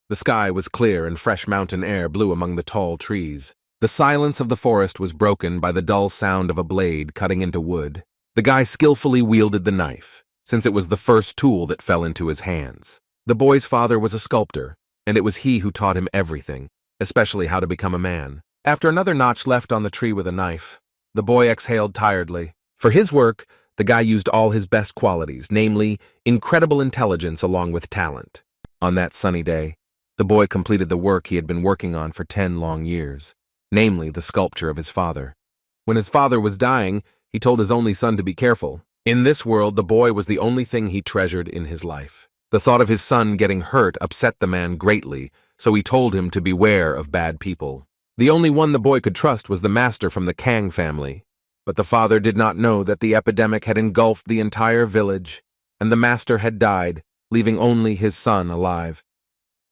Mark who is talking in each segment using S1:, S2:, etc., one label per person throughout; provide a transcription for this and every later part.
S1: The sky was clear and fresh mountain air blew among the tall trees. The silence of the forest was broken by the dull sound of a blade cutting into wood. The guy skillfully wielded the knife, since it was the first tool that fell into his hands. The boy's father was a sculptor, and it was he who taught him everything, especially how to become a man. After another notch left on the tree with a knife, the boy exhaled tiredly. For his work, the guy used all his best qualities, namely, incredible intelligence along with talent. On that sunny day, the boy completed the work he had been working on for 10 long years, namely the sculpture of his father. When his father was dying, he told his only son to be careful. In this world, the boy was the only thing he treasured in his life. The thought of his son getting hurt upset the man greatly, so he told him to beware of bad people. The only one the boy could trust was the master from the Kang family. But the father did not know that the epidemic had engulfed the entire village, and the master had died, leaving only his son alive.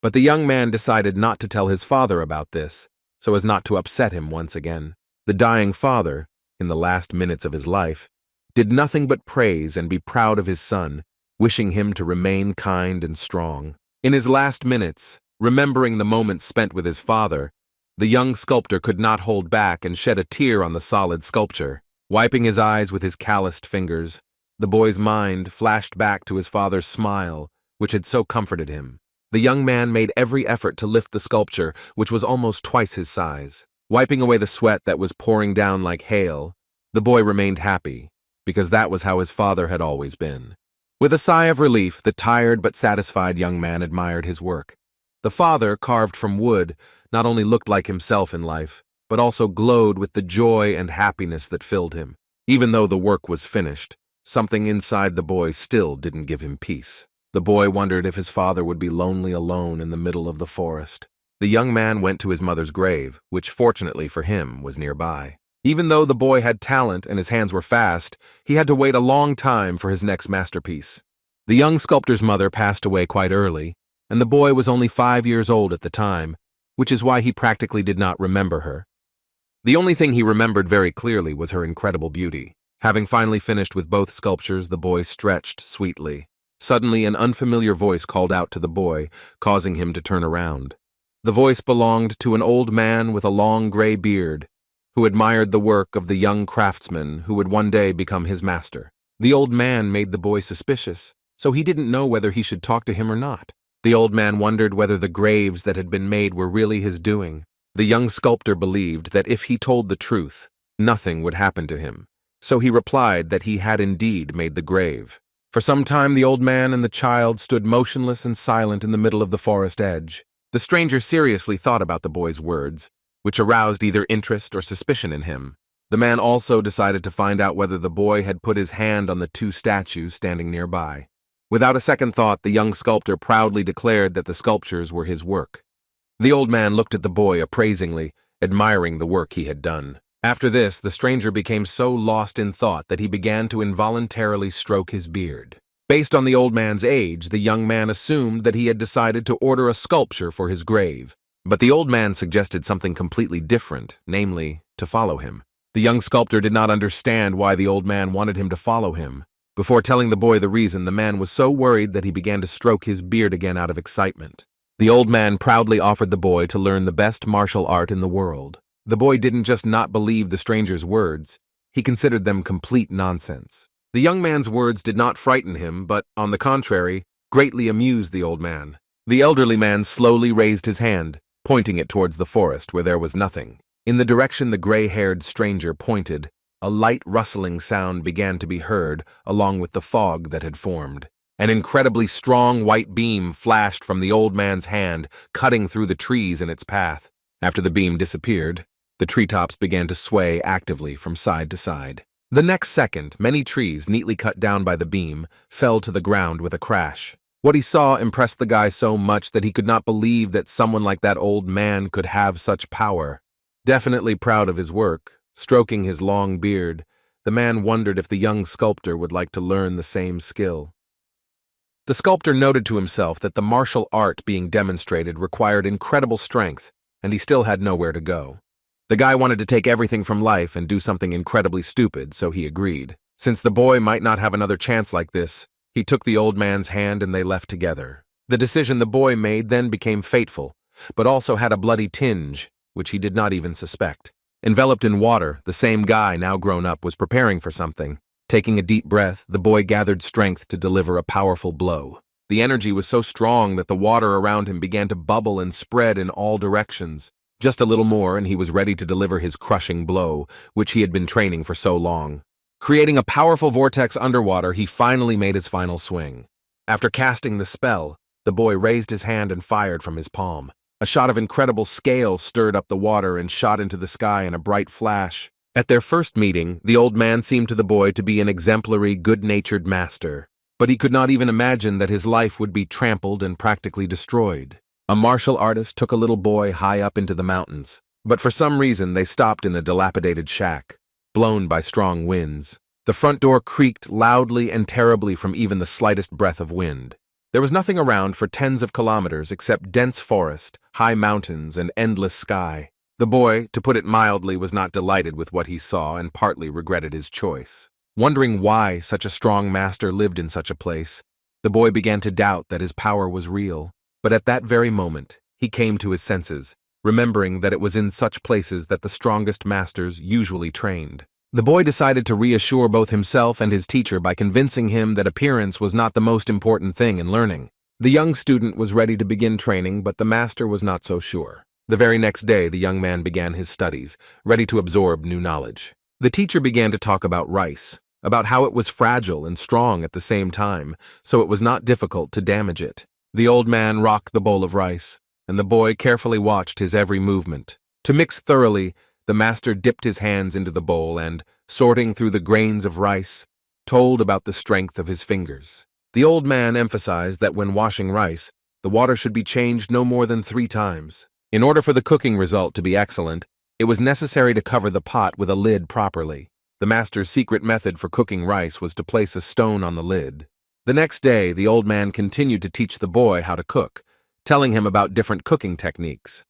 S1: But the young man decided not to tell his father about this, so as not to upset him once again. The dying father, in the last minutes of his life, did nothing but praise and be proud of his son, wishing him to remain kind and strong. In his last minutes, remembering the moments spent with his father, the young sculptor could not hold back and shed a tear on the solid sculpture. Wiping his eyes with his calloused fingers, the boy's mind flashed back to his father's smile, which had so comforted him. The young man made every effort to lift the sculpture, which was almost twice his size. Wiping away the sweat that was pouring down like hail, the boy remained happy, because that was how his father had always been. With a sigh of relief, the tired but satisfied young man admired his work. The father, carved from wood, not only looked like himself in life, but also glowed with the joy and happiness that filled him. Even though the work was finished, something inside the boy still didn't give him peace. The boy wondered if his father would be lonely alone in the middle of the forest. The young man went to his mother's grave, which fortunately for him was nearby. Even though the boy had talent and his hands were fast, he had to wait a long time for his next masterpiece. The young sculptor's mother passed away quite early, and the boy was only 5 years old at the time, which is why he practically did not remember her. The only thing he remembered very clearly was her incredible beauty. Having finally finished with both sculptures, the boy stretched sweetly. Suddenly, an unfamiliar voice called out to the boy, causing him to turn around. The voice belonged to an old man with a long gray beard, who admired the work of the young craftsman who would one day become his master. The old man made the boy suspicious, so he didn't know whether he should talk to him or not. The old man wondered whether the graves that had been made were really his doing. The young sculptor believed that if he told the truth, nothing would happen to him, so he replied that he had indeed made the grave. For some time the old man and the child stood motionless and silent in the middle of the forest edge. The stranger seriously thought about the boy's words, which aroused either interest or suspicion in him. The man also decided to find out whether the boy had put his hand on the 2 statues standing nearby. Without a second thought, the young sculptor proudly declared that the sculptures were his work. The old man looked at the boy appraisingly, admiring the work he had done. After this, the stranger became so lost in thought that he began to involuntarily stroke his beard. Based on the old man's age, the young man assumed that he had decided to order a sculpture for his grave. But the old man suggested something completely different, namely, to follow him. The young sculptor did not understand why the old man wanted him to follow him. Before telling the boy the reason, the man was so worried that he began to stroke his beard again out of excitement. The old man proudly offered the boy to learn the best martial art in the world. The boy didn't just not believe the stranger's words, he considered them complete nonsense. The young man's words did not frighten him, but, on the contrary, greatly amused the old man. The elderly man slowly raised his hand, pointing it towards the forest where there was nothing. In the direction the gray-haired stranger pointed, a light rustling sound began to be heard along with the fog that had formed. An incredibly strong white beam flashed from the old man's hand, cutting through the trees in its path. After the beam disappeared, the treetops began to sway actively from side to side. The next second, many trees, neatly cut down by the beam, fell to the ground with a crash. What he saw impressed the guy so much that he could not believe that someone like that old man could have such power. Definitely proud of his work, stroking his long beard, the man wondered if the young sculptor would like to learn the same skill. The sculptor noted to himself that the martial art being demonstrated required incredible strength, and he still had nowhere to go. The guy wanted to take everything from life and do something incredibly stupid, so he agreed. Since the boy might not have another chance like this, he took the old man's hand and they left together. The decision the boy made then became fateful, but also had a bloody tinge, which he did not even suspect. Enveloped in water, the same guy, now grown up, was preparing for something. Taking a deep breath, the boy gathered strength to deliver a powerful blow. The energy was so strong that the water around him began to bubble and spread in all directions. Just a little more and he was ready to deliver his crushing blow, which he had been training for so long. Creating a powerful vortex underwater, he finally made his final swing. After casting the spell, the boy raised his hand and fired from his palm. A shot of incredible scale stirred up the water and shot into the sky in a bright flash. At their first meeting, the old man seemed to the boy to be an exemplary, good-natured master. But he could not even imagine that his life would be trampled and practically destroyed. A martial artist took a little boy high up into the mountains, but for some reason they stopped in a dilapidated shack, blown by strong winds. The front door creaked loudly and terribly from even the slightest breath of wind. There was nothing around for tens of kilometers except dense forest, high mountains, and endless sky. The boy, to put it mildly, was not delighted with what he saw and partly regretted his choice. Wondering why such a strong master lived in such a place, the boy began to doubt that his power was real. But at that very moment, he came to his senses, remembering that it was in such places that the strongest masters usually trained. The boy decided to reassure both himself and his teacher by convincing him that appearance was not the most important thing in learning. The young student was ready to begin training, but the master was not so sure. The very next day, the young man began his studies, ready to absorb new knowledge. The teacher began to talk about rice, about how it was fragile and strong at the same time, so it was not difficult to damage it. The old man rocked the bowl of rice, and the boy carefully watched his every movement. To mix thoroughly, the master dipped his hands into the bowl and, sorting through the grains of rice, told about the strength of his fingers. The old man emphasized that when washing rice, the water should be changed no more than 3 times. In order for the cooking result to be excellent, it was necessary to cover the pot with a lid properly. The master's secret method for cooking rice was to place a stone on the lid. The next day, the old man continued to teach the boy how to cook, telling him about different cooking techniques.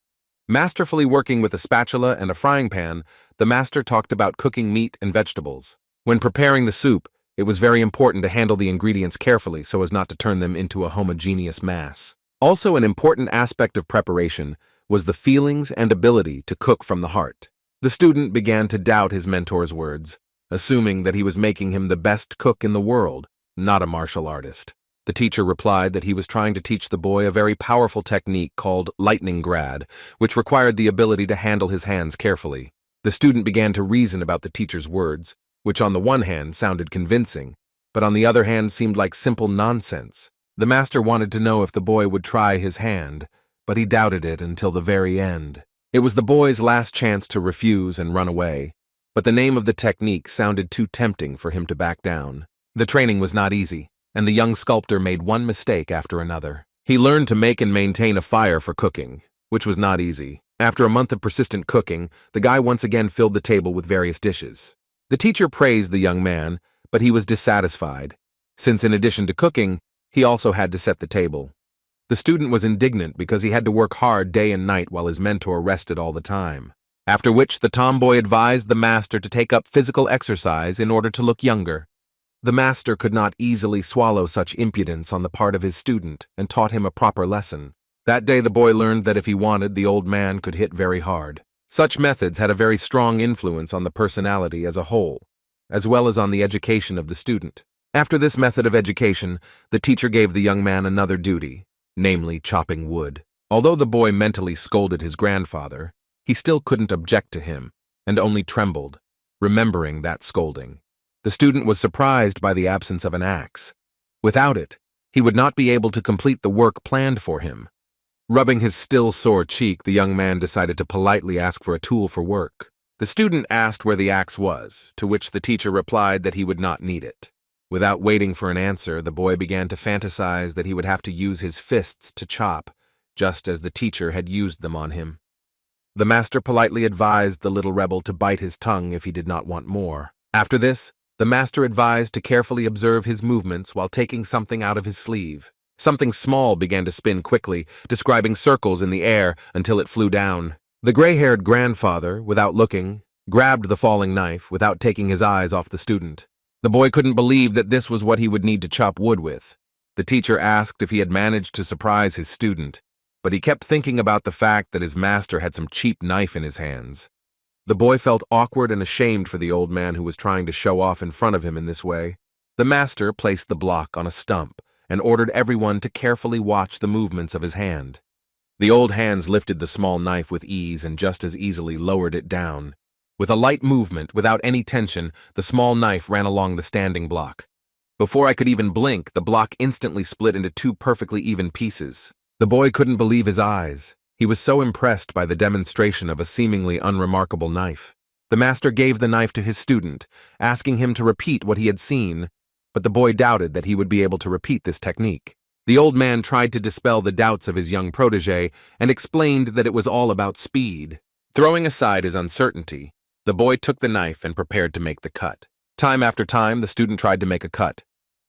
S1: Masterfully working with a spatula and a frying pan, the master talked about cooking meat and vegetables. When preparing the soup, it was very important to handle the ingredients carefully so as not to turn them into a homogeneous mass. Also, an important aspect of preparation was the feelings and ability to cook from the heart. The student began to doubt his mentor's words, assuming that he was making him the best cook in the world, not a martial artist. The teacher replied that he was trying to teach the boy a very powerful technique called lightning grad, which required the ability to handle his hands carefully. The student began to reason about the teacher's words, which on the one hand sounded convincing, but on the other hand seemed like simple nonsense. The master wanted to know if the boy would try his hand, but he doubted it until the very end. It was the boy's last chance to refuse and run away, but the name of the technique sounded too tempting for him to back down. The training was not easy, and the young sculptor made one mistake after another. He learned to make and maintain a fire for cooking, which was not easy. After a month of persistent cooking, the guy once again filled the table with various dishes. The teacher praised the young man, but he was dissatisfied, since in addition to cooking, he also had to set the table. The student was indignant because he had to work hard day and night while his mentor rested all the time. After which, the tomboy advised the master to take up physical exercise in order to look younger. The master could not easily swallow such impudence on the part of his student and taught him a proper lesson. That day the boy learned that if he wanted, the old man could hit very hard. Such methods had a very strong influence on the personality as a whole, as well as on the education of the student. After this method of education, the teacher gave the young man another duty, namely chopping wood. Although the boy mentally scolded his grandfather, he still couldn't object to him, and only trembled, remembering that scolding. The student was surprised by the absence of an axe. Without it, he would not be able to complete the work planned for him. Rubbing his still sore cheek, the young man decided to politely ask for a tool for work. The student asked where the axe was, to which the teacher replied that he would not need it. Without waiting for an answer, the boy began to fantasize that he would have to use his fists to chop, just as the teacher had used them on him. The master politely advised the little rebel to bite his tongue if he did not want more. After this, the master advised to carefully observe his movements while taking something out of his sleeve. Something small began to spin quickly, describing circles in the air until it flew down. The gray-haired grandfather, without looking, grabbed the falling knife without taking his eyes off the student. The boy couldn't believe that this was what he would need to chop wood with. The teacher asked if he had managed to surprise his student, but he kept thinking about the fact that his master had some cheap knife in his hands. The boy felt awkward and ashamed for the old man who was trying to show off in front of him in this way. The master placed the block on a stump and ordered everyone to carefully watch the movements of his hand. The old hands lifted the small knife with ease and just as easily lowered it down. With a light movement, without any tension, the small knife ran along the standing block. Before I could even blink, the block instantly split into two perfectly even pieces. The boy couldn't believe his eyes. He was so impressed by the demonstration of a seemingly unremarkable knife. The master gave the knife to his student, asking him to repeat what he had seen, but the boy doubted that he would be able to repeat this technique. The old man tried to dispel the doubts of his young protege and explained that it was all about speed. Throwing aside his uncertainty, the boy took the knife and prepared to make the cut. Time after time, the student tried to make a cut,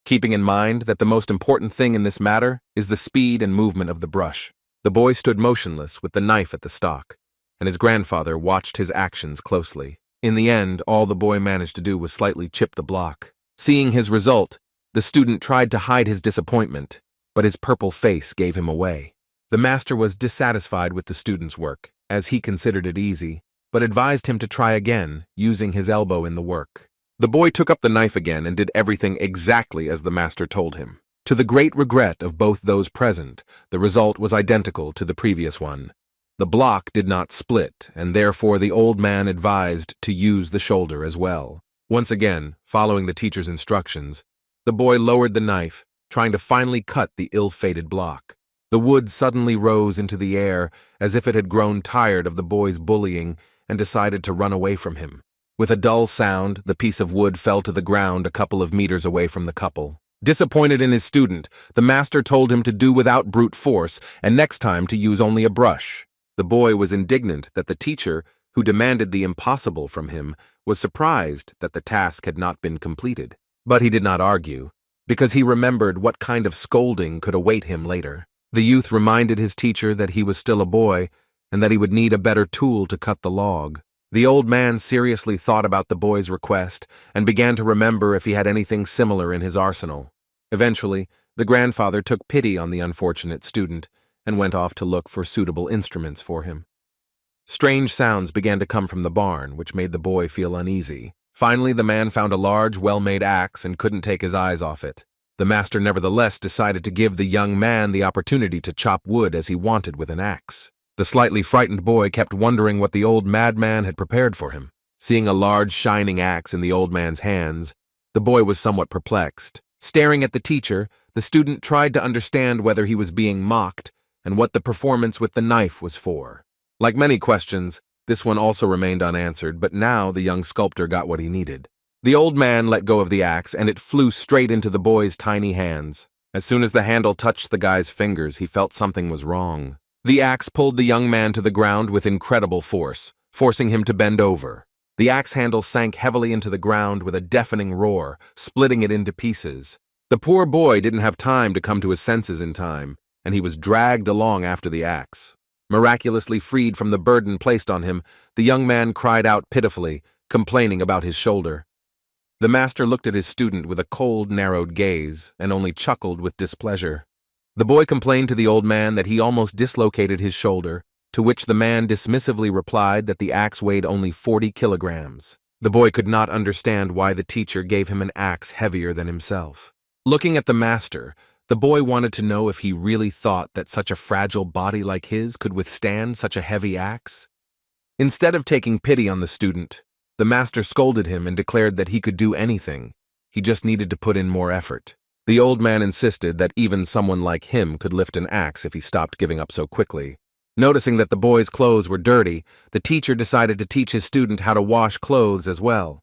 S1: keeping in mind that the most important thing in this matter is the speed and movement of the brush. The boy stood motionless with the knife at the stock, and his grandfather watched his actions closely. In the end, all the boy managed to do was slightly chip the block. Seeing his result, the student tried to hide his disappointment, but his purple face gave him away. The master was dissatisfied with the student's work, as he considered it easy, but advised him to try again, using his elbow in the work. The boy took up the knife again and did everything exactly as the master told him. To the great regret of both those present, the result was identical to the previous one. The block did not split, and therefore the old man advised to use the shoulder as well. Once again, following the teacher's instructions, the boy lowered the knife, trying to finally cut the ill-fated block. The wood suddenly rose into the air as if it had grown tired of the boy's bullying and decided to run away from him. With a dull sound, the piece of wood fell to the ground a couple of meters away from the couple. Disappointed in his student, the master told him to do without brute force and next time to use only a brush. The boy was indignant that the teacher, who demanded the impossible from him, was surprised that the task had not been completed. But he did not argue, because he remembered what kind of scolding could await him later. The youth reminded his teacher that he was still a boy and that he would need a better tool to cut the log. The old man seriously thought about the boy's request and began to remember if he had anything similar in his arsenal. Eventually, the grandfather took pity on the unfortunate student and went off to look for suitable instruments for him. Strange sounds began to come from the barn, which made the boy feel uneasy. Finally, the man found a large, well-made axe and couldn't take his eyes off it. The master nevertheless decided to give the young man the opportunity to chop wood as he wanted with an axe. The slightly frightened boy kept wondering what the old madman had prepared for him. Seeing a large, shining axe in the old man's hands, the boy was somewhat perplexed. Staring at the teacher, the student tried to understand whether he was being mocked and what the performance with the knife was for. Like many questions, this one also remained unanswered, but now the young sculptor got what he needed. The old man let go of the axe, and it flew straight into the boy's tiny hands. As soon as the handle touched the guy's fingers, he felt something was wrong. The axe pulled the young man to the ground with incredible force, forcing him to bend over. The axe handle sank heavily into the ground with a deafening roar, splitting it into pieces. The poor boy didn't have time to come to his senses in time, and he was dragged along after the axe. Miraculously freed from the burden placed on him, the young man cried out pitifully, complaining about his shoulder. The master looked at his student with a cold, narrowed gaze, and only chuckled with displeasure. The boy complained to the old man that he almost dislocated his shoulder, to which the man dismissively replied that the axe weighed only 40 kilograms. The boy could not understand why the teacher gave him an axe heavier than himself. Looking at the master, the boy wanted to know if he really thought that such a fragile body like his could withstand such a heavy axe. Instead of taking pity on the student, the master scolded him and declared that he could do anything. He just needed to put in more effort. The old man insisted that even someone like him could lift an axe if he stopped giving up so quickly. Noticing that the boy's clothes were dirty, the teacher decided to teach his student how to wash clothes as well.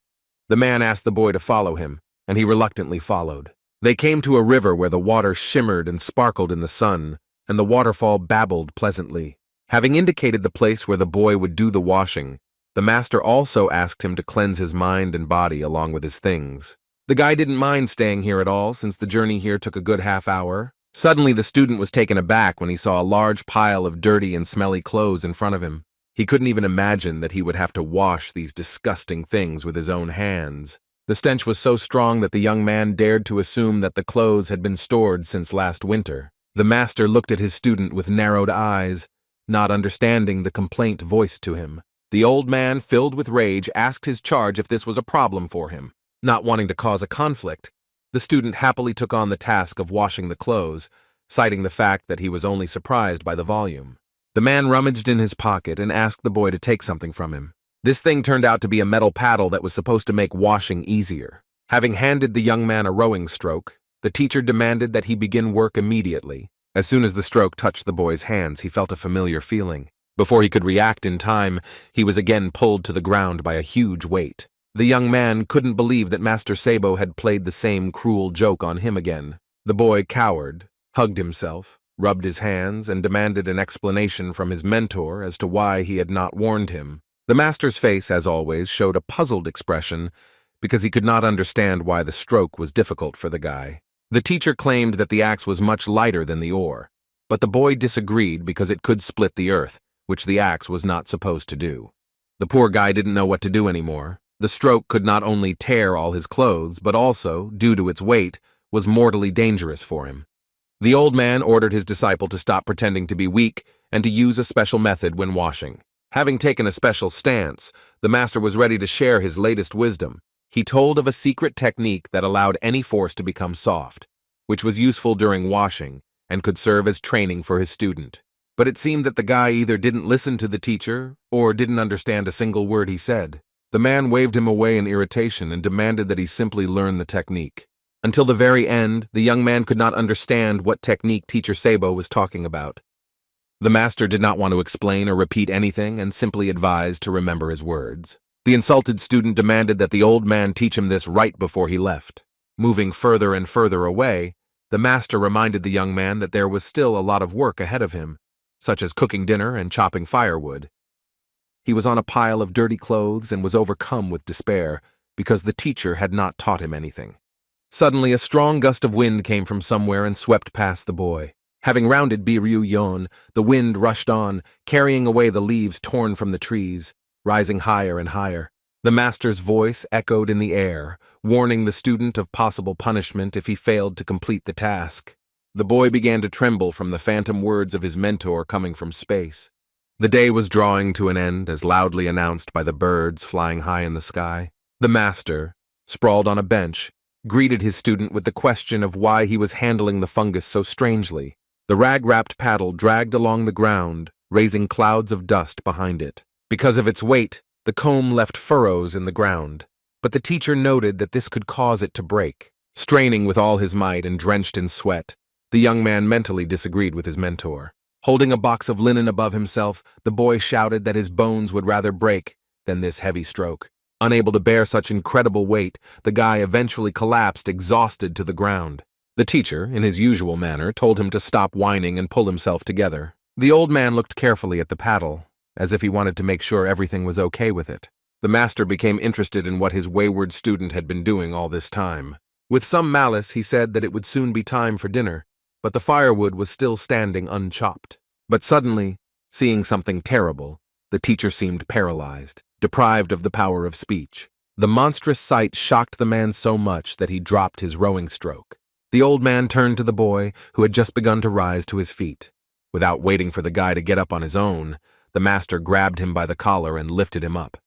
S1: The man asked the boy to follow him, and he reluctantly followed. They came to a river where the water shimmered and sparkled in the sun, and the waterfall babbled pleasantly. Having indicated the place where the boy would do the washing, the master also asked him to cleanse his mind and body along with his things. The guy didn't mind staying here at all, since the journey here took a good half-hour. Suddenly, the student was taken aback when he saw a large pile of dirty and smelly clothes in front of him. He couldn't even imagine that he would have to wash these disgusting things with his own hands. The stench was so strong that the young man dared to assume that the clothes had been stored since last winter. The master looked at his student with narrowed eyes, not understanding the complaint voiced to him. The old man, filled with rage, asked his charge if this was a problem for him. Not wanting to cause a conflict, the student happily took on the task of washing the clothes, citing the fact that he was only surprised by the volume. The man rummaged in his pocket and asked the boy to take something from him. This thing turned out to be a metal paddle that was supposed to make washing easier. Having handed the young man a rowing stroke, the teacher demanded that he begin work immediately. As soon as the stroke touched the boy's hands, he felt a familiar feeling. Before he could react in time, he was again pulled to the ground by a huge weight. The young man couldn't believe that Master Sabo had played the same cruel joke on him again. The boy cowered, hugged himself, rubbed his hands, and demanded an explanation from his mentor as to why he had not warned him. The master's face, as always, showed a puzzled expression because he could not understand why the stroke was difficult for the guy. The teacher claimed that the axe was much lighter than the oar, but the boy disagreed because it could split the earth, which the axe was not supposed to do. The poor guy didn't know what to do anymore. The stroke could not only tear all his clothes, but also, due to its weight, was mortally dangerous for him. The old man ordered his disciple to stop pretending to be weak and to use a special method when washing. Having taken a special stance, the master was ready to share his latest wisdom. He told of a secret technique that allowed any force to become soft, which was useful during washing and could serve as training for his student. But it seemed that the guy either didn't listen to the teacher or didn't understand a single word he said. The man waved him away in irritation and demanded that he simply learn the technique. Until the very end, the young man could not understand what technique Teacher Sabo was talking about. The master did not want to explain or repeat anything and simply advised to remember his words. The insulted student demanded that the old man teach him this right before he left. Moving further and further away, the master reminded the young man that there was still a lot of work ahead of him, such as cooking dinner and chopping firewood. He was on a pile of dirty clothes and was overcome with despair because the teacher had not taught him anything. Suddenly, a strong gust of wind came from somewhere and swept past the boy. Having rounded Biryu-yon, the wind rushed on, carrying away the leaves torn from the trees, rising higher and higher. The master's voice echoed in the air, warning the student of possible punishment if he failed to complete the task. The boy began to tremble from the phantom words of his mentor coming from space. The day was drawing to an end, as loudly announced by the birds flying high in the sky. The master, sprawled on a bench, greeted his student with the question of why he was handling the fungus so strangely. The rag-wrapped paddle dragged along the ground, raising clouds of dust behind it. Because of its weight, the comb left furrows in the ground, but the teacher noted that this could cause it to break. Straining with all his might and drenched in sweat, the young man mentally disagreed with his mentor. Holding a box of linen above himself, the boy shouted that his bones would rather break than this heavy stroke. Unable to bear such incredible weight, the guy eventually collapsed exhausted to the ground. The teacher, in his usual manner, told him to stop whining and pull himself together. The old man looked carefully at the paddle, as if he wanted to make sure everything was okay with it. The master became interested in what his wayward student had been doing all this time. With some malice, he said that it would soon be time for dinner, but the firewood was still standing unchopped. But suddenly, seeing something terrible, the teacher seemed paralyzed, deprived of the power of speech. The monstrous sight shocked the man so much that he dropped his rowing stroke. The old man turned to the boy, who had just begun to rise to his feet. Without waiting for the guy to get up on his own, the master grabbed him by the collar and lifted him up.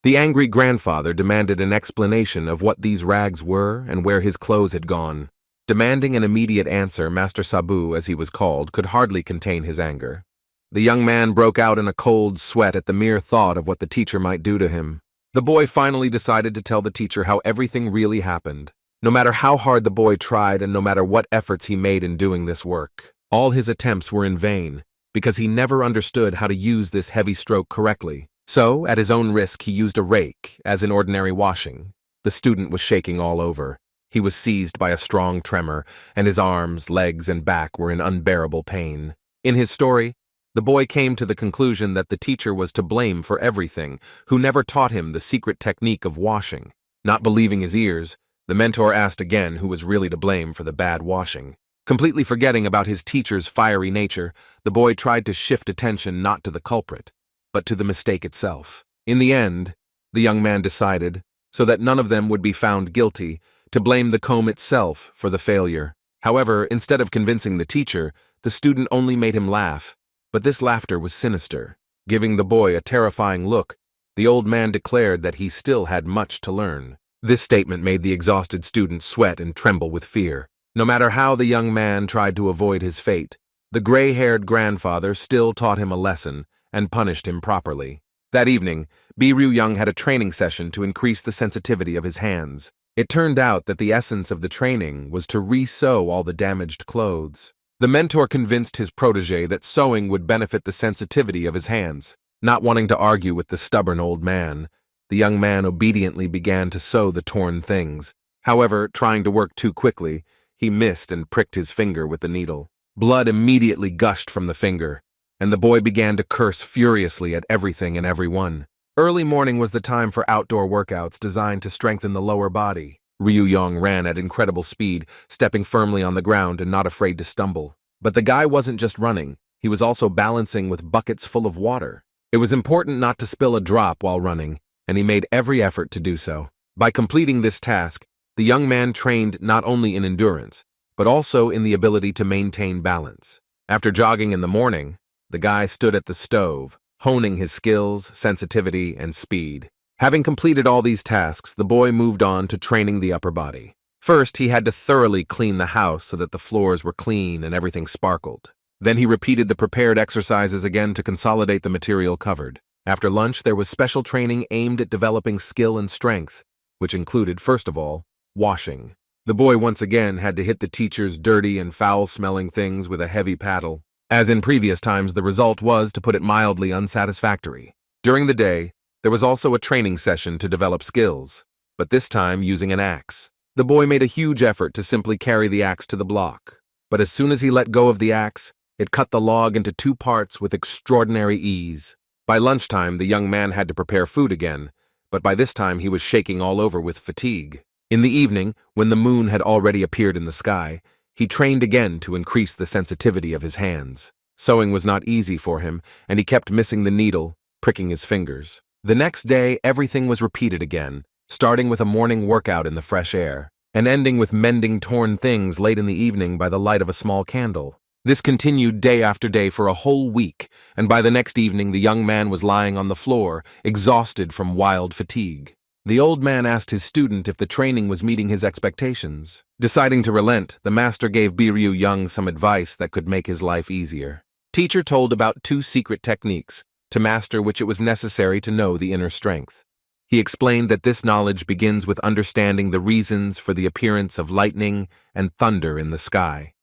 S1: The angry grandfather demanded an explanation of what these rags were and where his clothes had gone. Demanding an immediate answer, Master Sabu, as he was called, could hardly contain his anger. The young man broke out in a cold sweat at the mere thought of what the teacher might do to him. The boy finally decided to tell the teacher how everything really happened. No matter how hard the boy tried and no matter what efforts he made in doing this work, all his attempts were in vain, because he never understood how to use this heavy stroke correctly. So, at his own risk, he used a rake, as in ordinary washing. The student was shaking all over. He was seized by a strong tremor, and his arms, legs, and back were in unbearable pain. In his story, the boy came to the conclusion that the teacher was to blame for everything, who never taught him the secret technique of washing. Not believing his ears, the mentor asked again who was really to blame for the bad washing. Completely forgetting about his teacher's fiery nature, the boy tried to shift attention not to the culprit, but to the mistake itself. In the end, the young man decided, so that none of them would be found guilty, to blame the comb itself for the failure. However, instead of convincing the teacher, the student only made him laugh, but this laughter was sinister. Giving the boy a terrifying look, the old man declared that he still had much to learn. This statement made the exhausted student sweat and tremble with fear. No matter how the young man tried to avoid his fate, the gray-haired grandfather still taught him a lesson and punished him properly. That evening, Bi-Ryu-young had a training session to increase the sensitivity of his hands. It turned out that the essence of the training was to re-sew all the damaged clothes. The mentor convinced his protege that sewing would benefit the sensitivity of his hands. Not wanting to argue with the stubborn old man, the young man obediently began to sew the torn things. However, trying to work too quickly, he missed and pricked his finger with the needle. Blood immediately gushed from the finger, and the boy began to curse furiously at everything and everyone. Early morning was the time for outdoor workouts designed to strengthen the lower body. Ryu-young ran at incredible speed, stepping firmly on the ground and not afraid to stumble. But the guy wasn't just running, he was also balancing with buckets full of water. It was important not to spill a drop while running, and he made every effort to do so. By completing this task, the young man trained not only in endurance, but also in the ability to maintain balance. After jogging in the morning, the guy stood at the stove, honing his skills, sensitivity, and speed. Having completed all these tasks, the boy moved on to training the upper body. First, he had to thoroughly clean the house so that the floors were clean and everything sparkled. Then he repeated the prepared exercises again to consolidate the material covered. After lunch, there was special training aimed at developing skill and strength, which included, first of all, washing. The boy once again had to hit the teacher's dirty and foul-smelling things with a heavy paddle. As in previous times, the result was, to put it mildly, unsatisfactory. During the day, there was also a training session to develop skills, but this time using an axe. The boy made a huge effort to simply carry the axe to the block, but as soon as he let go of the axe, it cut the log into 2 parts with extraordinary ease. By lunchtime, the young man had to prepare food again, but by this time he was shaking all over with fatigue. In the evening, when the moon had already appeared in the sky, he trained again to increase the sensitivity of his hands. Sewing was not easy for him, and he kept missing the needle, pricking his fingers. The next day, everything was repeated again, starting with a morning workout in the fresh air, and ending with mending torn things late in the evening by the light of a small candle. This continued day after day for a whole week, and by the next evening the young man was lying on the floor, exhausted from wild fatigue. The old man asked his student if the training was meeting his expectations. Deciding to relent, the master gave Bi-Ryu-young some advice that could make his life easier. Teacher told about 2 secret techniques, to master which it was necessary to know the inner strength. He explained that this knowledge begins with understanding the reasons for the appearance of lightning and thunder in the sky.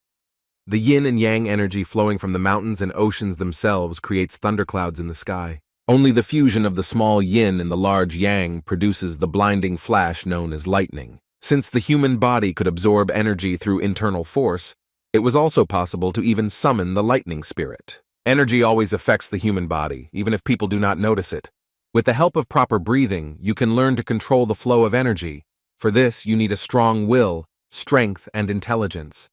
S1: The yin and yang energy flowing from the mountains and oceans themselves creates thunderclouds in the sky. Only the fusion of the small yin and the large yang produces the blinding flash known as lightning. Since the human body could absorb energy through internal force, it was also possible to even summon the lightning spirit. Energy always affects the human body, even if people do not notice it. With the help of proper breathing, you can learn to control the flow of energy. For this, you need a strong will, strength, and intelligence.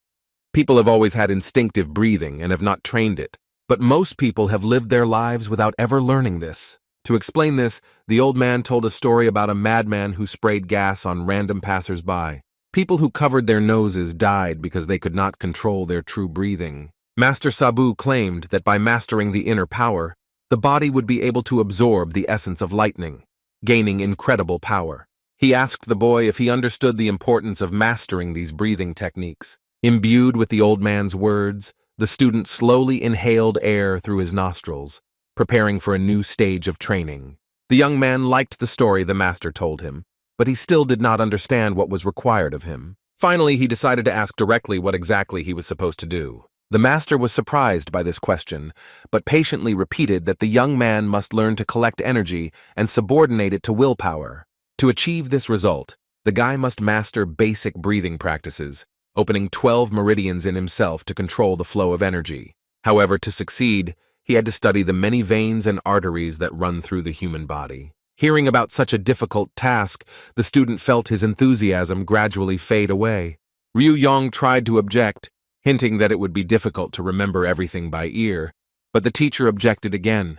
S1: People have always had instinctive breathing and have not trained it, but most people have lived their lives without ever learning this. To explain this, the old man told a story about a madman who sprayed gas on random passers-by. People who covered their noses died because they could not control their true breathing. Master Sabu claimed that by mastering the inner power, the body would be able to absorb the essence of lightning, gaining incredible power. He asked the boy if he understood the importance of mastering these breathing techniques. Imbued with the old man's words, the student slowly inhaled air through his nostrils, preparing for a new stage of training. The young man liked the story the master told him, but he still did not understand what was required of him. Finally, he decided to ask directly what exactly he was supposed to do. The master was surprised by this question, but patiently repeated that the young man must learn to collect energy and subordinate it to willpower. To achieve this result, the guy must master basic breathing practices, opening 12 meridians in himself to control the flow of energy. However, to succeed, he had to study the many veins and arteries that run through the human body. Hearing about such a difficult task, the student felt his enthusiasm gradually fade away. Ryu-young tried to object, hinting that it would be difficult to remember everything by ear, but the teacher objected again.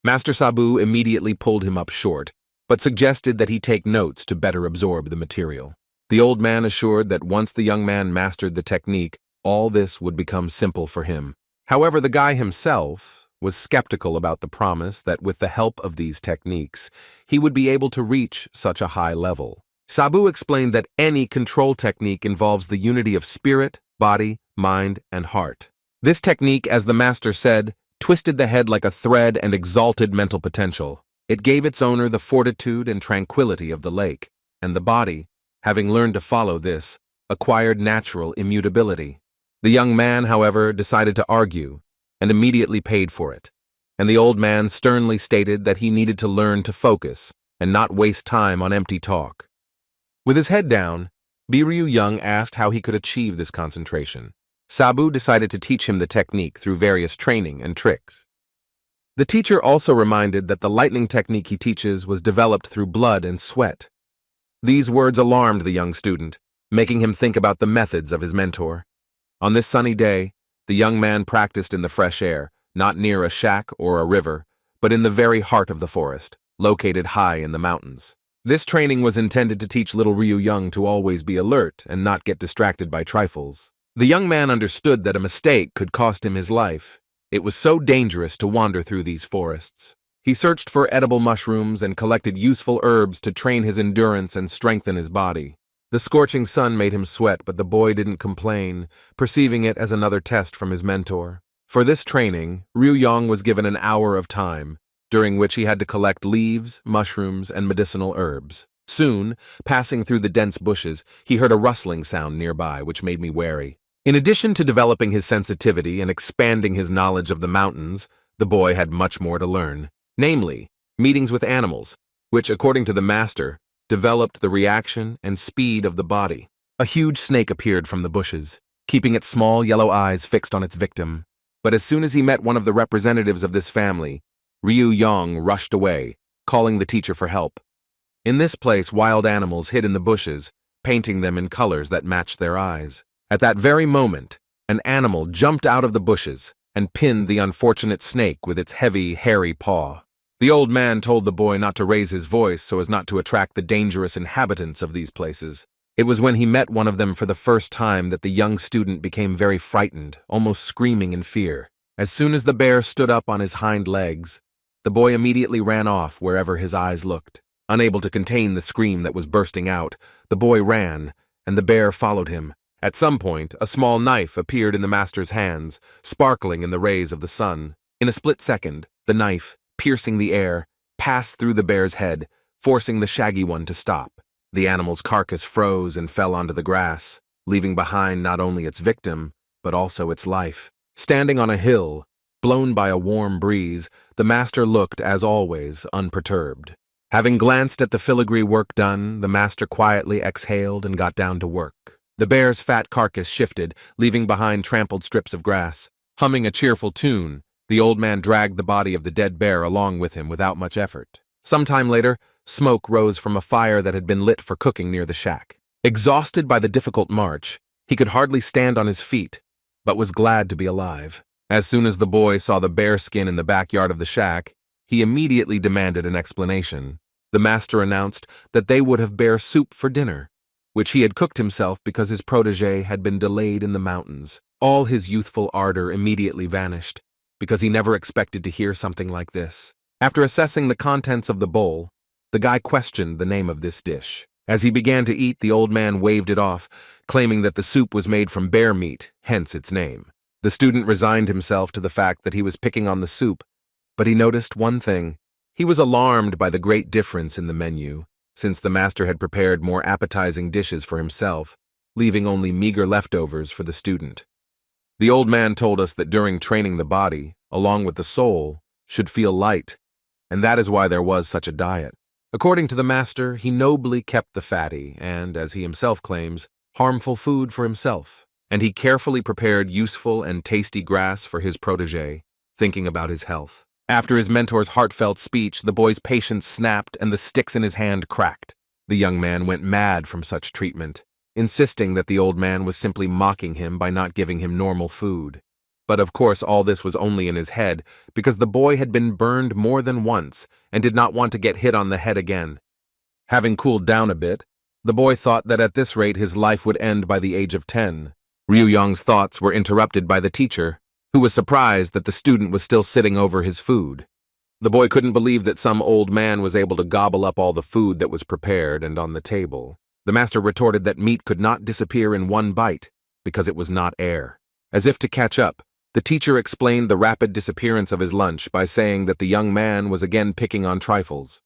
S1: Master Sabu immediately pulled him up short, but suggested that he take notes to better absorb the material. The old man assured that once the young man mastered the technique, all this would become simple for him. However, the guy himself was skeptical about the promise that with the help of these techniques, he would be able to reach such a high level. Sabu explained that any control technique involves the unity of spirit, body, mind, and heart. This technique, as the master said, twisted the head like a thread and exalted mental potential. It gave its owner the fortitude and tranquility of the lake, and the body, having learned to follow this, acquired natural immutability. The young man, however, decided to argue, and immediately paid for it, and the old man sternly stated that he needed to learn to focus and not waste time on empty talk. With his head down, Biryu Young asked how he could achieve this concentration. Sabu decided to teach him the technique through various training and tricks. The teacher also reminded that the lightning technique he teaches was developed through blood and sweat. These words alarmed the young student, making him think about the methods of his mentor. On this sunny day, the young man practiced in the fresh air, not near a shack or a river, but in the very heart of the forest, located high in the mountains. This training was intended to teach little Ryu Young to always be alert and not get distracted by trifles. The young man understood that a mistake could cost him his life. It was so dangerous to wander through these forests. He searched for edible mushrooms and collected useful herbs to train his endurance and strengthen his body. The scorching sun made him sweat, but the boy didn't complain, perceiving it as another test from his mentor. For this training, Ryu Young was given an hour of time, during which he had to collect leaves, mushrooms, and medicinal herbs. Soon, passing through the dense bushes, he heard a rustling sound nearby, which made me wary. In addition to developing his sensitivity and expanding his knowledge of the mountains, the boy had much more to learn. Namely, meetings with animals, which, according to the master, developed the reaction and speed of the body. A huge snake appeared from the bushes, keeping its small yellow eyes fixed on its victim. But as soon as he met one of the representatives of this family, Ryu Young rushed away, calling the teacher for help. In this place, wild animals hid in the bushes, painting them in colors that matched their eyes. At that very moment, an animal jumped out of the bushes and pinned the unfortunate snake with its heavy, hairy paw. The old man told the boy not to raise his voice so as not to attract the dangerous inhabitants of these places. It was when he met one of them for the first time that the young student became very frightened, almost screaming in fear. As soon as the bear stood up on his hind legs, the boy immediately ran off wherever his eyes looked. Unable to contain the scream that was bursting out, the boy ran, and the bear followed him. At some point, a small knife appeared in the master's hands, sparkling in the rays of the sun. In a split second, the knife, piercing the air, passed through the bear's head, forcing the shaggy one to stop. The animal's carcass froze and fell onto the grass, leaving behind not only its victim, but also its life. Standing on a hill, blown by a warm breeze, the master looked, as always, unperturbed. Having glanced at the filigree work done, the master quietly exhaled and got down to work. The bear's fat carcass shifted, leaving behind trampled strips of grass. Humming a cheerful tune, the old man dragged the body of the dead bear along with him without much effort. Some time later, smoke rose from a fire that had been lit for cooking near the shack. Exhausted by the difficult march, he could hardly stand on his feet, but was glad to be alive. As soon as the boy saw the bear skin in the backyard of the shack, he immediately demanded an explanation. The master announced that they would have bear soup for dinner, which he had cooked himself because his protege had been delayed in the mountains. All his youthful ardor immediately vanished, because he never expected to hear something like this. After assessing the contents of the bowl, the guy questioned the name of this dish. As he began to eat, the old man waved it off, claiming that the soup was made from bear meat, hence its name. The student resigned himself to the fact that he was picking on the soup, but he noticed one thing. He was alarmed by the great difference in the menu, since the master had prepared more appetizing dishes for himself, leaving only meager leftovers for the student. The old man told us that during training the body, along with the soul, should feel light, and that is why there was such a diet. According to the master, he nobly kept the fatty and, as he himself claims, harmful food for himself, and he carefully prepared useful and tasty grass for his protege, thinking about his health. After his mentor's heartfelt speech, the boy's patience snapped and the sticks in his hand cracked. The young man went mad from such treatment, insisting that the old man was simply mocking him by not giving him normal food. But of course all this was only in his head, because the boy had been burned more than once and did not want to get hit on the head again. Having cooled down a bit, the boy thought that at this rate his life would end by the age of 10. Ryu-young's thoughts were interrupted by the teacher, who was surprised that the student was still sitting over his food. The boy couldn't believe that some old man was able to gobble up all the food that was prepared and on the table. The master retorted that meat could not disappear in one bite, because it was not air. As if to catch up, the teacher explained the rapid disappearance of his lunch by saying that the young man was again picking on trifles.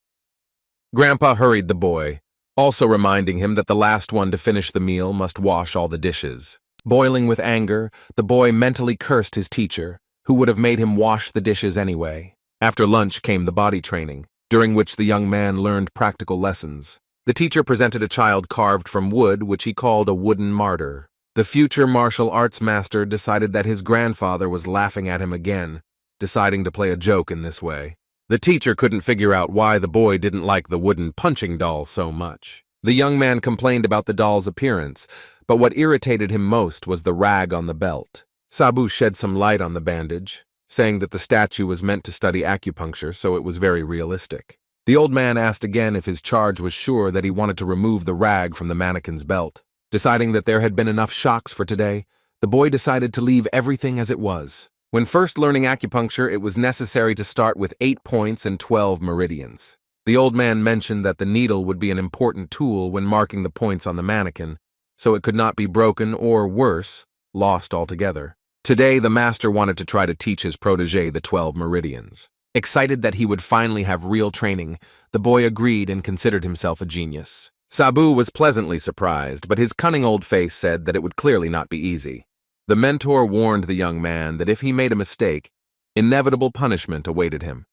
S1: Grandpa hurried the boy, also reminding him that the last one to finish the meal must wash all the dishes. Boiling with anger, the boy mentally cursed his teacher, who would have made him wash the dishes anyway. After lunch came the body training, during which the young man learned practical lessons. The teacher presented a child carved from wood, which he called a wooden martyr. The future martial arts master decided that his grandfather was laughing at him again, deciding to play a joke in this way. The teacher couldn't figure out why the boy didn't like the wooden punching doll so much. The young man complained about the doll's appearance, but what irritated him most was the rag on the belt. Sabu shed some light on the bandage, saying that the statue was meant to study acupuncture, so it was very realistic. The old man asked again if his charge was sure that he wanted to remove the rag from the mannequin's belt. Deciding that there had been enough shocks for today, the boy decided to leave everything as it was. When first learning acupuncture, it was necessary to start with 8 points and 12 meridians. The old man mentioned that the needle would be an important tool when marking the points on the mannequin, so it could not be broken or, worse, lost altogether. Today, the master wanted to try to teach his protege the 12 meridians. Excited that he would finally have real training, the boy agreed and considered himself a genius. Sabu was pleasantly surprised, but his cunning old face said that it would clearly not be easy. The mentor warned the young man that if he made a mistake, inevitable punishment awaited him.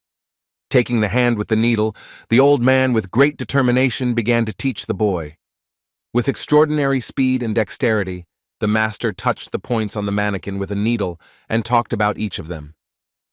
S1: Taking the hand with the needle, the old man with great determination began to teach the boy. With extraordinary speed and dexterity, the master touched the points on the mannequin with a needle and talked about each of them.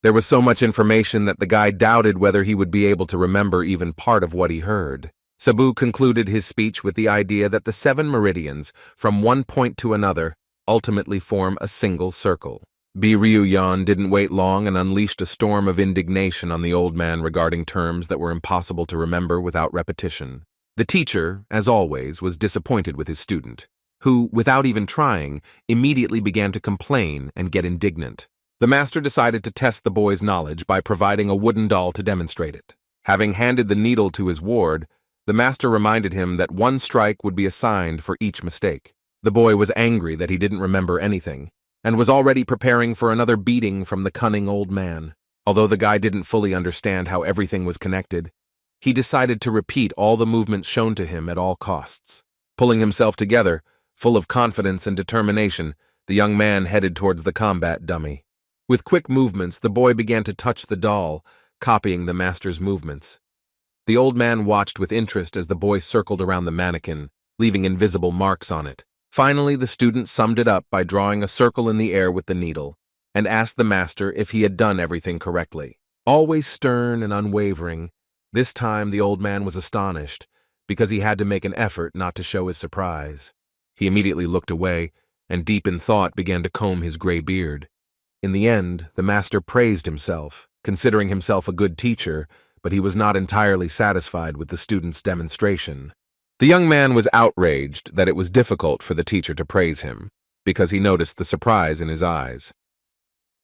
S1: There was so much information that the guy doubted whether he would be able to remember even part of what he heard. Sabu concluded his speech with the idea that the 7 meridians, from one point to another, ultimately form a single circle. Ryu-yan didn't wait long and unleashed a storm of indignation on the old man regarding terms that were impossible to remember without repetition. The teacher, as always, was disappointed with his student, who, without even trying, immediately began to complain and get indignant. The master decided to test the boy's knowledge by providing a wooden doll to demonstrate it. Having handed the needle to his ward, the master reminded him that 1 strike would be assigned for each mistake. The boy was angry that he didn't remember anything, and was already preparing for another beating from the cunning old man. Although the guy didn't fully understand how everything was connected, he decided to repeat all the movements shown to him at all costs. Pulling himself together, full of confidence and determination, the young man headed towards the combat dummy. With quick movements, the boy began to touch the doll, copying the master's movements. The old man watched with interest as the boy circled around the mannequin, leaving invisible marks on it. Finally, the student summed it up by drawing a circle in the air with the needle, and asked the master if he had done everything correctly. Always stern and unwavering, this time the old man was astonished, because he had to make an effort not to show his surprise. He immediately looked away, and deep in thought began to comb his gray beard. In the end, the master praised himself, considering himself a good teacher, but he was not entirely satisfied with the student's demonstration. The young man was outraged that it was difficult for the teacher to praise him, because he noticed the surprise in his eyes.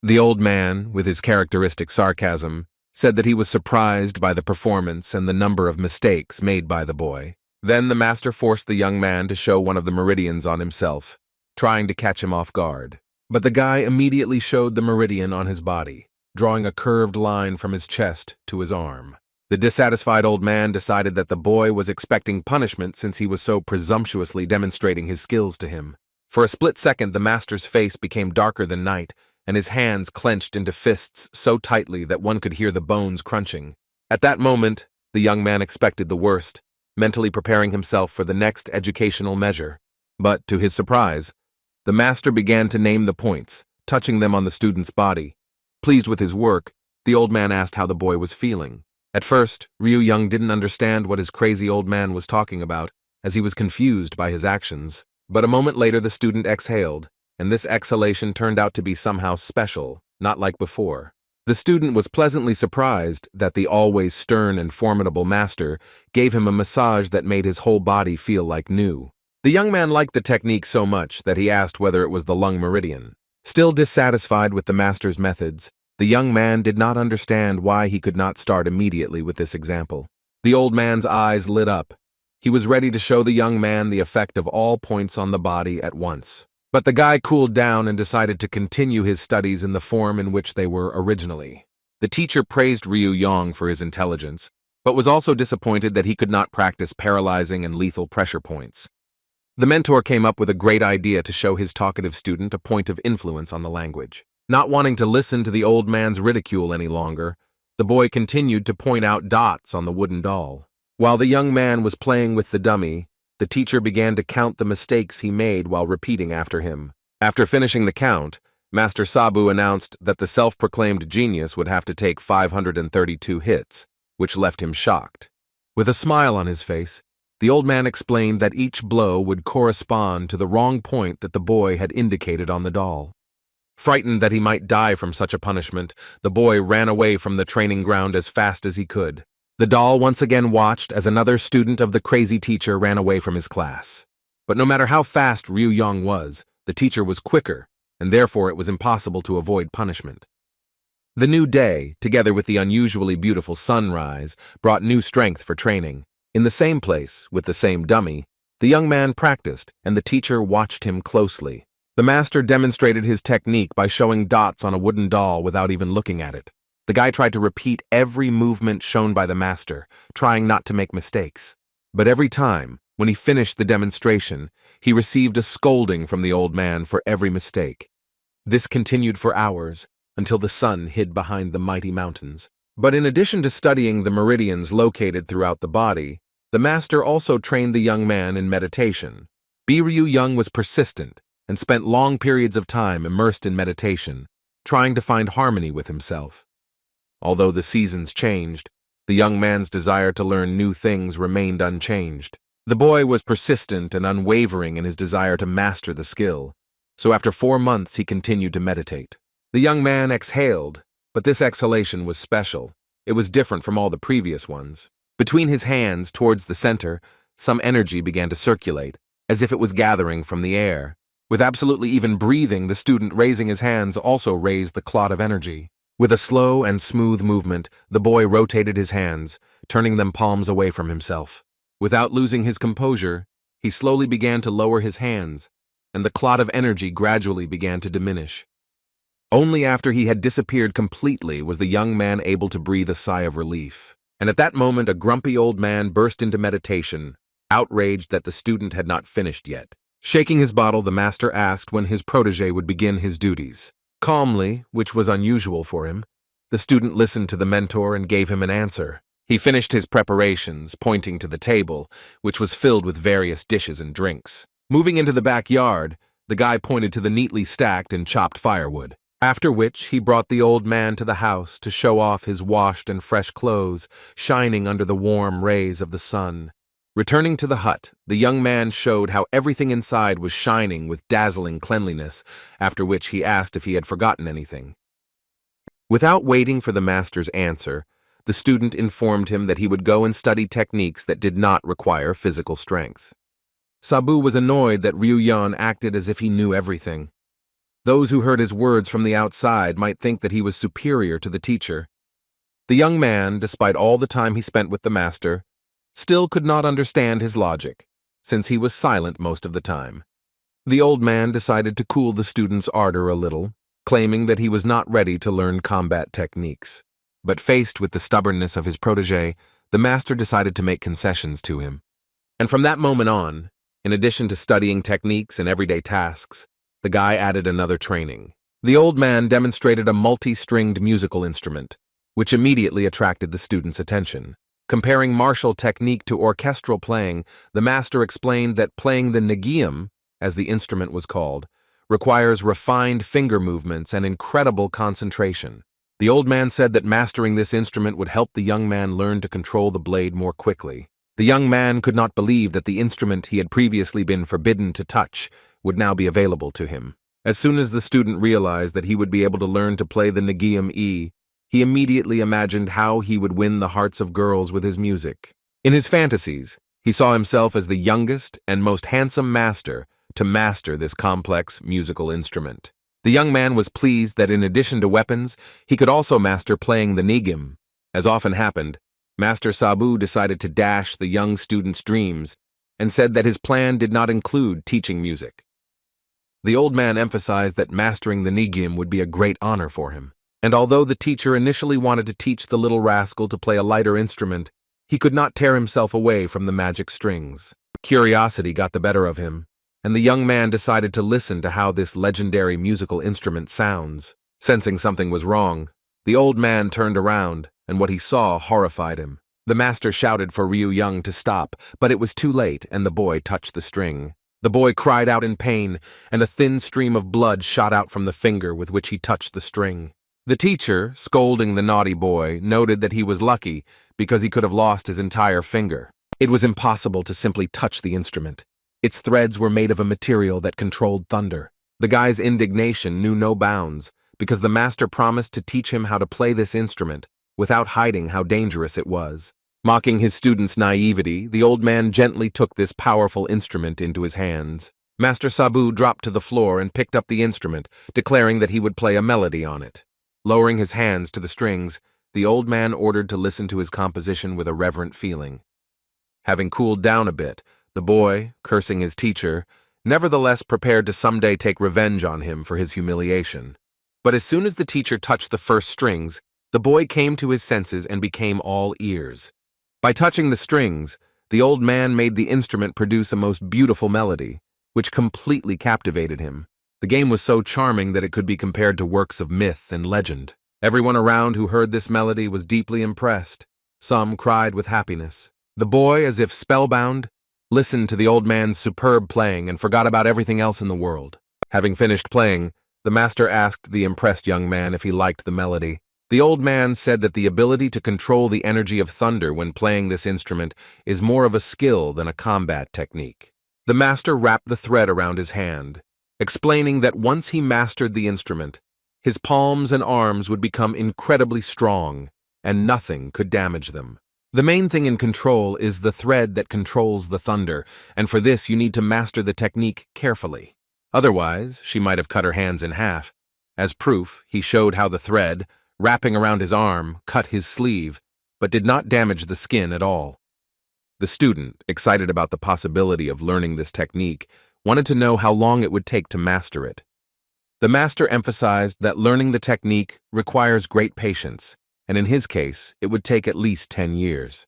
S1: The old man, with his characteristic sarcasm, said that he was surprised by the performance and the number of mistakes made by the boy. Then the master forced the young man to show one of the meridians on himself, trying to catch him off guard. But the guy immediately showed the meridian on his body, drawing a curved line from his chest to his arm. The dissatisfied old man decided that the boy was expecting punishment since he was so presumptuously demonstrating his skills to him. For a split second, the master's face became darker than night, and his hands clenched into fists so tightly that one could hear the bones crunching. At that moment, the young man expected the worst, mentally preparing himself for the next educational measure. But, to his surprise, the master began to name the points, touching them on the student's body. Pleased with his work, the old man asked how the boy was feeling. At first, Ryu-young didn't understand what his crazy old man was talking about, as he was confused by his actions. But a moment later the student exhaled, and this exhalation turned out to be somehow special, not like before. The student was pleasantly surprised that the always stern and formidable master gave him a massage that made his whole body feel like new. The young man liked the technique so much that he asked whether it was the lung meridian. Still dissatisfied with the master's methods, the young man did not understand why he could not start immediately with this example. The old man's eyes lit up. He was ready to show the young man the effect of all points on the body at once. But the guy cooled down and decided to continue his studies in the form in which they were originally. The teacher praised Ryu Yong for his intelligence, but was also disappointed that he could not practice paralyzing and lethal pressure points. The mentor came up with a great idea to show his talkative student a point of influence on the language. Not wanting to listen to the old man's ridicule any longer, the boy continued to point out dots on the wooden doll. While the young man was playing with the dummy, the teacher began to count the mistakes he made while repeating after him. After finishing the count, Master Sabu announced that the self-proclaimed genius would have to take 532 hits, which left him shocked. With a smile on his face, the old man explained that each blow would correspond to the wrong point that the boy had indicated on the doll. Frightened that he might die from such a punishment, the boy ran away from the training ground as fast as he could. The doll once again watched as another student of the crazy teacher ran away from his class. But no matter how fast Ryu Yong was, the teacher was quicker, and therefore it was impossible to avoid punishment. The new day, together with the unusually beautiful sunrise, brought new strength for training. In the same place, with the same dummy, the young man practiced, and the teacher watched him closely. The master demonstrated his technique by showing dots on a wooden doll without even looking at it. The guy tried to repeat every movement shown by the master, trying not to make mistakes. But every time, when he finished the demonstration, he received a scolding from the old man for every mistake. This continued for hours, until the sun hid behind the mighty mountains. But in addition to studying the meridians located throughout the body, the master also trained the young man in meditation. Ryu Young was persistent and spent long periods of time immersed in meditation, trying to find harmony with himself. Although the seasons changed, the young man's desire to learn new things remained unchanged. The boy was persistent and unwavering in his desire to master the skill, so after 4 months he continued to meditate. The young man exhaled, but this exhalation was special. It was different from all the previous ones. Between his hands, towards the center, some energy began to circulate, as if it was gathering from the air. With absolutely even breathing, the student raising his hands also raised the clot of energy. With a slow and smooth movement, the boy rotated his hands, turning them palms away from himself. Without losing his composure, he slowly began to lower his hands, and the clot of energy gradually began to diminish. Only after he had disappeared completely was the young man able to breathe a sigh of relief. And at that moment, a grumpy old man burst into meditation, outraged that the student had not finished yet. Shaking his bottle, the master asked when his protege would begin his duties. Calmly, which was unusual for him, the student listened to the mentor and gave him an answer. He finished his preparations, pointing to the table, which was filled with various dishes and drinks. Moving into the backyard, the guy pointed to the neatly stacked and chopped firewood. After which, he brought the old man to the house to show off his washed and fresh clothes, shining under the warm rays of the sun. Returning to the hut, the young man showed how everything inside was shining with dazzling cleanliness, after which he asked if he had forgotten anything. Without waiting for the master's answer, the student informed him that he would go and study techniques that did not require physical strength. Sabu was annoyed that Ryu-Yan acted as if he knew everything. Those who heard his words from the outside might think that he was superior to the teacher. The young man, despite all the time he spent with the master, still could not understand his logic, since he was silent most of the time. The old man decided to cool the student's ardor a little, claiming that he was not ready to learn combat techniques. But faced with the stubbornness of his protege, the master decided to make concessions to him. And from that moment on, in addition to studying techniques and everyday tasks, the guy added another training. The old man demonstrated a multi-stringed musical instrument, which immediately attracted the student's attention. Comparing martial technique to orchestral playing, the master explained that playing the negium, as the instrument was called, requires refined finger movements and incredible concentration. The old man said that mastering this instrument would help the young man learn to control the blade more quickly. The young man could not believe that the instrument he had previously been forbidden to touch would now be available to him. As soon as the student realized that he would be able to learn to play the Nagium E, he immediately imagined how he would win the hearts of girls with his music. In his fantasies, he saw himself as the youngest and most handsome master to master this complex musical instrument. The young man was pleased that in addition to weapons, he could also master playing the Nagium. As often happened, Master Sabu decided to dash the young student's dreams and said that his plan did not include teaching music. The old man emphasized that mastering the Nagium would be a great honor for him, and although the teacher initially wanted to teach the little rascal to play a lighter instrument, he could not tear himself away from the magic strings. Curiosity got the better of him, and the young man decided to listen to how this legendary musical instrument sounds. Sensing something was wrong, the old man turned around, and what he saw horrified him. The master shouted for Ryu Young to stop, but it was too late, and the boy touched the string. The boy cried out in pain, and a thin stream of blood shot out from the finger with which he touched the string. The teacher, scolding the naughty boy, noted that he was lucky because he could have lost his entire finger. It was impossible to simply touch the instrument. Its threads were made of a material that controlled thunder. The guy's indignation knew no bounds because the master promised to teach him how to play this instrument without hiding how dangerous it was. Mocking his student's naivety, the old man gently took this powerful instrument into his hands. Master Sabu dropped to the floor and picked up the instrument, declaring that he would play a melody on it. Lowering his hands to the strings, the old man ordered to listen to his composition with a reverent feeling. Having cooled down a bit, the boy, cursing his teacher, nevertheless prepared to someday take revenge on him for his humiliation. But as soon as the teacher touched the first strings, the boy came to his senses and became all ears. By touching the strings, the old man made the instrument produce a most beautiful melody, which completely captivated him. The game was so charming that it could be compared to works of myth and legend. Everyone around who heard this melody was deeply impressed. Some cried with happiness. The boy, as if spellbound, listened to the old man's superb playing and forgot about everything else in the world. Having finished playing, the master asked the impressed young man if he liked the melody. The old man said that the ability to control the energy of thunder when playing this instrument is more of a skill than a combat technique. The master wrapped the thread around his hand, explaining that once he mastered the instrument, his palms and arms would become incredibly strong, and nothing could damage them. The main thing in control is the thread that controls the thunder, and for this you need to master the technique carefully. Otherwise, she might have cut her hands in half. As proof, he showed how the thread, wrapping around his arm, cut his sleeve, but did not damage the skin at all. The student, excited about the possibility of learning this technique, wanted to know how long it would take to master it. The master emphasized that learning the technique requires great patience, and in his case, it would take at least 10 years.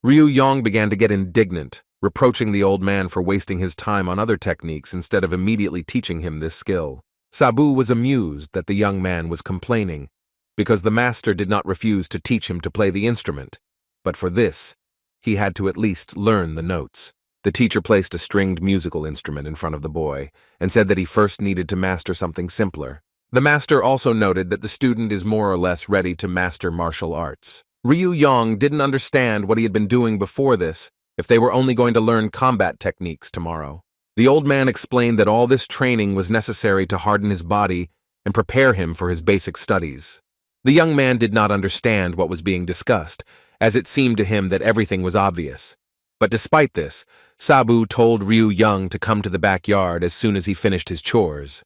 S1: Ryu Yong began to get indignant, reproaching the old man for wasting his time on other techniques instead of immediately teaching him this skill. Sabu was amused that the young man was complaining, because the master did not refuse to teach him to play the instrument, but for this, he had to at least learn the notes. The teacher placed a stringed musical instrument in front of the boy and said that he first needed to master something simpler. The master also noted that the student is more or less ready to master martial arts. Ryu Yong didn't understand what he had been doing before this if they were only going to learn combat techniques tomorrow. The old man explained that all this training was necessary to harden his body and prepare him for his basic studies. The young man did not understand what was being discussed, as it seemed to him that everything was obvious. But despite this, Sabu told Ryu Young to come to the backyard as soon as he finished his chores.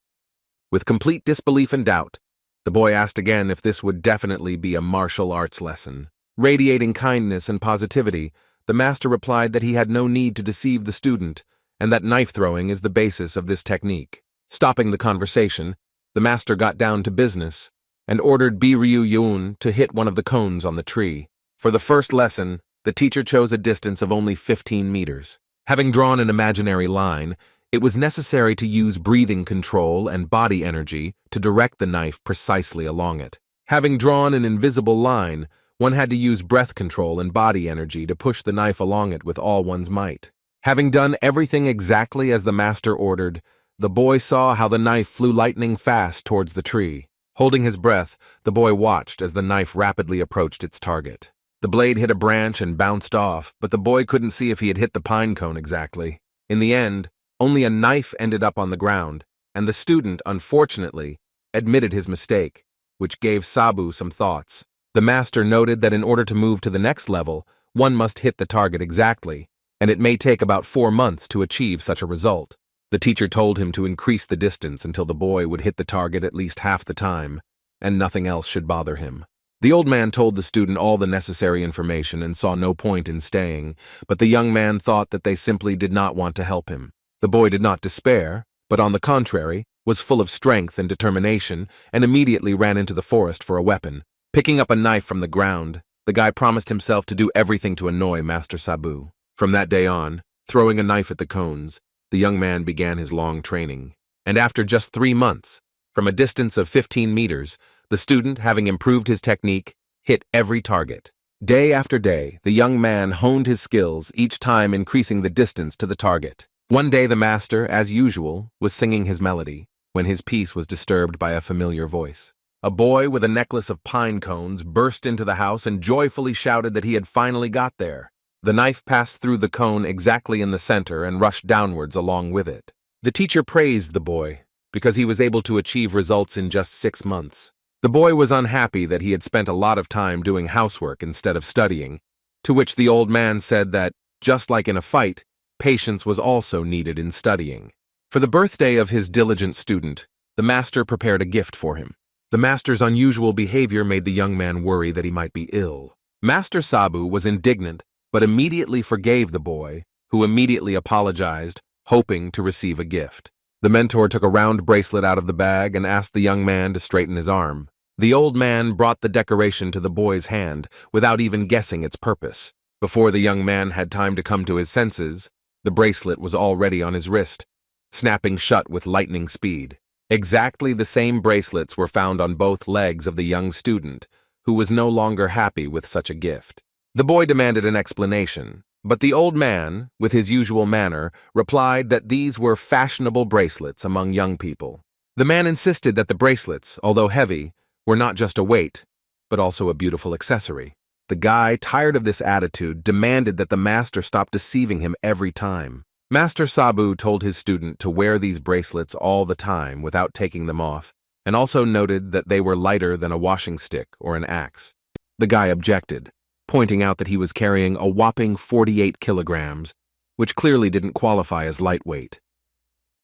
S1: With complete disbelief and doubt, the boy asked again if this would definitely be a martial arts lesson. Radiating kindness and positivity, the master replied that he had no need to deceive the student, and that knife throwing is the basis of this technique. Stopping the conversation, the master got down to business and ordered Ryu Yoon to hit one of the cones on the tree. For the first lesson, the teacher chose a distance of only 15 meters. Having drawn an imaginary line, it was necessary to use breathing control and body energy to direct the knife precisely along it. Having drawn an invisible line, one had to use breath control and body energy to push the knife along it with all one's might. Having done everything exactly as the master ordered, the boy saw how the knife flew lightning fast towards the tree. Holding his breath, the boy watched as the knife rapidly approached its target. The blade hit a branch and bounced off, but the boy couldn't see if he had hit the pine cone exactly. In the end, only a knife ended up on the ground, and the student, unfortunately, admitted his mistake, which gave Sabu some thoughts. The master noted that in order to move to the next level, one must hit the target exactly, and it may take about 4 months to achieve such a result. The teacher told him to increase the distance until the boy would hit the target at least half the time, and nothing else should bother him. The old man told the student all the necessary information and saw no point in staying, but the young man thought that they simply did not want to help him. The boy did not despair, but on the contrary, was full of strength and determination, and immediately ran into the forest for a weapon. Picking up a knife from the ground, the guy promised himself to do everything to annoy Master Sabu. From that day on, throwing a knife at the cones, the young man began his long training. And after just 3 months, from a distance of 15 meters, the student, having improved his technique, hit every target. Day after day, the young man honed his skills, each time increasing the distance to the target. One day the master, as usual, was singing his melody, when his peace was disturbed by a familiar voice. A boy with a necklace of pine cones burst into the house and joyfully shouted that he had finally got there. The knife passed through the cone exactly in the center and rushed downwards along with it. The teacher praised the boy, because he was able to achieve results in just 6 months. The boy was unhappy that he had spent a lot of time doing housework instead of studying, to which the old man said that, just like in a fight, patience was also needed in studying. For the birthday of his diligent student, the master prepared a gift for him. The master's unusual behavior made the young man worry that he might be ill. Master Sabu was indignant, but immediately forgave the boy, who immediately apologized, hoping to receive a gift. The mentor took a round bracelet out of the bag and asked the young man to straighten his arm. The old man brought the decoration to the boy's hand without even guessing its purpose. Before the young man had time to come to his senses, the bracelet was already on his wrist, snapping shut with lightning speed. Exactly the same bracelets were found on both legs of the young student, who was no longer happy with such a gift. The boy demanded an explanation, but the old man, with his usual manner, replied that these were fashionable bracelets among young people. The man insisted that the bracelets, although heavy, were not just a weight, but also a beautiful accessory. The guy, tired of this attitude, demanded that the master stop deceiving him every time. Master Sabu told his student to wear these bracelets all the time without taking them off, and also noted that they were lighter than a washing stick or an axe. The guy objected, pointing out that he was carrying a whopping 48 kilograms, which clearly didn't qualify as lightweight.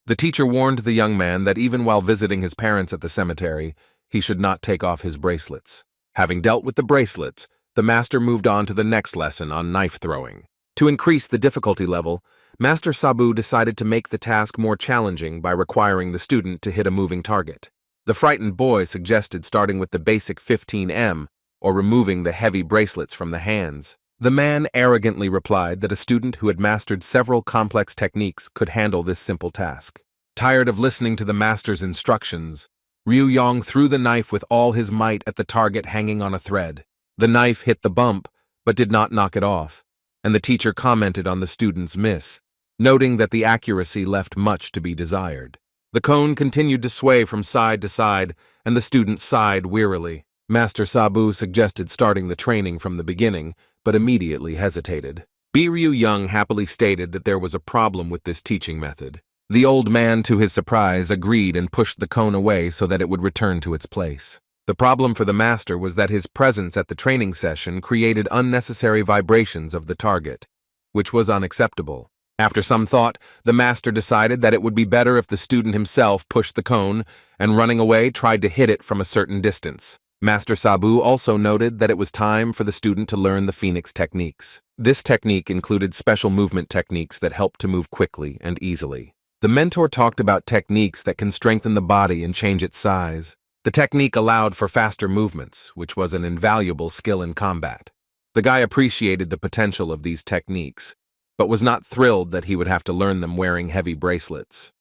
S1: The teacher warned the young man that even while visiting his parents at the cemetery, he should not take off his bracelets. Having dealt with the bracelets, the master moved on to the next lesson on knife throwing. To increase the difficulty level, Master Sabu decided to make the task more challenging by requiring the student to hit a moving target. The frightened boy suggested starting with the basic 15M, or removing the heavy bracelets from the hands. The man arrogantly replied that a student who had mastered several complex techniques could handle this simple task. Tired of listening to the master's instructions, Ryu Yong threw the knife with all his might at the target hanging on a thread. The knife hit the bump, but did not knock it off, and the teacher commented on the student's miss, noting that the accuracy left much to be desired. The cone continued to sway from side to side, and the student sighed wearily. Master Sabu suggested starting the training from the beginning, but immediately hesitated. Ryu Young happily stated that there was a problem with this teaching method. The old man, to his surprise, agreed and pushed the cone away so that it would return to its place. The problem for the master was that his presence at the training session created unnecessary vibrations of the target, which was unacceptable. After some thought, the master decided that it would be better if the student himself pushed the cone and, running away, tried to hit it from a certain distance. Master Sabu also noted that it was time for the student to learn the Phoenix techniques. This technique included special movement techniques that helped to move quickly and easily. The mentor talked about techniques that can strengthen the body and change its size. The technique allowed for faster movements, which was an invaluable skill in combat. The guy appreciated the potential of these techniques, but was not thrilled that he would have to learn them wearing heavy bracelets.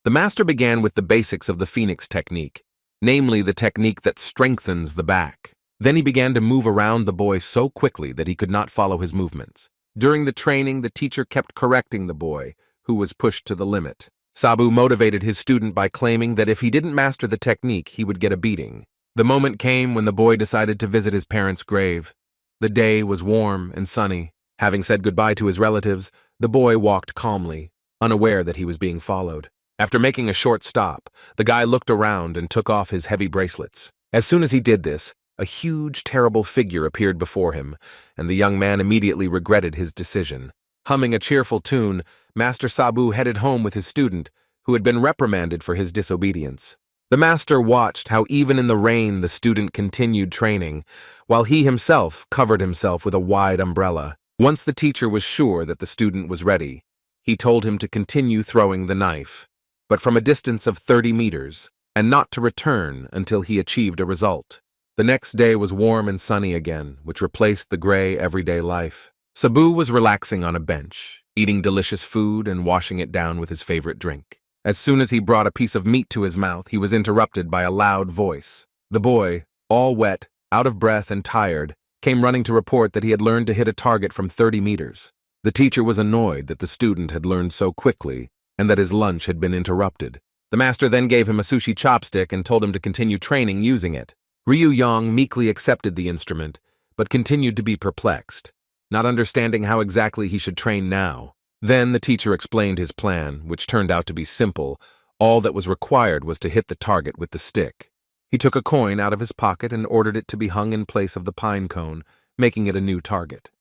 S1: The master began with the basics of the Phoenix technique, namely the technique that strengthens the back. Then he began to move around the boy so quickly that he could not follow his movements. During the training, the teacher kept correcting the boy, who was pushed to the limit. Sabu motivated his student by claiming that if he didn't master the technique, he would get a beating. The moment came when the boy decided to visit his parents' grave. The day was warm and sunny. Having said goodbye to his relatives, the boy walked calmly, unaware that he was being followed. After making a short stop, the guy looked around and took off his heavy bracelets. As soon as he did this, a huge, terrible figure appeared before him, and the young man immediately regretted his decision. Humming a cheerful tune, Master Sabu headed home with his student, who had been reprimanded for his disobedience. The master watched how even in the rain the student continued training, while he himself covered himself with a wide umbrella. Once the teacher was sure that the student was ready, he told him to continue throwing the knife, but from a distance of 30 meters, and not to return until he achieved a result. The next day was warm and sunny again, which replaced the gray everyday life. Sabu was relaxing on a bench, eating delicious food and washing it down with his favorite drink. As soon as he brought a piece of meat to his mouth, he was interrupted by a loud voice. The boy, all wet, out of breath and tired, came running to report that he had learned to hit a target from 30 meters. The teacher was annoyed that the student had learned so quickly and that his lunch had been interrupted. The master then gave him a sushi chopstick and told him to continue training using it. Ryu Yong meekly accepted the instrument, but continued to be perplexed, not understanding how exactly he should train now. Then the teacher explained his plan, which turned out to be simple. All that was required was to hit the target with the stick. He took a coin out of his pocket and ordered it to be hung in place of the pine cone, making it a new target.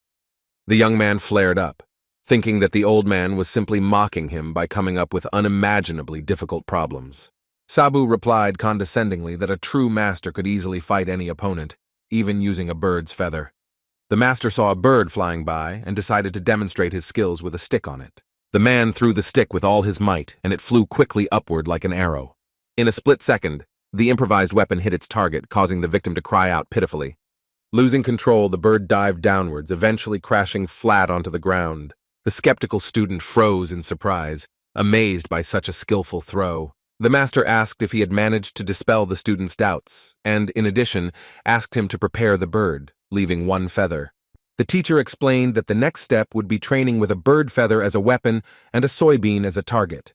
S1: The young man flared up, thinking that the old man was simply mocking him by coming up with unimaginably difficult problems. Sabu replied condescendingly that a true master could easily fight any opponent, even using a bird's feather. The master saw a bird flying by and decided to demonstrate his skills with a stick on it. The man threw the stick with all his might, and it flew quickly upward like an arrow. In a split second, the improvised weapon hit its target, causing the victim to cry out pitifully. Losing control, the bird dived downwards, eventually crashing flat onto the ground. The skeptical student froze in surprise, amazed by such a skillful throw. The master asked if he had managed to dispel the student's doubts, and, in addition, asked him to prepare the bird, leaving one feather. The teacher explained that the next step would be training with a bird feather as a weapon and a soybean as a target.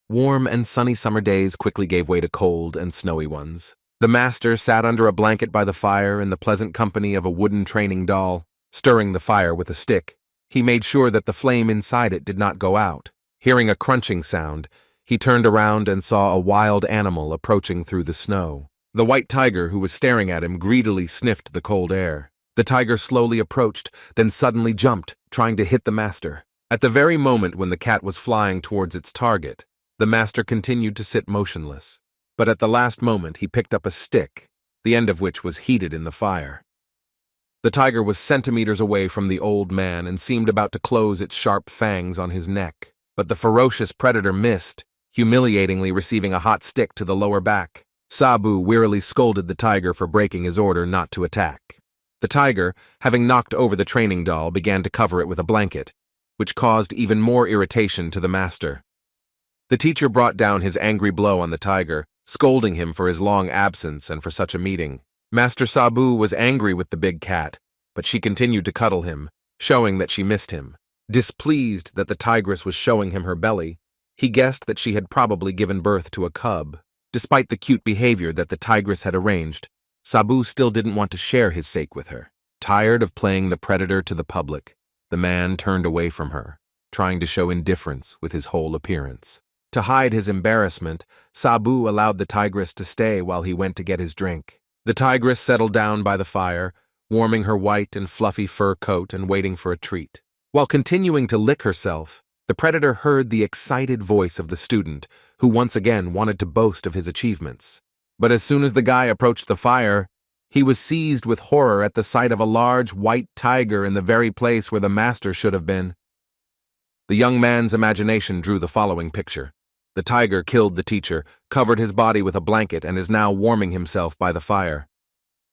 S1: Warm and sunny summer days quickly gave way to cold and snowy ones. The master sat under a blanket by the fire in the pleasant company of a wooden training doll. Stirring the fire with a stick, he made sure that the flame inside it did not go out. Hearing a crunching sound, he turned around and saw a wild animal approaching through the snow. The white tiger who was staring at him greedily sniffed the cold air. The tiger slowly approached, then suddenly jumped, trying to hit the master. At the very moment when the cat was flying towards its target, the master continued to sit motionless. But at the last moment he picked up a stick, the end of which was heated in the fire. The tiger was centimeters away from the old man and seemed about to close its sharp fangs on his neck. But the ferocious predator missed, humiliatingly receiving a hot stick to the lower back. Sabu wearily scolded the tiger for breaking his order not to attack. The tiger, having knocked over the training doll, began to cover it with a blanket, which caused even more irritation to the master. The teacher brought down his angry blow on the tiger, scolding him for his long absence and for such a meeting. Master Sabu was angry with the big cat, but she continued to cuddle him, showing that she missed him. Displeased that the tigress was showing him her belly, he guessed that she had probably given birth to a cub. Despite the cute behavior that the tigress had arranged, Sabu still didn't want to share his sake with her. Tired of playing the predator to the public, the man turned away from her, trying to show indifference with his whole appearance. To hide his embarrassment, Sabu allowed the tigress to stay while he went to get his drink. The tigress settled down by the fire, warming her white and fluffy fur coat and waiting for a treat. While continuing to lick herself, the predator heard the excited voice of the student, who once again wanted to boast of his achievements. But as soon as the guy approached the fire, he was seized with horror at the sight of a large white tiger in the very place where the master should have been. The young man's imagination drew the following picture. The tiger killed the teacher, covered his body with a blanket, and is now warming himself by the fire.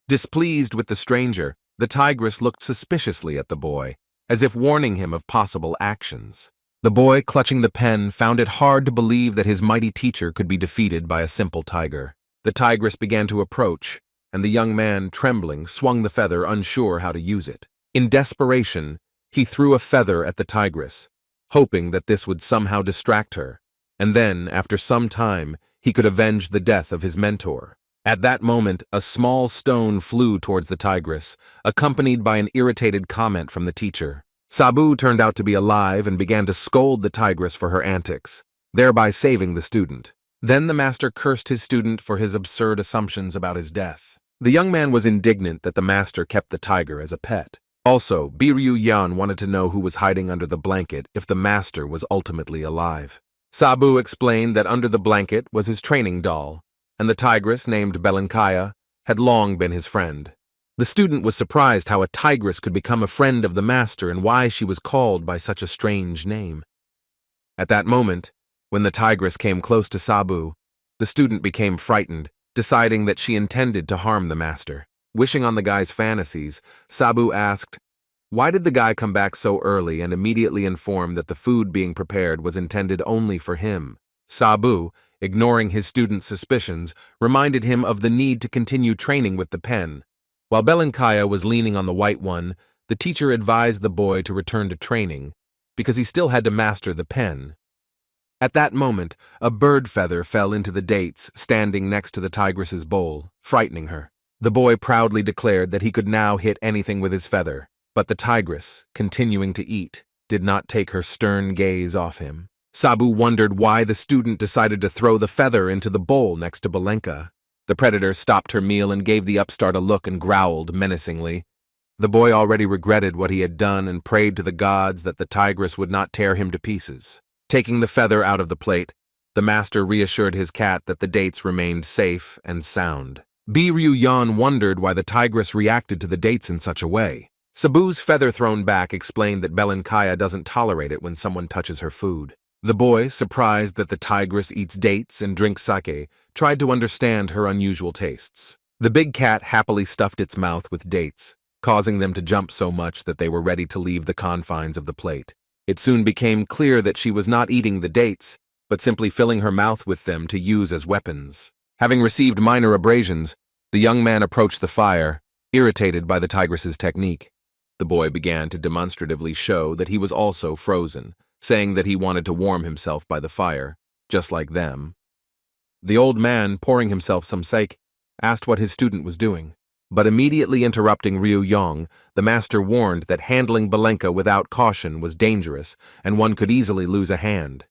S1: Displeased with the stranger, the tigress looked suspiciously at the boy, as if warning him of possible actions. The boy, clutching the pen, found it hard to believe that his mighty teacher could be defeated by a simple tiger. The tigress began to approach, and the young man, trembling, swung the feather, unsure how to use it. In desperation, he threw a feather at the tigress, hoping that this would somehow distract her, and then, after some time, he could avenge the death of his mentor. At that moment, a small stone flew towards the tigress, accompanied by an irritated comment from the teacher. Sabu turned out to be alive and began to scold the tigress for her antics. thereby saving the student. Then the master cursed his student for his absurd assumptions about his death. The young man was indignant that the master kept the tiger as a pet. Also, Biryu Yan wanted to know who was hiding under the blanket if the master was ultimately alive. Sabu explained that under the blanket was his training doll, and the tigress named Belenkaya had long been his friend. The student was surprised how a tigress could become a friend of the master and why she was called by such a strange name. At that moment, when the tigress came close to Sabu, the student became frightened, deciding that she intended to harm the master. Wishing on the guy's fantasies, Sabu asked, why did the guy come back so early and immediately inform that the food being prepared was intended only for him? Sabu, ignoring his student's suspicions, reminded him of the need to continue training with the pen. While Belenkaya was leaning on the white one, the teacher advised the boy to return to training, because he still had to master the pen. At that moment, a bird feather fell into the dates standing next to the tigress's bowl, frightening her. The boy proudly declared that he could now hit anything with his feather, but the tigress, continuing to eat, did not take her stern gaze off him. Sabu wondered why the student decided to throw the feather into the bowl next to Belenka. The predator stopped her meal and gave the upstart a look and growled menacingly. The boy already regretted what he had done and prayed to the gods that the tigress would not tear him to pieces. Taking the feather out of the plate, the master reassured his cat that the dates remained safe and sound. Biryu Yan wondered why the tigress reacted to the dates in such a way. Sabu's feather thrown back explained that Belenkaya doesn't tolerate it when someone touches her food. The boy, surprised that the tigress eats dates and drinks sake, tried to understand her unusual tastes. The big cat happily stuffed its mouth with dates, causing them to jump so much that they were ready to leave the confines of the plate. It soon became clear that she was not eating the dates, but simply filling her mouth with them to use as weapons. Having received minor abrasions, the young man approached the fire, irritated by the tigress's technique. The boy began to demonstratively show that he was also frozen, saying that he wanted to warm himself by the fire, just like them. The old man, pouring himself some sake, asked what his student was doing. But immediately interrupting Ryu Yong, the master warned that handling Belenka without caution was dangerous and one could easily lose a hand.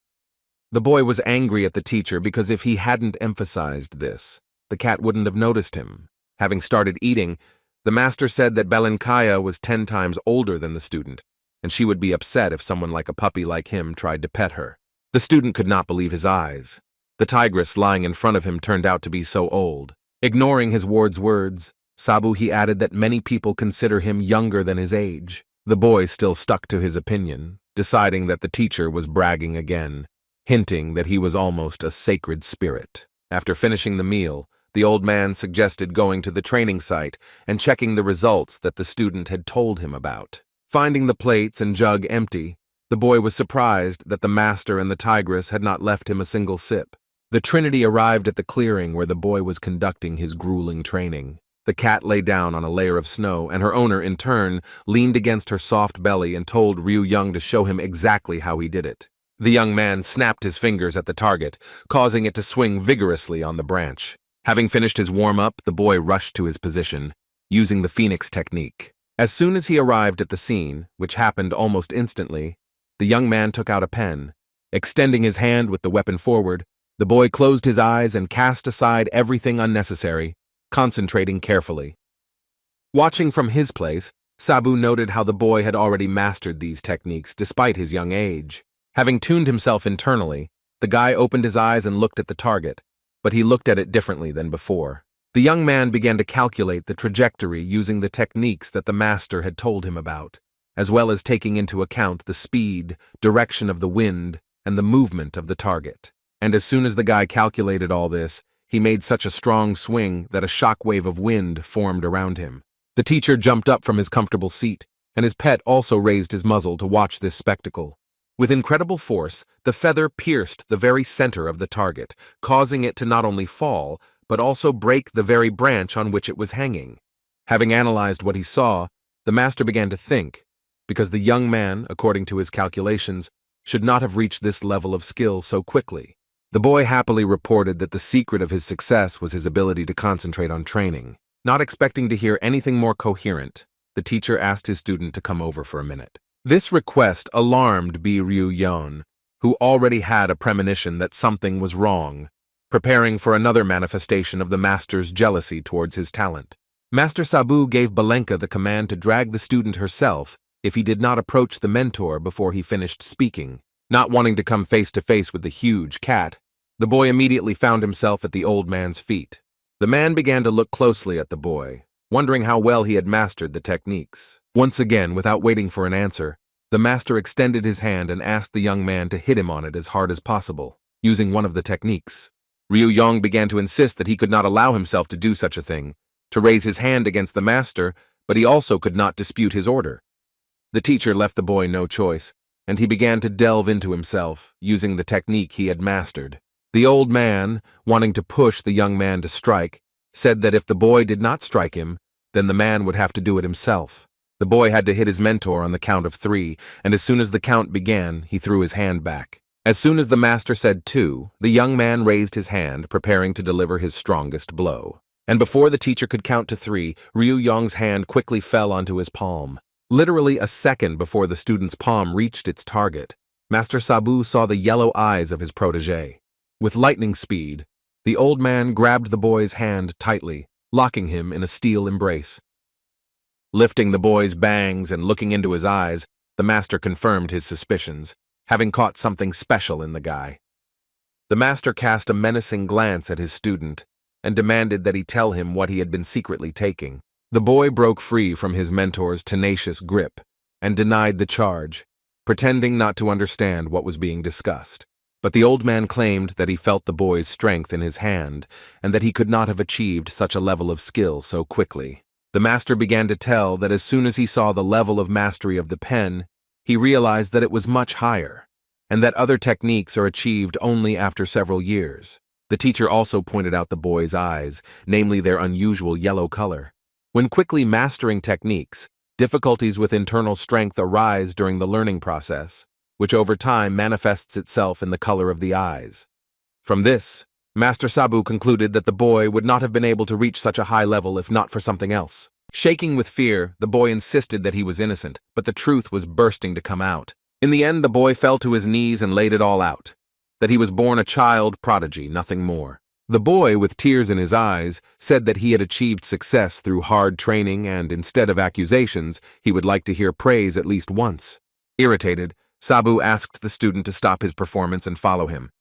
S1: The boy was angry at the teacher because if he hadn't emphasized this, the cat wouldn't have noticed him. Having started eating, the master said that Belenkaya was 10 times older than the student, and she would be upset if someone like a puppy like him tried to pet her. The student could not believe his eyes. The tigress lying in front of him turned out to be so old. Ignoring his ward's words, Sabu he added that many people consider him younger than his age. The boy still stuck to his opinion, deciding that the teacher was bragging again, hinting that he was almost a sacred spirit. After finishing the meal, the old man suggested going to the training site and checking the results that the student had told him about. Finding the plates and jug empty, the boy was surprised that the master and the tigress had not left him a single sip. The trinity arrived at the clearing where the boy was conducting his grueling training. The cat lay down on a layer of snow, and her owner, in turn, leaned against her soft belly and told Ryu Young to show him exactly how he did it. The young man snapped his fingers at the target, causing it to swing vigorously on the branch. Having finished his warm-up, the boy rushed to his position, using the Phoenix technique. As soon as he arrived at the scene, which happened almost instantly, the young man took out a pen. Extending his hand with the weapon forward, the boy closed his eyes and cast aside everything unnecessary, concentrating carefully. Watching from his place, Sabu noted how the boy had already mastered these techniques despite his young age. Having tuned himself internally, the guy opened his eyes and looked at the target, but he looked at it differently than before. The young man began to calculate the trajectory using the techniques that the master had told him about, as well as taking into account the speed, direction of the wind, and the movement of the target. And as soon as the guy calculated all this, he made such a strong swing that a shockwave of wind formed around him. The teacher jumped up from his comfortable seat, and his pet also raised his muzzle to watch this spectacle. With incredible force, the feather pierced the very center of the target, causing it to not only fall, but also break the very branch on which it was hanging. Having analyzed what he saw, the master began to think, because the young man, according to his calculations, should not have reached this level of skill so quickly. The boy happily reported that the secret of his success was his ability to concentrate on training. Not expecting to hear anything more coherent, the teacher asked his student to come over for a minute. This request alarmed Ryu Yon, who already had a premonition that something was wrong, preparing for another manifestation of the master's jealousy towards his talent. Master Sabu gave Balenka the command to drag the student herself if he did not approach the mentor before he finished speaking. Not wanting to come face to face with the huge cat, the boy immediately found himself at the old man's feet. The man began to look closely at the boy, wondering how well he had mastered the techniques. Once again, without waiting for an answer, the master extended his hand and asked the young man to hit him on it as hard as possible, using one of the techniques. Ryu Yong began to insist that he could not allow himself to do such a thing, to raise his hand against the master, but he also could not dispute his order. The teacher left the boy no choice, and he began to delve into himself, using the technique he had mastered. The old man, wanting to push the young man to strike, said that if the boy did not strike him, then the man would have to do it himself. The boy had to hit his mentor on the count of 3, and as soon as the count began, he threw his hand back. As soon as the master said 2, the young man raised his hand, preparing to deliver his strongest blow. And before the teacher could count to 3, Ryu Yong's hand quickly fell onto his palm. Literally a second before the student's palm reached its target, Master Sabu saw the yellow eyes of his protégé. With lightning speed, the old man grabbed the boy's hand tightly, locking him in a steel embrace. Lifting the boy's bangs and looking into his eyes, the master confirmed his suspicions, having caught something special in the guy. The master cast a menacing glance at his student and demanded that he tell him what he had been secretly taking. The boy broke free from his mentor's tenacious grip and denied the charge, pretending not to understand what was being discussed. But the old man claimed that he felt the boy's strength in his hand and that he could not have achieved such a level of skill so quickly. The master began to tell that as soon as he saw the level of mastery of the pen, he realized that it was much higher, and that other techniques are achieved only after several years. The teacher also pointed out the boy's eyes, namely their unusual yellow color. When quickly mastering techniques, difficulties with internal strength arise during the learning process, which over time manifests itself in the color of the eyes. From this, Master Sabu concluded that the boy would not have been able to reach such a high level if not for something else. Shaking with fear, the boy insisted that he was innocent, but the truth was bursting to come out. In the end, the boy fell to his knees and laid it all out, that he was born a child prodigy, nothing more. The boy, with tears in his eyes, said that he had achieved success through hard training and, instead of accusations, he would like to hear praise at least once. Irritated, Sabu asked the student to stop his performance and follow him.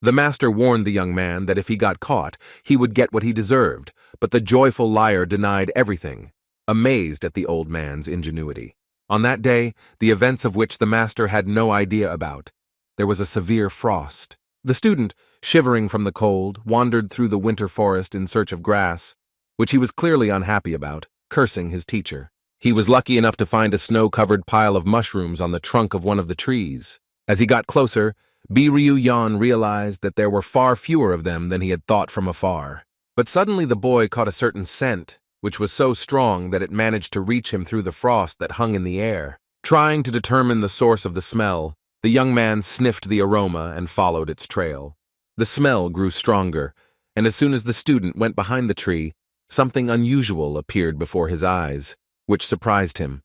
S1: The master warned the young man that if he got caught, he would get what he deserved, but the joyful liar denied everything, amazed at the old man's ingenuity. On that day, the events of which the master had no idea about, there was a severe frost. The student, shivering from the cold, wandered through the winter forest in search of grass, which he was clearly unhappy about, cursing his teacher. He was lucky enough to find a snow-covered pile of mushrooms on the trunk of one of the trees. As he got closer, Ryu Yan realized that there were far fewer of them than he had thought from afar. But suddenly the boy caught a certain scent, which was so strong that it managed to reach him through the frost that hung in the air. Trying to determine the source of the smell, the young man sniffed the aroma and followed its trail. The smell grew stronger, and as soon as the student went behind the tree, something unusual appeared before his eyes, which surprised him.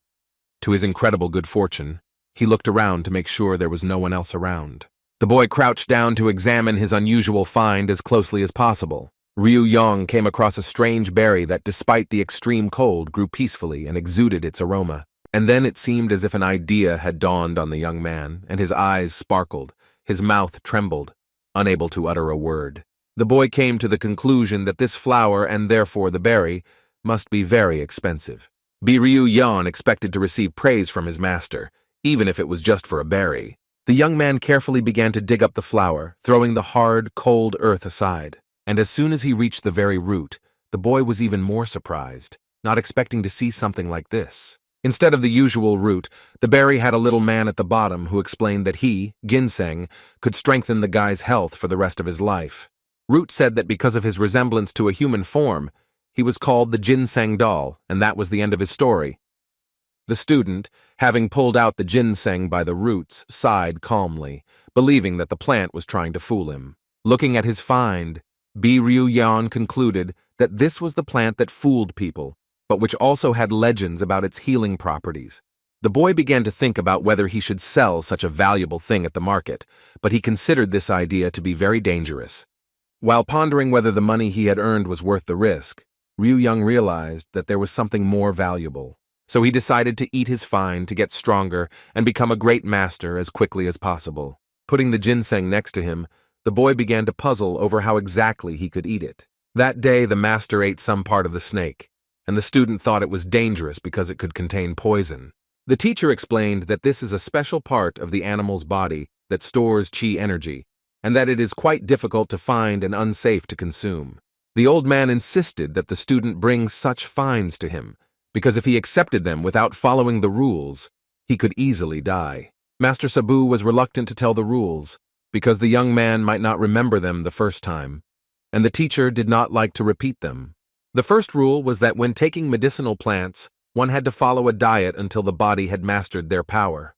S1: To his incredible good fortune, he looked around to make sure there was no one else around. The boy crouched down to examine his unusual find as closely as possible. Ryu Yong came across a strange berry that, despite the extreme cold, grew peacefully and exuded its aroma. And then it seemed as if an idea had dawned on the young man, and his eyes sparkled, his mouth trembled, unable to utter a word. The boy came to the conclusion that this flower, and therefore the berry, must be very expensive. Ryu Yan expected to receive praise from his master, even if it was just for a berry. The young man carefully began to dig up the flower, throwing the hard, cold earth aside. And as soon as he reached the very root, the boy was even more surprised, not expecting to see something like this. Instead of the usual root, the berry had a little man at the bottom who explained that he, ginseng, could strengthen the guy's health for the rest of his life. Root said that because of his resemblance to a human form, he was called the ginseng doll, and that was the end of his story. The student, having pulled out the ginseng by the roots, sighed calmly, believing that the plant was trying to fool him. Looking at his find, Ryu Yan concluded that this was the plant that fooled people, but which also had legends about its healing properties. The boy began to think about whether he should sell such a valuable thing at the market, but he considered this idea to be very dangerous. While pondering whether the money he had earned was worth the risk, Ryu Young realized that there was something more valuable. So he decided to eat his fine to get stronger and become a great master as quickly as possible. Putting the ginseng next to him, the boy began to puzzle over how exactly he could eat it. That day, the master ate some part of the snake, and the student thought it was dangerous because it could contain poison. The teacher explained that this is a special part of the animal's body that stores chi energy, and that it is quite difficult to find and unsafe to consume. The old man insisted that the student bring such fines to him, because if he accepted them without following the rules, he could easily die. Master Sabu was reluctant to tell the rules, because the young man might not remember them the first time, and the teacher did not like to repeat them. The first rule was that when taking medicinal plants, one had to follow a diet until the body had mastered their power.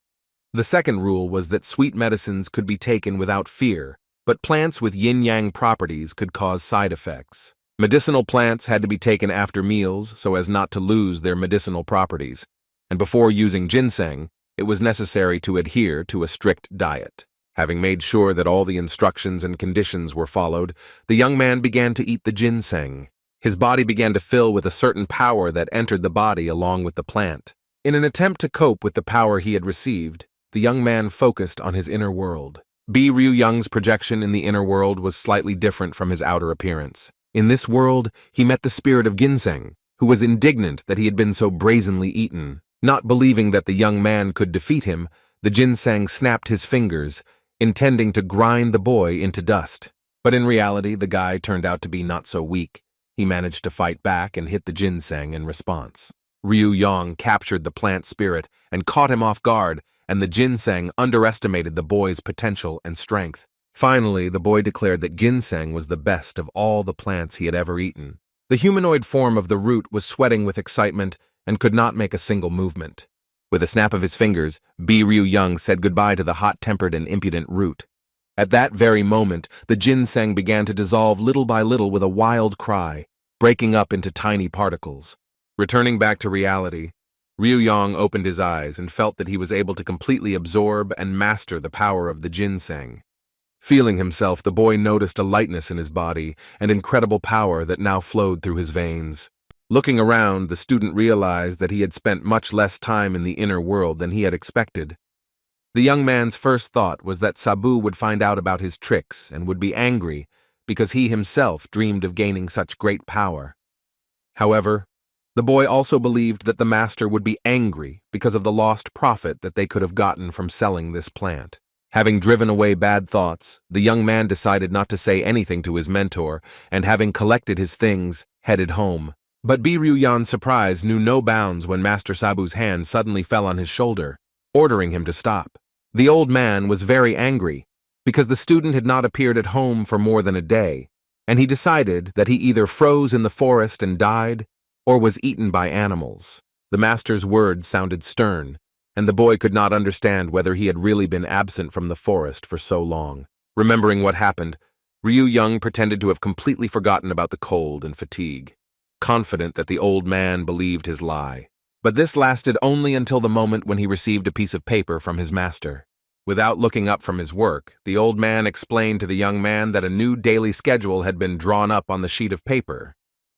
S1: The second rule was that sweet medicines could be taken without fear, but plants with yin-yang properties could cause side effects. Medicinal plants had to be taken after meals so as not to lose their medicinal properties, and before using ginseng, it was necessary to adhere to a strict diet. Having made sure that all the instructions and conditions were followed, the young man began to eat the ginseng. His body began to fill with a certain power that entered the body along with the plant. In an attempt to cope with the power he had received, the young man focused on his inner world. Ryu Young's projection in the inner world was slightly different from his outer appearance. In this world, he met the spirit of ginseng, who was indignant that he had been so brazenly eaten. Not believing that the young man could defeat him, the ginseng snapped his fingers, intending to grind the boy into dust. But in reality, the guy turned out to be not so weak. He managed to fight back and hit the ginseng in response. Ryu Yang captured the plant spirit and caught him off guard, and the ginseng underestimated the boy's potential and strength. Finally, the boy declared that ginseng was the best of all the plants he had ever eaten. The humanoid form of the root was sweating with excitement and could not make a single movement. With a snap of his fingers, Ryu Young said goodbye to the hot-tempered and impudent root. At that very moment, the ginseng began to dissolve little by little with a wild cry, breaking up into tiny particles. Returning back to reality, Ryu Yang opened his eyes and felt that he was able to completely absorb and master the power of the ginseng. Feeling himself, the boy noticed a lightness in his body and incredible power that now flowed through his veins. Looking around, the student realized that he had spent much less time in the inner world than he had expected. The young man's first thought was that Sabu would find out about his tricks and would be angry because he himself dreamed of gaining such great power. However, the boy also believed that the master would be angry because of the lost profit that they could have gotten from selling this plant. Having driven away bad thoughts, the young man decided not to say anything to his mentor, and having collected his things, headed home. But Ryu Yan's surprise knew no bounds when Master Sabu's hand suddenly fell on his shoulder, ordering him to stop. The old man was very angry because the student had not appeared at home for more than a day, and he decided that he either froze in the forest and died or was eaten by animals. The master's words sounded stern, and the boy could not understand whether he had really been absent from the forest for so long. Remembering what happened, Ryu Young pretended to have completely forgotten about the cold and fatigue, confident that the old man believed his lie. But this lasted only until the moment when he received a piece of paper from his master. Without looking up from his work, the old man explained to the young man that a new daily schedule had been drawn up on the sheet of paper.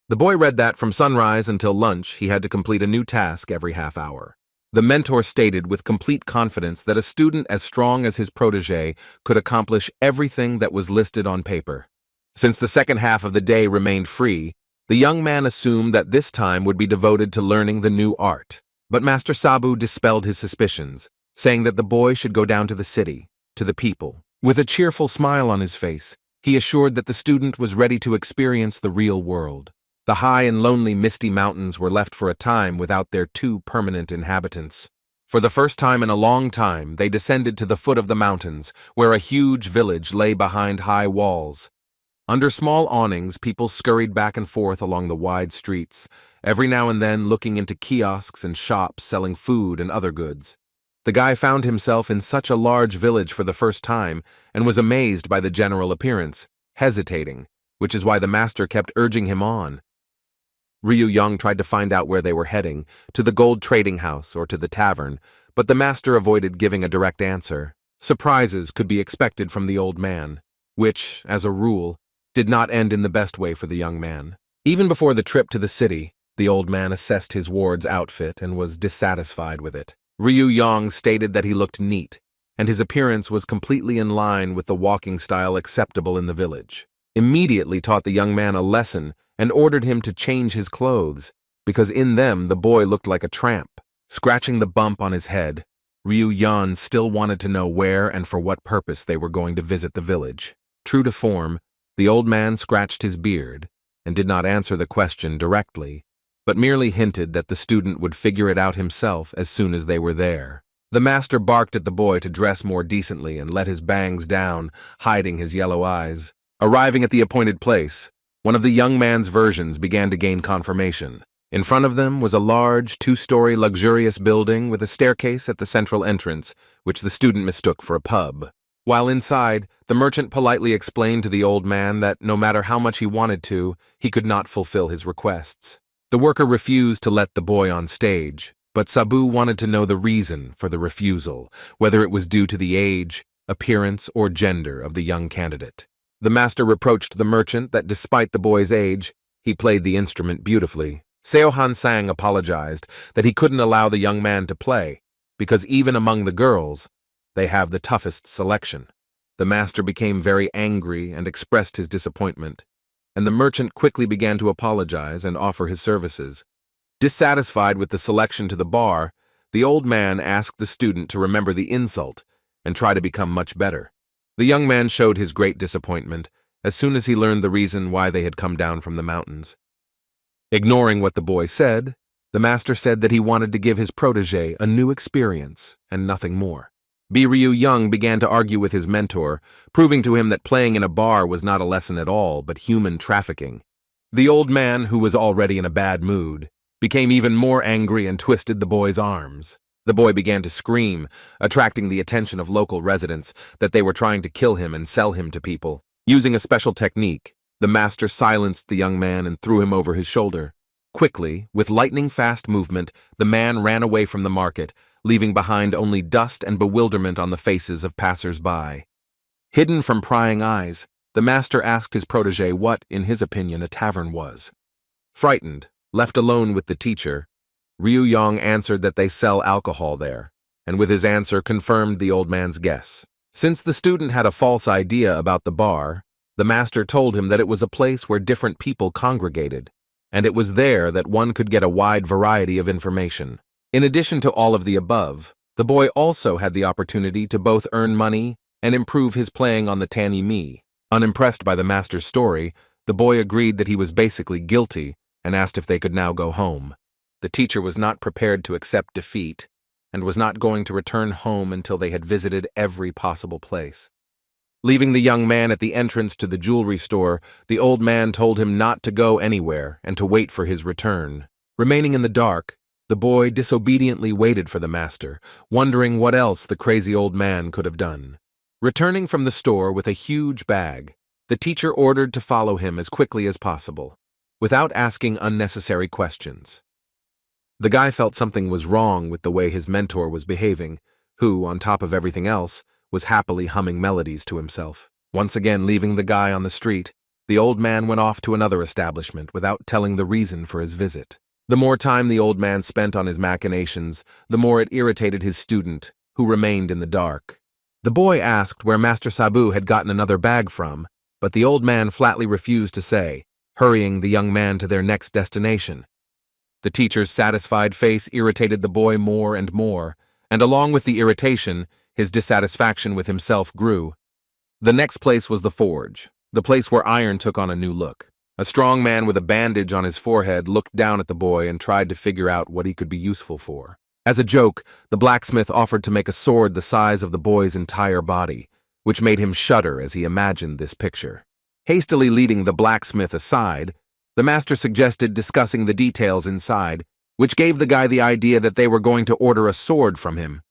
S1: The boy read that from sunrise until lunch he had to complete a new task every half hour. The mentor stated with complete confidence that a student as strong as his protege could accomplish everything that was listed on paper. Since the second half of the day remained free, the young man assumed that this time would be devoted to learning the new art. But Master Sabu dispelled his suspicions, saying that the boy should go down to the city, to the people. With a cheerful smile on his face, he assured that the student was ready to experience the real world. The high and lonely misty mountains were left for a time without their two permanent inhabitants. For the first time in a long time, they descended to the foot of the mountains, where a huge village lay behind high walls. Under small awnings, people scurried back and forth along the wide streets, every now and then looking into kiosks and shops selling food and other goods. The guy found himself in such a large village for the first time and was amazed by the general appearance, hesitating, which is why the master kept urging him on. Ryu Young tried to find out where they were heading, to the gold trading house or to the tavern, but the master avoided giving a direct answer. Surprises could be expected from the old man, which, as a rule, did not end in the best way for the young man. Even before the trip to the city, the old man assessed his ward's outfit and was dissatisfied with it. Ryu Young stated that he looked neat, and his appearance was completely in line with the walking style acceptable in the village. Immediately taught the young man a lesson and ordered him to change his clothes, because in them the boy looked like a tramp. Scratching the bump on his head, Ryu Yan still wanted to know where and for what purpose they were going to visit the village. True to form, the old man scratched his beard and did not answer the question directly, but merely hinted that the student would figure it out himself as soon as they were there. The master barked at the boy to dress more decently and let his bangs down, hiding his yellow eyes. Arriving at the appointed place, one of the young man's versions began to gain confirmation. In front of them was a large, two-story luxurious building with a staircase at the central entrance, which the student mistook for a pub. While inside, the merchant politely explained to the old man that no matter how much he wanted to, he could not fulfill his requests. The worker refused to let the boy on stage, but Sabu wanted to know the reason for the refusal, whether it was due to the age, appearance, or gender of the young candidate. The master reproached the merchant that despite the boy's age, he played the instrument beautifully. Seo Han-sang apologized that he couldn't allow the young man to play, because even among the girls, they have the toughest selection. The master became very angry and expressed his disappointment, and the merchant quickly began to apologize and offer his services. Dissatisfied with the selection to the bar, the old man asked the student to remember the insult and try to become much better. The young man showed his great disappointment as soon as he learned the reason why they had come down from the mountains. Ignoring what the boy said, the master said that he wanted to give his protege a new experience and nothing more. Ryu Young began to argue with his mentor, proving to him that playing in a bar was not a lesson at all, but human trafficking. The old man, who was already in a bad mood, became even more angry and twisted the boy's arms. The boy began to scream, attracting the attention of local residents that they were trying to kill him and sell him to people. Using a special technique, the master silenced the young man and threw him over his shoulder. Quickly, with lightning-fast movement, the man ran away from the market, leaving behind only dust and bewilderment on the faces of passers-by. Hidden from prying eyes, the master asked his protege what, in his opinion, a tavern was. Frightened, left alone with the teacher, Ryu Young answered that they sell alcohol there, and with his answer confirmed the old man's guess. Since the student had a false idea about the bar, the master told him that it was a place where different people congregated, and it was there that one could get a wide variety of information. In addition to all of the above, the boy also had the opportunity to both earn money and improve his playing on the Tani Mi. Unimpressed by the master's story, the boy agreed that he was basically guilty and asked if they could now go home. The teacher was not prepared to accept defeat and was not going to return home until they had visited every possible place. Leaving the young man at the entrance to the jewelry store, the old man told him not to go anywhere and to wait for his return. Remaining in the dark, the boy disobediently waited for the master, wondering what else the crazy old man could have done. Returning from the store with a huge bag, the teacher ordered to follow him as quickly as possible, without asking unnecessary questions. The guy felt something was wrong with the way his mentor was behaving, who, on top of everything else, was happily humming melodies to himself. Once again leaving the guy on the street, the old man went off to another establishment without telling the reason for his visit. The more time the old man spent on his machinations, the more it irritated his student, who remained in the dark. The boy asked where Master Sabu had gotten another bag from, but the old man flatly refused to say, hurrying the young man to their next destination. The teacher's satisfied face irritated the boy more and more, and along with the irritation, his dissatisfaction with himself grew. The next place was the forge, the place where iron took on a new look. A strong man with a bandage on his forehead looked down at the boy and tried to figure out what he could be useful for. As a joke, the blacksmith offered to make a sword the size of the boy's entire body, which made him shudder as he imagined this picture. Hastily leading the blacksmith aside, the master suggested discussing the details inside, which gave the guy the idea that they were going to order a sword from him.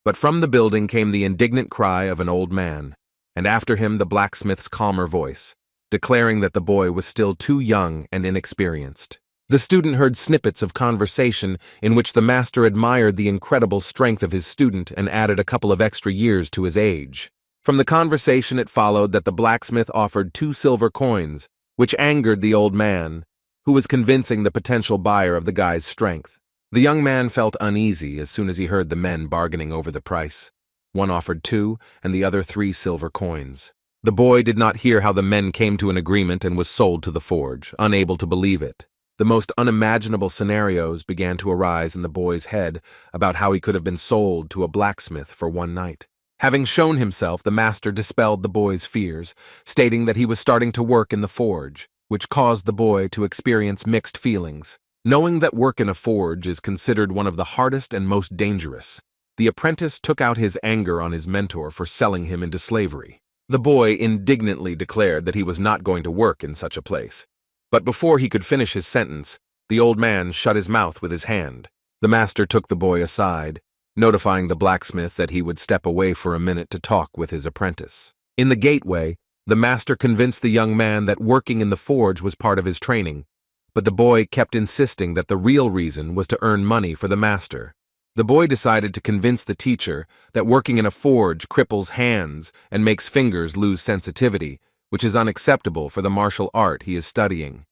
S1: But from the building came the indignant cry of an old man, and after him the blacksmith's calmer voice, declaring that the boy was still too young and inexperienced. The student heard snippets of conversation in which the master admired the incredible strength of his student and added a couple of extra years to his age. From the conversation it followed that the blacksmith offered 2 silver coins, which angered the old man, who was convincing the potential buyer of the guy's strength. The young man felt uneasy as soon as he heard the men bargaining over the price. One offered 2 and the other 3 silver coins. The boy did not hear how the men came to an agreement and was sold to the forge, unable to believe it. The most unimaginable scenarios began to arise in the boy's head about how he could have been sold to a blacksmith for one night. Having shown himself, the master dispelled the boy's fears, stating that he was starting to work in the forge, which caused the boy to experience mixed feelings. Knowing that work in a forge is considered one of the hardest and most dangerous, the apprentice took out his anger on his mentor for selling him into slavery. The boy indignantly declared that he was not going to work in such a place. But before he could finish his sentence, the old man shut his mouth with his hand. The master took the boy aside, notifying the blacksmith that he would step away for a minute to talk with his apprentice. In the gateway, the master convinced the young man that working in the forge was part of his training, but the boy kept insisting that the real reason was to earn money for the master. The boy decided to convince the teacher that working in a forge cripples hands and makes fingers lose sensitivity, which is unacceptable for the martial art he is studying.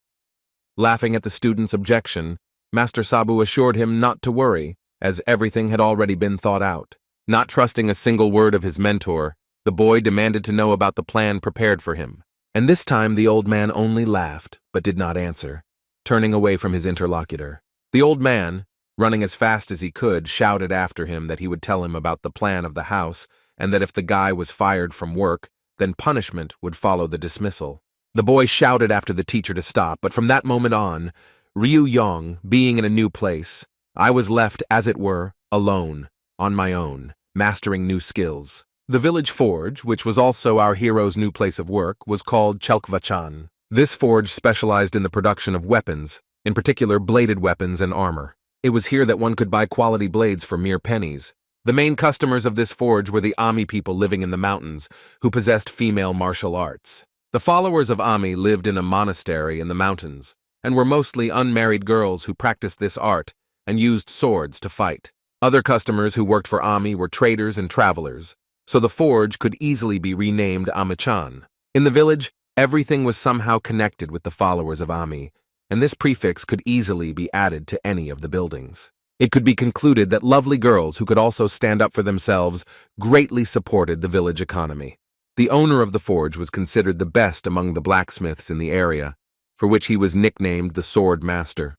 S1: Laughing at the student's objection, Master Sabu assured him not to worry, as everything had already been thought out. Not trusting a single word of his mentor, the boy demanded to know about the plan prepared for him. And this time the old man only laughed, but did not answer, turning away from his interlocutor. The old man, running as fast as he could, shouted after him that he would tell him about the plan of the house, and that if the guy was fired from work, then punishment would follow the dismissal. The boy shouted after the teacher to stop, but from that moment on, Ryu Yong, being in a new place, I was left, as it were, alone, on my own, mastering new skills. The village forge, which was also our hero's new place of work, was called Chelkvachan. This forge specialized in the production of weapons, in particular bladed weapons and armor. It was here that one could buy quality blades for mere pennies. The main customers of this forge were the Ami people living in the mountains, who possessed female martial arts. The followers of Ami lived in a monastery in the mountains, and were mostly unmarried girls who practiced this art and used swords to fight. Other customers who worked for Ami were traders and travelers, so the forge could easily be renamed Amichan. In the village, everything was somehow connected with the followers of Ami, and this prefix could easily be added to any of the buildings. It could be concluded that lovely girls who could also stand up for themselves greatly supported the village economy. The owner of the forge was considered the best among the blacksmiths in the area, for which he was nicknamed the Sword Master.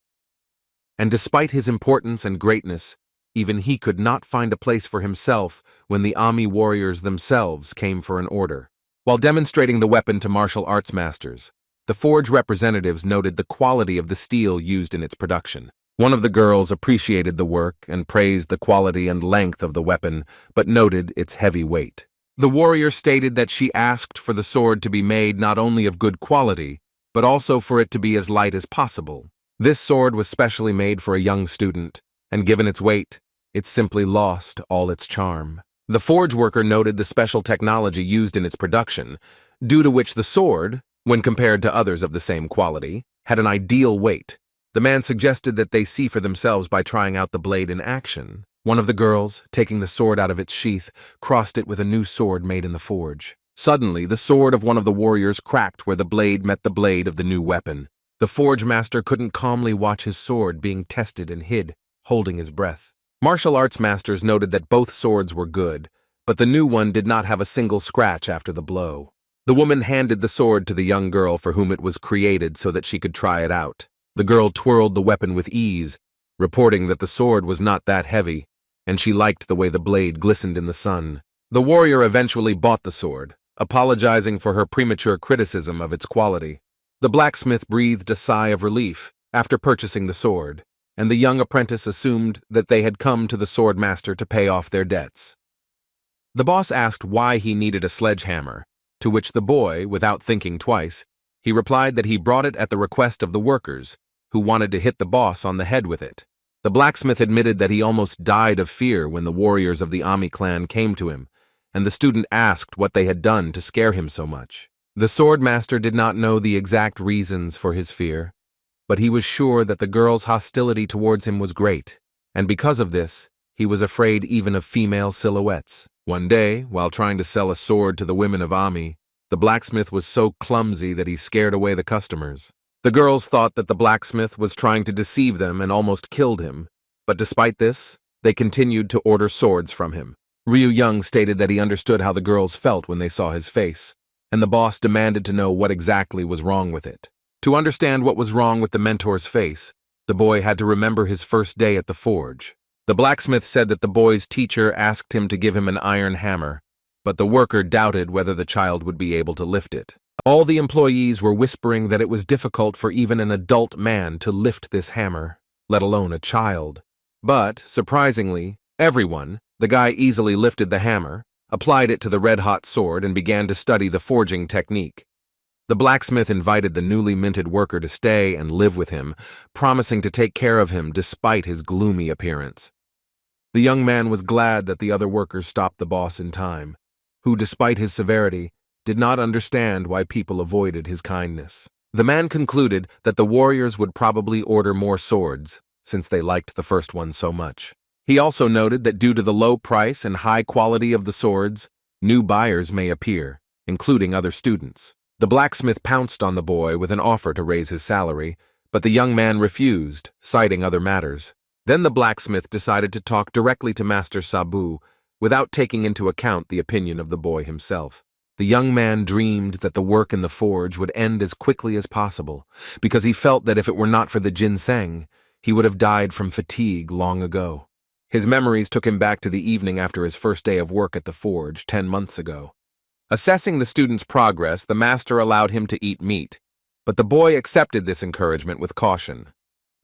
S1: And despite his importance and greatness, even he could not find a place for himself when the Ami warriors themselves came for an order. While demonstrating the weapon to martial arts masters, the forge representatives noted the quality of the steel used in its production. One of the girls appreciated the work and praised the quality and length of the weapon, but noted its heavy weight. The warrior stated that she asked for the sword to be made not only of good quality, but also for it to be as light as possible. This sword was specially made for a young student, and given its weight, it simply lost all its charm. The forge worker noted the special technology used in its production, due to which the sword, when compared to others of the same quality, had an ideal weight. The man suggested that they see for themselves by trying out the blade in action. One of the girls, taking the sword out of its sheath, crossed it with a new sword made in the forge. Suddenly, the sword of one of the warriors cracked where the blade met the blade of the new weapon. The forge master couldn't calmly watch his sword being tested and hid, holding his breath. Martial arts masters noted that both swords were good, but the new one did not have a single scratch after the blow. The woman handed the sword to the young girl for whom it was created so that she could try it out. The girl twirled the weapon with ease, reporting that the sword was not that heavy, and she liked the way the blade glistened in the sun. The warrior eventually bought the sword, apologizing for her premature criticism of its quality. The blacksmith breathed a sigh of relief after purchasing the sword, and the young apprentice assumed that they had come to the sword master to pay off their debts. The boss asked why he needed a sledgehammer, to which the boy, without thinking twice, he replied that he brought it at the request of the workers, who wanted to hit the boss on the head with it. The blacksmith admitted that he almost died of fear when the warriors of the Ami clan came to him, and the student asked what they had done to scare him so much. The sword master did not know the exact reasons for his fear, but he was sure that the girl's hostility towards him was great, and because of this, he was afraid even of female silhouettes. One day, while trying to sell a sword to the women of Ami, the blacksmith was so clumsy that he scared away the customers. The girls thought that the blacksmith was trying to deceive them and almost killed him, but despite this, they continued to order swords from him. Ryu Young stated that he understood how the girls felt when they saw his face, and the boss demanded to know what exactly was wrong with it. To understand what was wrong with the mentor's face, the boy had to remember his first day at the forge. The blacksmith said that the boy's teacher asked him to give him an iron hammer, but the worker doubted whether the child would be able to lift it. All the employees were whispering that it was difficult for even an adult man to lift this hammer, let alone a child. But, surprisingly, everyone, the guy easily lifted the hammer, applied it to the red-hot sword, and began to study the forging technique. The blacksmith invited the newly minted worker to stay and live with him, promising to take care of him despite his gloomy appearance. The young man was glad that the other workers stopped the boss in time, who, despite his severity, did not understand why people avoided his kindness. The man concluded that the warriors would probably order more swords, since they liked the first one so much. He also noted that due to the low price and high quality of the swords, new buyers may appear, including other students. The blacksmith pounced on the boy with an offer to raise his salary, but the young man refused, citing other matters. Then the blacksmith decided to talk directly to Master Sabu, without taking into account the opinion of the boy himself. The young man dreamed that the work in the forge would end as quickly as possible, because he felt that if it were not for the ginseng, he would have died from fatigue long ago. His memories took him back to the evening after his first day of work at the forge 10 months ago. Assessing the student's progress, the master allowed him to eat meat, but the boy accepted this encouragement with caution.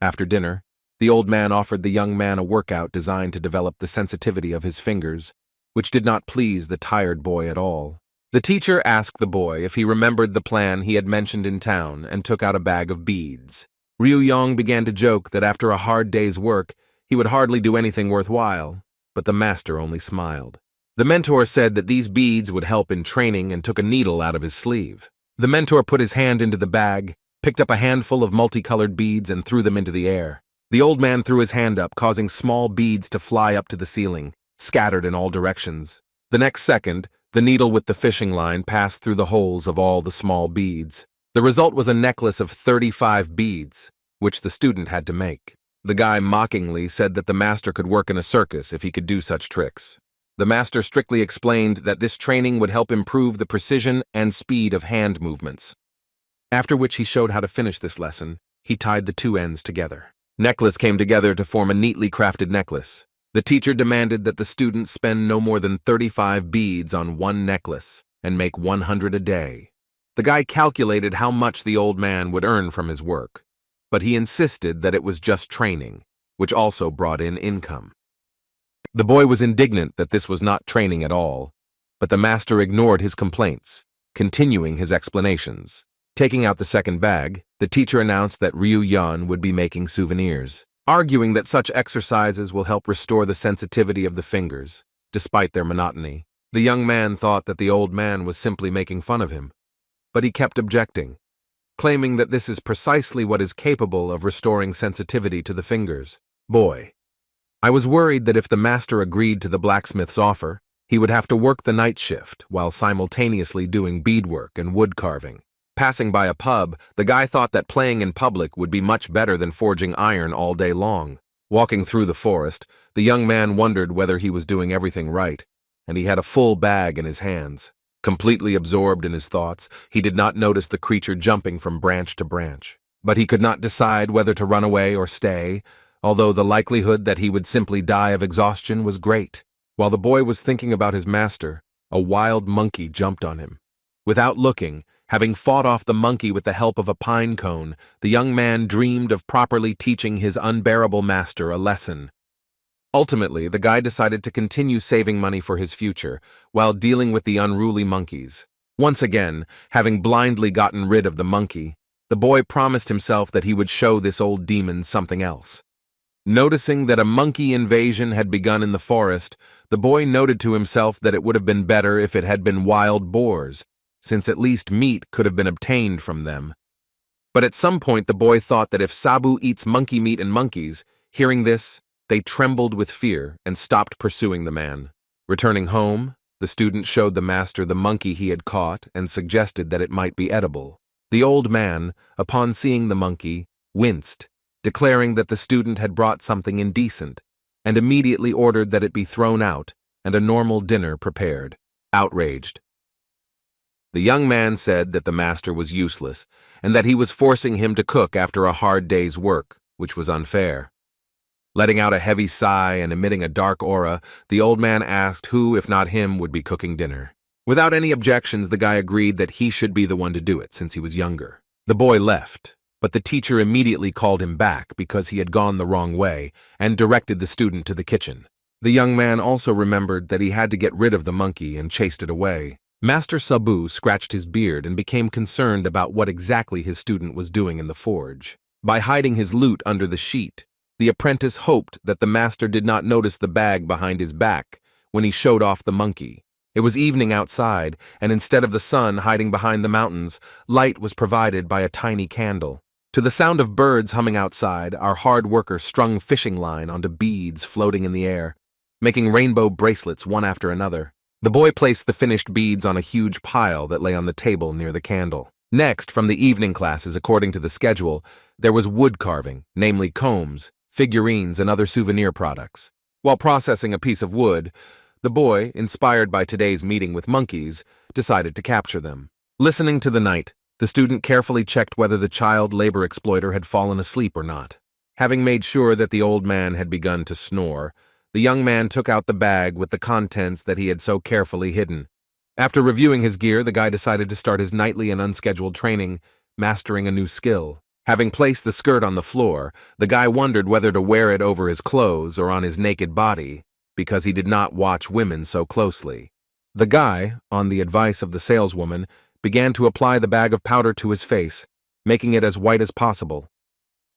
S1: After dinner, the old man offered the young man a workout designed to develop the sensitivity of his fingers, which did not please the tired boy at all. The teacher asked the boy if he remembered the plan he had mentioned in town and took out a bag of beads. Ryu Yong began to joke that after a hard day's work, he would hardly do anything worthwhile, but the master only smiled. The mentor said that these beads would help in training and took a needle out of his sleeve. The mentor put his hand into the bag, picked up a handful of multicolored beads and threw them into the air. The old man threw his hand up, causing small beads to fly up to the ceiling, scattered in all directions. The next second, the needle with the fishing line passed through the holes of all the small beads. The result was a necklace of 35 beads, which the student had to make. The guy mockingly said that the master could work in a circus if he could do such tricks. The master strictly explained that this training would help improve the precision and speed of hand movements. After which he showed how to finish this lesson, he tied the two ends together. Necklace came together to form a neatly crafted necklace. The teacher demanded that the students spend no more than 35 beads on one necklace and make 100 a day. The guy calculated how much the old man would earn from his work, but he insisted that it was just training, which also brought in income. The boy was indignant that this was not training at all, but the master ignored his complaints, continuing his explanations. Taking out the second bag, the teacher announced that Ryu Yan would be making souvenirs, arguing that such exercises will help restore the sensitivity of the fingers, despite their monotony. The young man thought that the old man was simply making fun of him, but he kept objecting, claiming that this is precisely what is capable of restoring sensitivity to the fingers. Boy, I was worried that if the master agreed to the blacksmith's offer, he would have to work the night shift while simultaneously doing beadwork and wood carving. Passing by a pub, the guy thought that playing in public would be much better than forging iron all day long. Walking through the forest, the young man wondered whether he was doing everything right, and he had a full bag in his hands. Completely absorbed in his thoughts, he did not notice the creature jumping from branch to branch. But he could not decide whether to run away or stay, although the likelihood that he would simply die of exhaustion was great. While the boy was thinking about his master, a wild monkey jumped on him. Without looking, having fought off the monkey with the help of a pine cone, the young man dreamed of properly teaching his unbearable master a lesson. Ultimately, the guy decided to continue saving money for his future, while dealing with the unruly monkeys. Once again, having blindly gotten rid of the monkey, the boy promised himself that he would show this old demon something else. Noticing that a monkey invasion had begun in the forest, the boy noted to himself that it would have been better if it had been wild boars, since at least meat could have been obtained from them. But at some point the boy thought that if Sabu eats monkey meat and monkeys, hearing this, they trembled with fear and stopped pursuing the man. Returning home, the student showed the master the monkey he had caught and suggested that it might be edible. The old man, upon seeing the monkey, winced, declaring that the student had brought something indecent, and immediately ordered that it be thrown out and a normal dinner prepared. Outraged, the young man said that the master was useless and that he was forcing him to cook after a hard day's work, which was unfair. Letting out a heavy sigh and emitting a dark aura, the old man asked who, if not him, would be cooking dinner. Without any objections, the guy agreed that he should be the one to do it since he was younger. The boy left, but the teacher immediately called him back because he had gone the wrong way and directed the student to the kitchen. The young man also remembered that he had to get rid of the monkey and chased it away. Master Sabu scratched his beard and became concerned about what exactly his student was doing in the forge. By hiding his loot under the sheet, the apprentice hoped that the master did not notice the bag behind his back when he showed off the monkey. It was evening outside, and instead of the sun hiding behind the mountains, light was provided by a tiny candle. To the sound of birds humming outside, our hard worker strung fishing line onto beads floating in the air, making rainbow bracelets one after another. The boy placed the finished beads on a huge pile that lay on the table near the candle. Next, from the evening classes according to the schedule, there was wood carving, namely combs, figurines, and other souvenir products. While processing a piece of wood, the boy, inspired by today's meeting with monkeys, decided to capture them. Listening to the night, the student carefully checked whether the child labor exploiter had fallen asleep or not. Having made sure that the old man had begun to snore, the young man took out the bag with the contents that he had so carefully hidden. After reviewing his gear, the guy decided to start his nightly and unscheduled training, mastering a new skill. Having placed the skirt on the floor, the guy wondered whether to wear it over his clothes or on his naked body, because he did not watch women so closely. The guy, on the advice of the saleswoman, began to apply the bag of powder to his face, making it as white as possible.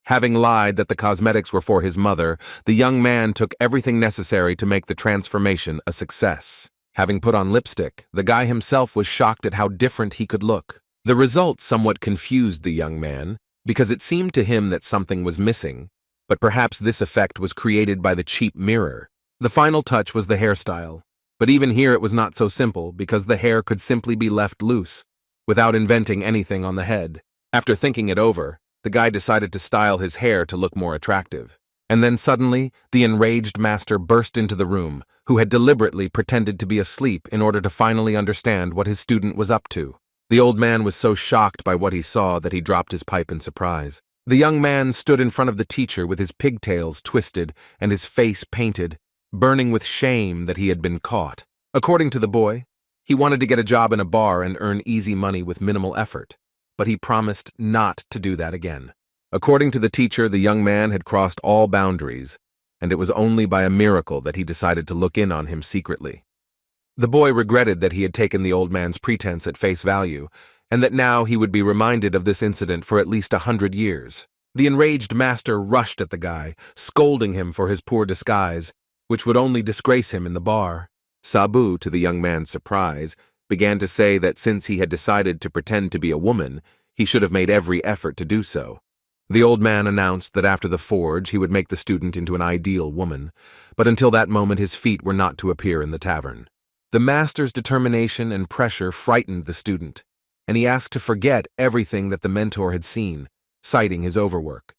S1: Having lied that the cosmetics were for his mother, the young man took everything necessary to make the transformation a success. Having put on lipstick, the guy himself was shocked at how different he could look. The result somewhat confused the young man, because it seemed to him that something was missing, but perhaps this effect was created by the cheap mirror. The final touch was the hairstyle, but even here it was not so simple because the hair could simply be left loose, without inventing anything on the head. After thinking it over, the guy decided to style his hair to look more attractive. And then suddenly, the enraged master burst into the room, who had deliberately pretended to be asleep in order to finally understand what his student was up to. The old man was so shocked by what he saw that he dropped his pipe in surprise. The young man stood in front of the teacher with his pigtails twisted and his face painted, burning with shame that he had been caught. According to the boy, he wanted to get a job in a bar and earn easy money with minimal effort, but he promised not to do that again. According to the teacher, the young man had crossed all boundaries, and it was only by a miracle that he decided to look in on him secretly. The boy regretted that he had taken the old man's pretense at face value, and that now he would be reminded of this incident for at least 100 years. The enraged master rushed at the guy, scolding him for his poor disguise, which would only disgrace him in the bar. Sabu, to the young man's surprise, began to say that since he had decided to pretend to be a woman, he should have made every effort to do so. The old man announced that after the forge he would make the student into an ideal woman, but until that moment his feet were not to appear in the tavern. The master's determination and pressure frightened the student, and he asked to forget everything that the mentor had seen, citing his overwork.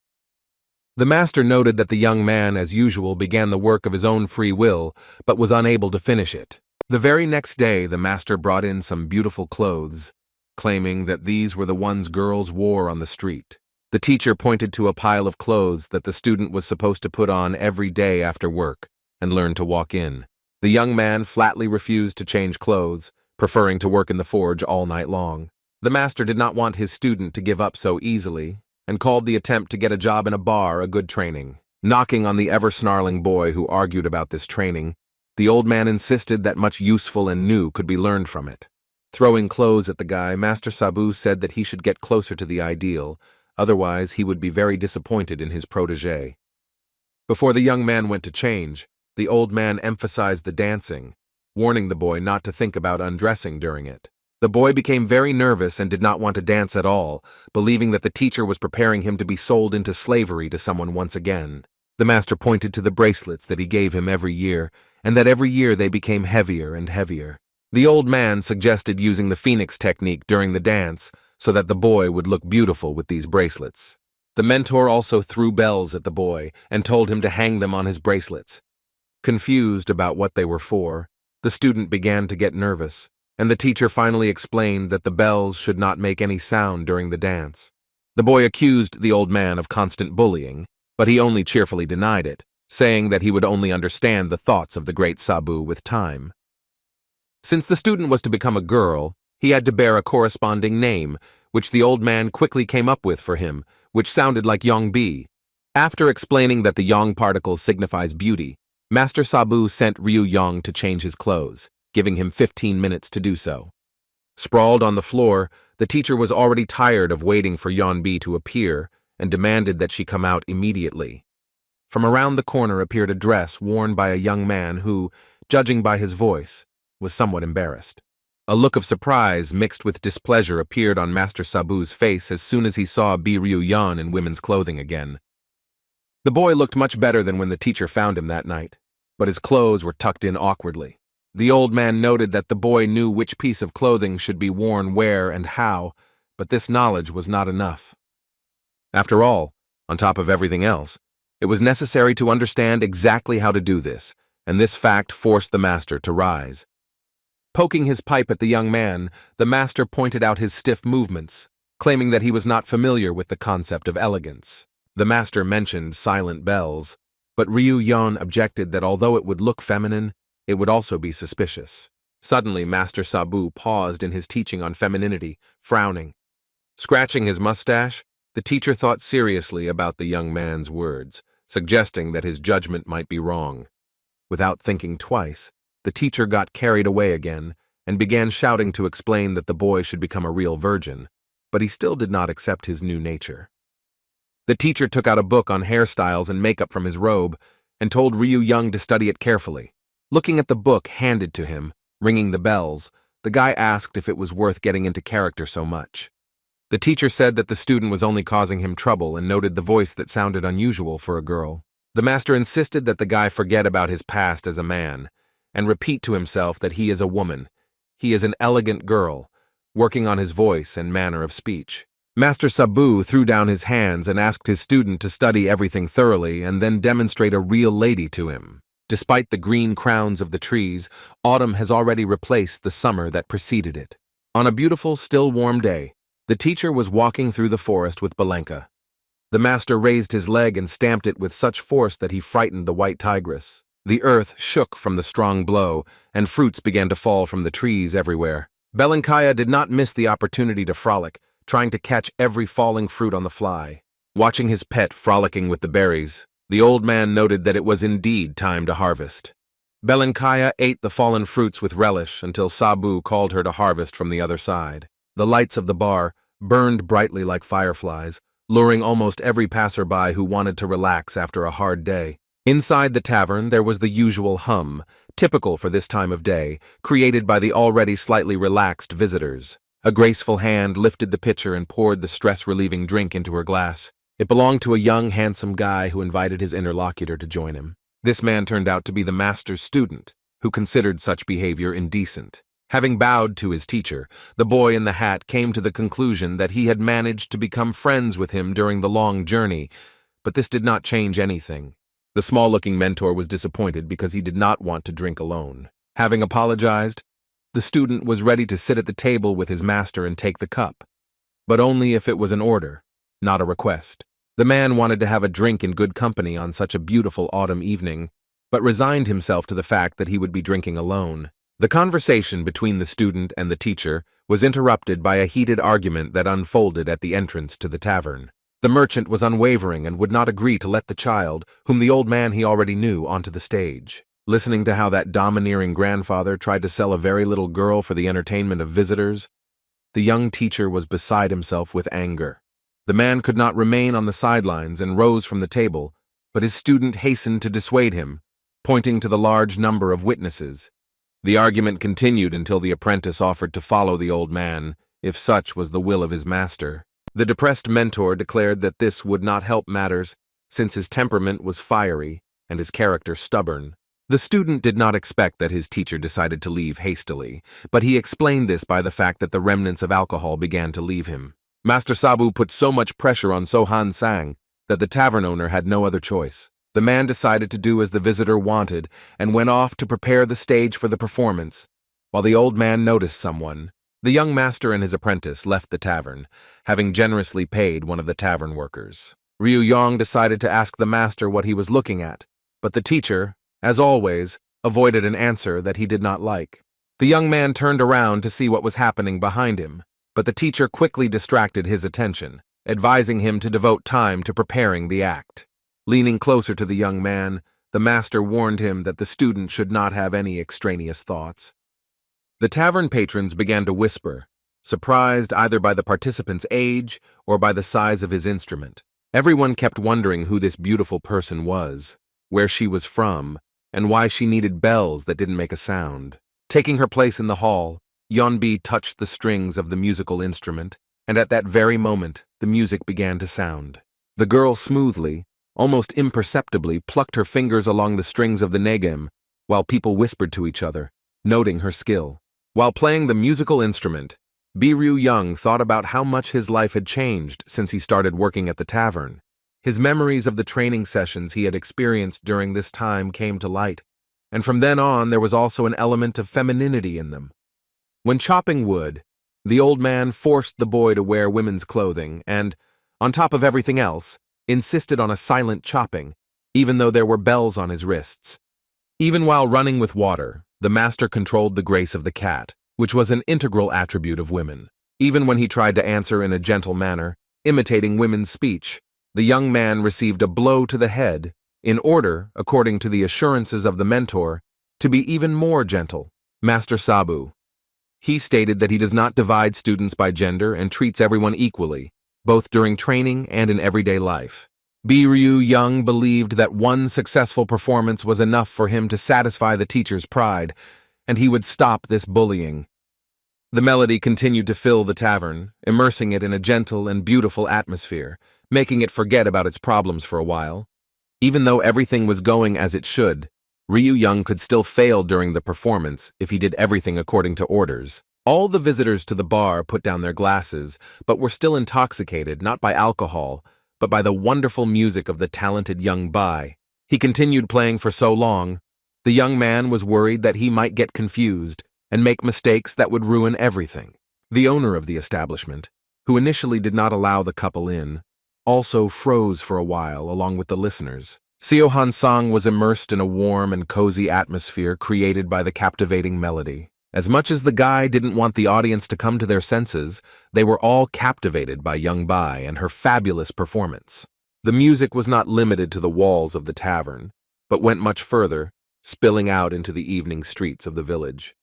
S1: The master noted that the young man, as usual, began the work of his own free will, but was unable to finish it. The very next day, the master brought in some beautiful clothes, claiming that these were the ones girls wore on the street. The teacher pointed to a pile of clothes that the student was supposed to put on every day after work and learn to walk in. The young man flatly refused to change clothes, preferring to work in the forge all night long. The master did not want his student to give up so easily, and called the attempt to get a job in a bar a good training. Knocking on the ever-snarling boy who argued about this training, the old man insisted that much useful and new could be learned from it. Throwing clothes at the guy, Master Sabu said that he should get closer to the ideal, otherwise he would be very disappointed in his protégé. Before the young man went to change, the old man emphasized the dancing, warning the boy not to think about undressing during it. The boy became very nervous and did not want to dance at all, believing that the teacher was preparing him to be sold into slavery to someone once again. The master pointed to the bracelets that he gave him every year, and that every year they became heavier and heavier. The old man suggested using the phoenix technique during the dance so that the boy would look beautiful with these bracelets. The mentor also threw bells at the boy and told him to hang them on his bracelets. Confused about what they were for, the student began to get nervous, and the teacher finally explained that the bells should not make any sound during the dance. The boy accused the old man of constant bullying, but he only cheerfully denied it, saying that he would only understand the thoughts of the great Sabu with time. Since the student was to become a girl, he had to bear a corresponding name, which the old man quickly came up with for him, which sounded like Yongbi. After explaining that the Yong particle signifies beauty, Master Sabu sent Ryu Yong to change his clothes, giving him 15 minutes to do so. Sprawled on the floor, the teacher was already tired of waiting for Yonbi to appear and demanded that she come out immediately. From around the corner appeared a dress worn by a young man who, judging by his voice, was somewhat embarrassed. A look of surprise mixed with displeasure appeared on Master Sabu's face as soon as he saw Ryu Yan in women's clothing again. The boy looked much better than when the teacher found him that night, but his clothes were tucked in awkwardly. The old man noted that the boy knew which piece of clothing should be worn where and how, but this knowledge was not enough. After all, on top of everything else, it was necessary to understand exactly how to do this, and this fact forced the master to rise. Poking his pipe at the young man, the master pointed out his stiff movements, claiming that he was not familiar with the concept of elegance. The master mentioned silent bells, but Ryu Yan objected that although it would look feminine, it would also be suspicious. Suddenly, Master Sabu paused in his teaching on femininity, frowning. Scratching his mustache, the teacher thought seriously about the young man's words, suggesting that his judgment might be wrong. Without thinking twice, the teacher got carried away again and began shouting to explain that the boy should become a real virgin, but he still did not accept his new nature. The teacher took out a book on hairstyles and makeup from his robe and told Ryu Young to study it carefully. Looking at the book handed to him, ringing the bells, the guy asked if it was worth getting into character so much. The teacher said that the student was only causing him trouble and noted the voice that sounded unusual for a girl. The master insisted that the guy forget about his past as a man and repeat to himself that he is a woman. He is an elegant girl, working on his voice and manner of speech. Master Sabu threw down his hands and asked his student to study everything thoroughly and then demonstrate a real lady to him. Despite the green crowns of the trees, autumn has already replaced the summer that preceded it. On a beautiful, still warm day, the teacher was walking through the forest with Balenka. The master raised his leg and stamped it with such force that he frightened the white tigress. The earth shook from the strong blow, and fruits began to fall from the trees everywhere. Belenkaya did not miss the opportunity to frolic, trying to catch every falling fruit on the fly. Watching his pet frolicking with the berries, the old man noted that it was indeed time to harvest. Belenkaya ate the fallen fruits with relish until Sabu called her to harvest from the other side. The lights of the bar burned brightly like fireflies, luring almost every passerby who wanted to relax after a hard day. Inside the tavern there was the usual hum, typical for this time of day, created by the already slightly relaxed visitors. A graceful hand lifted the pitcher and poured the stress-relieving drink into her glass. It belonged to a young, handsome guy who invited his interlocutor to join him. This man turned out to be the master's student, who considered such behavior indecent. Having bowed to his teacher, the boy in the hat came to the conclusion that he had managed to become friends with him during the long journey, but this did not change anything. The small-looking mentor was disappointed because he did not want to drink alone. Having apologized, the student was ready to sit at the table with his master and take the cup, but only if it was an order, not a request. The man wanted to have a drink in good company on such a beautiful autumn evening, but resigned himself to the fact that he would be drinking alone. The conversation between the student and the teacher was interrupted by a heated argument that unfolded at the entrance to the tavern. The merchant was unwavering and would not agree to let the child, whom the old man he already knew, onto the stage. Listening to how that domineering grandfather tried to sell a very little girl for the entertainment of visitors, the young teacher was beside himself with anger. The man could not remain on the sidelines and rose from the table, but his student hastened to dissuade him, pointing to the large number of witnesses. The argument continued until the apprentice offered to follow the old man, if such was the will of his master. The depressed mentor declared that this would not help matters, since his temperament was fiery and his character stubborn. The student did not expect that his teacher decided to leave hastily, but he explained this by the fact that the remnants of alcohol began to leave him. Master Sabu put so much pressure on So-Han Sang that the tavern owner had no other choice. The man decided to do as the visitor wanted and went off to prepare the stage for the performance. While the old man noticed someone, the young master and his apprentice left the tavern, having generously paid one of the tavern workers. Ryu Yong decided to ask the master what he was looking at, but the teacher, as always, avoided an answer that he did not like. The young man turned around to see what was happening behind him, but the teacher quickly distracted his attention, advising him to devote time to preparing the act. Leaning closer to the young man, the master warned him that the student should not have any extraneous thoughts. The tavern patrons began to whisper, surprised either by the participant's age or by the size of his instrument. Everyone kept wondering who this beautiful person was, where she was from, and why she needed bells that didn't make a sound. Taking her place in the hall, Yeonbi touched the strings of the musical instrument, and at that very moment, the music began to sound. The girl smoothly, almost imperceptibly, plucked her fingers along the strings of the negem, while people whispered to each other, noting her skill. While playing the musical instrument, Ryu Young thought about how much his life had changed since he started working at the tavern. His memories of the training sessions he had experienced during this time came to light, and from then on there was also an element of femininity in them. When chopping wood, the old man forced the boy to wear women's clothing and, on top of everything else, insisted on a silent chopping, even though there were bells on his wrists. Even while running with water, the master controlled the grace of the cat, which was an integral attribute of women. Even when he tried to answer in a gentle manner, imitating women's speech, the young man received a blow to the head in order, according to the assurances of the mentor, to be even more gentle. Master Sabu. He stated that he does not divide students by gender and treats everyone equally, both during training and in everyday life. Ryu Young believed that one successful performance was enough for him to satisfy the teacher's pride, and he would stop this bullying. The melody continued to fill the tavern, immersing it in a gentle and beautiful atmosphere, making it forget about its problems for a while. Even though everything was going as it should, Ryu Young could still fail during the performance if he did everything according to orders. All the visitors to the bar put down their glasses, but were still intoxicated not by alcohol, but by the wonderful music of the talented young Bai. He continued playing for so long, the young man was worried that he might get confused and make mistakes that would ruin everything. The owner of the establishment, who initially did not allow the couple in, also froze for a while along with the listeners. So-Han Sang was immersed in a warm and cozy atmosphere created by the captivating melody. As much as the guy didn't want the audience to come to their senses, they were all captivated by young Bai and her fabulous performance. The music was not limited to the walls of the tavern, but went much further, spilling out into the evening streets of the village.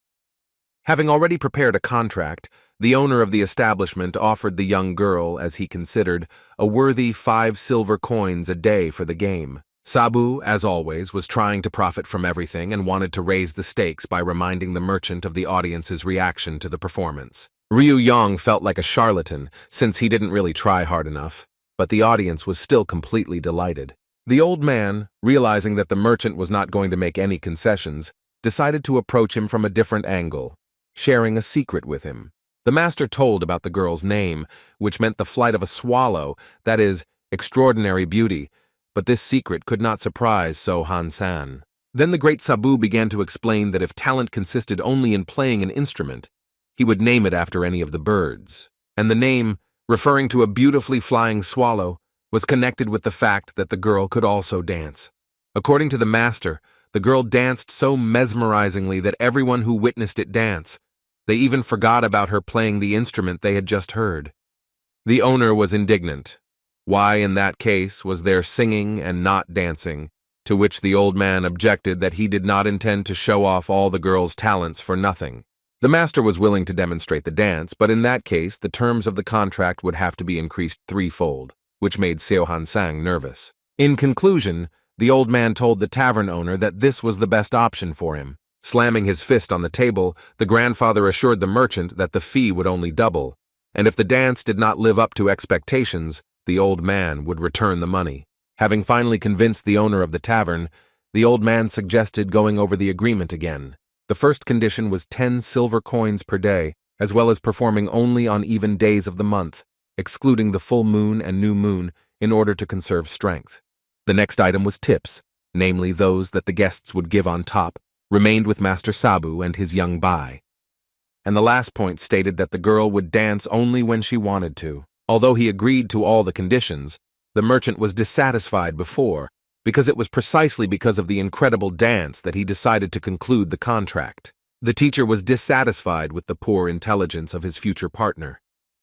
S1: Having already prepared a contract, the owner of the establishment offered the young girl, as he considered, a worthy 5 silver coins a day for the game. Sabu, as always, was trying to profit from everything and wanted to raise the stakes by reminding the merchant of the audience's reaction to the performance. Ryu Yong felt like a charlatan, since he didn't really try hard enough, but the audience was still completely delighted. The old man, realizing that the merchant was not going to make any concessions, decided to approach him from a different angle, sharing a secret with him. The master told about the girl's name, which meant the flight of a swallow, that is, extraordinary beauty, but this secret could not surprise So-Han San. Then the great Sabu began to explain that if talent consisted only in playing an instrument, he would name it after any of the birds. And the name, referring to a beautifully flying swallow, was connected with the fact that the girl could also dance. According to the master, the girl danced so mesmerizingly that everyone who witnessed it dance, they even forgot about her playing the instrument they had just heard. The owner was indignant. Why, in that case, was there singing and not dancing? To which the old man objected that he did not intend to show off all the girl's talents for nothing. The master was willing to demonstrate the dance, but in that case, the terms of the contract would have to be increased 3-fold, which made So-Han Sang nervous. In conclusion, the old man told the tavern owner that this was the best option for him. Slamming his fist on the table, the grandfather assured the merchant that the fee would only double, and if the dance did not live up to expectations, the old man would return the money. Having finally convinced the owner of the tavern, the old man suggested going over the agreement again. The first condition was 10 silver coins per day, as well as performing only on even days of the month, excluding the full moon and new moon in order to conserve strength. The next item was tips, namely those that the guests would give on top, remained with Master Sabu and his young bai. And the last point stated that the girl would dance only when she wanted to. Although he agreed to all the conditions, the merchant was dissatisfied before, because it was precisely because of the incredible dance that he decided to conclude the contract. The teacher was dissatisfied with the poor intelligence of his future partner,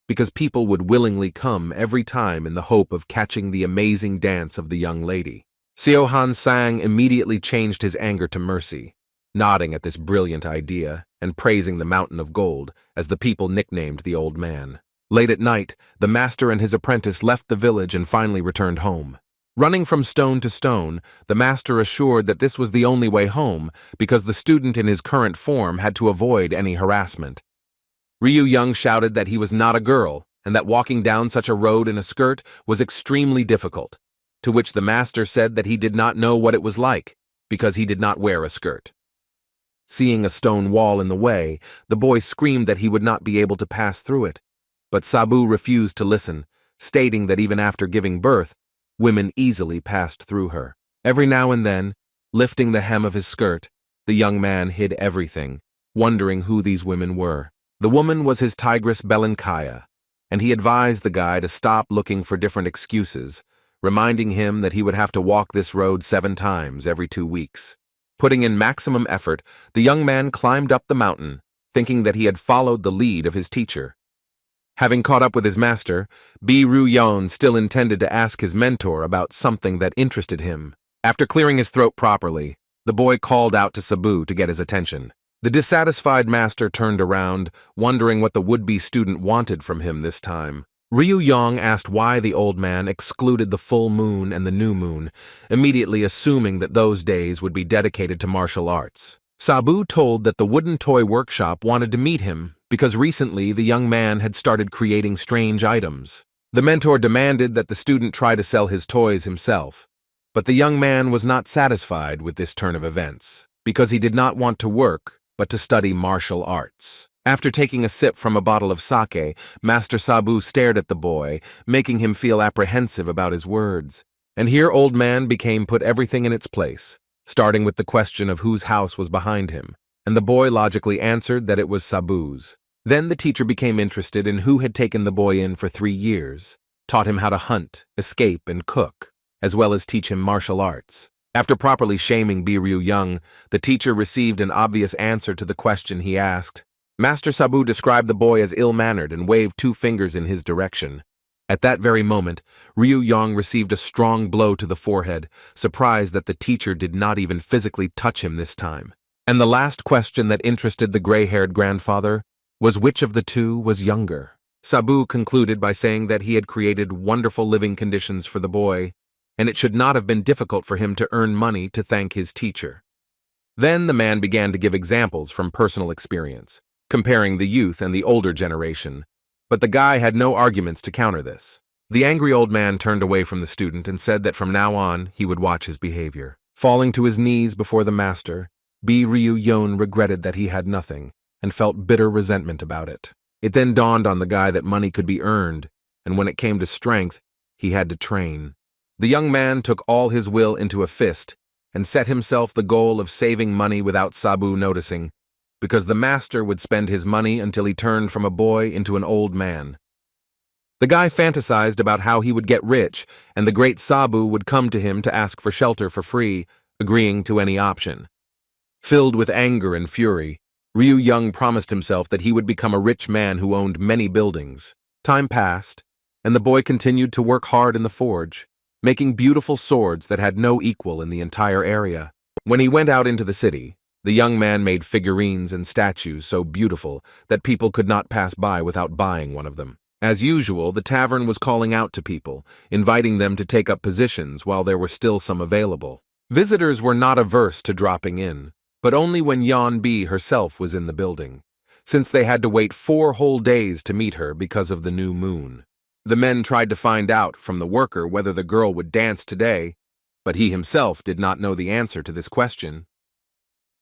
S1: because people would willingly come every time in the hope of catching the amazing dance of the young lady. Siohan Sang immediately changed his anger to mercy, nodding at this brilliant idea and praising the mountain of gold, as the people nicknamed the old man. Late at night, the master and his apprentice left the village and finally returned home. Running from stone to stone, the master assured that this was the only way home because the student in his current form had to avoid any harassment. Ryu Young shouted that he was not a girl and that walking down such a road in a skirt was extremely difficult, to which the master said that he did not know what it was like because he did not wear a skirt. Seeing a stone wall in the way, the boy screamed that he would not be able to pass through it, but Sabu refused to listen, stating that even after giving birth, women easily passed through her. Every now and then, lifting the hem of his skirt, the young man hid everything, wondering who these women were. The woman was his tigress Belankaya, and he advised the guy to stop looking for different excuses, reminding him that he would have to walk this road 7 times every 2 weeks. Putting in maximum effort, the young man climbed up the mountain, thinking that he had followed the lead of his teacher. Having caught up with his master, Bi Ru-yeon still intended to ask his mentor about something that interested him. After clearing his throat properly, the boy called out to Sabu to get his attention. The dissatisfied master turned around, wondering what the would-be student wanted from him this time. Ryu Yong asked why the old man excluded the full moon and the new moon, immediately assuming that those days would be dedicated to martial arts. Sabu told that the wooden toy workshop wanted to meet him because recently the young man had started creating strange items. The mentor demanded that the student try to sell his toys himself, but the young man was not satisfied with this turn of events because he did not want to work but to study martial arts. After taking a sip from a bottle of sake, Master Sabu stared at the boy, making him feel apprehensive about his words. And here old man became put everything in its place, starting with the question of whose house was behind him, and the boy logically answered that it was Sabu's. Then the teacher became interested in who had taken the boy in for 3 years, taught him how to hunt, escape, and cook, as well as teach him martial arts. After properly shaming Biryu Young, the teacher received an obvious answer to the question he asked. Master Sabu described the boy as ill-mannered and waved 2 fingers in his direction. At that very moment, Ryu Yong received a strong blow to the forehead, surprised that the teacher did not even physically touch him this time. And the last question that interested the gray-haired grandfather was which of the 2 was younger. Sabu concluded by saying that he had created wonderful living conditions for the boy, and it should not have been difficult for him to earn money to thank his teacher. Then the man began to give examples from personal experience, comparing the youth and the older generation, but the guy had no arguments to counter this. The angry old man turned away from the student and said that from now on he would watch his behavior. Falling to his knees before the master, Bi Ryu Yon regretted that he had nothing and felt bitter resentment about it. It then dawned on the guy that money could be earned, and when it came to strength, he had to train. The young man took all his will into a fist and set himself the goal of saving money without Sabu noticing, because the master would spend his money until he turned from a boy into an old man. The guy fantasized about how he would get rich, and the great Sabu would come to him to ask for shelter for free, agreeing to any option. Filled with anger and fury, Ryu Young promised himself that he would become a rich man who owned many buildings. Time passed, and the boy continued to work hard in the forge, making beautiful swords that had no equal in the entire area. When he went out into the city, the young man made figurines and statues so beautiful that people could not pass by without buying one of them. As usual, the tavern was calling out to people, inviting them to take up positions while there were still some available. Visitors were not averse to dropping in, but only when Yeon B herself was in the building, since they had to wait 4 whole days to meet her because of the new moon. The men tried to find out from the worker whether the girl would dance today, but he himself did not know the answer to this question.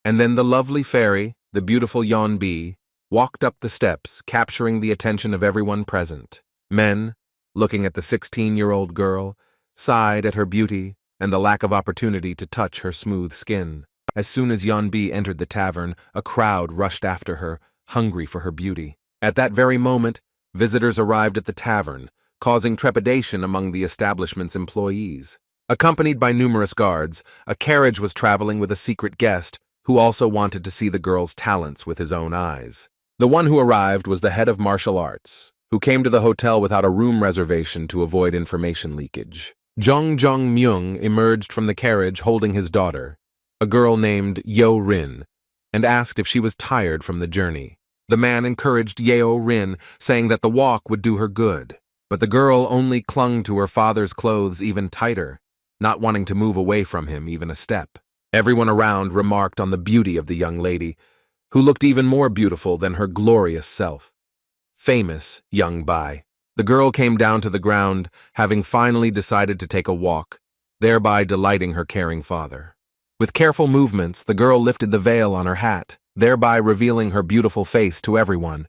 S1: And then the lovely fairy, the beautiful Yeon B, walked up the steps, capturing the attention of everyone present. Men, looking at the 16-year-old girl, sighed at her beauty and the lack of opportunity to touch her smooth skin. As soon as Yeon B entered the tavern, a crowd rushed after her, hungry for her beauty. At that very moment, visitors arrived at the tavern, causing trepidation among the establishment's employees. Accompanied by numerous guards, a carriage was traveling with a secret guest who also wanted to see the girl's talents with his own eyes. The one who arrived was the head of martial arts, who came to the hotel without a room reservation to avoid information leakage. Jung Myung emerged from the carriage holding his daughter, a girl named Yeo Rin, and asked if she was tired from the journey. The man encouraged Yeo Rin, saying that the walk would do her good, but the girl only clung to her father's clothes even tighter, not wanting to move away from him even a step. Everyone around remarked on the beauty of the young lady, who looked even more beautiful than her glorious self. Famous Young Bai. The girl came down to the ground, having finally decided to take a walk, thereby delighting her caring father. With careful movements, the girl lifted the veil on her hat, thereby revealing her beautiful face to everyone.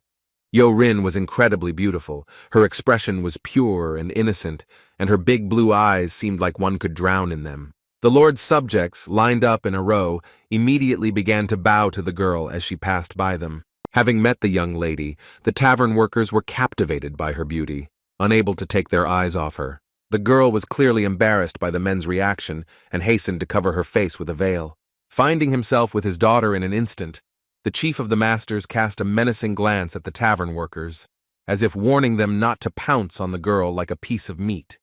S1: Yeo Rin was incredibly beautiful. Her expression was pure and innocent, and her big blue eyes seemed like one could drown in them. The Lord's subjects, lined up in a row, immediately began to bow to the girl as she passed by them. Having met the young lady, the tavern workers were captivated by her beauty, unable to take their eyes off her. The girl was clearly embarrassed by the men's reaction and hastened to cover her face with a veil. Finding himself with his daughter in an instant, the chief of the masters cast a menacing glance at the tavern workers, as if warning them not to pounce on the girl like a piece of meat.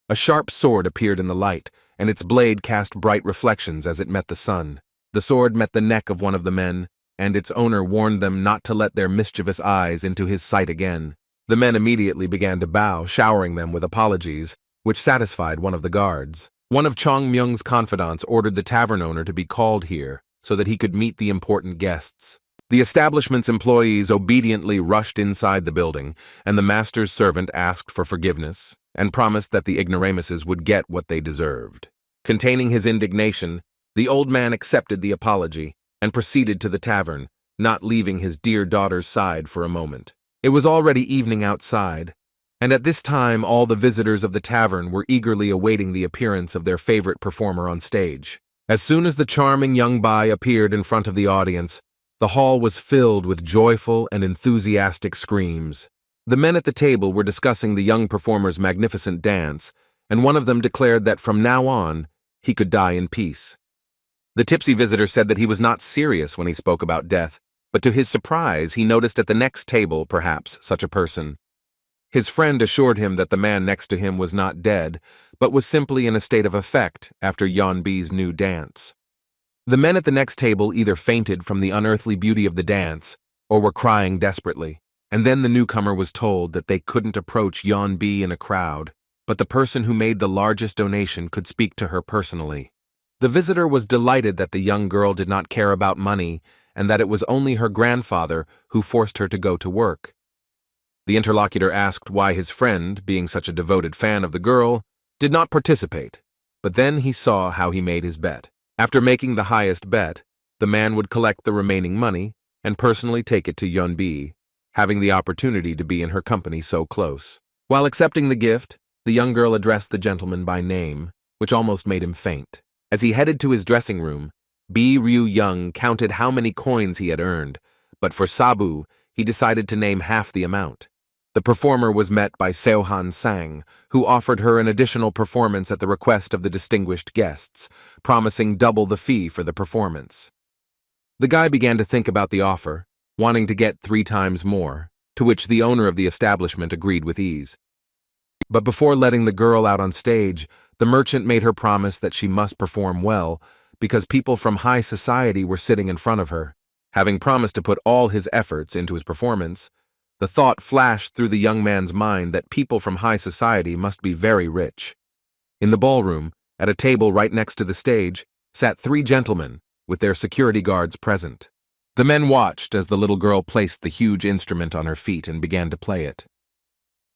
S1: A sharp sword appeared in the light, and its blade cast bright reflections as it met the sun. The sword met the neck of one of the men, and its owner warned them not to let their mischievous eyes into his sight again. The men immediately began to bow, showering them with apologies, which satisfied one of the guards. One of Chong Myung's confidants ordered the tavern owner to be called here so that he could meet the important guests. The establishment's employees obediently rushed inside the building, and the master's servant asked for forgiveness and promised that the ignoramuses would get what they deserved. Containing his indignation, the old man accepted the apology and proceeded to the tavern, not leaving his dear daughter's side for a moment. It was already evening outside, and at this time all the visitors of the tavern were eagerly awaiting the appearance of their favorite performer on stage. As soon as the charming young Bai appeared in front of the audience, the hall was filled with joyful and enthusiastic screams. The men at the table were discussing the young performer's magnificent dance, and one of them declared that from now on, he could die in peace. The tipsy visitor said that he was not serious when he spoke about death, but to his surprise, he noticed at the next table, perhaps, such a person. His friend assured him that the man next to him was not dead, but was simply in a state of affect after Yeon B's new dance. The men at the next table either fainted from the unearthly beauty of the dance, or were crying desperately. And then the newcomer was told that they couldn't approach Yeon B in a crowd, but the person who made the largest donation could speak to her personally. The visitor was delighted that the young girl did not care about money and that it was only her grandfather who forced her to go to work. The interlocutor asked why his friend, being such a devoted fan of the girl, did not participate, but then he saw how he made his bet. After making the highest bet, the man would collect the remaining money and personally take it to Yeon B, having the opportunity to be in her company so close. While accepting the gift, the young girl addressed the gentleman by name, which almost made him faint. As he headed to his dressing room, B. Ryu Young counted how many coins he had earned, but for Sabu, he decided to name half the amount. The performer was met by Seohan Sang, who offered her an additional performance at the request of the distinguished guests, promising double the fee for the performance. The guy began to think about the offer, wanting to get 3 times more, to which the owner of the establishment agreed with ease. But before letting the girl out on stage, the merchant made her promise that she must perform well, because people from high society were sitting in front of her. Having promised to put all his efforts into his performance, the thought flashed through the young man's mind that people from high society must be very rich. In the ballroom, at a table right next to the stage, sat 3 gentlemen, with their security guards present. The men watched as the little girl placed the huge instrument on her feet and began to play it.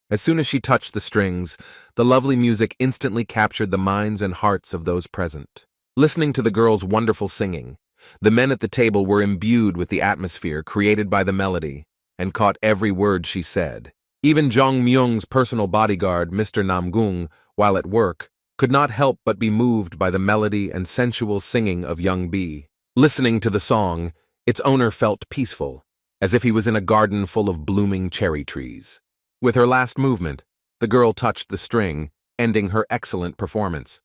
S1: As soon as she touched the strings, the lovely music instantly captured the minds and hearts of those present. Listening to the girl's wonderful singing, the men at the table were imbued with the atmosphere created by the melody and caught every word she said. Even Jong Myung's personal bodyguard, Mr. Namgung, while at work, could not help but be moved by the melody and sensual singing of young B. Listening to the song, its owner felt peaceful, as if he was in a garden full of blooming cherry trees. With her last movement, the girl touched the string, ending her excellent performance.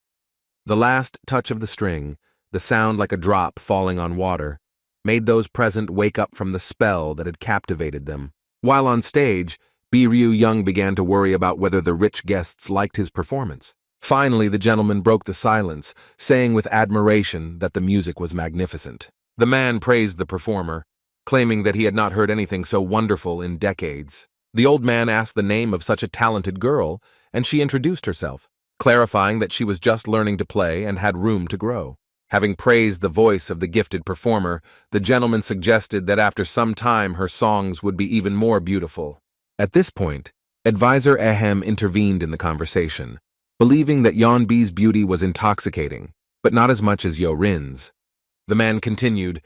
S1: The last touch of the string, the sound like a drop falling on water, made those present wake up from the spell that had captivated them. While on stage, Ryu Young began to worry about whether the rich guests liked his performance. Finally, the gentleman broke the silence, saying with admiration that the music was magnificent. The man praised the performer, claiming that he had not heard anything so wonderful in decades. The old man asked the name of such a talented girl, and she introduced herself, clarifying that she was just learning to play and had room to grow. Having praised the voice of the gifted performer, the gentleman suggested that after some time her songs would be even more beautiful. At this point, advisor Ahem intervened in the conversation, believing that Yeonbi's beauty was intoxicating, but not as much as Yo-rin's. The man continued,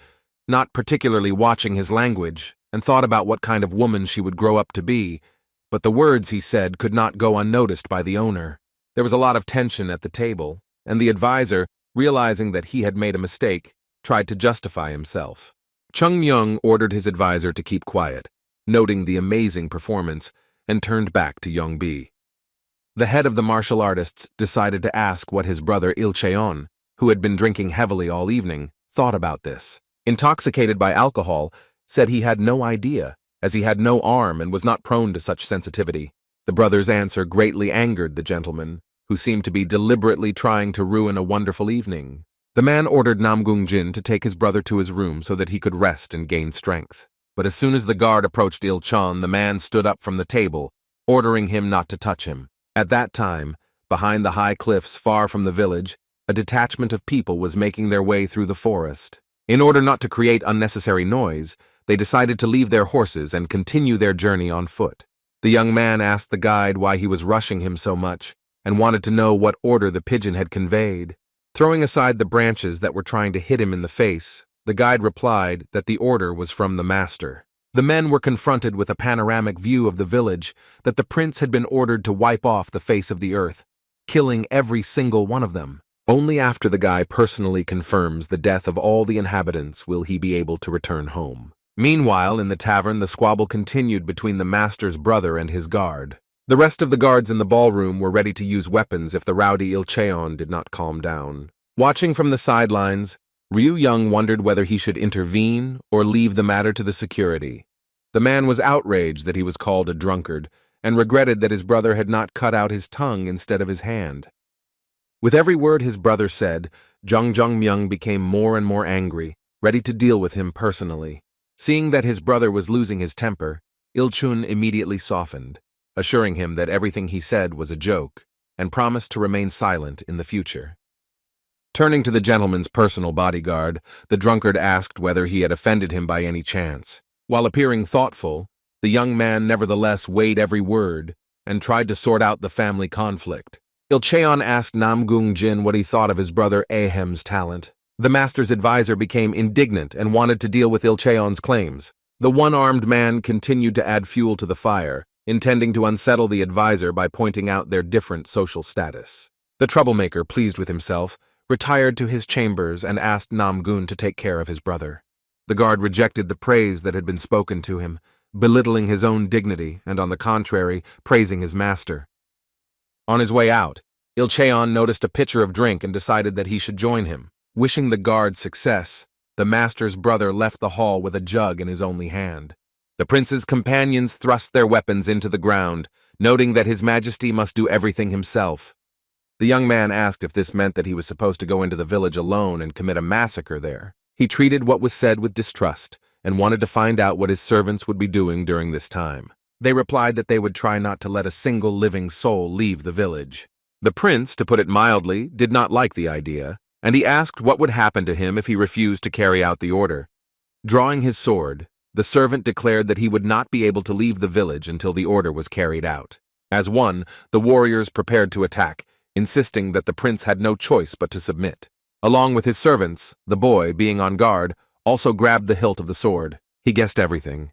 S1: not particularly watching his language, and thought about what kind of woman she would grow up to be, but the words he said could not go unnoticed by the owner. There was a lot of tension at the table, and the advisor, realizing that he had made a mistake, tried to justify himself. Chung Myung ordered his advisor to keep quiet, noting the amazing performance, and turned back to Yeonbi. The head of the martial artists decided to ask what his brother Il Cheon, who had been drinking heavily all evening, thought about this. Intoxicated by alcohol, said he had no idea, as he had no arm and was not prone to such sensitivity. The brother's answer greatly angered the gentleman, who seemed to be deliberately trying to ruin a wonderful evening. The man ordered Namgung Jin to take his brother to his room so that he could rest and gain strength. But as soon as the guard approached Il Chon, the man stood up from the table, ordering him not to touch him. At that time, behind the high cliffs far from the village, a detachment of people was making their way through the forest. In order not to create unnecessary noise, they decided to leave their horses and continue their journey on foot. The young man asked the guide why he was rushing him so much, and wanted to know what order the pigeon had conveyed. Throwing aside the branches that were trying to hit him in the face, the guide replied that the order was from the master. The men were confronted with a panoramic view of the village that the prince had been ordered to wipe off the face of the earth, killing every single one of them. Only after the guy personally confirms the death of all the inhabitants will he be able to return home. Meanwhile, in the tavern, the squabble continued between the master's brother and his guard. The rest of the guards in the ballroom were ready to use weapons if the rowdy Il Cheon did not calm down. Watching from the sidelines, Ryu Young wondered whether he should intervene or leave the matter to the security. The man was outraged that he was called a drunkard, and regretted that his brother had not cut out his tongue instead of his hand. With every word his brother said, Jung Myung became more and more angry, ready to deal with him personally. Seeing that his brother was losing his temper, Il Chun immediately softened, assuring him that everything he said was a joke, and promised to remain silent in the future. Turning to the gentleman's personal bodyguard, the drunkard asked whether he had offended him by any chance. While appearing thoughtful, the young man nevertheless weighed every word and tried to sort out the family conflict. Il Cheon asked Namgung Jin what he thought of his brother Ahem's talent. The master's advisor became indignant and wanted to deal with Il Cheon's claims. The one-armed man continued to add fuel to the fire, intending to unsettle the advisor by pointing out their different social status. The troublemaker, pleased with himself, retired to his chambers and asked Namgun to take care of his brother. The guard rejected the praise that had been spoken to him, belittling his own dignity and, on the contrary, praising his master. On his way out, Il Cheon noticed a pitcher of drink and decided that he should join him. Wishing the guard success, the master's brother left the hall with a jug in his only hand. The prince's companions thrust their weapons into the ground, noting that His Majesty must do everything himself. The young man asked if this meant that he was supposed to go into the village alone and commit a massacre there. He treated what was said with distrust and wanted to find out what his servants would be doing during this time. They replied that they would try not to let a single living soul leave the village. The prince, to put it mildly, did not like the idea, and he asked what would happen to him if he refused to carry out the order. Drawing his sword, the servant declared that he would not be able to leave the village until the order was carried out. As one, the warriors prepared to attack, insisting that the prince had no choice but to submit. Along with his servants, the boy, being on guard, also grabbed the hilt of the sword. He guessed everything.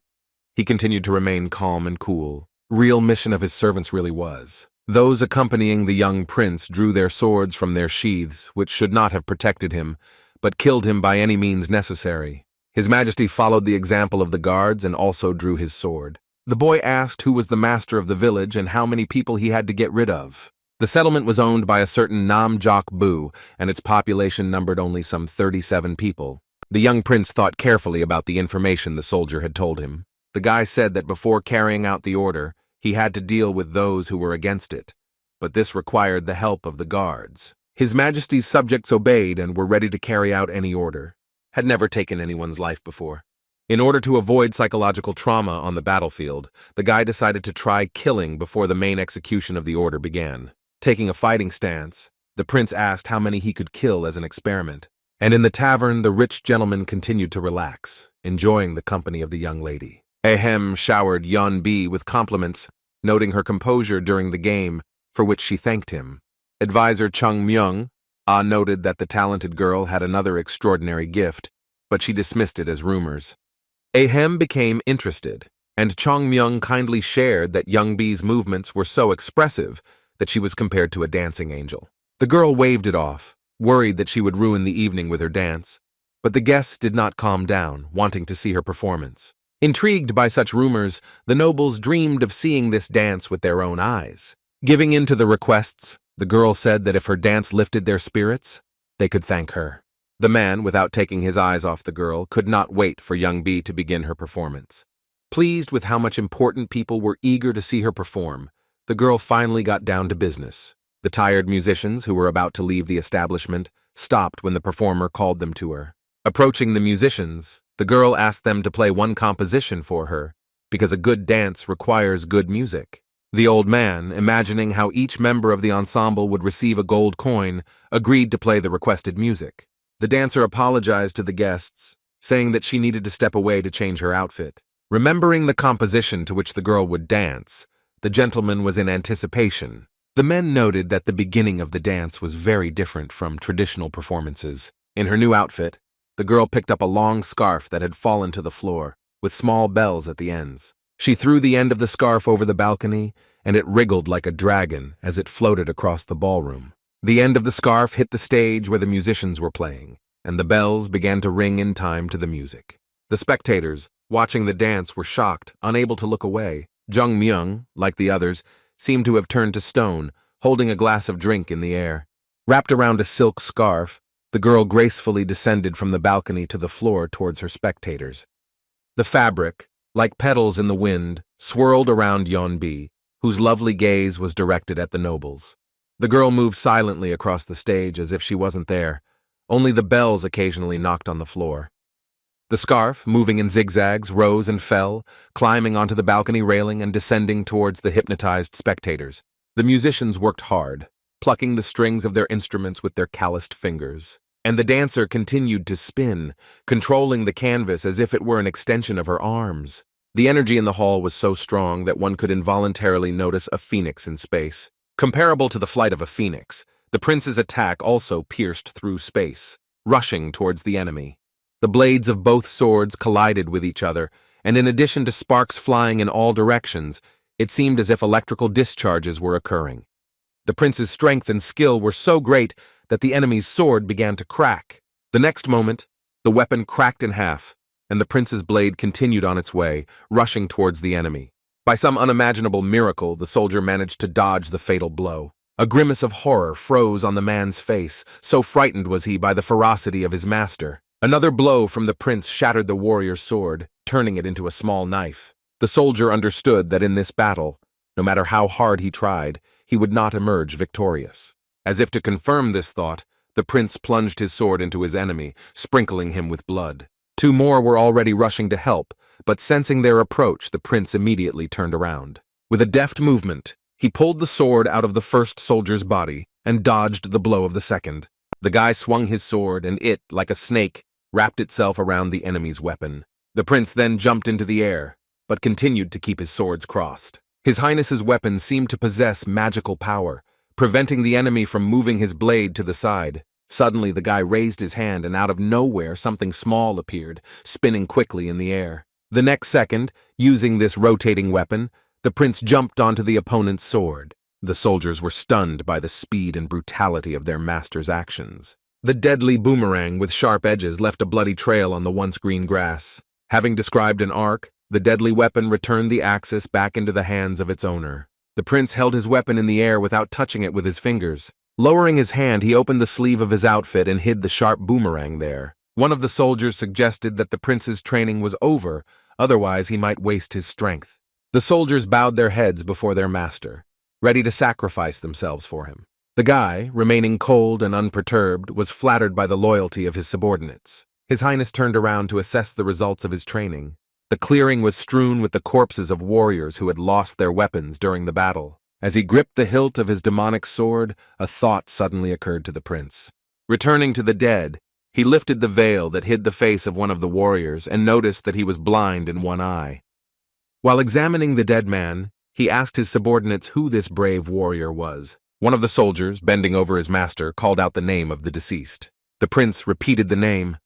S1: He continued to remain calm and cool. Real mission of his servants really was. Those accompanying the young prince drew their swords from their sheaths, which should not have protected him, but killed him by any means necessary. His Majesty followed the example of the guards and also drew his sword. The boy asked who was the master of the village and how many people he had to get rid of. The settlement was owned by a certain Nam Jok Bu, and its population numbered only some 37 people. The young prince thought carefully about the information the soldier had told him. The guy said that before carrying out the order, he had to deal with those who were against it, but this required the help of the guards. His Majesty's subjects obeyed and were ready to carry out any order. Had never taken anyone's life before. In order to avoid psychological trauma on the battlefield, the guy decided to try killing before the main execution of the order began. Taking a fighting stance, the prince asked how many he could kill as an experiment, and in the tavern the rich gentleman continued to relax, enjoying the company of the young lady. Ahem showered Yeon-bi with compliments, noting her composure during the game, for which she thanked him. Advisor Chung Myung noted that the talented girl had another extraordinary gift, but she dismissed it as rumors. Ahem became interested, and Chung Myung kindly shared that Young-bi's movements were so expressive that she was compared to a dancing angel. The girl waved it off, worried that she would ruin the evening with her dance, but the guests did not calm down, wanting to see her performance. Intrigued by such rumors, the nobles dreamed of seeing this dance with their own eyes. Giving in to the requests, the girl said that if her dance lifted their spirits, they could thank her. The man, without taking his eyes off the girl, could not wait for Young-bi to begin her performance. Pleased with how much important people were eager to see her perform, the girl finally got down to business. The tired musicians who were about to leave the establishment stopped when the performer called them to her. Approaching the musicians, the girl asked them to play one composition for her, because a good dance requires good music. The old man, imagining how each member of the ensemble would receive a gold coin, agreed to play the requested music. The dancer apologized to the guests, saying that she needed to step away to change her outfit. Remembering the composition to which the girl would dance, the gentleman was in anticipation. The men noted that the beginning of the dance was very different from traditional performances. In her new outfit, the girl picked up a long scarf that had fallen to the floor, with small bells at the ends. She threw the end of the scarf over the balcony, and it wriggled like a dragon as it floated across the ballroom. The end of the scarf hit the stage where the musicians were playing, and the bells began to ring in time to the music. The spectators, watching the dance, were shocked, unable to look away. Jung Myung, like the others, seemed to have turned to stone, holding a glass of drink in the air. Wrapped around a silk scarf, the girl gracefully descended from the balcony to the floor towards her spectators. The fabric, like petals in the wind, swirled around Yeon-bi, whose lovely gaze was directed at the nobles. The girl moved silently across the stage as if she wasn't there. Only the bells occasionally knocked on the floor. The scarf, moving in zigzags, rose and fell, climbing onto the balcony railing and descending towards the hypnotized spectators. The musicians worked hard, plucking the strings of their instruments with their calloused fingers. And the dancer continued to spin, controlling the canvas as if it were an extension of her arms. The energy in the hall was so strong that one could involuntarily notice a phoenix in space. Comparable to the flight of a phoenix, the prince's attack also pierced through space, rushing towards the enemy. The blades of both swords collided with each other, and in addition to sparks flying in all directions, it seemed as if electrical discharges were occurring. The prince's strength and skill were so great that the enemy's sword began to crack. The next moment, the weapon cracked in half, and the prince's blade continued on its way, rushing towards the enemy. By some unimaginable miracle, the soldier managed to dodge the fatal blow. A grimace of horror froze on the man's face, so frightened was he by the ferocity of his master. Another blow from the prince shattered the warrior's sword, turning it into a small knife. The soldier understood that in this battle, no matter how hard he tried, he would not emerge victorious. As if to confirm this thought, the prince plunged his sword into his enemy, sprinkling him with blood. Two more were already rushing to help, but sensing their approach, the prince immediately turned around. With a deft movement, he pulled the sword out of the first soldier's body and dodged the blow of the second. The guy swung his sword, and it, like a snake, wrapped itself around the enemy's weapon. The prince then jumped into the air, but continued to keep his swords crossed. His Highness's weapon seemed to possess magical power, preventing the enemy from moving his blade to the side. Suddenly, the guy raised his hand, and out of nowhere, something small appeared, spinning quickly in the air. The next second, using this rotating weapon, the prince jumped onto the opponent's sword. The soldiers were stunned by the speed and brutality of their master's actions. The deadly boomerang with sharp edges left a bloody trail on the once green grass. Having described an arc, the deadly weapon returned the axis back into the hands of its owner. The prince held his weapon in the air without touching it with his fingers. Lowering his hand, he opened the sleeve of his outfit and hid the sharp boomerang there. One of the soldiers suggested that the prince's training was over, otherwise he might waste his strength. The soldiers bowed their heads before their master, ready to sacrifice themselves for him. The guy, remaining cold and unperturbed, was flattered by the loyalty of his subordinates. His Highness turned around to assess the results of his training. The clearing was strewn with the corpses of warriors who had lost their weapons during the battle. As he gripped the hilt of his demonic sword, a thought suddenly occurred to the prince. Returning to the dead, he lifted the veil that hid the face of one of the warriors and noticed that he was blind in one eye. While examining the dead man, he asked his subordinates who this brave warrior was. One of the soldiers, bending over his master, called out the name of the deceased. The prince repeated the name,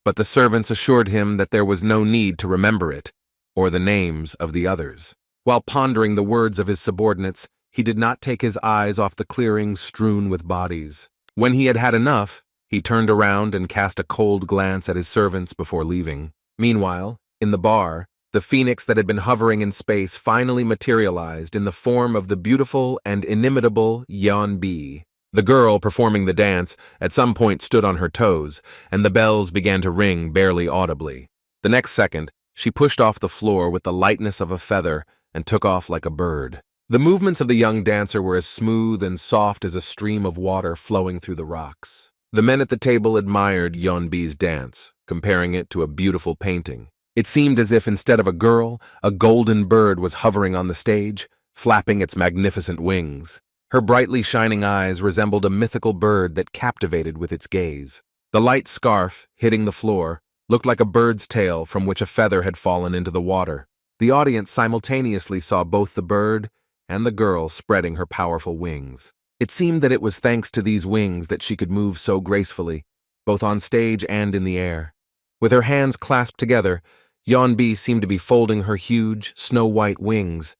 S1: but the servants assured him that there was no need to remember it, or the names of the others. While pondering the words of his subordinates, he did not take his eyes off the clearing strewn with bodies. When he had had enough, he turned around and cast a cold glance at his servants before leaving. Meanwhile, in the bar, the phoenix that had been hovering in space finally materialized in the form of the beautiful and inimitable Yeonbi. The girl performing the dance at some point stood on her toes, and the bells began to ring barely audibly. The next second, she pushed off the floor with the lightness of a feather and took off like a bird. The movements of the young dancer were as smooth and soft as a stream of water flowing through the rocks. The men at the table admired Yeonbi's dance, comparing it to a beautiful painting. It seemed as if instead of a girl, a golden bird was hovering on the stage, flapping its magnificent wings. Her brightly shining eyes resembled a mythical bird that captivated with its gaze. The light scarf, hitting the floor, looked like a bird's tail from which a feather had fallen into the water. The audience simultaneously saw both the bird and the girl spreading her powerful wings. It seemed that it was thanks to these wings that she could move so gracefully, both on stage and in the air. With her hands clasped together, Yeonbi seemed to be folding her huge, snow-white wings.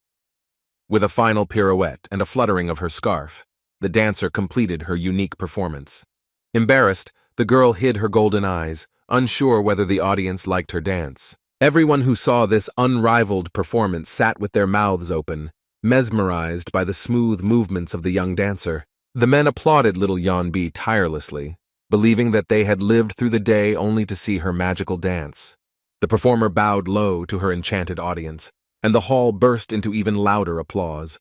S1: With a final pirouette and a fluttering of her scarf, the dancer completed her unique performance. Embarrassed, the girl hid her golden eyes, unsure whether the audience liked her dance. Everyone who saw this unrivaled performance sat with their mouths open, mesmerized by the smooth movements of the young dancer. The men applauded little Yeonbi tirelessly, believing that they had lived through the day only to see her magical dance. The performer bowed low to her enchanted audience, and the hall burst into even louder applause.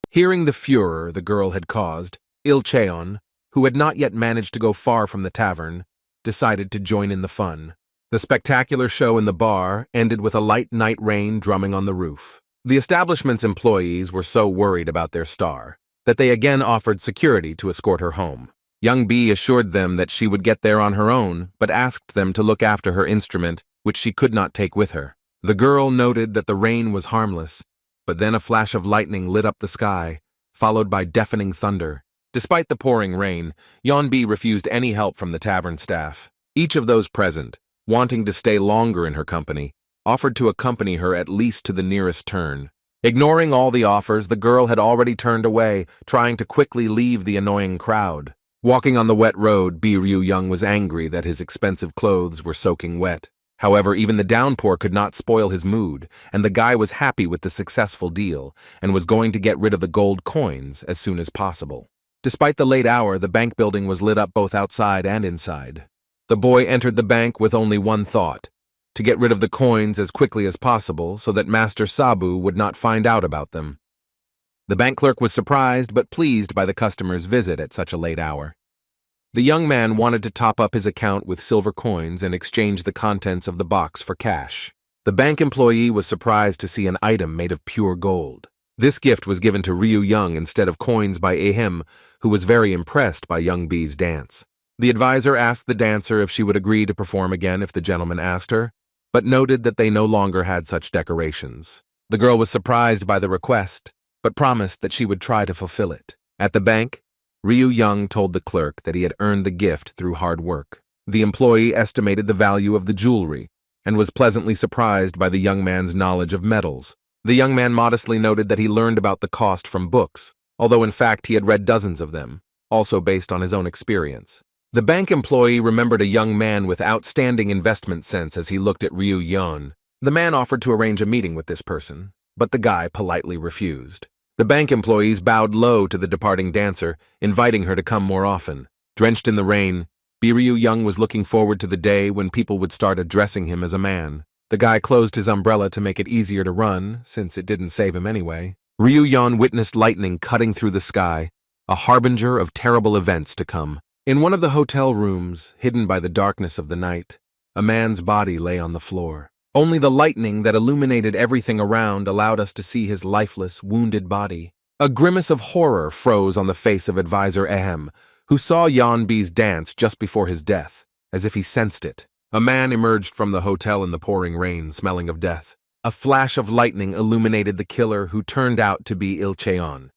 S1: Hearing the furor the girl had caused, Il Cheon, who had not yet managed to go far from the tavern, decided to join in the fun. The spectacular show in the bar ended with a light night rain drumming on the roof. The establishment's employees were so worried about their star that they again offered security to escort her home. Young B assured them that she would get there on her own, but asked them to look after her instrument, which she could not take with her. The girl noted that the rain was harmless, but then a flash of lightning lit up the sky, followed by deafening thunder. Despite the pouring rain, Yeonbi refused any help from the tavern staff. Each of those present, wanting to stay longer in her company, offered to accompany her at least to the nearest turn. Ignoring all the offers, the girl had already turned away, trying to quickly leave the annoying crowd. Walking on the wet road, Ryu-young was angry that his expensive clothes were soaking wet. However, even the downpour could not spoil his mood, and the guy was happy with the successful deal and was going to get rid of the gold coins as soon as possible. Despite the late hour, the bank building was lit up both outside and inside. The boy entered the bank with only one thought: to get rid of the coins as quickly as possible so that Master Sabu would not find out about them. The bank clerk was surprised but pleased by the customer's visit at such a late hour. The young man wanted to top up his account with silver coins and exchange the contents of the box for cash. The bank employee was surprised to see an item made of pure gold. This gift was given to Ryu-young instead of coins by Ahem, who was very impressed by Young B's dance. The advisor asked the dancer if she would agree to perform again if the gentleman asked her, but noted that they no longer had such decorations. The girl was surprised by the request, but promised that she would try to fulfill it. At the bank, Ryu Young told the clerk that he had earned the gift through hard work. The employee estimated the value of the jewelry and was pleasantly surprised by the young man's knowledge of metals. The young man modestly noted that he learned about the cost from books, although in fact he had read dozens of them, also based on his own experience. The bank employee remembered a young man with outstanding investment sense as he looked at Ryu Young. The man offered to arrange a meeting with this person, but the guy politely refused. The bank employees bowed low to the departing dancer, inviting her to come more often. Drenched in the rain, Ryu Young was looking forward to the day when people would start addressing him as a man. The guy closed his umbrella to make it easier to run, since it didn't save him anyway. Ryu Young witnessed lightning cutting through the sky, a harbinger of terrible events to come. In one of the hotel rooms, hidden by the darkness of the night, a man's body lay on the floor. Only the lightning that illuminated everything around allowed us to see his lifeless, wounded body. A grimace of horror froze on the face of Advisor Ahem, who saw Yeonbi's dance just before his death, as if he sensed it. A man emerged from the hotel in the pouring rain, smelling of death. A flash of lightning illuminated the killer, who turned out to be Il Cheon.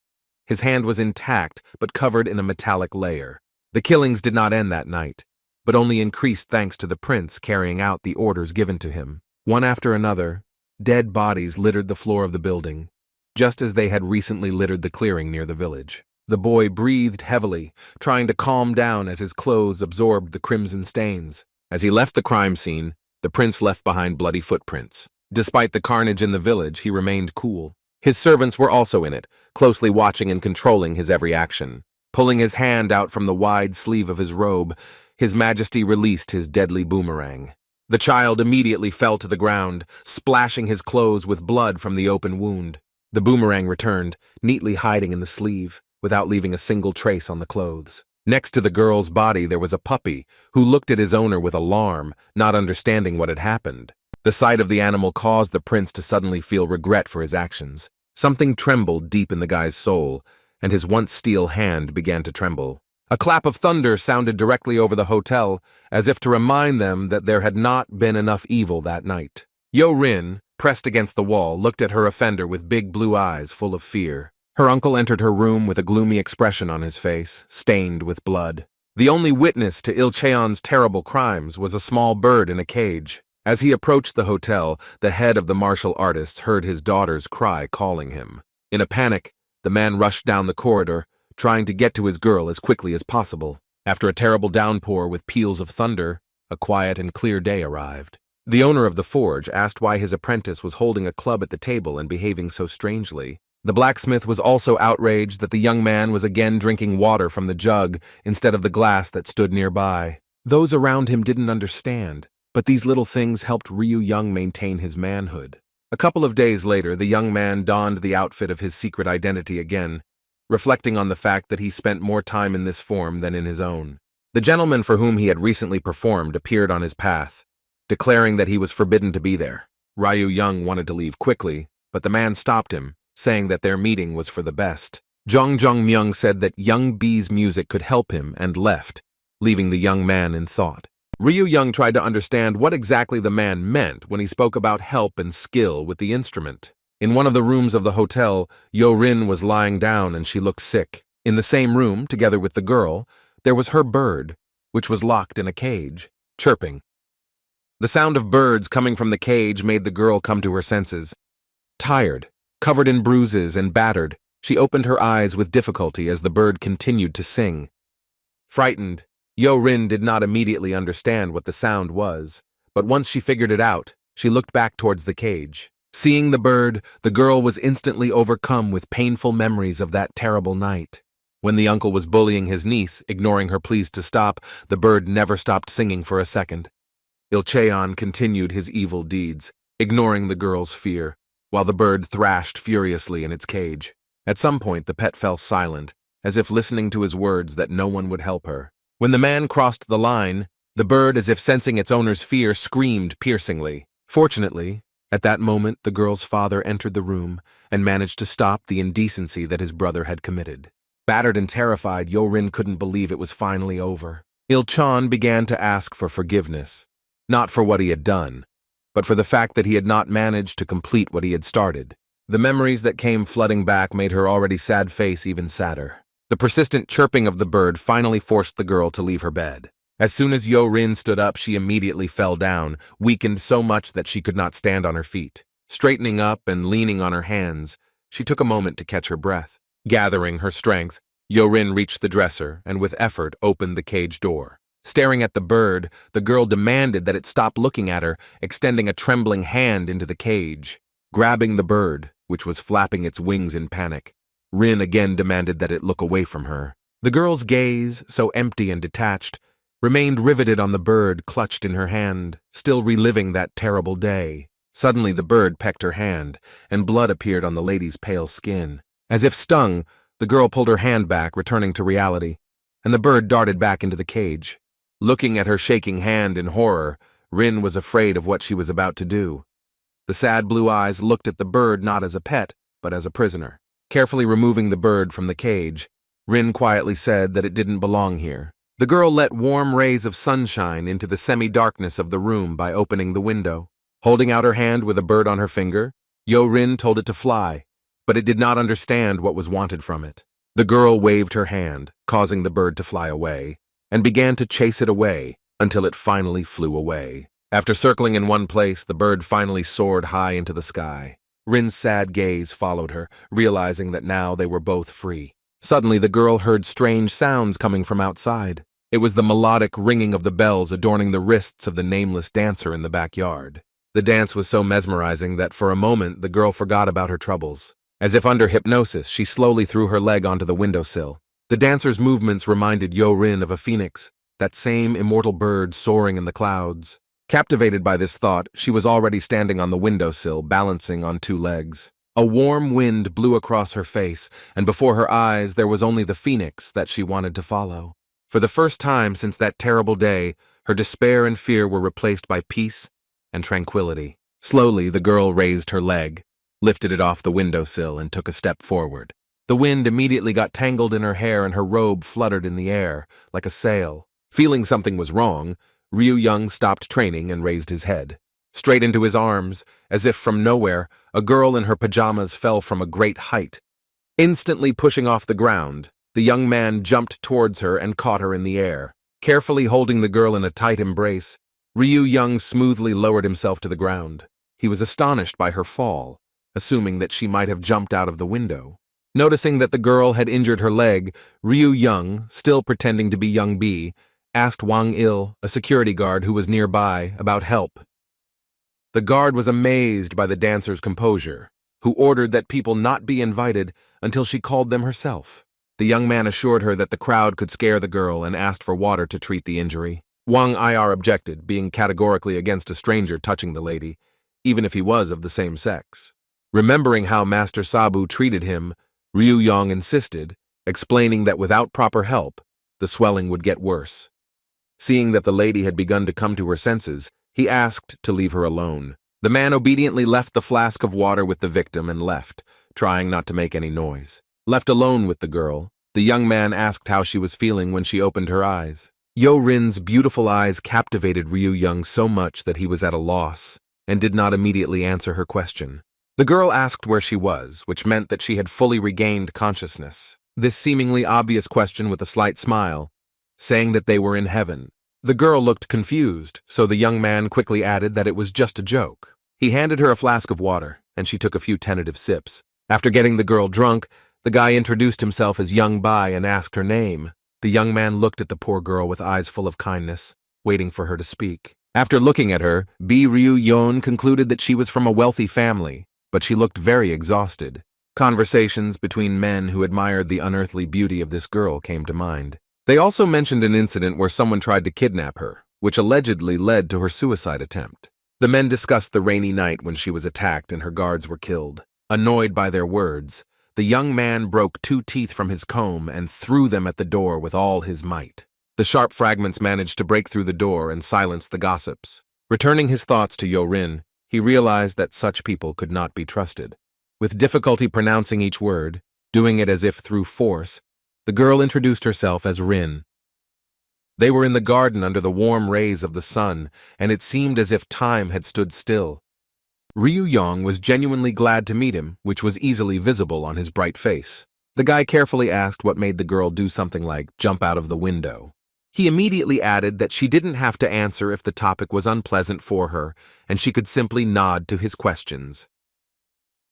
S1: His hand was intact, but covered in a metallic layer. The killings did not end that night, but only increased thanks to the prince carrying out the orders given to him. One after another, dead bodies littered the floor of the building, just as they had recently littered the clearing near the village. The boy breathed heavily, trying to calm down as his clothes absorbed the crimson stains. As he left the crime scene, the prince left behind bloody footprints. Despite the carnage in the village, he remained cool. His servants were also in it, closely watching and controlling his every action. Pulling his hand out from the wide sleeve of his robe, His Majesty released his deadly boomerang. The child immediately fell to the ground, splashing his clothes with blood from the open wound. The boomerang returned, neatly hiding in the sleeve, without leaving a single trace on the clothes. Next to the girl's body there was a puppy, who looked at his owner with alarm, not understanding what had happened. The sight of the animal caused the prince to suddenly feel regret for his actions. Something trembled deep in the guy's soul, and his once steel hand began to tremble. A clap of thunder sounded directly over the hotel, as if to remind them that there had not been enough evil that night. Yo-Rin, pressed against the wall, looked at her offender with big blue eyes full of fear. Her uncle entered her room with a gloomy expression on his face, stained with blood. The only witness to Il Cheon's terrible crimes was a small bird in a cage. As he approached the hotel, the head of the martial artists heard his daughter's cry calling him. In a panic, the man rushed down the corridor, trying to get to his girl as quickly as possible. After a terrible downpour with peals of thunder, a quiet and clear day arrived. The owner of the forge asked why his apprentice was holding a club at the table and behaving so strangely. The blacksmith was also outraged that the young man was again drinking water from the jug instead of the glass that stood nearby. Those around him didn't understand, but these little things helped Ryu Young maintain his manhood. A couple of days later, the young man donned the outfit of his secret identity again, reflecting on the fact that he spent more time in this form than in his own. The gentleman for whom he had recently performed appeared on his path, declaring that he was forbidden to be there. Ryu Young wanted to leave quickly, but the man stopped him, saying that their meeting was for the best. Jong Myung said that Young B's music could help him and left, leaving the young man in thought. Ryu Young tried to understand what exactly the man meant when he spoke about help and skill with the instrument. In one of the rooms of the hotel, Yo-Rin was lying down and she looked sick. In the same room, together with the girl, there was her bird, which was locked in a cage, chirping. The sound of birds coming from the cage made the girl come to her senses. Tired, covered in bruises and battered, she opened her eyes with difficulty as the bird continued to sing. Frightened, Yo-Rin did not immediately understand what the sound was, but once she figured it out, she looked back towards the cage. Seeing the bird, the girl was instantly overcome with painful memories of that terrible night. When the uncle was bullying his niece, ignoring her pleas to stop, the bird never stopped singing for a second. Il Cheon continued his evil deeds, ignoring the girl's fear, while the bird thrashed furiously in its cage. At some point, the pet fell silent, as if listening to his words that no one would help her. When the man crossed the line, the bird, as if sensing its owner's fear, screamed piercingly. Fortunately, at that moment, the girl's father entered the room and managed to stop the indecency that his brother had committed. Battered and terrified, Yo-Rin couldn't believe it was finally over. Il-chan began to ask for forgiveness, not for what he had done, but for the fact that he had not managed to complete what he had started. The memories that came flooding back made her already sad face even sadder. The persistent chirping of the bird finally forced the girl to leave her bed. As soon as Yo-rin stood up, she immediately fell down, weakened so much that she could not stand on her feet. Straightening up and leaning on her hands, she took a moment to catch her breath. Gathering her strength, Yo-rin reached the dresser and with effort opened the cage door. Staring at the bird, the girl demanded that it stop looking at her, extending a trembling hand into the cage. Grabbing the bird, which was flapping its wings in panic, Rin again demanded that it look away from her. The girl's gaze, so empty and detached, remained riveted on the bird clutched in her hand, still reliving that terrible day. Suddenly the bird pecked her hand, and blood appeared on the lady's pale skin. As if stung, the girl pulled her hand back, returning to reality, and the bird darted back into the cage. Looking at her shaking hand in horror, Rin was afraid of what she was about to do. The sad blue eyes looked at the bird not as a pet, but as a prisoner. Carefully removing the bird from the cage, Rin quietly said that it didn't belong here. The girl let warm rays of sunshine into the semi-darkness of the room by opening the window. Holding out her hand with a bird on her finger, Yo-rin told it to fly, but it did not understand what was wanted from it. The girl waved her hand, causing the bird to fly away, and began to chase it away until it finally flew away. After circling in one place, the bird finally soared high into the sky. Rin's sad gaze followed her, realizing that now they were both free. Suddenly, the girl heard strange sounds coming from outside. It was the melodic ringing of the bells adorning the wrists of the nameless dancer in the backyard. The dance was so mesmerizing that for a moment the girl forgot about her troubles. As if under hypnosis, she slowly threw her leg onto the windowsill. The dancer's movements reminded Yo-rin of a phoenix, that same immortal bird soaring in the clouds. Captivated by this thought, she was already standing on the windowsill, balancing on two legs. A warm wind blew across her face, and before her eyes there was only the phoenix that she wanted to follow. For the first time since that terrible day, her despair and fear were replaced by peace and tranquility. Slowly, the girl raised her leg, lifted it off the windowsill, and took a step forward. The wind immediately got tangled in her hair and her robe fluttered in the air, like a sail. Feeling something was wrong, Ryu-young stopped training and raised his head. Straight into his arms, as if from nowhere, a girl in her pajamas fell from a great height. Instantly pushing off the ground, the young man jumped towards her and caught her in the air. Carefully holding the girl in a tight embrace, Ryu-young smoothly lowered himself to the ground. He was astonished by her fall, assuming that she might have jumped out of the window. Noticing that the girl had injured her leg, Ryu-young, still pretending to be young B, asked Wang Il, a security guard who was nearby, about help. The guard was amazed by the dancer's composure, who ordered that people not be invited until she called them herself. The young man assured her that the crowd could scare the girl and asked for water to treat the injury. Wang Ir objected, being categorically against a stranger touching the lady, even if he was of the same sex. Remembering how Master Sabu treated him, Ryu-young insisted, explaining that without proper help, the swelling would get worse. Seeing that the lady had begun to come to her senses, he asked to leave her alone. The man obediently left the flask of water with the victim and left, trying not to make any noise. Left alone with the girl, the young man asked how she was feeling when she opened her eyes. Yo-rin's beautiful eyes captivated Ryu-young so much that he was at a loss and did not immediately answer her question. The girl asked where she was, which meant that she had fully regained consciousness. This seemingly obvious question with a slight smile, saying that they were in heaven. The girl looked confused, so the young man quickly added that it was just a joke. He handed her a flask of water, and she took a few tentative sips. After getting the girl drunk, the guy introduced himself as Young Bai and asked her name. The young man looked at the poor girl with eyes full of kindness, waiting for her to speak. After looking at her, B. Ryu-young concluded that she was from a wealthy family, but she looked very exhausted. Conversations between men who admired the unearthly beauty of this girl came to mind. They also mentioned an incident where someone tried to kidnap her, which allegedly led to her suicide attempt. The men discussed the rainy night when she was attacked and her guards were killed. Annoyed by their words, the young man broke 2 teeth from his comb and threw them at the door with all his might. The sharp fragments managed to break through the door and silence the gossips. Returning his thoughts to Yo-rin, he realized that such people could not be trusted. With difficulty pronouncing each word, doing it as if through force, the girl introduced herself as Rin. They were in the garden under the warm rays of the sun, and it seemed as if time had stood still. Ryu Yong was genuinely glad to meet him, which was easily visible on his bright face. The guy carefully asked what made the girl do something like jump out of the window. He immediately added that she didn't have to answer if the topic was unpleasant for her, and she could simply nod to his questions.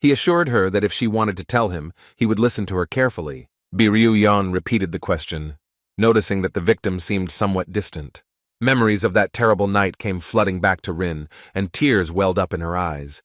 S1: He assured her that if she wanted to tell him, he would listen to her carefully. Ryu Yon repeated the question, noticing that the victim seemed somewhat distant. Memories of that terrible night came flooding back to Rin, and tears welled up in her eyes.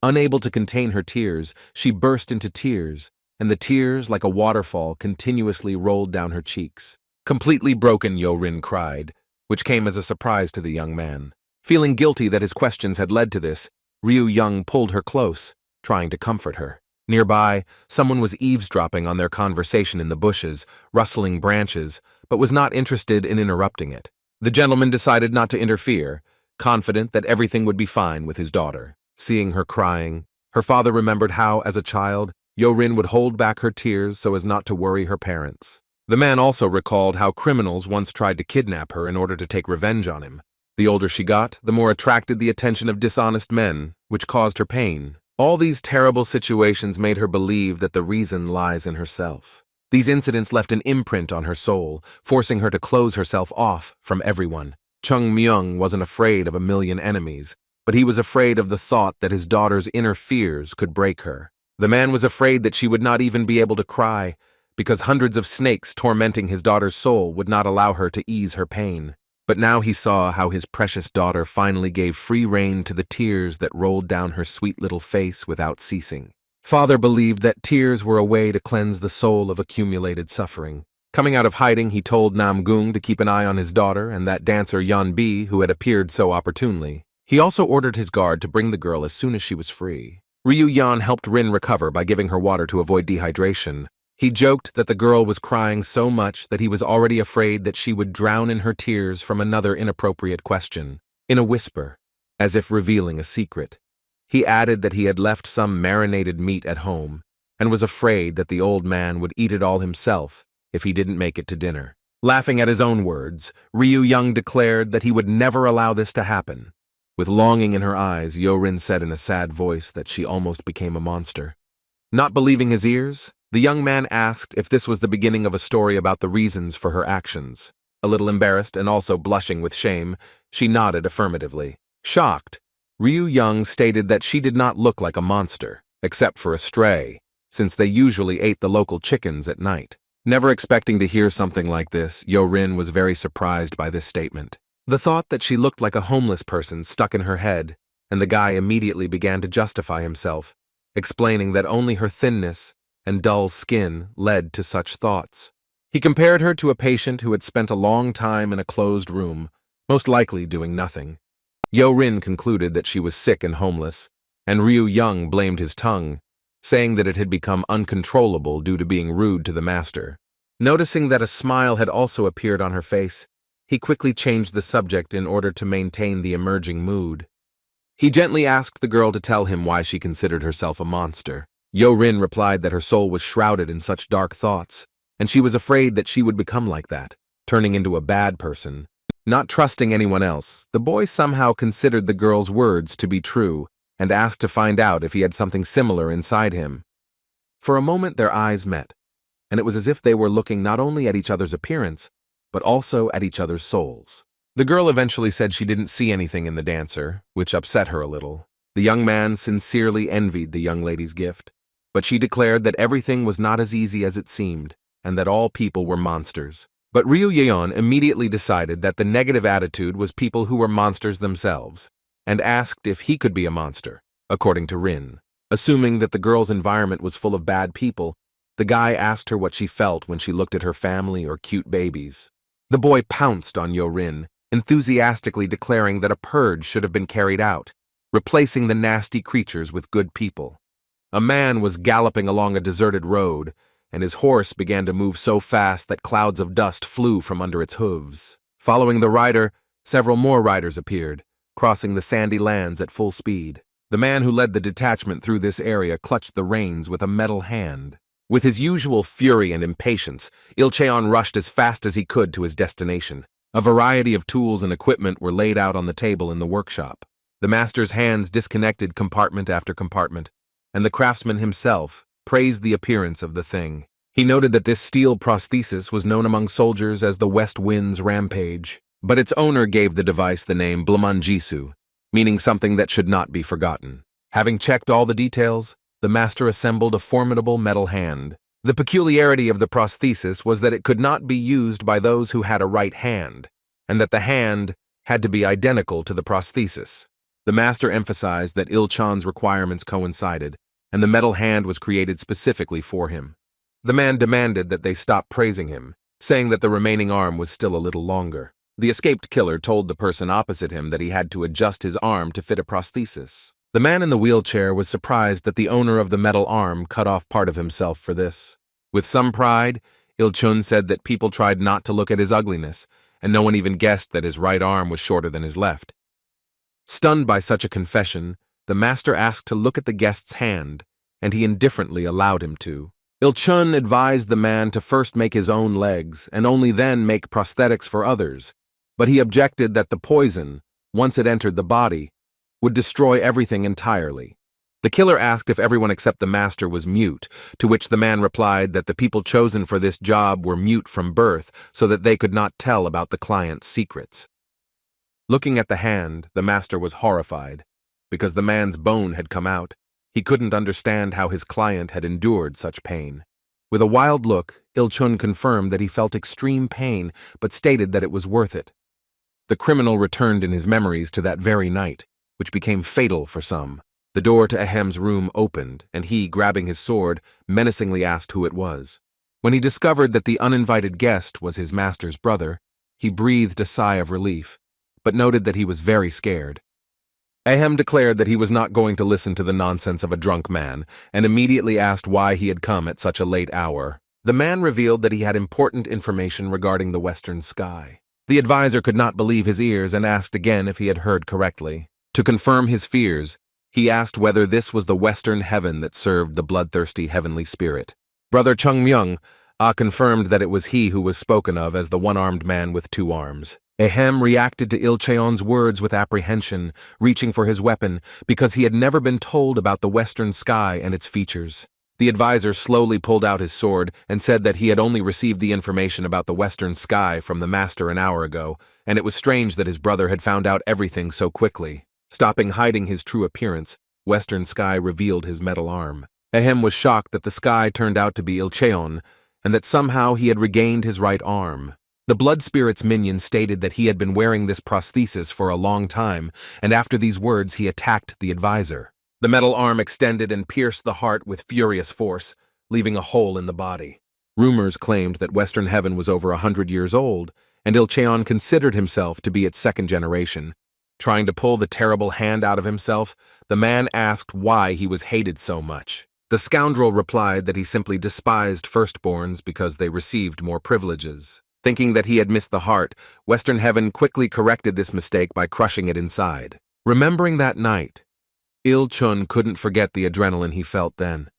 S1: Unable to contain her tears, she burst into tears, and the tears, like a waterfall, continuously rolled down her cheeks. Completely broken, Rin cried, which came as a surprise to the young man. Feeling guilty that his questions had led to this, Ryu Young pulled her close, trying to comfort her. Nearby, someone was eavesdropping on their conversation in the bushes, rustling branches, but was not interested in interrupting it. The gentleman decided not to interfere, confident that everything would be fine with his daughter. Seeing her crying, her father remembered how, as a child, Rin would hold back her tears so as not to worry her parents. The man also recalled how criminals once tried to kidnap her in order to take revenge on him. The older she got, the more attracted the attention of dishonest men, which caused her pain. All these terrible situations made her believe that the reason lies in herself. These incidents left an imprint on her soul, forcing her to close herself off from everyone. Chung Myung wasn't afraid of a million enemies, but he was afraid of the thought that his daughter's inner fears could break her. The man was afraid that she would not even be able to cry, because hundreds of snakes tormenting his daughter's soul would not allow her to ease her pain. But now he saw how his precious daughter finally gave free rein to the tears that rolled down her sweet little face without ceasing. Father believed that tears were a way to cleanse the soul of accumulated suffering. Coming out of hiding, he told Nam Gung to keep an eye on his daughter and that dancer Yan Bi who had appeared so opportunely. He also ordered his guard to bring the girl as soon as she was free. Ryu Yan helped Rin recover by giving her water to avoid dehydration. He joked that the girl was crying so much that he was already afraid that she would drown in her tears from another inappropriate question. In a whisper, as if revealing a secret, he added that he had left some marinated meat at home and was afraid that the old man would eat it all himself if he didn't make it to dinner. Laughing at his own words, Ryu Young declared that he would never allow this to happen. With longing in her eyes, Rin said in a sad voice that she almost became a monster. Not believing his ears, the young man asked if this was the beginning of a story about the reasons for her actions. A little embarrassed and also blushing with shame, she nodded affirmatively. Shocked, Ryu Young stated that she did not look like a monster, except for a stray, since they usually ate the local chickens at night. Never expecting to hear something like this, Rin was very surprised by this statement. The thought that she looked like a homeless person stuck in her head, and the guy immediately began to justify himself, explaining that only her thinness and dull skin led to such thoughts. He compared her to a patient who had spent a long time in a closed room, most likely doing nothing. Rin concluded that she was sick and homeless, and Ryu Young blamed his tongue, saying that it had become uncontrollable due to being rude to the master. Noticing that a smile had also appeared on her face, he quickly changed the subject in order to maintain the emerging mood. He gently asked the girl to tell him why she considered herself a monster. Rin replied that her soul was shrouded in such dark thoughts, and she was afraid that she would become like that, turning into a bad person. Not trusting anyone else, the boy somehow considered the girl's words to be true and asked to find out if he had something similar inside him. For a moment their eyes met, and it was as if they were looking not only at each other's appearance, but also at each other's souls. The girl eventually said she didn't see anything in the dancer, which upset her a little. The young man sincerely envied the young lady's gift, but she declared that everything was not as easy as it seemed, and that all people were monsters. But Ryu Yeon immediately decided that the negative attitude was people who were monsters themselves, and asked if he could be a monster, according to Rin. Assuming that the girl's environment was full of bad people, the guy asked her what she felt when she looked at her family or cute babies. The boy pounced on Rin, enthusiastically declaring that a purge should have been carried out, replacing the nasty creatures with good people. A man was galloping along a deserted road, and his horse began to move so fast that clouds of dust flew from under its hooves. Following the rider, several more riders appeared, crossing the sandy lands at full speed. The man who led the detachment through this area clutched the reins with a metal hand. With his usual fury and impatience, Il Cheon rushed as fast as he could to his destination. A variety of tools and equipment were laid out on the table in the workshop. The master's hands disconnected compartment after compartment, and the craftsman himself praised the appearance of the thing. He noted that this steel prosthesis was known among soldiers as the West Wind's Rampage, but its owner gave the device the name Blamanjisu, meaning something that should not be forgotten. Having checked all the details, the master assembled a formidable metal hand. The peculiarity of the prosthesis was that it could not be used by those who had a right hand, and that the hand had to be identical to the prosthesis. The master emphasized that Il-chan's requirements coincided, and the metal hand was created specifically for him. The man demanded that they stop praising him, saying that the remaining arm was still a little longer. The escaped killer told the person opposite him that he had to adjust his arm to fit a prosthesis. The man in the wheelchair was surprised that the owner of the metal arm cut off part of himself for this. With some pride, Il-chun said that people tried not to look at his ugliness, and no one even guessed that his right arm was shorter than his left. Stunned by such a confession, the master asked to look at the guest's hand, and he indifferently allowed him to. Il-chun advised the man to first make his own legs, and only then make prosthetics for others, but he objected that the poison, once it entered the body, would destroy everything entirely. The killer asked if everyone except the master was mute, to which the man replied that the people chosen for this job were mute from birth so that they could not tell about the client's secrets. Looking at the hand, the master was horrified. Because the man's bone had come out, he couldn't understand how his client had endured such pain. With a wild look, Il-chun confirmed that he felt extreme pain, but stated that it was worth it. The criminal returned in his memories to that very night, which became fatal for some. The door to Ahem's room opened, and he, grabbing his sword, menacingly asked who it was. When he discovered that the uninvited guest was his master's brother, he breathed a sigh of relief, but noted that he was very scared. Ahem declared that he was not going to listen to the nonsense of a drunk man, and immediately asked why he had come at such a late hour. The man revealed that he had important information regarding the western sky. The advisor could not believe his ears and asked again if he had heard correctly. To confirm his fears, he asked whether this was the western heaven that served the bloodthirsty heavenly spirit. Brother Chung Myung confirmed that it was he who was spoken of as the one-armed man with two arms. Ahem reacted to Il-cheon's words with apprehension, reaching for his weapon, because he had never been told about the western sky and its features. The advisor slowly pulled out his sword and said that he had only received the information about the western sky from the master an hour ago, and it was strange that his brother had found out everything so quickly. Stopping hiding his true appearance, western sky revealed his metal arm. Ahem was shocked that the sky turned out to be Il-cheon, and that somehow he had regained his right arm. The blood spirit's minion stated that he had been wearing this prosthesis for a long time, and after these words he attacked the advisor. The metal arm extended and pierced the heart with furious force, leaving a hole in the body. Rumors claimed that Western Heaven was over 100 years old, and Il-cheon considered himself to be its second generation. Trying to pull the terrible hand out of himself, the man asked why he was hated so much. The scoundrel replied that he simply despised firstborns because they received more privileges. Thinking that he had missed the heart, Western Heaven quickly corrected this mistake by crushing it inside. Remembering that night, Il-chun couldn't forget the adrenaline he felt then,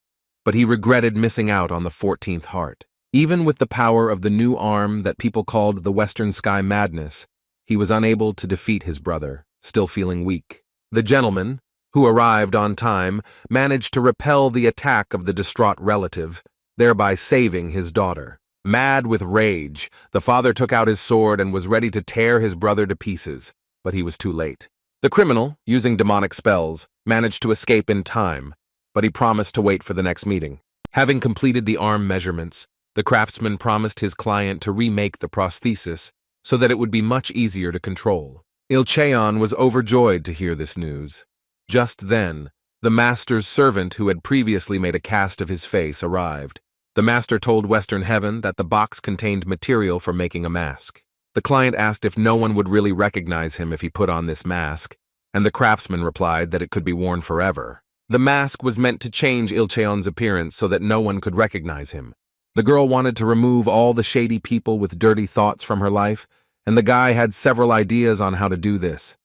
S1: but he regretted missing out on the 14th heart. Even with the power of the new arm that people called the Western Sky Madness, he was unable to defeat his brother, still feeling weak. The gentleman, who arrived on time, managed to repel the attack of the distraught relative, thereby saving his daughter. Mad with rage, the father took out his sword and was ready to tear his brother to pieces, but he was too late. The criminal, using demonic spells, managed to escape in time, but he promised to wait for the next meeting. Having completed the arm measurements, the craftsman promised his client to remake the prosthesis so that it would be much easier to control. Il-cheon was overjoyed to hear this news. Just then, the master's servant who had previously made a cast of his face arrived. The master told Western Heaven that the box contained material for making a mask. The client asked if no one would really recognize him if he put on this mask, and the craftsman replied that it could be worn forever. The mask was meant to change Il-cheon's appearance so that no one could recognize him. The girl wanted to remove all the shady people with dirty thoughts from her life, and the guy had several ideas on how to do this.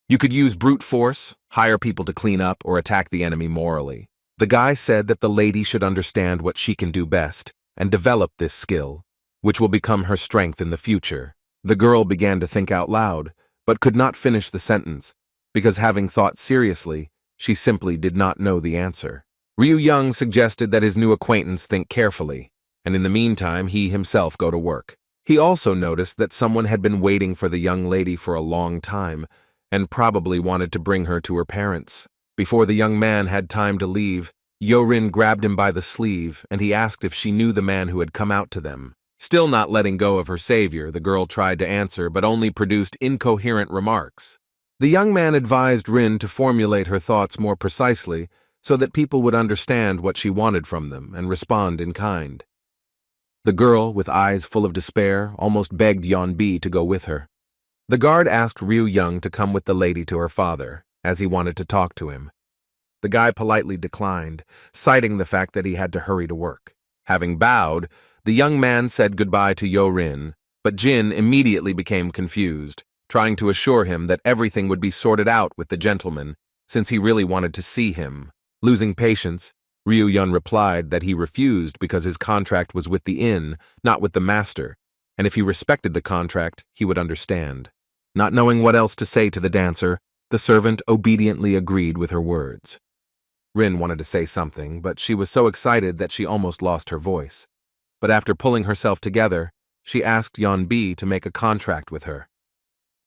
S1: You could use brute force, hire people to clean up, or attack the enemy morally. The guy said that the lady should understand what she can do best and develop this skill, which will become her strength in the future. The girl began to think out loud, but could not finish the sentence, because having thought seriously, she simply did not know the answer. Ryu Young suggested that his new acquaintance think carefully, and in the meantime he himself go to work. He also noticed that someone had been waiting for the young lady for a long time, and probably wanted to bring her to her parents. Before the young man had time to leave, Yorin grabbed him by the sleeve, and he asked if she knew the man who had come out to them. Still not letting go of her savior, the girl tried to answer but only produced incoherent remarks. The young man advised Rin to formulate her thoughts more precisely so that people would understand what she wanted from them and respond in kind. The girl, with eyes full of despair, almost begged Yeonbi to go with her. The guard asked Ryu Young to come with the lady to her father, as he wanted to talk to him. The guy politely declined, citing the fact that he had to hurry to work. Having bowed, the young man said goodbye to Yo-Rin, but Jin immediately became confused, trying to assure him that everything would be sorted out with the gentleman, since he really wanted to see him. Losing patience, Ryu Yun replied that he refused because his contract was with the inn, not with the master, and if he respected the contract, he would understand. Not knowing what else to say to the dancer, the servant obediently agreed with her words. Rin wanted to say something, but she was so excited that she almost lost her voice. But after pulling herself together, she asked Yeonbi to make a contract with her.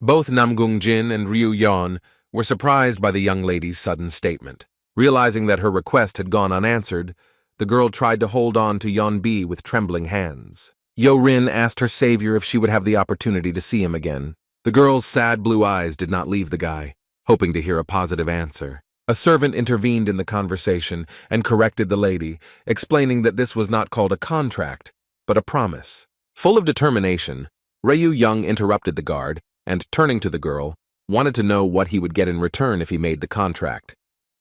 S1: Both Namgung Jin and Ryu Yeon were surprised by the young lady's sudden statement. Realizing that her request had gone unanswered, the girl tried to hold on to Yeonbi with trembling hands. Yo-Rin asked her savior if she would have the opportunity to see him again. The girl's sad blue eyes did not leave the guy, hoping to hear a positive answer. A servant intervened in the conversation and corrected the lady, explaining that this was not called a contract, but a promise. Full of determination, Ryu Young interrupted the guard and, turning to the girl, wanted to know what he would get in return if he made the contract.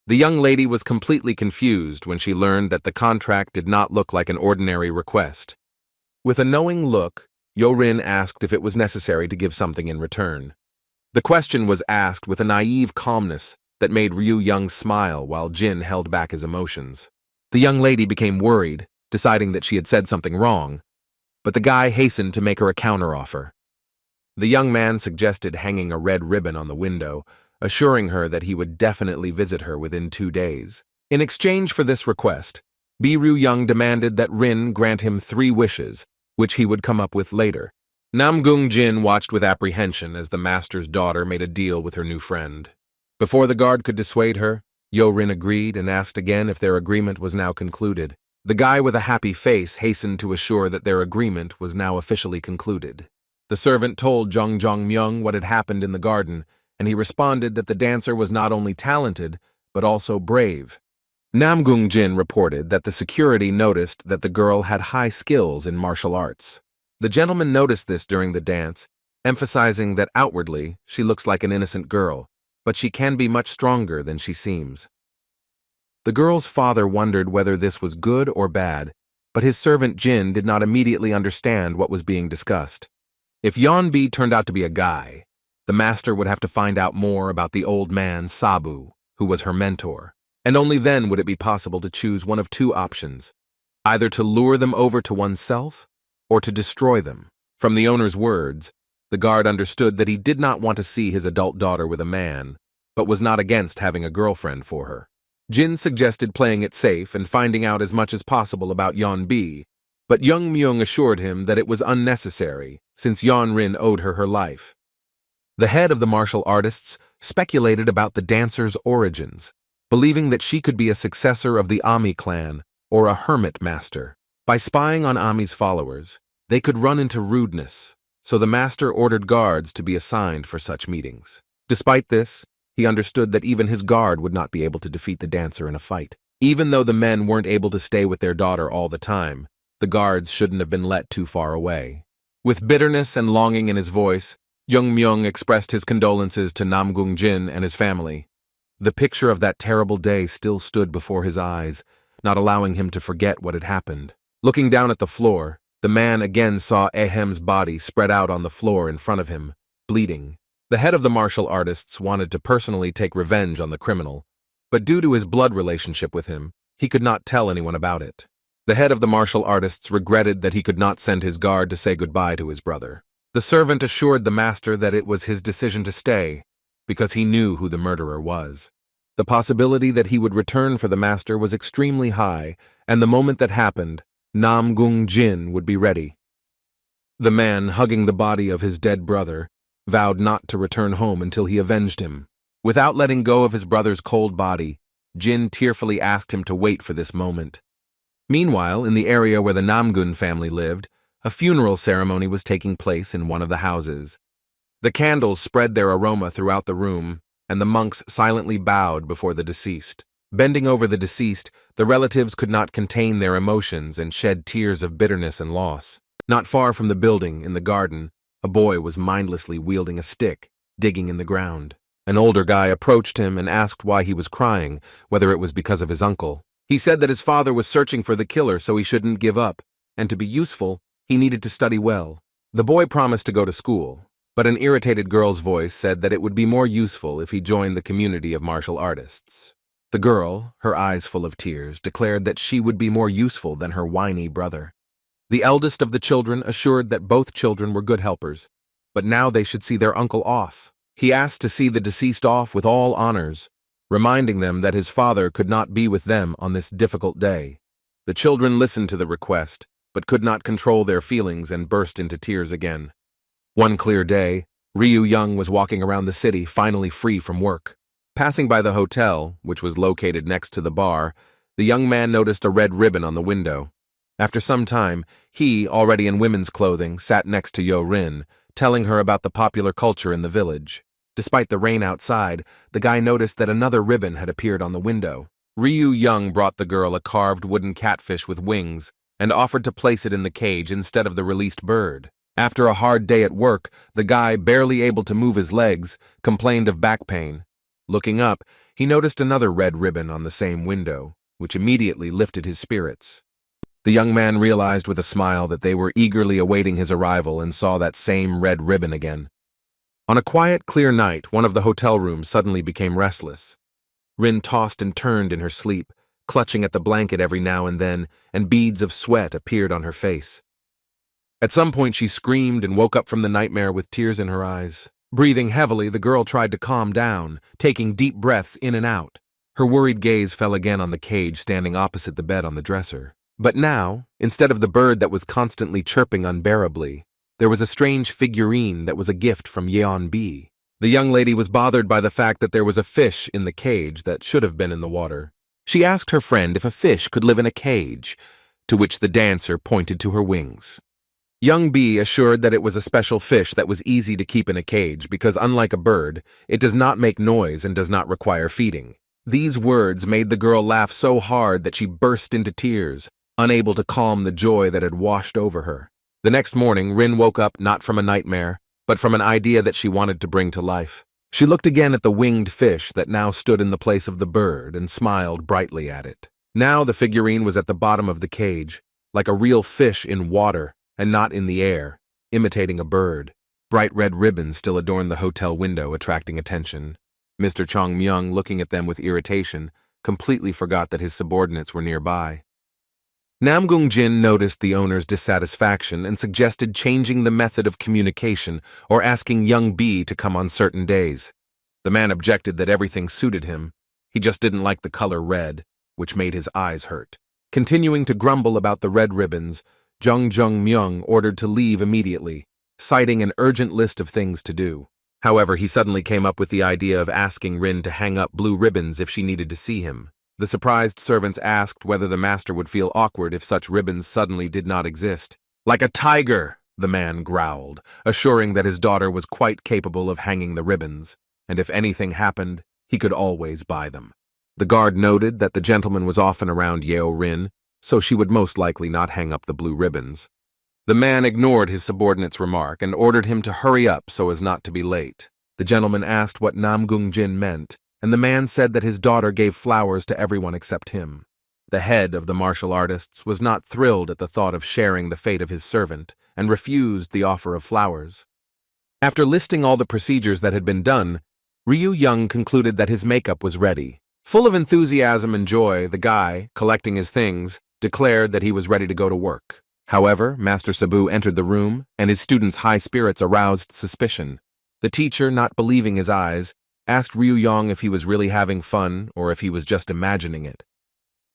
S1: The young lady was completely confused when she learned that the contract did not look like an ordinary request. With a knowing look, Yo-Rin asked if it was necessary to give something in return. The question was asked with a naive calmness that made Ryu Young smile while Jin held back his emotions. The young lady became worried, deciding that she had said something wrong, but the guy hastened to make her a counteroffer. The young man suggested hanging a red ribbon on the window, assuring her that he would definitely visit her within 2 days. In exchange for this request, Ryu Young demanded that Rin grant him 3 wishes, which he would come up with later. Namgung Jin watched with apprehension as the master's daughter made a deal with her new friend. Before the guard could dissuade her, Yo-Rin agreed and asked again if their agreement was now concluded. The guy with a happy face hastened to assure that their agreement was now officially concluded. The servant told Jung Jong-myung what had happened in the garden, and he responded that the dancer was not only talented, but also brave. Namgung Jin reported that the security noticed that the girl had high skills in martial arts. The gentleman noticed this during the dance, emphasizing that outwardly she looks like an innocent girl, but she can be much stronger than she seems. The girl's father wondered whether this was good or bad, but his servant Jin did not immediately understand what was being discussed. If Yeonbi turned out to be a guy, the master would have to find out more about the old man Sabu, who was her mentor, and only then would it be possible to choose one of 2 options, either to lure them over to oneself or to destroy them. From the owner's words, the guard understood that he did not want to see his adult daughter with a man, but was not against having a girlfriend for her. Jin suggested playing it safe and finding out as much as possible about Yeonbi, but Jung Myung assured him that it was unnecessary, since Yeon-Rin owed her life. The head of the martial artists speculated about the dancer's origins, believing that she could be a successor of the Ami clan or a hermit master. By spying on Ami's followers, they could run into rudeness, so the master ordered guards to be assigned for such meetings. Despite this, he understood that even his guard would not be able to defeat the dancer in a fight. Even though the men weren't able to stay with their daughter all the time, the guards shouldn't have been let too far away. With bitterness and longing in his voice, Jung Myung expressed his condolences to Namgung Jin and his family. The picture of that terrible day still stood before his eyes, not allowing him to forget what had happened. Looking down at the floor, the man again saw Ahem's body spread out on the floor in front of him, bleeding. The head of the martial artists wanted to personally take revenge on the criminal, but due to his blood relationship with him, he could not tell anyone about it. The head of the martial artists regretted that he could not send his guard to say goodbye to his brother. The servant assured the master that it was his decision to stay, because he knew who the murderer was. The possibility that he would return for the master was extremely high, and the moment that happened, Nam Gung Jin would be ready. The man, hugging the body of his dead brother, vowed not to return home until he avenged him. Without letting go of his brother's cold body, Jin tearfully asked him to wait for this moment. Meanwhile, in the area where the Namgun family lived, a funeral ceremony was taking place in one of the houses. The candles spread their aroma throughout the room, and the monks silently bowed before the deceased. Bending over the deceased, the relatives could not contain their emotions and shed tears of bitterness and loss. Not far from the building, in the garden, a boy was mindlessly wielding a stick, digging in the ground. An older guy approached him and asked why he was crying, whether it was because of his uncle. He said that his father was searching for the killer, so he shouldn't give up, and to be useful, he needed to study well. The boy promised to go to school, but an irritated girl's voice said that it would be more useful if he joined the community of martial artists. The girl, her eyes full of tears, declared that she would be more useful than her whiny brother. The eldest of the children assured that both children were good helpers, but now they should see their uncle off. He asked to see the deceased off with all honors, reminding them that his father could not be with them on this difficult day. The children listened to the request, but could not control their feelings and burst into tears again. One clear day, Ryu Young was walking around the city, finally free from work. Passing by the hotel, which was located next to the bar, the young man noticed a red ribbon on the window. After some time, he, already in women's clothing, sat next to Yo Rin, telling her about the popular culture in the village. Despite the rain outside, the guy noticed that another ribbon had appeared on the window. Ryu Young brought the girl a carved wooden catfish with wings and offered to place it in the cage instead of the released bird. After a hard day at work, the guy, barely able to move his legs, complained of back pain. Looking up, he noticed another red ribbon on the same window, which immediately lifted his spirits. The young man realized with a smile that they were eagerly awaiting his arrival and saw that same red ribbon again. On a quiet, clear night, one of the hotel rooms suddenly became restless. Rin tossed and turned in her sleep, clutching at the blanket every now and then, and beads of sweat appeared on her face. At some point she screamed and woke up from the nightmare with tears in her eyes. Breathing heavily, the girl tried to calm down, taking deep breaths in and out. Her worried gaze fell again on the cage standing opposite the bed on the dresser. But now, instead of the bird that was constantly chirping unbearably, there was a strange figurine that was a gift from Yeon B. The young lady was bothered by the fact that there was a fish in the cage that should have been in the water. She asked her friend if a fish could live in a cage, to which the dancer pointed to her wings. Young B assured that it was a special fish that was easy to keep in a cage because, unlike a bird, it does not make noise and does not require feeding. These words made the girl laugh so hard that she burst into tears, unable to calm the joy that had washed over her. The next morning, Rin woke up not from a nightmare, but from an idea that she wanted to bring to life. She looked again at the winged fish that now stood in the place of the bird and smiled brightly at it. Now the figurine was at the bottom of the cage, like a real fish in water and not in the air, imitating a bird. Bright red ribbons still adorned the hotel window, attracting attention. Mr. Chong Myung, looking at them with irritation, completely forgot that his subordinates were nearby. Namgung Jin noticed the owner's dissatisfaction and suggested changing the method of communication or asking young B to come on certain days. The man objected that everything suited him. He just didn't like the color red, which made his eyes hurt. Continuing to grumble about the red ribbons, Jung Myung ordered to leave immediately, citing an urgent list of things to do. However, he suddenly came up with the idea of asking Rin to hang up blue ribbons if she needed to see him. The surprised servants asked whether the master would feel awkward if such ribbons suddenly did not exist. "Like a tiger," the man growled, assuring that his daughter was quite capable of hanging the ribbons, and if anything happened, he could always buy them. The guard noted that the gentleman was often around Yeo Rin, so she would most likely not hang up the blue ribbons. The man ignored his subordinate's remark and ordered him to hurry up so as not to be late. The gentleman asked what Namgung Jin meant, and the man said that his daughter gave flowers to everyone except him. The head of the martial artists was not thrilled at the thought of sharing the fate of his servant and refused the offer of flowers. After listing all the procedures that had been done, Ryu Young concluded that his makeup was ready. Full of enthusiasm and joy, the guy, collecting his things, declared that he was ready to go to work. However, Master Sabu entered the room, and his students' high spirits aroused suspicion. The teacher, not believing his eyes, asked Ryu Yong if he was really having fun or if he was just imagining it.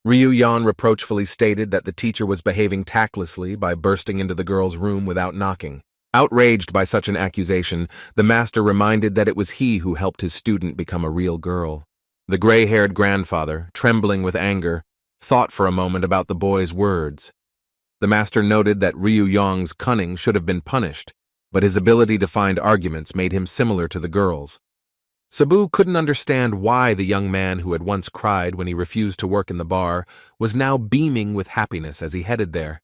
S1: Ryu Yong reproachfully stated that the teacher was behaving tactlessly by bursting into the girl's room without knocking. Outraged by such an accusation, the master reminded that it was he who helped his student become a real girl. The gray-haired grandfather, trembling with anger, thought for a moment about the boy's words. The master noted that Ryu Yong's cunning should have been punished, but his ability to find arguments made him similar to the girls. Sabu couldn't understand why the young man who had once cried when he refused to work in the bar was now beaming with happiness as he headed there.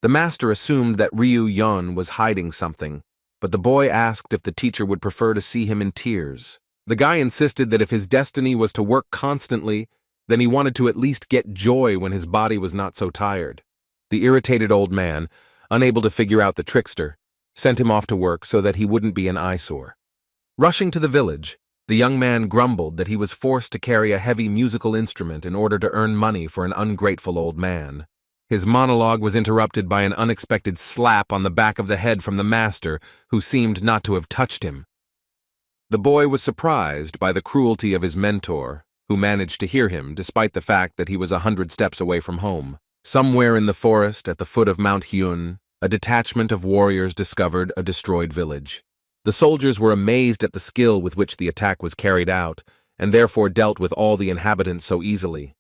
S1: The master assumed that Ryu Yong was hiding something, but the boy asked if the teacher would prefer to see him in tears. The guy insisted that if his destiny was to work constantly, then he wanted to at least get joy when his body was not so tired. The irritated old man, unable to figure out the trickster, sent him off to work so that he wouldn't be an eyesore. Rushing to the village, the young man grumbled that he was forced to carry a heavy musical instrument in order to earn money for an ungrateful old man. His monologue was interrupted by an unexpected slap on the back of the head from the master, who seemed not to have touched him. The boy was surprised by the cruelty of his mentor, who managed to hear him despite the fact that he was 100 steps away from home. Somewhere in the forest at the foot of Mount Hyun, a detachment of warriors discovered a destroyed village. The soldiers were amazed at the skill with which the attack was carried out, and therefore dealt with all the inhabitants so easily.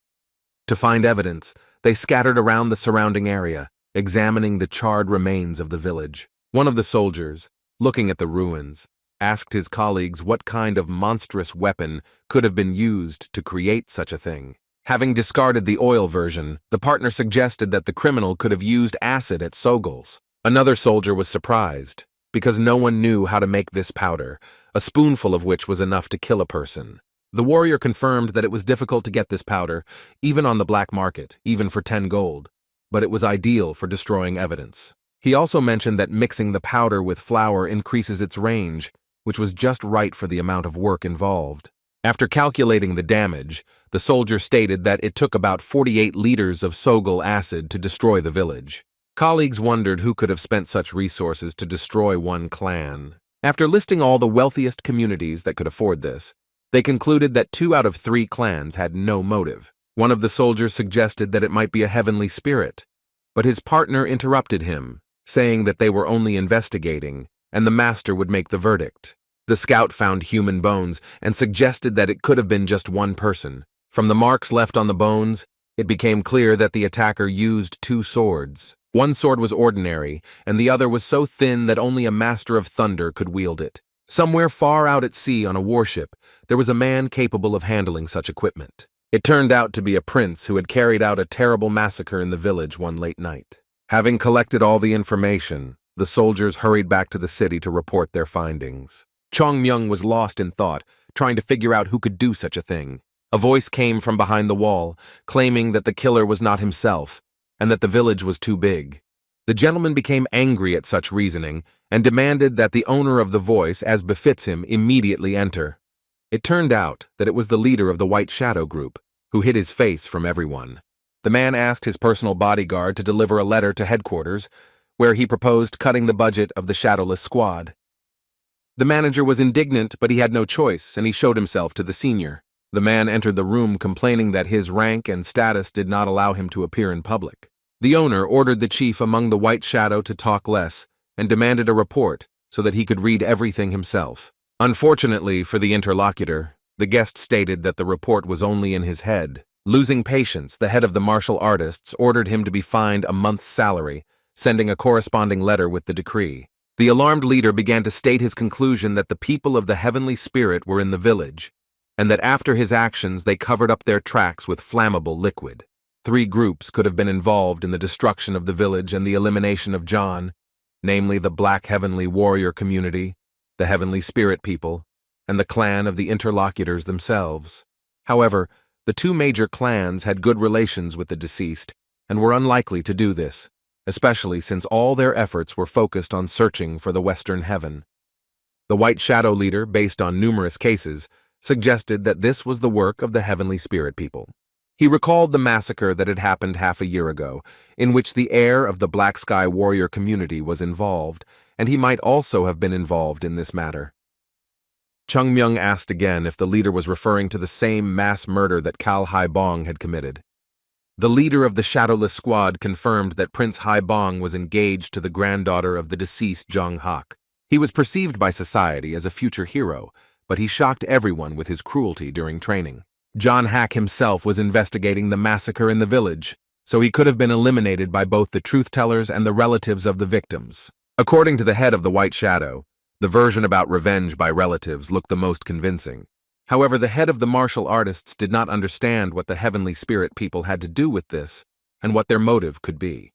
S1: To find evidence, they scattered around the surrounding area, examining the charred remains of the village. One of the soldiers, looking at the ruins, asked his colleagues what kind of monstrous weapon could have been used to create such a thing. Having discarded the oil version, the partner suggested that the criminal could have used acid at Sogol's. Another soldier was surprised, because no one knew how to make this powder, a spoonful of which was enough to kill a person. The warrior confirmed that it was difficult to get this powder, even on the black market, even for 10 gold, but it was ideal for destroying evidence. He also mentioned that mixing the powder with flour increases its range, which was just right for the amount of work involved. After calculating the damage, the soldier stated that it took about 48 liters of Sogol acid to destroy the village. Colleagues wondered who could have spent such resources to destroy one clan. After listing all the wealthiest communities that could afford this, they concluded that 2 out of 3 clans had no motive. One of the soldiers suggested that it might be a heavenly spirit, but his partner interrupted him, saying that they were only investigating, and the master would make the verdict. The scout found human bones and suggested that it could have been just one person. From the marks left on the bones, it became clear that the attacker used 2 swords. One sword was ordinary, and the other was so thin that only a master of thunder could wield it. Somewhere far out at sea on a warship, there was a man capable of handling such equipment. It turned out to be a prince who had carried out a terrible massacre in the village one late night. Having collected all the information, the soldiers hurried back to the city to report their findings. Chong Myung was lost in thought, trying to figure out who could do such a thing. A voice came from behind the wall, claiming that the killer was not himself, and that the village was too big. The gentleman became angry at such reasoning, and demanded that the owner of the voice, as befits him, immediately enter. It turned out that it was the leader of the White Shadow group, who hid his face from everyone. The man asked his personal bodyguard to deliver a letter to headquarters, where he proposed cutting the budget of the Shadowless squad. The manager was indignant, but he had no choice, and he showed himself to the senior. The man entered the room complaining that his rank and status did not allow him to appear in public. The owner ordered the chief among the White Shadow to talk less, and demanded a report so that he could read everything himself. Unfortunately for the interlocutor, the guest stated that the report was only in his head. Losing patience, the head of the martial artists ordered him to be fined a month's salary, sending a corresponding letter with the decree. The alarmed leader began to state his conclusion that the people of the heavenly spirit were in the village, and that after his actions they covered up their tracks with flammable liquid. 3 groups could have been involved in the destruction of the village and the elimination of John, namely the Black Heavenly Warrior community, the Heavenly Spirit people, and the clan of the interlocutors themselves. However, the 2 major clans had good relations with the deceased and were unlikely to do this, especially since all their efforts were focused on searching for the Western Heaven. The White Shadow leader, based on numerous cases, suggested that this was the work of the Heavenly Spirit people. He recalled the massacre that had happened half a year ago, in which the heir of the Black Sky warrior community was involved, and he might also have been involved in this matter. Chung Myung asked again if the leader was referring to the same mass murder that Kal Hai Bong had committed. The leader of the Shadowless Squad confirmed that Prince Hai Bong was engaged to the granddaughter of the deceased Jung Hak. He was perceived by society as a future hero, but he shocked everyone with his cruelty during training. John Hack himself was investigating the massacre in the village, so he could have been eliminated by both the truth-tellers and the relatives of the victims. According to the head of the White Shadow, the version about revenge by relatives looked the most convincing. However, the head of the martial artists did not understand what the heavenly spirit people had to do with this, and what their motive could be.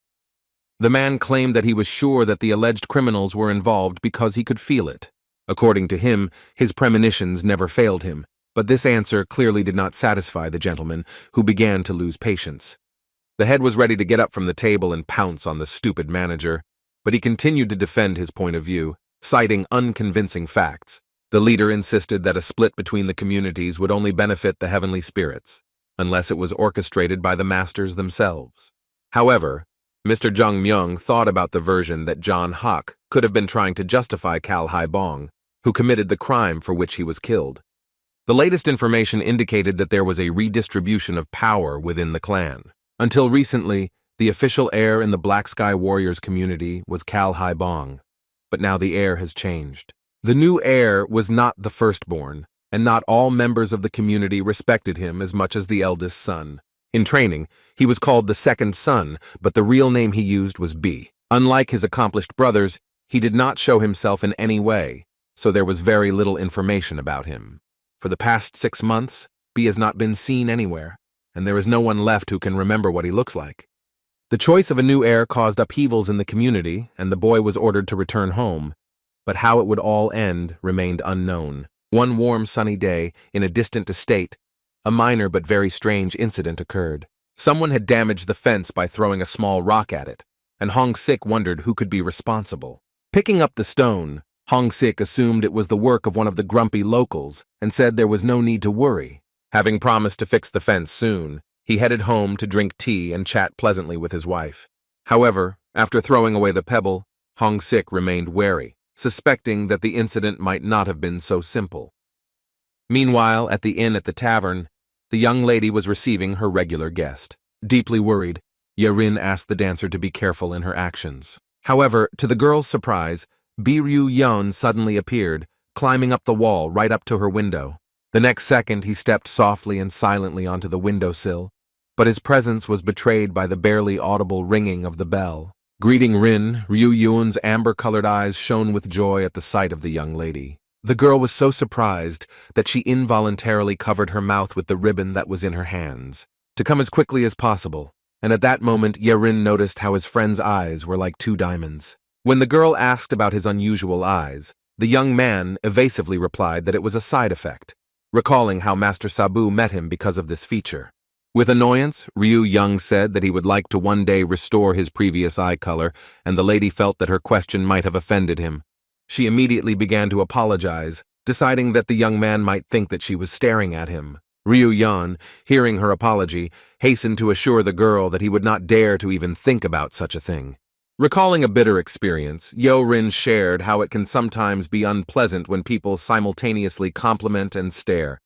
S1: The man claimed that he was sure that the alleged criminals were involved because he could feel it. According to him, his premonitions never failed him, but this answer clearly did not satisfy the gentleman, who began to lose patience. The head was ready to get up from the table and pounce on the stupid manager, but he continued to defend his point of view, citing unconvincing facts. The leader insisted that a split between the communities would only benefit the heavenly spirits, unless it was orchestrated by the masters themselves. However, Mr. Jung Myung thought about the version that John Hak could have been trying to justify Kal Hai Bong, who committed the crime for which he was killed. The latest information indicated that there was a redistribution of power within the clan. Until recently, the official heir in the Black Sky Warriors community was Kal Hai Bong, but now the heir has changed. The new heir was not the firstborn, and not all members of the community respected him as much as the eldest son. In training, he was called the second son, but the real name he used was B. Unlike his accomplished brothers, he did not show himself in any way, so there was very little information about him. For the past 6 months, B has not been seen anywhere, and there is no one left who can remember what he looks like. The choice of a new heir caused upheavals in the community, and the boy was ordered to return home, but how it would all end remained unknown. One warm, sunny day, in a distant estate, a minor but very strange incident occurred. Someone had damaged the fence by throwing a small rock at it, and Hong Sik wondered who could be responsible. Picking up the stone, Hong Sik assumed it was the work of one of the grumpy locals and said there was no need to worry. Having promised to fix the fence soon, he headed home to drink tea and chat pleasantly with his wife. However, after throwing away the pebble, Hong Sik remained wary, suspecting that the incident might not have been so simple. Meanwhile, at the inn at the tavern, the young lady was receiving her regular guest. Deeply worried, Yarin asked the dancer to be careful in her actions. However, to the girl's surprise, Biryu Yeon suddenly appeared, climbing up the wall right up to her window. The next second, he stepped softly and silently onto the windowsill, but his presence was betrayed by the barely audible ringing of the bell. Greeting Rin, Ryu Yuan's amber-colored eyes shone with joy at the sight of the young lady. The girl was so surprised that she involuntarily covered her mouth with the ribbon that was in her hands, to come as quickly as possible, and at that moment Yarin noticed how his friend's eyes were like 2 diamonds. When the girl asked about his unusual eyes, the young man evasively replied that it was a side effect, recalling how Master Sabu met him because of this feature. With annoyance, Ryu Young said that he would like to one day restore his previous eye color, and the lady felt that her question might have offended him. She immediately began to apologize, deciding that the young man might think that she was staring at him. Ryu Yan, hearing her apology, hastened to assure the girl that he would not dare to even think about such a thing. Recalling a bitter experience, Yo Rin shared how it can sometimes be unpleasant when people simultaneously compliment and stare.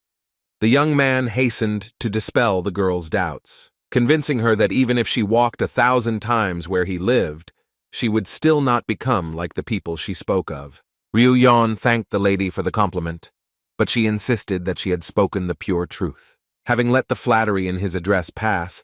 S1: The young man hastened to dispel the girl's doubts, convincing her that even if she walked 1,000 times where he lived, she would still not become like the people she spoke of. Ryu Yan thanked the lady for the compliment, but she insisted that she had spoken the pure truth. Having let the flattery in his address pass,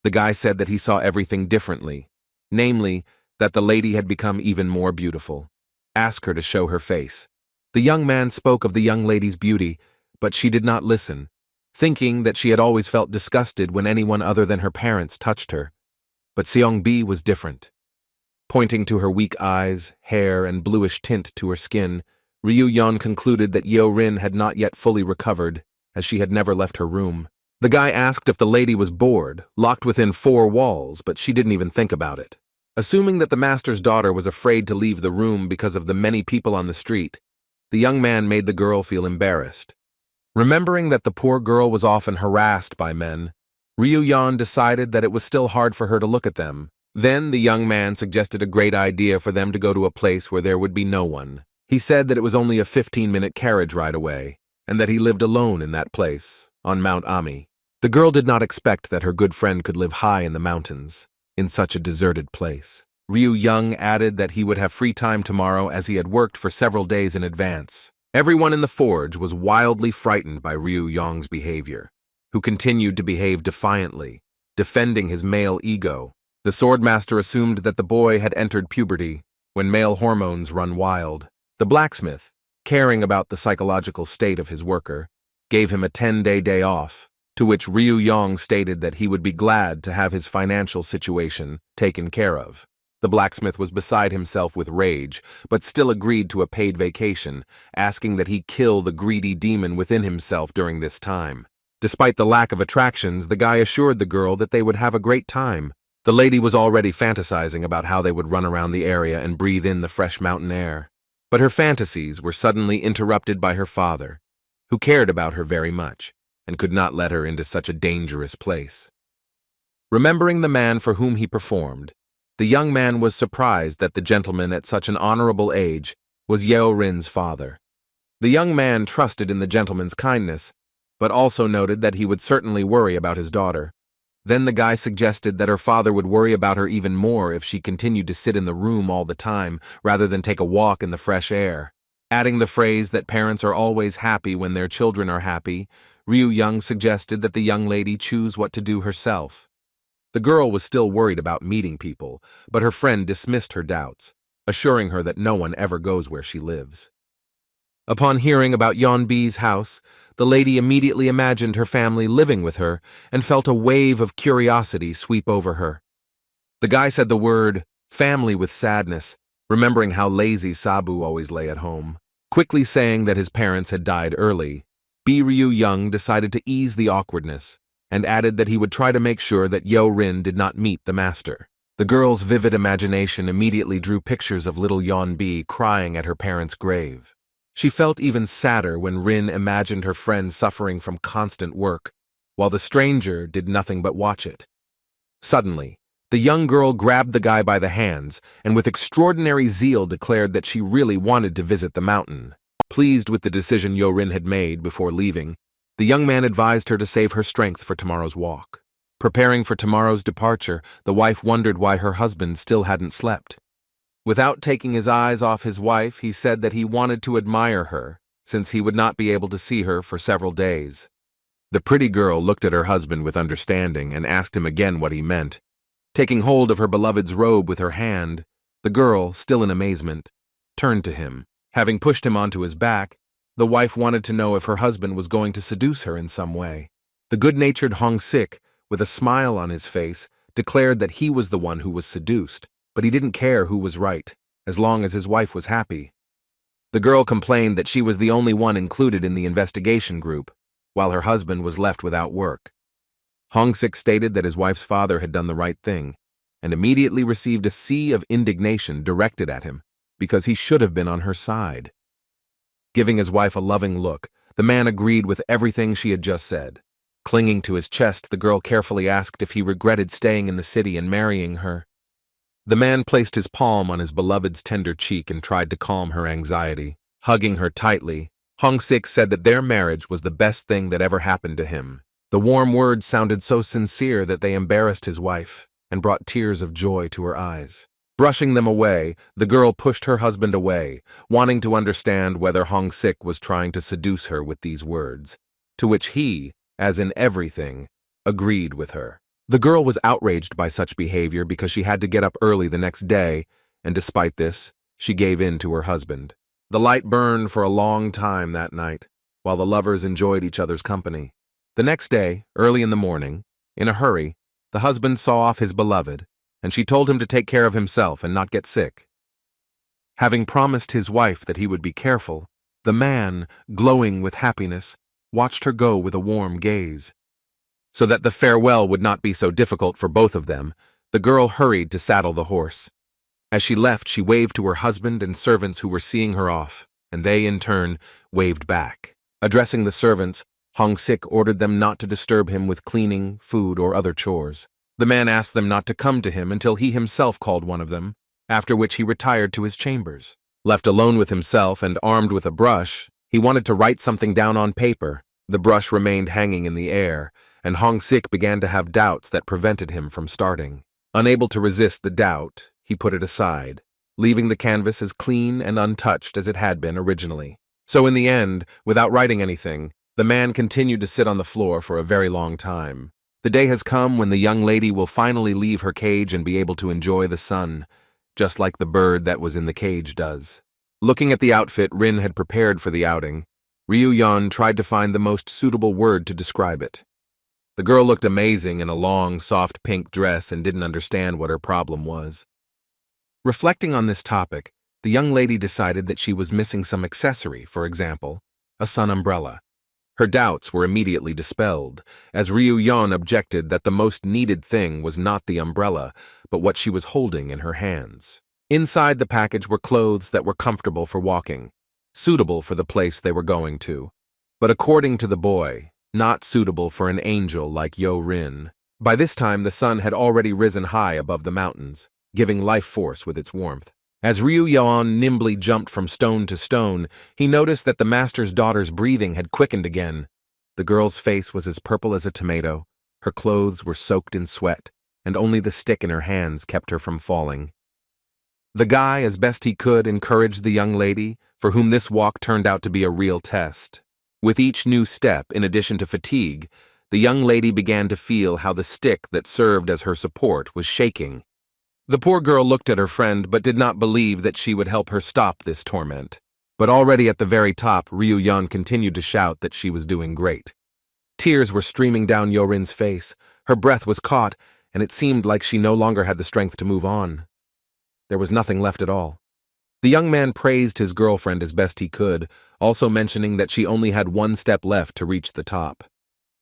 S1: the guy said that he saw everything differently, namely, that the lady had become even more beautiful. Ask her to show her face. The young man spoke of the young lady's beauty, but she did not listen, thinking that she had always felt disgusted when anyone other than her parents touched her. But Seong Bi was different. Pointing to her weak eyes, hair, and bluish tint to her skin, Ryu Yeon concluded that Yo Rin had not yet fully recovered, as she had never left her room. The guy asked if the lady was bored, locked within 4 walls, but she didn't even think about it. Assuming that the master's daughter was afraid to leave the room because of the many people on the street, the young man made the girl feel embarrassed. Remembering that the poor girl was often harassed by men, Ryu Yan decided that it was still hard for her to look at them. Then the young man suggested a great idea for them to go to a place where there would be no one. He said that it was only a 15-minute carriage ride away, and that he lived alone in that place, on Mount Ami. The girl did not expect that her good friend could live high in the mountains, in such a deserted place. Ryu Young added that he would have free time tomorrow as he had worked for several days in advance. Everyone in the forge was wildly frightened by Ryu Yong's behavior, who continued to behave defiantly, defending his male ego. The swordmaster assumed that the boy had entered puberty, when male hormones run wild. The blacksmith, caring about the psychological state of his worker, gave him a 10-day day off, to which Ryu Yong stated that he would be glad to have his financial situation taken care of. The blacksmith was beside himself with rage, but still agreed to a paid vacation, asking that he kill the greedy demon within himself during this time. Despite the lack of attractions, the guy assured the girl that they would have a great time. The lady was already fantasizing about how they would run around the area and breathe in the fresh mountain air. But her fantasies were suddenly interrupted by her father, who cared about her very much, and could not let her into such a dangerous place. Remembering the man for whom he performed, the young man was surprised that the gentleman at such an honorable age was Yeo Rin's father. The young man trusted in the gentleman's kindness, but also noted that he would certainly worry about his daughter. Then the guy suggested that her father would worry about her even more if she continued to sit in the room all the time rather than take a walk in the fresh air. Adding the phrase that parents are always happy when their children are happy, Ryu Young suggested that the young lady choose what to do herself. The girl was still worried about meeting people, but her friend dismissed her doubts, assuring her that no one ever goes where she lives. Upon hearing about Yeonbi's house, the lady immediately imagined her family living with her and felt a wave of curiosity sweep over her. The guy said the word family with sadness, remembering how lazy Sabu always lay at home. Quickly saying that his parents had died early, Ryu Young decided to ease the awkwardness and added that he would try to make sure that Yeo Rin did not meet the master. The girl's vivid imagination immediately drew pictures of little Yeonbi crying at her parents' grave. She felt even sadder when Rin imagined her friend suffering from constant work, while the stranger did nothing but watch it. Suddenly, the young girl grabbed the guy by the hands and with extraordinary zeal declared that she really wanted to visit the mountain. Pleased with the decision Yeo Rin had made before leaving, the young man advised her to save her strength for tomorrow's walk. Preparing for tomorrow's departure, the wife wondered why her husband still hadn't slept. Without taking his eyes off his wife, he said that he wanted to admire her, since he would not be able to see her for several days. The pretty girl looked at her husband with understanding and asked him again what he meant. Taking hold of her beloved's robe with her hand, the girl, still in amazement, turned to him. Having pushed him onto his back, the wife wanted to know if her husband was going to seduce her in some way. The good-natured Hong Sik, with a smile on his face, declared that he was the one who was seduced, but he didn't care who was right, as long as his wife was happy. The girl complained that she was the only one included in the investigation group, while her husband was left without work. Hong Sik stated that his wife's father had done the right thing, and immediately received a sea of indignation directed at him, because he should have been on her side. Giving his wife a loving look, the man agreed with everything she had just said. Clinging to his chest, the girl carefully asked if he regretted staying in the city and marrying her. The man placed his palm on his beloved's tender cheek and tried to calm her anxiety. Hugging her tightly, Hong Sik said that their marriage was the best thing that ever happened to him. The warm words sounded so sincere that they embarrassed his wife and brought tears of joy to her eyes. Brushing them away, the girl pushed her husband away, wanting to understand whether Hong Sik was trying to seduce her with these words, to which he, as in everything, agreed with her. The girl was outraged by such behavior because she had to get up early the next day, and despite this, she gave in to her husband. The light burned for a long time that night, while the lovers enjoyed each other's company. The next day, early in the morning, in a hurry, the husband saw off his beloved, and she told him to take care of himself and not get sick. Having promised his wife that he would be careful, the man, glowing with happiness, watched her go with a warm gaze. So that the farewell would not be so difficult for both of them, the girl hurried to saddle the horse. As she left, she waved to her husband and servants who were seeing her off, and they, in turn, waved back. Addressing the servants, Hong-sik ordered them not to disturb him with cleaning, food, or other chores. The man asked them not to come to him until he himself called one of them, after which he retired to his chambers. Left alone with himself and armed with a brush, he wanted to write something down on paper. The brush remained hanging in the air, and Hong-sik began to have doubts that prevented him from starting. Unable to resist the doubt, he put it aside, leaving the canvas as clean and untouched as it had been originally. So in the end, without writing anything, the man continued to sit on the floor for a very long time. The day has come when the young lady will finally leave her cage and be able to enjoy the sun, just like the bird that was in the cage does. Looking at the outfit Rin had prepared for the outing, Ryu-yeon tried to find the most suitable word to describe it. The girl looked amazing in a long, soft pink dress and didn't understand what her problem was. Reflecting on this topic, the young lady decided that she was missing some accessory, for example, a sun umbrella. Her doubts were immediately dispelled, as Ryu-yeon objected that the most needed thing was not the umbrella, but what she was holding in her hands. Inside the package were clothes that were comfortable for walking, suitable for the place they were going to, but according to the boy, not suitable for an angel like Yo-rin. By this time, the sun had already risen high above the mountains, giving life force with its warmth. As Ryu-yeon nimbly jumped from stone to stone, he noticed that the master's daughter's breathing had quickened again. The girl's face was as purple as a tomato, her clothes were soaked in sweat, and only the stick in her hands kept her from falling. The guy, as best he could, encouraged the young lady, for whom this walk turned out to be a real test. With each new step, in addition to fatigue, the young lady began to feel how the stick that served as her support was shaking. The poor girl looked at her friend but did not believe that she would help her stop this torment. But already at the very top, Ryu-yeon continued to shout that she was doing great. Tears were streaming down Yo-rin's face, her breath was caught, and it seemed like she no longer had the strength to move on. There was nothing left at all. The young man praised his girlfriend as best he could, also mentioning that she only had one step left to reach the top.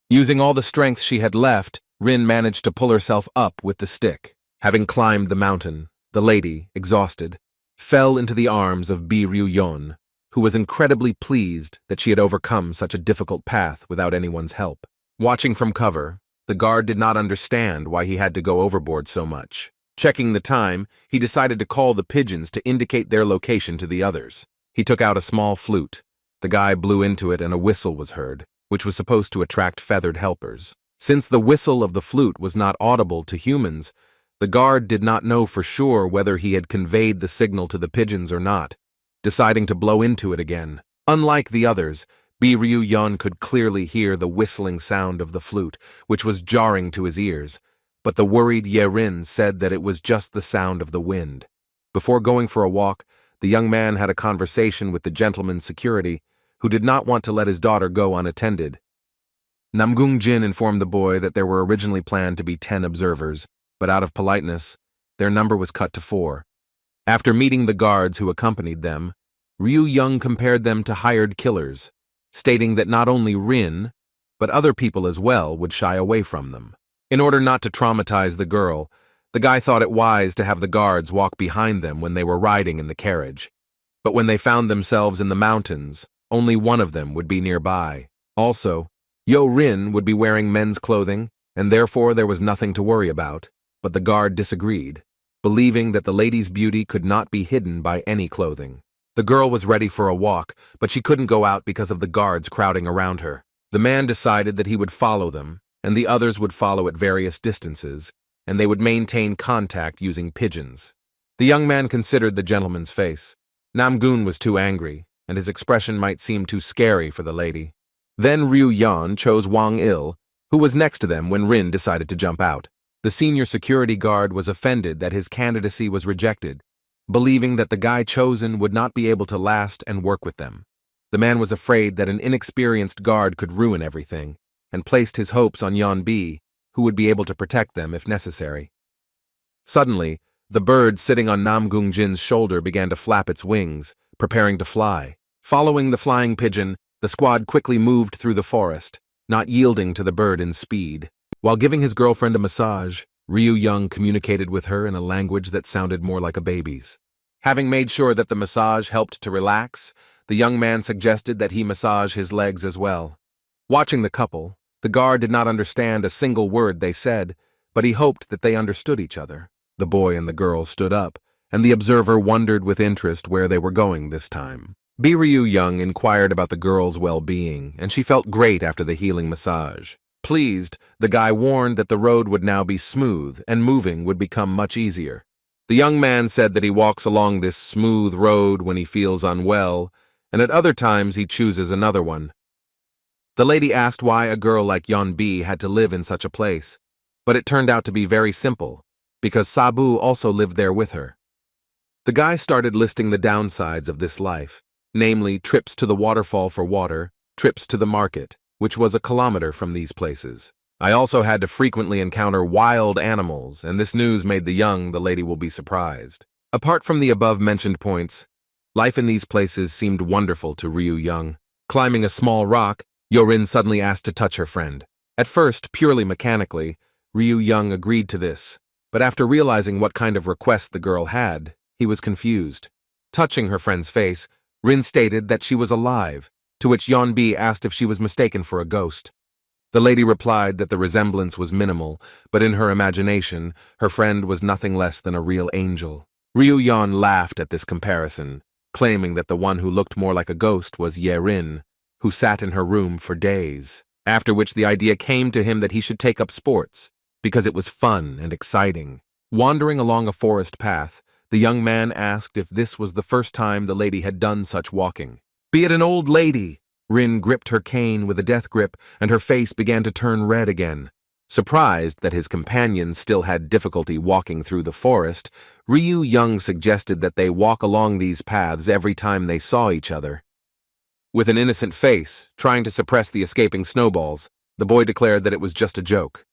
S1: Using all the strength she had left, Rin managed to pull herself up with the stick. Having climbed the mountain, the lady, exhausted, fell into the arms of Ryu-yeon, who was incredibly pleased that she had overcome such a difficult path without anyone's help. Watching from cover, the guard did not understand why he had to go overboard so much. Checking the time, he decided to call the pigeons to indicate their location to the others. He took out a small flute. The guy blew into it and a whistle was heard, which was supposed to attract feathered helpers. Since the whistle of the flute was not audible to humans, the guard did not know for sure whether he had conveyed the signal to the pigeons or not, deciding to blow into it again. Unlike the others, Ryu-yeon could clearly hear the whistling sound of the flute, which was jarring to his ears, but the worried Ye-rin said that it was just the sound of the wind. Before going for a walk, the young man had a conversation with the gentleman's security, who did not want to let his daughter go unattended. Namgung-jin informed the boy that there were originally planned to be 10 observers, but out of politeness, their number was cut to 4. After meeting the guards who accompanied them, Ryu-yeon compared them to hired killers, stating that not only Rin, but other people as well would shy away from them. In order not to traumatize the girl, the guy thought it wise to have the guards walk behind them when they were riding in the carriage. But when they found themselves in the mountains, only one of them would be nearby. Also, Yo-rin would be wearing men's clothing, and therefore there was nothing to worry about. But the guard disagreed, believing that the lady's beauty could not be hidden by any clothing. The girl was ready for a walk, but she couldn't go out because of the guards crowding around her. The man decided that he would follow them, and the others would follow at various distances, and they would maintain contact using pigeons. The young man considered the gentleman's face. Namgun was too angry, and his expression might seem too scary for the lady. Then Ryu-yeon chose Wang-il, who was next to them when Rin decided to jump out. The senior security guard was offended that his candidacy was rejected, believing that the guy chosen would not be able to last and work with them. The man was afraid that an inexperienced guard could ruin everything, and placed his hopes on Yeon-bi, who would be able to protect them if necessary. Suddenly, the bird sitting on Namgung-jin's shoulder began to flap its wings, preparing to fly. Following the flying pigeon, the squad quickly moved through the forest, not yielding to the bird in speed. While giving his girlfriend a massage, Ryu-yeon communicated with her in a language that sounded more like a baby's. Having made sure that the massage helped to relax, the young man suggested that he massage his legs as well. Watching the couple, the guard did not understand a single word they said, but he hoped that they understood each other. The boy and the girl stood up, and the observer wondered with interest where they were going this time. Ryu Young inquired about the girl's well-being, and she felt great after the healing massage. Pleased, the guy warned that the road would now be smooth and moving would become much easier. The young man said that he walks along this smooth road when he feels unwell, and at other times he chooses another one. The lady asked why a girl like Yeonbi had to live in such a place, but it turned out to be very simple, because Sabu also lived there with her. The guy started listing the downsides of this life, namely trips to the waterfall for water, trips to the market, which was a kilometer from these places. I also had to frequently encounter wild animals, and this news made the lady will be surprised. Apart from the above-mentioned points, life in these places seemed wonderful to Ryu Young. Climbing a small rock, Yorin suddenly asked to touch her friend. At first, purely mechanically, Ryu Young agreed to this, but after realizing what kind of request the girl had, he was confused. Touching her friend's face, Rin stated that she was alive, to which Yeonbi asked if she was mistaken for a ghost. The lady replied that the resemblance was minimal, but in her imagination, her friend was nothing less than a real angel. Ryu Young laughed at this comparison, claiming that the one who looked more like a ghost was Yerin, who sat in her room for days, after which the idea came to him that he should take up sports, because it was fun and exciting. Wandering along a forest path, the young man asked if this was the first time the lady had done such walking. "Be it an old lady!" Rin gripped her cane with a death grip, and her face began to turn red again. Surprised that his companion still had difficulty walking through the forest, Ryu Young suggested that they walk along these paths every time they saw each other. With an innocent face, trying to suppress the escaping snowballs, the boy declared that it was just a joke.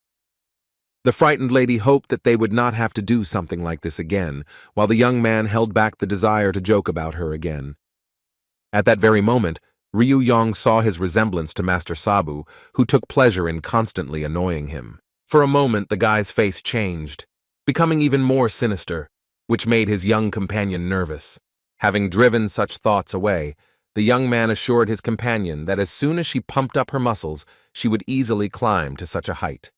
S1: The frightened lady hoped that they would not have to do something like this again, while the young man held back the desire to joke about her again. At that very moment, Ryu Young saw his resemblance to Master Sabu, who took pleasure in constantly annoying him. For a moment, the guy's face changed, becoming even more sinister, which made his young companion nervous. Having driven such thoughts away, the young man assured his companion that as soon as she pumped up her muscles, she would easily climb to such a height.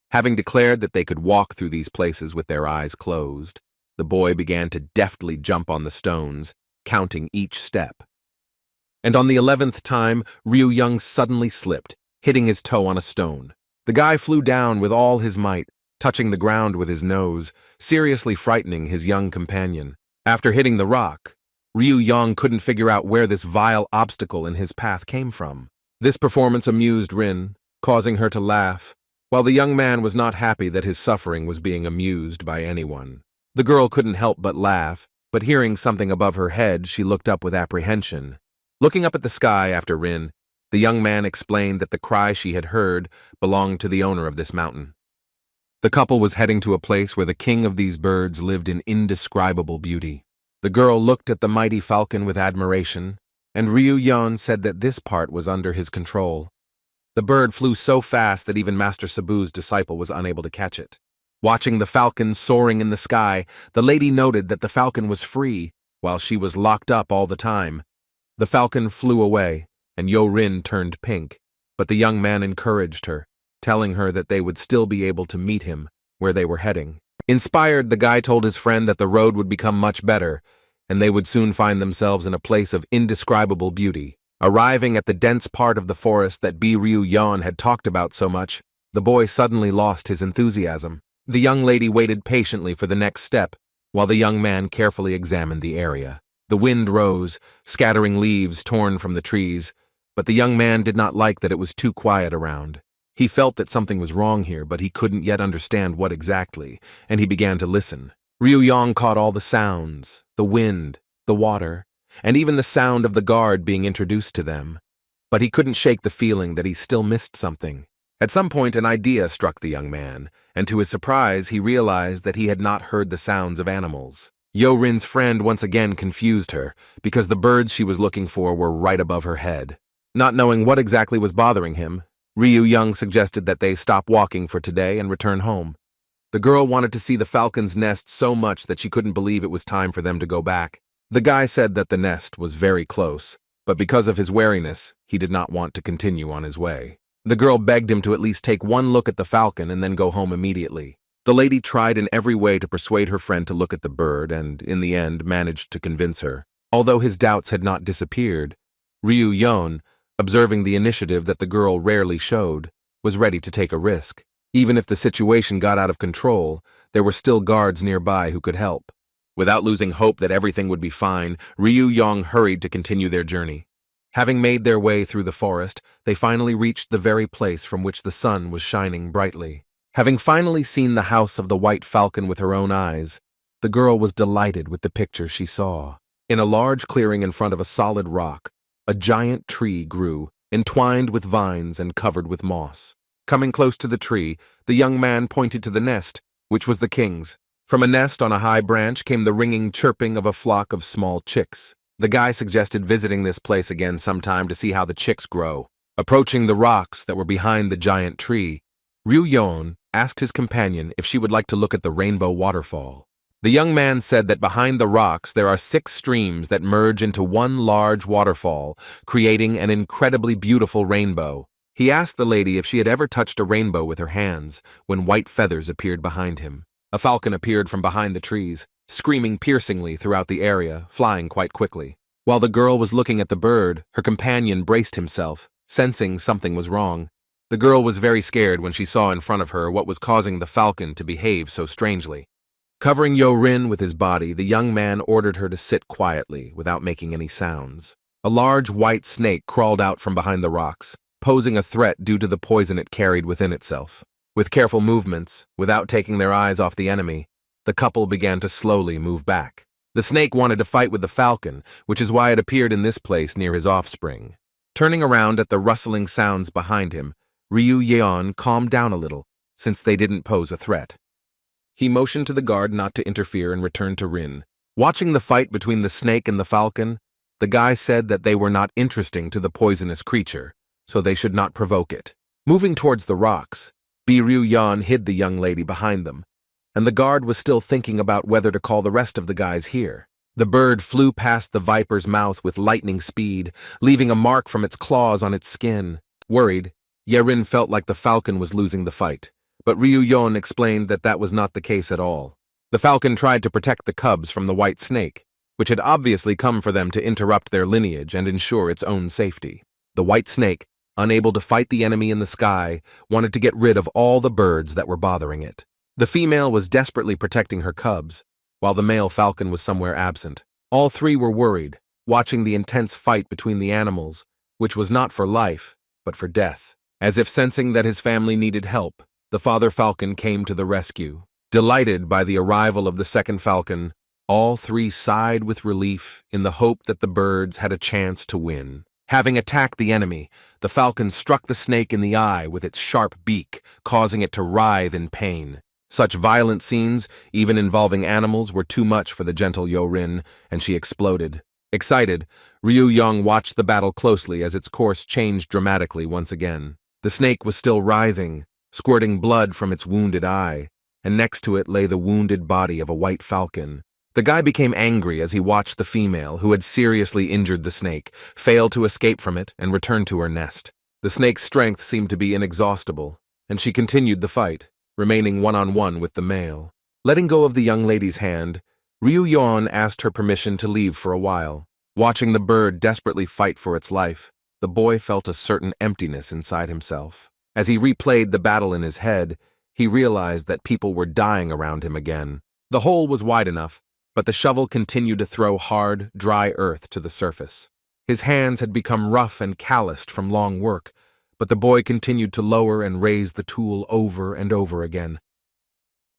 S1: Having declared that they could walk through these places with their eyes closed, the boy began to deftly jump on the stones, counting each step. And on the 11th time, Ryu Young suddenly slipped, hitting his toe on a stone. The guy flew down with all his might, touching the ground with his nose, seriously frightening his young companion. After hitting the rock, Ryu Young couldn't figure out where this vile obstacle in his path came from. This performance amused Rin, causing her to laugh, while the young man was not happy that his suffering was being amused by anyone. The girl couldn't help but laugh, but hearing something above her head, she looked up with apprehension. Looking up at the sky after Rin, the young man explained that the cry she had heard belonged to the owner of this mountain. The couple was heading to a place where the king of these birds lived in indescribable beauty. The girl looked at the mighty falcon with admiration, and Ryu Young said that this part was under his control. The bird flew so fast that even Master Sabu's disciple was unable to catch it. Watching the falcon soaring in the sky, the lady noted that the falcon was free, while she was locked up all the time. The falcon flew away, and Yo-Rin turned pink, but the young man encouraged her, telling her that they would still be able to meet him where they were heading. Inspired, the guy told his friend that the road would become much better, and they would soon find themselves in a place of indescribable beauty. Arriving at the dense part of the forest that Ryu Young had talked about so much, the boy suddenly lost his enthusiasm. The young lady waited patiently for the next step, while the young man carefully examined the area. The wind rose, scattering leaves torn from the trees, but the young man did not like that it was too quiet around. He felt that something was wrong here, but he couldn't yet understand what exactly, and he began to listen. Ryu Young caught all the sounds, the wind, the water, and even the sound of the guard being introduced to them. But he couldn't shake the feeling that he still missed something. At some point, an idea struck the young man, and to his surprise, he realized that he had not heard the sounds of animals. Yo-Rin's friend once again confused her, because the birds she was looking for were right above her head. Not knowing what exactly was bothering him, Ryu Young suggested that they stop walking for today and return home. The girl wanted to see the falcon's nest so much that she couldn't believe it was time for them to go back. The guy said that the nest was very close, but because of his wariness, he did not want to continue on his way. The girl begged him to at least take one look at the falcon and then go home immediately. The lady tried in every way to persuade her friend to look at the bird and, in the end, managed to convince her. Although his doubts had not disappeared, Ryu-yeon, observing the initiative that the girl rarely showed, was ready to take a risk. Even if the situation got out of control, there were still guards nearby who could help. Without losing hope that everything would be fine, Ryu-yeon hurried to continue their journey. Having made their way through the forest, they finally reached the very place from which the sun was shining brightly. Having finally seen the house of the white falcon with her own eyes, the girl was delighted with the picture she saw. In a large clearing in front of a solid rock, a giant tree grew, entwined with vines and covered with moss. Coming close to the tree, the young man pointed to the nest, which was the king's. From a nest on a high branch came the ringing chirping of a flock of small chicks. The guy suggested visiting this place again sometime to see how the chicks grow. Approaching the rocks that were behind the giant tree, Ryu-yeon asked his companion if she would like to look at the rainbow waterfall. The young man said that behind the rocks there are 6 streams that merge into one large waterfall, creating an incredibly beautiful rainbow. He asked the lady if she had ever touched a rainbow with her hands when white feathers appeared behind him. A falcon appeared from behind the trees, screaming piercingly throughout the area, flying quite quickly. While the girl was looking at the bird, her companion braced himself, sensing something was wrong. The girl was very scared when she saw in front of her what was causing the falcon to behave so strangely. Covering Yo-rin with his body, the young man ordered her to sit quietly without making any sounds. A large white snake crawled out from behind the rocks, posing a threat due to the poison it carried within itself. With careful movements, without taking their eyes off the enemy, the couple began to slowly move back. The snake wanted to fight with the falcon, which is why it appeared in this place near his offspring. Turning around at the rustling sounds behind him, Ryu-yeon calmed down a little, since they didn't pose a threat. He motioned to the guard not to interfere and returned to Rin. Watching the fight between the snake and the falcon, the guy said that they were not interesting to the poisonous creature, so they should not provoke it. Moving towards the rocks, Ryu-yeon hid the young lady behind them, and the guard was still thinking about whether to call the rest of the guys here. The bird flew past the viper's mouth with lightning speed, leaving a mark from its claws on its skin. Worried, Ye-rin felt like the falcon was losing the fight, but Ryu-yeon explained that that was not the case at all. The falcon tried to protect the cubs from the white snake, which had obviously come for them to interrupt their lineage and ensure its own safety. The white snake, unable to fight the enemy in the sky, wanted to get rid of all the birds that were bothering it. The female was desperately protecting her cubs, while the male falcon was somewhere absent. All 3 were worried, watching the intense fight between the animals, which was not for life, but for death. As if sensing that his family needed help, the father falcon came to the rescue. Delighted by the arrival of the second falcon, all 3 sighed with relief in the hope that the birds had a chance to win. Having attacked the enemy, the falcon struck the snake in the eye with its sharp beak, causing it to writhe in pain. Such violent scenes, even involving animals, were too much for the gentle Yo-rin, and she exploded. Excited, Ryu-yeon watched the battle closely as its course changed dramatically once again. The snake was still writhing, squirting blood from its wounded eye, and next to it lay the wounded body of a white falcon. The guy became angry as he watched the female, who had seriously injured the snake, fail to escape from it and return to her nest. The snake's strength seemed to be inexhaustible, and she continued the fight, remaining one-on-one with the male. Letting go of the young lady's hand, Ryu-yeon asked her permission to leave for a while. Watching the bird desperately fight for its life, the boy felt a certain emptiness inside himself. As he replayed the battle in his head, he realized that people were dying around him again. The hole was wide enough, but the shovel continued to throw hard, dry earth to the surface. His hands had become rough and calloused from long work, but the boy continued to lower and raise the tool over and over again.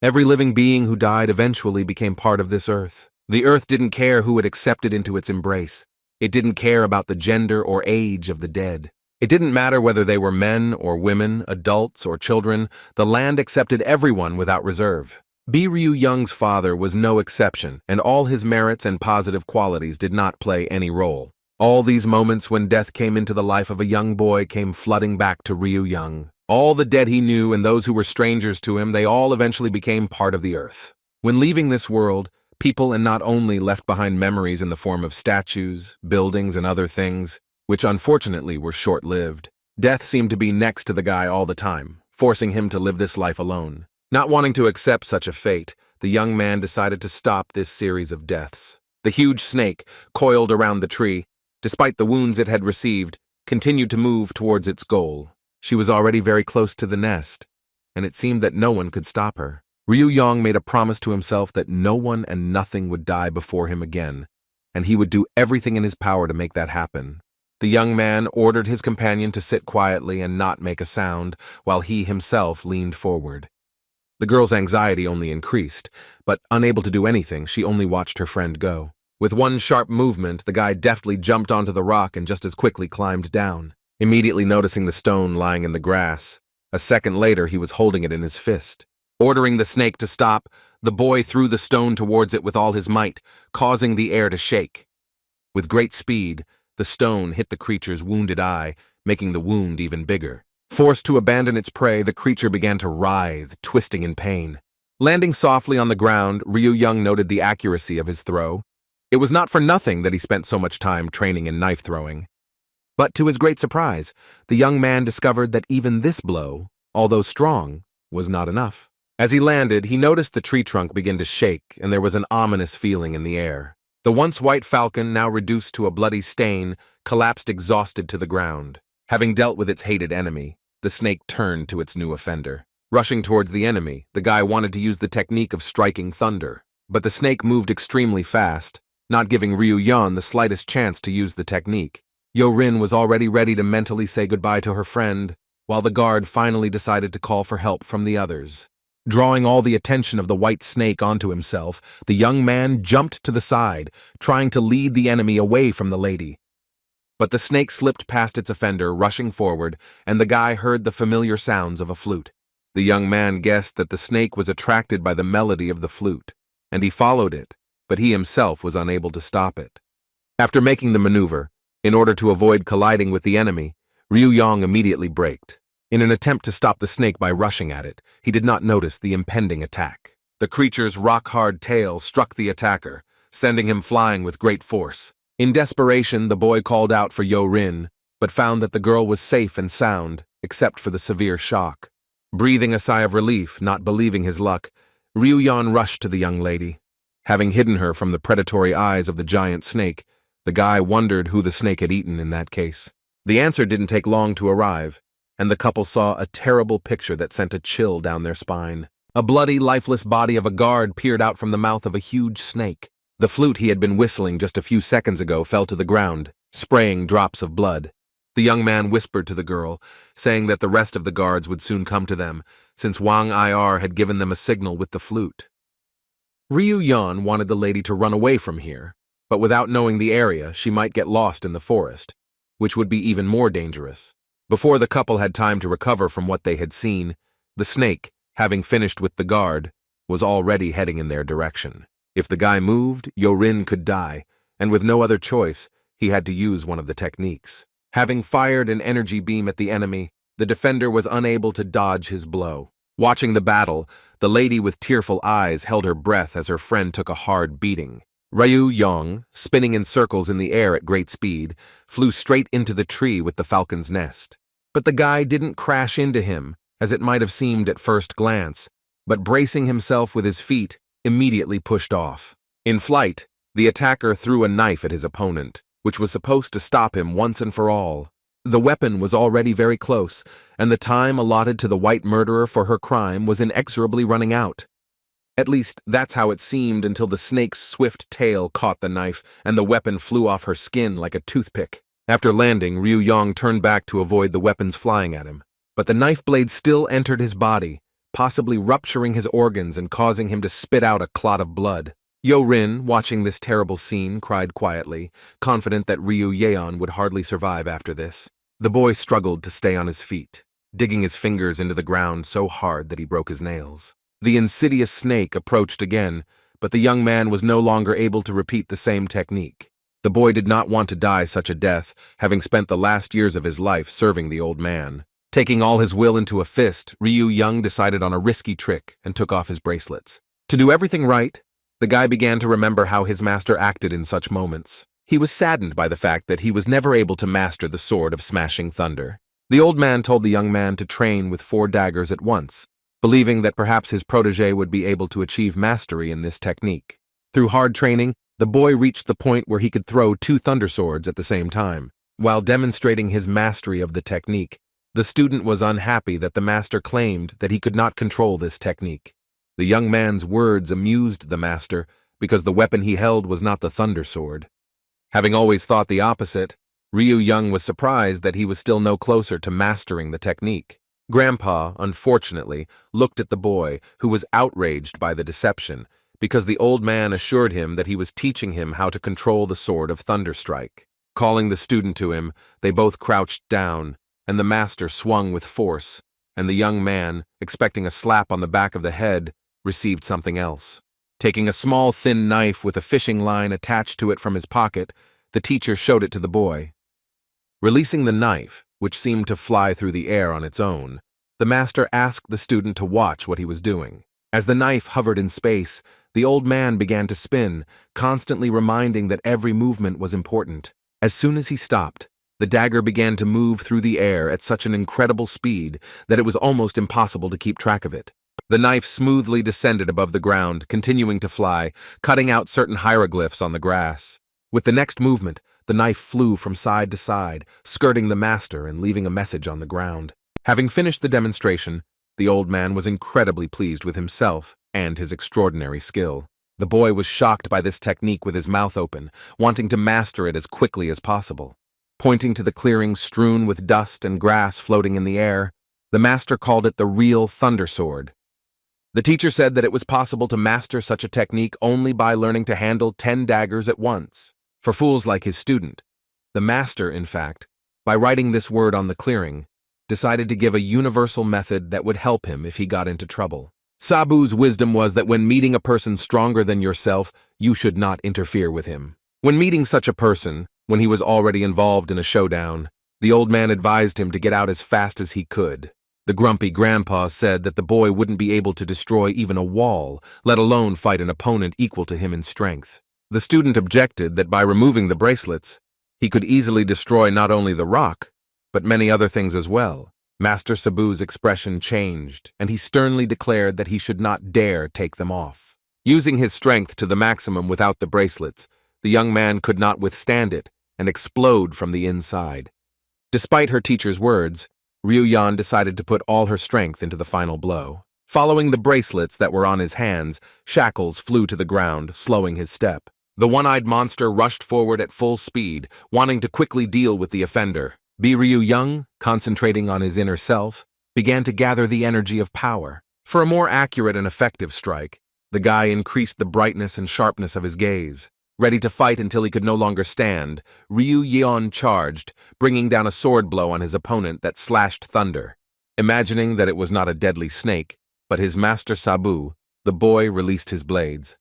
S1: Every living being who died eventually became part of this earth. The earth didn't care who it accepted into its embrace. It didn't care about the gender or age of the dead. It didn't matter whether they were men or women, adults or children. The land accepted everyone without reserve. Ryu-yeon's father was no exception, and all his merits and positive qualities did not play any role. All these moments when death came into the life of a young boy came flooding back to Ryu-yeon. All the dead he knew and those who were strangers to him, they all eventually became part of the earth. When leaving this world, People, and not only left behind memories in the form of statues, buildings, and other things, which unfortunately were short-lived. Death seemed to be next to the guy all the time, forcing him to live this life alone. Not wanting to accept such a fate, the young man decided to stop this series of deaths. The huge snake, coiled around the tree, despite the wounds it had received, continued to move towards its goal. She was already very close to the nest, and it seemed that no one could stop her. Ryu Yong made a promise to himself that no one and nothing would die before him again, and he would do everything in his power to make that happen. The young man ordered his companion to sit quietly and not make a sound, while he himself leaned forward. The girl's anxiety only increased, but unable to do anything, she only watched her friend go. With one sharp movement, the guy deftly jumped onto the rock and just as quickly climbed down, immediately noticing the stone lying in the grass. A second later, he was holding it in his fist. Ordering the snake to stop, the boy threw the stone towards it with all his might, causing the air to shake. With great speed, the stone hit the creature's wounded eye, making the wound even bigger. Forced to abandon its prey, the creature began to writhe, twisting in pain. Landing softly on the ground, Ryu Young noted the accuracy of his throw. It was not for nothing that he spent so much time training in knife throwing. But to his great surprise, the young man discovered that even this blow, although strong, was not enough. As he landed, he noticed the tree trunk begin to shake, and there was an ominous feeling in the air. The once white falcon, now reduced to a bloody stain, collapsed exhausted to the ground. Having dealt with its hated enemy, the snake turned to its new offender. Rushing towards the enemy, the guy wanted to use the technique of striking thunder, but the snake moved extremely fast, not giving Ryu Yan the slightest chance to use the technique. Yo-Rin was already ready to mentally say goodbye to her friend, while the guard finally decided to call for help from the others. Drawing all the attention of the white snake onto himself, the young man jumped to the side, trying to lead the enemy away from the lady. But the snake slipped past its offender, rushing forward, and the guy heard the familiar sounds of a flute. The young man guessed that the snake was attracted by the melody of the flute, and he followed it, but he himself was unable to stop it. After making the maneuver, in order to avoid colliding with the enemy, Ryu Yong immediately braked. In an attempt to stop the snake by rushing at it, he did not notice the impending attack. The creature's rock-hard tail struck the attacker, sending him flying with great force. In desperation, the boy called out for Yo-Rin, but found that the girl was safe and sound, except for the severe shock. Breathing a sigh of relief, not believing his luck, Ryu Yan rushed to the young lady. Having hidden her from the predatory eyes of the giant snake, the guy wondered who the snake had eaten in that case. The answer didn't take long to arrive, and the couple saw a terrible picture that sent a chill down their spine. A bloody, lifeless body of a guard peered out from the mouth of a huge snake. The flute he had been whistling just a few seconds ago fell to the ground, spraying drops of blood. The young man whispered to the girl, saying that the rest of the guards would soon come to them, since Wang Ir had given them a signal with the flute. Ryu Yan wanted the lady to run away from here, but without knowing the area, she might get lost in the forest, which would be even more dangerous. Before the couple had time to recover from what they had seen, the snake, having finished with the guard, was already heading in their direction. If the guy moved, Yo-Rin could die, and with no other choice, he had to use one of the techniques. Having fired an energy beam at the enemy, the defender was unable to dodge his blow. Watching the battle, the lady with tearful eyes held her breath as her friend took a hard beating. Ryu Yong, spinning in circles in the air at great speed, flew straight into the tree with the falcon's nest. But the guy didn't crash into him, as it might have seemed at first glance, but bracing himself with his feet, immediately pushed off. In flight, the attacker threw a knife at his opponent, which was supposed to stop him once and for all. The weapon was already very close, and the time allotted to the white murderer for her crime was inexorably running out. At least, that's how it seemed until the snake's swift tail caught the knife, and the weapon flew off her skin like a toothpick. After landing, Ryu Yong turned back to avoid the weapons flying at him. But the knife blade still entered his body, possibly rupturing his organs and causing him to spit out a clot of blood. Yo-Rin, watching this terrible scene, cried quietly, confident that Ryu Yeon would hardly survive after this. The boy struggled to stay on his feet, digging his fingers into the ground so hard that he broke his nails. The insidious snake approached again, but the young man was no longer able to repeat the same technique. The boy did not want to die such a death, having spent the last years of his life serving the old man. Taking all his will into a fist, Ryu Young decided on a risky trick and took off his bracelets. To do everything right, The guy began to remember how his master acted in such moments. He was saddened by the fact that he was never able to master the sword of smashing thunder. The old man told the young man to train with 4 daggers at once, believing that perhaps his protege would be able to achieve mastery in this technique. Through hard training, the boy reached the point where he could throw 2 thunder swords at the same time. While demonstrating his mastery of the technique, the student was unhappy that the master claimed that he could not control this technique. The young man's words amused the master because the weapon he held was not the thunder sword. Having always thought the opposite, Ryu Young was surprised that he was still no closer to mastering the technique. Grandpa, unfortunately, looked at the boy, who was outraged by the deception, because the old man assured him that he was teaching him how to control the sword of Thunderstrike. Calling the student to him, they both crouched down, and the master swung with force, and the young man, expecting a slap on the back of the head, received something else. Taking a small thin knife with a fishing line attached to it from his pocket, the teacher showed it to the boy. Releasing the knife, which seemed to fly through the air on its own, the master asked the student to watch what he was doing. As the knife hovered in space, the old man began to spin, constantly reminding that every movement was important. As soon as he stopped, the dagger began to move through the air at such an incredible speed that it was almost impossible to keep track of it. The knife smoothly descended above the ground, continuing to fly, cutting out certain hieroglyphs on the grass. With the next movement, the knife flew from side to side, skirting the master and leaving a message on the ground. Having finished the demonstration, the old man was incredibly pleased with himself and his extraordinary skill. The boy was shocked by this technique with his mouth open, wanting to master it as quickly as possible. Pointing to the clearing strewn with dust and grass floating in the air, the master called it the real thunder sword. The teacher said that it was possible to master such a technique only by learning to handle 10 daggers at once. For fools like his student, the master, in fact, by writing this word on the clearing, decided to give a universal method that would help him if he got into trouble. Sabu's wisdom was that when meeting a person stronger than yourself, you should not interfere with him. When meeting such a person, when he was already involved in a showdown, the old man advised him to get out as fast as he could. The grumpy grandpa said that the boy wouldn't be able to destroy even a wall, let alone fight an opponent equal to him in strength. The student objected that by removing the bracelets, he could easily destroy not only the rock, but many other things as well. Master Sabu's expression changed, and he sternly declared that he should not dare take them off. Using his strength to the maximum without the bracelets, the young man could not withstand it and explode from the inside. Despite her teacher's words, Ryu-yan decided to put all her strength into the final blow. Following the bracelets that were on his hands, shackles flew to the ground, slowing his step. The one-eyed monster rushed forward at full speed, wanting to quickly deal with the offender. Ryu-young, concentrating on his inner self, began to gather the energy of power. For a more accurate and effective strike, the guy increased the brightness and sharpness of his gaze. Ready to fight until he could no longer stand, Ryu-yeon charged, bringing down a sword blow on his opponent that slashed thunder. Imagining that it was not a deadly snake, but his master Sabu, the boy released his blades.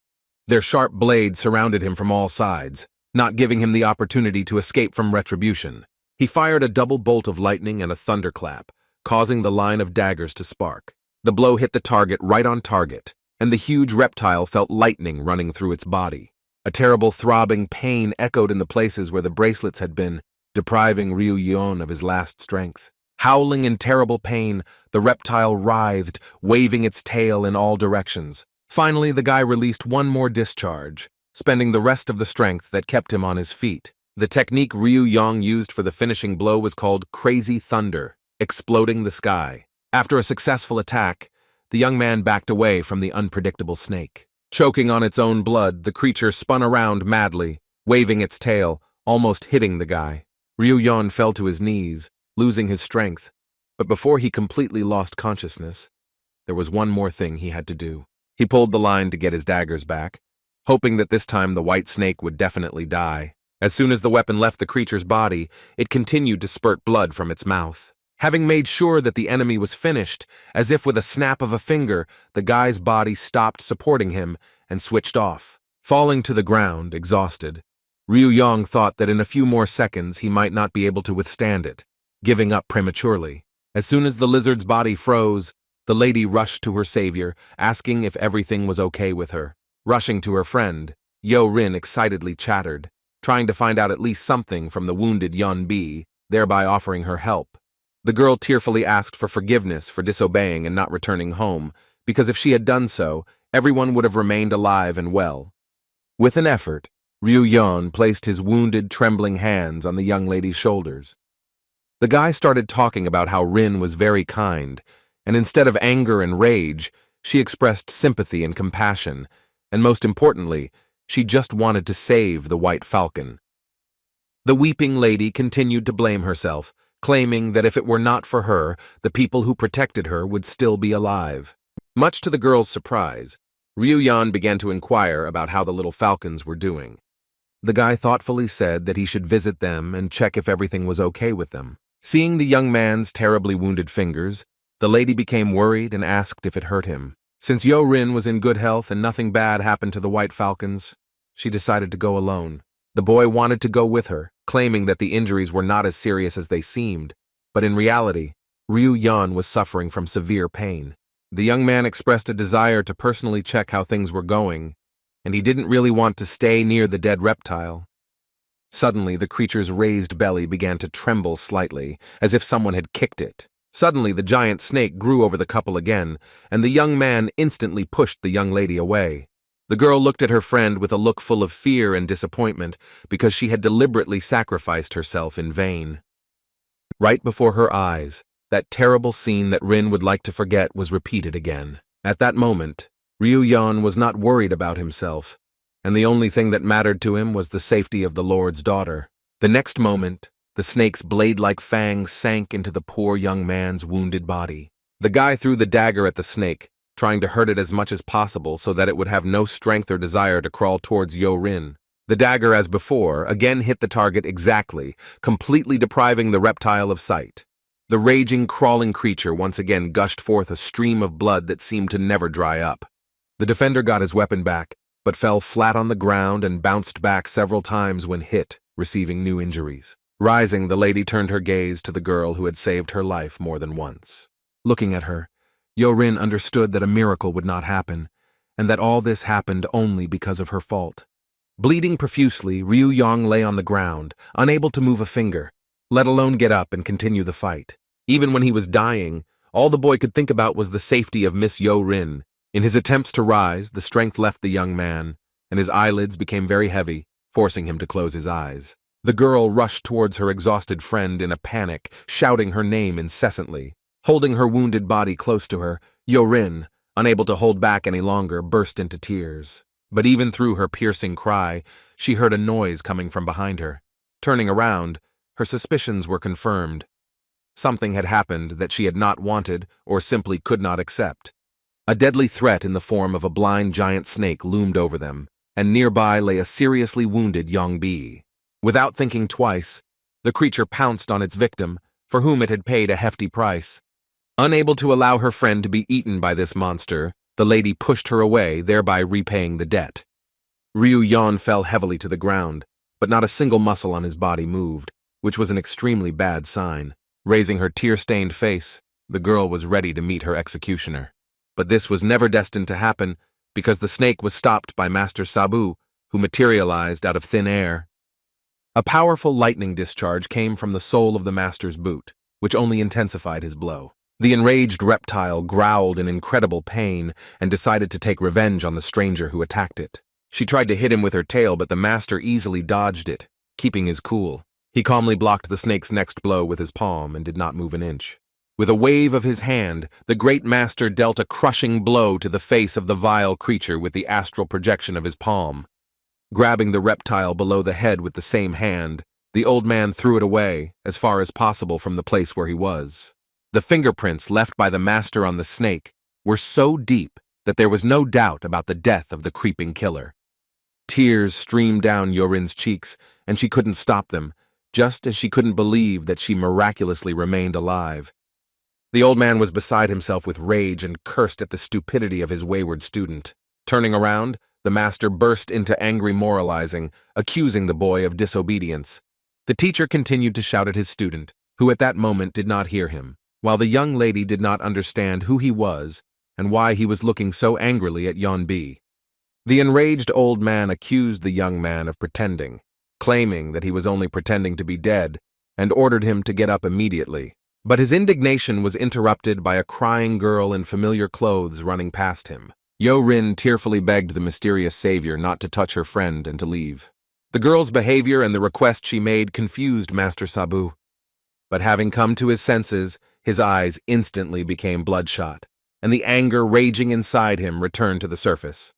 S1: Their sharp blades surrounded him from all sides, not giving him the opportunity to escape from retribution. He fired a double bolt of lightning and a thunderclap, causing the line of daggers to spark. The blow hit the target right on target, and the huge reptile felt lightning running through its body. A terrible throbbing pain echoed in the places where the bracelets had been, depriving Ryu-yeon of his last strength. Howling in terrible pain, the reptile writhed, waving its tail in all directions. Finally, the guy released one more discharge, spending the rest of the strength that kept him on his feet. The technique Ryu-yeon used for the finishing blow was called Crazy Thunder, exploding the sky. After a successful attack, the young man backed away from the unpredictable snake. Choking on its own blood, the creature spun around madly, waving its tail, almost hitting the guy. Ryu-yeon fell to his knees, losing his strength. But before he completely lost consciousness, there was one more thing he had to do. He pulled the line to get his daggers back, hoping that this time the white snake would definitely die. As soon as the weapon left the creature's body, it continued to spurt blood from its mouth. Having made sure that the enemy was finished, as if with a snap of a finger, the guy's body stopped supporting him and switched off. Falling to the ground, exhausted, Ryu-yeon thought that in a few more seconds he might not be able to withstand it, giving up prematurely. As soon as the lizard's body froze, the lady rushed to her savior, asking if everything was okay with her. Rushing to her friend, Yo Rin excitedly chattered, trying to find out at least something from the wounded Yeon Bi, thereby offering her help. The girl tearfully asked for forgiveness for disobeying and not returning home, because if she had done so, everyone would have remained alive and well. With an effort, Ryu Yeon placed his wounded, trembling hands on the young lady's shoulders. The guy started talking about how Rin was very kind, and instead of anger and rage, she expressed sympathy and compassion, and most importantly, she just wanted to save the White Falcon. The weeping lady continued to blame herself, claiming that if it were not for her, the people who protected her would still be alive. Much to the girl's surprise, Ryu Yeon began to inquire about how the little falcons were doing. The guy thoughtfully said that he should visit them and check if everything was okay with them. Seeing the young man's terribly wounded fingers, the lady became worried and asked if it hurt him. Since Yo Rin was in good health and nothing bad happened to the White Falcons, she decided to go alone. The boy wanted to go with her, claiming that the injuries were not as serious as they seemed, but in reality, Ryu Yeon was suffering from severe pain. The young man expressed a desire to personally check how things were going, and he didn't really want to stay near the dead reptile. Suddenly, the creature's raised belly began to tremble slightly, as if someone had kicked it. Suddenly, the giant snake grew over the couple again, and the young man instantly pushed the young lady away. The girl looked at her friend with a look full of fear and disappointment because she had deliberately sacrificed herself in vain. Right before her eyes, that terrible scene that Rin would like to forget was repeated again. At that moment, Ryu Yeon was not worried about himself, and the only thing that mattered to him was the safety of the Lord's daughter. The next moment, the snake's blade-like fangs sank into the poor young man's wounded body. The guy threw the dagger at the snake, trying to hurt it as much as possible so that it would have no strength or desire to crawl towards Yo Rin. The dagger, as before, again hit the target exactly, completely depriving the reptile of sight. The raging, crawling creature once again gushed forth a stream of blood that seemed to never dry up. The defender got his weapon back, but fell flat on the ground and bounced back several times when hit, receiving new injuries. Rising, the lady turned her gaze to the girl who had saved her life more than once. Looking at her, Yo Rin understood that a miracle would not happen, and that all this happened only because of her fault. Bleeding profusely, Ryu Yeon lay on the ground, unable to move a finger, let alone get up and continue the fight. Even when he was dying, all the boy could think about was the safety of Miss Yo Rin. In his attempts to rise, the strength left the young man, and his eyelids became very heavy, forcing him to close his eyes. The girl rushed towards her exhausted friend in a panic, shouting her name incessantly. Holding her wounded body close to her, Yo Rin, unable to hold back any longer, burst into tears. But even through her piercing cry, she heard a noise coming from behind her. Turning around, her suspicions were confirmed. Something had happened that she had not wanted or simply could not accept. A deadly threat in the form of a blind giant snake loomed over them, and nearby lay a seriously wounded Yeon Bi. Without thinking twice, the creature pounced on its victim, for whom it had paid a hefty price. Unable to allow her friend to be eaten by this monster, the lady pushed her away, thereby repaying the debt. Ryu Yeon fell heavily to the ground, but not a single muscle on his body moved, which was an extremely bad sign. Raising her tear-stained face, the girl was ready to meet her executioner. But this was never destined to happen, because the snake was stopped by Master Sabu, who materialized out of thin air. A powerful lightning discharge came from the sole of the master's boot, which only intensified his blow. The enraged reptile growled in incredible pain and decided to take revenge on the stranger who attacked it. She tried to hit him with her tail, but the master easily dodged it, keeping his cool. He calmly blocked the snake's next blow with his palm and did not move an inch. With a wave of his hand, the great master dealt a crushing blow to the face of the vile creature with the astral projection of his palm. Grabbing the reptile below the head with the same hand, the old man threw it away, as far as possible from the place where he was. The fingerprints left by the master on the snake were so deep that there was no doubt about the death of the creeping killer. Tears streamed down Yo Rin's cheeks, and she couldn't stop them, just as she couldn't believe that she miraculously remained alive. The old man was beside himself with rage and cursed at the stupidity of his wayward student. Turning around, the master burst into angry moralizing, accusing the boy of disobedience. The teacher continued to shout at his student, who at that moment did not hear him, while the young lady did not understand who he was and why he was looking so angrily at Yeon Bi. The enraged old man accused the young man of pretending, claiming that he was only pretending to be dead, and ordered him to get up immediately. But his indignation was interrupted by a crying girl in familiar clothes running past him. Yo-Rin tearfully begged the mysterious savior not to touch her friend and to leave. The girl's behavior and the request she made confused Master Sabu. But having come to his senses, his eyes instantly became bloodshot, and the anger raging inside him returned to the surface.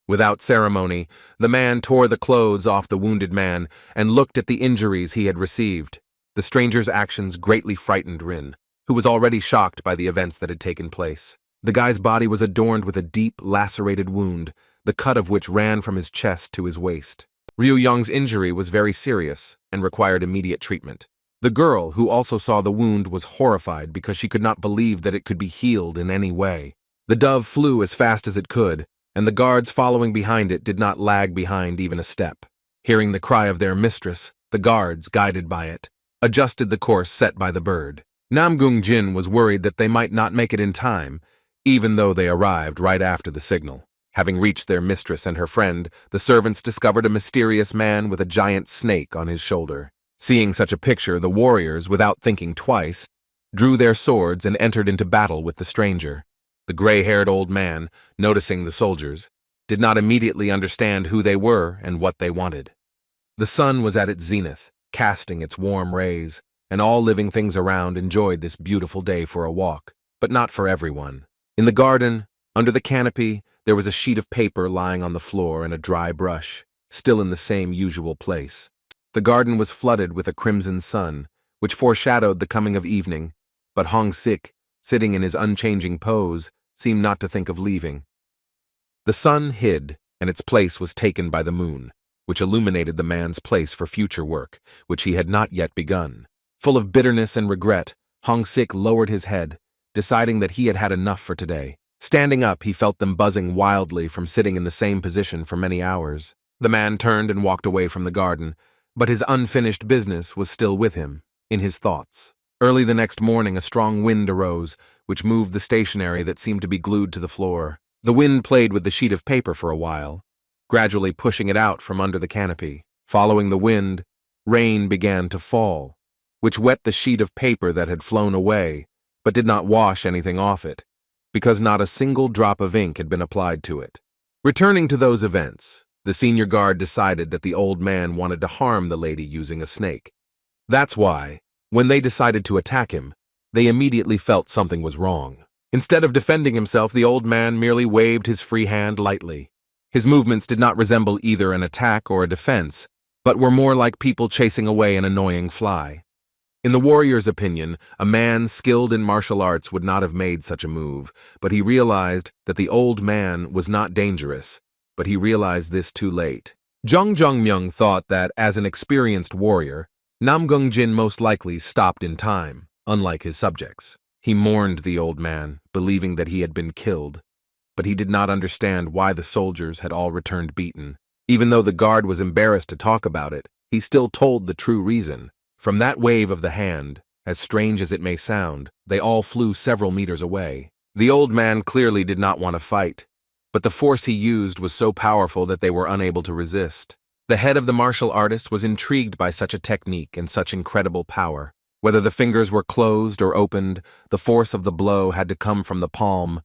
S1: Without ceremony, the man tore the clothes off the wounded man and looked at the injuries he had received. The stranger's actions greatly frightened Rin, who was already shocked by the events that had taken place. The guy's body was adorned with a deep, lacerated wound, the cut of which ran from his chest to his waist. Ryu Yong's injury was very serious and required immediate treatment. The girl, who also saw the wound, was horrified because she could not believe that it could be healed in any way. The dove flew as fast as it could, and the guards following behind it did not lag behind even a step. Hearing the cry of their mistress, the guards, guided by it, adjusted the course set by the bird. Namgung Jin was worried that they might not make it in time, even though they arrived right after the signal. Having reached their mistress and her friend, the servants discovered a mysterious man with a giant snake on his shoulder. Seeing such a picture, the warriors, without thinking twice, drew their swords and entered into battle with the stranger. The gray-haired old man, noticing the soldiers, did not immediately understand who they were and what they wanted. The sun was at its zenith, casting its warm rays, and all living things around enjoyed this beautiful day for a walk, but not for everyone. In the garden, under the canopy, there was a sheet of paper lying on the floor and a dry brush, still in the same usual place. The garden was flooded with a crimson sun, which foreshadowed the coming of evening, but Hong Sik, sitting in his unchanging pose, seemed not to think of leaving. The sun hid, and its place was taken by the moon, which illuminated the man's place for future work, which he had not yet begun. Full of bitterness and regret, Hong Sik lowered his head, deciding that he had had enough for today. Standing up, he felt them buzzing wildly from sitting in the same position for many hours. The man turned and walked away from the garden, but his unfinished business was still with him, in his thoughts. Early the next morning, a strong wind arose, which moved the stationery that seemed to be glued to the floor. The wind played with the sheet of paper for a while, gradually pushing it out from under the canopy. Following the wind, rain began to fall, which wet the sheet of paper that had flown away, but did not wash anything off it, because not a single drop of ink had been applied to it. Returning to those events, the senior guard decided that the old man wanted to harm the lady using a snake. That's why, when they decided to attack him, they immediately felt something was wrong. Instead of defending himself, the old man merely waved his free hand lightly. His movements did not resemble either an attack or a defense, but were more like people chasing away an annoying fly. In the warrior's opinion, a man skilled in martial arts would not have made such a move, but he realized that the old man was not dangerous, but he realized this too late. Jung Jung-myung thought that, as an experienced warrior, Namgung Jin most likely stopped in time, unlike his subjects. He mourned the old man, believing that he had been killed, but he did not understand why the soldiers had all returned beaten. Even though the guard was embarrassed to talk about it, he still told the true reason. From that wave of the hand, as strange as it may sound, they all flew several meters away. The old man clearly did not want to fight, but the force he used was so powerful that they were unable to resist. The head of the martial artist was intrigued by such a technique and such incredible power. Whether the fingers were closed or opened, the force of the blow had to come from the palm,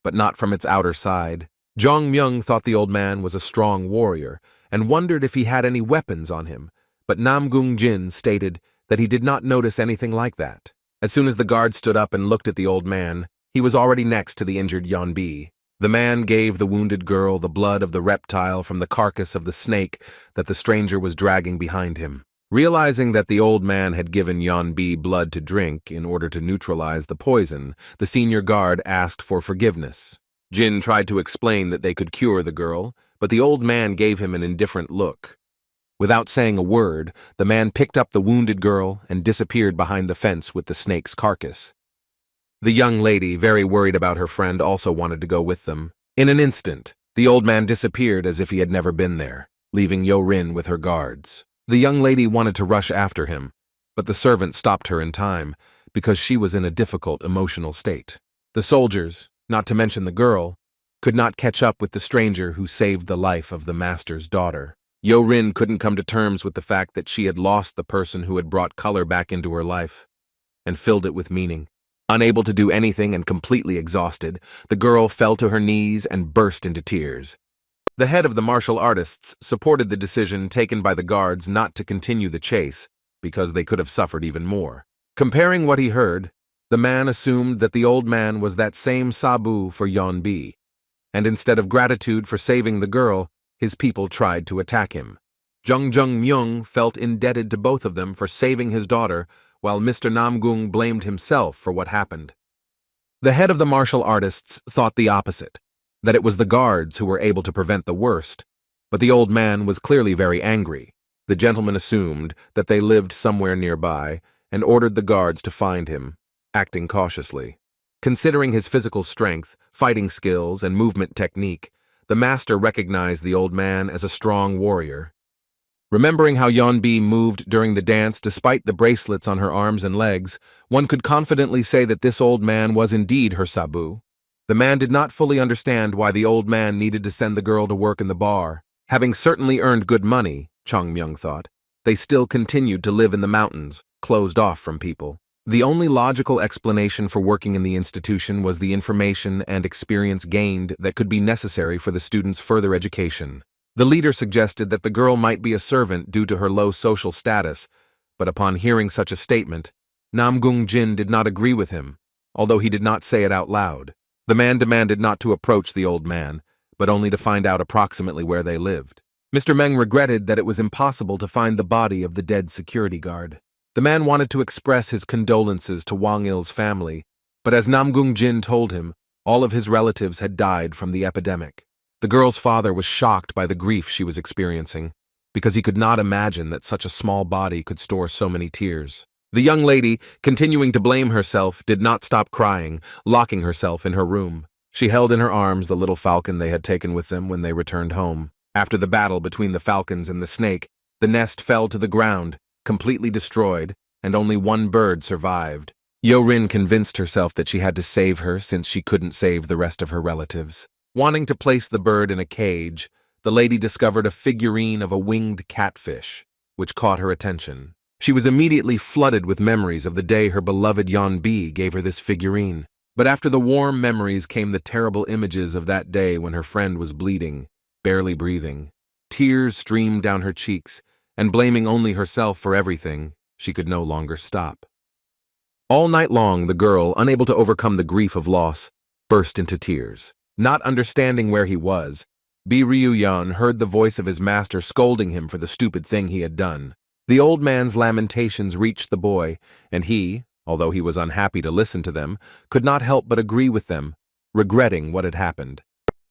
S1: but not from its outer side. Jong Myung thought the old man was a strong warrior and wondered if he had any weapons on him, but Namgung Jin stated that he did not notice anything like that. As soon as the guard stood up and looked at the old man, he was already next to the injured Yeonbi. The man gave the wounded girl the blood of the reptile from the carcass of the snake that the stranger was dragging behind him. Realizing that the old man had given Yeonbi blood to drink in order to neutralize the poison, the senior guard asked for forgiveness. Jin tried to explain that they could cure the girl, but the old man gave him an indifferent look. Without saying a word, the man picked up the wounded girl and disappeared behind the fence with the snake's carcass. The young lady, very worried about her friend, also wanted to go with them. In an instant, the old man disappeared as if he had never been there, leaving Yo-Rin with her guards. The young lady wanted to rush after him, but the servant stopped her in time because she was in a difficult emotional state. The soldiers, not to mention the girl, could not catch up with the stranger who saved the life of the master's daughter. Yo-rin couldn't come to terms with the fact that she had lost the person who had brought color back into her life and filled it with meaning. Unable to do anything and completely exhausted, the girl fell to her knees and burst into tears. The head of the martial artists supported the decision taken by the guards not to continue the chase, because they could have suffered even more. Comparing what he heard, the man assumed that the old man was that same Sabu for Yeonbi, and instead of gratitude for saving the girl, his people tried to attack him. Jung Myung felt indebted to both of them for saving his daughter, while Mr. Namgung blamed himself for what happened. The head of the martial artists thought the opposite, that it was the guards who were able to prevent the worst, but the old man was clearly very angry. The gentleman assumed that they lived somewhere nearby and ordered the guards to find him, acting cautiously. Considering his physical strength, fighting skills, and movement technique, the master recognized the old man as a strong warrior. Remembering how Yeonbi moved during the dance despite the bracelets on her arms and legs, one could confidently say that this old man was indeed her Sabu. The man did not fully understand why the old man needed to send the girl to work in the bar. Having certainly earned good money, Chung Myung thought, they still continued to live in the mountains, closed off from people. The only logical explanation for working in the institution was the information and experience gained that could be necessary for the student's further education. The leader suggested that the girl might be a servant due to her low social status, but upon hearing such a statement, Namgung Jin did not agree with him, although he did not say it out loud. The man demanded not to approach the old man, but only to find out approximately where they lived. Mr. Meng regretted that it was impossible to find the body of the dead security guard. The man wanted to express his condolences to Wang Il's family, but as Namgung Jin told him, all of his relatives had died from the epidemic. The girl's father was shocked by the grief she was experiencing, because he could not imagine that such a small body could store so many tears. The young lady, continuing to blame herself, did not stop crying, locking herself in her room. She held in her arms the little falcon they had taken with them when they returned home. After the battle between the falcons and the snake, the nest fell to the ground, completely destroyed, and only one bird survived. Yo-rin convinced herself that she had to save her since she couldn't save the rest of her relatives. Wanting to place the bird in a cage, the lady discovered a figurine of a winged catfish, which caught her attention. She was immediately flooded with memories of the day her beloved Yeonbi gave her this figurine. But after the warm memories came the terrible images of that day when her friend was bleeding, barely breathing. Tears streamed down her cheeks, and blaming only herself for everything, she could no longer stop. All night long, the girl, unable to overcome the grief of loss, burst into tears. Not understanding where he was, Bi Ryu-yeon heard the voice of his master scolding him for the stupid thing he had done. The old man's lamentations reached the boy, and he, although he was unhappy to listen to them, could not help but agree with them, regretting what had happened.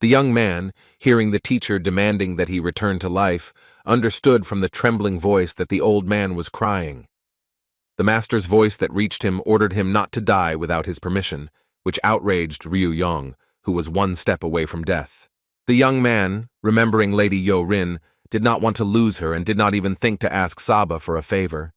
S1: The young man, hearing the teacher demanding that he return to life, understood from the trembling voice that the old man was crying. The master's voice that reached him ordered him not to die without his permission, which outraged Ryu-yeon, who was one step away from death. The young man, remembering Lady Yo-rin, did not want to lose her and did not even think to ask Saba for a favor.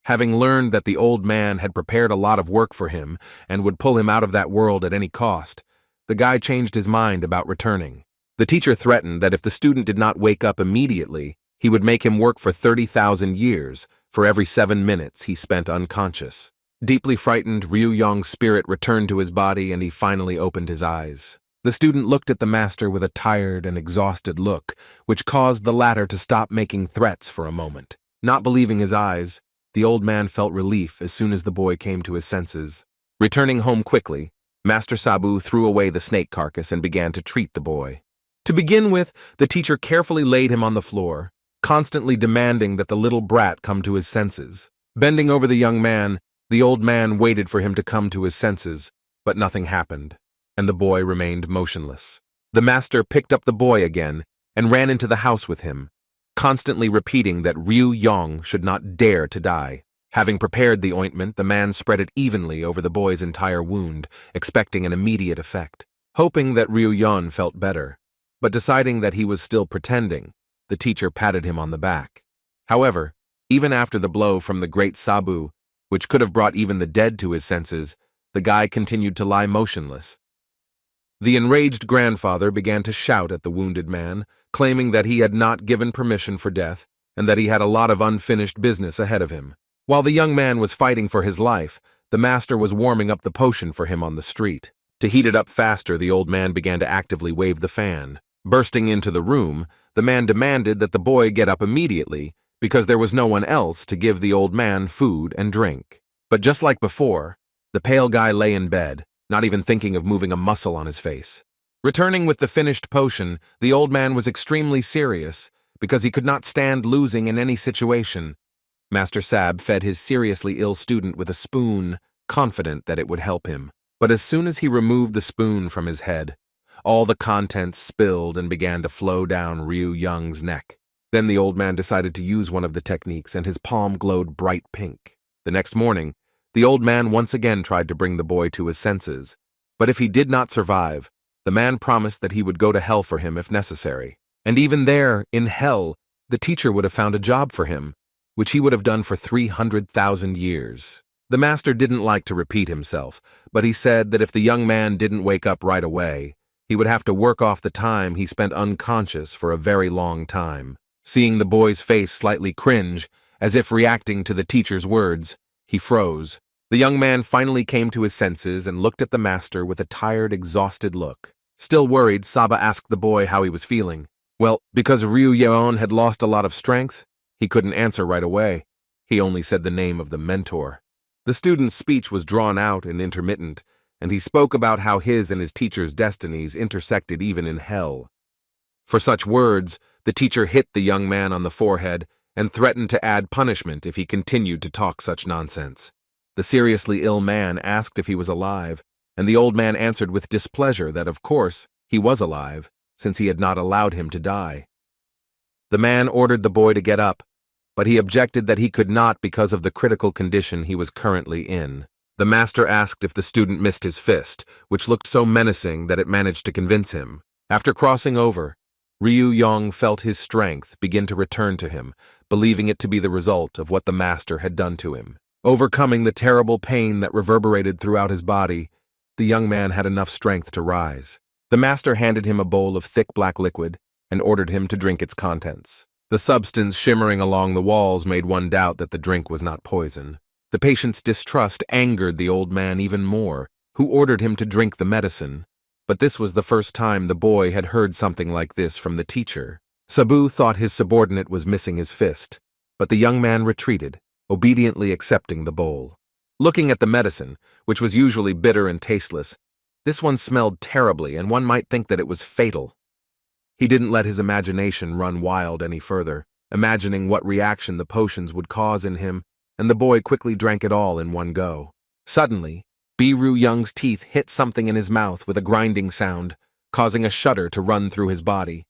S1: Having learned that the old man had prepared a lot of work for him and would pull him out of that world at any cost, the guy changed his mind about returning. The teacher threatened that if the student did not wake up immediately, he would make him work for 30,000 years for every 7 minutes he spent unconscious. Deeply frightened, Ryu-yeon's spirit returned to his body and he finally opened his eyes. The student looked at the master with a tired and exhausted look, which caused the latter to stop making threats for a moment. Not believing his eyes, the old man felt relief as soon as the boy came to his senses. Returning home quickly, Master Sabu threw away the snake carcass and began to treat the boy. To begin with, the teacher carefully laid him on the floor, constantly demanding that the little brat come to his senses. Bending over the young man, the old man waited for him to come to his senses, but nothing happened, and the boy remained motionless. The master picked up the boy again and ran into the house with him, constantly repeating that Ryu-yeon should not dare to die. Having prepared the ointment, the man spread it evenly over the boy's entire wound, expecting an immediate effect. Hoping that Ryu-yeon felt better, but deciding that he was still pretending, the teacher patted him on the back. However, even after the blow from the great Sabu, which could have brought even the dead to his senses, the guy continued to lie motionless. The enraged grandfather began to shout at the wounded man, claiming that he had not given permission for death and that he had a lot of unfinished business ahead of him. While the young man was fighting for his life, the master was warming up the potion for him on the street. To heat it up faster, the old man began to actively wave the fan. Bursting into the room, the man demanded that the boy get up immediately because there was no one else to give the old man food and drink. But just like before, the pale guy lay in bed, not even thinking of moving a muscle on his face. Returning with the finished potion, the old man was extremely serious because he could not stand losing in any situation. Master Sab fed his seriously ill student with a spoon, confident that it would help him. But as soon as he removed the spoon from his head, all the contents spilled and began to flow down Ryu Young's neck. Then the old man decided to use one of the techniques, and his palm glowed bright pink. The next morning, the old man once again tried to bring the boy to his senses, but if he did not survive, the man promised that he would go to hell for him if necessary. And even there, in hell, the teacher would have found a job for him, which he would have done for 300,000 years. The master didn't like to repeat himself, but he said that if the young man didn't wake up right away, he would have to work off the time he spent unconscious for a very long time. Seeing the boy's face slightly cringe, as if reacting to the teacher's words, he froze. The young man finally came to his senses and looked at the master with a tired, exhausted look. Still worried, Saba asked the boy how he was feeling. Well, because Ryu Yeon had lost a lot of strength, he couldn't answer right away. He only said the name of the mentor. The student's speech was drawn out and intermittent, and he spoke about how his and his teacher's destinies intersected even in hell. For such words, the teacher hit the young man on the forehead and threatened to add punishment if he continued to talk such nonsense. The seriously ill man asked if he was alive, and the old man answered with displeasure that, of course, he was alive, since he had not allowed him to die. The man ordered the boy to get up, but he objected that he could not because of the critical condition he was currently in. The master asked if the student missed his fist, which looked so menacing that it managed to convince him. After crossing over, Ryu Yong felt his strength begin to return to him, believing it to be the result of what the master had done to him. Overcoming the terrible pain that reverberated throughout his body, the young man had enough strength to rise. The master handed him a bowl of thick black liquid and ordered him to drink its contents. The substance shimmering along the walls made one doubt that the drink was not poison. The patient's distrust angered the old man even more, who ordered him to drink the medicine. But this was the first time the boy had heard something like this from the teacher. Sabu thought his subordinate was missing his fist, but the young man retreated, obediently accepting the bowl. Looking at the medicine, which was usually bitter and tasteless, this one smelled terribly, and one might think that it was fatal. He didn't let his imagination run wild any further, imagining what reaction the potions would cause in him, and the boy quickly drank it all in one go. Suddenly, Ryu Young's teeth hit something in his mouth with a grinding sound, causing a shudder to run through his body.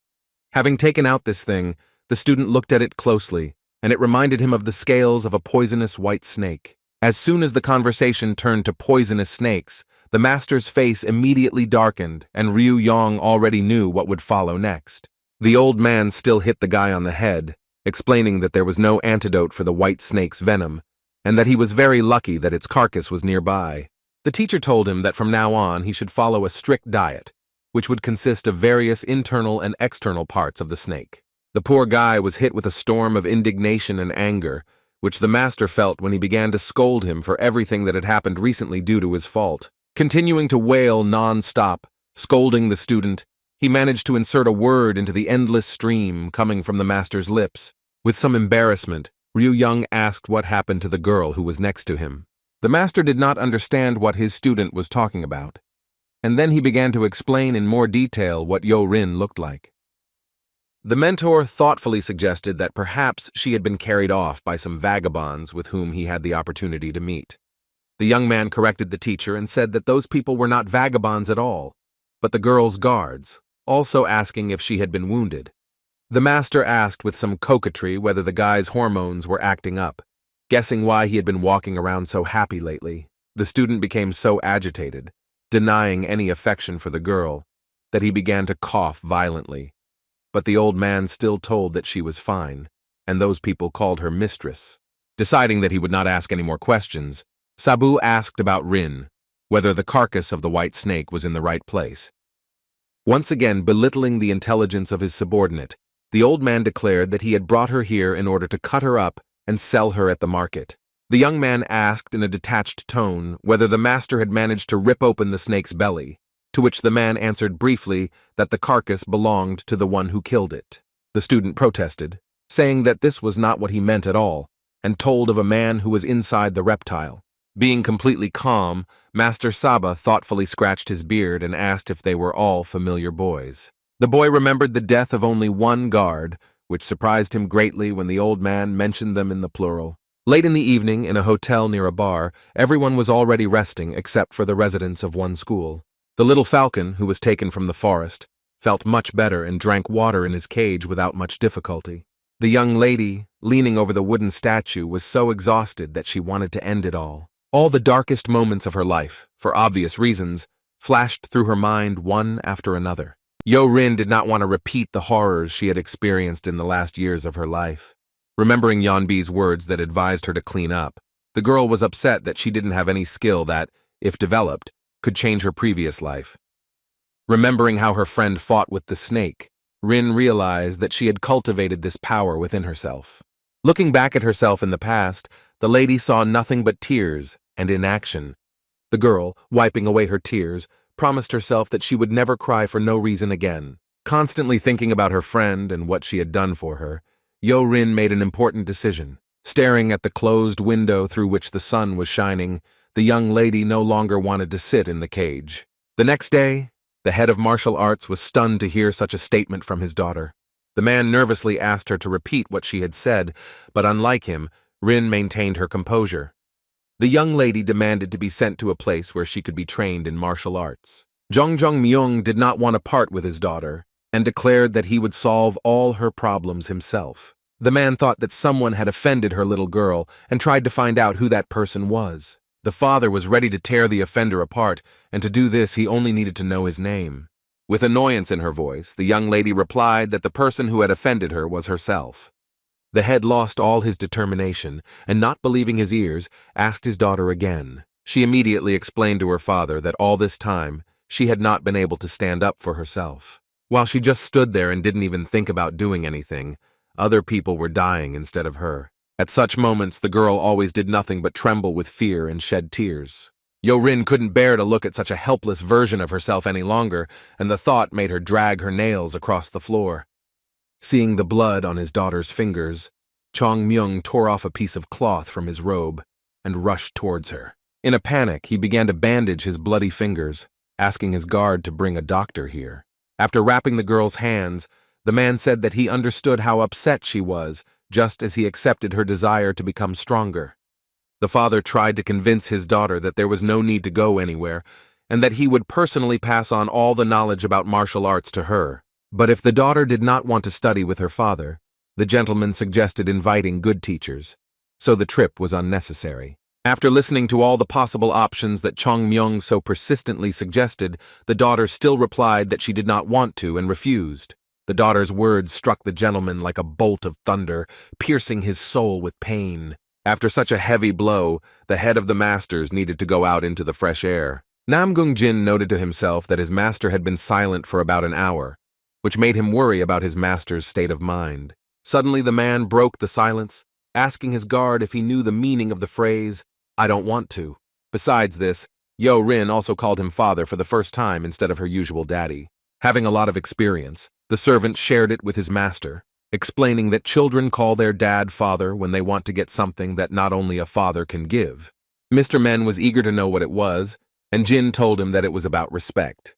S1: Having taken out this thing, the student looked at it closely, and it reminded him of the scales of a poisonous white snake. As soon as the conversation turned to poisonous snakes, the master's face immediately darkened, and Ryu Yong already knew what would follow next. The old man still hit the guy on the head, explaining that there was no antidote for the white snake's venom, and that he was very lucky that its carcass was nearby. The teacher told him that from now on he should follow a strict diet, which would consist of various internal and external parts of the snake. The poor guy was hit with a storm of indignation and anger, which the master felt when he began to scold him for everything that had happened recently due to his fault. Continuing to wail non-stop, scolding the student, he managed to insert a word into the endless stream coming from the master's lips. With some embarrassment, Ryu Young asked what happened to the girl who was next to him. The master did not understand what his student was talking about, and then he began to explain in more detail what Yo Rin looked like. The mentor thoughtfully suggested that perhaps she had been carried off by some vagabonds with whom he had the opportunity to meet. The young man corrected the teacher and said that those people were not vagabonds at all, but the girl's guards, also asking if she had been wounded. The master asked with some coquetry whether the guy's hormones were acting up, guessing why he had been walking around so happy lately. The student became so agitated, denying any affection for the girl, that he began to cough violently. But the old man still told that she was fine, and those people called her mistress. Deciding that he would not ask any more questions, Sabu asked about Rin, whether the carcass of the white snake was in the right place. Once again belittling the intelligence of his subordinate, the old man declared that he had brought her here in order to cut her up and sell her at the market. The young man asked in a detached tone whether the master had managed to rip open the snake's belly, to which the man answered briefly that the carcass belonged to the one who killed it. The student protested, saying that this was not what he meant at all, and told of a man who was inside the reptile. Being completely calm, Master Saba thoughtfully scratched his beard and asked if they were all familiar boys. The boy remembered the death of only one guard, which surprised him greatly when the old man mentioned them in the plural. Late in the evening, in a hotel near a bar, everyone was already resting except for the residents of one school. The little falcon, who was taken from the forest, felt much better and drank water in his cage without much difficulty. The young lady, leaning over the wooden statue, was so exhausted that she wanted to end it all. All the darkest moments of her life, for obvious reasons, flashed through her mind one after another. Yo-Rin did not want to repeat the horrors she had experienced in the last years of her life. Remembering Yeonbi's words that advised her to clean up, the girl was upset that she didn't have any skill that, if developed, could change her previous life. Remembering how her friend fought with the snake, Rin realized that she had cultivated this power within herself. Looking back at herself in the past, the lady saw nothing but tears and inaction. The girl, wiping away her tears, promised herself that she would never cry for no reason again. Constantly thinking about her friend and what she had done for her, Yo-Rin made an important decision. Staring at the closed window through which the sun was shining, the young lady no longer wanted to sit in the cage. The next day, the head of martial arts was stunned to hear such a statement from his daughter. The man nervously asked her to repeat what she had said, but unlike him, Rin maintained her composure. The young lady demanded to be sent to a place where she could be trained in martial arts. Jong Myung did not want to part with his daughter, and declared that he would solve all her problems himself. The man thought that someone had offended her little girl and tried to find out who that person was. The father was ready to tear the offender apart, and to do this he only needed to know his name. With annoyance in her voice, the young lady replied that the person who had offended her was herself. The head lost all his determination, and not believing his ears, asked his daughter again. She immediately explained to her father that all this time she had not been able to stand up for herself. While she just stood there and didn't even think about doing anything, other people were dying instead of her. At such moments, the girl always did nothing but tremble with fear and shed tears. Yo-Rin couldn't bear to look at such a helpless version of herself any longer, and the thought made her drag her nails across the floor. Seeing the blood on his daughter's fingers, Chong Myung tore off a piece of cloth from his robe and rushed towards her. In a panic, he began to bandage his bloody fingers, asking his guard to bring a doctor here. After wrapping the girl's hands, the man said that he understood how upset she was, just as he accepted her desire to become stronger. The father tried to convince his daughter that there was no need to go anywhere, and that he would personally pass on all the knowledge about martial arts to her. But if the daughter did not want to study with her father, the gentleman suggested inviting good teachers, so the trip was unnecessary. After listening to all the possible options that Chong Myung so persistently suggested, the daughter still replied that she did not want to and refused. The daughter's words struck the gentleman like a bolt of thunder, piercing his soul with pain. After such a heavy blow, the head of the masters needed to go out into the fresh air. Namgung Jin noted to himself that his master had been silent for about an hour, which made him worry about his master's state of mind. Suddenly the man broke the silence, asking his guard if he knew the meaning of the phrase, "I don't want to." Besides this, Yo-Rin also called him father for the first time instead of her usual daddy. Having a lot of experience, the servant shared it with his master, explaining that children call their dad father when they want to get something that not only a father can give. Mr. Men was eager to know what it was, and Jin told him that it was about respect.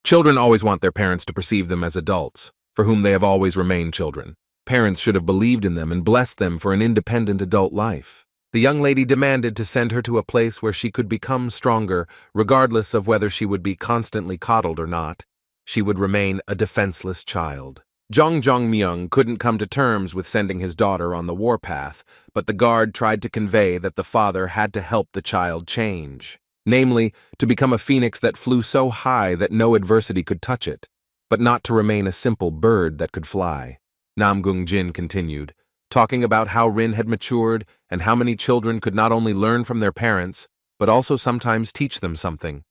S1: Children always want their parents to perceive them as adults, for whom they have always remained children. Parents should have believed in them and blessed them for an independent adult life. The young lady demanded to send her to a place where she could become stronger, regardless of whether she would be constantly coddled or not. She would remain a defenseless child. Jong Myung couldn't come to terms with sending his daughter on the warpath, but the guard tried to convey that the father had to help the child change. Namely, to become a phoenix that flew so high that no adversity could touch it, but not to remain a simple bird that could fly. Namgung Jin continued, talking about how Rin had matured and how many children could not only learn from their parents, but also sometimes teach them something.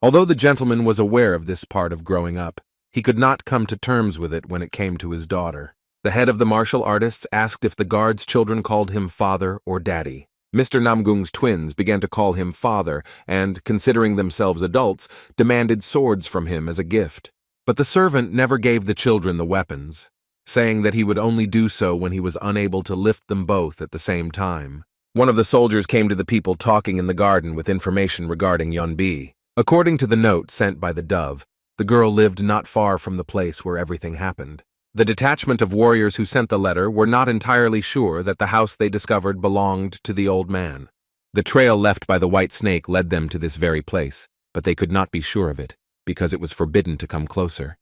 S1: Although the gentleman was aware of this part of growing up, he could not come to terms with it when it came to his daughter. The head of the martial artists asked if the guard's children called him father or daddy. Mr. Namgung's twins began to call him father and, considering themselves adults, demanded swords from him as a gift. But the servant never gave the children the weapons, saying that he would only do so when he was unable to lift them both at the same time. One of the soldiers came to the people talking in the garden with information regarding Yeonbi. According to the note sent by the dove, the girl lived not far from the place where everything happened. The detachment of warriors who sent the letter were not entirely sure that the house they discovered belonged to the old man. The trail left by the white snake led them to this very place, but they could not be sure of it, because it was forbidden to come closer.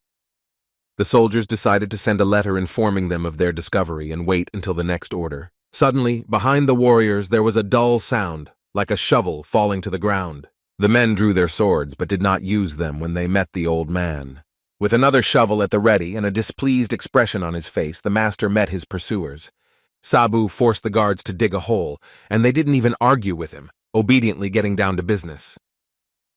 S1: The soldiers decided to send a letter informing them of their discovery and wait until the next order. Suddenly, behind the warriors there was a dull sound, like a shovel falling to the ground. The men drew their swords but did not use them when they met the old man. With another shovel at the ready and a displeased expression on his face, the master met his pursuers. Sabu forced the guards to dig a hole, and they didn't even argue with him, obediently getting down to business.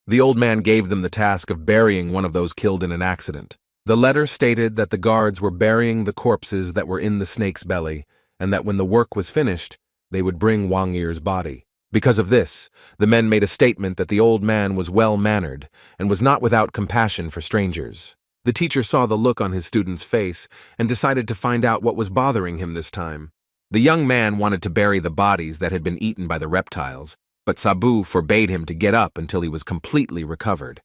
S1: The old man gave them the task of burying one of those killed in an accident. The letter stated that the guards were burying the corpses that were in the snake's belly, and that when the work was finished, they would bring Wang Yi's body. Because of this, the men made a statement that the old man was well-mannered and was not without compassion for strangers. The teacher saw the look on his student's face and decided to find out what was bothering him this time. The young man wanted to bury the bodies that had been eaten by the reptiles, but Sabu forbade him to get up until he was completely recovered.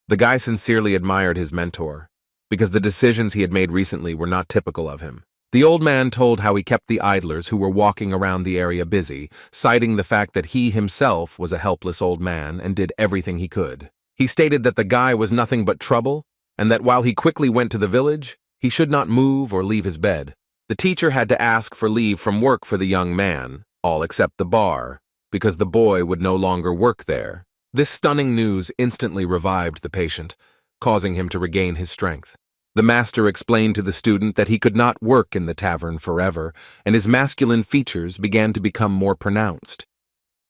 S1: The guy sincerely admired his mentor, because the decisions he had made recently were not typical of him. The old man told how he kept the idlers who were walking around the area busy, citing the fact that he himself was a helpless old man and did everything he could. He stated that the guy was nothing but trouble, and that while he quickly went to the village, he should not move or leave his bed. The teacher had to ask for leave from work for the young man, all except the bar, because the boy would no longer work there. This stunning news instantly revived the patient, causing him to regain his strength. The master explained to the student that he could not work in the tavern forever, and his masculine features began to become more pronounced.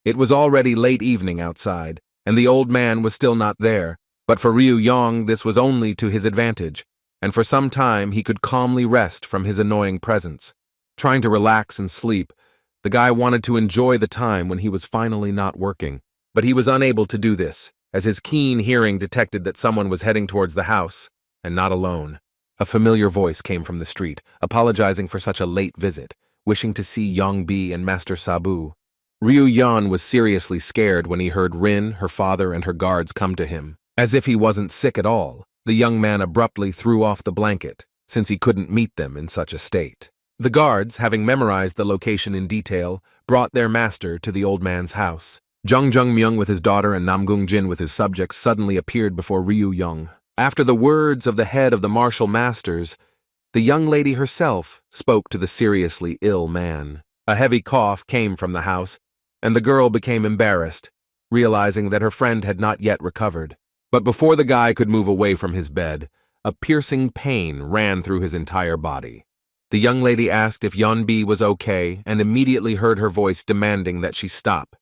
S1: It was already late evening outside, and the old man was still not there, but for Ryu Yong this was only to his advantage, and for some time he could calmly rest from his annoying presence. Trying to relax and sleep, the guy wanted to enjoy the time when he was finally not working, but he was unable to do this, as his keen hearing detected that someone was heading towards the house, and not alone. A familiar voice came from the street, apologizing for such a late visit, wishing to see Yongbi and Master Sabu. Ryu Yan was seriously scared when he heard Rin, her father, and her guards come to him. As if he wasn't sick at all, the young man abruptly threw off the blanket, since he couldn't meet them in such a state. The guards, having memorized the location in detail, brought their master to the old man's house. Jung Myung with his daughter and Namgung Jin with his subjects suddenly appeared before Ryu Young. After the words of the head of the martial masters, the young lady herself spoke to the seriously ill man. A heavy cough came from the house, and the girl became embarrassed, realizing that her friend had not yet recovered. But before the guy could move away from his bed, a piercing pain ran through his entire body. The young lady asked if Yeonbi was okay and immediately heard her voice demanding that she stop.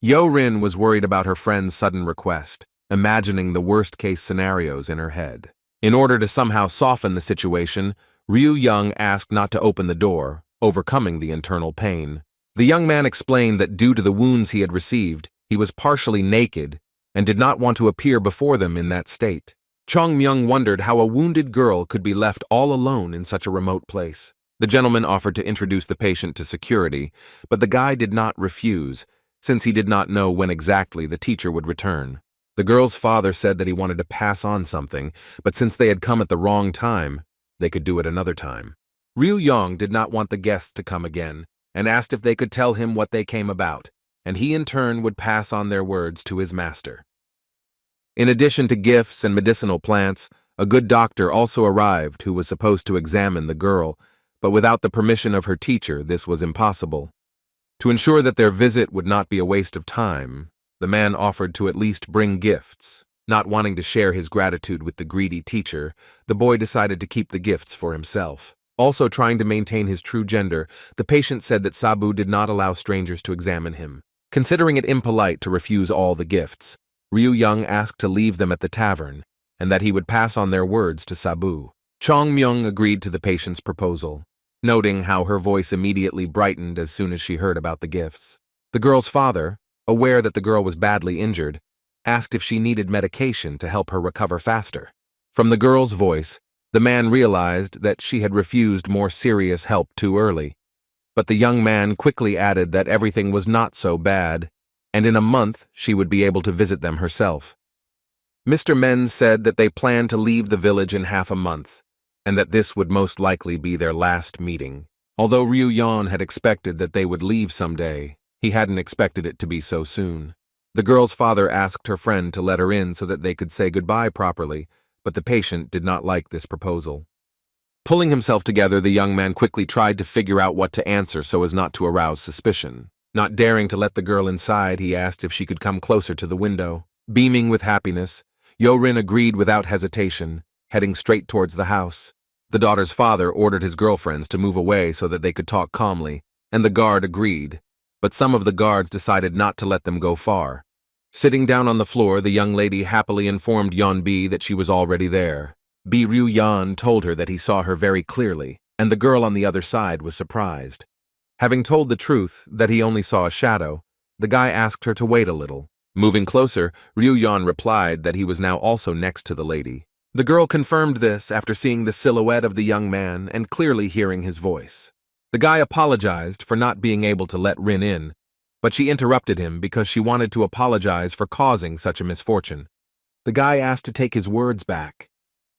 S1: Yo Rin was worried about her friend's sudden request, imagining the worst-case scenarios in her head. In order to somehow soften the situation, Ryu Young asked not to open the door, overcoming the internal pain. The young man explained that due to the wounds he had received, he was partially naked and did not want to appear before them in that state. Chong Myung wondered how a wounded girl could be left all alone in such a remote place. The gentleman offered to introduce the patient to security, but the guy did not refuse, since he did not know when exactly the teacher would return. The girl's father said that he wanted to pass on something, but since they had come at the wrong time, they could do it another time. Ryu Yong did not want the guests to come again, and asked if they could tell him what they came about, and he in turn would pass on their words to his master. In addition to gifts and medicinal plants, a good doctor also arrived who was supposed to examine the girl, but without the permission of her teacher, this was impossible. To ensure that their visit would not be a waste of time, the man offered to at least bring gifts. Not wanting to share his gratitude with the greedy teacher, the boy decided to keep the gifts for himself. Also trying to maintain his true gender, the patient said that Sabu did not allow strangers to examine him. Considering it impolite to refuse all the gifts, Ryu Young asked to leave them at the tavern, and that he would pass on their words to Sabu. Chong Myung agreed to the patient's proposal, noting how her voice immediately brightened as soon as she heard about the gifts. The girl's father, aware that the girl was badly injured, asked if she needed medication to help her recover faster. From the girl's voice, the man realized that she had refused more serious help too early. But the young man quickly added that everything was not so bad, and in a month she would be able to visit them herself. Mr. Men said that they planned to leave the village in half a month, and that this would most likely be their last meeting. Although Ryu Yan had expected that they would leave someday, he hadn't expected it to be so soon. The girl's father asked her friend to let her in so that they could say goodbye properly, but the patient did not like this proposal. Pulling himself together, the young man quickly tried to figure out what to answer so as not to arouse suspicion. Not daring to let the girl inside, he asked if she could come closer to the window. Beaming with happiness, Yo-rin agreed without hesitation, heading straight towards the house. The daughter's father ordered his girlfriends to move away so that they could talk calmly, and the guard agreed, but some of the guards decided not to let them go far. Sitting down on the floor, the young lady happily informed Yeonbi that she was already there. Bi Ryu Yan told her that he saw her very clearly, and the girl on the other side was surprised. Having told the truth that he only saw a shadow, the guy asked her to wait a little. Moving closer, Ryu Yan replied that he was now also next to the lady. The girl confirmed this after seeing the silhouette of the young man and clearly hearing his voice. The guy apologized for not being able to let Rin in, but she interrupted him because she wanted to apologize for causing such a misfortune. The guy asked to take his words back,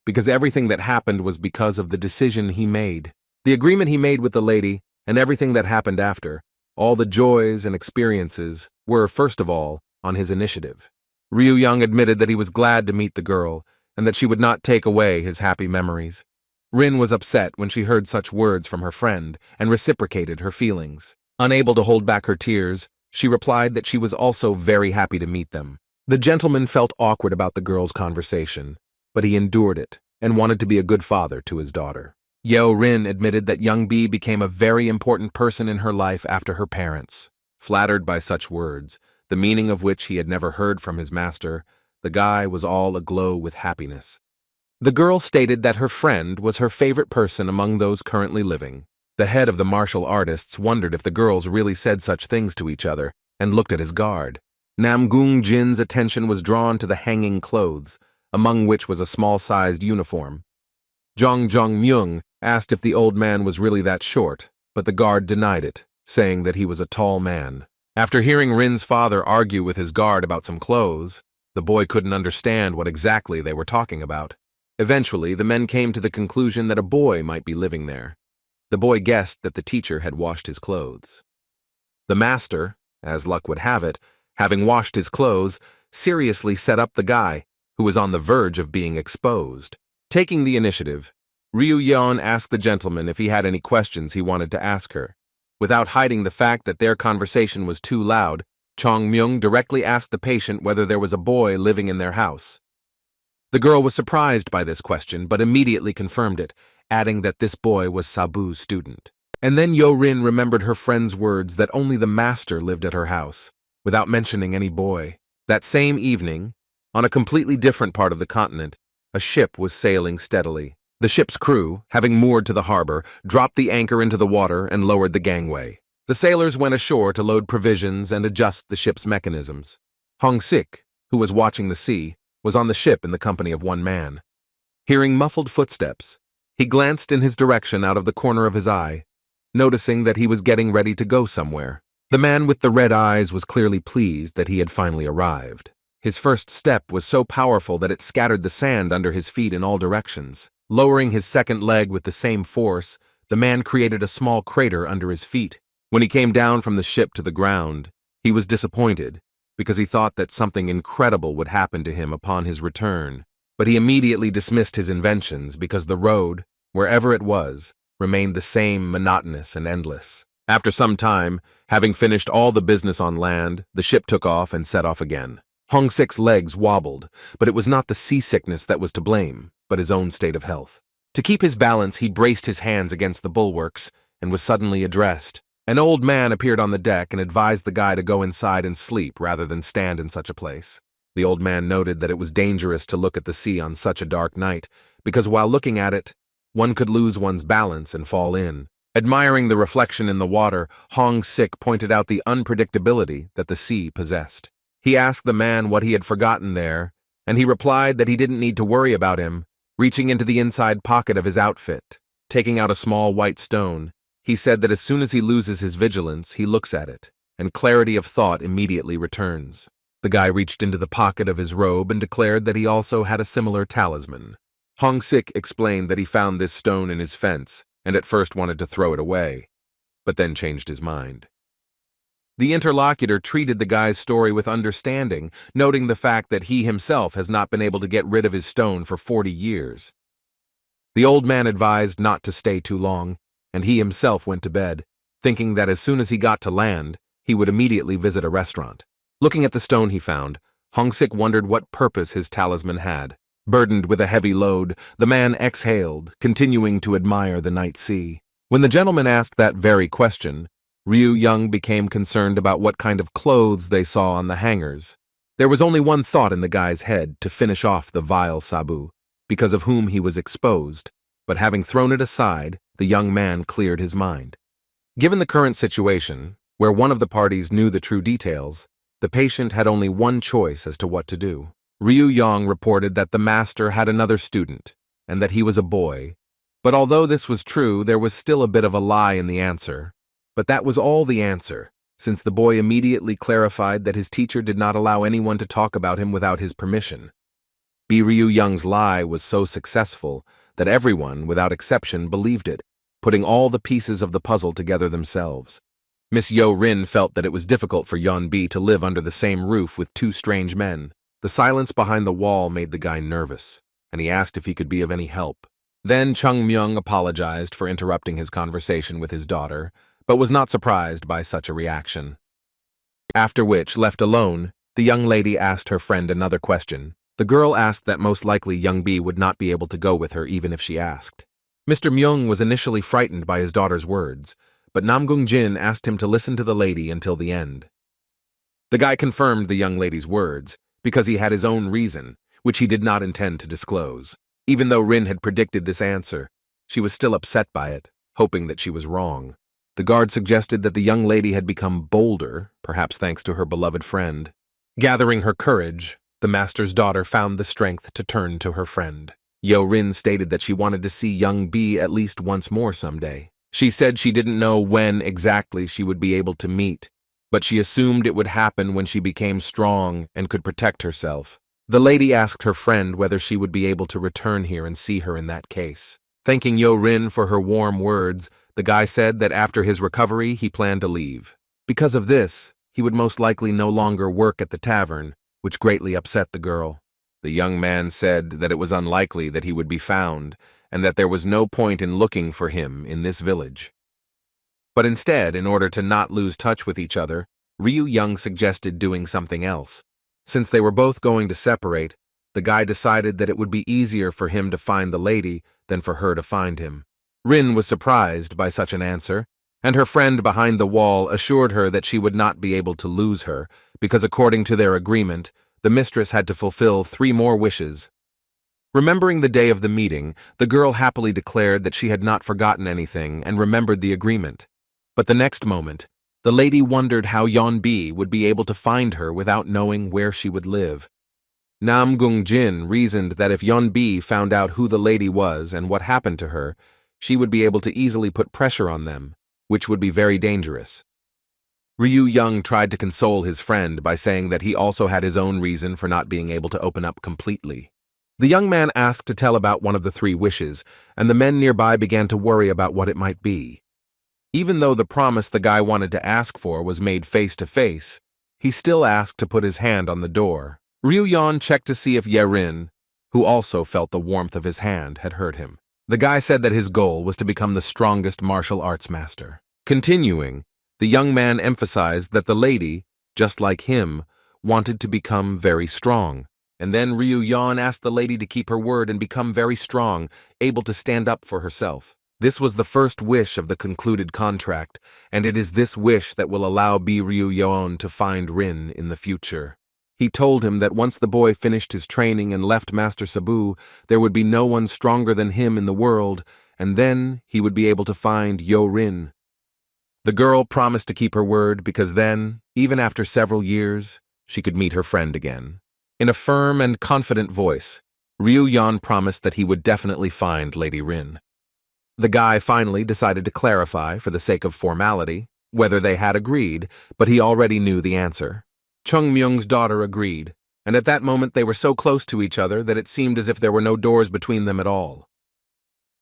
S1: because everything that happened was because of the decision he made. The agreement he made with the lady, and everything that happened after, all the joys and experiences, were, first of all, on his initiative. Ryu Young admitted that he was glad to meet the girl, and that she would not take away his happy memories. Rin was upset when she heard such words from her friend, and reciprocated her feelings. Unable to hold back her tears, she replied that she was also very happy to meet them. The gentleman felt awkward about the girl's conversation, but he endured it, and wanted to be a good father to his daughter. Yeo Rin admitted that young Bi became a very important person in her life after her parents. Flattered by such words, the meaning of which he had never heard from his master, the guy was all aglow with happiness. The girl stated that her friend was her favorite person among those currently living. The head of the martial artists wondered if the girls really said such things to each other, and looked at his guard. Namgung Jin's attention was drawn to the hanging clothes, among which was a small-sized uniform. Jong Myung asked if the old man was really that short, but the guard denied it, saying that he was a tall man. After hearing Rin's father argue with his guard about some clothes, the boy couldn't understand what exactly they were talking about. Eventually, the men came to the conclusion that a boy might be living there. The boy guessed that the teacher had washed his clothes. The master, as luck would have it, having washed his clothes, seriously set up the guy, who was on the verge of being exposed. Taking the initiative, Ryu Yeon asked the gentleman if he had any questions he wanted to ask her. Without hiding the fact that their conversation was too loud, Chong Myung directly asked the patient whether there was a boy living in their house. The girl was surprised by this question, but immediately confirmed it, adding that this boy was Sabu's student. And then Yo-rin remembered her friend's words that only the master lived at her house, without mentioning any boy. That same evening, on a completely different part of the continent, a ship was sailing steadily. The ship's crew, having moored to the harbor, dropped the anchor into the water and lowered the gangway. The sailors went ashore to load provisions and adjust the ship's mechanisms. Hong Sik, who was watching the sea, was on the ship in the company of one man. Hearing muffled footsteps, he glanced in his direction out of the corner of his eye, noticing that he was getting ready to go somewhere. The man with the red eyes was clearly pleased that he had finally arrived. His first step was so powerful that it scattered the sand under his feet in all directions. Lowering his second leg with the same force, the man created a small crater under his feet. When he came down from the ship to the ground, he was disappointed, because he thought that something incredible would happen to him upon his return. But he immediately dismissed his inventions because the road, wherever it was, remained the same monotonous and endless. After some time, having finished all the business on land, the ship took off and set off again. Hong Sik's legs wobbled, but it was not the seasickness that was to blame, but his own state of health. To keep his balance, he braced his hands against the bulwarks and was suddenly addressed. An old man appeared on the deck and advised the guy to go inside and sleep rather than stand in such a place. The old man noted that it was dangerous to look at the sea on such a dark night, because while looking at it, one could lose one's balance and fall in. Admiring the reflection in the water, Hong Sik pointed out the unpredictability that the sea possessed. He asked the man what he had forgotten there, and he replied that he didn't need to worry about him, reaching into the inside pocket of his outfit. Taking out a small white stone, he said that as soon as he loses his vigilance, he looks at it, and clarity of thought immediately returns. The guy reached into the pocket of his robe and declared that he also had a similar talisman. Hong Sik explained that he found this stone in his fence, and at first wanted to throw it away, but then changed his mind. The interlocutor treated the guy's story with understanding, noting the fact that he himself has not been able to get rid of his stone for 40 years. The old man advised not to stay too long, and he himself went to bed, thinking that as soon as he got to land, he would immediately visit a restaurant. Looking at the stone he found, Hong Sik wondered what purpose his talisman had. Burdened with a heavy load, the man exhaled, continuing to admire the night sea. When the gentleman asked that very question, Ryu Young became concerned about what kind of clothes they saw on the hangers. There was only one thought in the guy's head: to finish off the vile Sabu, because of whom he was exposed, but having thrown it aside, the young man cleared his mind. Given the current situation, where one of the parties knew the true details, the patient had only one choice as to what to do. Ryu Yang reported that the master had another student, and that he was a boy. But although this was true, there was still a bit of a lie in the answer. But that was all the answer, since the boy immediately clarified that his teacher did not allow anyone to talk about him without his permission. Ryu Young's lie was so successful that everyone, without exception, believed it, putting all the pieces of the puzzle together themselves. Miss Yo Rin felt that it was difficult for Yeon Bi to live under the same roof with two strange men. The silence behind the wall made the guy nervous, and he asked if he could be of any help. Then Chung Myung apologized for interrupting his conversation with his daughter, but was not surprised by such a reaction. After which, left alone, the young lady asked her friend another question. The girl asked that most likely Young Bi would not be able to go with her even if she asked. Mr. Myung was initially frightened by his daughter's words, but Namgung Jin asked him to listen to the lady until the end. The guy confirmed the young lady's words, because he had his own reason, which he did not intend to disclose. Even though Rin had predicted this answer, she was still upset by it, hoping that she was wrong. The guard suggested that the young lady had become bolder, perhaps thanks to her beloved friend. Gathering her courage, the master's daughter found the strength to turn to her friend. Yo Rin stated that she wanted to see Young Bi at least once more someday. She said she didn't know when exactly she would be able to meet, but she assumed it would happen when she became strong and could protect herself. The lady asked her friend whether she would be able to return here and see her in that case. Thanking Yo Rin for her warm words, the guy said that after his recovery he planned to leave. Because of this, he would most likely no longer work at the tavern, which greatly upset the girl. The young man said that it was unlikely that he would be found, and that there was no point in looking for him in this village. But instead, in order to not lose touch with each other, Ryu Young suggested doing something else. Since they were both going to separate, the guy decided that it would be easier for him to find the lady than for her to find him. Rin was surprised by such an answer, and her friend behind the wall assured her that she would not be able to lose her, because according to their agreement, the mistress had to fulfill 3 more wishes. Remembering the day of the meeting, the girl happily declared that she had not forgotten anything and remembered the agreement. But the next moment, the lady wondered how Yeon Bi would be able to find her without knowing where she would live. Namgung Jin reasoned that if Yeon Bi found out who the lady was and what happened to her, she would be able to easily put pressure on them, which would be very dangerous. Ryu Young tried to console his friend by saying that he also had his own reason for not being able to open up completely. The young man asked to tell about one of the 3 wishes, and the men nearby began to worry about what it might be. Even though the promise the guy wanted to ask for was made face to face, he still asked to put his hand on the door. Ryu Yan checked to see if Yerin, who also felt the warmth of his hand, had heard him. The guy said that his goal was to become the strongest martial arts master. Continuing, the young man emphasized that the lady, just like him, wanted to become very strong. And then Ryu Yan asked the lady to keep her word and become very strong, able to stand up for herself. This was the first wish of the concluded contract, and it is this wish that will allow Ryu Yeon to find Rin in the future. He told him that once the boy finished his training and left Master Sabu, there would be no one stronger than him in the world, and then he would be able to find Yo-Rin. The girl promised to keep her word because then, even after several years, she could meet her friend again. In a firm and confident voice, Ryu Yan promised that he would definitely find Lady Rin. The guy finally decided to clarify, for the sake of formality, whether they had agreed, but he already knew the answer. Chung Myung's daughter agreed, and at that moment they were so close to each other that it seemed as if there were no doors between them at all.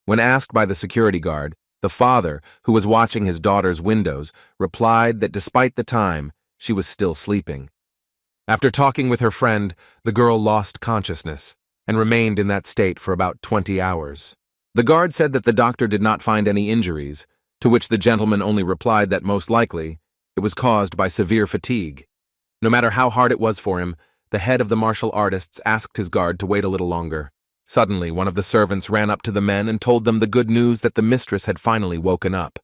S1: When asked by the security guard, the father, who was watching his daughter's windows, replied that despite the time, she was still sleeping. After talking with her friend, the girl lost consciousness and remained in that state for about 20 hours. The guard said that the doctor did not find any injuries, to which the gentleman only replied that most likely it was caused by severe fatigue. No matter how hard it was for him, the head of the martial artists asked his guard to wait a little longer. Suddenly, one of the servants ran up to the men and told them the good news that the mistress had finally woken up.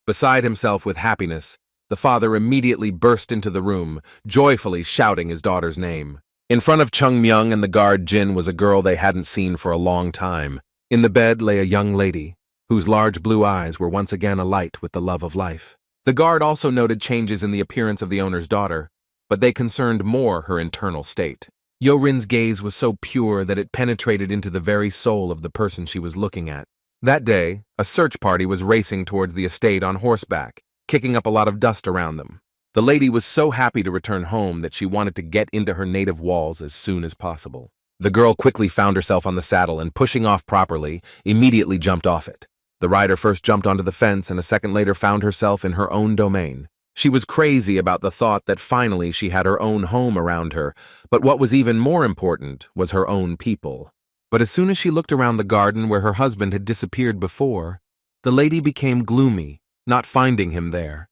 S1: Beside himself with happiness, the father immediately burst into the room, joyfully shouting his daughter's name. In front of Chung Myung and the guard Jin was a girl they hadn't seen for a long time. In the bed lay a young lady, whose large blue eyes were once again alight with the love of life. The guard also noted changes in the appearance of the owner's daughter, but they concerned more her internal state. Yo-Rin's gaze was so pure that it penetrated into the very soul of the person she was looking at. That day, a search party was racing towards the estate on horseback, kicking up a lot of dust around them. The lady was so happy to return home that she wanted to get into her native walls as soon as possible. The girl quickly found herself on the saddle and, pushing off properly, immediately jumped off it. The rider first jumped onto the fence and a second later found herself in her own domain. She was crazy about the thought that finally she had her own home around her, but what was even more important was her own people. But as soon as she looked around the garden where her husband had disappeared before, the lady became gloomy, not finding him there.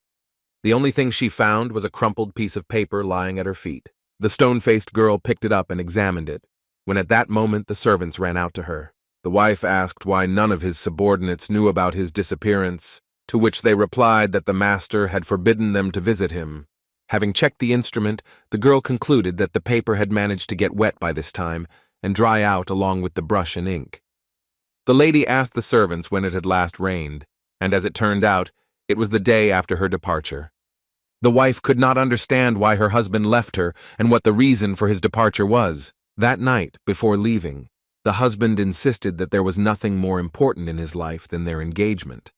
S1: The only thing she found was a crumpled piece of paper lying at her feet. The stone-faced girl picked it up and examined it, when at that moment the servants ran out to her. The wife asked why none of his subordinates knew about his disappearance, to which they replied that the master had forbidden them to visit him. Having checked the instrument, the girl concluded that the paper had managed to get wet by this time and dry out along with the brush and ink. The lady asked the servants when it had last rained, and as it turned out, it was the day after her departure. The wife could not understand why her husband left her and what the reason for his departure was. That night, before leaving, the husband insisted that there was nothing more important in his life than their engagement.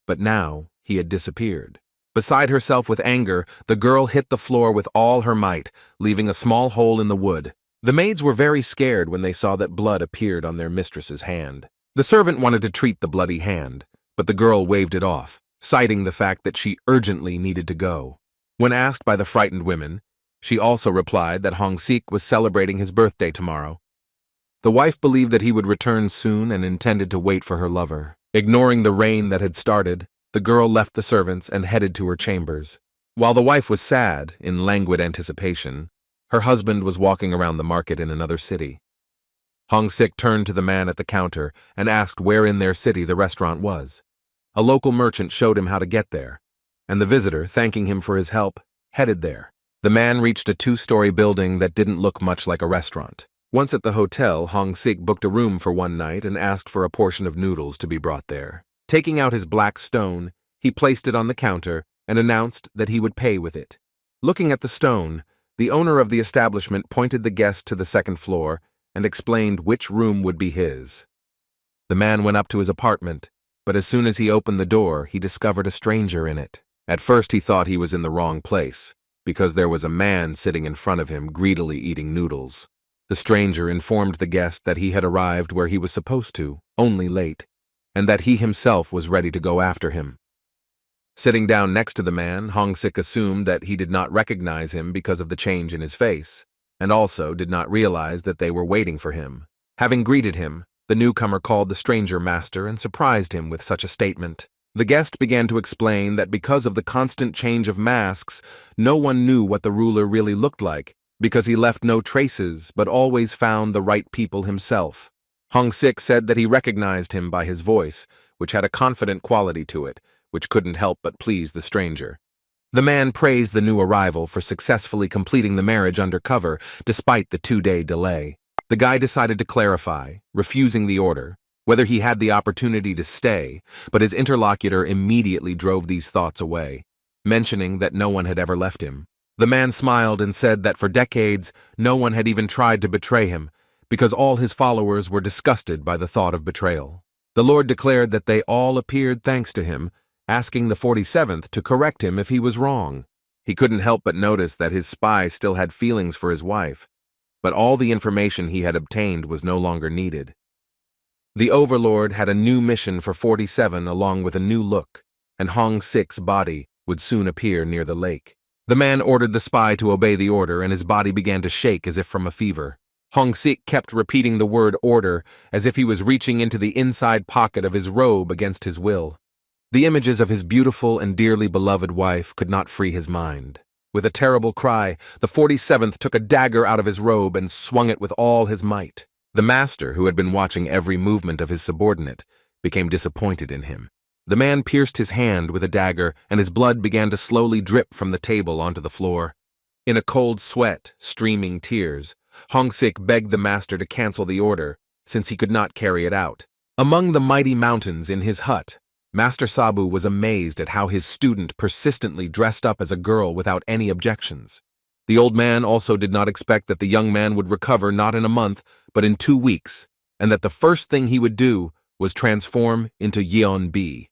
S1: But now, he had disappeared. Beside herself with anger, the girl hit the floor with all her might, leaving a small hole in the wood. The maids were very scared when they saw that blood appeared on their mistress's hand. The servant wanted to treat the bloody hand, but the girl waved it off, citing the fact that she urgently needed to go. When asked by the frightened women, she also replied that Hong Sik was celebrating his birthday tomorrow. The wife believed that he would return soon and intended to wait for her lover. Ignoring the rain that had started, the girl left the servants and headed to her chambers. While the wife was sad, in languid anticipation, her husband was walking around the market in another city. Hong Sik turned to the man at the counter and asked where in their city the restaurant was. A local merchant showed him how to get there, and the visitor, thanking him for his help, headed there. The man reached a 2-story building that didn't look much like a restaurant. Once at the hotel, Hong Sik booked a room for one night and asked for a portion of noodles to be brought there. Taking out his black stone, he placed it on the counter and announced that he would pay with it. Looking at the stone, the owner of the establishment pointed the guest to the second floor and explained which room would be his. The man went up to his apartment, but as soon as he opened the door, he discovered a stranger in it. At first he thought he was in the wrong place, because there was a man sitting in front of him greedily eating noodles. The stranger informed the guest that he had arrived where he was supposed to, only late, and that he himself was ready to go after him. Sitting down next to the man, Hong Sik assumed that he did not recognize him because of the change in his face, and also did not realize that they were waiting for him. Having greeted him, the newcomer called the stranger master and surprised him with such a statement. The guest began to explain that because of the constant change of masks, no one knew what the ruler really looked like, because he left no traces but always found the right people himself. Hong Sik said that he recognized him by his voice, which had a confident quality to it, which couldn't help but please the stranger. The man praised the new arrival for successfully completing the marriage under cover despite the 2-day delay. The guy decided to clarify, refusing the order, whether he had the opportunity to stay, but his interlocutor immediately drove these thoughts away, mentioning that no one had ever left him. The man smiled and said that for decades, no one had even tried to betray him, because all his followers were disgusted by the thought of betrayal. The Lord declared that they all appeared thanks to him, asking the 47th to correct him if he was wrong. He couldn't help but notice that his spy still had feelings for his wife, but all the information he had obtained was no longer needed. The Overlord had a new mission for 47 along with a new look, and Hong Sik's body would soon appear near the lake. The man ordered the spy to obey the order, and his body began to shake as if from a fever. Hong Sik kept repeating the word order as if he was reaching into the inside pocket of his robe against his will. The images of his beautiful and dearly beloved wife could not free his mind. With a terrible cry, the 47th took a dagger out of his robe and swung it with all his might. The master, who had been watching every movement of his subordinate, became disappointed in him. The man pierced his hand with a dagger, and his blood began to slowly drip from the table onto the floor. In a cold sweat, streaming tears, Hong Sik begged the master to cancel the order, since he could not carry it out. Among the mighty mountains in his hut, Master Sabu was amazed at how his student persistently dressed up as a girl without any objections. The old man also did not expect that the young man would recover not in a month, but in 2 weeks, and that the first thing he would do was transform into Yeon Bi.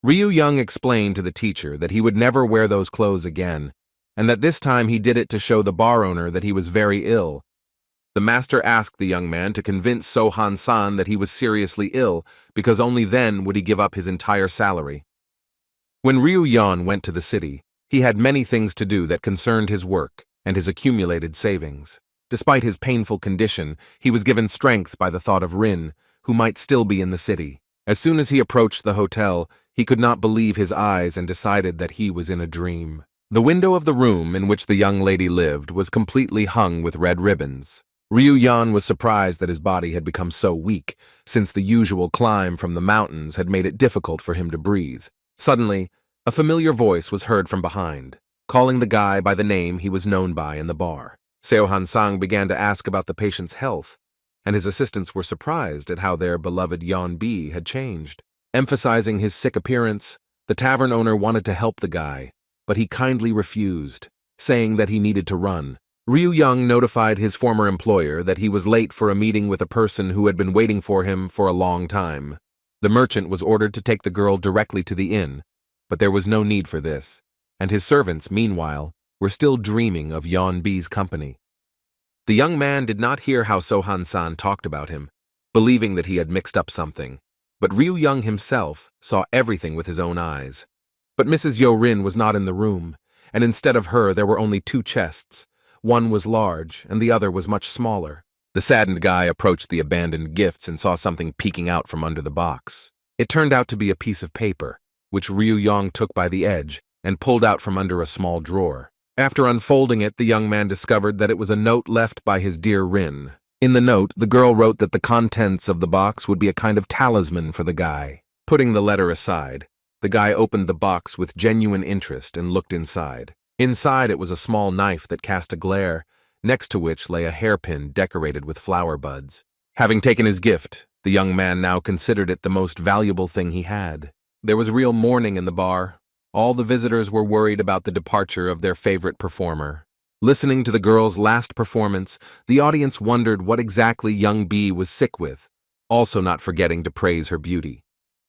S1: Ryu Young explained to the teacher that he would never wear those clothes again, and that this time he did it to show the bar owner that he was very ill. The master asked the young man to convince So-Han-san that he was seriously ill, because only then would he give up his entire salary. When Ryu Yan went to the city, he had many things to do that concerned his work and his accumulated savings. Despite his painful condition, he was given strength by the thought of Rin, who might still be in the city. As soon as he approached the hotel, he could not believe his eyes and decided that he was in a dream. The window of the room in which the young lady lived was completely hung with red ribbons. Ryu Yan was surprised that his body had become so weak, since the usual climb from the mountains had made it difficult for him to breathe. Suddenly, a familiar voice was heard from behind, calling the guy by the name he was known by in the bar. Seo-Han-sang began to ask about the patient's health, and his assistants were surprised at how their beloved Yeon Bi had changed. Emphasizing his sick appearance, the tavern owner wanted to help the guy, but he kindly refused, saying that he needed to run. Ryu Young notified his former employer that he was late for a meeting with a person who had been waiting for him for a long time. The merchant was ordered to take the girl directly to the inn, but there was no need for this, and his servants, meanwhile, were still dreaming of Yeon Bi's company. The young man did not hear how So-Han-san talked about him, believing that he had mixed up something, but Ryu Young himself saw everything with his own eyes. But Mrs. Yo-rin was not in the room, and instead of her there were only 2 chests. One was large, and the other was much smaller. The saddened guy approached the abandoned gifts and saw something peeking out from under the box. It turned out to be a piece of paper, which Ryu Young took by the edge and pulled out from under a small drawer. After unfolding it, the young man discovered that it was a note left by his dear Rin. In the note, the girl wrote that the contents of the box would be a kind of talisman for the guy. Putting the letter aside, the guy opened the box with genuine interest and looked inside. Inside it was a small knife that cast a glare, next to which lay a hairpin decorated with flower buds. Having taken his gift, the young man now considered it the most valuable thing he had. There was real mourning in the bar. All the visitors were worried about the departure of their favorite performer. Listening to the girl's last performance, the audience wondered what exactly young Bi was sick with, also not forgetting to praise her beauty.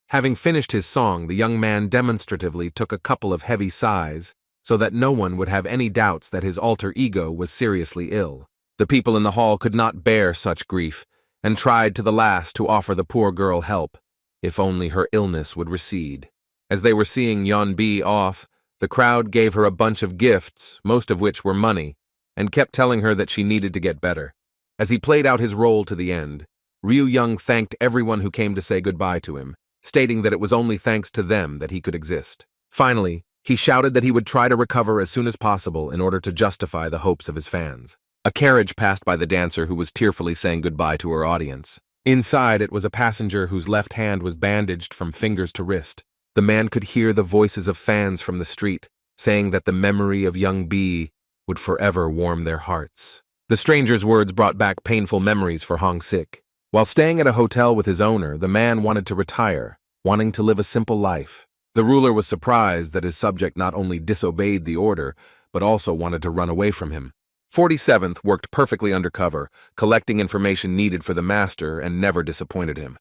S1: Having finished his song, the young man demonstratively took a couple of heavy sighs, so that no one would have any doubts that his alter ego was seriously ill. The people in the hall could not bear such grief, and tried to the last to offer the poor girl help, if only her illness would recede. As they were seeing Yeon Bi off, the crowd gave her a bunch of gifts, most of which were money, and kept telling her that she needed to get better. As he played out his role to the end, Ryu Young thanked everyone who came to say goodbye to him, stating that it was only thanks to them that he could exist. Finally, he shouted that he would try to recover as soon as possible in order to justify the hopes of his fans. A carriage passed by the dancer who was tearfully saying goodbye to her audience. Inside, it was a passenger whose left hand was bandaged from fingers to wrist. The man could hear the voices of fans from the street, saying that the memory of young B would forever warm their hearts. The stranger's words brought back painful memories for Hong Sik. While staying at a hotel with his owner, the man wanted to retire, wanting to live a simple life. The ruler was surprised that his subject not only disobeyed the order, but also wanted to run away from him. 47th worked perfectly undercover, collecting information needed for the master and never disappointed him.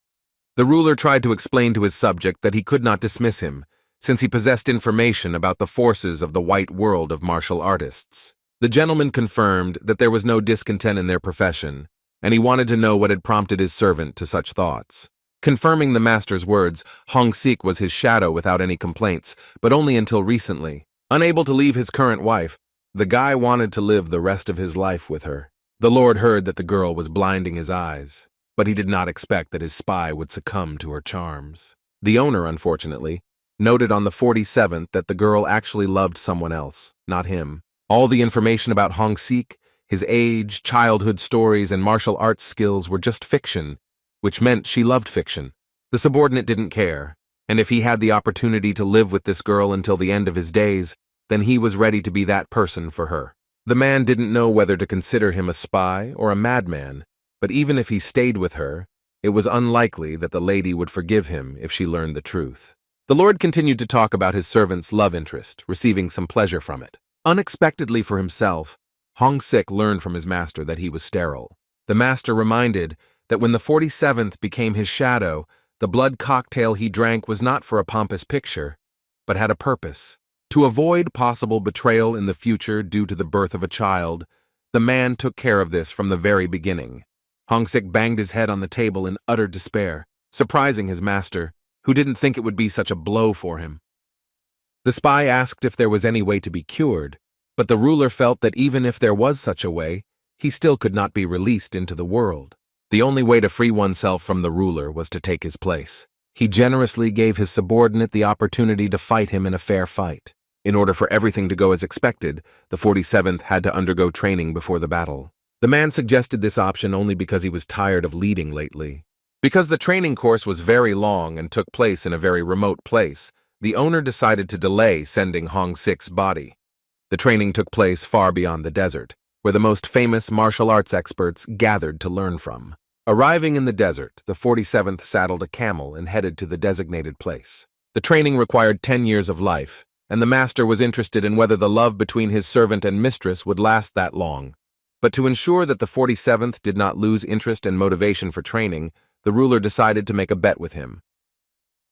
S1: The ruler tried to explain to his subject that he could not dismiss him, since he possessed information about the forces of the white world of martial artists. The gentleman confirmed that there was no discontent in their profession, and he wanted to know what had prompted his servant to such thoughts. Confirming the master's words, Hong Sik was his shadow without any complaints, but only until recently. Unable to leave his current wife, the guy wanted to live the rest of his life with her. The Lord heard that the girl was blinding his eyes, but he did not expect that his spy would succumb to her charms. The owner, unfortunately, noted on the 47th that the girl actually loved someone else, not him. All the information about Hong Sik, his age, childhood stories, and martial arts skills were just fiction, which meant she loved fiction. The subordinate didn't care, and if he had the opportunity to live with this girl until the end of his days, then he was ready to be that person for her. The man didn't know whether to consider him a spy or a madman, but even if he stayed with her, it was unlikely that the lady would forgive him if she learned the truth. The Lord continued to talk about his servant's love interest, receiving some pleasure from it. Unexpectedly for himself, Hong Sik learned from his master that he was sterile. The master reminded that when the 47th became his shadow, the blood cocktail he drank was not for a pompous picture, but had a purpose. To avoid possible betrayal in the future due to the birth of a child, the man took care of this from the very beginning. Hong Sik banged his head on the table in utter despair, surprising his master, who didn't think it would be such a blow for him. The spy asked if there was any way to be cured, but the ruler felt that even if there was such a way, he still could not be released into the world. The only way to free oneself from the ruler was to take his place. He generously gave his subordinate the opportunity to fight him in a fair fight. In order for everything to go as expected, the 47th had to undergo training before the battle. The man suggested this option only because he was tired of leading lately. Because the training course was very long and took place in a very remote place, the owner decided to delay sending Hong Sik's body. The training took place far beyond the desert, where the most famous martial arts experts gathered to learn from. Arriving in the desert, the 47th saddled a camel and headed to the designated place. The training required 10 years of life, and the master was interested in whether the love between his servant and mistress would last that long. But to ensure that the 47th did not lose interest and motivation for training, the ruler decided to make a bet with him.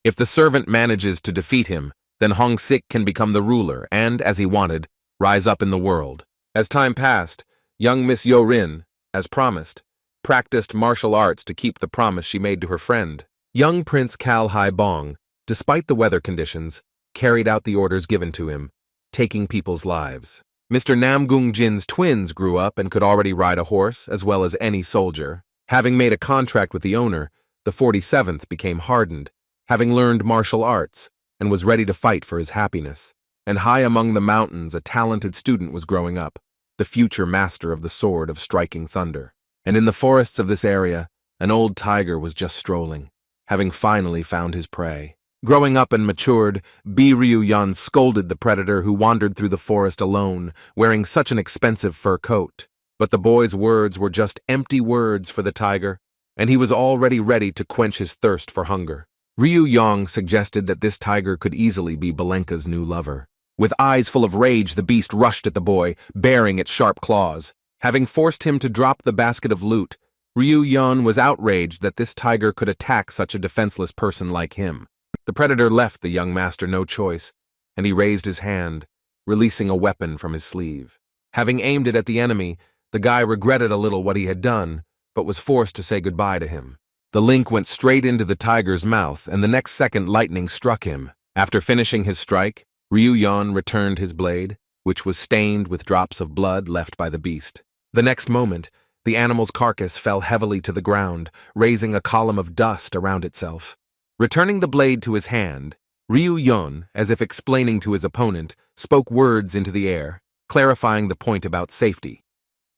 S1: If the servant manages to defeat him, then Hong Sik can become the ruler and, as he wanted, rise up in the world. As time passed, young Miss Yo Rin, as promised, practiced martial arts to keep the promise she made to her friend. Young Prince Kal Hai Bong, despite the weather conditions, carried out the orders given to him, taking people's lives. Mr. Nam Gung Jin's twins grew up and could already ride a horse as well as any soldier. Having made a contract with the owner, the 47th became hardened, having learned martial arts, and was ready to fight for his happiness. And high among the mountains, a talented student was growing up, the future master of the sword of striking thunder. And in the forests of this area, an old tiger was just strolling, having finally found his prey. Growing up and matured, Bi Ryu Yan scolded the predator who wandered through the forest alone, wearing such an expensive fur coat. But the boy's words were just empty words for the tiger, and he was already ready to quench his thirst for hunger. Ryu Yang suggested that this tiger could easily be Belenka's new lover. With eyes full of rage, the beast rushed at the boy, baring its sharp claws. Having forced him to drop the basket of loot, Ryu Yan was outraged that this tiger could attack such a defenseless person like him. The predator left the young master no choice, and he raised his hand, releasing a weapon from his sleeve. Having aimed it at the enemy, the guy regretted a little what he had done, but was forced to say goodbye to him. The link went straight into the tiger's mouth, and the next second lightning struck him. After finishing his strike, Ryu Yan returned his blade, which was stained with drops of blood left by the beast. The next moment, the animal's carcass fell heavily to the ground, raising a column of dust around itself. Returning the blade to his hand, Ryu Yan, as if explaining to his opponent, spoke words into the air, clarifying the point about safety.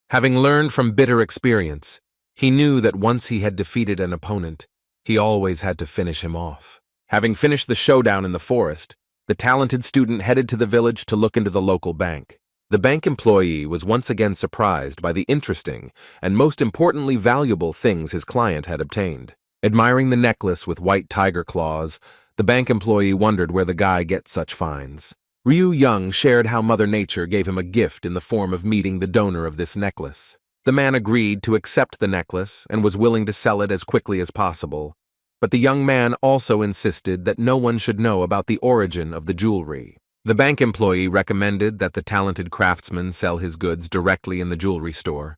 S1: Having learned from bitter experience, he knew that once he had defeated an opponent, he always had to finish him off. Having finished the showdown in the forest, The talented student headed to the village to look into the local bank. The bank employee was once again surprised by the interesting and most importantly valuable things his client had obtained. Admiring the necklace with white tiger claws, the bank employee wondered where the guy gets such finds. Ryu Young shared how Mother Nature gave him a gift in the form of meeting the donor of this necklace. The man agreed to accept the necklace and was willing to sell it as quickly as possible. But the young man also insisted that no one should know about the origin of the jewelry. The bank employee recommended that the talented craftsman sell his goods directly in the jewelry store,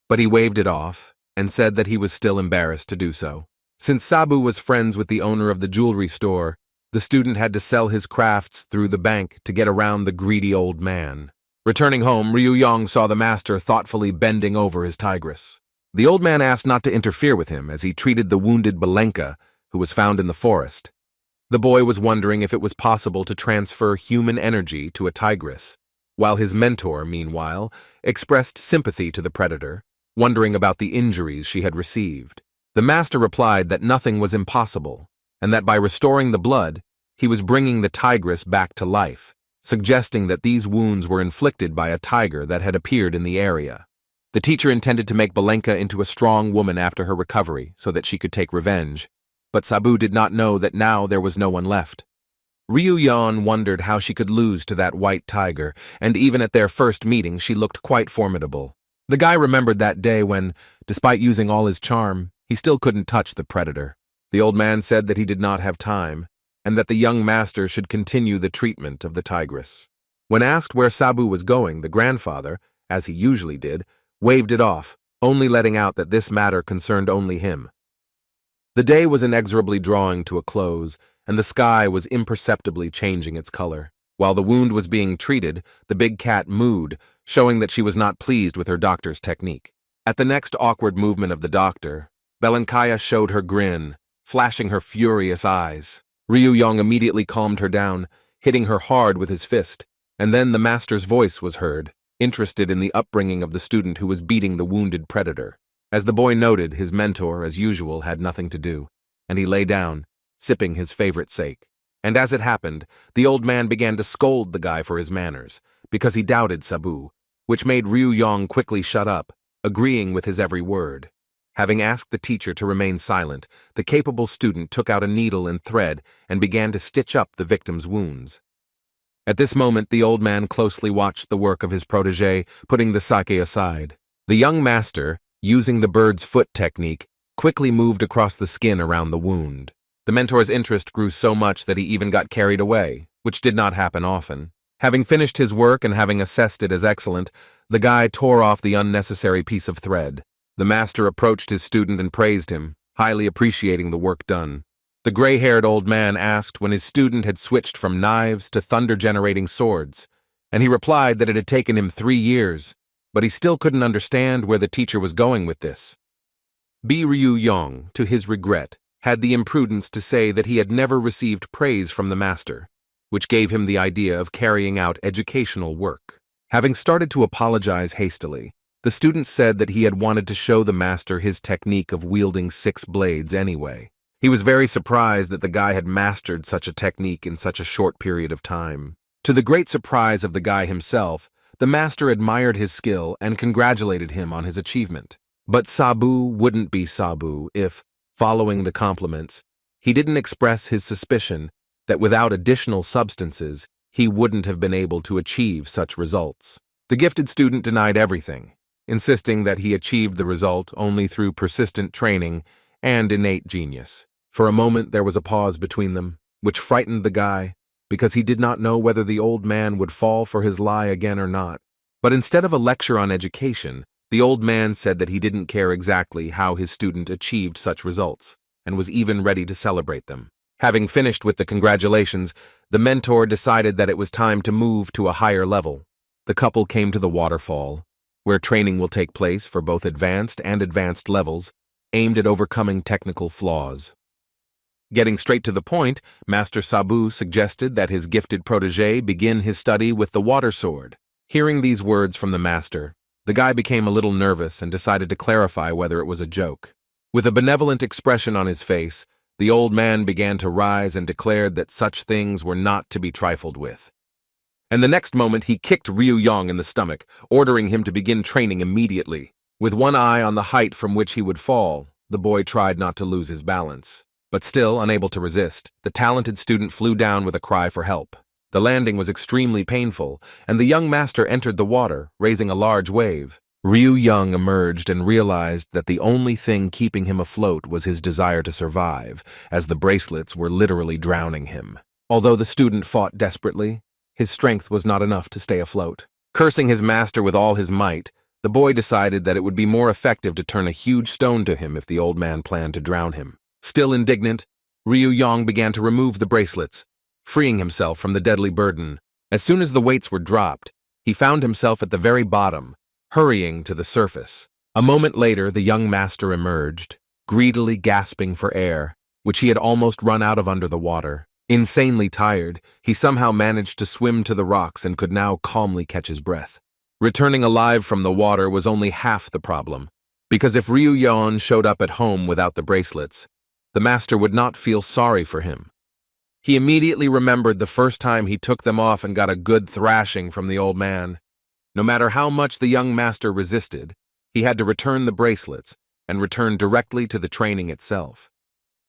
S1: but he waved it off and said that he was still embarrassed to do so. Since Sabu was friends with the owner of the jewelry store, the student had to sell his crafts through the bank to get around the greedy old man. Returning home, Ryuyong saw the master thoughtfully bending over his tigress. The old man asked not to interfere with him as he treated the wounded Belenka, who was found in the forest. The boy was wondering if it was possible to transfer human energy to a tigress, while his mentor, meanwhile, expressed sympathy to the predator, wondering about the injuries she had received. The master replied that nothing was impossible, and that by restoring the blood, he was bringing the tigress back to life, suggesting that these wounds were inflicted by a tiger that had appeared in the area. The teacher intended to make Belenka into a strong woman after her recovery so that she could take revenge, but Sabu did not know that now there was no one left. Ryuyon wondered how she could lose to that white tiger, and even at their first meeting she looked quite formidable. The guy remembered that day when, despite using all his charm, he still couldn't touch the predator. The old man said that he did not have time, and that the young master should continue the treatment of the tigress. When asked where Sabu was going, the grandfather, as he usually did, waved it off, only letting out that this matter concerned only him. The day was inexorably drawing to a close, and the sky was imperceptibly changing its color. While the wound was being treated, the big cat mooed, showing that she was not pleased with her doctor's technique. At the next awkward movement of the doctor, Belenkaya showed her grin, flashing her furious eyes. Ryuyong immediately calmed her down, hitting her hard with his fist, and then the master's voice was heard, interested in the upbringing of the student who was beating the wounded predator. As the boy noted, his mentor, as usual, had nothing to do, and he lay down, sipping his favorite sake. And as it happened, the old man began to scold the guy for his manners, because he doubted Sabu, which made Ryuyong quickly shut up, agreeing with his every word. Having asked the teacher to remain silent, the capable student took out a needle and thread and began to stitch up the victim's wounds. At this moment, the old man closely watched the work of his protégé, putting the sake aside. The young master, using the bird's foot technique, quickly moved across the skin around the wound. The mentor's interest grew so much that he even got carried away, which did not happen often. Having finished his work and having assessed it as excellent, the guy tore off the unnecessary piece of thread. The master approached his student and praised him, highly appreciating the work done. The gray-haired old man asked when his student had switched from knives to thunder-generating swords, and he replied that it had taken him 3 years, but he still couldn't understand where the teacher was going with this. Ryu Yong, to his regret, had the imprudence to say that he had never received praise from the master, which gave him the idea of carrying out educational work. Having started to apologize hastily, the student said that he had wanted to show the master his technique of wielding 6 blades anyway. He was very surprised that the guy had mastered such a technique in such a short period of time. To the great surprise of the guy himself, the master admired his skill and congratulated him on his achievement. But Sabu wouldn't be Sabu if, following the compliments, he didn't express his suspicion that without additional substances, he wouldn't have been able to achieve such results. The gifted student denied everything, insisting that he achieved the result only through persistent training and innate genius. For a moment there was a pause between them, which frightened the guy, because he did not know whether the old man would fall for his lie again or not. But instead of a lecture on education, the old man said that he didn't care exactly how his student achieved such results, and was even ready to celebrate them. Having finished with the congratulations, the mentor decided that it was time to move to a higher level. The couple came to the waterfall, where training will take place for both advanced and advanced levels, aimed at overcoming technical flaws. Getting straight to the point, Master Sabu suggested that his gifted protégé begin his study with the water sword. Hearing these words from the master, the guy became a little nervous and decided to clarify whether it was a joke. With a benevolent expression on his face, the old man began to rise and declared that such things were not to be trifled with. And the next moment he kicked Ryu Yong in the stomach, ordering him to begin training immediately. With one eye on the height from which he would fall, the boy tried not to lose his balance. But still, unable to resist, the talented student flew down with a cry for help. The landing was extremely painful, and the young master entered the water, raising a large wave. Ryu Young emerged and realized that the only thing keeping him afloat was his desire to survive, as the bracelets were literally drowning him. Although the student fought desperately, his strength was not enough to stay afloat. Cursing his master with all his might, the boy decided that it would be more effective to turn a huge stone to him if the old man planned to drown him. Still indignant, Ryu Yong began to remove the bracelets, freeing himself from the deadly burden. As soon as the weights were dropped, he found himself at the very bottom, hurrying to the surface. A moment later, the young master emerged, greedily gasping for air, which he had almost run out of under the water. Insanely tired, he somehow managed to swim to the rocks and could now calmly catch his breath. Returning alive from the water was only half the problem, because if Ryu Yon showed up at home without the bracelets, the master would not feel sorry for him. He immediately remembered the first time he took them off and got a good thrashing from the old man. No matter how much the young master resisted, he had to return the bracelets and return directly to the training itself.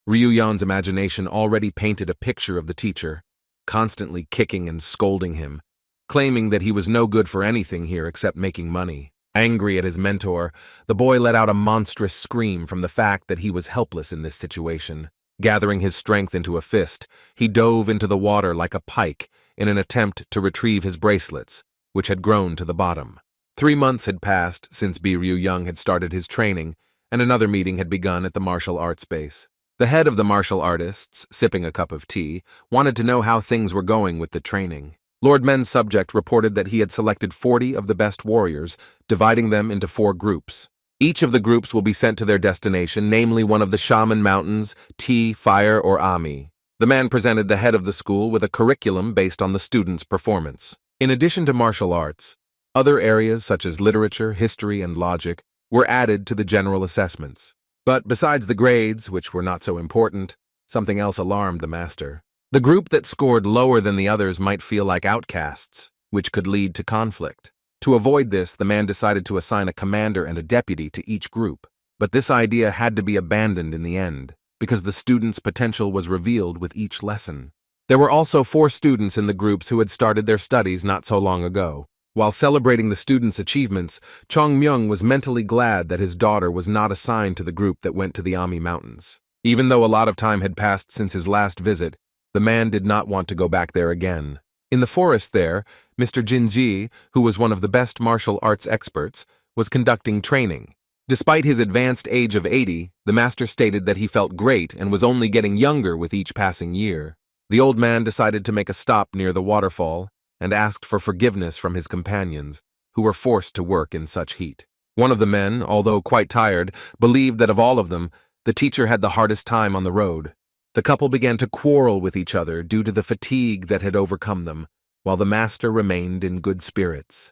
S1: Ryu Yon's imagination already painted a picture of the teacher, constantly kicking and scolding him, claiming that he was no good for anything here except making money. Angry at his mentor, the boy let out a monstrous scream from the fact that he was helpless in this situation. Gathering his strength into a fist, he dove into the water like a pike in an attempt to retrieve his bracelets, which had grown to the bottom. 3 months had passed since Ryu Young had started his training, and another meeting had begun at the martial arts base. The head of the martial artists, sipping a cup of tea, wanted to know how things were going with the training. Lord Men's subject reported that he had selected 40 of the best warriors, dividing them into 4 groups. Each of the groups will be sent to their destination, namely one of the Shaman Mountains, Tea, Fire, or Ami. The man presented the head of the school with a curriculum based on the students' performance. In addition to martial arts, other areas such as literature, history, and logic were added to the general assessments. But besides the grades, which were not so important, something else alarmed the master. The group that scored lower than the others might feel like outcasts, which could lead to conflict. To avoid this, the man decided to assign a commander and a deputy to each group. But this idea had to be abandoned in the end, because the students' potential was revealed with each lesson. There were also 4 students in the groups who had started their studies not so long ago. While celebrating the students' achievements, Chong Myung was mentally glad that his daughter was not assigned to the group that went to the Ami Mountains. Even though a lot of time had passed since his last visit, the man did not want to go back there again. In the forest there, Mr. Jinji, who was one of the best martial arts experts, was conducting training. Despite his advanced age of 80, the master stated that he felt great and was only getting younger with each passing year. The old man decided to make a stop near the waterfall and asked for forgiveness from his companions, who were forced to work in such heat. One of the men, although quite tired, believed that of all of them, the teacher had the hardest time on the road. The couple began to quarrel with each other due to the fatigue that had overcome them, while the master remained in good spirits.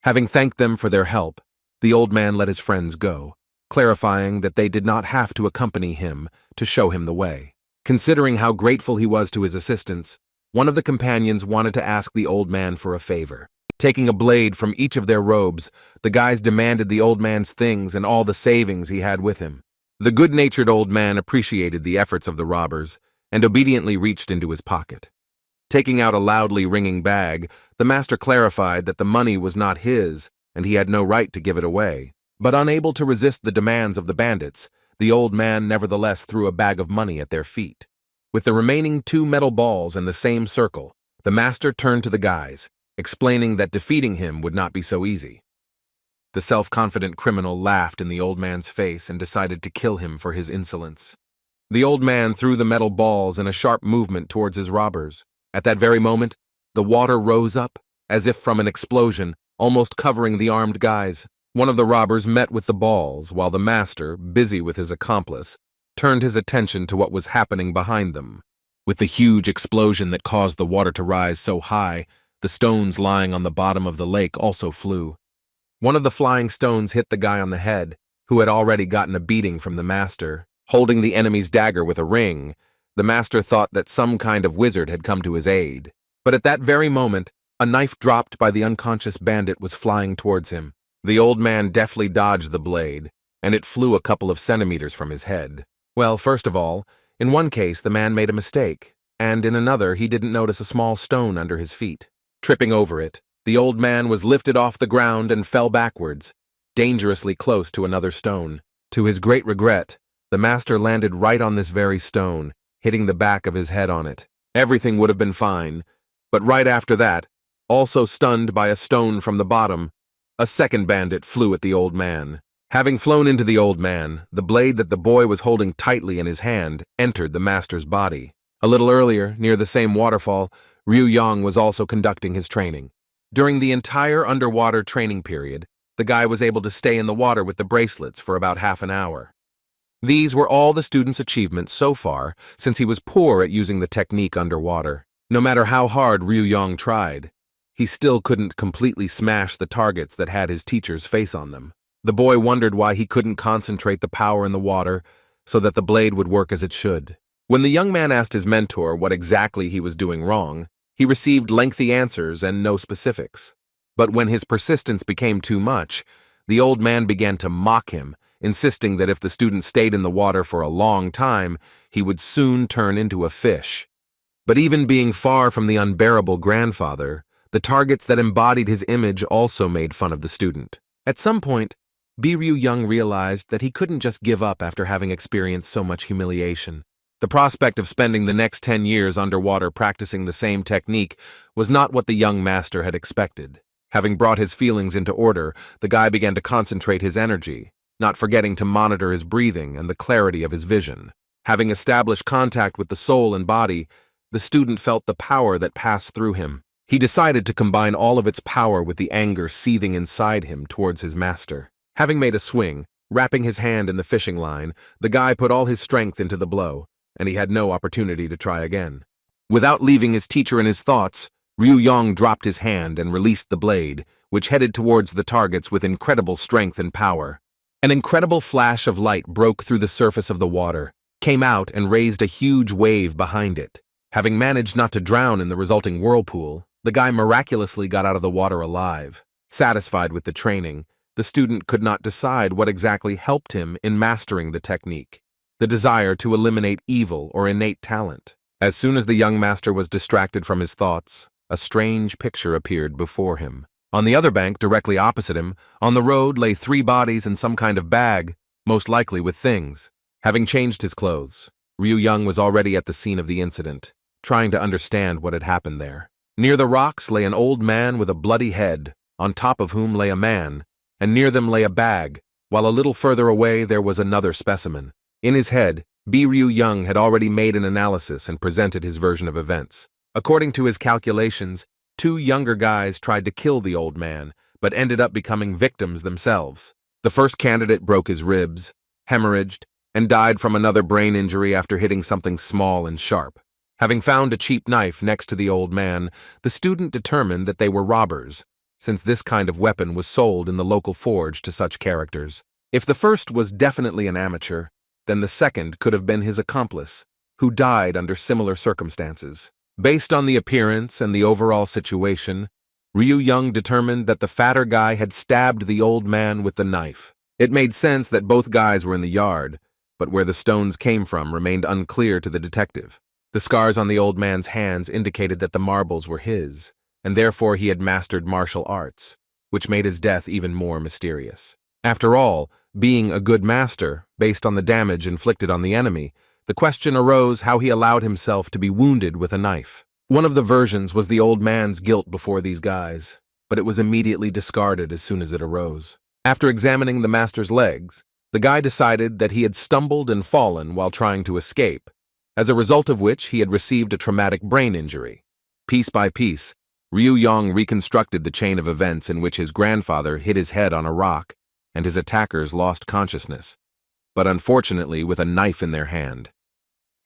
S1: Having thanked them for their help, the old man let his friends go, clarifying that they did not have to accompany him to show him the way. Considering how grateful he was to his assistants, one of the companions wanted to ask the old man for a favor. Taking a blade from each of their robes, the guys demanded the old man's things and all the savings he had with him. The good-natured old man appreciated the efforts of the robbers and obediently reached into his pocket. Taking out a loudly ringing bag, the master clarified that the money was not his and he had no right to give it away. But unable to resist the demands of the bandits, the old man nevertheless threw a bag of money at their feet. With the remaining 2 metal balls in the same circle, the master turned to the guys, explaining that defeating him would not be so easy. The self-confident criminal laughed in the old man's face and decided to kill him for his insolence. The old man threw the metal balls in a sharp movement towards his robbers. At that very moment, the water rose up, as if from an explosion, almost covering the armed guys. One of the robbers met with the balls, while the master, busy with his accomplice, turned his attention to what was happening behind them. With the huge explosion that caused the water to rise so high, the stones lying on the bottom of the lake also flew. One of the flying stones hit the guy on the head, who had already gotten a beating from the master, Holding the enemy's dagger with a ring, the master thought that some kind of wizard had come to his aid. But at that very moment, a knife dropped by the unconscious bandit was flying towards him. The old man deftly dodged the blade, and it flew a couple of centimeters from his head. Well, first of all, in one case the man made a mistake, and in another he didn't notice a small stone under his feet. Tripping over it, the old man was lifted off the ground and fell backwards, dangerously close to another stone. To his great regret, the master landed right on this very stone, hitting the back of his head on it. Everything would have been fine, but right after that, also stunned by a stone from the bottom, a second bandit flew at the old man. Having flown into the old man, the blade that the boy was holding tightly in his hand entered the master's body. A little earlier, near the same waterfall, Ryu was also conducting his training. During the entire underwater training period, the guy was able to stay in the water with the bracelets for about half an hour. These were all the student's achievements so far, since he was poor at using the technique underwater. No matter how hard Ryu tried, he still couldn't completely smash the targets that had his teacher's face on them. The boy wondered why he couldn't concentrate the power in the water so that the blade would work as it should. When the young man asked his mentor what exactly he was doing wrong, he received lengthy answers and no specifics. But when his persistence became too much, the old man began to mock him, insisting that if the student stayed in the water for a long time, he would soon turn into a fish. But even being far from the unbearable grandfather, the targets that embodied his image also made fun of the student. At some point, Ryu realized that he couldn't just give up after having experienced so much humiliation. The prospect of spending the next 10 years underwater practicing the same technique was not what the young master had expected. Having brought his feelings into order, the guy began to concentrate his energy, not forgetting to monitor his breathing and the clarity of his vision. Having established contact with the soul and body, the student felt the power that passed through him. He decided to combine all of its power with the anger seething inside him towards his master. Having made a swing, wrapping his hand in the fishing line, the guy put all his strength into the blow, and he had no opportunity to try again. Without leaving his teacher in his thoughts, Ryu dropped his hand and released the blade, which headed towards the targets with incredible strength and power. An incredible flash of light broke through the surface of the water, came out and raised a huge wave behind it. Having managed not to drown in the resulting whirlpool, the guy miraculously got out of the water alive. Satisfied with the training, the student could not decide what exactly helped him in mastering the technique: the desire to eliminate evil or innate talent. As soon as the young master was distracted from his thoughts, a strange picture appeared before him. On the other bank, directly opposite him, on the road lay 3 bodies in some kind of bag, most likely with things. Having changed his clothes, Ryu was already at the scene of the incident, trying to understand what had happened there. Near the rocks lay an old man with a bloody head, on top of whom lay a man, and near them lay a bag, while a little further away there was another specimen. In his head, Ryu had already made an analysis and presented his version of events. According to his calculations, 2 younger guys tried to kill the old man, but ended up becoming victims themselves. The first candidate broke his ribs, hemorrhaged, and died from another brain injury after hitting something small and sharp. Having found a cheap knife next to the old man, the student determined that they were robbers, since this kind of weapon was sold in the local forge to such characters. If the first was definitely an amateur, then the second could have been his accomplice, who died under similar circumstances. Based on the appearance and the overall situation, Ryu determined that the fatter guy had stabbed the old man with the knife. It made sense that both guys were in the yard, but where the stones came from remained unclear to the detective. The scars on the old man's hands indicated that the marbles were his, and therefore he had mastered martial arts, which made his death even more mysterious. After all, being a good master, based on the damage inflicted on the enemy, the question arose how he allowed himself to be wounded with a knife. One of the versions was the old man's guilt before these guys, but it was immediately discarded as soon as it arose. After examining the master's legs, the guy decided that he had stumbled and fallen while trying to escape, as a result of which he had received a traumatic brain injury. Piece by piece, Ryu reconstructed the chain of events in which his grandfather hit his head on a rock and his attackers lost consciousness, but unfortunately with a knife in their hand.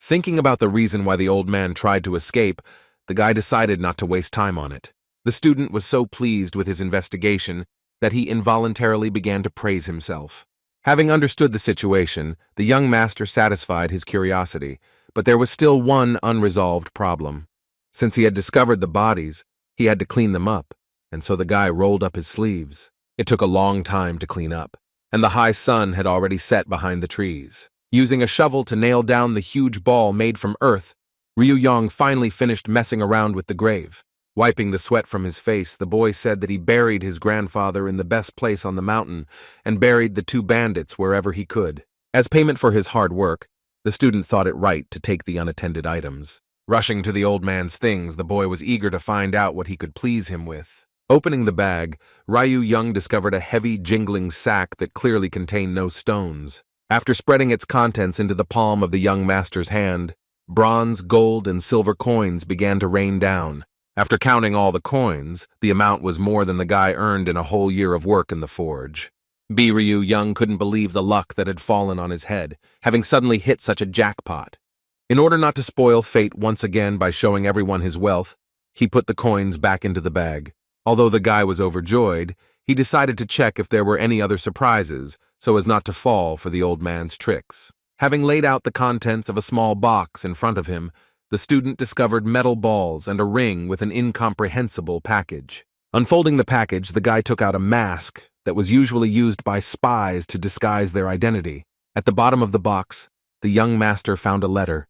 S1: Thinking about the reason why the old man tried to escape, the guy decided not to waste time on it. The student was so pleased with his investigation that he involuntarily began to praise himself. Having understood the situation, the young master satisfied his curiosity, but there was still one unresolved problem. Since he had discovered the bodies, he had to clean them up, and so the guy rolled up his sleeves. It took a long time to clean up, and the high sun had already set behind the trees. Using a shovel to nail down the huge ball made from earth, Ryu Yong finally finished messing around with the grave. Wiping the sweat from his face, the boy said that he buried his grandfather in the best place on the mountain and buried the two bandits wherever he could. As payment for his hard work, the student thought it right to take the unattended items. Rushing to the old man's things, the boy was eager to find out what he could please him with. Opening the bag, Ryu Young discovered a heavy, jingling sack that clearly contained no stones. After spreading its contents into the palm of the young master's hand, bronze, gold, and silver coins began to rain down. After counting all the coins, the amount was more than the guy earned in a whole year of work in the forge. Ryu Young couldn't believe the luck that had fallen on his head, having suddenly hit such a jackpot. In order not to spoil fate once again by showing everyone his wealth, he put the coins back into the bag. Although the guy was overjoyed, he decided to check if there were any other surprises, so as not to fall for the old man's tricks. Having laid out the contents of a small box in front of him, the student discovered metal balls and a ring with an incomprehensible package. Unfolding the package, the guy took out a mask that was usually used by spies to disguise their identity. At the bottom of the box, the young master found a letter,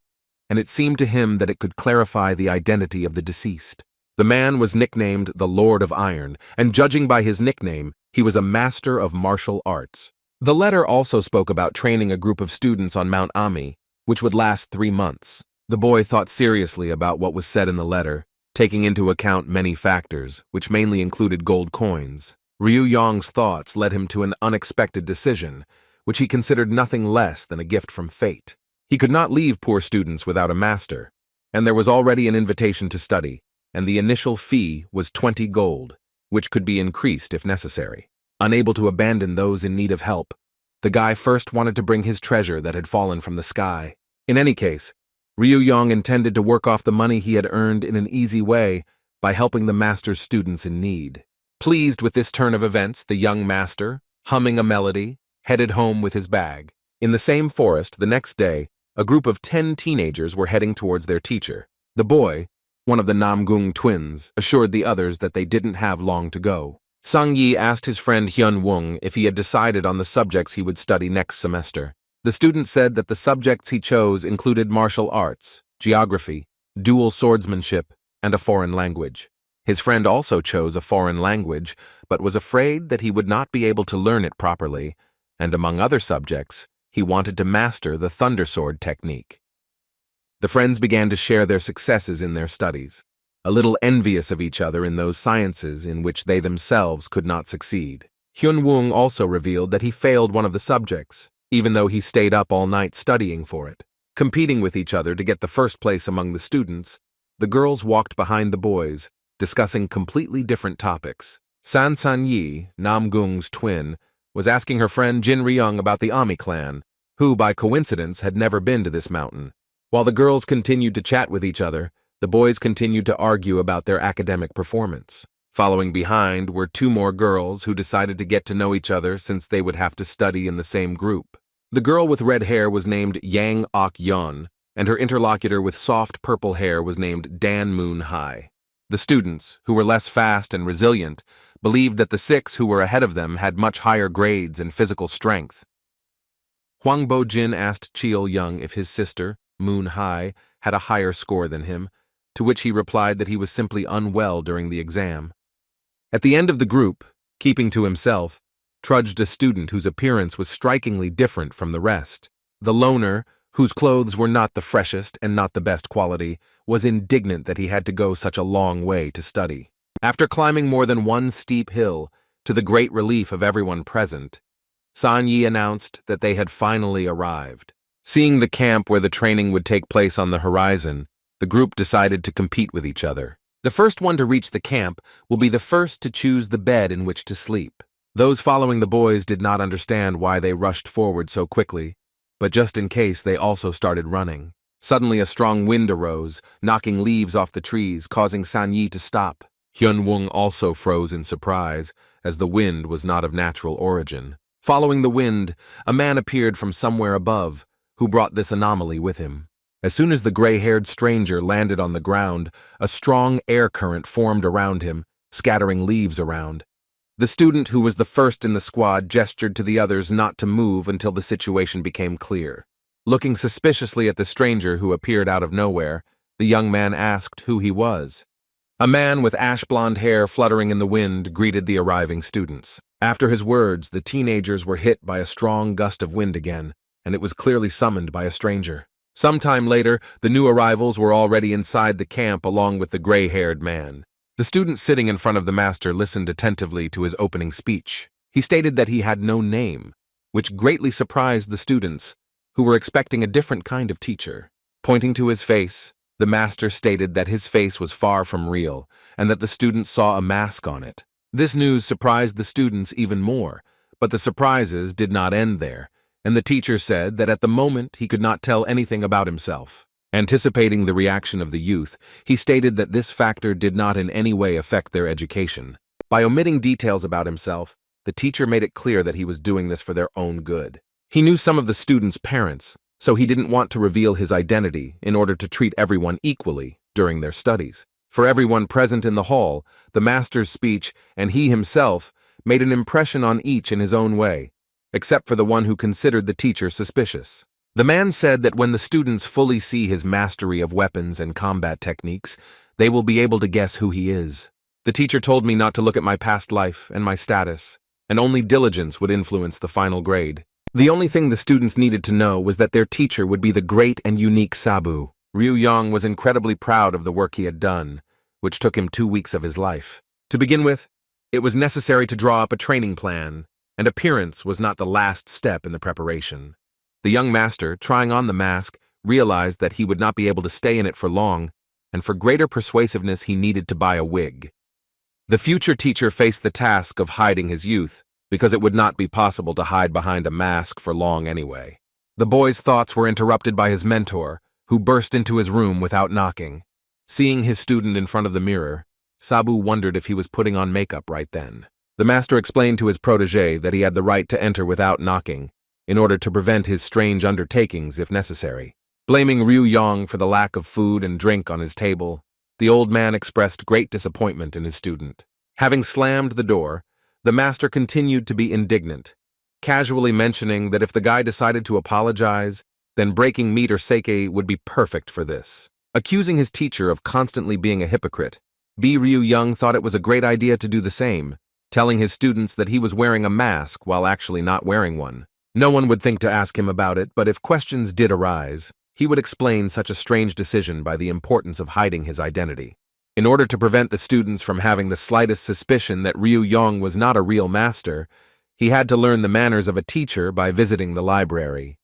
S1: and it seemed to him that it could clarify the identity of the deceased. The man was nicknamed the Lord of Iron, and judging by his nickname, he was a master of martial arts. The letter also spoke about training a group of students on Mount Ami, which would last 3 months. The boy thought seriously about what was said in the letter, taking into account many factors, which mainly included gold coins. Ryu Yong's thoughts led him to an unexpected decision, which he considered nothing less than a gift from fate. He could not leave poor students without a master, and there was already an invitation to study, and the initial fee was 20 gold, which could be increased if necessary. Unable to abandon those in need of help, the guy first wanted to bring his treasure that had fallen from the sky. In any case, Ryu Yong intended to work off the money he had earned in an easy way by helping the master's students in need. Pleased with this turn of events, the young master, humming a melody, headed home with his bag. In the same forest, the next day, a group of 10 teenagers were heading towards their teacher. The boy, one of the Namgung twins, assured the others that they didn't have long to go. Sang Yi asked his friend Hyun Woong if he had decided on the subjects he would study next semester. The student said that the subjects he chose included martial arts, geography, dual swordsmanship, and a foreign language. His friend also chose a foreign language, but was afraid that he would not be able to learn it properly, and among other subjects, he wanted to master the thunder sword technique. The friends began to share their successes in their studies, a little envious of each other in those sciences in which they themselves could not succeed. Hyun Woong also revealed that he failed one of the subjects, even though he stayed up all night studying for it. Competing with each other to get the first place among the students, the girls walked behind the boys, discussing completely different topics. San San Yi, Namgung's twin, was asking her friend Jin Ryung about the Ami clan, who, by coincidence, had never been to this mountain. While the girls continued to chat with each other, the boys continued to argue about their academic performance. Following behind were 2 more girls who decided to get to know each other since they would have to study in the same group. The girl with red hair was named Yang Ok Yeon, and her interlocutor with soft purple hair was named Dan Moon Hai. The students, who were less fast and resilient, believed that the 6 who were ahead of them had much higher grades and physical strength. Hwang Bo-jin asked Cheol Young if his sister, Moon Hai, had a higher score than him, to which he replied that he was simply unwell during the exam. At the end of the group, keeping to himself, trudged a student whose appearance was strikingly different from the rest. The loner, whose clothes were not the freshest and not the best quality, was indignant that he had to go such a long way to study. After climbing more than 1 steep hill, to the great relief of everyone present, San Yi announced that they had finally arrived. Seeing the camp where the training would take place on the horizon, the group decided to compete with each other. The first one to reach the camp will be the first to choose the bed in which to sleep. Those following the boys did not understand why they rushed forward so quickly, but just in case they also started running. Suddenly a strong wind arose, knocking leaves off the trees, causing San Yi to stop. Hyun Woong also froze in surprise, as the wind was not of natural origin. Following the wind, a man appeared from somewhere above, who brought this anomaly with him. As soon as the gray-haired stranger landed on the ground, a strong air current formed around him, scattering leaves around. The student who was the first in the squad gestured to the others not to move until the situation became clear. Looking suspiciously at the stranger who appeared out of nowhere, the young man asked who he was. A man with ash-blonde hair fluttering in the wind greeted the arriving students. After his words, the teenagers were hit by a strong gust of wind again, and it was clearly summoned by a stranger. Sometime later, the new arrivals were already inside the camp along with the gray-haired man. The student sitting in front of the master listened attentively to his opening speech. He stated that he had no name, which greatly surprised the students, who were expecting a different kind of teacher. Pointing to his face, the master stated that his face was far from real, and that the students saw a mask on it. This news surprised the students even more, but the surprises did not end there, and the teacher said that at the moment he could not tell anything about himself. Anticipating the reaction of the youth, he stated that this factor did not in any way affect their education. By omitting details about himself, the teacher made it clear that he was doing this for their own good. He knew some of the students' parents, so he didn't want to reveal his identity in order to treat everyone equally during their studies. For everyone present in the hall, the master's speech and he himself made an impression on each in his own way, except for the one who considered the teacher suspicious. The man said that when the students fully see his mastery of weapons and combat techniques, they will be able to guess who he is. The teacher told me not to look at my past life and my status, and only diligence would influence the final grade. The only thing the students needed to know was that their teacher would be the great and unique Sabu. Ryu Yang was incredibly proud of the work he had done, which took him 2 weeks of his life. To begin with, it was necessary to draw up a training plan, and appearance was not the last step in the preparation. The young master, trying on the mask, realized that he would not be able to stay in it for long, and for greater persuasiveness he needed to buy a wig. The future teacher faced the task of hiding his youth, because it would not be possible to hide behind a mask for long anyway. The boy's thoughts were interrupted by his mentor, who burst into his room without knocking. Seeing his student in front of the mirror, Sabu wondered if he was putting on makeup right then. The master explained to his protege that he had the right to enter without knocking, in order to prevent his strange undertakings if necessary. Blaming Ryu Yang for the lack of food and drink on his table, the old man expressed great disappointment in his student. Having slammed the door, the master continued to be indignant, casually mentioning that if the guy decided to apologize, then breaking meat or sake would be perfect for this. Accusing his teacher of constantly being a hypocrite, Ryu Yang thought it was a great idea to do the same, telling his students that he was wearing a mask while actually not wearing one. No one would think to ask him about it, but if questions did arise, he would explain such a strange decision by the importance of hiding his identity. In order to prevent the students from having the slightest suspicion that Ryu Yang was not a real master, he had to learn the manners of a teacher by visiting the library.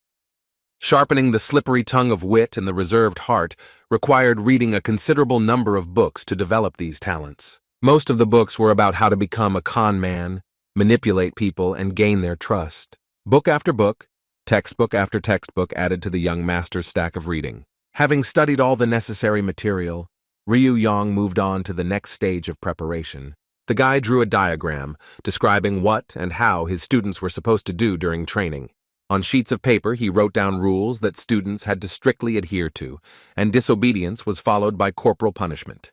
S1: Sharpening the slippery tongue of wit and the reserved heart required reading a considerable number of books to develop these talents. Most of the books were about how to become a con man, manipulate people, and gain their trust. Book after book, textbook after textbook added to the young master's stack of reading. Having studied all the necessary material, Ryu Yang moved on to the next stage of preparation. The guy drew a diagram describing what and how his students were supposed to do during training. On sheets of paper, he wrote down rules that students had to strictly adhere to, and disobedience was followed by corporal punishment.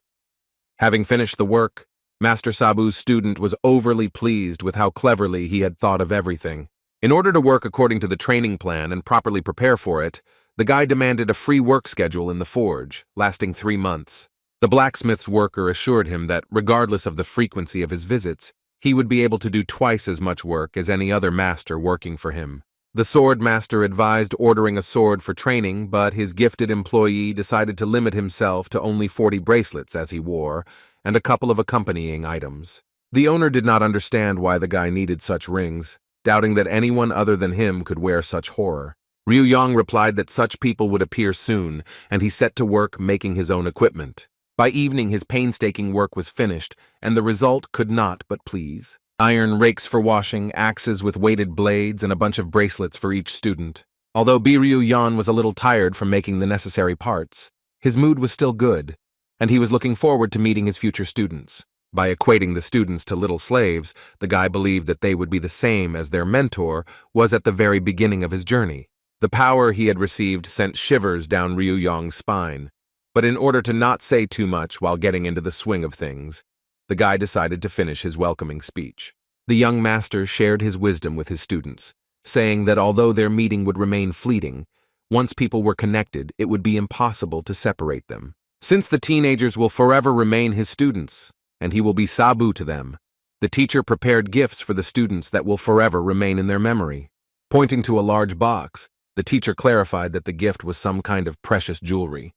S1: Having finished the work, Master Sabu's student was overly pleased with how cleverly he had thought of everything. In order to work according to the training plan and properly prepare for it, the guy demanded a free work schedule in the forge, lasting 3 months. The blacksmith's worker assured him that, regardless of the frequency of his visits, he would be able to do twice as much work as any other master working for him. The sword master advised ordering a sword for training, but his gifted employee decided to limit himself to only 40 bracelets as he wore, and a couple of accompanying items. The owner did not understand why the guy needed such rings, doubting that anyone other than him could wear such horror. Ryu Yang replied that such people would appear soon, and he set to work making his own equipment. By evening his painstaking work was finished, and the result could not but please. Iron rakes for washing, axes with weighted blades, and a bunch of bracelets for each student. Although Ryu Yang was a little tired from making the necessary parts, his mood was still good, and he was looking forward to meeting his future students. By equating the students to little slaves, the guy believed that they would be the same as their mentor was at the very beginning of his journey. The power he had received sent shivers down Ryu Yong's spine. But in order to not say too much while getting into the swing of things, the guy decided to finish his welcoming speech. The young master shared his wisdom with his students, saying that although their meeting would remain fleeting, once people were connected, it would be impossible to separate them. Since the teenagers will forever remain his students, and he will be Sabu to them, the teacher prepared gifts for the students that will forever remain in their memory. Pointing to a large box, the teacher clarified that the gift was some kind of precious jewelry.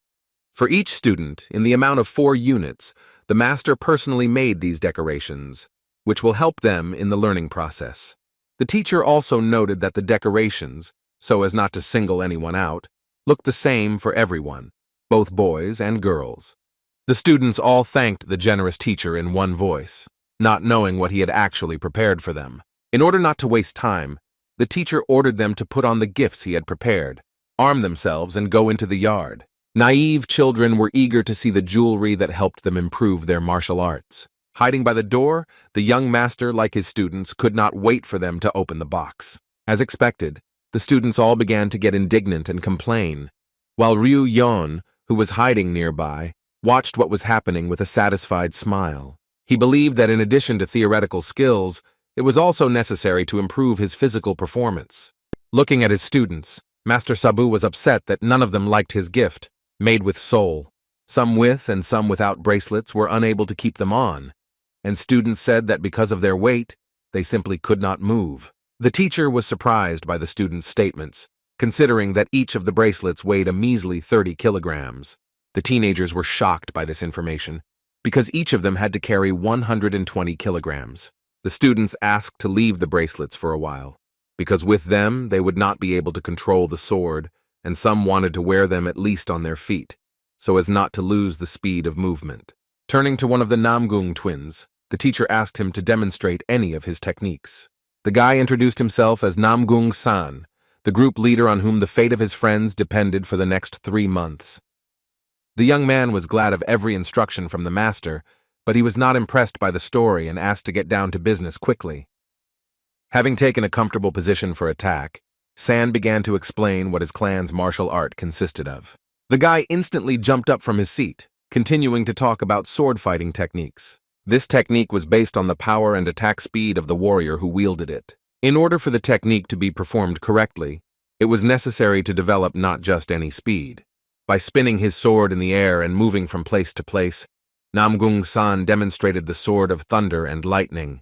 S1: For each student, in the amount of 4 units, the master personally made these decorations, which will help them in the learning process. The teacher also noted that the decorations, so as not to single anyone out, looked the same for everyone, both boys and girls. The students all thanked the generous teacher in one voice, not knowing what he had actually prepared for them. In order not to waste time, the teacher ordered them to put on the gifts he had prepared, arm themselves, and go into the yard. Naive children were eager to see the jewelry that helped them improve their martial arts. Hiding by the door, the young master, like his students, could not wait for them to open the box. As expected, the students all began to get indignant and complain, while Ryu Yon, who was hiding nearby, watched what was happening with a satisfied smile. He believed that in addition to theoretical skills, it was also necessary to improve his physical performance. Looking at his students, Master Sabu was upset that none of them liked his gift, made with soul. Some with and some without bracelets were unable to keep them on, and students said that because of their weight, they simply could not move. The teacher was surprised by the students' statements, considering that each of the bracelets weighed a measly 30 kilograms. The teenagers were shocked by this information, because each of them had to carry 120 kilograms. The students asked to leave the bracelets for a while, because with them they would not be able to control the sword, and some wanted to wear them at least on their feet, so as not to lose the speed of movement. Turning to one of the Namgung twins, the teacher asked him to demonstrate any of his techniques. The guy introduced himself as Namgung-san, the group leader on whom the fate of his friends depended for the next 3 months. The young man was glad of every instruction from the master, but he was not impressed by the story and asked to get down to business quickly. Having taken a comfortable position for attack, San began to explain what his clan's martial art consisted of. The guy instantly jumped up from his seat, continuing to talk about sword fighting techniques. This technique was based on the power and attack speed of the warrior who wielded it. In order for the technique to be performed correctly, it was necessary to develop not just any speed. By spinning his sword in the air and moving from place to place, Namgung-san demonstrated the sword of thunder and lightning.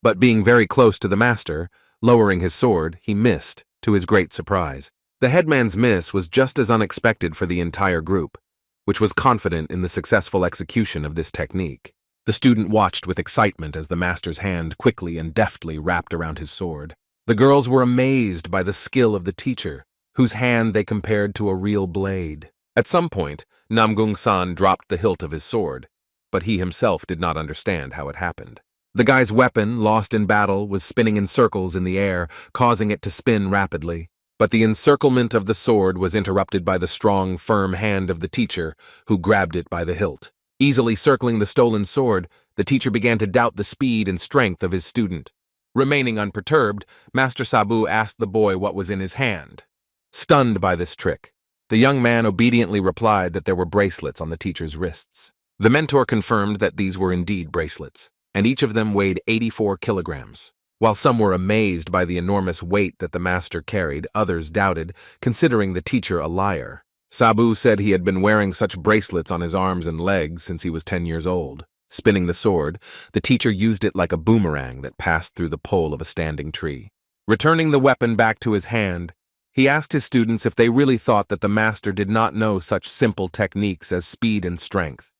S1: But being very close to the master, lowering his sword, he missed, to his great surprise. The headman's miss was just as unexpected for the entire group, which was confident in the successful execution of this technique. The student watched with excitement as the master's hand quickly and deftly wrapped around his sword. The girls were amazed by the skill of the teacher, whose hand they compared to a real blade. At some point, Namgung-san dropped the hilt of his sword, but he himself did not understand how it happened. The guy's weapon, lost in battle, was spinning in circles in the air, causing it to spin rapidly. But the encirclement of the sword was interrupted by the strong, firm hand of the teacher, who grabbed it by the hilt. Easily circling the stolen sword, the teacher began to doubt the speed and strength of his student. Remaining unperturbed, Master Sabu asked the boy what was in his hand. Stunned by this trick, the young man obediently replied that there were bracelets on the teacher's wrists. The mentor confirmed that these were indeed bracelets, and each of them weighed 84 kilograms. While some were amazed by the enormous weight that the master carried, others doubted, considering the teacher a liar. Sabu said he had been wearing such bracelets on his arms and legs since he was 10 years old. Spinning the sword, the teacher used it like a boomerang that passed through the pole of a standing tree. Returning the weapon back to his hand, he asked his students if they really thought that the master did not know such simple techniques as speed and strength.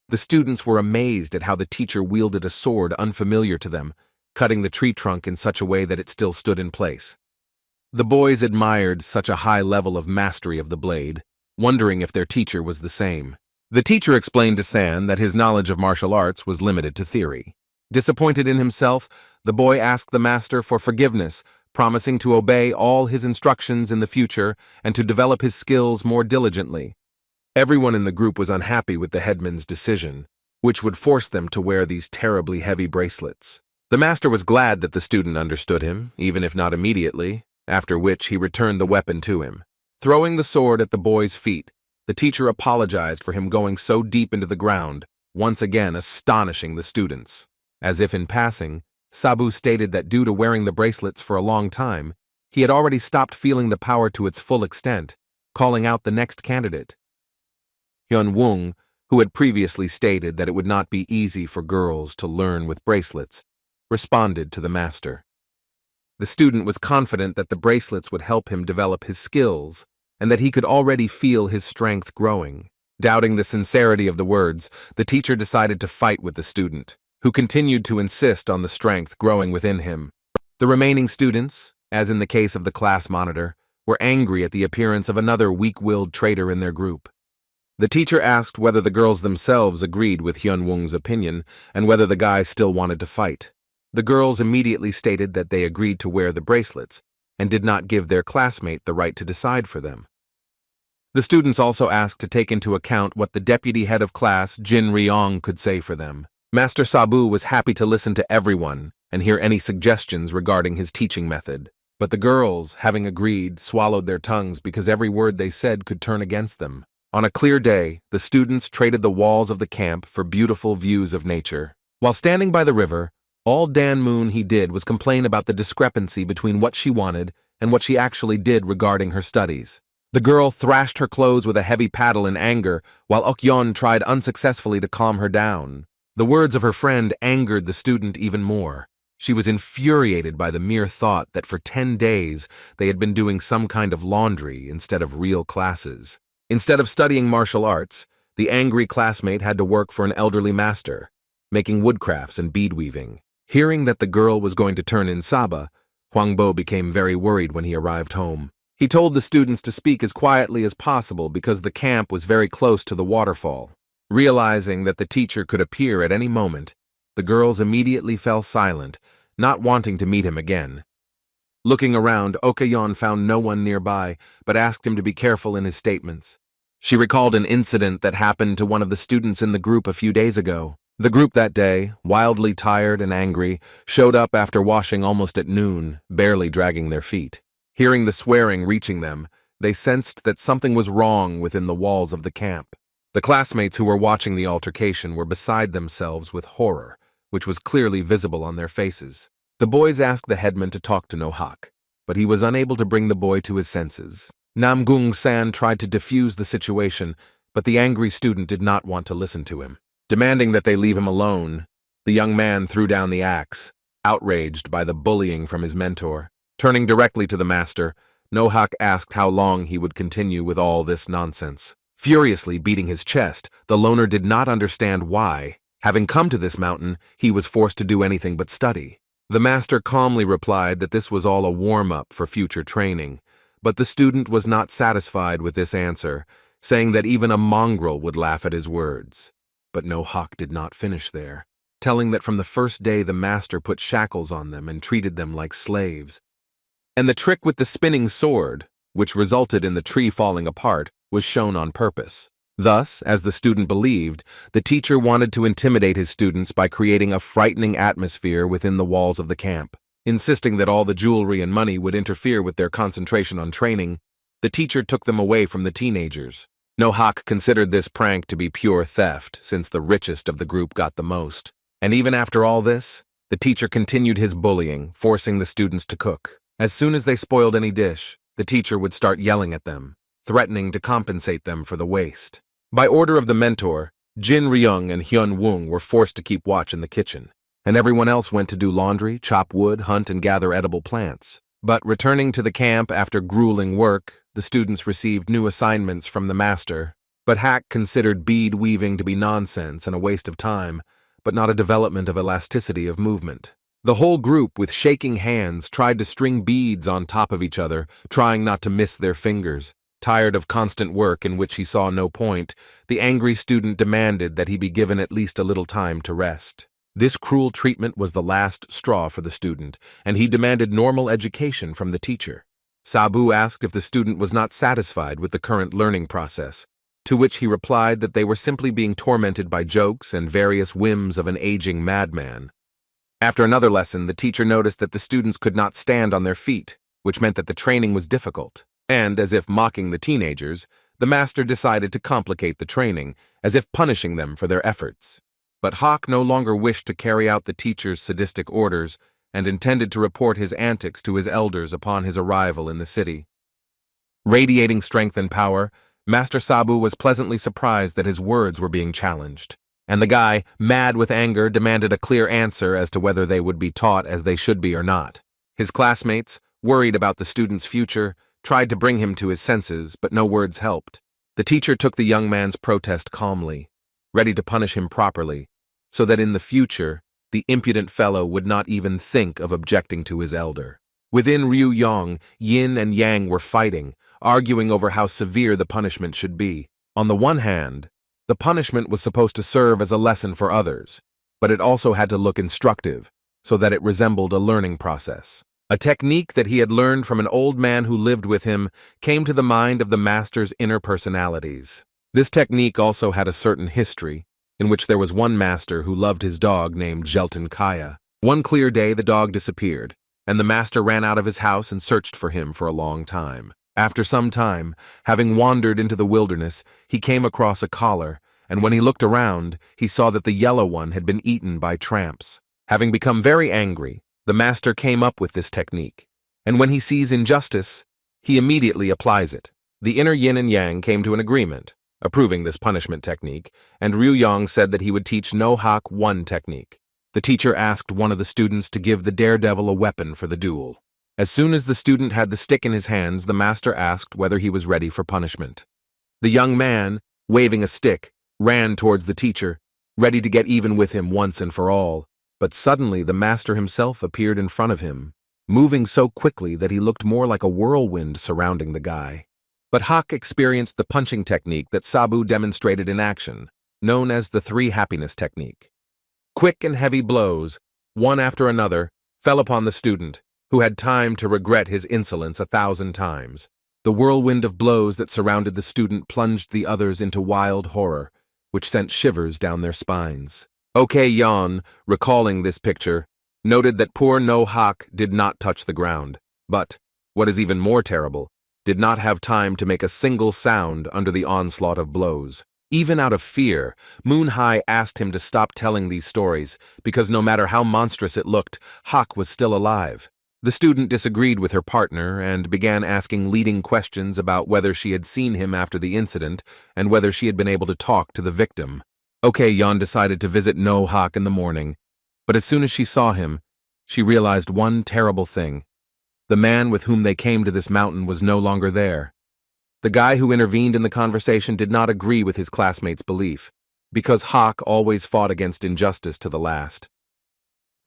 S1: The students were amazed at how the teacher wielded a sword unfamiliar to them, cutting the tree trunk in such a way that it still stood in place. The boys admired such a high level of mastery of the blade, wondering if their teacher was the same. The teacher explained to San that his knowledge of martial arts was limited to theory. Disappointed in himself, the boy asked the master for forgiveness, promising to obey all his instructions in the future and to develop his skills more diligently. Everyone in the group was unhappy with the headman's decision, which would force them to wear these terribly heavy bracelets. The master was glad that the student understood him, even if not immediately, after which he returned the weapon to him. Throwing the sword at the boy's feet, the teacher apologized for him going so deep into the ground, once again astonishing the students. As if in passing, Sabu stated that due to wearing the bracelets for a long time, he had already stopped feeling the power to its full extent, calling out the next candidate. Hyun-woong, who had previously stated that it would not be easy for girls to learn with bracelets, responded to the master. The student was confident that the bracelets would help him develop his skills, and that he could already feel his strength growing. Doubting the sincerity of the words, the teacher decided to fight with the student, who continued to insist on the strength growing within him. The remaining students, as in the case of the class monitor, were angry at the appearance of another weak-willed traitor in their group. The teacher asked whether the girls themselves agreed with Hyun-woong's opinion and whether the guys still wanted to fight. The girls immediately stated that they agreed to wear the bracelets and did not give their classmate the right to decide for them. The students also asked to take into account what the deputy head of class, Jin Ryong, could say for them. Master Sabu was happy to listen to everyone and hear any suggestions regarding his teaching method. But the girls, having agreed, swallowed their tongues because every word they said could turn against them. On a clear day, the students traded the walls of the camp for beautiful views of nature. While standing by the river, all Dan Moon he did was complain about the discrepancy between what she wanted and what she actually did regarding her studies. The girl thrashed her clothes with a heavy paddle in anger, while Okyeon tried unsuccessfully to calm her down. The words of her friend angered the student even more. She was infuriated by the mere thought that for 10 days they had been doing some kind of laundry instead of real classes. Instead of studying martial arts, the angry classmate had to work for an elderly master, making woodcrafts and bead weaving. Hearing that the girl was going to turn in Saba, Hwangbo became very worried when he arrived home. He told the students to speak as quietly as possible because the camp was very close to the waterfall. Realizing that the teacher could appear at any moment, the girls immediately fell silent, not wanting to meet him again. Looking around, Okayon found no one nearby, but asked him to be careful in his statements. She recalled an incident that happened to one of the students in the group a few days ago. The group that day, wildly tired and angry, showed up after washing almost at noon, barely dragging their feet. Hearing the swearing reaching them, they sensed that something was wrong within the walls of the camp. The classmates who were watching the altercation were beside themselves with horror, which was clearly visible on their faces. The boys asked the headman to talk to No-hak, but he was unable to bring the boy to his senses. Namgung-san tried to defuse the situation, but the angry student did not want to listen to him. Demanding that they leave him alone, the young man threw down the axe, outraged by the bullying from his mentor. Turning directly to the master, No-hak asked how long he would continue with all this nonsense. Furiously beating his chest, the loner did not understand why, having come to this mountain, he was forced to do anything but study. The master calmly replied that this was all a warm-up for future training, but the student was not satisfied with this answer, saying that even a mongrel would laugh at his words. But No-hak did not finish there, telling that from the first day the master put shackles on them and treated them like slaves. And the trick with the spinning sword, which resulted in the tree falling apart, was shown on purpose. Thus, as the student believed, the teacher wanted to intimidate his students by creating a frightening atmosphere within the walls of the camp. Insisting that all the jewelry and money would interfere with their concentration on training, the teacher took them away from the teenagers. No-hak considered this prank to be pure theft, since the richest of the group got the most. And even after all this, the teacher continued his bullying, forcing the students to cook. As soon as they spoiled any dish, the teacher would start yelling at them, threatening to compensate them for the waste. By order of the mentor, Jin Ryung and Hyun-woong were forced to keep watch in the kitchen, and everyone else went to do laundry, chop wood, hunt, and gather edible plants. But returning to the camp after grueling work, the students received new assignments from the master. But Hack considered bead weaving to be nonsense and a waste of time, but not a development of elasticity of movement. The whole group, with shaking hands, tried to string beads on top of each other, trying not to miss their fingers. Tired of constant work in which he saw no point, the angry student demanded that he be given at least a little time to rest. This cruel treatment was the last straw for the student, and he demanded normal education from the teacher. Sabu asked if the student was not satisfied with the current learning process, to which he replied that they were simply being tormented by jokes and various whims of an aging madman. After another lesson, the teacher noticed that the students could not stand on their feet, which meant that the training was difficult, and, as if mocking the teenagers, the master decided to complicate the training, as if punishing them for their efforts. But Hawk no longer wished to carry out the teacher's sadistic orders and intended to report his antics to his elders upon his arrival in the city. Radiating strength and power, Master Sabu was pleasantly surprised that his words were being challenged, and the guy, mad with anger, demanded a clear answer as to whether they would be taught as they should be or not. His classmates, worried about the student's future, tried to bring him to his senses, but no words helped. The teacher took the young man's protest calmly, ready to punish him properly, so that in the future, the impudent fellow would not even think of objecting to his elder. Within Ryu Yong, yin and yang were fighting, arguing over how severe the punishment should be. On the one hand, the punishment was supposed to serve as a lesson for others, but it also had to look instructive, so that it resembled a learning process. A technique that he had learned from an old man who lived with him came to the mind of the master's inner personalities. This technique also had a certain history, in which there was one master who loved his dog named Jelton Kaya. One clear day, the dog disappeared, and the master ran out of his house and searched for him for a long time. After some time, having wandered into the wilderness, he came across a collar, and when he looked around, he saw that the yellow one had been eaten by tramps. Having become very angry, the master came up with this technique, and when he sees injustice, he immediately applies it. The inner yin and yang came to an agreement, approving this punishment technique, and Ryu Yong said that he would teach No Hak one technique. The teacher asked one of the students to give the daredevil a weapon for the duel. As soon as the student had the stick in his hands, the master asked whether he was ready for punishment. The young man, waving a stick, ran towards the teacher, ready to get even with him once and for all. But suddenly the master himself appeared in front of him, moving so quickly that he looked more like a whirlwind surrounding the guy. But Hawk experienced the punching technique that Sabu demonstrated in action, known as the three happiness technique. Quick and heavy blows, one after another, fell upon the student, who had time to regret his insolence 1,000 times. The whirlwind of blows that surrounded the student plunged the others into wild horror, which sent shivers down their spines. OK Yan, recalling this picture, noted that poor No Hak did not touch the ground, but, what is even more terrible, did not have time to make a single sound under the onslaught of blows. Even out of fear, Moon Hai asked him to stop telling these stories, because no matter how monstrous it looked, Hak was still alive. The student disagreed with her partner and began asking leading questions about whether she had seen him after the incident and whether she had been able to talk to the victim. OK Yan decided to visit No Hak in the morning, but as soon as she saw him, she realized one terrible thing. The man with whom they came to this mountain was no longer there. The guy who intervened in the conversation did not agree with his classmate's belief, because Hak always fought against injustice to the last.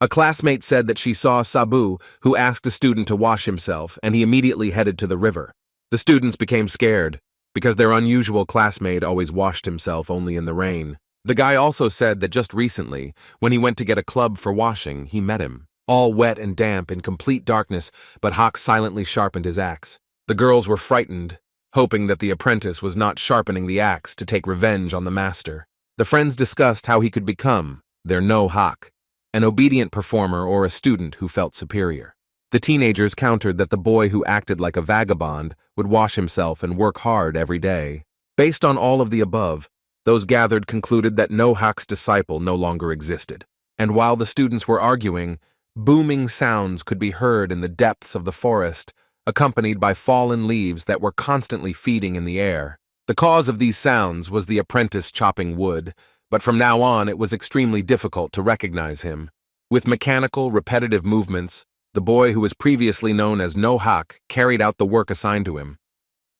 S1: A classmate said that she saw Sabu, who asked a student to wash himself, and he immediately headed to the river. The students became scared, because their unusual classmate always washed himself only in the rain. The guy also said that just recently, when he went to get a club for washing, he met him, all wet and damp in complete darkness, but Hawk silently sharpened his axe. The girls were frightened, hoping that the apprentice was not sharpening the axe to take revenge on the master. The friends discussed how he could become their No Hak, an obedient performer or a student who felt superior. The teenagers countered that the boy who acted like a vagabond would wash himself and work hard every day. Based on all of the above, those gathered concluded that No Hak's disciple no longer existed. And while the students were arguing, booming sounds could be heard in the depths of the forest, accompanied by fallen leaves that were constantly feeding in the air. The cause of these sounds was the apprentice chopping wood, but from now on it was extremely difficult to recognize him. With mechanical, repetitive movements, the boy who was previously known as No Hak carried out the work assigned to him.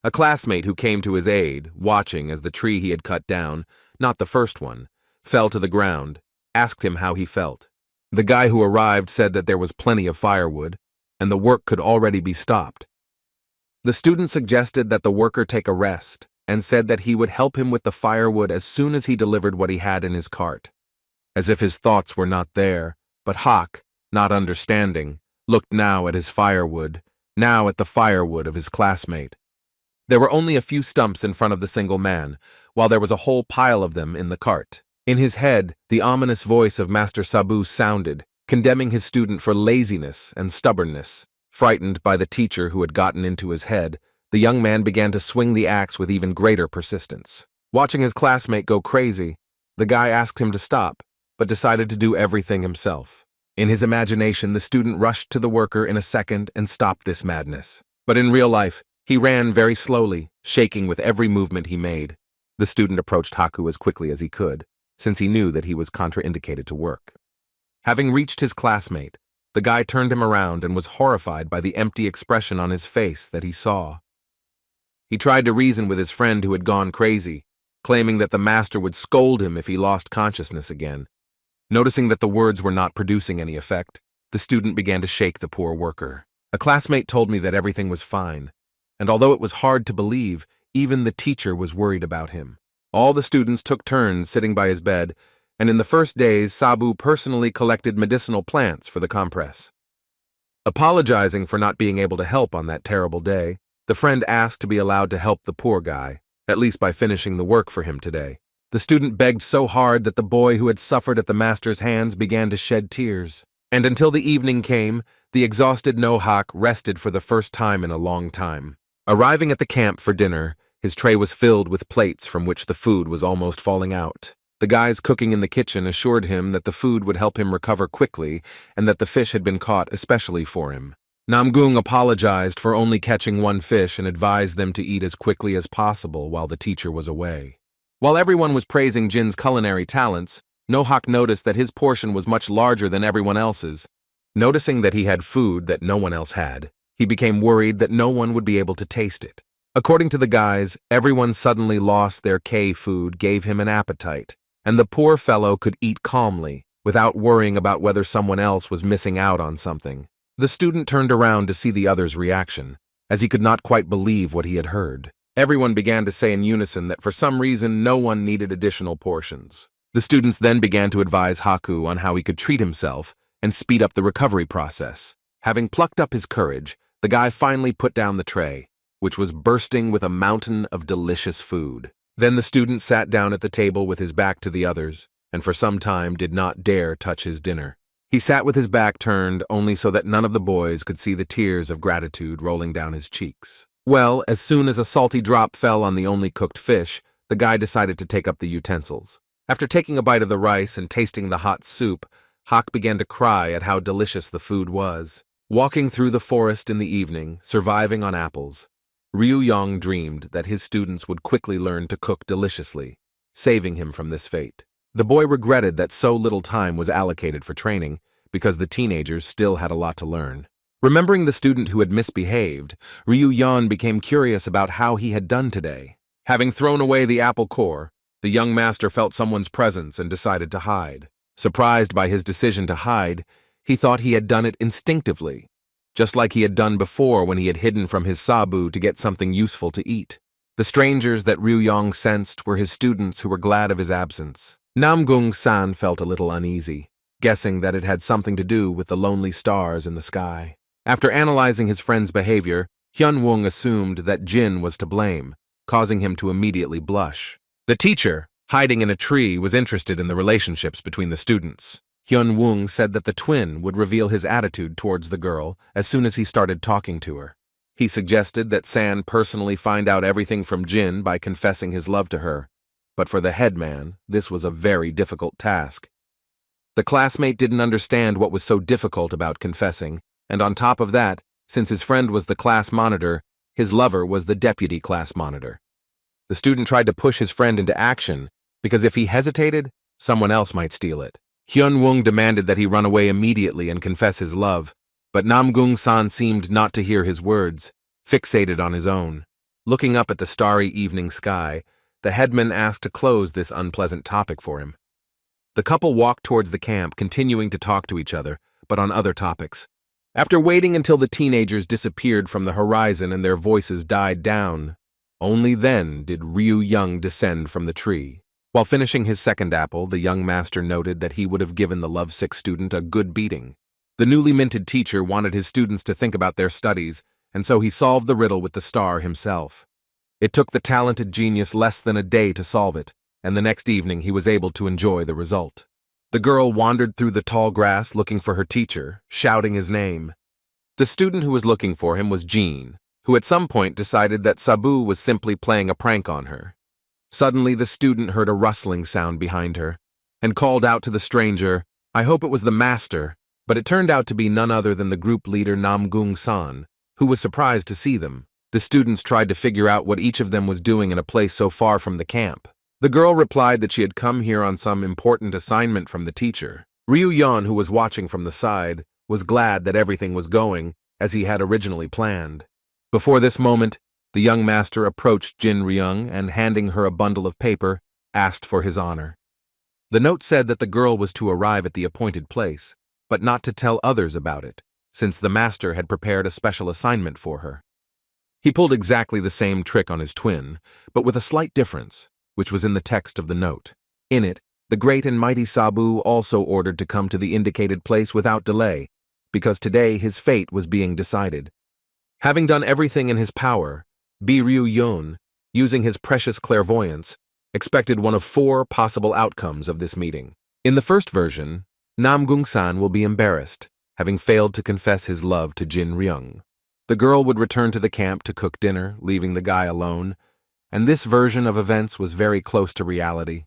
S1: A classmate who came to his aid, watching as the tree he had cut down, not the first one, fell to the ground, asked him how he felt. The guy who arrived said that there was plenty of firewood, and the work could already be stopped. The student suggested that the worker take a rest, and said that he would help him with the firewood as soon as he delivered what he had in his cart. As if his thoughts were not there, but Hak, not understanding, looked now at his firewood, now at the firewood of his classmate. There were only a few stumps in front of the single man, while there was a whole pile of them in the cart. In his head, the ominous voice of Master Sabu sounded, condemning his student for laziness and stubbornness. Frightened by the teacher who had gotten into his head, the young man began to swing the axe with even greater persistence. Watching his classmate go crazy, the guy asked him to stop, but decided to do everything himself. In his imagination, the student rushed to the worker in a second and stopped this madness. But in real life, he ran very slowly, shaking with every movement he made. The student approached Haku as quickly as he could, since he knew that he was contraindicated to work. Having reached his classmate, the guy turned him around and was horrified by the empty expression on his face that he saw. He tried to reason with his friend who had gone crazy, claiming that the master would scold him if he lost consciousness again. Noticing that the words were not producing any effect, the student began to shake the poor worker. A classmate told me that everything was fine, and although it was hard to believe, even the teacher was worried about him. All the students took turns sitting by his bed, and in the first days, Sabu personally collected medicinal plants for the compress. Apologizing for not being able to help on that terrible day, the friend asked to be allowed to help the poor guy, at least by finishing the work for him today. The student begged so hard that the boy who had suffered at the master's hands began to shed tears. And until the evening came, the exhausted Nohak rested for the first time in a long time. Arriving at the camp for dinner, his tray was filled with plates from which the food was almost falling out. The guys cooking in the kitchen assured him that the food would help him recover quickly and that the fish had been caught especially for him. Namgung apologized for only catching one fish and advised them to eat as quickly as possible while the teacher was away. While everyone was praising Jin's culinary talents, Nohak noticed that his portion was much larger than everyone else's. Noticing that he had food that no one else had, he became worried that no one would be able to taste it. According to the guys, everyone suddenly lost their K food gave him an appetite, and the poor fellow could eat calmly, without worrying about whether someone else was missing out on something. The student turned around to see the other's reaction, as he could not quite believe what he had heard. Everyone began to say in unison that for some reason no one needed additional portions. The students then began to advise Haku on how he could treat himself and speed up the recovery process. Having plucked up his courage, the guy finally put down the tray, which was bursting with a mountain of delicious food. Then the student sat down at the table with his back to the others, and for some time did not dare touch his dinner. He sat with his back turned only so that none of the boys could see the tears of gratitude rolling down his cheeks. Well, as soon as a salty drop fell on the only cooked fish, the guy decided to take up the utensils. After taking a bite of the rice and tasting the hot soup, Hak began to cry at how delicious the food was. Walking through the forest in the evening, surviving on apples, Ryu Yong dreamed that his students would quickly learn to cook deliciously, saving him from this fate. The boy regretted that so little time was allocated for training, because the teenagers still had a lot to learn. Remembering the student who had misbehaved, Ryu Yan became curious about how he had done today. Having thrown away the apple core, the young master felt someone's presence and decided to hide. Surprised by his decision to hide, he thought he had done it instinctively, just like he had done before when he had hidden from his sabu to get something useful to eat. The strangers that Ryu Yong sensed were his students who were glad of his absence. Namgung-san felt a little uneasy, guessing that it had something to do with the lonely stars in the sky. After analyzing his friend's behavior, Hyun-woong assumed that Jin was to blame, causing him to immediately blush. The teacher, hiding in a tree, was interested in the relationships between the students. Hyun-woong said that the twin would reveal his attitude towards the girl as soon as he started talking to her. He suggested that San personally find out everything from Jin by confessing his love to her, but for the headman, this was a very difficult task. The classmate didn't understand what was so difficult about confessing, and on top of that, since his friend was the class monitor, his lover was the deputy class monitor. The student tried to push his friend into action, because if he hesitated, someone else might steal it. Hyun-woong demanded that he run away immediately and confess his love, but Namgung-san seemed not to hear his words, fixated on his own. Looking up at the starry evening sky, the headman asked to close this unpleasant topic for him. The couple walked towards the camp, continuing to talk to each other, but on other topics. After waiting until the teenagers disappeared from the horizon and their voices died down, only then did Ryu Young descend from the tree. While finishing his second apple, the young master noted that he would have given the lovesick student a good beating. The newly minted teacher wanted his students to think about their studies, and so he solved the riddle with the star himself. It took the talented genius less than a day to solve it, and the next evening he was able to enjoy the result. The girl wandered through the tall grass looking for her teacher, shouting his name. The student who was looking for him was Jean, who at some point decided that Sabu was simply playing a prank on her. Suddenly, the student heard a rustling sound behind her, and called out to the stranger, "I hope it was the master," but it turned out to be none other than the group leader Namgung-san, who was surprised to see them. The students tried to figure out what each of them was doing in a place so far from the camp. The girl replied that she had come here on some important assignment from the teacher. Ryu Yan, who was watching from the side, was glad that everything was going as he had originally planned. Before this moment, the young master approached Jin Ryung and, handing her a bundle of paper, asked for his honor. The note said that the girl was to arrive at the appointed place, but not to tell others about it, since the master had prepared a special assignment for her. He pulled exactly the same trick on his twin, but with a slight difference, which was in the text of the note. In it, the great and mighty Sabu also ordered to come to the indicated place without delay, because today his fate was being decided. Having done everything in his power, Ryu Yun, using his precious clairvoyance, expected one of 4 possible outcomes of this meeting. In the first version, Namgung-san will be embarrassed, having failed to confess his love to Jin Ryung. The girl would return to the camp to cook dinner, leaving the guy alone, and this version of events was very close to reality.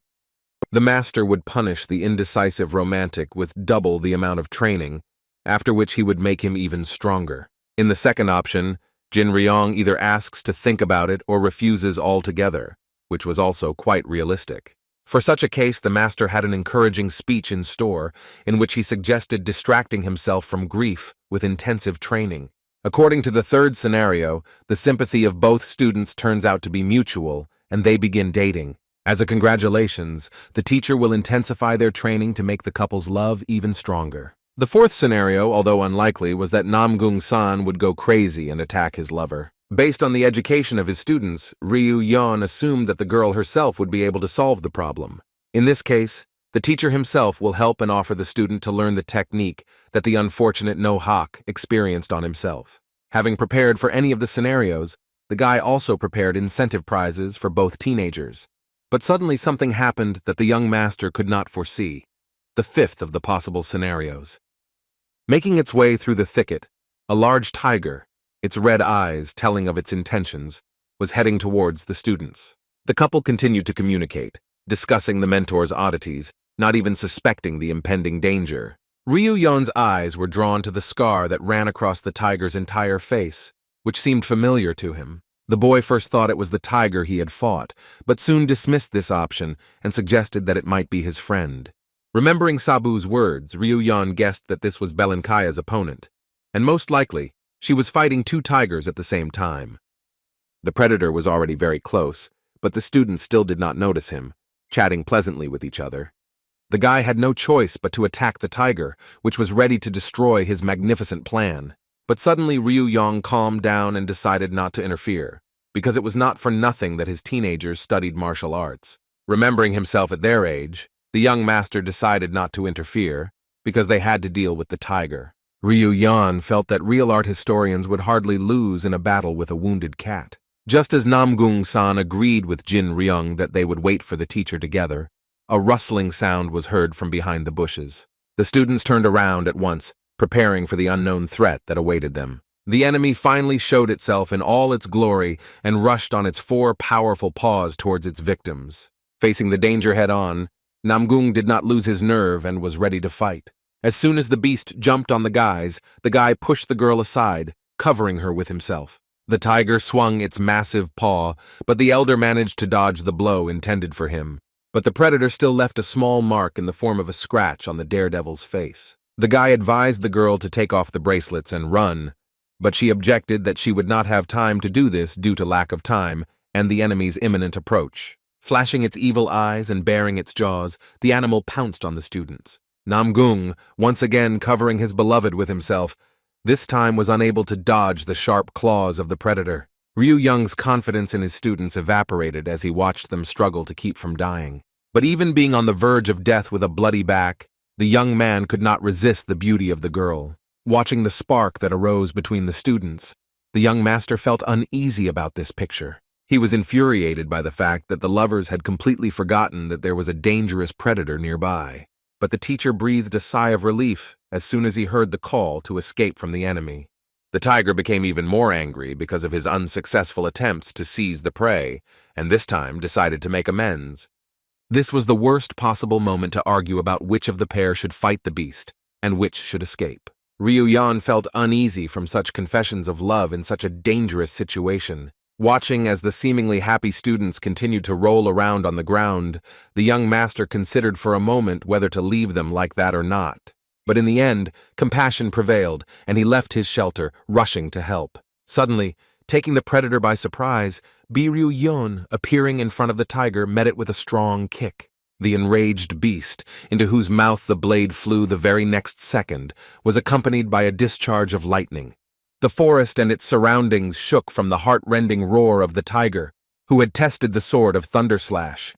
S1: The master would punish the indecisive romantic with double the amount of training, after which he would make him even stronger. In the second option, Jin Ryong either asks to think about it or refuses altogether, which was also quite realistic. For such a case, the master had an encouraging speech in store, in which he suggested distracting himself from grief with intensive training. According to the third scenario, the sympathy of both students turns out to be mutual, and they begin dating. As a congratulations, the teacher will intensify their training to make the couple's love even stronger. The fourth scenario, although unlikely, was that Namgung-san would go crazy and attack his lover. Based on the education of his students, Ryu Yan assumed that the girl herself would be able to solve the problem. In this case, the teacher himself will help and offer the student to learn the technique that the unfortunate No-Hak experienced on himself. Having prepared for any of the scenarios, the guy also prepared incentive prizes for both teenagers. But suddenly something happened that the young master could not foresee. The fifth of the possible scenarios. Making its way through the thicket, a large tiger, its red eyes telling of its intentions, was heading towards the students. The couple continued to communicate, discussing the mentor's oddities, not even suspecting the impending danger. Ryu Yon's eyes were drawn to the scar that ran across the tiger's entire face, which seemed familiar to him. The boy first thought it was the tiger he had fought, but soon dismissed this option and suggested that it might be his friend. Remembering Sabu's words, Ryu Yan guessed that this was Belenkaya's opponent, and most likely, she was fighting 2 tigers at the same time. The predator was already very close, but the students still did not notice him, chatting pleasantly with each other. The guy had no choice but to attack the tiger, which was ready to destroy his magnificent plan. But suddenly Ryu Yang calmed down and decided not to interfere, because it was not for nothing that his teenagers studied martial arts. Remembering himself at their age, the young master decided not to interfere, because they had to deal with the tiger. Ryu Yan felt that real art historians would hardly lose in a battle with a wounded cat. Just as Namgung-san agreed with Jin Ryung that they would wait for the teacher together, a rustling sound was heard from behind the bushes. The students turned around at once, preparing for the unknown threat that awaited them. The enemy finally showed itself in all its glory and rushed on its 4 powerful paws towards its victims. Facing the danger head-on, Namgung did not lose his nerve and was ready to fight. As soon as the beast jumped on the guy pushed the girl aside, covering her with himself. The tiger swung its massive paw, but the elder managed to dodge the blow intended for him. But the predator still left a small mark in the form of a scratch on the daredevil's face. The guy advised the girl to take off the bracelets and run, but she objected that she would not have time to do this due to lack of time and the enemy's imminent approach. Flashing its evil eyes and baring its jaws, the animal pounced on the students. Namgung, once again covering his beloved with himself, this time was unable to dodge the sharp claws of the predator. Ryu Young's confidence in his students evaporated as he watched them struggle to keep from dying. But even being on the verge of death with a bloody back, the young man could not resist the beauty of the girl. Watching the spark that arose between the students, the young master felt uneasy about this picture. He was infuriated by the fact that the lovers had completely forgotten that there was a dangerous predator nearby. But the teacher breathed a sigh of relief as soon as he heard the call to escape from the enemy. The tiger became even more angry because of his unsuccessful attempts to seize the prey, and this time decided to make amends. This was the worst possible moment to argue about which of the pair should fight the beast and which should escape. Ryu felt uneasy from such confessions of love in such a dangerous situation. Watching as the seemingly happy students continued to roll around on the ground, the young master considered for a moment whether to leave them like that or not. But in the end, compassion prevailed, and he left his shelter, rushing to help. Suddenly, taking the predator by surprise, Ryu, appearing in front of the tiger, met it with a strong kick. The enraged beast, into whose mouth the blade flew the very next second, was accompanied by a discharge of lightning. The forest and its surroundings shook from the heart-rending roar of the tiger, who had tested the sword of Thunderslash.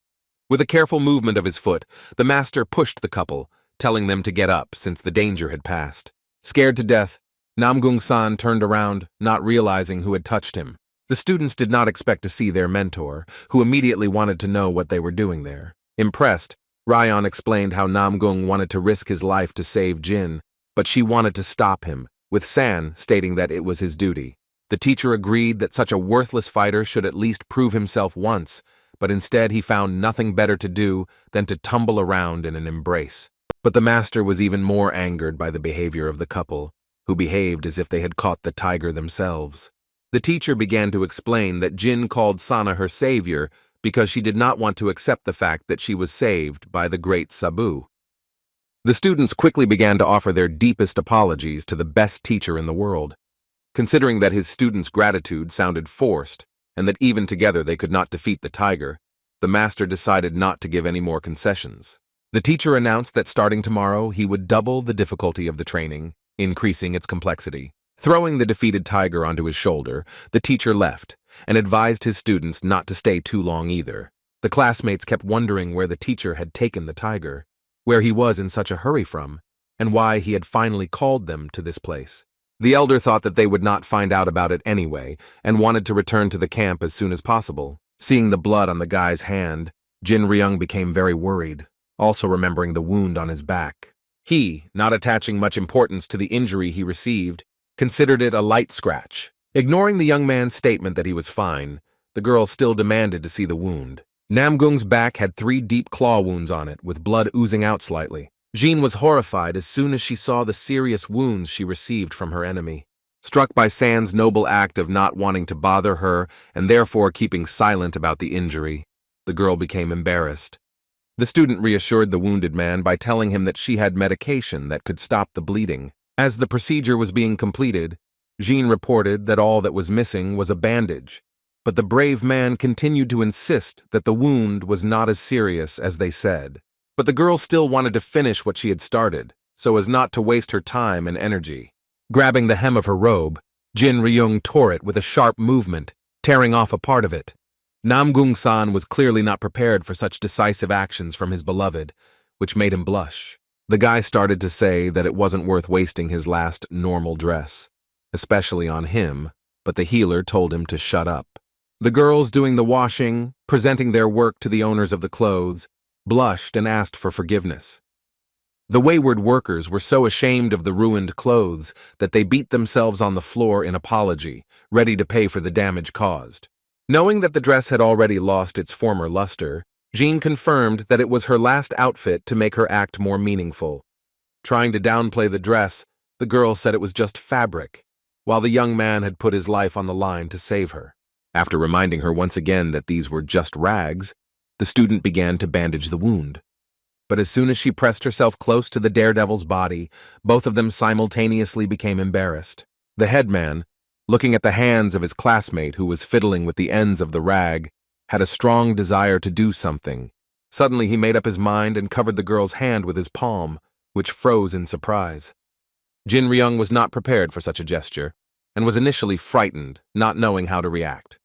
S1: With a careful movement of his foot, the master pushed the couple, telling them to get up since the danger had passed. Scared to death, Namgung-san turned around, not realizing who had touched him. The students did not expect to see their mentor, who immediately wanted to know what they were doing there. Impressed, Ryan explained how Namgung wanted to risk his life to save Jin, but she wanted to stop him, with San stating that it was his duty. The teacher agreed that such a worthless fighter should at least prove himself once, but instead he found nothing better to do than to tumble around in an embrace. But the master was even more angered by the behavior of the couple, who behaved as if they had caught the tiger themselves. The teacher began to explain that Jin called Sana her savior because she did not want to accept the fact that she was saved by the great Sabu. The students quickly began to offer their deepest apologies to the best teacher in the world. Considering that his students' gratitude sounded forced, and that even together they could not defeat the tiger, the master decided not to give any more concessions. The teacher announced that starting tomorrow he would double the difficulty of the training, increasing its complexity. Throwing the defeated tiger onto his shoulder, the teacher left, and advised his students not to stay too long either. The classmates kept wondering where the teacher had taken the tiger, where he was in such a hurry from, and why he had finally called them to this place. The elder thought that they would not find out about it anyway, and wanted to return to the camp as soon as possible. Seeing the blood on the guy's hand, Jin Ryung became very worried, also remembering the wound on his back. He, not attaching much importance to the injury he received, considered it a light scratch. Ignoring the young man's statement that he was fine, the girl still demanded to see the wound. Namgung's back had 3 deep claw wounds on it, with blood oozing out slightly. Jean was horrified as soon as she saw the serious wounds she received from her enemy. Struck by San's noble act of not wanting to bother her and therefore keeping silent about the injury, the girl became embarrassed. The student reassured the wounded man by telling him that she had medication that could stop the bleeding. As the procedure was being completed, Jean reported that all that was missing was a bandage, but the brave man continued to insist that the wound was not as serious as they said. But the girl still wanted to finish what she had started, so as not to waste her time and energy. Grabbing the hem of her robe, Jin Ryung tore it with a sharp movement, tearing off a part of it. Namgung-san was clearly not prepared for such decisive actions from his beloved, which made him blush. The guy started to say that it wasn't worth wasting his last normal dress, especially on him, but the healer told him to shut up. The girls doing the washing, presenting their work to the owners of the clothes, blushed and asked for forgiveness. The wayward workers were so ashamed of the ruined clothes that they beat themselves on the floor in apology, ready to pay for the damage caused. Knowing that the dress had already lost its former luster, Jean confirmed that it was her last outfit to make her act more meaningful. Trying to downplay the dress, the girl said it was just fabric, while the young man had put his life on the line to save her. After reminding her once again that these were just rags, the student began to bandage the wound. But as soon as she pressed herself close to the daredevil's body, both of them simultaneously became embarrassed. The headman, looking at the hands of his classmate who was fiddling with the ends of the rag, had a strong desire to do something. Suddenly he made up his mind and covered the girl's hand with his palm, which froze in surprise. Jin Ryung was not prepared for such a gesture, and was initially frightened, not knowing how to react.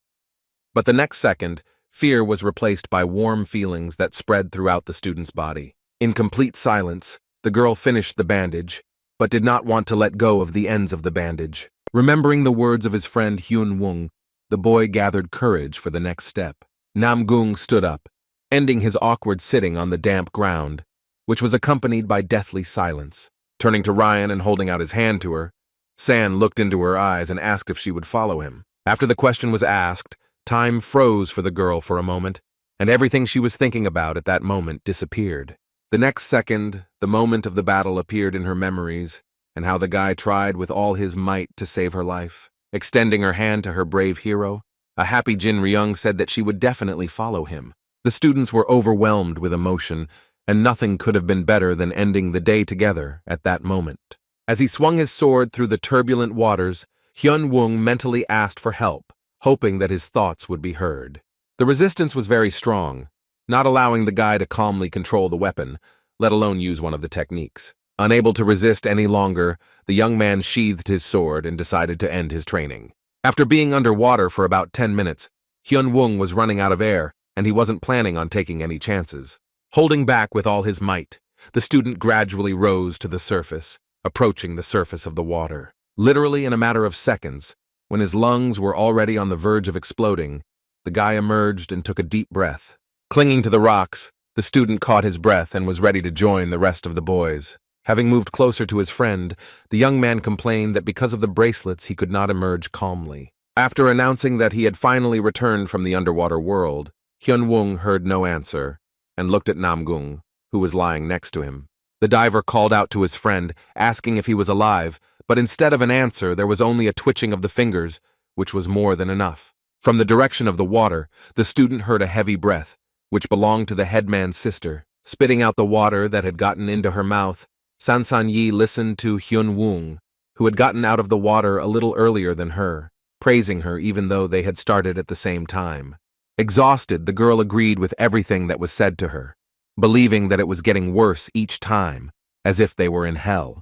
S1: But the next second, fear was replaced by warm feelings that spread throughout the student's body. In complete silence, the girl finished the bandage, but did not want to let go of the ends of the bandage. Remembering the words of his friend Hyun Wung, the boy gathered courage for the next step. Namgung stood up, ending his awkward sitting on the damp ground, which was accompanied by deathly silence. Turning to Ryan and holding out his hand to her, San looked into her eyes and asked if she would follow him. After the question was asked, time froze for the girl for a moment, and everything she was thinking about at that moment disappeared. The next second, the moment of the battle appeared in her memories, and how the guy tried with all his might to save her life. Extending her hand to her brave hero, a happy Jin Ryung said that she would definitely follow him. The students were overwhelmed with emotion, and nothing could have been better than ending the day together at that moment. As he swung his sword through the turbulent waters, Hyun-woong mentally asked for help, hoping that his thoughts would be heard. The resistance was very strong, not allowing the guy to calmly control the weapon, let alone use one of the techniques. Unable to resist any longer, the young man sheathed his sword and decided to end his training. After being underwater for about 10 minutes, Hyun-woong was running out of air, and he wasn't planning on taking any chances. Holding back with all his might, the student gradually rose to the surface, approaching the surface of the water. Literally in a matter of seconds, when his lungs were already on the verge of exploding, the guy emerged and took a deep breath. Clinging to the rocks, the student caught his breath and was ready to join the rest of the boys. Having moved closer to his friend, the young man complained that because of the bracelets he could not emerge calmly. After announcing that he had finally returned from the underwater world, Hyun-woong heard no answer and looked at Namgung, who was lying next to him. The diver called out to his friend, asking if he was alive, but instead of an answer, there was only a twitching of the fingers, which was more than enough. From the direction of the water, the student heard a heavy breath, which belonged to the headman's sister. Spitting out the water that had gotten into her mouth, San-san-yi listened to Hyun-woong, who had gotten out of the water a little earlier than her, praising her even though they had started at the same time. Exhausted, the girl agreed with everything that was said to her, believing that it was getting worse each time, as if they were in hell.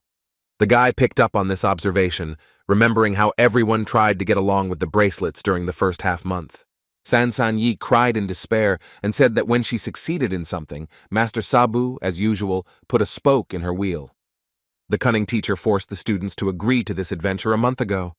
S1: The guy picked up on this observation, remembering how everyone tried to get along with the bracelets during the first half-month. San-san-yi cried in despair and said that when she succeeded in something, Master Sabu, as usual, put a spoke in her wheel. The cunning teacher forced the students to agree to this adventure a month ago.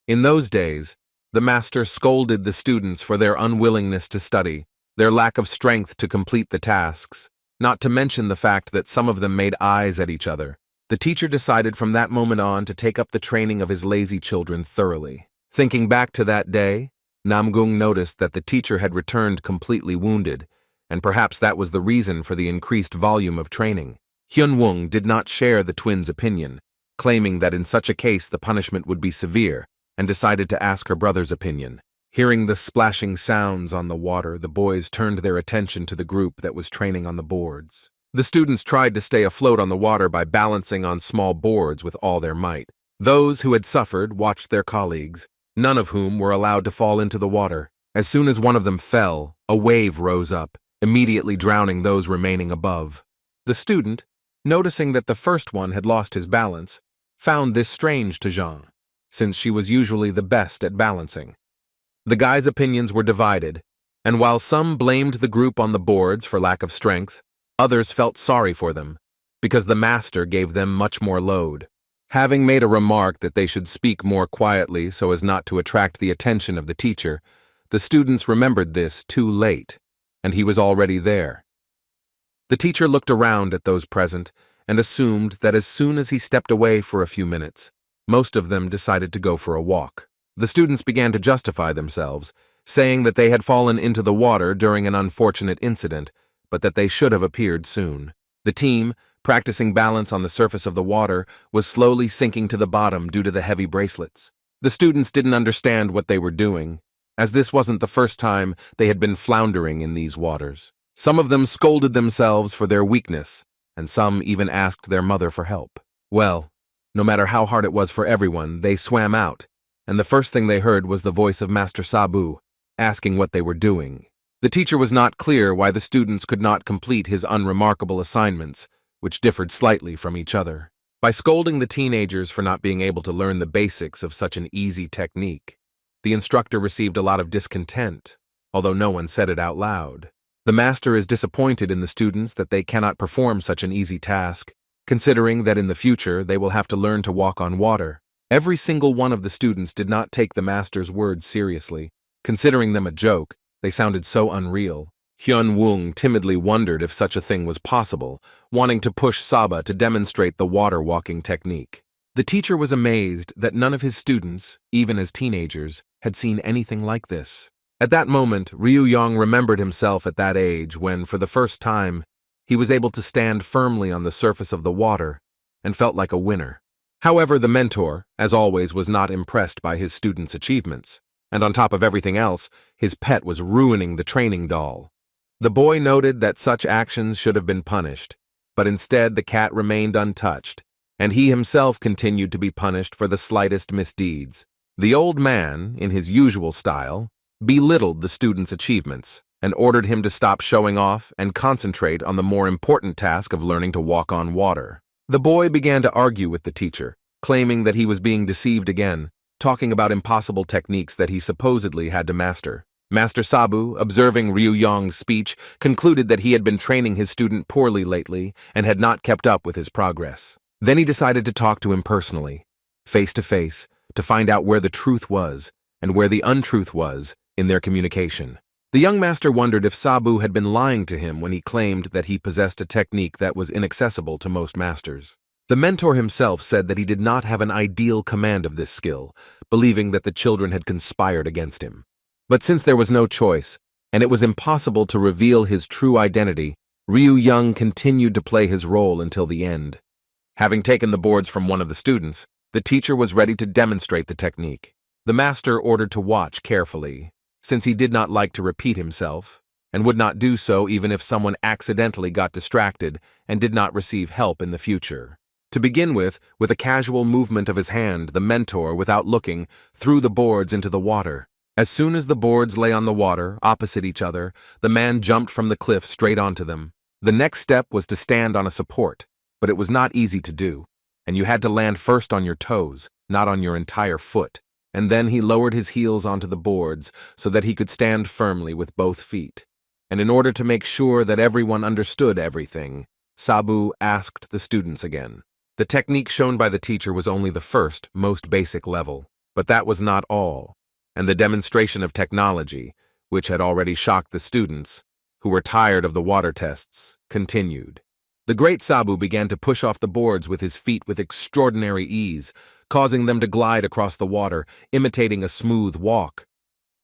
S1: In those days, the master scolded the students for their unwillingness to study, their lack of strength to complete the tasks, not to mention the fact that some of them made eyes at each other. The teacher decided from that moment on to take up the training of his lazy children thoroughly. Thinking back to that day, Namgung noticed that the teacher had returned completely wounded, and perhaps that was the reason for the increased volume of training. Hyun-woong did not share the twins' opinion, claiming that in such a case the punishment would be severe, and decided to ask her brother's opinion. Hearing the splashing sounds on the water, the boys turned their attention to the group that was training on the boards. The students tried to stay afloat on the water by balancing on small boards with all their might. Those who had suffered watched their colleagues, none of whom were allowed to fall into the water. As soon as one of them fell, a wave rose up, immediately drowning those remaining above. The student, noticing that the first one had lost his balance, found this strange to Zhang, since she was usually the best at balancing. The guys' opinions were divided, and while some blamed the group on the boards for lack of strength, others felt sorry for them, because the master gave them much more load. Having made a remark that they should speak more quietly so as not to attract the attention of the teacher, the students remembered this too late, and he was already there. The teacher looked around at those present and assumed that as soon as he stepped away for a few minutes, most of them decided to go for a walk. The students began to justify themselves, saying that they had fallen into the water during an unfortunate incident, but that they should have appeared soon. The team, practicing balance on the surface of the water, was slowly sinking to the bottom due to the heavy bracelets. The students didn't understand what they were doing, as this wasn't the first time they had been floundering in these waters. Some of them scolded themselves for their weakness, and some even asked their mother for help. Well, no matter how hard it was for everyone, they swam out, and the first thing they heard was the voice of Master Sabu, asking what they were doing. The teacher was not clear why the students could not complete his unremarkable assignments, which differed slightly from each other. By scolding the teenagers for not being able to learn the basics of such an easy technique, the instructor received a lot of discontent, although no one said it out loud. The master is disappointed in the students that they cannot perform such an easy task, considering that in the future they will have to learn to walk on water. Every single one of the students did not take the master's words seriously, Considering them a joke, they sounded so unreal. Hyun Woong timidly wondered if such a thing was possible, wanting to push Saba to demonstrate the water-walking technique. The teacher was amazed that none of his students, even as teenagers, had seen anything like this. At that moment, Ryu Yong remembered himself at that age when, for the first time, he was able to stand firmly on the surface of the water and felt like a winner. However, the mentor, as always, was not impressed by his students' achievements, and on top of everything else, his pet was ruining the training doll. The boy noted that such actions should have been punished, but instead the cat remained untouched, and he himself continued to be punished for the slightest misdeeds. The old man, in his usual style, belittled the student's achievements and ordered him to stop showing off and concentrate on the more important task of learning to walk on water. The boy began to argue with the teacher, claiming that he was being deceived again, talking about impossible techniques that he supposedly had to master. Master Sabu, observing Ryu Yong's speech, concluded that he had been training his student poorly lately and had not kept up with his progress. Then he decided to talk to him personally, face to face, to find out where the truth was and where the untruth was in their communication. The young master wondered if Sabu had been lying to him when he claimed that he possessed a technique that was inaccessible to most masters. The mentor himself said that he did not have an ideal command of this skill, believing that the children had conspired against him. But since there was no choice, and it was impossible to reveal his true identity, Ryu Young continued to play his role until the end. Having taken the boards from one of the students, the teacher was ready to demonstrate the technique. The master ordered to watch carefully, since he did not like to repeat himself, and would not do so even if someone accidentally got distracted and did not receive help in the future. To begin with a casual movement of his hand, the mentor, without looking, threw the boards into the water. As soon as the boards lay on the water, opposite each other, the man jumped from the cliff straight onto them. The next step was to stand on a support, but it was not easy to do, and you had to land first on your toes, not on your entire foot. And then he lowered his heels onto the boards so that he could stand firmly with both feet. And in order to make sure that everyone understood everything, Sabu asked the students again. The technique shown by the teacher was only the first, most basic level, but that was not all. And the demonstration of technology, which had already shocked the students, who were tired of the water tests, continued. The great Sabu began to push off the boards with his feet with extraordinary ease, causing them to glide across the water, imitating a smooth walk.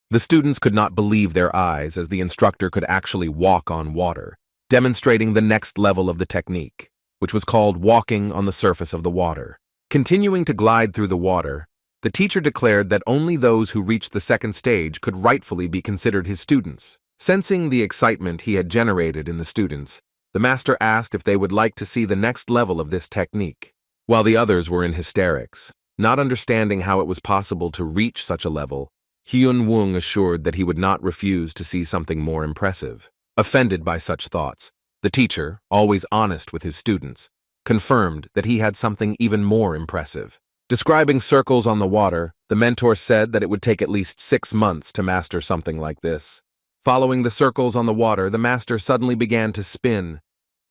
S1: The students could not believe their eyes as the instructor could actually walk on water, demonstrating the next level of the technique, which was called walking on the surface of the water. Continuing to glide through the water, the teacher declared that only those who reached the second stage could rightfully be considered his students. Sensing the excitement he had generated in the students, the master asked if they would like to see the next level of this technique. While the others were in hysterics, not understanding how it was possible to reach such a level, Hyun Woong assured that he would not refuse to see something more impressive. Offended by such thoughts, the teacher, always honest with his students, confirmed that he had something even more impressive. Describing circles on the water, the mentor said that it would take at least 6 months to master something like this. Following the circles on the water, the master suddenly began to spin,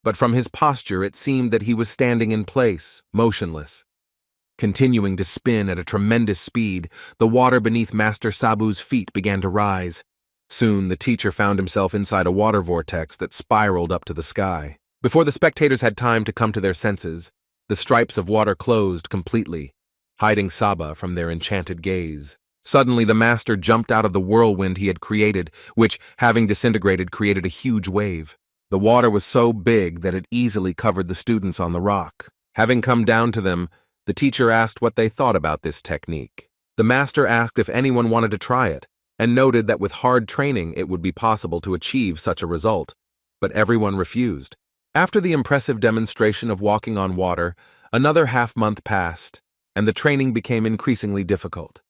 S1: but from his posture it seemed that he was standing in place, motionless. Continuing to spin at a tremendous speed, the water beneath Master Sabu's feet began to rise. Soon, the teacher found himself inside a water vortex that spiraled up to the sky. Before the spectators had time to come to their senses, the stripes of water closed completely, hiding Saba from their enchanted gaze. Suddenly, the master jumped out of the whirlwind he had created, which, having disintegrated, created a huge wave. The water was so big that it easily covered the students on the rock. Having come down to them, the teacher asked what they thought about this technique. The master asked if anyone wanted to try it, and noted that with hard training it would be possible to achieve such a result, but everyone refused. After the impressive demonstration of walking on water, another half-month passed, and the training became increasingly difficult.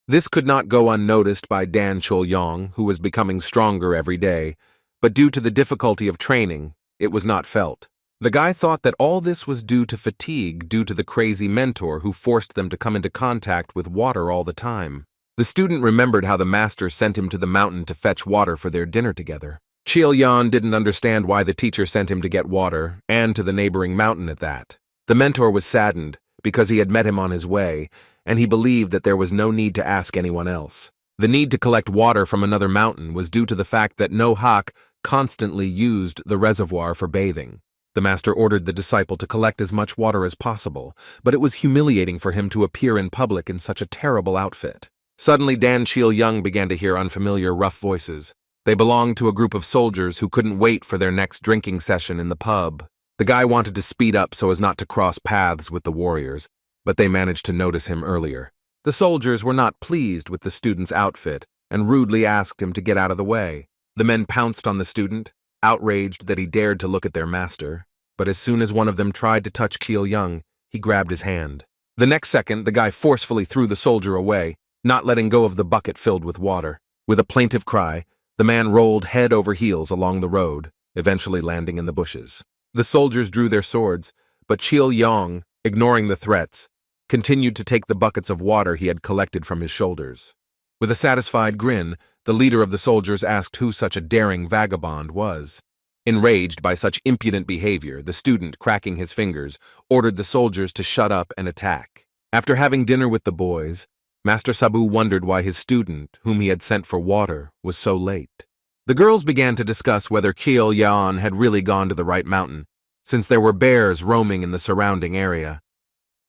S1: This could not go unnoticed by Dan Chul-yong, who was becoming stronger every day, but due to the difficulty of training, it was not felt. The guy thought that all this was due to fatigue due to the crazy mentor who forced them to come into contact with water all the time. The student remembered how the master sent him to the mountain to fetch water for their dinner together. Chil-yan didn't understand why the teacher sent him to get water, and to the neighboring mountain at that. The mentor was saddened because he had met him on his way, and he believed that there was no need to ask anyone else. The need to collect water from another mountain was due to the fact that No Hak constantly used the reservoir for bathing. The master ordered the disciple to collect as much water as possible, but it was humiliating for him to appear in public in such a terrible outfit. Suddenly, Dan Chil-young began to hear unfamiliar, rough voices. They belonged to a group of soldiers who couldn't wait for their next drinking session in the pub. The guy wanted to speed up so as not to cross paths with the warriors, but they managed to notice him earlier. The soldiers were not pleased with the student's outfit and rudely asked him to get out of the way. The men pounced on the student, outraged that he dared to look at their master, but as soon as one of them tried to touch Chil-young, he grabbed his hand. The next second, the guy forcefully threw the soldier away, not letting go of the bucket filled with water. With a plaintive cry, the man rolled head over heels along the road, eventually landing in the bushes. The soldiers drew their swords, but Chil-young, ignoring the threats, continued to take the buckets of water he had collected from his shoulders. With a satisfied grin, the leader of the soldiers asked who such a daring vagabond was. Enraged by such impudent behavior, the student, cracking his fingers, ordered the soldiers to shut up and attack. After having dinner with the boys, Master Sabu wondered why his student, whom he had sent for water, was so late. The girls began to discuss whether Chil-young had really gone to the right mountain, since there were bears roaming in the surrounding area.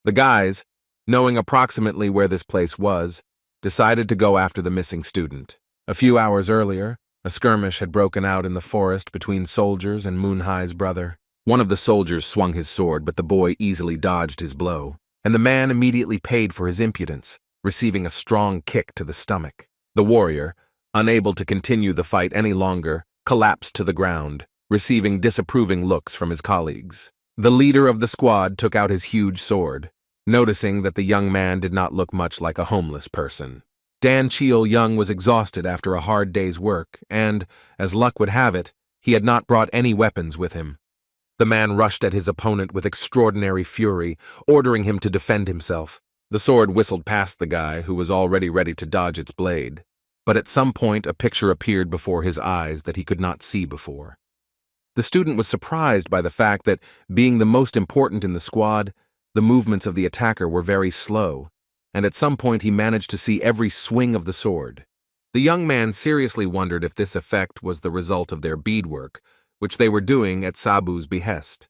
S1: The guys, knowing approximately where this place was, decided to go after the missing student. A few hours earlier, a skirmish had broken out in the forest between soldiers and Moonhai's brother. One of the soldiers swung his sword, but the boy easily dodged his blow, and the man immediately paid for his impudence, receiving a strong kick to the stomach. The warrior, unable to continue the fight any longer, collapsed to the ground, receiving disapproving looks from his colleagues. The leader of the squad took out his huge sword, noticing that the young man did not look much like a homeless person. Dan Chil-young was exhausted after a hard day's work, and, as luck would have it, he had not brought any weapons with him. The man rushed at his opponent with extraordinary fury, ordering him to defend himself. The sword whistled past the guy, who was already ready to dodge its blade. But at some point, a picture appeared before his eyes that he could not see before. The student was surprised by the fact that, being the most important in the squad, the movements of the attacker were very slow, and at some point he managed to see every swing of the sword. The young man seriously wondered if this effect was the result of their beadwork, which they were doing at Sabu's behest.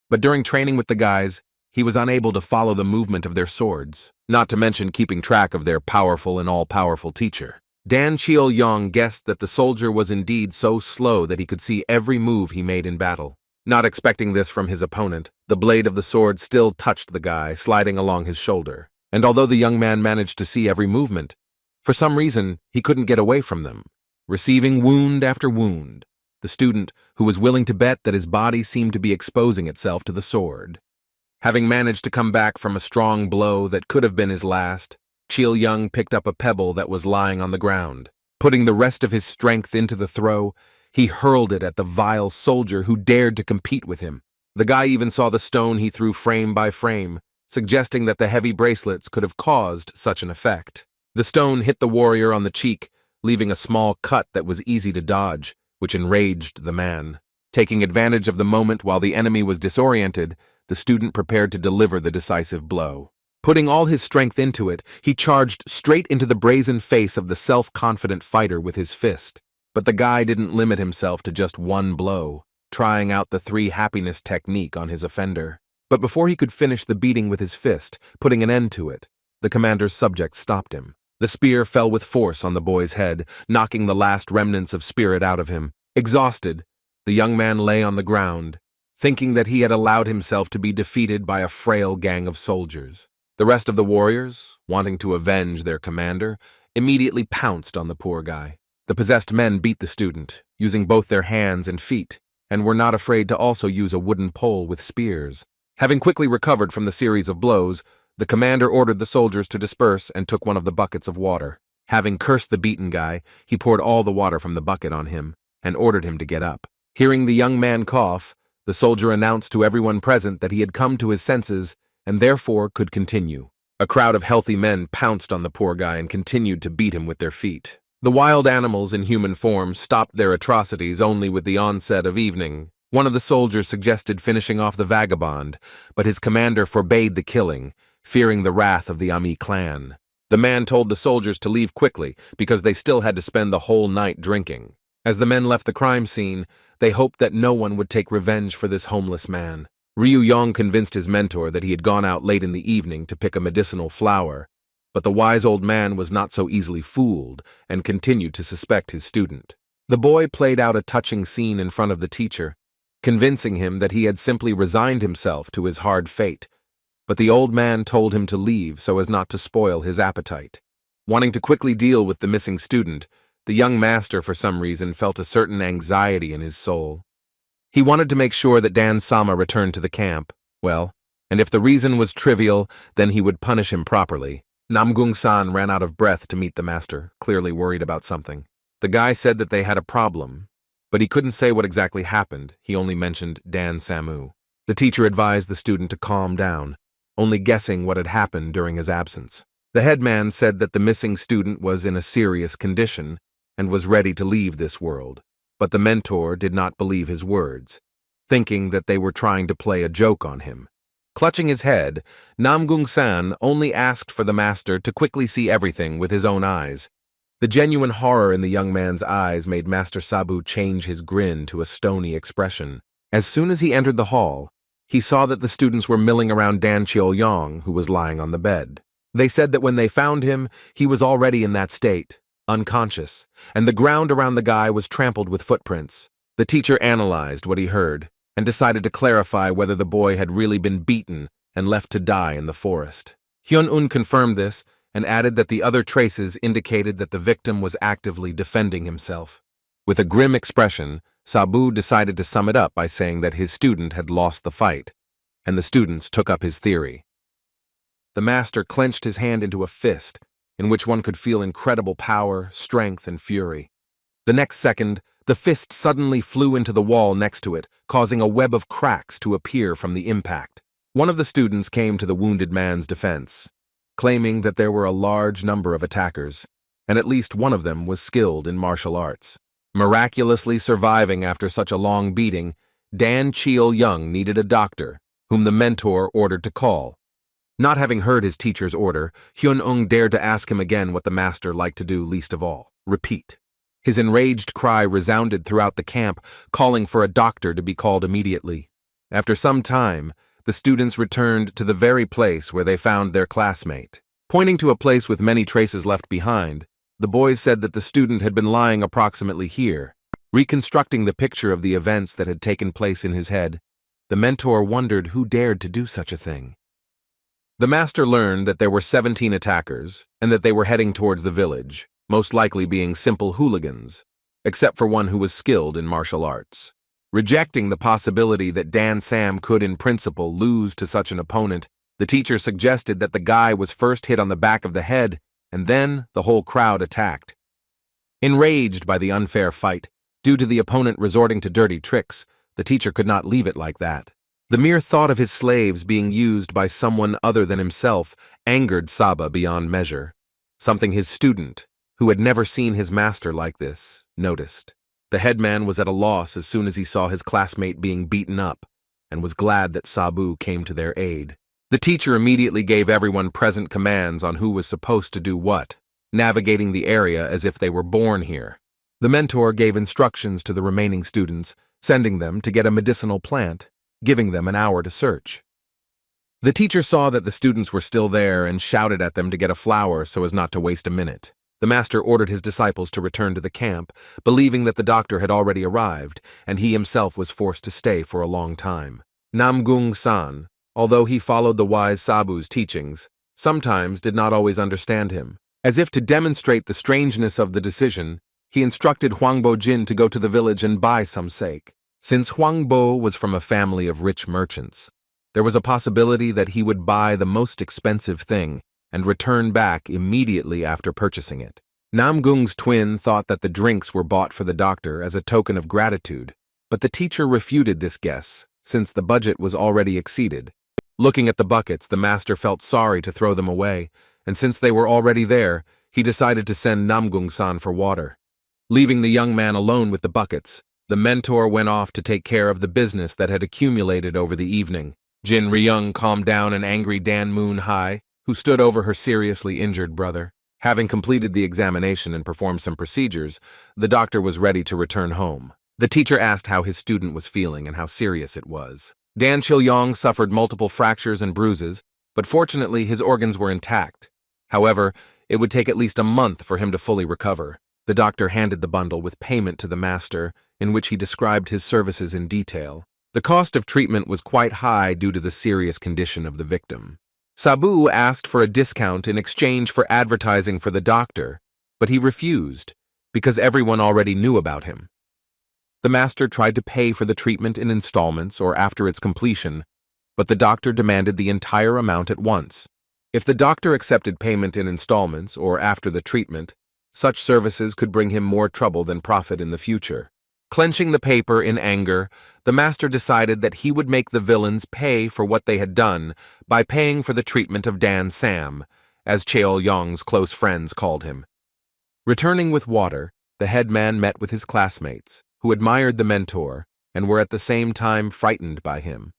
S1: But during training with the guys, he was unable to follow the movement of their swords, not to mention keeping track of their powerful and all-powerful teacher. Dan Chil-young guessed that the soldier was indeed so slow that he could see every move he made in battle. Not expecting this from his opponent, the blade of the sword still touched the guy, sliding along his shoulder. And although the young man managed to see every movement, for some reason he couldn't get away from them, receiving wound after wound. The student, who was willing to bet that his body seemed to be exposing itself to the sword. Having managed to come back from a strong blow that could have been his last, Chil-young picked up a pebble that was lying on the ground. Putting the rest of his strength into the throw, he hurled it at the vile soldier who dared to compete with him. The guy even saw the stone he threw frame by frame, suggesting that the heavy bracelets could have caused such an effect. The stone hit the warrior on the cheek, leaving a small cut that was easy to dodge, which enraged the man. Taking advantage of the moment while the enemy was disoriented, the student prepared to deliver the decisive blow. Putting all his strength into it, he charged straight into the brazen face of the self-confident fighter with his fist. But the guy didn't limit himself to just one blow, trying out the 3 happiness technique on his offender. But before he could finish the beating with his fist, putting an end to it, the commander's subject stopped him. The spear fell with force on the boy's head, knocking the last remnants of spirit out of him. Exhausted, the young man lay on the ground, thinking that he had allowed himself to be defeated by a frail gang of soldiers. The rest of the warriors, wanting to avenge their commander, immediately pounced on the poor guy. The possessed men beat the student, using both their hands and feet, and were not afraid to also use a wooden pole with spears. Having quickly recovered from the series of blows, the commander ordered the soldiers to disperse and took one of the buckets of water. Having cursed the beaten guy, he poured all the water from the bucket on him and ordered him to get up. Hearing the young man cough, the soldier announced to everyone present that he had come to his senses and therefore could continue. A crowd of healthy men pounced on the poor guy and continued to beat him with their feet. The wild animals in human form stopped their atrocities only with the onset of evening. One of the soldiers suggested finishing off the vagabond, but his commander forbade the killing, fearing the wrath of the Ami clan. The man told the soldiers to leave quickly because they still had to spend the whole night drinking. As the men left the crime scene, they hoped that no one would take revenge for this homeless man. Ryu Yong convinced his mentor that he had gone out late in the evening to pick a medicinal flower, but the wise old man was not so easily fooled and continued to suspect his student. The boy played out a touching scene in front of the teacher, convincing him that he had simply resigned himself to his hard fate, but the old man told him to leave so as not to spoil his appetite. Wanting to quickly deal with the missing student, the young master for some reason felt a certain anxiety in his soul. He wanted to make sure that Dan-sama returned to the camp, and if the reason was trivial, then he would punish him properly. Namgung-san ran out of breath to meet the master, clearly worried about something. The guy said that they had a problem, but he couldn't say what exactly happened. He only mentioned Dan-samu. The teacher advised the student to calm down, only guessing what had happened during his absence. The headman said that the missing student was in a serious condition and was ready to leave this world, but the mentor did not believe his words, thinking that they were trying to play a joke on him. Clutching his head, Namgung-san only asked for the master to quickly see everything with his own eyes. The genuine horror in the young man's eyes made Master Sabu change his grin to a stony expression. As soon as he entered the hall, he saw that the students were milling around Dan Cheol-yong, who was lying on the bed. They said that when they found him, he was already in that state, unconscious, and the ground around the guy was trampled with footprints. The teacher analyzed what he heard and decided to clarify whether the boy had really been beaten and left to die in the forest. Hyun-un confirmed this and added that the other traces indicated that the victim was actively defending himself. With a grim expression, Sabu decided to sum it up by saying that his student had lost the fight, and the students took up his theory. The master clenched his hand into a fist, in which one could feel incredible power, strength, and fury. The next second, the fist suddenly flew into the wall next to it, causing a web of cracks to appear from the impact. One of the students came to the wounded man's defense, claiming that there were a large number of attackers, and at least one of them was skilled in martial arts. Miraculously surviving after such a long beating, Dan Cheol-yong needed a doctor, whom the mentor ordered to call. Not having heard his teacher's order, Hyun-un dared to ask him again what the master liked to do least of all: repeat. His enraged cry resounded throughout the camp, calling for a doctor to be called immediately. After some time, the students returned to the very place where they found their classmate. Pointing to a place with many traces left behind, the boys said that the student had been lying approximately here. Reconstructing the picture of the events that had taken place in his head, the mentor wondered who dared to do such a thing. The master learned that there were 17 attackers and that they were heading towards the village, most likely being simple hooligans, except for one who was skilled in martial arts. Rejecting the possibility that Dan Sam could in principle lose to such an opponent, the teacher suggested that the guy was first hit on the back of the head, and then the whole crowd attacked. Enraged by the unfair fight, due to the opponent resorting to dirty tricks, the teacher could not leave it like that. The mere thought of his slaves being used by someone other than himself angered Saba beyond measure, something his student, who had never seen his master like this, noticed. The headman was at a loss as soon as he saw his classmate being beaten up, and was glad that Sabu came to their aid. The teacher immediately gave everyone present commands on who was supposed to do what, navigating the area as if they were born here. The mentor gave instructions to the remaining students, sending them to get a medicinal plant, giving them an hour to search. The teacher saw that the students were still there and shouted at them to get a flower so as not to waste a minute. The master ordered his disciples to return to the camp, believing that the doctor had already arrived, and he himself was forced to stay for a long time. Namgung-san, although he followed the wise Sabu's teachings, sometimes did not always understand him. As if to demonstrate the strangeness of the decision, he instructed Huangbo Jin to go to the village and buy some sake. Since Huangbo was from a family of rich merchants, there was a possibility that he would buy the most expensive thing and return back immediately after purchasing it. Namgung's twin thought that the drinks were bought for the doctor as a token of gratitude, but the teacher refuted this guess, since the budget was already exceeded. Looking at the buckets, the master felt sorry to throw them away, and since they were already there, he decided to send Namgung-san for water. Leaving the young man alone with the buckets, the mentor went off to take care of the business that had accumulated over the evening. Jin Ryung calmed down an angry Dan Moon Hai, who stood over her seriously injured brother. Having completed the examination and performed some procedures, the doctor was ready to return home. The teacher asked how his student was feeling and how serious it was. Dan Chil-yong suffered multiple fractures and bruises, but fortunately his organs were intact. However, it would take at least a month for him to fully recover. The doctor handed the bundle with payment to the master, in which he described his services in detail. The cost of treatment was quite high due to the serious condition of the victim. Sabu asked for a discount in exchange for advertising for the doctor, but he refused, because everyone already knew about him. The master tried to pay for the treatment in installments or after its completion, but the doctor demanded the entire amount at once. If the doctor accepted payment in installments or after the treatment, such services could bring him more trouble than profit in the future. Clenching the paper in anger, the master decided that he would make the villains pay for what they had done by paying for the treatment of Dan Sam, as Cheol-yong's close friends called him. Returning with water, the headman met with his classmates, who admired the mentor and were at the same time frightened by him.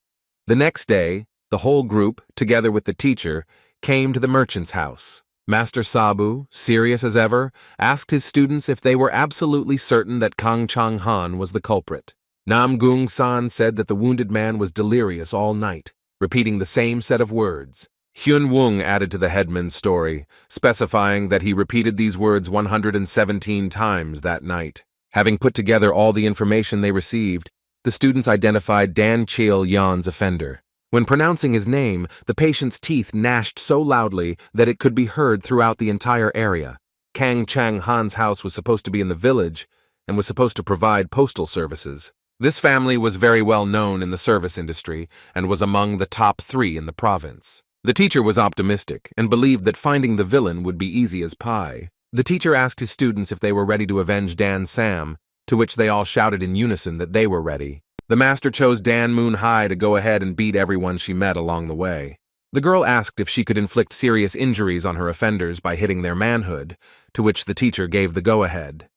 S1: The next day, the whole group, together with the teacher, came to the merchant's house. Master Sabu, serious as ever, asked his students if they were absolutely certain that Kang Chang-han was the culprit. Nam Gung-san said that the wounded man was delirious all night, repeating the same set of words. Hyun Woong added to the headman's story, specifying that he repeated these words 117 times that night. Having put together all the information they received, the students identified Dan Cheol-yong's offender. When pronouncing his name, the patient's teeth gnashed so loudly that it could be heard throughout the entire area. Kang Chang-han's house was supposed to be in the village and was supposed to provide postal services. This family was very well known in the service industry and was among the top 3 in the province. The teacher was optimistic and believed that finding the villain would be easy as pie. The teacher asked his students if they were ready to avenge Dan Sam, to which they all shouted in unison that they were ready. The master chose Dan Moon-hai to go ahead and beat everyone she met along the way. The girl asked if she could inflict serious injuries on her offenders by hitting their manhood, to which the teacher gave the go-ahead.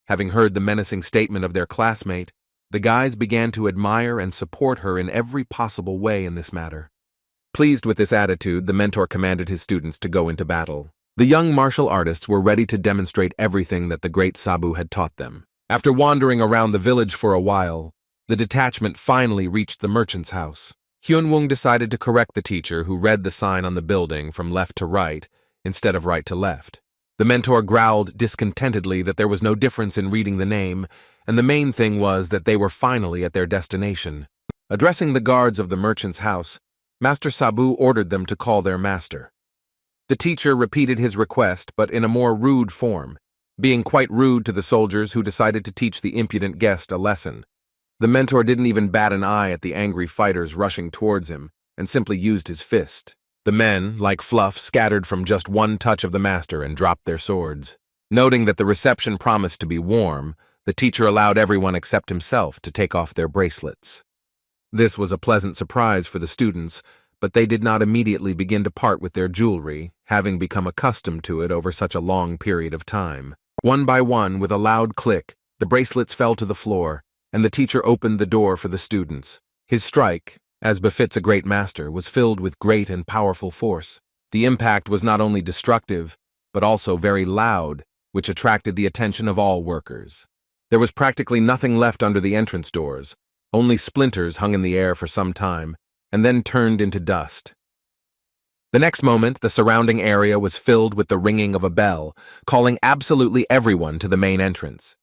S1: Having heard the menacing statement of their classmate, the guys began to admire and support her in every possible way in this matter. Pleased with this attitude, the mentor commanded his students to go into battle. The young martial artists were ready to demonstrate everything that the great Sabu had taught them. After wandering around the village for a while, the detachment finally reached the merchant's house. Hyun Woong decided to correct the teacher, who read the sign on the building from left to right instead of right to left. The mentor growled discontentedly that there was no difference in reading the name, and the main thing was that they were finally at their destination. Addressing the guards of the merchant's house, Master Sabu ordered them to call their master. The teacher repeated his request, but in a more rude form, being quite rude to the soldiers who decided to teach the impudent guest a lesson. The mentor didn't even bat an eye at the angry fighters rushing towards him, and simply used his fist. The men, like fluff, scattered from just one touch of the master and dropped their swords. Noting that the reception promised to be warm, the teacher allowed everyone except himself to take off their bracelets. This was a pleasant surprise for the students, but they did not immediately begin to part with their jewelry, having become accustomed to it over such a long period of time. One by one, with a loud click, the bracelets fell to the floor, and the teacher opened the door for the students. His strike, as befits a great master, was filled with great and powerful force. The impact was not only destructive, but also very loud, which attracted the attention of all workers. There was practically nothing left under the entrance doors. Only splinters hung in the air for some time, and then turned into dust. The next moment, the surrounding area was filled with the ringing of a bell, calling absolutely everyone to the main entrance.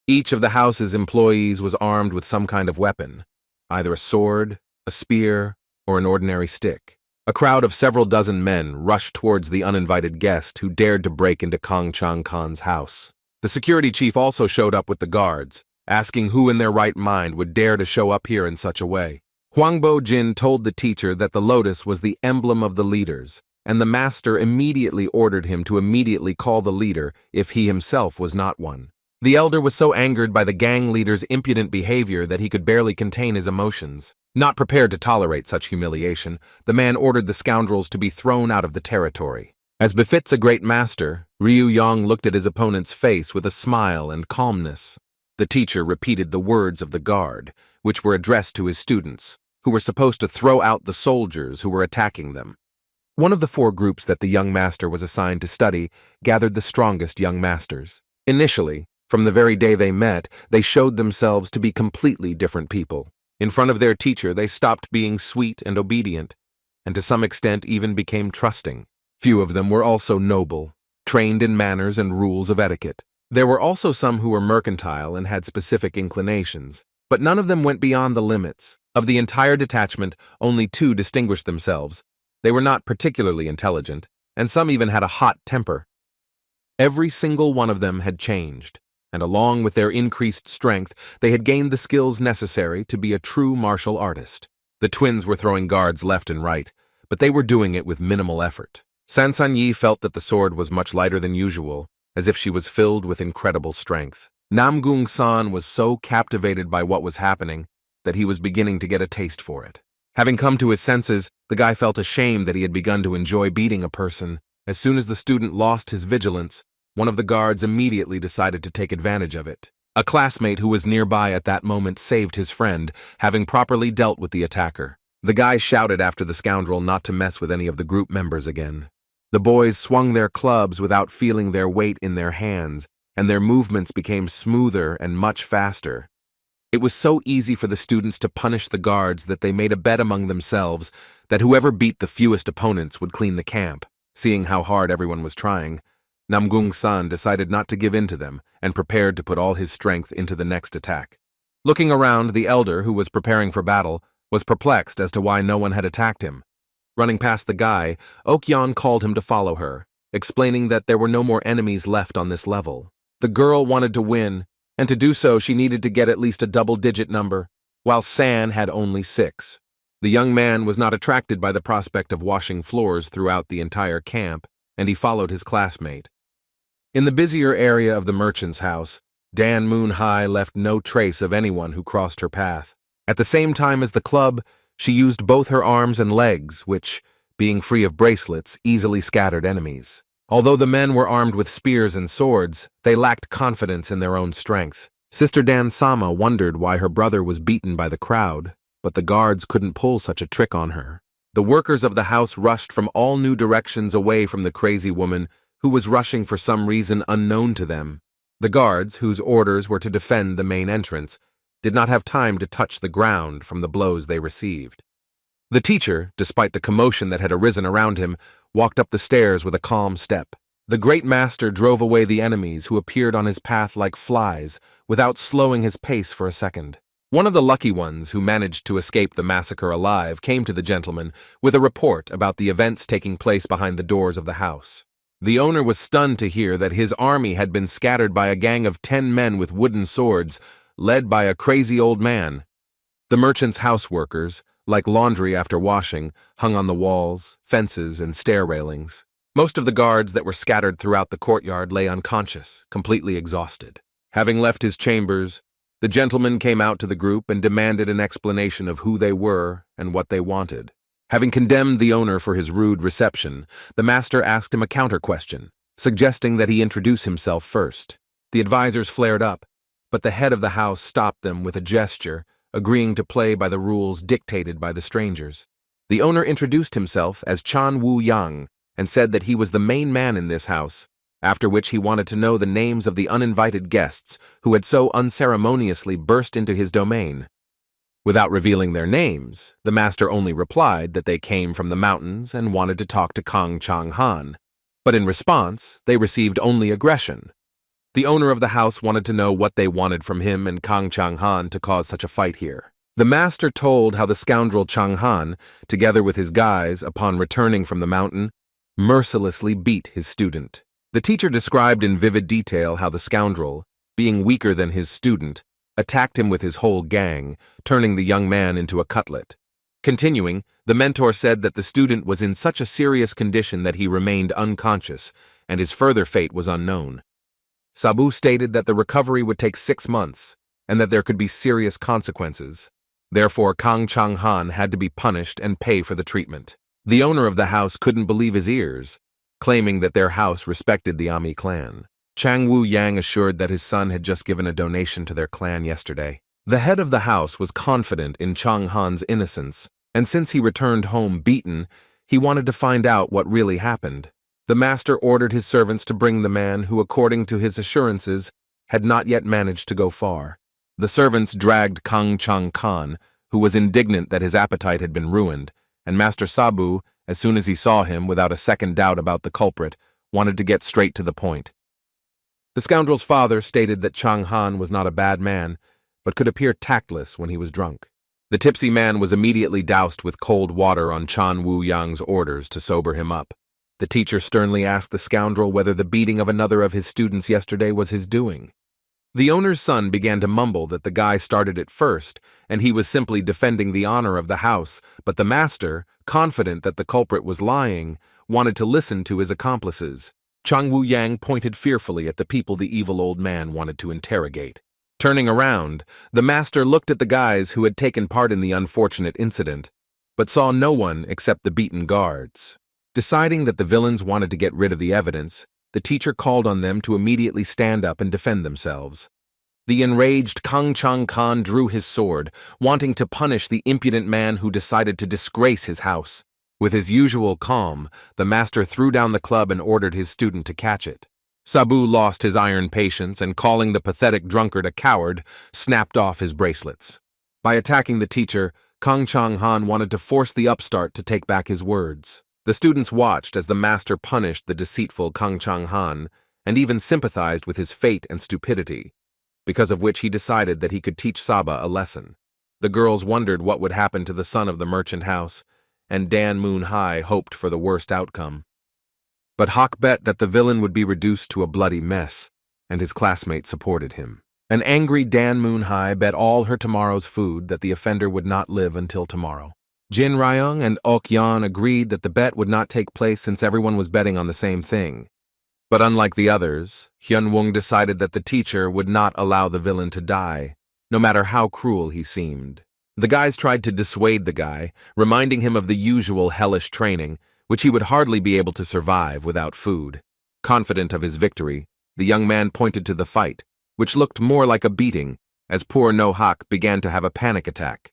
S1: Each of the house's employees was armed with some kind of weapon, either a sword, a spear, or an ordinary stick. A crowd of several dozen men rushed towards the uninvited guest who dared to break into Kang Chang-han's house. The security chief also showed up with the guards, asking who in their right mind would dare to show up here in such a way. Huang Bo-jin told the teacher that the lotus was the emblem of the leaders, and the master immediately ordered him to immediately call the leader if he himself was not one. The elder was so angered by the gang leader's impudent behavior that he could barely contain his emotions. Not prepared to tolerate such humiliation, the man ordered the scoundrels to be thrown out of the territory. As befits a great master, Ryu Yong looked at his opponent's face with a smile and calmness. The teacher repeated the words of the guard, which were addressed to his students, who were supposed to throw out the soldiers who were attacking them. One of the four groups that the young master was assigned to study gathered the strongest young masters. Initially, from the very day they met, they showed themselves to be completely different people. In front of their teacher, they stopped being sweet and obedient, and to some extent even became trusting. Few of them were also noble, trained in manners and rules of etiquette. There were also some who were mercantile and had specific inclinations, but none of them went beyond the limits. Of the entire detachment, only two distinguished themselves. They were not particularly intelligent, and some even had a hot temper. Every single one of them had changed, and along with their increased strength, they had gained the skills necessary to be a true martial artist. The twins were throwing guards left and right, but they were doing it with minimal effort. Sansanyi felt that the sword was much lighter than usual, as if she was filled with incredible strength. Namgung-san was so captivated by what was happening that he was beginning to get a taste for it. Having come to his senses, the guy felt ashamed that he had begun to enjoy beating a person. As soon as the student lost his vigilance, one of the guards immediately decided to take advantage of it. A classmate who was nearby at that moment saved his friend, having properly dealt with the attacker. The guy shouted after the scoundrel not to mess with any of the group members again. The boys swung their clubs without feeling their weight in their hands, and their movements became smoother and much faster. It was so easy for the students to punish the guards that they made a bet among themselves that whoever beat the fewest opponents would clean the camp. Seeing how hard everyone was trying, Namgung-san decided not to give in to them and prepared to put all his strength into the next attack. Looking around, the elder, who was preparing for battle, was perplexed as to why no one had attacked him. Running past the guy, Okyeon called him to follow her, explaining that there were no more enemies left on this level. The girl wanted to win, and to do so she needed to get at least a double-digit number, while San had only 6. The young man was not attracted by the prospect of washing floors throughout the entire camp, and he followed his classmate. In the busier area of the merchant's house, Dan Moon-hye left no trace of anyone who crossed her path. At the same time as the club, she used both her arms and legs, which, being free of bracelets, easily scattered enemies. Although the men were armed with spears and swords, they lacked confidence in their own strength. Sister Dan-sama wondered why her brother was beaten by the crowd, but the guards couldn't pull such a trick on her. The workers of the house rushed from all new directions away from the crazy woman, who was rushing for some reason unknown to them. The guards, whose orders were to defend the main entrance, did not have time to touch the ground from the blows they received. The teacher, despite the commotion that had arisen around him, walked up the stairs with a calm step. The great master drove away the enemies who appeared on his path like flies, without slowing his pace for a second. One of the lucky ones who managed to escape the massacre alive came to the gentleman with a report about the events taking place behind the doors of the house. The owner was stunned to hear that his army had been scattered by a gang of 10 men with wooden swords, led by a crazy old man. The merchant's house workers, like laundry after washing, hung on the walls, fences, and stair railings. Most of the guards that were scattered throughout the courtyard lay unconscious, completely exhausted. Having left his chambers, the gentleman came out to the group and demanded an explanation of who they were and what they wanted. Having condemned the owner for his rude reception, the master asked him a counter-question, suggesting that he introduce himself first. The advisors flared up, but the head of the house stopped them with a gesture, agreeing to play by the rules dictated by the strangers. The owner introduced himself as Chan Woo-yang and said that he was the main man in this house, after which he wanted to know the names of the uninvited guests who had so unceremoniously burst into his domain. Without revealing their names, the master only replied that they came from the mountains and wanted to talk to Kang Chang-han, but in response, they received only aggression. The owner of the house wanted to know what they wanted from him and Kang Chang-han to cause such a fight here. The master told how the scoundrel Chang-han, together with his guys, upon returning from the mountain, mercilessly beat his student. The teacher described in vivid detail how the scoundrel, being weaker than his student, attacked him with his whole gang, turning the young man into a cutlet. Continuing, the mentor said that the student was in such a serious condition that he remained unconscious, and his further fate was unknown. Sabu stated that the recovery would take 6 months, and that there could be serious consequences. Therefore, Kang Chang-han had to be punished and pay for the treatment. The owner of the house couldn't believe his ears, claiming that their house respected the Ami clan. Chang Woo-yang assured that his son had just given a donation to their clan yesterday. The head of the house was confident in Chang-han's innocence, and since he returned home beaten, He wanted to find out what really happened. The master ordered his servants to bring the man who, according to his assurances, had not yet managed to go far. The servants dragged Kang Chang Khan, who was indignant that his appetite had been ruined, and Master Sabu, as soon as he saw him without a second doubt about the culprit, wanted to get straight to the point. The scoundrel's father stated that Chang Han was not a bad man, but could appear tactless when he was drunk. The tipsy man was immediately doused with cold water on Chan Wu Yang's orders to sober him up. The teacher sternly asked the scoundrel whether the beating of another of his students yesterday was his doing. The owner's son began to mumble that the guy started it first, and he was simply defending the honor of the house, but the master, confident that the culprit was lying, wanted to listen to his accomplices. Chang Wu Yang pointed fearfully at the people the evil old man wanted to interrogate. Turning around, the master looked at the guys who had taken part in the unfortunate incident, but saw no one except the beaten guards. Deciding that the villains wanted to get rid of the evidence, the teacher called on them to immediately stand up and defend themselves. The enraged Kang Chang Khan drew his sword, wanting to punish the impudent man who decided to disgrace his house. With his usual calm, the master threw down the club and ordered his student to catch it. Sabu lost his iron patience and, calling the pathetic drunkard a coward, snapped off his bracelets. By attacking the teacher, Kang Chang Han wanted to force the upstart to take back his words. The students watched as the master punished the deceitful Kang Chang Han and even sympathized with his fate and stupidity, because of which he decided that he could teach Saba a lesson. The girls wondered what would happen to the son of the merchant house, and Dan Moon Hai hoped for the worst outcome. But Hawk bet that the villain would be reduced to a bloody mess, and his classmates supported him. An angry Dan Moon Hai bet all her tomorrow's food that the offender would not live until tomorrow. Jin Ryung and Ok Yan agreed that the bet would not take place since everyone was betting on the same thing. But unlike the others, Hyun Woong decided that the teacher would not allow the villain to die, no matter how cruel he seemed. The guys tried to dissuade the guy, reminding him of the usual hellish training, which he would hardly be able to survive without food. Confident of his victory, the young man pointed to the fight, which looked more like a beating, as poor No Hak began to have a panic attack.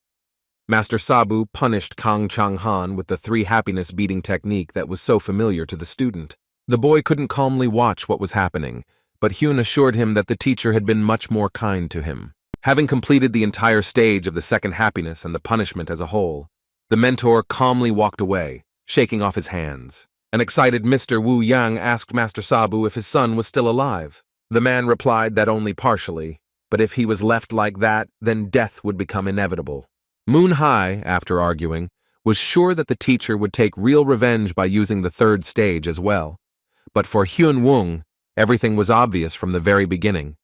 S1: Master Sabu punished Kang Chang Han with the 3 happiness beating technique that was so familiar to the student. The boy couldn't calmly watch what was happening, but Hyun assured him that the teacher had been much more kind to him. Having completed the entire stage of the second happiness and the punishment as a whole, the mentor calmly walked away, shaking off his hands. An excited Mr. Wu Yang asked Master Sabu if his son was still alive. The man replied that only partially, but if he was left like that, then death would become inevitable. Moon Hai, after arguing, was sure that the teacher would take real revenge by using the 3rd stage as well. But for Hyun Woong, everything was obvious from the very beginning.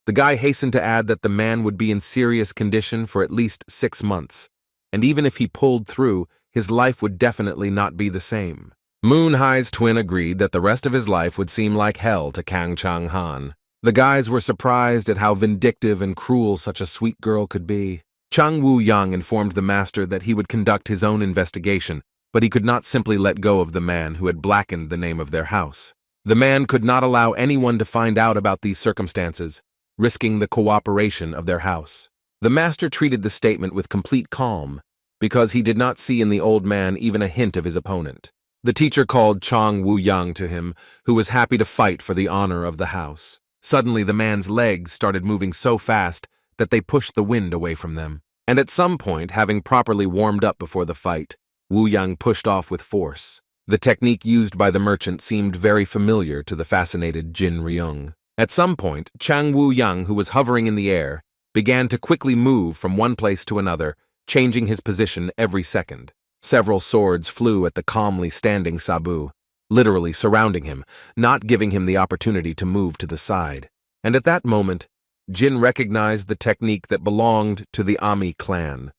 S1: The guy hastened to add that the man would be in serious condition for at least 6 months, and even if he pulled through, his life would definitely not be the same. Moon Hai's twin agreed that the rest of his life would seem like hell to Kang Chang Han. The guys were surprised at how vindictive and cruel such a sweet girl could be. Chang Wu Yang informed the master that he would conduct his own investigation, but he could not simply let go of the man who had blackened the name of their house. The man could not allow anyone to find out about these circumstances, risking the cooperation of their house. The master treated the statement with complete calm, because he did not see in the old man even a hint of his opponent. The teacher called Chang Wu Yang to him, who was happy to fight for the honor of the house. Suddenly the man's legs started moving so fast that they pushed the wind away from them. And at some point, having properly warmed up before the fight, Wu Yang pushed off with force. The technique used by the merchant seemed very familiar to the fascinated Jin Ryung. At some point, Chang Wu Yang, who was hovering in the air, began to quickly move from one place to another, changing his position every second. Several swords flew at the calmly standing Sabu, literally surrounding him, not giving him the opportunity to move to the side. And at that moment, Jin recognized the technique that belonged to the Ami clan.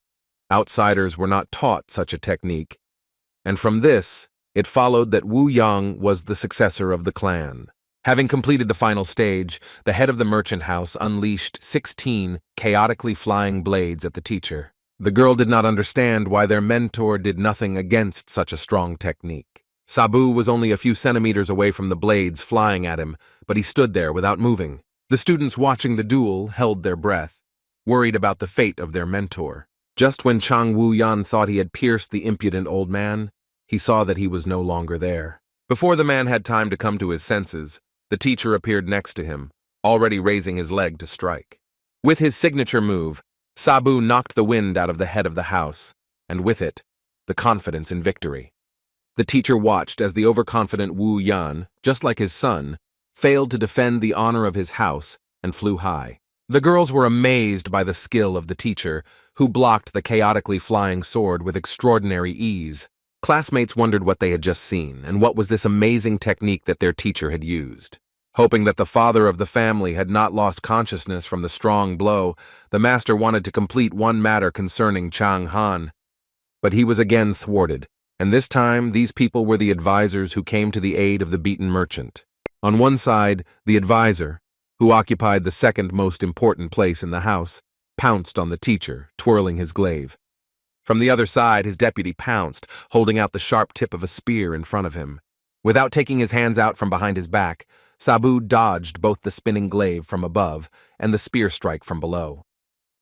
S1: Outsiders were not taught such a technique, and from this, it followed that Wu Yang was the successor of the clan. Having completed the final stage, the head of the merchant house unleashed 16 chaotically flying blades at the teacher. The girl did not understand why their mentor did nothing against such a strong technique. Sabu was only a few centimeters away from the blades flying at him, but he stood there without moving. The students watching the duel held their breath, worried about the fate of their mentor. Just when Chang Wu Yan thought he had pierced the impudent old man, he saw that he was no longer there. Before the man had time to come to his senses, the teacher appeared next to him, already raising his leg to strike. With his signature move, Sabu knocked the wind out of the head of the house, and with it, the confidence in victory. The teacher watched as the overconfident Wu Yan, just like his son, failed to defend the honor of his house and flew high. The girls were amazed by the skill of the teacher, who blocked the chaotically flying sword with extraordinary ease. Classmates wondered what they had just seen and what was this amazing technique that their teacher had used. Hoping that the father of the family had not lost consciousness from the strong blow, the master wanted to complete one matter concerning Chang Han. But he was again thwarted, and this time these people were the advisors who came to the aid of the beaten merchant. On one side, the advisor, who occupied the second most important place in the house, pounced on the teacher, twirling his glaive. From the other side, his deputy pounced, holding out the sharp tip of a spear in front of him. Without taking his hands out from behind his back, Sabu dodged both the spinning glaive from above and the spear strike from below.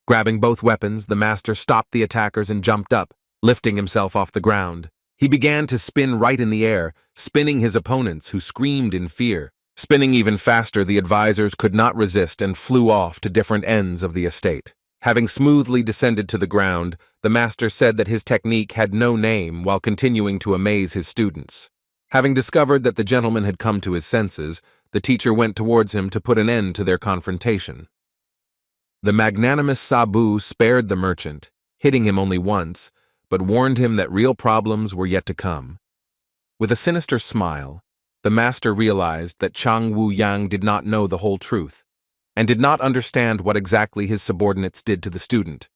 S1: Grabbing both weapons, the master stopped the attackers and jumped up, lifting himself off the ground. He began to spin right in the air, spinning his opponents, who screamed in fear. Spinning even faster, the advisors could not resist and flew off to different ends of the estate. Having smoothly descended to the ground, the master said that his technique had no name while continuing to amaze his students. Having discovered that the gentleman had come to his senses, the teacher went towards him to put an end to their confrontation. The magnanimous Sabu spared the merchant, hitting him only once, but warned him that real problems were yet to come. With a sinister smile, the master realized that Chang Wu Yang did not know the whole truth, and did not understand what exactly his subordinates did to the student.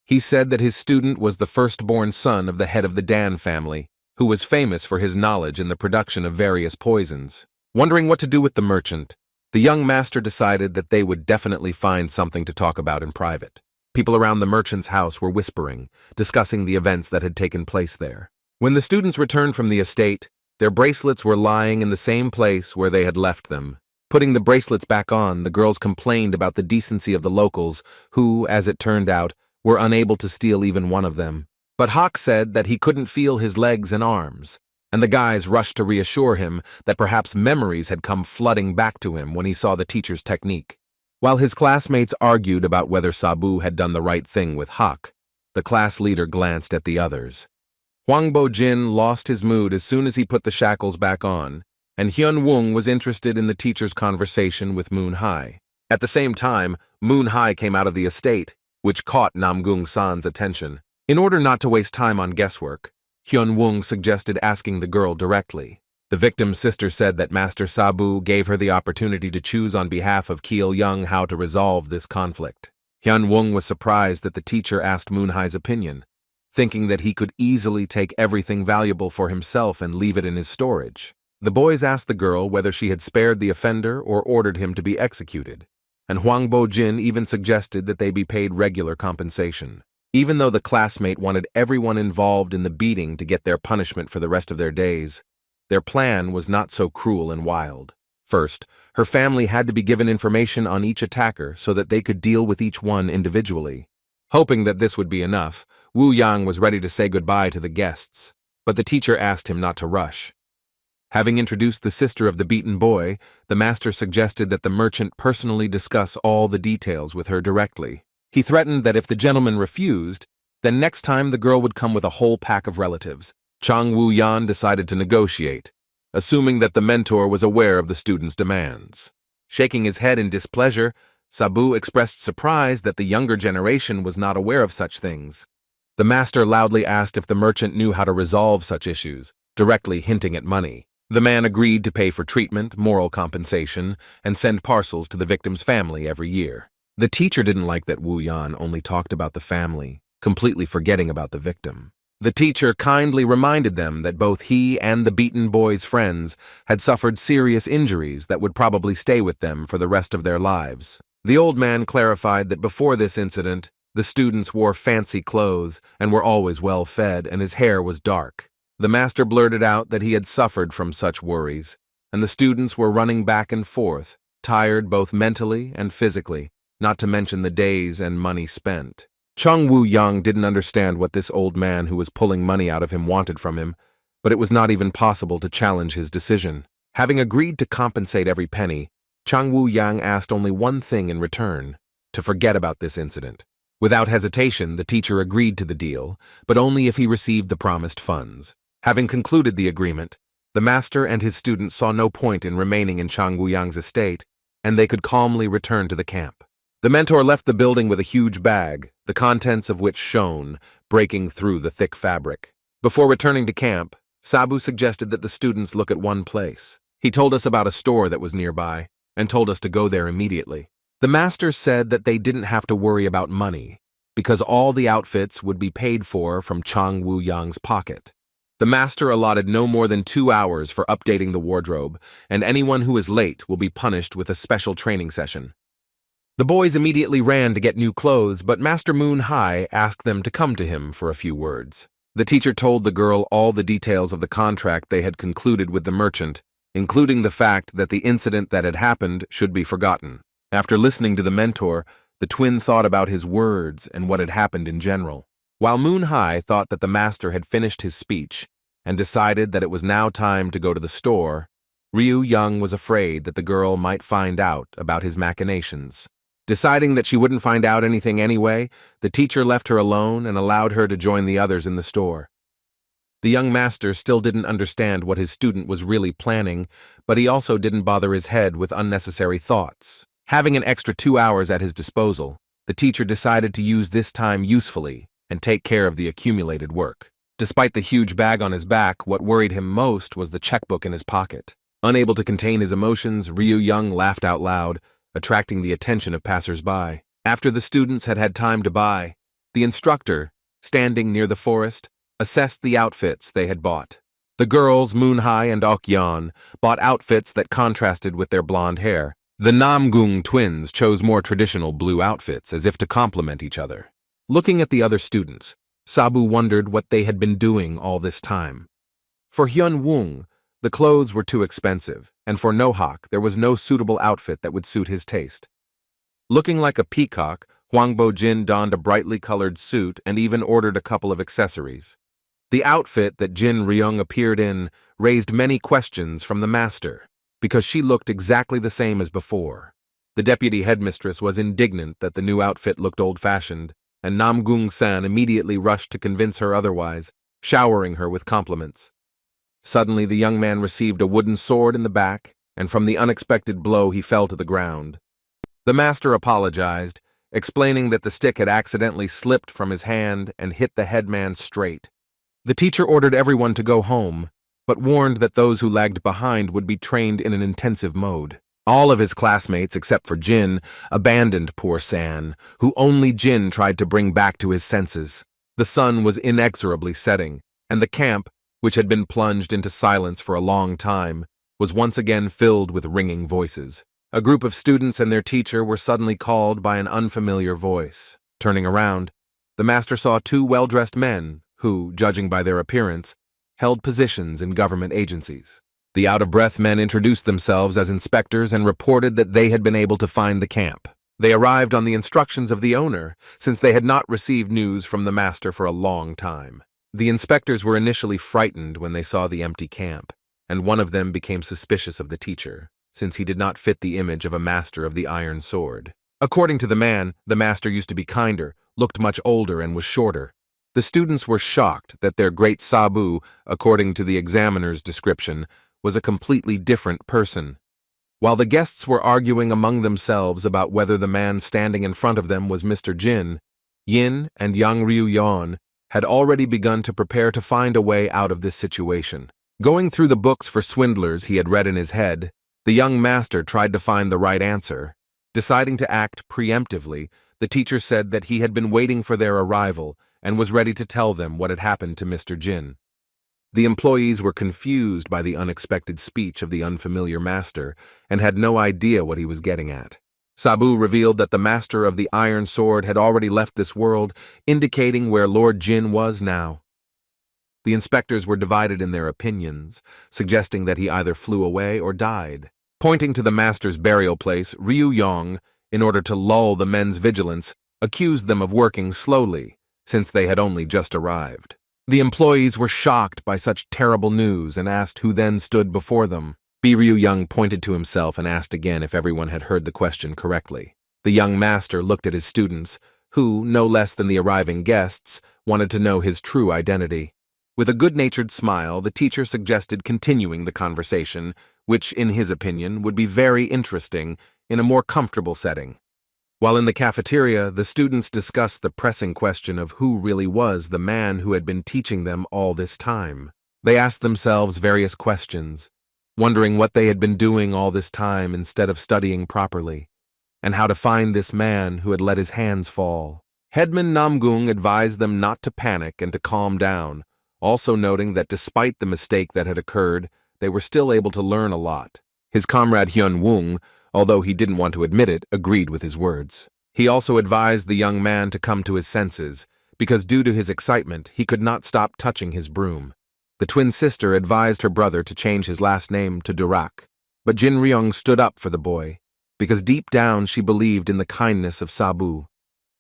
S1: He said that his student was the firstborn son of the head of the Dan family, who was famous for his knowledge in the production of various poisons. Wondering what to do with the merchant, the young master decided that they would definitely find something to talk about in private. People around the merchant's house were whispering, discussing the events that had taken place there. When the students returned from the estate, their bracelets were lying in the same place where they had left them. Putting the bracelets back on, the girls complained about the decency of the locals, who, as it turned out, were unable to steal even one of them. But Hawk said that he couldn't feel his legs and arms, and the guys rushed to reassure him that perhaps memories had come flooding back to him when he saw the teacher's technique. While his classmates argued about whether Sabu had done the right thing with Hawk, the class leader glanced at the others. Huang Bo-jin lost his mood as soon as he put the shackles back on, and Hyun Woong was interested in the teacher's conversation with Moon Hai. At the same time, Moon Hai came out of the estate, which caught Namgung San's attention. In order not to waste time on guesswork, Hyun Woong suggested asking the girl directly. The victim's sister said that Master Sabu gave her the opportunity to choose on behalf of Keel Young how to resolve this conflict. Hyun Woong was surprised that the teacher asked Moon Hai's opinion, thinking that he could easily take everything valuable for himself and leave it in his storage. The boys asked the girl whether she had spared the offender or ordered him to be executed, and Huang Bo-jin even suggested that they be paid regular compensation. Even though the classmate wanted everyone involved in the beating to get their punishment for the rest of their days, their plan was not so cruel and wild. First, her family had to be given information on each attacker so that they could deal with each one individually. Hoping that this would be enough, Wu Yang was ready to say goodbye to the guests, but the teacher asked him not to rush. Having introduced the sister of the beaten boy, the master suggested that the merchant personally discuss all the details with her directly. He threatened that if the gentleman refused, then next time the girl would come with a whole pack of relatives. Chang Wu Yan decided to negotiate, assuming that the mentor was aware of the student's demands. Shaking his head in displeasure, Sabu expressed surprise that the younger generation was not aware of such things. The master loudly asked if the merchant knew how to resolve such issues, directly hinting at money. The man agreed to pay for treatment, moral compensation, and send parcels to the victim's family every year. The teacher didn't like that Wu Yan only talked about the family, completely forgetting about the victim. The teacher kindly reminded them that both he and the beaten boy's friends had suffered serious injuries that would probably stay with them for the rest of their lives. The old man clarified that before this incident, the students wore fancy clothes and were always well fed, and his hair was dark. The master blurted out that he had suffered from such worries, and the students were running back and forth, tired both mentally and physically, not to mention the days and money spent. Chung Woo-young didn't understand what this old man who was pulling money out of him wanted from him, but it was not even possible to challenge his decision. Having agreed to compensate every penny, Chang Wu-yang asked only one thing in return: to forget about this incident. Without hesitation, the teacher agreed to the deal, but only if he received the promised funds. Having concluded the agreement, the master and his students saw no point in remaining in Chang Wu-yang's estate, and they could calmly return to the camp. The mentor left the building with a huge bag, the contents of which shone, breaking through the thick fabric. Before returning to camp, Sabu suggested that the students look at one place. He told us about a store that was nearby, and told us to go there immediately. The master said that they didn't have to worry about money, because all the outfits would be paid for from Chang Wu-yang's pocket. The master allotted no more than 2 hours for updating the wardrobe, and anyone who is late will be punished with a special training session. The boys immediately ran to get new clothes, but Master Moon Hai asked them to come to him for a few words. The teacher told the girl all the details of the contract they had concluded with the merchant, including the fact that the incident that had happened should be forgotten. After listening to the mentor, the twin thought about his words and what had happened in general. While Moon Hai thought that the master had finished his speech and decided that it was now time to go to the store, Ryu Young was afraid that the girl might find out about his machinations. Deciding that she wouldn't find out anything anyway, the teacher left her alone and allowed her to join the others in the store. The young master still didn't understand what his student was really planning, but he also didn't bother his head with unnecessary thoughts. Having an extra 2 hours at his disposal, the teacher decided to use this time usefully and take care of the accumulated work. Despite the huge bag on his back, what worried him most was the checkbook in his pocket. Unable to contain his emotions, Ryu Young laughed out loud, attracting the attention of passers-by. After the students had had time to buy, the instructor, standing near the forest, assessed the outfits they had bought. The girls, Moon Hai and Ok Yan, bought outfits that contrasted with their blonde hair. The Namgung twins chose more traditional blue outfits as if to complement each other. Looking at the other students, Sabu wondered what they had been doing all this time. For Hyun Woong, the clothes were too expensive, and for Nohak there was no suitable outfit that would suit his taste. Looking like a peacock, Hwang Bo-jin donned a brightly colored suit and even ordered a couple of accessories. The outfit that Jin Ryung appeared in raised many questions from the master, because she looked exactly the same as before. The deputy headmistress was indignant that the new outfit looked old-fashioned, and Namgung-san immediately rushed to convince her otherwise, showering her with compliments. Suddenly the young man received a wooden sword in the back, and from the unexpected blow he fell to the ground. The master apologized, explaining that the stick had accidentally slipped from his hand and hit the headman straight. The teacher ordered everyone to go home, but warned that those who lagged behind would be trained in an intensive mode. All of his classmates, except for Jin, abandoned poor San, who only Jin tried to bring back to his senses. The sun was inexorably setting, and the camp, which had been plunged into silence for a long time, was once again filled with ringing voices. A group of students and their teacher were suddenly called by an unfamiliar voice. Turning around, the master saw 2 well-dressed men who, judging by their appearance, held positions in government agencies. The out-of-breath men introduced themselves as inspectors and reported that they had been able to find the camp. They arrived on the instructions of the owner, since they had not received news from the master for a long time. The inspectors were initially frightened when they saw the empty camp, and one of them became suspicious of the teacher, since he did not fit the image of a master of the iron sword. According to the man, the master used to be kinder, looked much older, and was shorter. The students were shocked that their great Sabu, according to the examiner's description, was a completely different person. While the guests were arguing among themselves about whether the man standing in front of them was Mr. Jin, Yin and Yang Ryu-yeon had already begun to prepare to find a way out of this situation. Going through the books for swindlers he had read in his head, the young master tried to find the right answer. Deciding to act preemptively, the teacher said that he had been waiting for their arrival and was ready to tell them what had happened to Mr. Jin. The employees were confused by the unexpected speech of the unfamiliar master and had no idea what he was getting at. Sabu revealed that the master of the iron sword had already left this world, indicating where Lord Jin was now. The inspectors were divided in their opinions, suggesting that he either flew away or died. Pointing to the master's burial place, Ryu Yong, in order to lull the men's vigilance, accused them of working slowly, since they had only just arrived. The employees were shocked by such terrible news and asked who then stood before them. Biryu Young pointed to himself and asked again if everyone had heard the question correctly. The young master looked at his students, who, no less than the arriving guests, wanted to know his true identity. With a good-natured smile, the teacher suggested continuing the conversation, which, in his opinion, would be very interesting in a more comfortable setting. While in the cafeteria, the students discussed the pressing question of who really was the man who had been teaching them all this time. They asked themselves various questions, wondering what they had been doing all this time instead of studying properly, and how to find this man who had let his hands fall. Headman Namgung advised them not to panic and to calm down, also noting that despite the mistake that had occurred, they were still able to learn a lot. His comrade Hyun Woong, although he didn't want to admit it, agreed with his words. He also advised the young man to come to his senses, because due to his excitement, he could not stop touching his broom. The twin sister advised her brother to change his last name to Durak, but Jin Ryung stood up for the boy, because deep down she believed in the kindness of Sabu.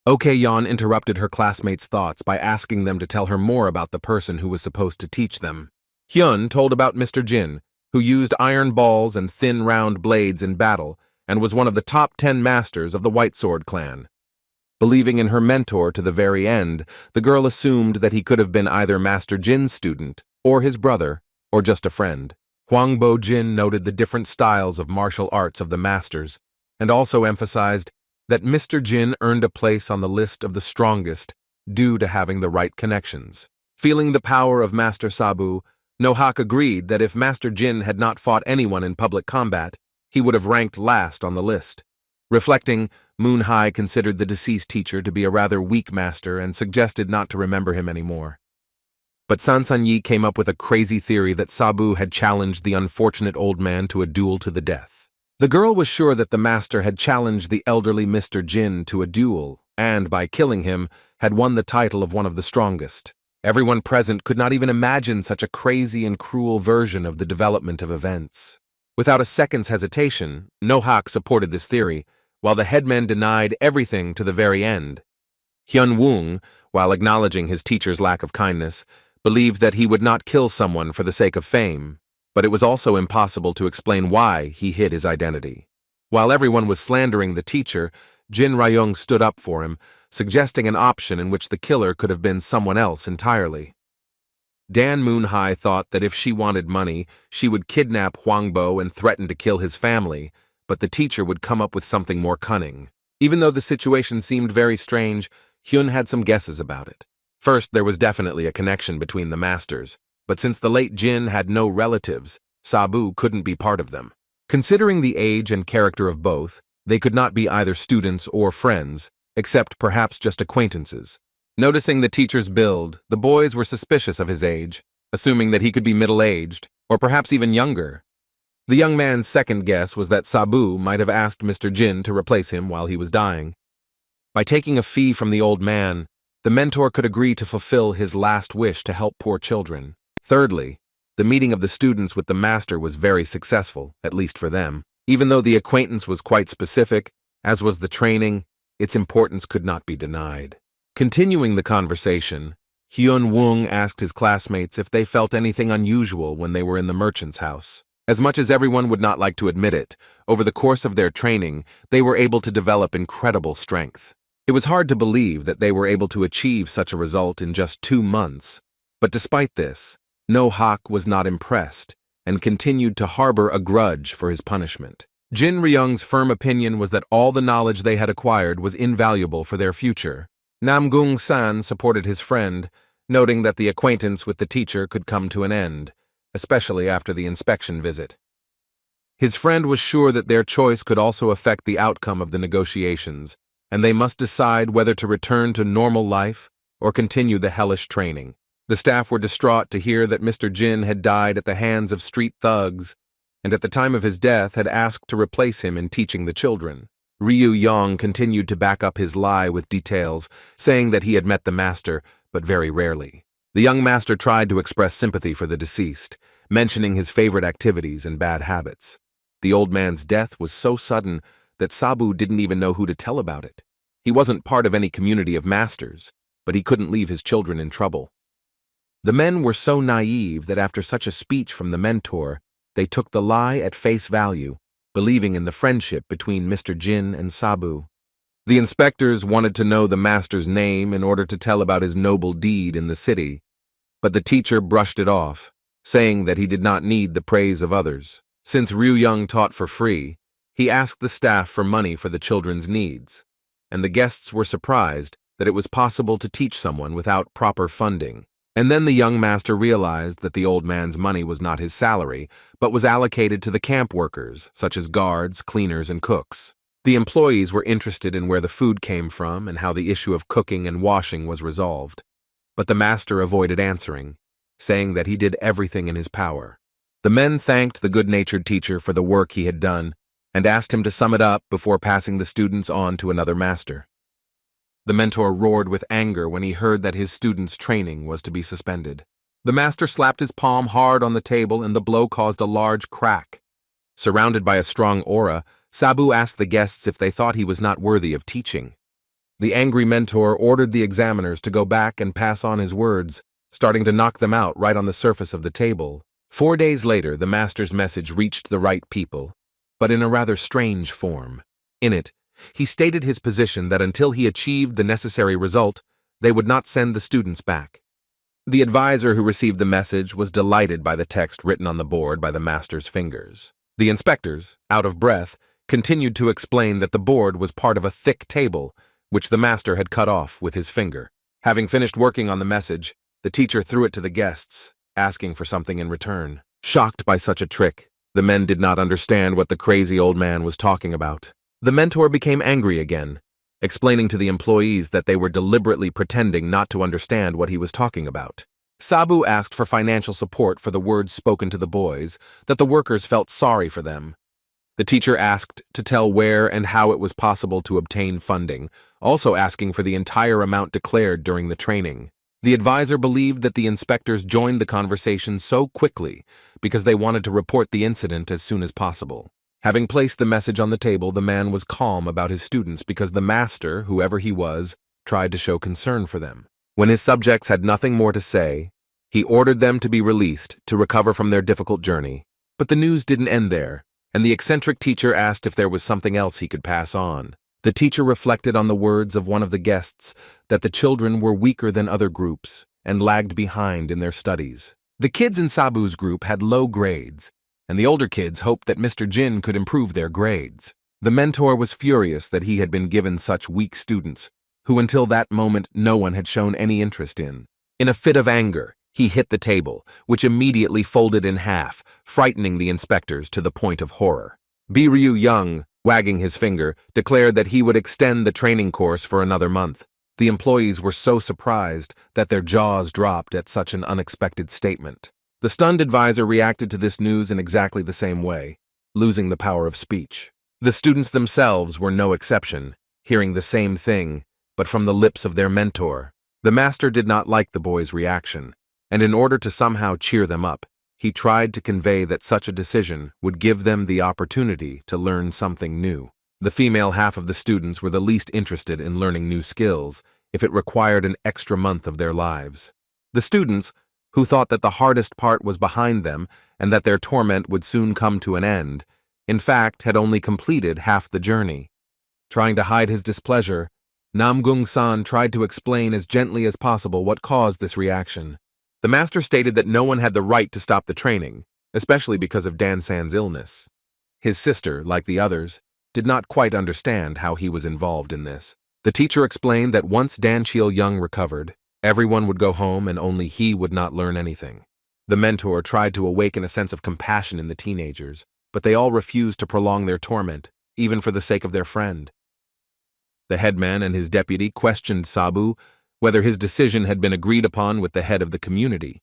S1: Ok-yeon interrupted her classmates' thoughts by asking them to tell her more about the person who was supposed to teach them. Hyun told about Mr. Jin, who used iron balls and thin round blades in battle, and was one of the top 10 masters of the White Sword clan. Believing in her mentor to the very end, the girl assumed that he could have been either Master Jin's student, or his brother, or just a friend. Hwang Bo-jin noted the different styles of martial arts of the masters, and also emphasized that Mr. Jin earned a place on the list of the strongest due to having the right connections. Feeling the power of Master Sabu, No-hak agreed that if Master Jin had not fought anyone in public combat, he would have ranked last on the list. Reflecting, Moon-hai considered the deceased teacher to be a rather weak master and suggested not to remember him anymore. But San Sun-yi came up with a crazy theory that Sabu had challenged the unfortunate old man to a duel to the death. The girl was sure that the master had challenged the elderly Mr. Jin to a duel, and, by killing him, had won the title of one of the strongest. Everyone present could not even imagine such a crazy and cruel version of the development of events. Without a second's hesitation, No-hak supported this theory, while the headman denied everything to the very end. Hyun Woong, while acknowledging his teacher's lack of kindness, believed that he would not kill someone for the sake of fame, but it was also impossible to explain why he hid his identity. While everyone was slandering the teacher, Jin Ryung stood up for him, suggesting an option in which the killer could have been someone else entirely. Dan Moon-hai thought that if she wanted money, she would kidnap Hwangbo and threaten to kill his family, but the teacher would come up with something more cunning. Even though the situation seemed very strange, Hyun had some guesses about it. First, there was definitely a connection between the masters, but since the late Jin had no relatives, Sabu couldn't be part of them. Considering the age and character of both, they could not be either students or friends, except perhaps just acquaintances. Noticing the teacher's build, the boys were suspicious of his age, assuming that he could be middle-aged, or perhaps even younger. The young man's second guess was that Sabu might have asked Mr. Jin to replace him while he was dying. By taking a fee from the old man, the mentor could agree to fulfill his last wish to help poor children. Thirdly, the meeting of the students with the master was very successful, at least for them. Even though the acquaintance was quite specific, as was the training, its importance could not be denied. Continuing the conversation, Hyun Woong asked his classmates if they felt anything unusual when they were in the merchant's house. As much as everyone would not like to admit it, over the course of their training, they were able to develop incredible strength. It was hard to believe that they were able to achieve such a result in just 2 months, but despite this, No-hak was not impressed and continued to harbor a grudge for his punishment. Jin Ryung's firm opinion was that all the knowledge they had acquired was invaluable for their future. Namgung-san supported his friend, noting that the acquaintance with the teacher could come to an end, especially after the inspection visit. His friend was sure that their choice could also affect the outcome of the negotiations, and they must decide whether to return to normal life or continue the hellish training. The staff were distraught to hear that Mr. Jin had died at the hands of street thugs, and at the time of his death had asked to replace him in teaching the children. Ryu Yong continued to back up his lie with details, saying that he had met the master, but very rarely. The young master tried to express sympathy for the deceased, mentioning his favorite activities and bad habits. The old man's death was so sudden that Sabu didn't even know who to tell about it. He wasn't part of any community of masters, but he couldn't leave his children in trouble. The men were so naive that after such a speech from the mentor, they took the lie at face value, believing in the friendship between Mr. Jin and Sabu. The inspectors wanted to know the master's name in order to tell about his noble deed in the city, but the teacher brushed it off, saying that he did not need the praise of others. Since Ryu Young taught for free, he asked the staff for money for the children's needs, and the guests were surprised that it was possible to teach someone without proper funding. And then the young master realized that the old man's money was not his salary, but was allocated to the camp workers, such as guards, cleaners, and cooks. The employees were interested in where the food came from and how the issue of cooking and washing was resolved. But the master avoided answering, saying that he did everything in his power. The men thanked the good-natured teacher for the work he had done and asked him to sum it up before passing the students on to another master. The mentor roared with anger when he heard that his students' training was to be suspended. The master slapped his palm hard on the table and the blow caused a large crack. Surrounded by a strong aura, Sabu asked the guests if they thought he was not worthy of teaching. The angry mentor ordered the examiners to go back and pass on his words, starting to knock them out right on the surface of the table. 4 days later, the master's message reached the right people, but in a rather strange form. In it, he stated his position that until he achieved the necessary result, they would not send the students back. The advisor who received the message was delighted by the text written on the board by the master's fingers. The inspectors, out of breath, continued to explain that the board was part of a thick table, which the master had cut off with his finger. Having finished working on the message, the teacher threw it to the guests, asking for something in return. Shocked by such a trick, the men did not understand what the crazy old man was talking about. The mentor became angry again, explaining to the employees that they were deliberately pretending not to understand what he was talking about. Sabu asked for financial support for the words spoken to the boys, that the workers felt sorry for them. The teacher asked to tell where and how it was possible to obtain funding, also asking for the entire amount declared during the training. The advisor believed that the inspectors joined the conversation so quickly because they wanted to report the incident as soon as possible. Having placed the message on the table, the man was calm about his students because the master, whoever he was, tried to show concern for them. When his subjects had nothing more to say, he ordered them to be released to recover from their difficult journey. But the news didn't end there, and the eccentric teacher asked if there was something else he could pass on. The teacher reflected on the words of one of the guests that the children were weaker than other groups and lagged behind in their studies. The kids in Sabu's group had low grades, and the older kids hoped that Mr. Jin could improve their grades. The mentor was furious that he had been given such weak students, who until that moment no one had shown any interest in. In a fit of anger, he hit the table, which immediately folded in half, frightening the inspectors to the point of horror. Ryu Young, wagging his finger, declared that he would extend the training course for another month. The employees were so surprised that their jaws dropped at such an unexpected statement. The stunned advisor reacted to this news in exactly the same way, losing the power of speech. The students themselves were no exception, hearing the same thing, but from the lips of their mentor. The master did not like the boys' reaction, and in order to somehow cheer them up, he tried to convey that such a decision would give them the opportunity to learn something new. The female half of the students were the least interested in learning new skills if it required an extra month of their lives. The students, who thought that the hardest part was behind them and that their torment would soon come to an end, in fact had only completed half the journey. Trying to hide his displeasure, Namgung-san tried to explain as gently as possible what caused this reaction. The master stated that no one had the right to stop the training, especially because of Dan-san's illness. His sister, like the others, did not quite understand how he was involved in this. The teacher explained that once Dan Chil-young recovered, everyone would go home and only he would not learn anything. The mentor tried to awaken a sense of compassion in the teenagers, but they all refused to prolong their torment, even for the sake of their friend. The headman and his deputy questioned Sabu whether his decision had been agreed upon with the head of the community.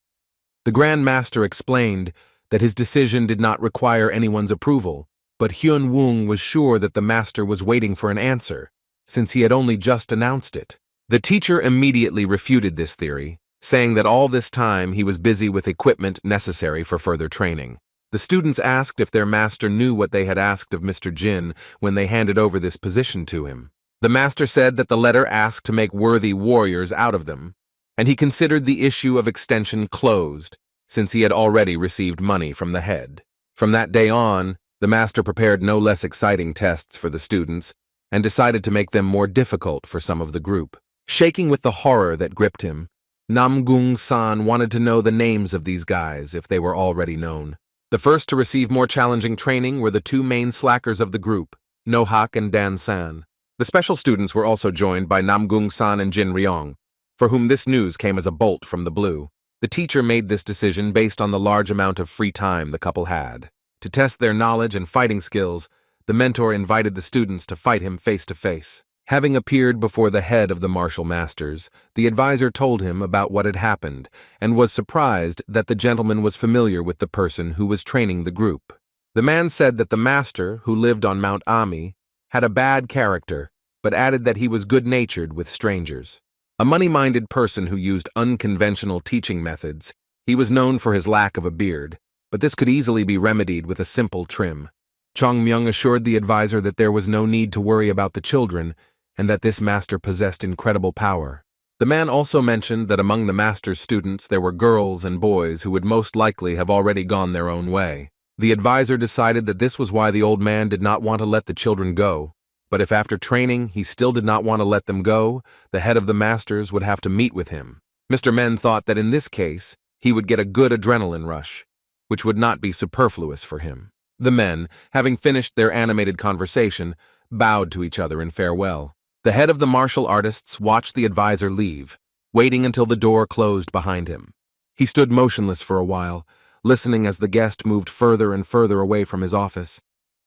S1: The Grand Master explained that his decision did not require anyone's approval, but Hyun Woong was sure that the master was waiting for an answer, since he had only just announced it. The teacher immediately refuted this theory, saying that all this time he was busy with equipment necessary for further training. The students asked if their master knew what they had asked of Mr. Jin when they handed over this position to him. The master said that the letter asked to make worthy warriors out of them, and he considered the issue of extension closed, since he had already received money from the head. From that day on, the master prepared no less exciting tests for the students and decided to make them more difficult for some of the group. Shaking with the horror that gripped him, Namgung-san wanted to know the names of these guys if they were already known. The first to receive more challenging training were the two main slackers of the group, Nohak and Dan-san. The special students were also joined by Namgung-san and Jin Ryong, for whom this news came as a bolt from the blue. The teacher made this decision based on the large amount of free time the couple had. To test their knowledge and fighting skills, the mentor invited the students to fight him face to face. Having appeared before the head of the martial masters, the advisor told him about what had happened and was surprised that the gentleman was familiar with the person who was training the group. The man said that the master, who lived on Mount Ami, had a bad character, but added that he was good-natured with strangers. A money-minded person who used unconventional teaching methods, he was known for his lack of a beard, but this could easily be remedied with a simple trim. Chong Myung assured the advisor that there was no need to worry about the children and that this master possessed incredible power. The man also mentioned that among the master's students there were girls and boys who would most likely have already gone their own way. The advisor decided that this was why the old man did not want to let the children go, but if after training he still did not want to let them go, the head of the masters would have to meet with him. Mr. Men thought that in this case he would get a good adrenaline rush, which would not be superfluous for him. The men, having finished their animated conversation, bowed to each other in farewell. The head of the martial artists watched the advisor leave, waiting until the door closed behind him. He stood motionless for a while, listening as the guest moved further and further away from his office.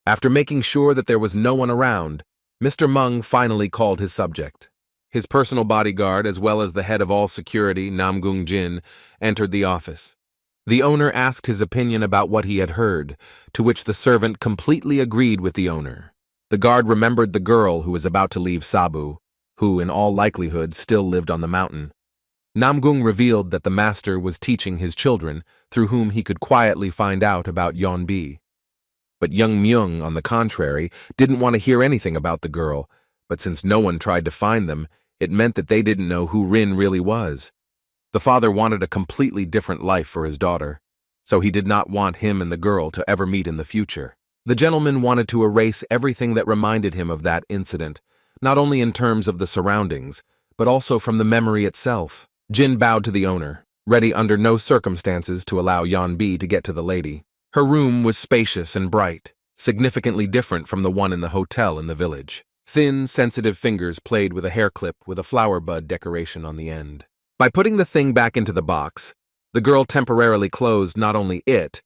S1: After making sure that there was no one around, Mr. Meng finally called his subject. His personal bodyguard, as well as the head of all security, Namgung Jin, entered the office. The owner asked his opinion about what he had heard, to which the servant completely agreed with the owner. The guard remembered the girl who was about to leave Sabu, who, in all likelihood, still lived on the mountain. Namgung revealed that the master was teaching his children, through whom he could quietly find out about Yeonbi. But young Myung, on the contrary, didn't want to hear anything about the girl, but since no one tried to find them, it meant that they didn't know who Rin really was. The father wanted a completely different life for his daughter, so he did not want him and the girl to ever meet in the future. The gentleman wanted to erase everything that reminded him of that incident, not only in terms of the surroundings, but also from the memory itself. Jin bowed to the owner, ready under no circumstances to allow Yeonbi to get to the lady. Her room was spacious and bright, significantly different from the one in the hotel in the village. Thin, sensitive fingers played with a hair clip with a flower bud decoration on the end. By putting the thing back into the box, the girl temporarily closed not only it,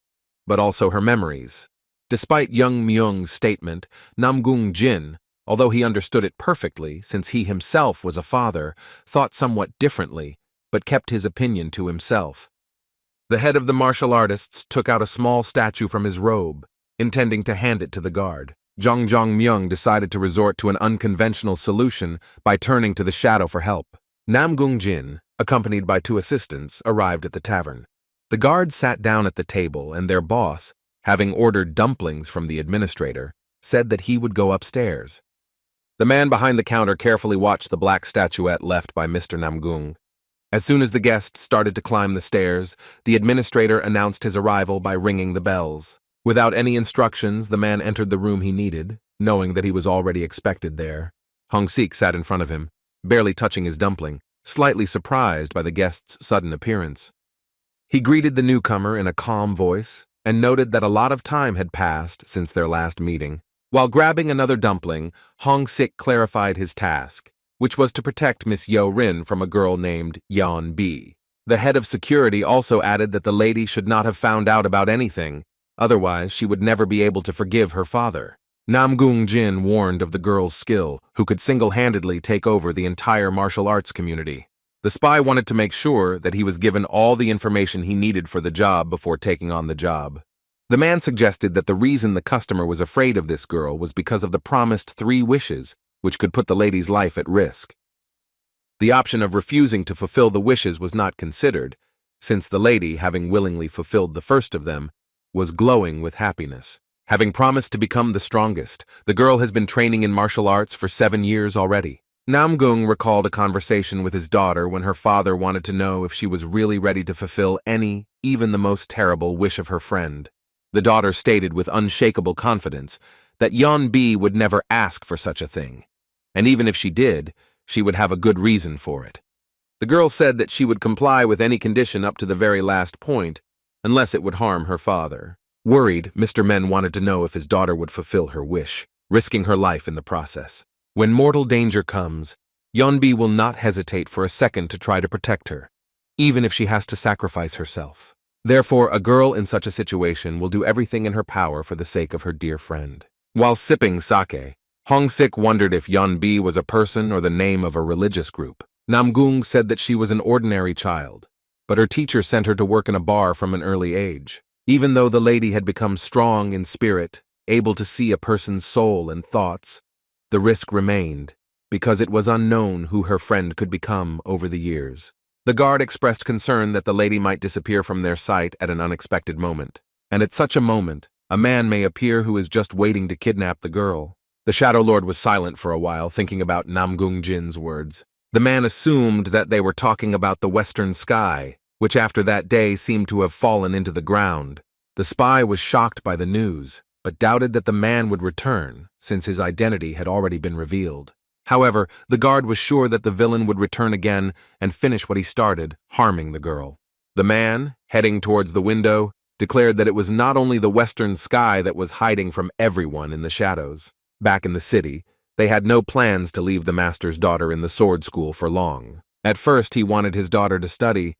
S1: but also her memories. Despite young Myung's statement, Namgung Jin, although he understood it perfectly since he himself was a father, thought somewhat differently, but kept his opinion to himself. The head of the martial artists took out a small statue from his robe, intending to hand it to the guard. Jong Myung decided to resort to an unconventional solution by turning to the shadow for help. Namgung Jin, accompanied by two assistants, arrived at the tavern. The guards sat down at the table and their boss, having ordered dumplings from the administrator, said that he would go upstairs. The man behind the counter carefully watched the black statuette left by Mr. Namgung. As soon as the guests started to climb the stairs, the administrator announced his arrival by ringing the bells. Without any instructions, the man entered the room he needed, knowing that he was already expected there. Hong-sik sat in front of him, barely touching his dumpling, slightly surprised by the guest's sudden appearance. He greeted the newcomer in a calm voice, and noted that a lot of time had passed since their last meeting. While grabbing another dumpling, Hong-sik clarified his task, which was to protect Miss Yo-rin from a girl named Yeon-bi. The head of security also added that the lady should not have found out about anything, otherwise she would never be able to forgive her father. Namgung Jin warned of the girl's skill, who could single-handedly take over the entire martial arts community. The spy wanted to make sure that he was given all the information he needed for the job before taking on the job. The man suggested that the reason the customer was afraid of this girl was because of the promised 3 wishes, which could put the lady's life at risk. The option of refusing to fulfill the wishes was not considered, since the lady, having willingly fulfilled the first of them, was glowing with happiness. Having promised to become the strongest, the girl has been training in martial arts for 7 years already. Namgung recalled a conversation with his daughter when her father wanted to know if she was really ready to fulfill any, even the most terrible, wish of her friend. The daughter stated with unshakable confidence that Yeonbi would never ask for such a thing, and even if she did, she would have a good reason for it. The girl said that she would comply with any condition up to the very last point, unless it would harm her father. Worried, Mr. Men wanted to know if his daughter would fulfill her wish, risking her life in the process. When mortal danger comes, Yeonbi will not hesitate for a second to try to protect her, even if she has to sacrifice herself. Therefore, a girl in such a situation will do everything in her power for the sake of her dear friend. While sipping sake, Hong-sik wondered if Yeonbi was a person or the name of a religious group. Namgung said that she was an ordinary child, but her teacher sent her to work in a bar from an early age. Even though the lady had become strong in spirit, able to see a person's soul and thoughts, the risk remained, because it was unknown who her friend could become over the years. The guard expressed concern that the lady might disappear from their sight at an unexpected moment. And at such a moment, a man may appear who is just waiting to kidnap the girl. The Shadow Lord was silent for a while, thinking about Namgung Jin's words. The man assumed that they were talking about the western sky, which after that day seemed to have fallen into the ground. The spy was shocked by the news, but doubted that the man would return, since his identity had already been revealed. However, the guard was sure that the villain would return again and finish what he started, harming the girl. The man, heading towards the window, declared that it was not only the western sky that was hiding from everyone in the shadows. Back in the city, they had no plans to leave the master's daughter in the sword school for long. At first, he wanted his daughter to study,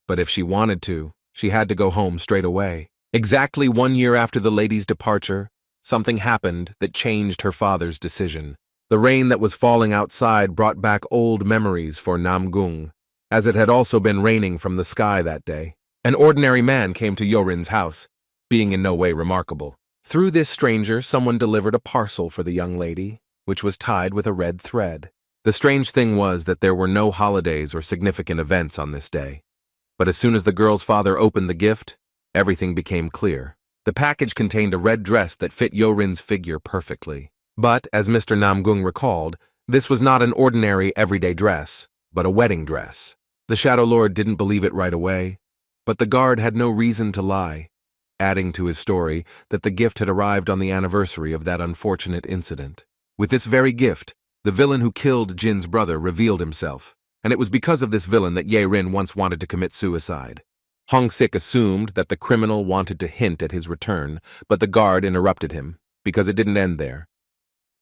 S1: but if she wanted to, she had to go home straight away. Exactly 1 year after the lady's departure, something happened that changed her father's decision. The rain that was falling outside brought back old memories for Namgung, as it had also been raining from the sky that day. An ordinary man came to Yorin's house, being in no way remarkable. Through this stranger, someone delivered a parcel for the young lady, which was tied with a red thread. The strange thing was that there were no holidays or significant events on this day. But as soon as the girl's father opened the gift, everything became clear. The package contained a red dress that fit Yorin's figure perfectly. But, as Mr. Namgung recalled, this was not an ordinary everyday dress, but a wedding dress. The Shadow Lord didn't believe it right away, but the guard had no reason to lie, adding to his story that the gift had arrived on the anniversary of that unfortunate incident. With this very gift, the villain who killed Jin's brother revealed himself, and it was because of this villain that Ye Rin once wanted to commit suicide. Hong-sik assumed that the criminal wanted to hint at his return, but the guard interrupted him, because it didn't end there.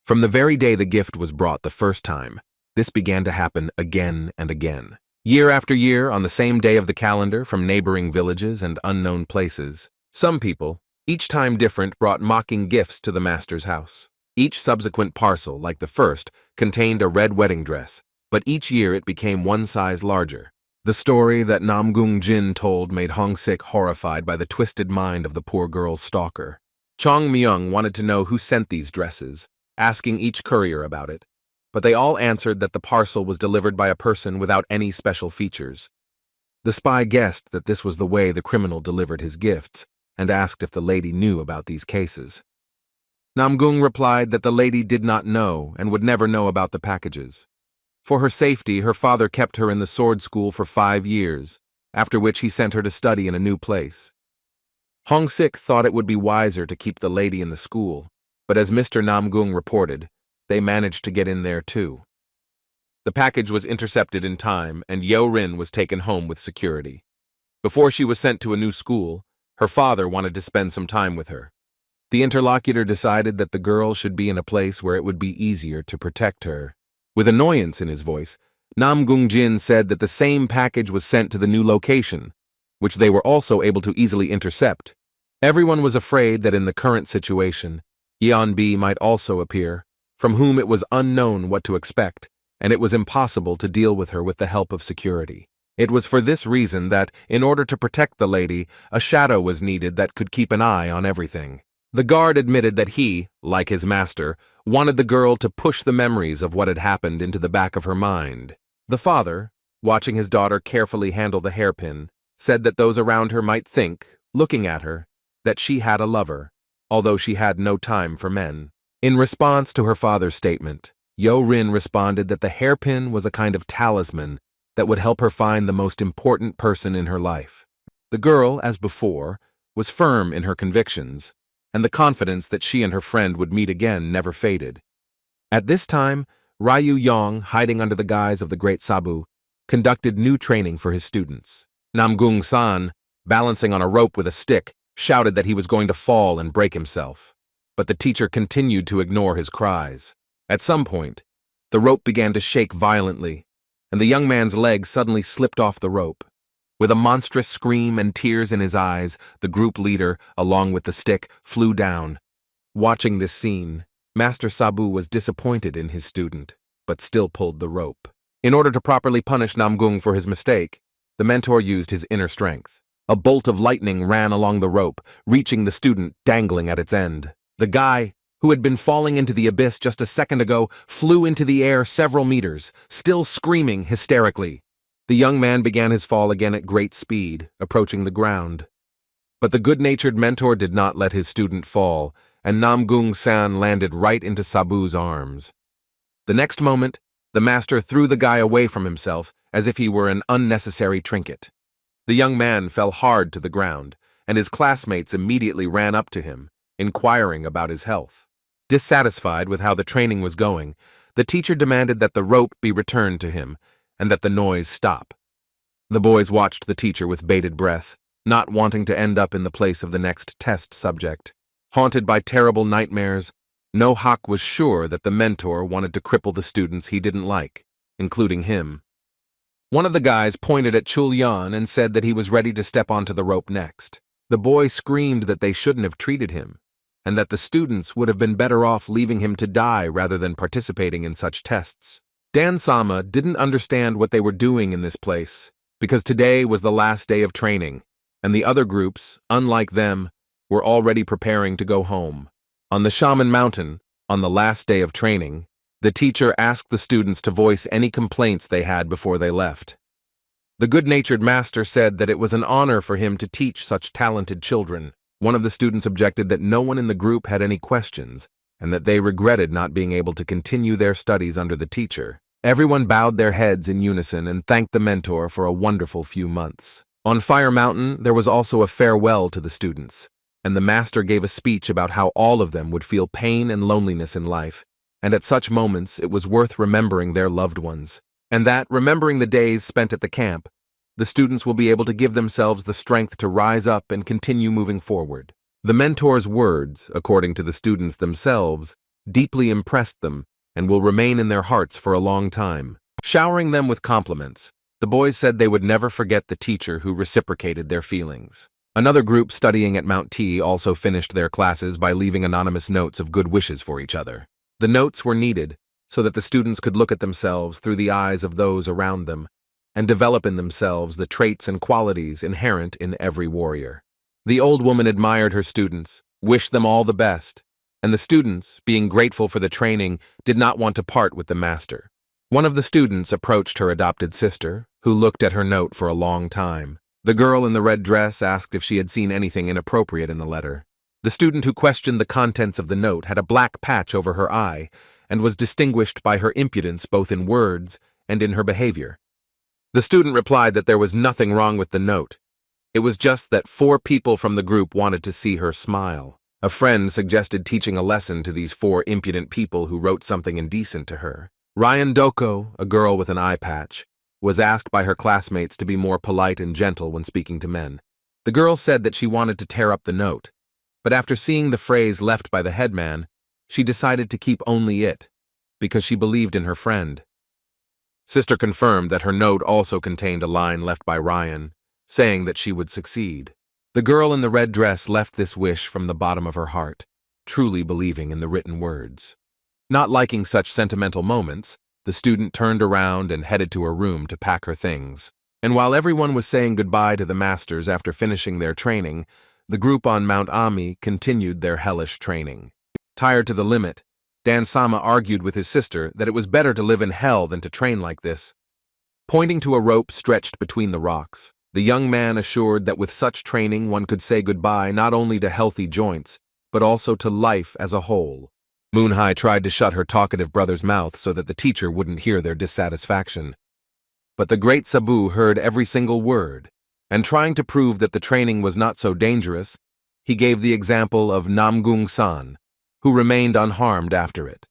S1: From the very day the gift was brought the first time, this began to happen again and again. Year after year, on the same day of the calendar, from neighboring villages and unknown places, some people, each time different, brought mocking gifts to the master's house. Each subsequent parcel, like the first, contained a red wedding dress, but each year it became one size larger. The story that Namgung Jin told made Hong-sik horrified by the twisted mind of the poor girl's stalker. Chong Myung wanted to know who sent these dresses, asking each courier about it, but they all answered that the parcel was delivered by a person without any special features. The spy guessed that this was the way the criminal delivered his gifts, and asked if the lady knew about these cases. Namgung replied that the lady did not know and would never know about the packages. For her safety, her father kept her in the sword school for 5 years, after which he sent her to study in a new place. Hong-sik thought it would be wiser to keep the lady in the school, but as Mr. Namgung reported, they managed to get in there too. The package was intercepted in time, and Yo-rin was taken home with security. Before she was sent to a new school, her father wanted to spend some time with her. The interlocutor decided that the girl should be in a place where it would be easier to protect her. With annoyance in his voice, Namgung Jin said that the same package was sent to the new location, which they were also able to easily intercept. Everyone was afraid that in the current situation, Yeonbi might also appear, from whom it was unknown what to expect, and it was impossible to deal with her with the help of security. It was for this reason that, in order to protect the lady, a shadow was needed that could keep an eye on everything. The guard admitted that he, like his master, wanted the girl to push the memories of what had happened into the back of her mind. The father, watching his daughter carefully handle the hairpin, said that those around her might think, looking at her, that she had a lover, although she had no time for men. In response to her father's statement, Yo-Rin responded that the hairpin was a kind of talisman that would help her find the most important person in her life. The girl, as before, was firm in her convictions, and the confidence that she and her friend would meet again never faded. At this time, Ryu Yong, hiding under the guise of the Great Sabu, conducted new training for his students. Namgung San, balancing on a rope with a stick, shouted that he was going to fall and break himself. But the teacher continued to ignore his cries. At some point, the rope began to shake violently, and the young man's leg suddenly slipped off the rope. With a monstrous scream and tears in his eyes, the group leader, along with the stick, flew down. Watching this scene, Master Sabu was disappointed in his student, but still pulled the rope. In order to properly punish Namgung for his mistake, the mentor used his inner strength. A bolt of lightning ran along the rope, reaching the student dangling at its end. The guy, who had been falling into the abyss just a second ago, flew into the air several meters, still screaming hysterically. The young man began his fall again at great speed, approaching the ground. But the good-natured mentor did not let his student fall, and Namgung-san landed right into Sabu's arms. The next moment, the master threw the guy away from himself as if he were an unnecessary trinket. The young man fell hard to the ground, and his classmates immediately ran up to him, inquiring about his health. Dissatisfied with how the training was going, the teacher demanded that the rope be returned to him and that the noise stop. The boys watched the teacher with bated breath, not wanting to end up in the place of the next test subject. Haunted by terrible nightmares, No Hak was sure that the mentor wanted to cripple the students he didn't like, including him. One of the guys pointed at Chul Yan and said that he was ready to step onto the rope next. The boy screamed that they shouldn't have treated him, and that the students would have been better off leaving him to die rather than participating in such tests. Dan Sama didn't understand what they were doing in this place, because today was the last day of training, and the other groups, unlike them, were already preparing to go home. On the Shaman Mountain, on the last day of training, the teacher asked the students to voice any complaints they had before they left. The good-natured master said that it was an honor for him to teach such talented children. One of the students objected that no one in the group had any questions, and that they regretted not being able to continue their studies under the teacher. Everyone bowed their heads in unison and thanked the mentor for a wonderful few months. On Fire Mountain, there was also a farewell to the students, and the master gave a speech about how all of them would feel pain and loneliness in life, and at such moments it was worth remembering their loved ones, and that, remembering the days spent at the camp, the students will be able to give themselves the strength to rise up and continue moving forward. The mentor's words, according to the students themselves, deeply impressed them and will remain in their hearts for a long time. Showering them with compliments, the boys said they would never forget the teacher who reciprocated their feelings. Another group studying at Mount T also finished their classes by leaving anonymous notes of good wishes for each other. The notes were needed so that the students could look at themselves through the eyes of those around them and develop in themselves the traits and qualities inherent in every warrior. The old woman admired her students, wished them all the best, and the students, being grateful for the training, did not want to part with the master. One of the students approached her adopted sister, who looked at her note for a long time. The girl in the red dress asked if she had seen anything inappropriate in the letter. The student who questioned the contents of the note had a black patch over her eye and was distinguished by her impudence both in words and in her behavior. The student replied that there was nothing wrong with the note. It was just that 4 people from the group wanted to see her smile. A friend suggested teaching a lesson to these 4 impudent people who wrote something indecent to her. Ryan Doko, a girl with an eye patch, was asked by her classmates to be more polite and gentle when speaking to men. The girl said that she wanted to tear up the note, but after seeing the phrase left by the headman, she decided to keep only it, because she believed in her friend. Sister confirmed that her note also contained a line left by Ryan, saying that she would succeed. The girl in the red dress left this wish from the bottom of her heart, truly believing in the written words. Not liking such sentimental moments, the student turned around and headed to her room to pack her things. And while everyone was saying goodbye to the masters after finishing their training, the group on Mount Ami continued their hellish training. Tired to the limit, Dan Sama argued with his sister that it was better to live in hell than to train like this. Pointing to a rope stretched between the rocks, the young man assured that with such training one could say goodbye not only to healthy joints, but also to life as a whole. Moonhai tried to shut her talkative brother's mouth so that the teacher wouldn't hear their dissatisfaction. But the great Sabu heard every single word, and trying to prove that the training was not so dangerous, he gave the example of Namgung-san, who remained unharmed after it.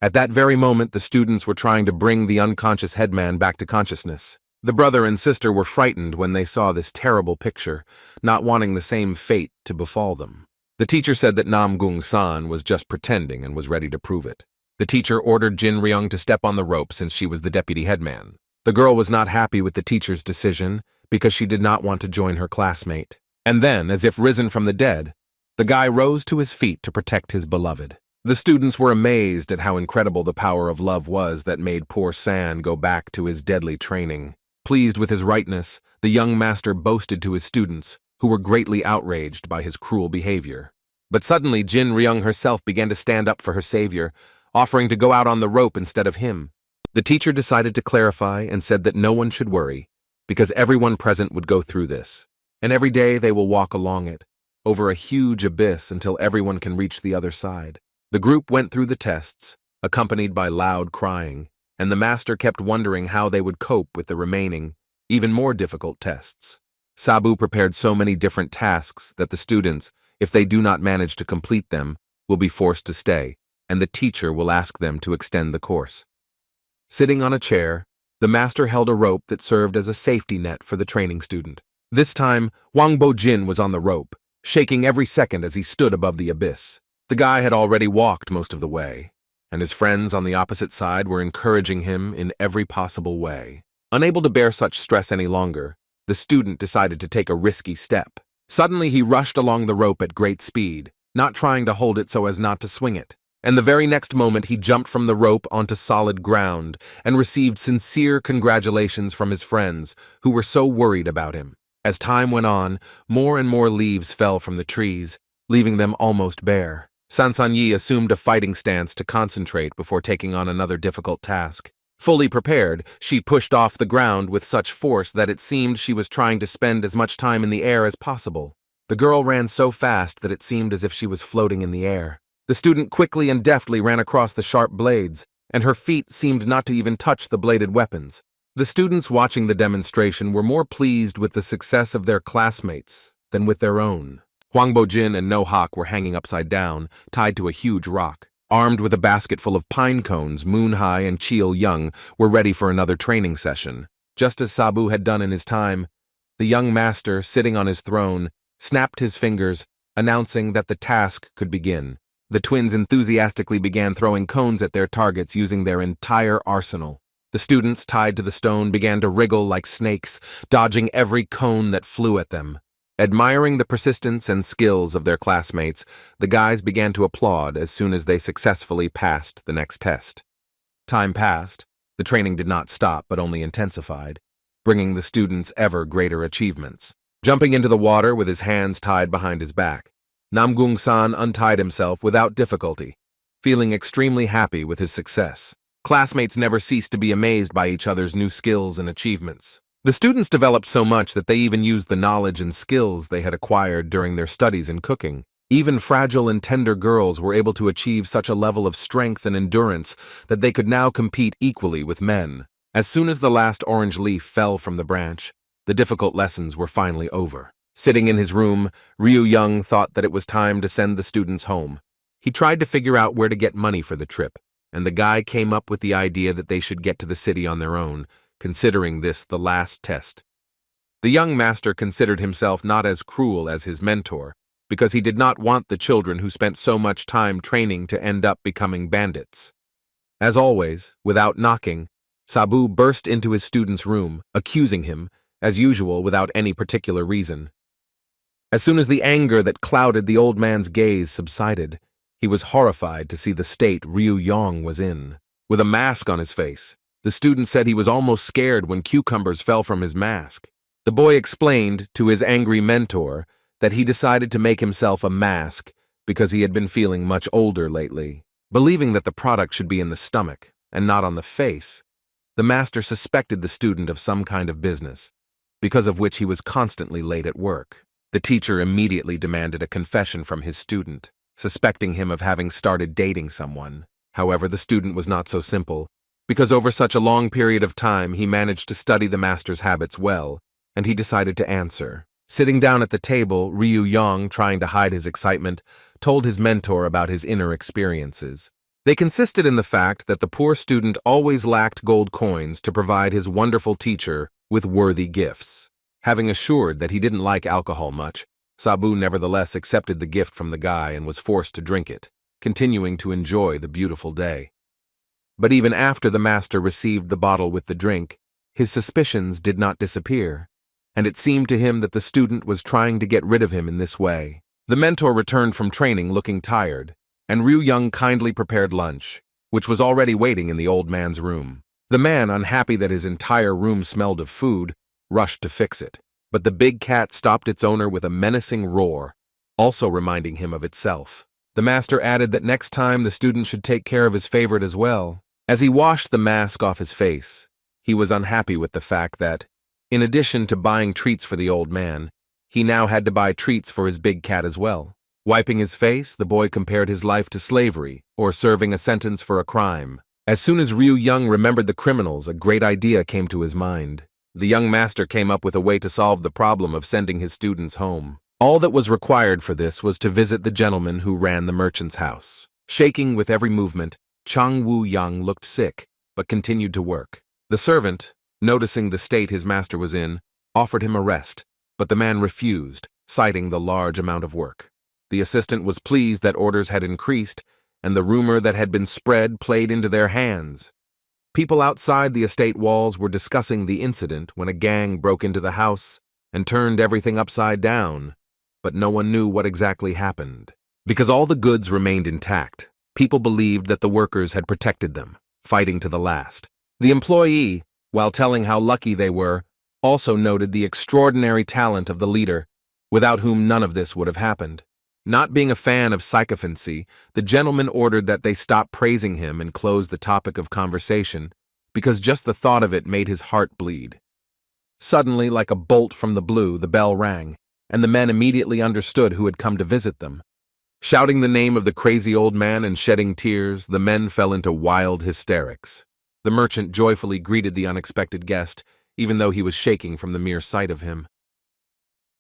S1: At that very moment, the students were trying to bring the unconscious headman back to consciousness. The brother and sister were frightened when they saw this terrible picture, not wanting the same fate to befall them. The teacher said that Namgung-san was just pretending and was ready to prove it. The teacher ordered Jin Ryung to step on the rope since she was the deputy headman. The girl was not happy with the teacher's decision because she did not want to join her classmate. And then, as if risen from the dead, the guy rose to his feet to protect his beloved. The students were amazed at how incredible the power of love was that made poor San go back to his deadly training. Pleased with his rightness, the young master boasted to his students, who were greatly outraged by his cruel behavior. But suddenly Jin Ryung herself began to stand up for her savior, offering to go out on the rope instead of him. The teacher decided to clarify and said that no one should worry, because everyone present would go through this. And every day they will walk along it, over a huge abyss until everyone can reach the other side. The group went through the tests, accompanied by loud crying, and the master kept wondering how they would cope with the remaining, even more difficult tests. Sabu prepared so many different tasks that the students, if they do not manage to complete them, will be forced to stay, and the teacher will ask them to extend the course. Sitting on a chair, the master held a rope that served as a safety net for the training student. This time, Wang Bo-jin was on the rope, shaking every second as he stood above the abyss. The guy had already walked most of the way, and his friends on the opposite side were encouraging him in every possible way. Unable to bear such stress any longer, the student decided to take a risky step. Suddenly he rushed along the rope at great speed, not trying to hold it so as not to swing it. And the very next moment he jumped from the rope onto solid ground and received sincere congratulations from his friends, who were so worried about him. As time went on, more and more leaves fell from the trees, leaving them almost bare. Sansanyi assumed a fighting stance to concentrate before taking on another difficult task. Fully prepared, she pushed off the ground with such force that it seemed she was trying to spend as much time in the air as possible. The girl ran so fast that it seemed as if she was floating in the air. The student quickly and deftly ran across the sharp blades, and her feet seemed not to even touch the bladed weapons. The students watching the demonstration were more pleased with the success of their classmates than with their own. Hwang Bo-jin and No-hak were hanging upside down, tied to a huge rock. Armed with a basket full of pine cones, Moon-hai and Chil-young were ready for another training session. Just as Sabu had done in his time, the young master, sitting on his throne, snapped his fingers, announcing that the task could begin. The twins enthusiastically began throwing cones at their targets using their entire arsenal. The students, tied to the stone, began to wriggle like snakes, dodging every cone that flew at them. Admiring the persistence and skills of their classmates, the guys began to applaud as soon as they successfully passed the next test. Time passed. The training did not stop but only intensified, bringing the students ever greater achievements. Jumping into the water with his hands tied behind his back, Namgung-san untied himself without difficulty, feeling extremely happy with his success. Classmates never ceased to be amazed by each other's new skills and achievements. The students developed so much that they even used the knowledge and skills they had acquired during their studies in cooking. Even fragile and tender girls were able to achieve such a level of strength and endurance that they could now compete equally with men. As soon as the last orange leaf fell from the branch, the difficult lessons were finally over. Sitting in his room, Ryu-young thought that it was time to send the students home. He tried to figure out where to get money for the trip, and the guy came up with the idea that they should get to the city on their own, considering this the last test. The young master considered himself not as cruel as his mentor, because he did not want the children who spent so much time training to end up becoming bandits. As always, without knocking, Sabu burst into his student's room, accusing him, as usual without any particular reason. As soon as the anger that clouded the old man's gaze subsided, he was horrified to see the state Ryu-young was in. With a mask on his face, the student said he was almost scared when cucumbers fell from his mask. The boy explained to his angry mentor that he decided to make himself a mask because he had been feeling much older lately. Believing that the product should be in the stomach and not on the face, the master suspected the student of some kind of business, because of which he was constantly late at work. The teacher immediately demanded a confession from his student. suspecting him of having started dating someone. However, the student was not so simple, because over such a long period of time he managed to study the master's habits well, and he decided to answer. Sitting down at the table, Ryu Yang, trying to hide his excitement, told his mentor about his inner experiences. They consisted in the fact that the poor student always lacked gold coins to provide his wonderful teacher with worthy gifts. Having assured that he didn't like alcohol much, Sabu nevertheless accepted the gift from the guy and was forced to drink it, continuing to enjoy the beautiful day. But even after the master received the bottle with the drink, his suspicions did not disappear, and it seemed to him that the student was trying to get rid of him in this way. The mentor returned from training looking tired, and Ryu Young kindly prepared lunch, which was already waiting in the old man's room. The man, unhappy that his entire room smelled of food, rushed to fix it, but the big cat stopped its owner with a menacing roar, also reminding him of itself. The master added that next time the student should take care of his favorite as well. As he washed the mask off his face, he was unhappy with the fact that, in addition to buying treats for the old man, he now had to buy treats for his big cat as well. Wiping his face, the boy compared his life to slavery or serving a sentence for a crime. As soon as Ryu Young remembered the criminals, a great idea came to his mind. The young master came up with a way to solve the problem of sending his students home. All that was required for this was to visit the gentleman who ran the merchant's house. Shaking with every movement, Chang Wu Yang looked sick, but continued to work. The servant, noticing the state his master was in, offered him a rest, but the man refused, citing the large amount of work. The assistant was pleased that orders had increased, and the rumor that had been spread played into their hands. People outside the estate walls were discussing the incident when a gang broke into the house and turned everything upside down, but no one knew what exactly happened. Because all the goods remained intact, people believed that the workers had protected them, fighting to the last. The employee, while telling how lucky they were, also noted the extraordinary talent of the leader, without whom none of this would have happened. Not being a fan of sycophancy, the gentleman ordered that they stop praising him and close the topic of conversation, because just the thought of it made his heart bleed. Suddenly, like a bolt from the blue, the bell rang, and the men immediately understood who had come to visit them. Shouting the name of the crazy old man and shedding tears, the men fell into wild hysterics. The merchant joyfully greeted the unexpected guest, even though he was shaking from the mere sight of him.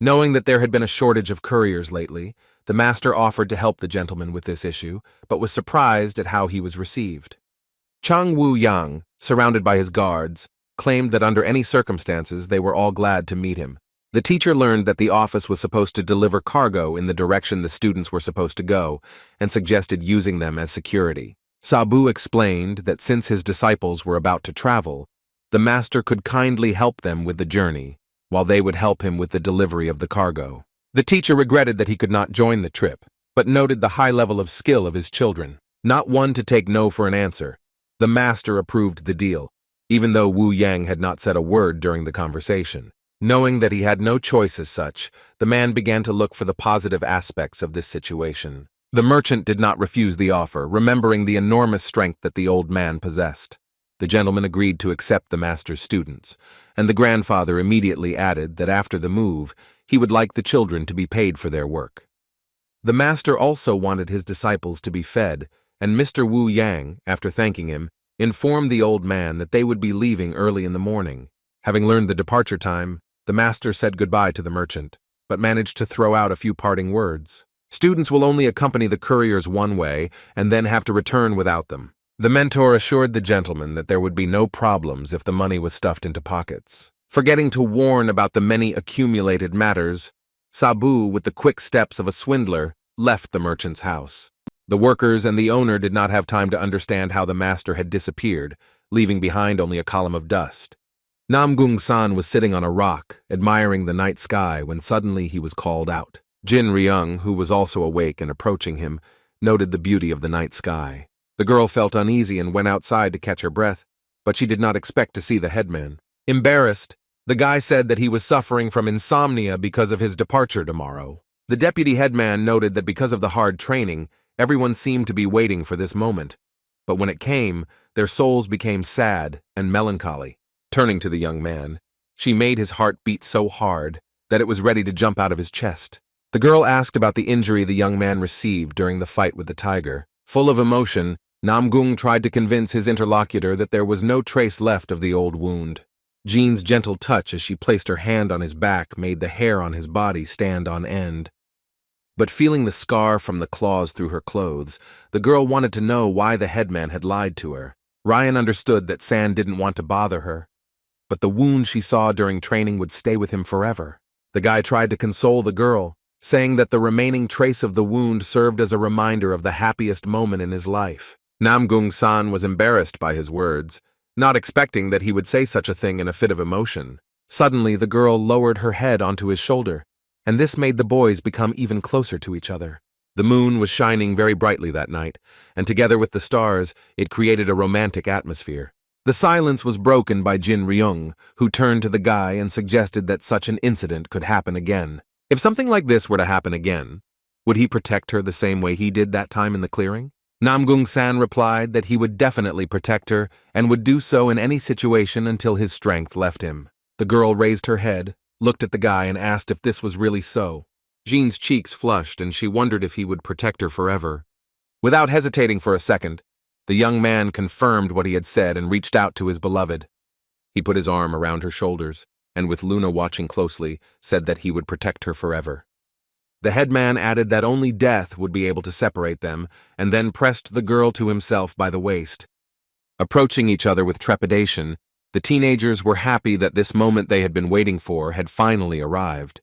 S1: Knowing that there had been a shortage of couriers lately, the master offered to help the gentleman with this issue, but was surprised at how he was received. Chang Wu Yang, surrounded by his guards, claimed that under any circumstances they were all glad to meet him. The teacher learned that the office was supposed to deliver cargo in the direction the students were supposed to go, and suggested using them as security. Sabu explained that since his disciples were about to travel, the master could kindly help them with the journey, while they would help him with the delivery of the cargo. The teacher regretted that he could not join the trip, but noted the high level of skill of his children. Not one to take no for an answer, the master approved the deal, even though Wu Yang had not said a word during the conversation. Knowing that he had no choice as such, the man began to look for the positive aspects of this situation. The merchant did not refuse the offer, remembering the enormous strength that the old man possessed. The gentleman agreed to accept the master's students, and the grandfather immediately added that after the move, he would like the children to be paid for their work. The master also wanted his disciples to be fed, and Mr. Wu Yang, after thanking him, informed the old man that they would be leaving early in the morning. Having learned the departure time, the master said goodbye to the merchant, but managed to throw out a few parting words. Students will only accompany the couriers one way and then have to return without them. The mentor assured the gentleman that there would be no problems if the money was stuffed into pockets. Forgetting to warn about the many accumulated matters, Sabu, with the quick steps of a swindler, left the merchant's house. The workers and the owner did not have time to understand how the master had disappeared, leaving behind only a column of dust. Namgung-san was sitting on a rock, admiring the night sky, when suddenly he was called out. Jin Ryung, who was also awake and approaching him, noted the beauty of the night sky. The girl felt uneasy and went outside to catch her breath, but she did not expect to see the headman. Embarrassed, the guy said that he was suffering from insomnia because of his departure tomorrow. The deputy headman noted that because of the hard training, everyone seemed to be waiting for this moment, but when it came, their souls became sad and melancholy. Turning to the young man, she made his heart beat so hard that it was ready to jump out of his chest. The girl asked about the injury the young man received during the fight with the tiger. Full of emotion, Namgung tried to convince his interlocutor that there was no trace left of the old wound. Jean's gentle touch as she placed her hand on his back made the hair on his body stand on end. But feeling the scar from the claws through her clothes, the girl wanted to know why the headman had lied to her. Ryan understood that San didn't want to bother her, but the wound she saw during training would stay with him forever. The guy tried to console the girl, saying that the remaining trace of the wound served as a reminder of the happiest moment in his life. Namgung-san was embarrassed by his words, not expecting that he would say such a thing in a fit of emotion. Suddenly, the girl lowered her head onto his shoulder, and this made the boys become even closer to each other. The moon was shining very brightly that night, and together with the stars, it created a romantic atmosphere. The silence was broken by Jin Ryung, who turned to the guy and suggested that such an incident could happen again. If something like this were to happen again, would he protect her the same way he did that time in the clearing? Namgung-san replied that he would definitely protect her and would do so in any situation until his strength left him. The girl raised her head, looked at the guy, and asked if this was really so. Jean's cheeks flushed, and she wondered if he would protect her forever. Without hesitating for a second, the young man confirmed what he had said and reached out to his beloved. He put his arm around her shoulders, and with Luna watching closely, said that he would protect her forever. The headman added that only death would be able to separate them, and then pressed the girl to himself by the waist. Approaching each other with trepidation, the teenagers were happy that this moment they had been waiting for had finally arrived.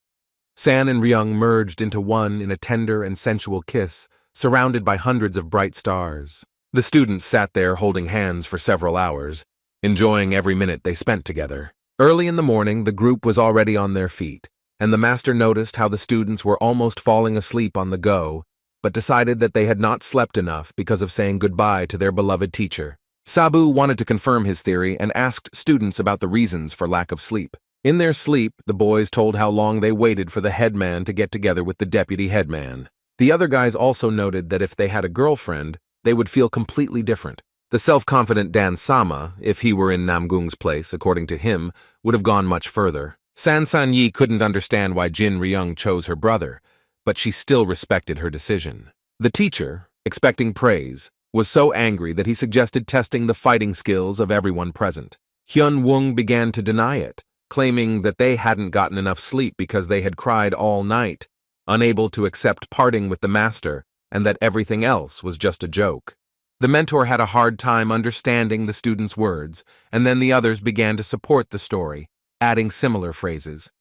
S1: San and Ryung merged into one in a tender and sensual kiss, surrounded by hundreds of bright stars. The students sat there holding hands for several hours, enjoying every minute they spent together. Early in the morning, the group was already on their feet, and the master noticed how the students were almost falling asleep on the go, but decided that they had not slept enough because of saying goodbye to their beloved teacher. Sabu wanted to confirm his theory and asked students about the reasons for lack of sleep. In their sleep, the boys told how long they waited for the headman to get together with the deputy headman. The other guys also noted that if they had a girlfriend, they would feel completely different. The self-confident Dan Sama, if he were in Namgung's place, according to him, would have gone much further. San Sanyi couldn't understand why Jin Ryung chose her brother, but she still respected her decision. The teacher, expecting praise, was so angry that he suggested testing the fighting skills of everyone present. Hyun Woong began to deny it, claiming that they hadn't gotten enough sleep because they had cried all night, unable to accept parting with the master, and that everything else was just a joke. The mentor had a hard time understanding the students' words, and then the others began to support the story, adding similar phrases.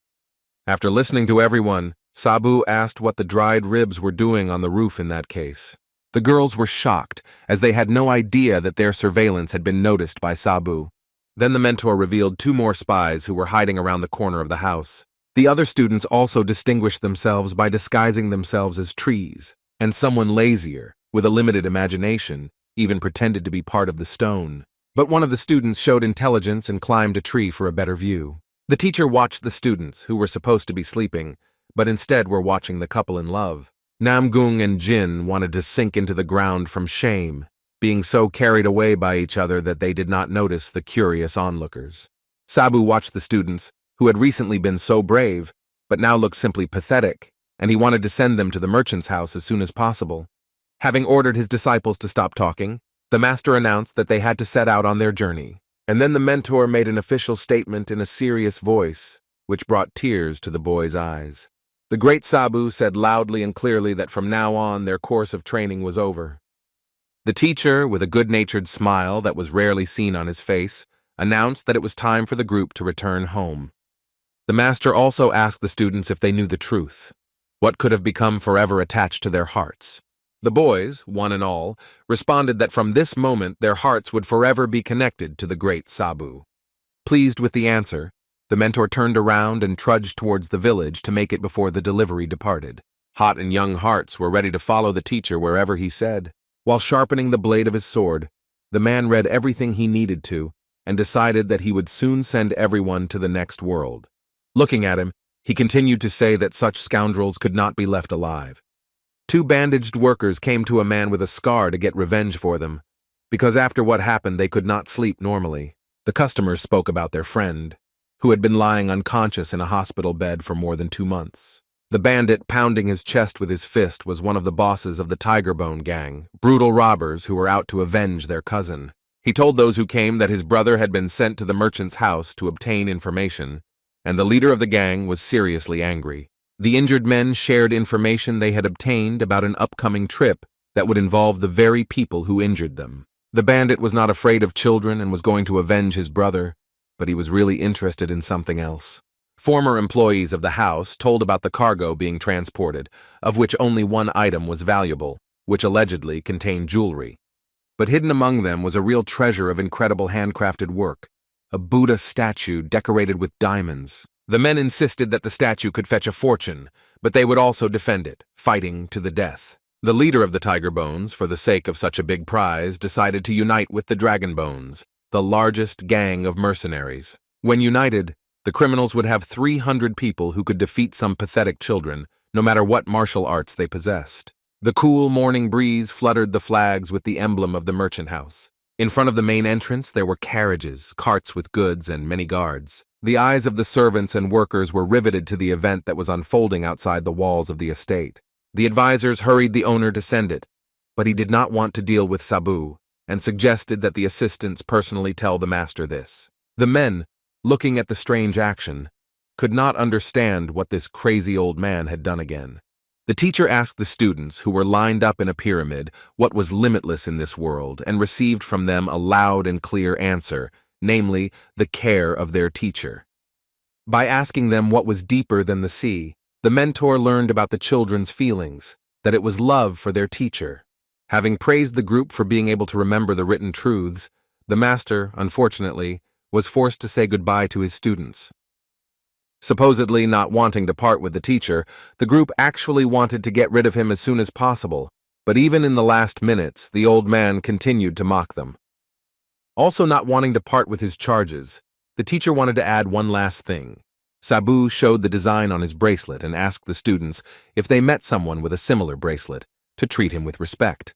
S1: After listening to everyone, Sabu asked what the dried ribs were doing on the roof in that case. The girls were shocked, as they had no idea that their surveillance had been noticed by Sabu. Then the mentor revealed 2 more spies who were hiding around the corner of the house. The other students also distinguished themselves by disguising themselves as trees, and someone lazier, with a limited imagination, even pretended to be part of the stone. But one of the students showed intelligence and climbed a tree for a better view. The teacher watched the students, who were supposed to be sleeping, but instead were watching the couple in love. Namgung and Jin wanted to sink into the ground from shame, being so carried away by each other that they did not notice the curious onlookers. Sabu watched the students, who had recently been so brave, but now looked simply pathetic, and he wanted to send them to the merchant's house as soon as possible. Having ordered his disciples to stop talking, the master announced that they had to set out on their journey, and then the mentor made an official statement in a serious voice, which brought tears to the boys' eyes. The great Sabu said loudly and clearly that from now on their course of training was over. The teacher, with a good-natured smile that was rarely seen on his face, announced that it was time for the group to return home. The master also asked the students if they knew the truth, what could have become forever attached to their hearts. The boys, one and all, responded that from this moment their hearts would forever be connected to the great Sabu. Pleased with the answer, the mentor turned around and trudged towards the village to make it before the delivery departed. Hot and young hearts were ready to follow the teacher wherever he said. While sharpening the blade of his sword, the man read everything he needed to and decided that he would soon send everyone to the next world. Looking at him, he continued to say that such scoundrels could not be left alive. 2 bandaged workers came to a man with a scar to get revenge for them, because after what happened they could not sleep normally. The customers spoke about their friend, who had been lying unconscious in a hospital bed for more than 2 months. The bandit pounding his chest with his fist was one of the bosses of the Tiger Bone gang, brutal robbers who were out to avenge their cousin. He told those who came that his brother had been sent to the merchant's house to obtain information, and the leader of the gang was seriously angry. The injured men shared information they had obtained about an upcoming trip that would involve the very people who injured them. The bandit was not afraid of children and was going to avenge his brother, but he was really interested in something else. Former employees of the house told about the cargo being transported, of which only one item was valuable, which allegedly contained jewelry. But hidden among them was a real treasure of incredible handcrafted work, a Buddha statue decorated with diamonds. The men insisted that the statue could fetch a fortune, but they would also defend it, fighting to the death. The leader of the Tiger Bones, for the sake of such a big prize, decided to unite with the Dragon Bones, the largest gang of mercenaries. When united, the criminals would have 300 people who could defeat some pathetic children, no matter what martial arts they possessed. The cool morning breeze fluttered the flags with the emblem of the merchant house. In front of the main entrance there were carriages, carts with goods, and many guards. The eyes of the servants and workers were riveted to the event that was unfolding outside the walls of the estate. The advisors hurried the owner to send it, but he did not want to deal with Sabu, and suggested that the assistants personally tell the master this. The men, looking at the strange action, could not understand what this crazy old man had done again. The teacher asked the students, who were lined up in a pyramid, what was limitless in this world, and received from them a loud and clear answer, namely, the care of their teacher. By asking them what was deeper than the sea, the mentor learned about the children's feelings, that it was love for their teacher. Having praised the group for being able to remember the written truths, the master, unfortunately, was forced to say goodbye to his students. Supposedly not wanting to part with the teacher, the group actually wanted to get rid of him as soon as possible, but even in the last minutes, the old man continued to mock them. Also not wanting to part with his charges, the teacher wanted to add one last thing. Sabu showed the design on his bracelet and asked the students, if they met someone with a similar bracelet, to treat him with respect.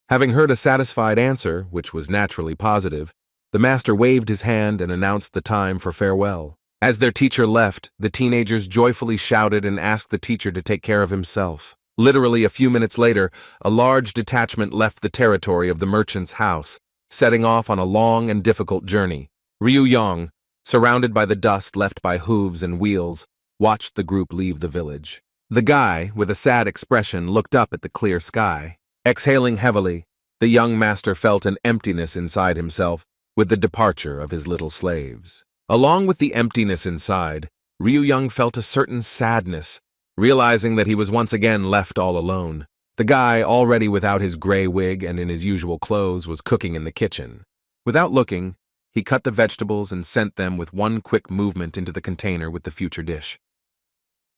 S1: Having heard a satisfied answer, which was naturally positive, the master waved his hand and announced the time for farewell. As their teacher left, the teenagers joyfully shouted and asked the teacher to take care of himself. Literally a few minutes later, a large detachment left the territory of the merchant's house, setting off on a long and difficult journey. Ryu Yong, surrounded by the dust left by hooves and wheels, watched the group leave the village. The guy, with a sad expression, looked up at the clear sky. Exhaling heavily, the young master felt an emptiness inside himself with the departure of his little slaves. Along with the emptiness inside, Ryu Young felt a certain sadness, realizing that he was once again left all alone. The guy, already without his gray wig and in his usual clothes, was cooking in the kitchen. Without looking, he cut the vegetables and sent them with one quick movement into the container with the future dish.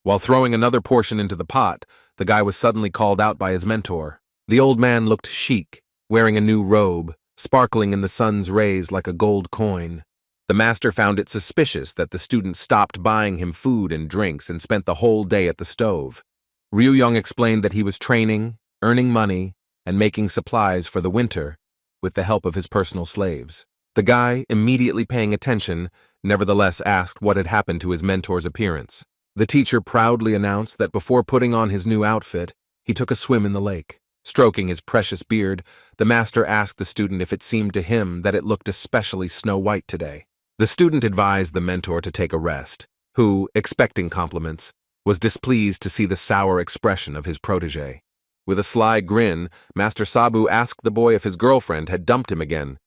S1: While throwing another portion into the pot, the guy was suddenly called out by his mentor. The old man looked chic, wearing a new robe, sparkling in the sun's rays like a gold coin. The master found it suspicious that the student stopped buying him food and drinks and spent the whole day at the stove. Ryu Young explained that he was training, earning money, and making supplies for the winter with the help of his personal slaves. The guy, immediately paying attention, nevertheless asked what had happened to his mentor's appearance. The teacher proudly announced that before putting on his new outfit, he took a swim in the lake. Stroking his precious beard, the master asked the student if it seemed to him that it looked especially snow-white today. The student advised the mentor to take a rest, who, expecting compliments, was displeased to see the sour expression of his protege. With a sly grin, Master Sabu asked the boy if his girlfriend had dumped him again.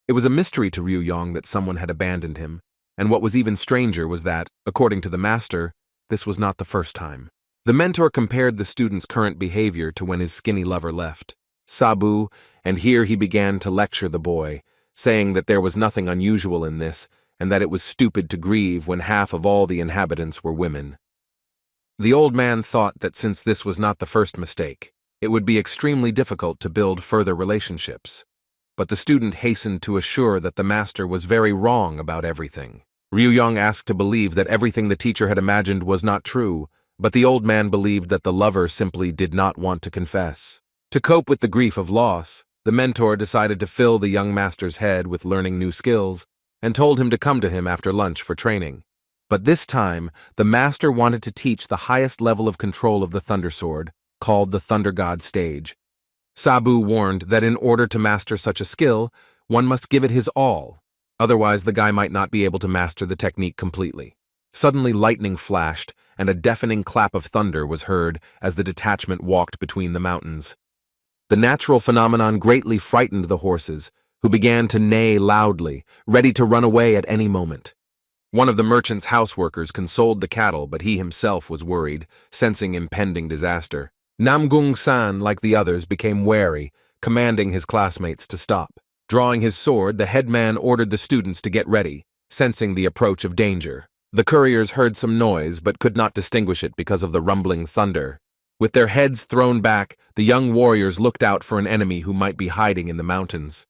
S1: It was a mystery to Ryu Yong that someone had abandoned him, and what was even stranger was that, according to the master, this was not the first time. The mentor compared the student's current behavior to when his skinny lover left Sabu, and here he began to lecture the boy, saying that there was nothing unusual in this, and that it was stupid to grieve when half of all the inhabitants were women. The old man thought that since this was not the first mistake, it would be extremely difficult to build further relationships. But the student hastened to assure that the master was very wrong about everything. Ryu Yong asked to believe that everything the teacher had imagined was not true, but the old man believed that the lover simply did not want to confess. To cope with the grief of loss, the mentor decided to fill the young master's head with learning new skills and told him to come to him after lunch for training. But this time, the master wanted to teach the highest level of control of the Thunder Sword, called the Thunder God Stage. Sabu warned that in order to master such a skill, one must give it his all, otherwise the guy might not be able to master the technique completely. Suddenly lightning flashed, and a deafening clap of thunder was heard as the detachment walked between the mountains. The natural phenomenon greatly frightened the horses, who began to neigh loudly, ready to run away at any moment. One of the merchant's houseworkers consoled the cattle, but he himself was worried, sensing impending disaster. Namgung-san, like the others, became wary, commanding his classmates to stop. Drawing his sword, the headman ordered the students to get ready, sensing the approach of danger. The couriers heard some noise, but could not distinguish it because of the rumbling thunder. With their heads thrown back, the young warriors looked out for an enemy who might be hiding in the mountains.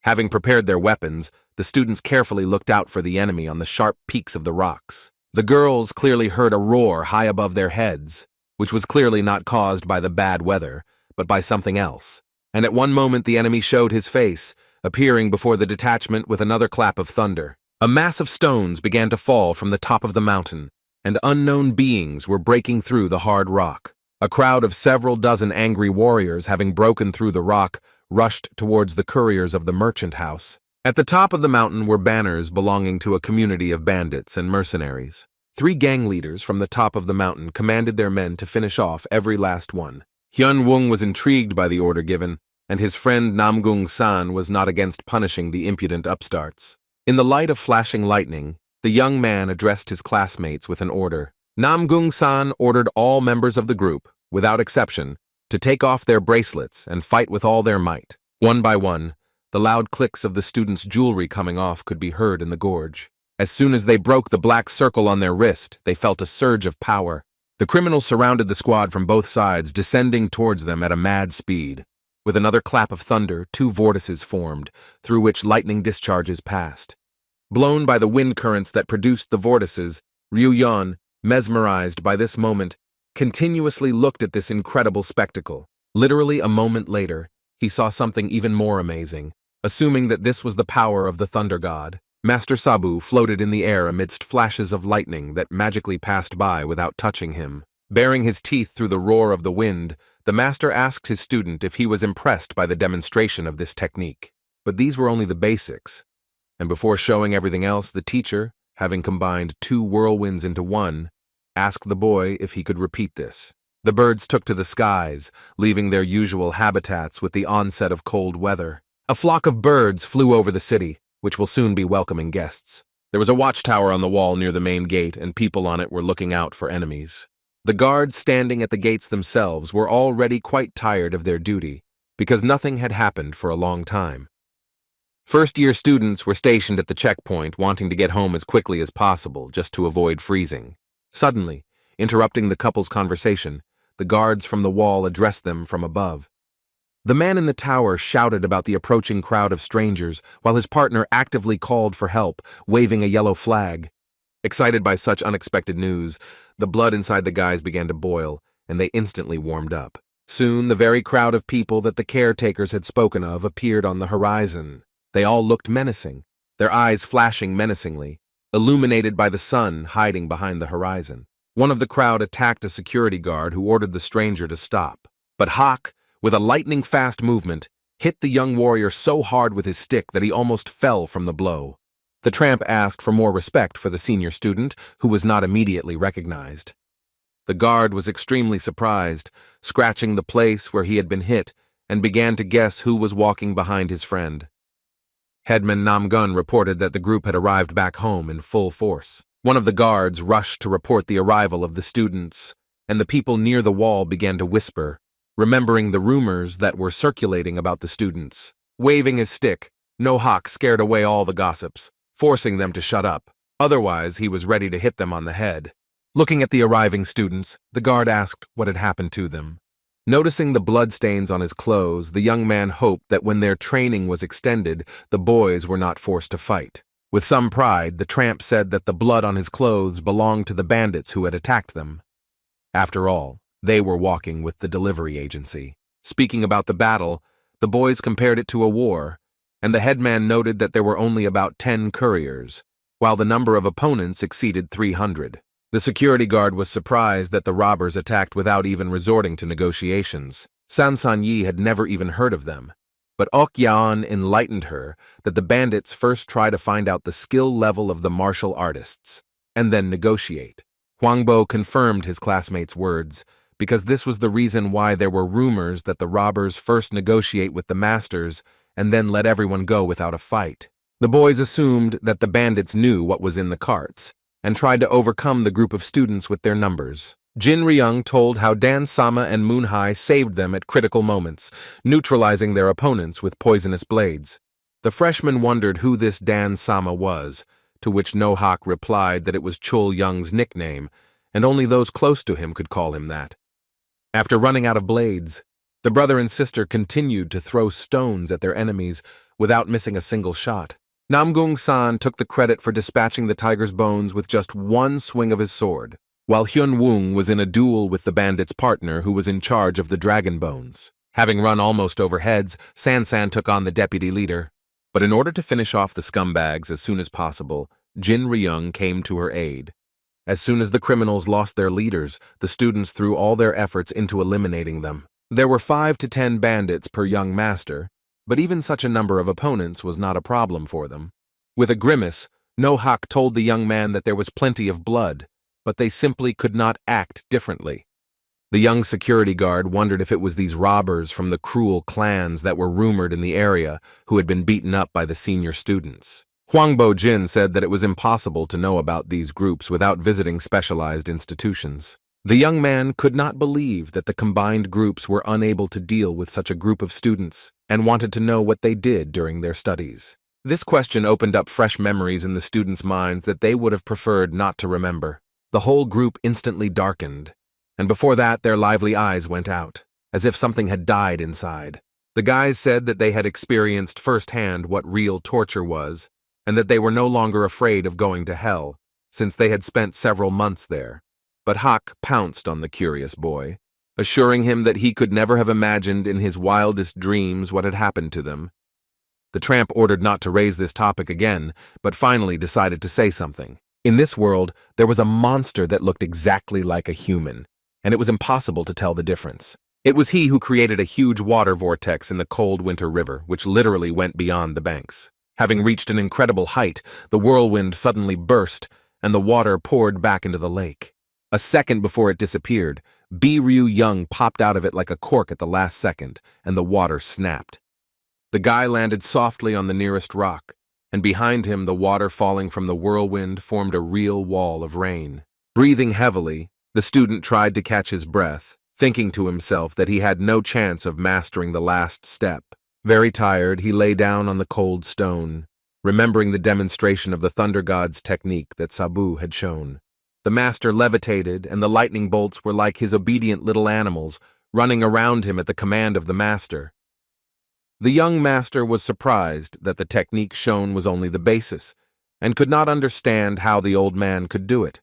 S1: Having prepared their weapons, the students carefully looked out for the enemy on the sharp peaks of the rocks. The girls clearly heard a roar high above their heads, which was clearly not caused by the bad weather, but by something else. And at one moment the enemy showed his face, appearing before the detachment with another clap of thunder. A mass of stones began to fall from the top of the mountain, and unknown beings were breaking through the hard rock. A crowd of several dozen angry warriors, having broken through the rock, rushed towards the couriers of the merchant house. At the top of the mountain were banners belonging to a community of bandits and mercenaries. 3 gang leaders from the top of the mountain commanded their men to finish off every last one. Hyun Wung was intrigued by the order given, and his friend Namgung-san was not against punishing the impudent upstarts. In the light of flashing lightning, the young man addressed his classmates with an order. Namgung-san ordered all members of the group, without exception, to take off their bracelets and fight with all their might. One by one, the loud clicks of the students' jewelry coming off could be heard in the gorge. As soon as they broke the black circle on their wrist, they felt a surge of power. The criminals surrounded the squad from both sides, descending towards them at a mad speed. With another clap of thunder, 2 vortices formed, through which lightning discharges passed. Blown by the wind currents that produced the vortices, Ryu Yan, mesmerized by this moment, continuously looked at this incredible spectacle. Literally a moment later, he saw something even more amazing. Assuming that this was the power of the Thunder God, Master Sabu floated in the air amidst flashes of lightning that magically passed by without touching him. Baring his teeth through the roar of the wind, the master asked his student if he was impressed by the demonstration of this technique. But these were only the basics. And before showing everything else, the teacher, having combined 2 whirlwinds into one, asked the boy if he could repeat this. The birds took to the skies, leaving their usual habitats with the onset of cold weather. A flock of birds flew over the city, which will soon be welcoming guests. There was a watchtower on the wall near the main gate, and people on it were looking out for enemies. The guards standing at the gates themselves were already quite tired of their duty, because nothing had happened for a long time. First-year students were stationed at the checkpoint, wanting to get home as quickly as possible, just to avoid freezing. Suddenly, interrupting the couple's conversation, the guards from the wall addressed them from above. The man in the tower shouted about the approaching crowd of strangers, while his partner actively called for help, waving a yellow flag. Excited by such unexpected news, the blood inside the guys began to boil, and they instantly warmed up. Soon, the very crowd of people that the caretakers had spoken of appeared on the horizon. They all looked menacing, their eyes flashing menacingly, illuminated by the sun hiding behind the horizon. One of the crowd attacked a security guard who ordered the stranger to stop. But Hawk, with a lightning-fast movement, hit the young warrior so hard with his stick that he almost fell from the blow. The tramp asked for more respect for the senior student, who was not immediately recognized. The guard was extremely surprised, scratching the place where he had been hit, and began to guess who was walking behind his friend. Headman Namgun reported that the group had arrived back home in full force. One of the guards rushed to report the arrival of the students, and the people near the wall began to whisper, remembering the rumors that were circulating about the students. Waving his stick, No-Hawk scared away all the gossips, forcing them to shut up. Otherwise, he was ready to hit them on the head. Looking at the arriving students, the guard asked what had happened to them. Noticing the bloodstains on his clothes, the young man hoped that when their training was extended, the boys were not forced to fight. With some pride, the tramp said that the blood on his clothes belonged to the bandits who had attacked them. After all, they were walking with the delivery agency. Speaking about the battle, the boys compared it to a war, and the headman noted that there were only about 10 couriers, while the number of opponents exceeded 300. The security guard was surprised that the robbers attacked without even resorting to negotiations. San San Yi had never even heard of them. But Ok Yan enlightened her that the bandits first try to find out the skill level of the martial artists, and then negotiate. Huangbo confirmed his classmate's words, because this was the reason why there were rumors that the robbers first negotiate with the masters and then let everyone go without a fight. The boys assumed that the bandits knew what was in the carts, and tried to overcome the group of students with their numbers. Jin Ryung told how Dan Sama and Moon Hai saved them at critical moments, neutralizing their opponents with poisonous blades. The freshmen wondered who this Dan Sama was, to which No Hak replied that it was Chul Young's nickname, and only those close to him could call him that. After running out of blades, the brother and sister continued to throw stones at their enemies without missing a single shot. Namgung San took the credit for dispatching the tiger's bones with just one swing of his sword, while Hyun Woong was in a duel with the bandit's partner who was in charge of the dragon bones. Having run almost over heads, San San took on the deputy leader. But in order to finish off the scumbags as soon as possible, Jin Ryung came to her aid. As soon as the criminals lost their leaders, the students threw all their efforts into eliminating them. There were 5 to 10 bandits per young master, but even such a number of opponents was not a problem for them. With a grimace, No Hak told the young man that there was plenty of blood, but they simply could not act differently. The young security guard wondered if it was these robbers from the cruel clans that were rumored in the area who had been beaten up by the senior students. Huangbo Jin said that it was impossible to know about these groups without visiting specialized institutions. The young man could not believe that the combined groups were unable to deal with such a group of students and wanted to know what they did during their studies. This question opened up fresh memories in the students' minds that they would have preferred not to remember. The whole group instantly darkened, and before that their lively eyes went out, as if something had died inside. The guys said that they had experienced firsthand what real torture was, and that they were no longer afraid of going to hell, since they had spent several months there. But Hak pounced on the curious boy, assuring him that he could never have imagined in his wildest dreams what had happened to them. The tramp ordered not to raise this topic again, but finally decided to say something. In this world, there was a monster that looked exactly like a human, and it was impossible to tell the difference. It was he who created a huge water vortex in the cold winter river, which literally went beyond the banks. Having reached an incredible height, the whirlwind suddenly burst, and the water poured back into the lake. A second before it disappeared, Ryu Young popped out of it like a cork at the last second, and the water snapped. The guy landed softly on the nearest rock, and behind him the water falling from the whirlwind formed a real wall of rain. Breathing heavily, the student tried to catch his breath, thinking to himself that he had no chance of mastering the last step. Very tired, he lay down on the cold stone, remembering the demonstration of the Thunder God's technique that Sabu had shown. The master levitated, and the lightning bolts were like his obedient little animals, running around him at the command of the master. The young master was surprised that the technique shown was only the basis, and could not understand how the old man could do it.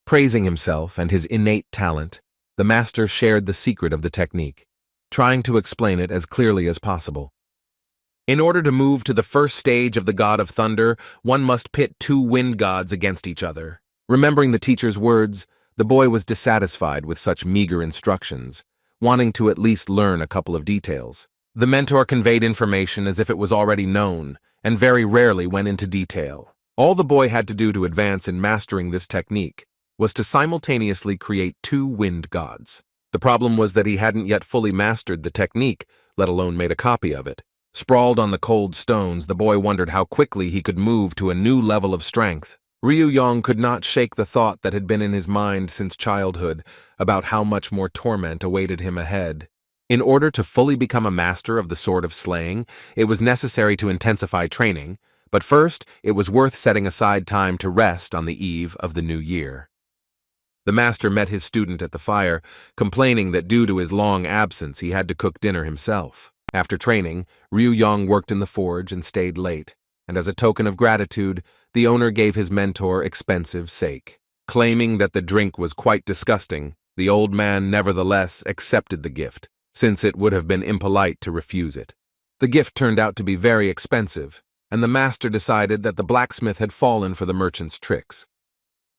S1: Praising himself and his innate talent, the master shared the secret of the technique, trying to explain it as clearly as possible. In order to move to the first stage of the god of thunder, one must pit 2 wind gods against each other. Remembering the teacher's words, the boy was dissatisfied with such meager instructions, wanting to at least learn a couple of details. The mentor conveyed information as if it was already known, and very rarely went into detail. All the boy had to do to advance in mastering this technique was to simultaneously create 2 wind gods. The problem was that he hadn't yet fully mastered the technique, let alone made a copy of it. Sprawled on the cold stones, the boy wondered how quickly he could move to a new level of strength. Ryu Yong could not shake the thought that had been in his mind since childhood about how much more torment awaited him ahead. In order to fully become a master of the sword of slaying, it was necessary to intensify training, but first it was worth setting aside time to rest on the eve of the new year. The master met his student at the fire, complaining that due to his long absence he had to cook dinner himself. After training, Ryu Yong worked in the forge and stayed late, and as a token of gratitude, the owner gave his mentor expensive sake. Claiming that the drink was quite disgusting, the old man nevertheless accepted the gift, since it would have been impolite to refuse it. The gift turned out to be very expensive, and the master decided that the blacksmith had fallen for the merchant's tricks.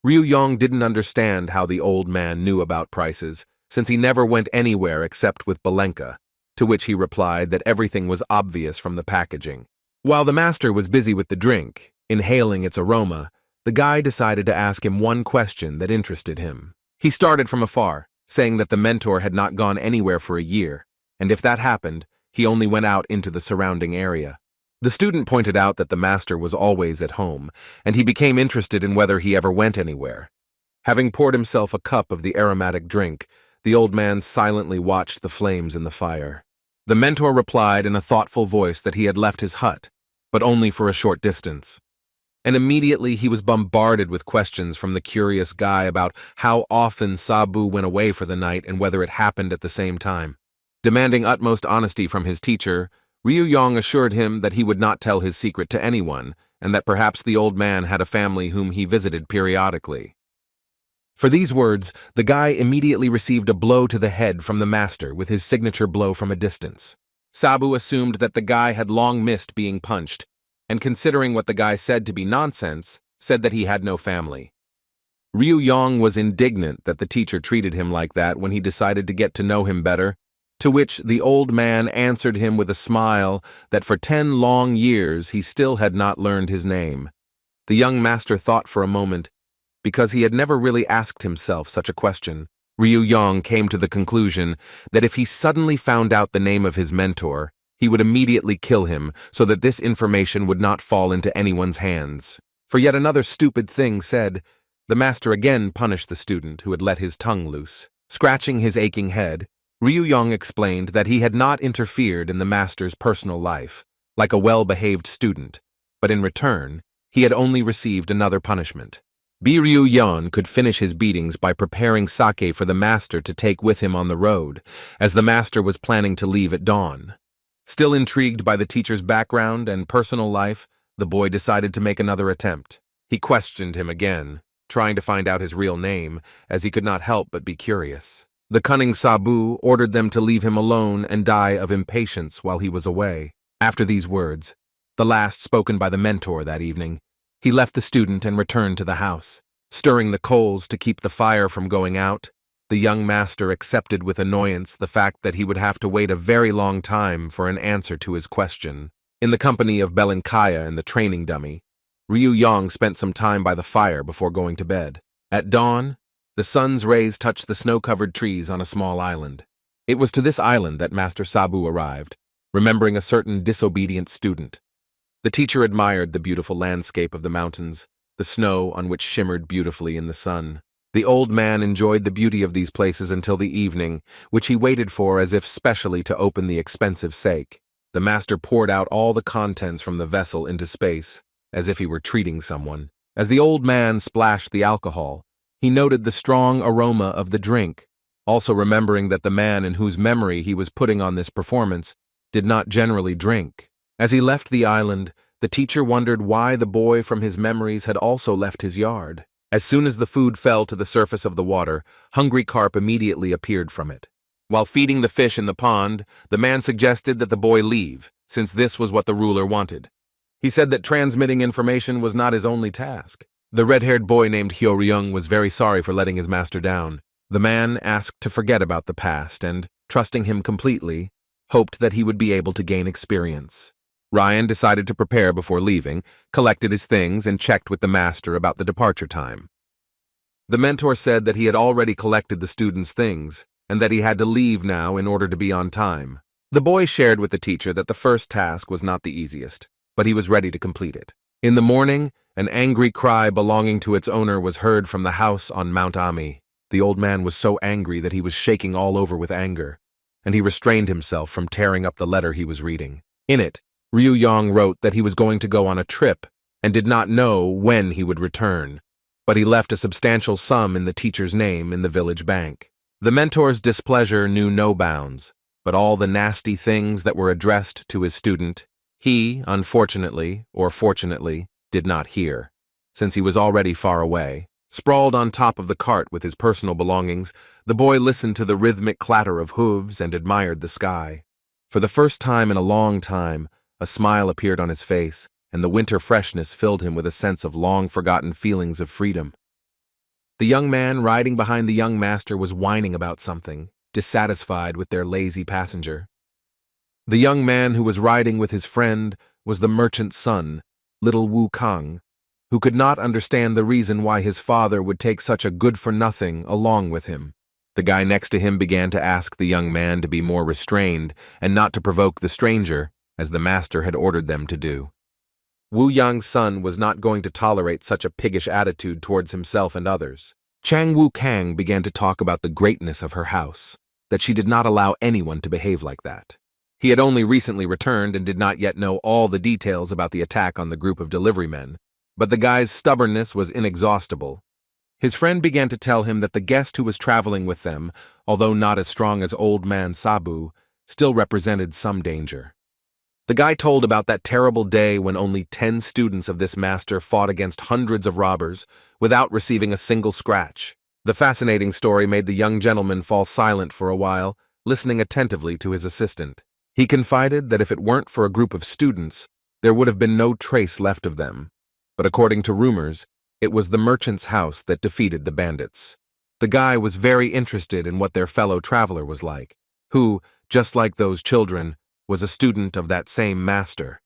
S1: Ryu Yong didn't understand how the old man knew about prices, since he never went anywhere except with Belenka, to which he replied that everything was obvious from the packaging. While the master was busy with the drink, inhaling its aroma, the guy decided to ask him one question that interested him. He started from afar, saying that the mentor had not gone anywhere for a year, and if that happened, he only went out into the surrounding area. The student pointed out that the master was always at home, and he became interested in whether he ever went anywhere. Having poured himself a cup of the aromatic drink, the old man silently watched the flames in the fire. The mentor replied in a thoughtful voice that he had left his hut, but only for a short distance. And immediately he was bombarded with questions from the curious guy about how often Sabu went away for the night and whether it happened at the same time. Demanding utmost honesty from his teacher, Ryu Yong assured him that he would not tell his secret to anyone, and that perhaps the old man had a family whom he visited periodically. For these words, the guy immediately received a blow to the head from the master with his signature blow from a distance. Sabu assumed that the guy had long missed being punched, and considering what the guy said to be nonsense, said that he had no family. Ryu Yong was indignant that the teacher treated him like that when he decided to get to know him better, to which the old man answered him with a smile that for 10 long years he still had not learned his name. The young master thought for a moment. Because he had never really asked himself such a question, Ryu Yong came to the conclusion that if he suddenly found out the name of his mentor, he would immediately kill him so that this information would not fall into anyone's hands. For yet another stupid thing said, the master again punished the student who had let his tongue loose. Scratching his aching head, Ryu Yong explained that he had not interfered in the master's personal life, like a well-behaved student, but in return, he had only received another punishment. Ryu Yong could finish his beatings by preparing sake for the master to take with him on the road, as the master was planning to leave at dawn. Still intrigued by the teacher's background and personal life, the boy decided to make another attempt. He questioned him again, trying to find out his real name, as he could not help but be curious. The cunning Sabu ordered them to leave him alone and die of impatience while he was away. After these words, the last spoken by the mentor that evening, he left the student and returned to the house. Stirring the coals to keep the fire from going out, the young master accepted with annoyance the fact that he would have to wait a very long time for an answer to his question. In the company of Belenkaya and the training dummy, Ryu Yong spent some time by the fire before going to bed. At dawn, the sun's rays touched the snow-covered trees on a small island. It was to this island that Master Sabu arrived, remembering a certain disobedient student. The teacher admired the beautiful landscape of the mountains, the snow on which shimmered beautifully in the sun. The old man enjoyed the beauty of these places until the evening, which he waited for as if specially to open the expensive sake. The master poured out all the contents from the vessel into space, as if he were treating someone. As the old man splashed the alcohol, he noted the strong aroma of the drink, also remembering that the man in whose memory he was putting on this performance did not generally drink. As he left the island, the teacher wondered why the boy from his memories had also left his yard. As soon as the food fell to the surface of the water, hungry carp immediately appeared from it. While feeding the fish in the pond, the man suggested that the boy leave, since this was what the ruler wanted. He said that transmitting information was not his only task. The red-haired boy named Hyo-ryung was very sorry for letting his master down. The man asked to forget about the past and, trusting him completely, hoped that he would be able to gain experience. Ryan decided to prepare before leaving, collected his things, and checked with the master about the departure time. The mentor said that he had already collected the student's things, and that he had to leave now in order to be on time. The boy shared with the teacher that the first task was not the easiest, but he was ready to complete it. In the morning, an angry cry belonging to its owner was heard from the house on Mount Ami. The old man was so angry that he was shaking all over with anger, and he restrained himself from tearing up the letter he was reading. In it, Ryu Yong wrote that he was going to go on a trip and did not know when he would return, but he left a substantial sum in the teacher's name in the village bank. The mentor's displeasure knew no bounds, but all the nasty things that were addressed to his student, he, unfortunately, or fortunately, did not hear, since he was already far away. Sprawled on top of the cart with his personal belongings, the boy listened to the rhythmic clatter of hooves and admired the sky. For the first time in a long time, a smile appeared on his face, and the winter freshness filled him with a sense of long-forgotten feelings of freedom. The young man riding behind the young master was whining about something, dissatisfied with their lazy passenger. The young man who was riding with his friend was the merchant's son, little Wu Kang, who could not understand the reason why his father would take such a good-for-nothing along with him. The guy next to him began to ask the young man to be more restrained and not to provoke the stranger, as the master had ordered them to do. Wu Yang's son was not going to tolerate such a piggish attitude towards himself and others. Chang Wu Kang began to talk about the greatness of her house, that she did not allow anyone to behave like that. He had only recently returned and did not yet know all the details about the attack on the group of delivery men, but the guy's stubbornness was inexhaustible. His friend began to tell him that the guest who was traveling with them, although not as strong as old man Sabu, still represented some danger. The guy told about that terrible day when only 10 students of this master fought against hundreds of robbers without receiving a single scratch. The fascinating story made the young gentleman fall silent for a while, listening attentively to his assistant. He confided that if it weren't for a group of students, there would have been no trace left of them. But according to rumors, it was the merchant's house that defeated the bandits. The guy was very interested in what their fellow traveler was like, who, just like those children, was a student of that same master.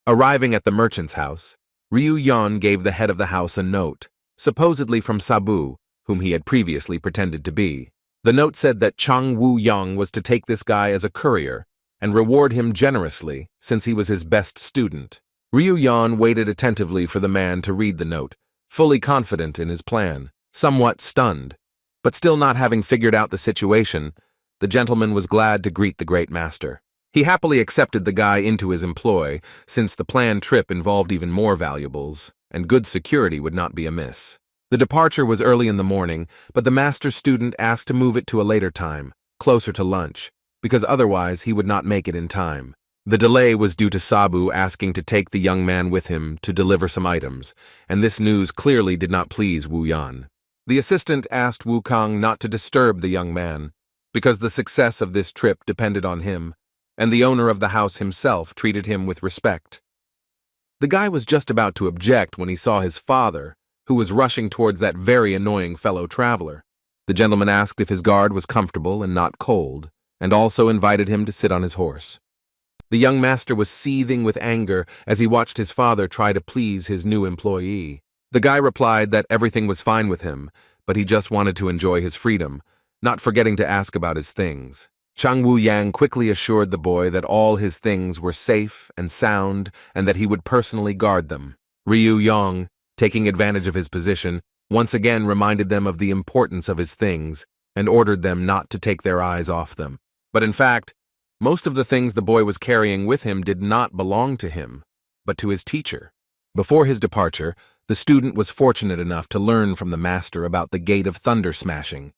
S1: Arriving at the merchant's house, Ryu Yan gave the head of the house a note, supposedly from Sabu, whom he had previously pretended to be. The note said that Chang Wu Yang was to take this guy as a courier and reward him generously since he was his best student. Ryu Yan waited attentively for the man to read the note, fully confident in his plan, somewhat stunned. But still not having figured out the situation, the gentleman was glad to greet the great master. He happily accepted the guy into his employ, since the planned trip involved even more valuables, and good security would not be amiss. The departure was early in the morning, but the master's student asked to move it to a later time, closer to lunch, because otherwise he would not make it in time. The delay was due to Sabu asking to take the young man with him to deliver some items, and this news clearly did not please Wu Yan. The assistant asked Wu Kang not to disturb the young man, because the success of this trip depended on him, and the owner of the house himself treated him with respect. The guy was just about to object when he saw his father, who was rushing towards that very annoying fellow traveler. The gentleman asked if his guard was comfortable and not cold, and also invited him to sit on his horse. The young master was seething with anger as he watched his father try to please his new employee. The guy replied that everything was fine with him, but he just wanted to enjoy his freedom, not forgetting to ask about his things. Chang Wu Yang quickly assured the boy that all his things were safe and sound and that he would personally guard them. Ryu Yang, taking advantage of his position, once again reminded them of the importance of his things and ordered them not to take their eyes off them. But in fact, most of the things the boy was carrying with him did not belong to him, but to his teacher. Before his departure, the student was fortunate enough to learn from the master about the Gate of Thunder Smashing.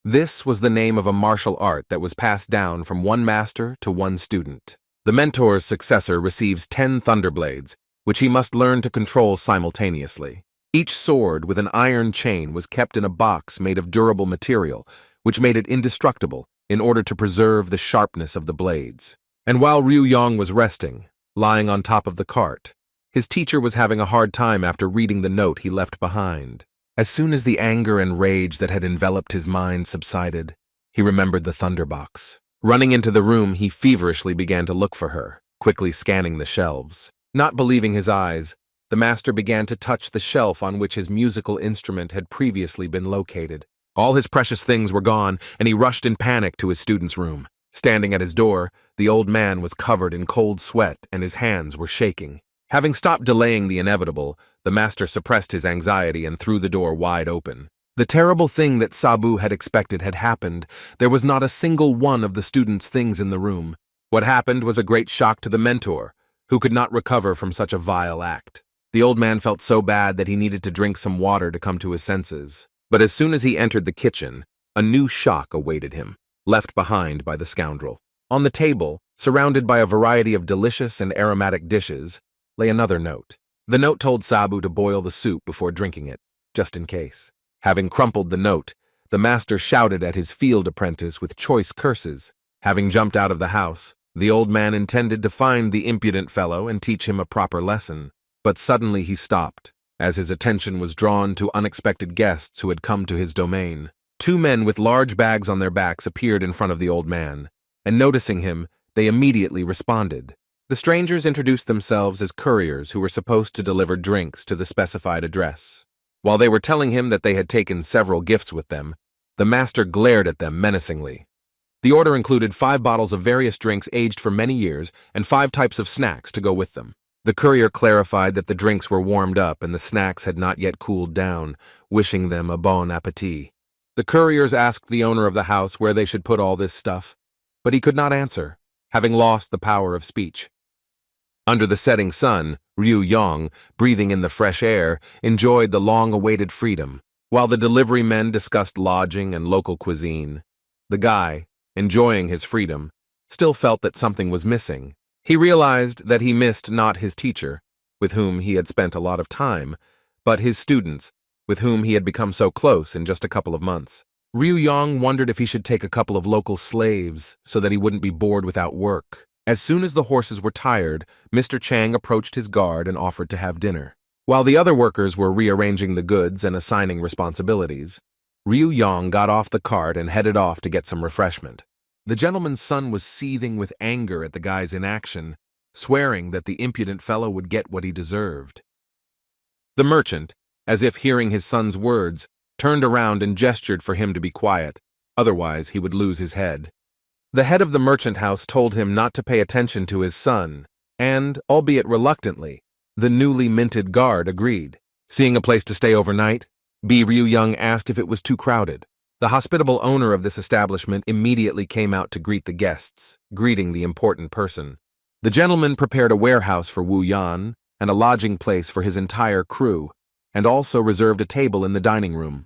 S1: This was the name of a martial art that was passed down from one master to one student. The mentor's successor receives 10 thunderblades, which he must learn to control simultaneously. Each sword with an iron chain was kept in a box made of durable material, which made it indestructible in order to preserve the sharpness of the blades. And while Ryu Yang was resting, lying on top of the cart, his teacher was having a hard time after reading the note he left behind. As soon as the anger and rage that had enveloped his mind subsided, he remembered the thunderbox. Running into the room, he feverishly began to look for her, quickly scanning the shelves. Not believing his eyes, the master began to touch the shelf on which his musical instrument had previously been located. All his precious things were gone, and he rushed in panic to his student's room. Standing at his door, the old man was covered in cold sweat and his hands were shaking. Having stopped delaying the inevitable, the master suppressed his anxiety and threw the door wide open. The terrible thing that Sabu had expected had happened. There was not a single one of the student's things in the room. What happened was a great shock to the mentor, who could not recover from such a vile act. The old man felt so bad that he needed to drink some water to come to his senses. But as soon as he entered the kitchen, a new shock awaited him, left behind by the scoundrel. On the table, surrounded by a variety of delicious and aromatic dishes, lay another note. The note told Sabu to boil the soup before drinking it, just in case. Having crumpled the note, the master shouted at his field apprentice with choice curses. Having jumped out of the house, The old man intended to find the impudent fellow and teach him a proper lesson, but suddenly he stopped, as his attention was drawn to unexpected guests who had come to his domain. Two men with large bags on their backs appeared in front of the old man, and noticing him, they immediately responded. The strangers introduced themselves as couriers who were supposed to deliver drinks to the specified address. While they were telling him that they had taken several gifts with them, the master glared at them menacingly. The order included 5 bottles of various drinks aged for many years and 5 types of snacks to go with them. The courier clarified that the drinks were warmed up and the snacks had not yet cooled down, wishing them a bon appétit. The couriers asked the owner of the house where they should put all this stuff, but he could not answer, having lost the power of speech. Under the setting sun, Ryu Yong, breathing in the fresh air, enjoyed the long-awaited freedom, while the delivery men discussed lodging and local cuisine. The guy, enjoying his freedom, still felt that something was missing. He realized that he missed not his teacher, with whom he had spent a lot of time, but his students, with whom he had become so close in just a couple of months. Ryu Yong wondered if he should take a couple of local slaves so that he wouldn't be bored without work. As soon as the horses were tired, Mr. Chang approached his guard and offered to have dinner. While the other workers were rearranging the goods and assigning responsibilities, Ryu Yong got off the cart and headed off to get some refreshment. The gentleman's son was seething with anger at the guy's inaction, swearing that the impudent fellow would get what he deserved. The merchant, as if hearing his son's words, turned around and gestured for him to be quiet, otherwise he would lose his head. The head of the merchant house told him not to pay attention to his son, and, albeit reluctantly, the newly minted guard agreed. Seeing a place to stay overnight, Ryu Young asked if it was too crowded. The hospitable owner of this establishment immediately came out to greet the guests, greeting the important person. The gentleman prepared a warehouse for Wu Yan and a lodging place for his entire crew, and also reserved a table in the dining room.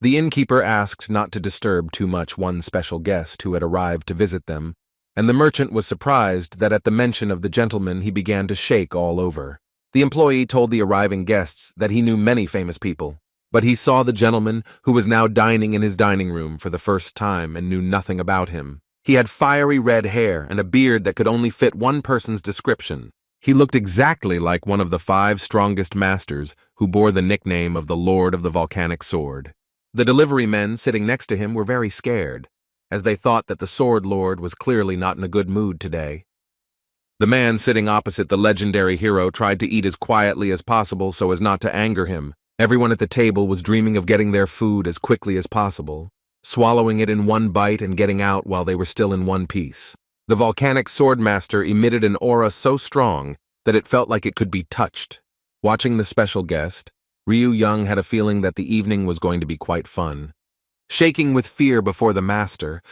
S1: The innkeeper asked not to disturb too much one special guest who had arrived to visit them, and the merchant was surprised that at the mention of the gentleman he began to shake all over. The employee told the arriving guests that he knew many famous people, but he saw the gentleman who was now dining in his dining room for the first time and knew nothing about him. He had fiery red hair and a beard that could only fit one person's description. He looked exactly like one of the 5 strongest masters who bore the nickname of the Lord of the Volcanic Sword. The delivery men sitting next to him were very scared, as they thought that the Sword Lord was clearly not in a good mood today. The man sitting opposite the legendary hero tried to eat as quietly as possible so as not to anger him. Everyone at the table was dreaming of getting their food as quickly as possible, swallowing it in one bite and getting out while they were still in one piece. The volcanic swordmaster emitted an aura so strong that it felt like it could be touched. Watching the special guest, Ryu Young had a feeling that the evening was going to be quite fun. Shaking with fear before the master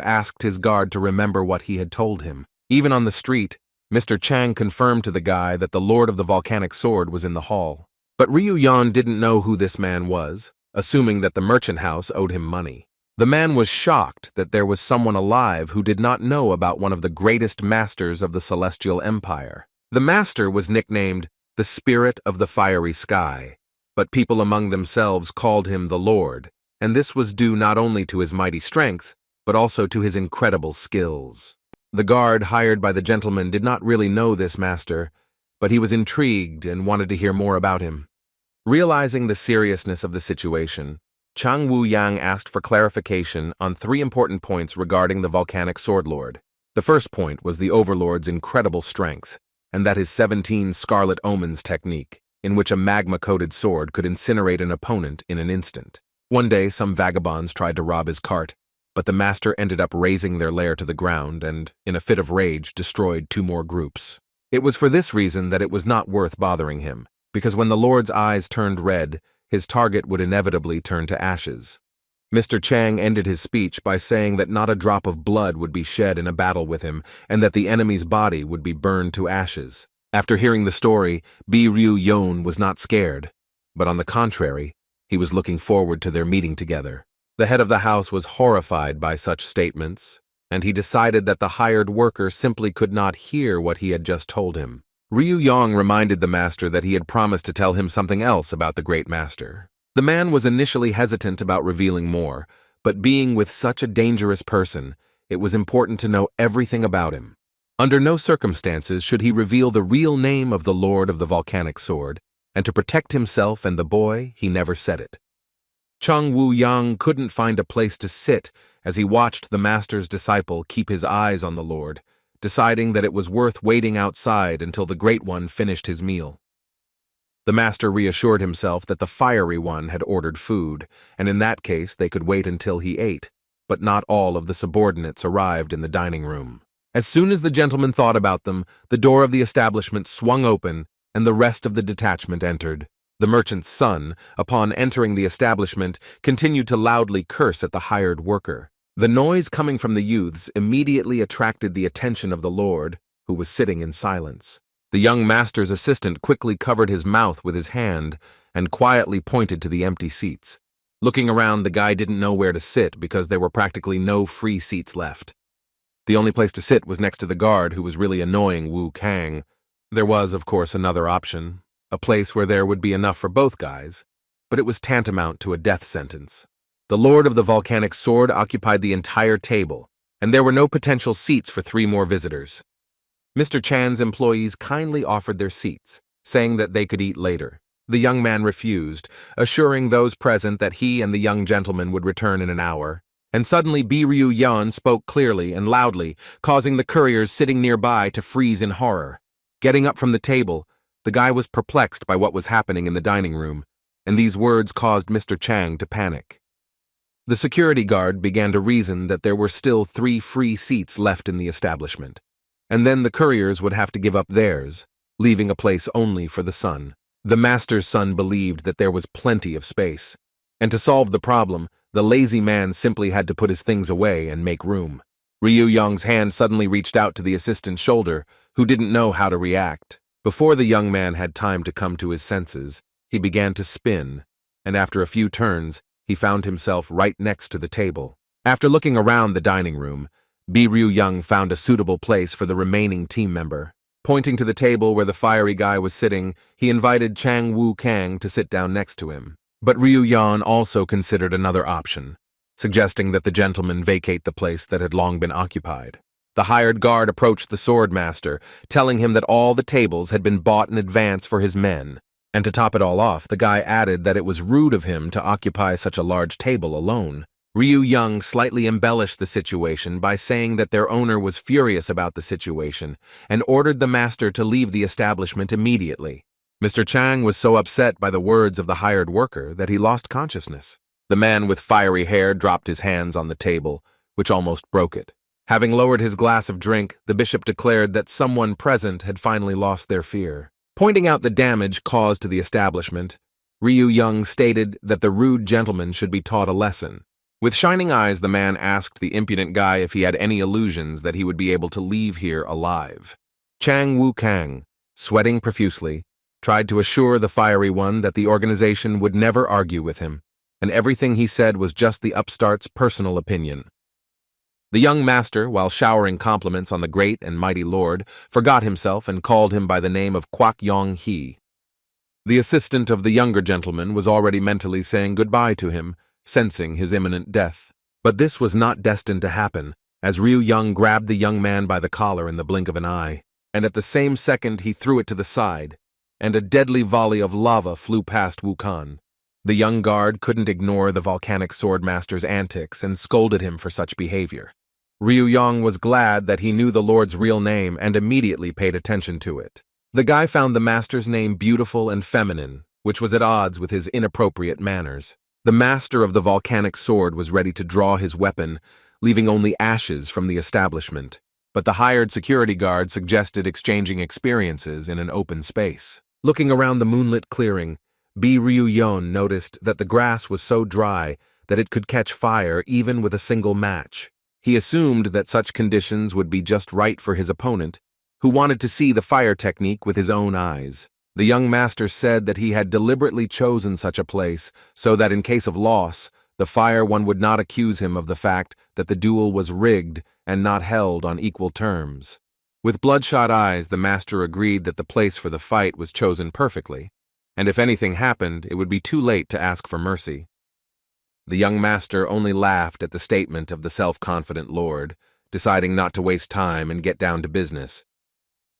S1: asked his guard to remember what he had told him. Even on the street, Mr. Chang confirmed to the guy that the Lord of the Volcanic Sword was in the hall. But Ryu Yan didn't know who this man was, assuming that the merchant house owed him money. The man was shocked that there was someone alive who did not know about one of the greatest masters of the Celestial Empire. The master was nicknamed the Spirit of the Fiery Sky, but people among themselves called him the Lord, and this was due not only to his mighty strength, but also to his incredible skills. The guard hired by the gentleman did not really know this master, but he was intrigued and wanted to hear more about him. Realizing the seriousness of the situation, Chang Wu Yang asked for clarification on 3 important points regarding the volcanic sword lord. The first point was the overlord's incredible strength, and that his 17 Scarlet Omens technique, in which a magma-coated sword could incinerate an opponent in an instant. One day, some vagabonds tried to rob his cart, but the master ended up razing their lair to the ground and, in a fit of rage, destroyed 2 more groups. It was for this reason that it was not worth bothering him, because when the Lord's eyes turned red, his target would inevitably turn to ashes. Mr. Chang ended his speech by saying that not a drop of blood would be shed in a battle with him, and that the enemy's body would be burned to ashes. After hearing the story, Ryu Yon was not scared, but on the contrary, he was looking forward to their meeting together. The head of the house was horrified by such statements, and he decided that the hired worker simply could not hear what he had just told him. Ryu Yong reminded the master that he had promised to tell him something else about the great master. The man was initially hesitant about revealing more, but being with such a dangerous person, it was important to know everything about him. Under no circumstances should he reveal the real name of the Lord of the Volcanic Sword, and to protect himself and the boy, he never said it. Chung Wu-yang couldn't find a place to sit as he watched the master's disciple keep his eyes on the Lord, deciding that it was worth waiting outside until the Great One finished his meal. The master reassured himself that the fiery one had ordered food, and in that case they could wait until he ate, but not all of the subordinates arrived in the dining room. As soon as the gentleman thought about them, the door of the establishment swung open, and the rest of the detachment entered. The merchant's son, upon entering the establishment, continued to loudly curse at the hired worker. The noise coming from the youths immediately attracted the attention of the lord, who was sitting in silence. The young master's assistant quickly covered his mouth with his hand and quietly pointed to the empty seats. Looking around, the guy didn't know where to sit because there were practically no free seats left. The only place to sit was next to the guard who was really annoying Wu Kang. There was, of course, another option, a place where there would be enough for both guys, but it was tantamount to a death sentence. The Lord of the Volcanic Sword occupied the entire table, and there were no potential seats for 3 more visitors. Mr. Chan's employees kindly offered their seats, saying that they could eat later. The young man refused, assuring those present that he and the young gentleman would return in an hour. And suddenly Ryu Yan spoke clearly and loudly, causing the couriers sitting nearby to freeze in horror. Getting up from the table, the guy was perplexed by what was happening in the dining room, and these words caused Mr. Chang to panic. The security guard began to reason that there were still 3 free seats left in the establishment, and then the couriers would have to give up theirs, leaving a place only for the son. The master's son believed that there was plenty of space, and to solve the problem, the lazy man simply had to put his things away and make room. Ryu Yang's hand suddenly reached out to the assistant's shoulder, who didn't know how to react. Before the young man had time to come to his senses, he began to spin, and after a few turns, he found himself right next to the table. After looking around the dining room, Ryu Yang found a suitable place for the remaining team member. Pointing to the table where the fiery guy was sitting, he invited Chang Wu Kang to sit down next to him. But Ryu Yan also considered another option, suggesting that the gentleman vacate the place that had long been occupied. The hired guard approached the sword master, telling him that all the tables had been bought in advance for his men, and to top it all off, the guy added that it was rude of him to occupy such a large table alone. Ryu Yang slightly embellished the situation by saying that their owner was furious about the situation and ordered the master to leave the establishment immediately. Mr. Chang was so upset by the words of the hired worker that he lost consciousness. The man with fiery hair dropped his hands on the table, which almost broke it. Having lowered his glass of drink, the bishop declared that someone present had finally lost their fear. Pointing out the damage caused to the establishment, Ryu Yang stated that the rude gentleman should be taught a lesson. With shining eyes, the man asked the impudent guy if he had any illusions that he would be able to leave here alive. Chang Wu Kang, sweating profusely, tried to assure the fiery one that the organization would never argue with him, and everything he said was just the upstart's personal opinion. The young master, while showering compliments on the great and mighty lord, forgot himself and called him by the name of Kwak Yong Hee. The assistant of the younger gentleman was already mentally saying goodbye to him, sensing his imminent death. But this was not destined to happen, as Ryu Yang grabbed the young man by the collar in the blink of an eye, and at the same second he threw it to the side, and a deadly volley of lava flew past Wukan. The young guard couldn't ignore the volcanic swordmaster's antics and scolded him for such behavior. Ryu Yang was glad that he knew the lord's real name and immediately paid attention to it. The guy found the master's name beautiful and feminine, which was at odds with his inappropriate manners. The master of the volcanic sword was ready to draw his weapon, leaving only ashes from the establishment, but the hired security guard suggested exchanging experiences in an open space. Looking around the moonlit clearing, Ryu Yon noticed that the grass was so dry that it could catch fire even with a single match. He assumed that such conditions would be just right for his opponent, who wanted to see the fire technique with his own eyes. The young master said that he had deliberately chosen such a place so that in case of loss, the fire one would not accuse him of the fact that the duel was rigged and not held on equal terms. With bloodshot eyes, the master agreed that the place for the fight was chosen perfectly, and if anything happened, it would be too late to ask for mercy. The young master only laughed at the statement of the self-confident lord, deciding not to waste time and get down to business.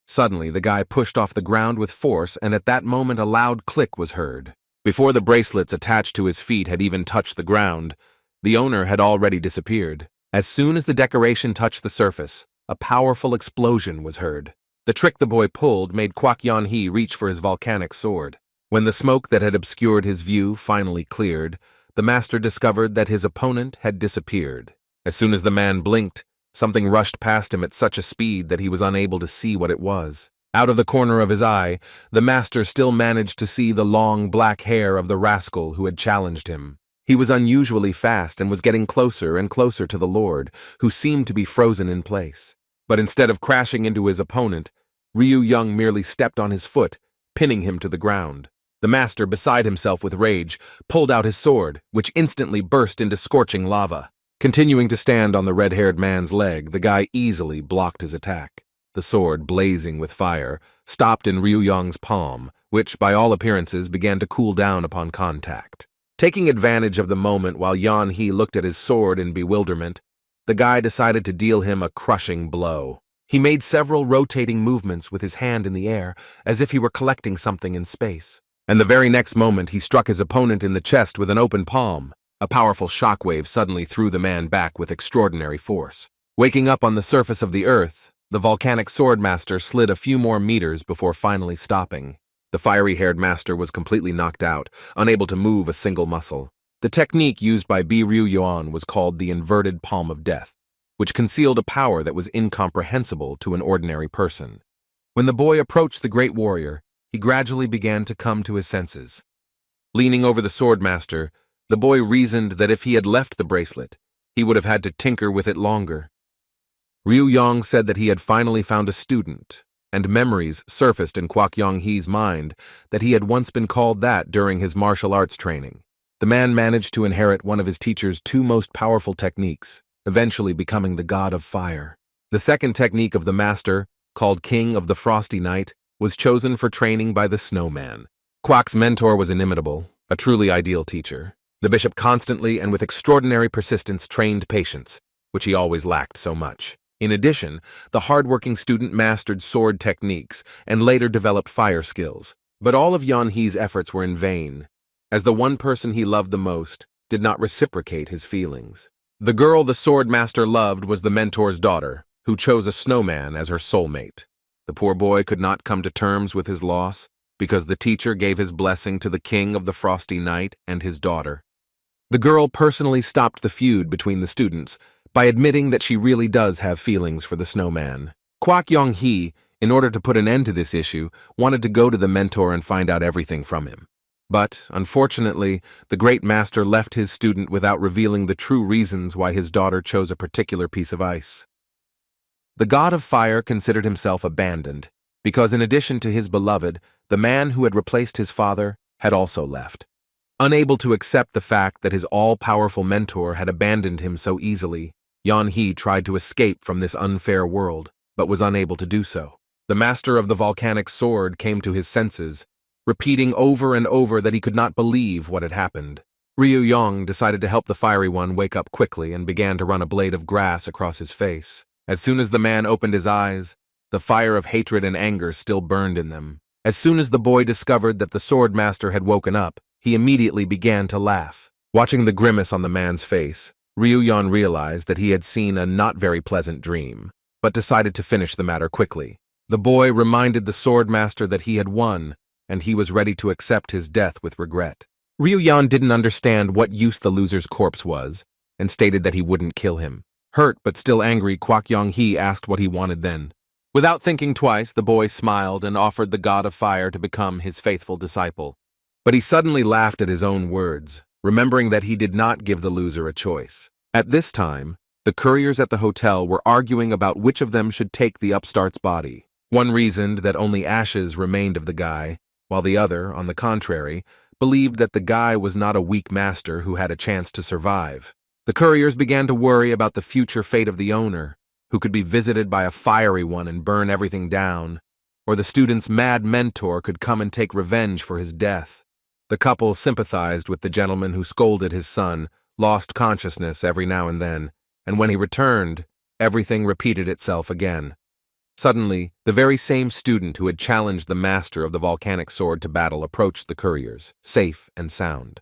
S1: Suddenly, the guy pushed off the ground with force, and at that moment a loud click was heard. Before the bracelets attached to his feet had even touched the ground, the owner had already disappeared. As soon as the decoration touched the surface, a powerful explosion was heard. The trick the boy pulled made Kwak Yon-hee reach for his volcanic sword. When the smoke that had obscured his view finally cleared, the master discovered that his opponent had disappeared. As soon as the man blinked, something rushed past him at such a speed that he was unable to see what it was. Out of the corner of his eye, the master still managed to see the long black hair of the rascal who had challenged him. He was unusually fast and was getting closer and closer to the lord, who seemed to be frozen in place. But instead of crashing into his opponent, Ryu Young merely stepped on his foot, pinning him to the ground. The master, beside himself with rage, pulled out his sword, which instantly burst into scorching lava. Continuing to stand on the red-haired man's leg, the guy easily blocked his attack. The sword, blazing with fire, stopped in Ryu Young's palm, which, by all appearances, began to cool down upon contact. Taking advantage of the moment while Yon-hee looked at his sword in bewilderment, the guy decided to deal him a crushing blow. He made several rotating movements with his hand in the air, as if he were collecting something in space. And the very next moment he struck his opponent in the chest with an open palm. A powerful shockwave suddenly threw the man back with extraordinary force. Waking up on the surface of the earth, the volcanic swordmaster slid a few more meters before finally stopping. The fiery-haired master was completely knocked out, unable to move a single muscle. The technique used by Bi Ryu Yuan was called the inverted palm of death, which concealed a power that was incomprehensible to an ordinary person. When the boy approached the great warrior, he gradually began to come to his senses. Leaning over the swordmaster, the boy reasoned that if he had left the bracelet, he would have had to tinker with it longer. Ryu Yong said that he had finally found a student, and memories surfaced in Kwak Yong-hee's mind that he had once been called that during his martial arts training. The man managed to inherit one of his teacher's two most powerful techniques, eventually becoming the god of fire. The second technique of the master, called King of the Frosty Night, was chosen for training by the snowman. Kwak's mentor was inimitable, a truly ideal teacher. The bishop constantly and with extraordinary persistence trained patience, which he always lacked so much. In addition, the hard-working student mastered sword techniques and later developed fire skills. But all of Yon-hee's efforts were in vain, as the one person he loved the most did not reciprocate his feelings. The girl the sword master loved was the mentor's daughter, who chose a snowman as her soulmate. The poor boy could not come to terms with his loss, because the teacher gave his blessing to the king of the Frosty Night and his daughter. The girl personally stopped the feud between the students by admitting that she really does have feelings for the snowman. Kwak Yong-hee, in order to put an end to this issue, wanted to go to the mentor and find out everything from him. But, unfortunately, the great master left his student without revealing the true reasons why his daughter chose a particular piece of ice. The god of fire considered himself abandoned, because in addition to his beloved, the man who had replaced his father had also left. Unable to accept the fact that his all-powerful mentor had abandoned him so easily, Yon-hee tried to escape from this unfair world, but was unable to do so. The master of the volcanic sword came to his senses, repeating over and over that he could not believe what had happened. Ryu Yong decided to help the fiery one wake up quickly and began to run a blade of grass across his face. As soon as the man opened his eyes, the fire of hatred and anger still burned in them. As soon as the boy discovered that the sword master had woken up, he immediately began to laugh. Watching the grimace on the man's face, Ryu Yon realized that he had seen a not very pleasant dream, but decided to finish the matter quickly. The boy reminded the sword master that he had won, and he was ready to accept his death with regret. Ryu Yon didn't understand what use the loser's corpse was, and stated that he wouldn't kill him. Hurt but still angry, Kwak Yong-hee asked what he wanted then. Without thinking twice, the boy smiled and offered the god of fire to become his faithful disciple. But he suddenly laughed at his own words, remembering that he did not give the loser a choice. At this time, the couriers at the hotel were arguing about which of them should take the upstart's body. One reasoned that only ashes remained of the guy, while the other, on the contrary, believed that the guy was not a weak master who had a chance to survive. The couriers began to worry about the future fate of the owner, who could be visited by a fiery one and burn everything down, or the student's mad mentor could come and take revenge for his death. The couple sympathized with the gentleman who scolded his son, lost consciousness every now and then, and when he returned, Everything repeated itself again. Suddenly, the very same student who had challenged the master of the volcanic sword to battle approached the couriers, safe and sound.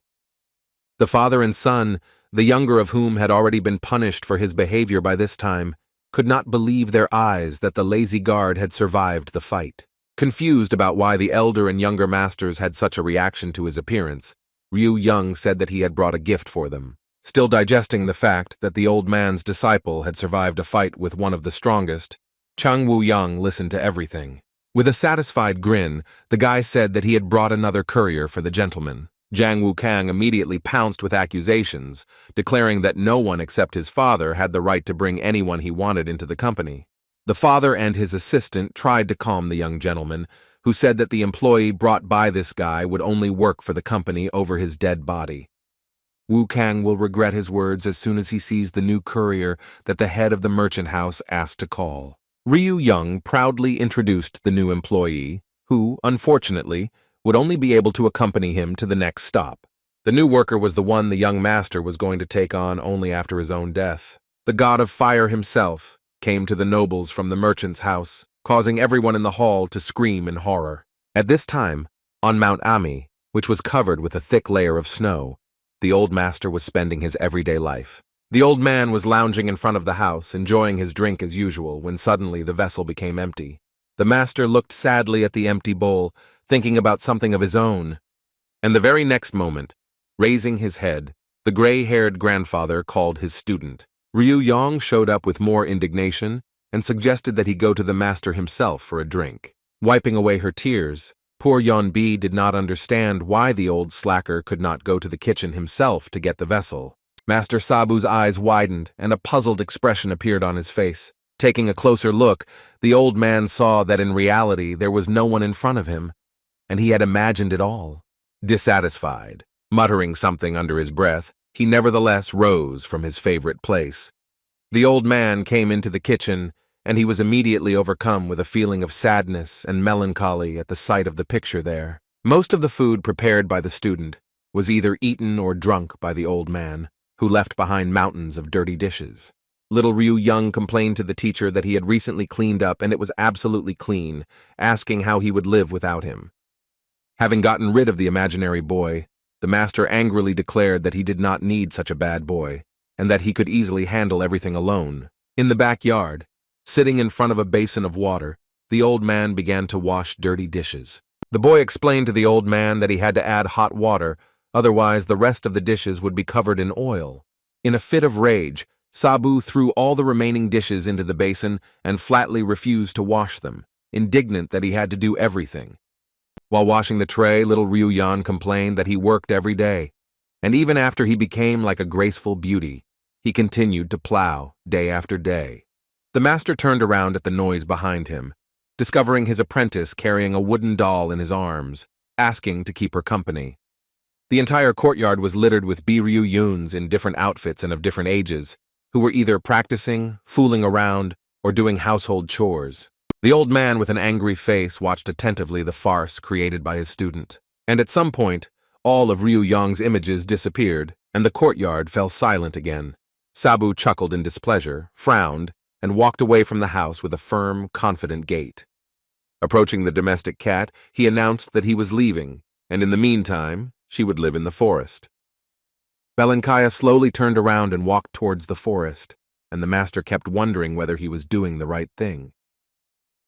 S1: The father and son, the younger of whom had already been punished for his behavior by this time, could not believe their eyes that the lazy guard had survived the fight. Confused about why the elder and younger masters had such a reaction to his appearance, Ryu Young said that he had brought a gift for them. Still digesting the fact that the old man's disciple had survived a fight with one of the strongest, Chang Woo-young listened to everything. With a satisfied grin, the guy said that he had brought another courier for the gentleman. Jiang Wu-kang immediately pounced with accusations, declaring that no one except his father had the right to bring anyone he wanted into the company. The father and his assistant tried to calm the young gentleman, who said that the employee brought by this guy would only work for the company over his dead body. Wu-kang will regret his words as soon as he sees the new courier that the head of the merchant house asked to call. Ryu Young proudly introduced the new employee, who, unfortunately, would only be able to accompany him to the next stop. The new worker was the one the young master was going to take on only after his own death. The god of fire himself came to the nobles from the merchant's house, causing everyone in the hall to scream in horror. At this time, on Mount Ami, which was covered with a thick layer of snow, the old master was spending his everyday life. The old man was lounging in front of the house, enjoying his drink as usual, when suddenly the vessel became empty. The master looked sadly at the empty bowl, thinking about something of his own, and the very next moment, raising his head, the gray-haired grandfather called his student. Ryu Young showed up with more indignation and suggested that he go to the master himself for a drink. Wiping away her tears, poor Yeonbi did not understand why the old slacker could not go to the kitchen himself to get the vessel. Master Sabu's eyes widened and a puzzled expression appeared on his face. Taking a closer look, the old man saw that in reality there was no one in front of him, and he had imagined it all. Dissatisfied, muttering something under his breath, he nevertheless rose from his favorite place. The old man came into the kitchen, and he was immediately overcome with a feeling of sadness and melancholy at the sight of the picture there. Most of the food prepared by the student was either eaten or drunk by the old man, who left behind mountains of dirty dishes. Little Ryu Young complained to the teacher that he had recently cleaned up and it was absolutely clean, asking how he would live without him. Having gotten rid of the imaginary boy, the master angrily declared that he did not need such a bad boy, and that he could easily handle everything alone. In the backyard, sitting in front of a basin of water, the old man began to wash dirty dishes. The boy explained to the old man that he had to add hot water, otherwise the rest of the dishes would be covered in oil. In a fit of rage, Sabu threw all the remaining dishes into the basin and flatly refused to wash them, indignant that he had to do everything. While washing the tray, little Ryu Yan complained that he worked every day, and even after he became like a graceful beauty, he continued to plow day after day. The master turned around at the noise behind him, discovering his apprentice carrying a wooden doll in his arms, asking to keep her company. The entire courtyard was littered with Ryu Yuns in different outfits and of different ages, who were either practicing, fooling around, or doing household chores. The old man with an angry face watched attentively the farce created by his student, and at some point, all of Ryu Yong's images disappeared, and the courtyard fell silent again. Sabu chuckled in displeasure, frowned, and walked away from the house with a firm, confident gait. Approaching the domestic cat, he announced that he was leaving, and in the meantime, she would live in the forest. Belankaya slowly turned around and walked towards the forest, and the master kept wondering whether he was doing the right thing.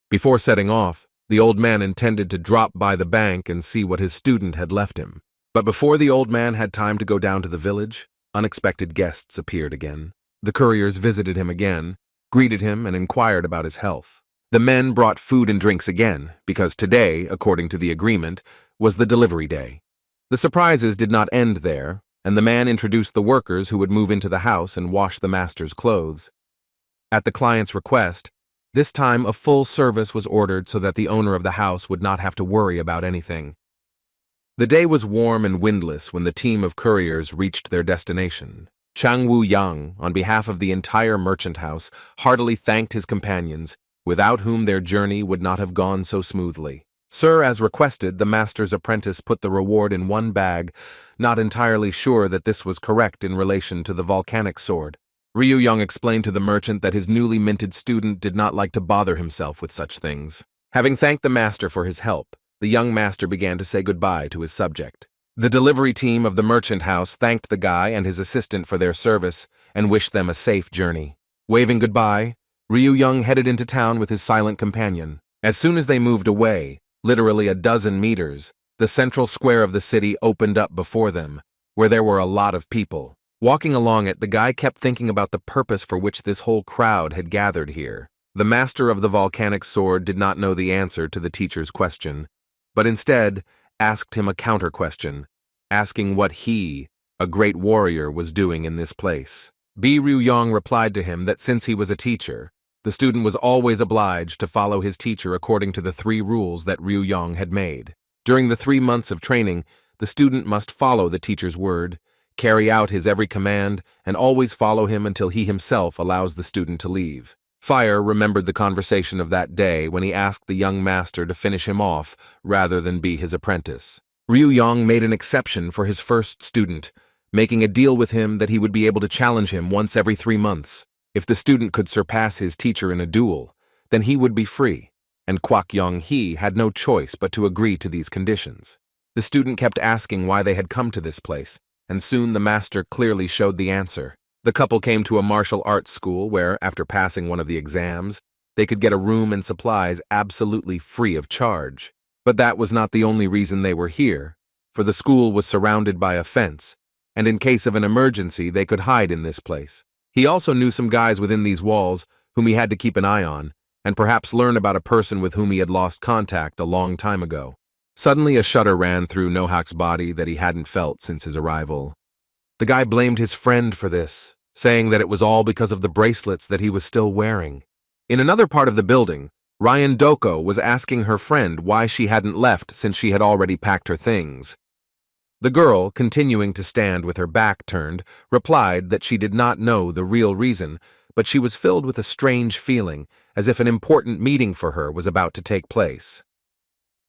S1: Before setting off, the old man intended to drop by the bank and see what his student had left him. But before the old man had time to go down to the village, unexpected guests appeared again. The couriers visited him again, greeted him, and inquired about his health. The men brought food and drinks again, because today, according to the agreement, was the delivery day. The surprises did not end there, and the man introduced the workers who would move into the house and wash the master's clothes. At the client's request, this time a full service was ordered so that the owner of the house would not have to worry about anything. The day was warm and windless when the team of couriers reached their destination. Chang Woo-yang, on behalf of the entire merchant house, heartily thanked his companions, without whom their journey would not have gone so smoothly. Sir, as requested, the master's apprentice put the reward in one bag, not entirely sure that this was correct in relation to the volcanic sword. Ryu explained to the merchant that his newly minted student did not like to bother himself with such things. Having thanked the master for his help, the young master began to say goodbye to his subject. The delivery team of the merchant house thanked the guy and his assistant for their service and wished them a safe journey. Waving goodbye, Ryu headed into town with his silent companion. As soon as they moved away, literally a dozen meters, the central square of the city opened up before them, where there were a lot of people. Walking along it, the guy kept thinking about the purpose for which this whole crowd had gathered here. The master of the volcanic sword did not know the answer to the teacher's question, but instead asked him a counter-question, asking what he, a great warrior, was doing in this place. Ryu replied to him that since he was a teacher, the student was always obliged to follow his teacher according to the 3 rules that Ryu had made. During the 3 months of training, the student must follow the teacher's word, carry out his every command, and always follow him until he himself allows the student to leave. Fire remembered the conversation of that day when he asked the young master to finish him off rather than be his apprentice. Ryu made an exception for his first student, making a deal with him that he would be able to challenge him once every 3 months. If the student could surpass his teacher in a duel, then he would be free, and Kwak Yong-hee had no choice but to agree to these conditions. The student kept asking why they had come to this place, and soon the master clearly showed the answer. The couple came to a martial arts school where, after passing one of the exams, they could get a room and supplies absolutely free of charge. But that was not the only reason they were here, for the school was surrounded by a fence, and in case of an emergency they could hide in this place. He also knew some guys within these walls whom he had to keep an eye on, and perhaps learn about a person with whom he had lost contact a long time ago. Suddenly a shudder ran through Nohak's body that he hadn't felt since his arrival. The guy blamed his friend for this, saying that it was all because of the bracelets that he was still wearing. In another part of the building, Ryan Doko was asking her friend why she hadn't left since she had already packed her things. The girl, continuing to stand with her back turned, replied that she did not know the real reason, but she was filled with a strange feeling, as if an important meeting for her was about to take place.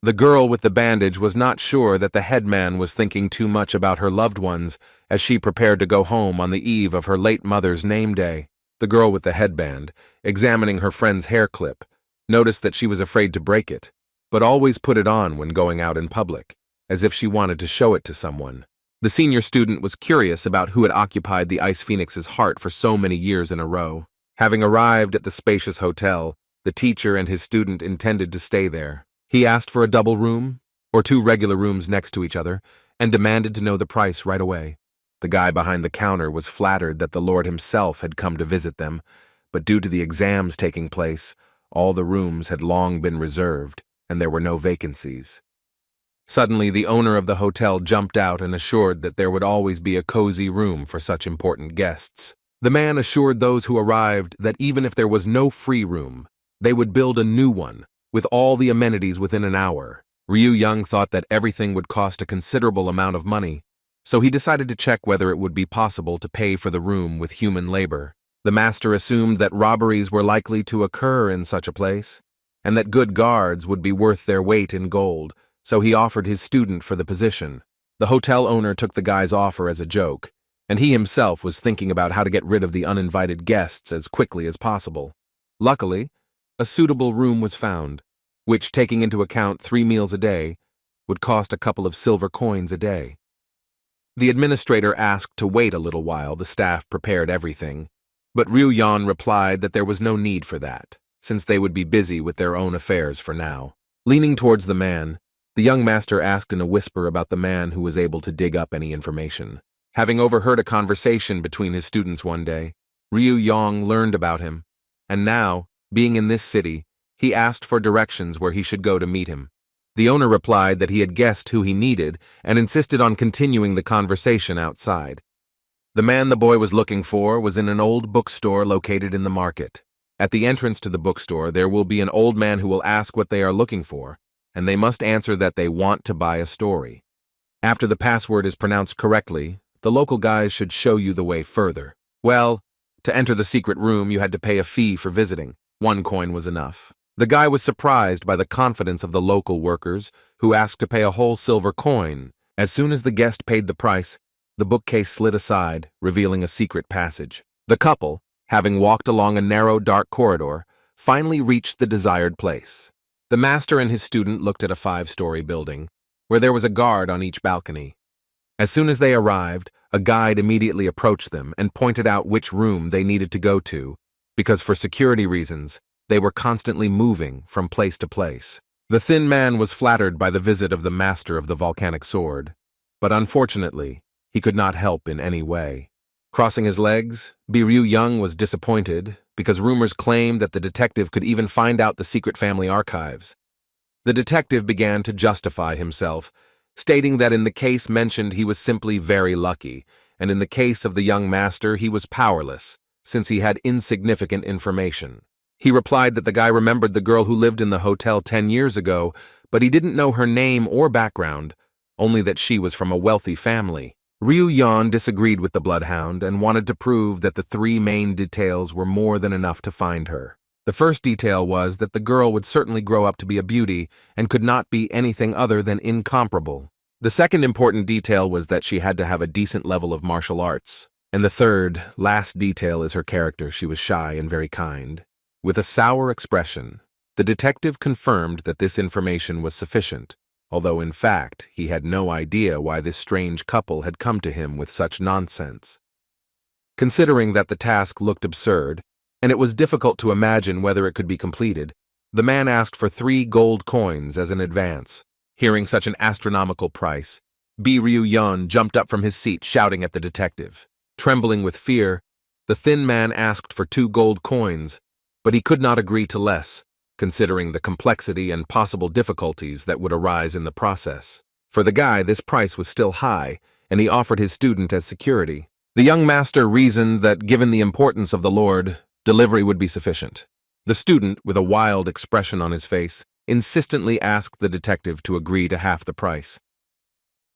S1: The girl with the bandage was not sure that the headman was thinking too much about her loved ones as she prepared to go home on the eve of her late mother's name day. The girl with the headband, examining her friend's hair clip, noticed that she was afraid to break it, but always put it on when going out in public, as if she wanted to show it to someone. The senior student was curious about who had occupied the Ice Phoenix's heart for so many years in a row. Having arrived at the spacious hotel, the teacher and his student intended to stay there. He asked for a double room, or 2 regular rooms next to each other, and demanded to know the price right away. The guy behind the counter was flattered that the Lord himself had come to visit them, but due to the exams taking place, all the rooms had long been reserved, and there were no vacancies. Suddenly, the owner of the hotel jumped out and assured that there would always be a cozy room for such important guests. The man assured those who arrived that even if there was no free room, they would build a new one, with all the amenities within an hour. Ryu thought that everything would cost a considerable amount of money, so he decided to check whether it would be possible to pay for the room with human labor. The master assumed that robberies were likely to occur in such a place, and that good guards would be worth their weight in gold, so he offered his student for the position. The hotel owner took the guy's offer as a joke, and he himself was thinking about how to get rid of the uninvited guests as quickly as possible. Luckily, a suitable room was found, which, taking into account 3 meals a day, would cost a couple of silver coins a day. The administrator asked to wait a little while the staff prepared everything, but Ryu replied that there was no need for that, since they would be busy with their own affairs for now. Leaning towards the man, the young master asked in a whisper about the man who was able to dig up any information. Having overheard a conversation between his students one day, Ryu learned about him, and now, being in this city, he asked for directions where he should go to meet him. The owner replied that he had guessed who he needed and insisted on continuing the conversation outside. The man the boy was looking for was in an old bookstore located in the market. At the entrance to the bookstore, there will be an old man who will ask what they are looking for, and they must answer that they want to buy a story. After the password is pronounced correctly, the local guys should show you the way further. Well, to enter the secret room, you had to pay a fee for visiting. 1 coin was enough. The guy was surprised by the confidence of the local workers, who asked to pay a whole silver coin. As soon as the guest paid the price, the bookcase slid aside, revealing a secret passage. The couple, having walked along a narrow, dark corridor, finally reached the desired place. The master and his student looked at a 5-story building, where there was a guard on each balcony. As soon as they arrived, a guide immediately approached them and pointed out which room they needed to go to, because for security reasons, they were constantly moving from place to place. The thin man was flattered by the visit of the master of the volcanic sword, but unfortunately, he could not help in any way. Crossing his legs, Ryu was disappointed because rumors claimed that the detective could even find out the secret family archives. The detective began to justify himself, stating that in the case mentioned he was simply very lucky, and in the case of the young master he was powerless, since he had insignificant information. He replied that the guy remembered the girl who lived in the hotel 10 years ago, but he didn't know her name or background, only that she was from a wealthy family. Ryu disagreed with the bloodhound and wanted to prove that the 3 main details were more than enough to find her. The first detail was that the girl would certainly grow up to be a beauty and could not be anything other than incomparable. The second important detail was that she had to have a decent level of martial arts. And the third, last detail is her character. She was shy and very kind. With a sour expression, the detective confirmed that this information was sufficient, although in fact he had no idea why this strange couple had come to him with such nonsense. Considering that the task looked absurd, and it was difficult to imagine whether it could be completed, the man asked for 3 gold coins as an advance. Hearing such an astronomical price, Ryu jumped up from his seat, shouting at the detective. Trembling with fear, the thin man asked for 2 gold coins, but he could not agree to less, considering the complexity and possible difficulties that would arise in the process. For the guy, this price was still high, and he offered his student as security. The young master reasoned that given the importance of the lord, delivery would be sufficient. The student, with a wild expression on his face, insistently asked the detective to agree to half the price.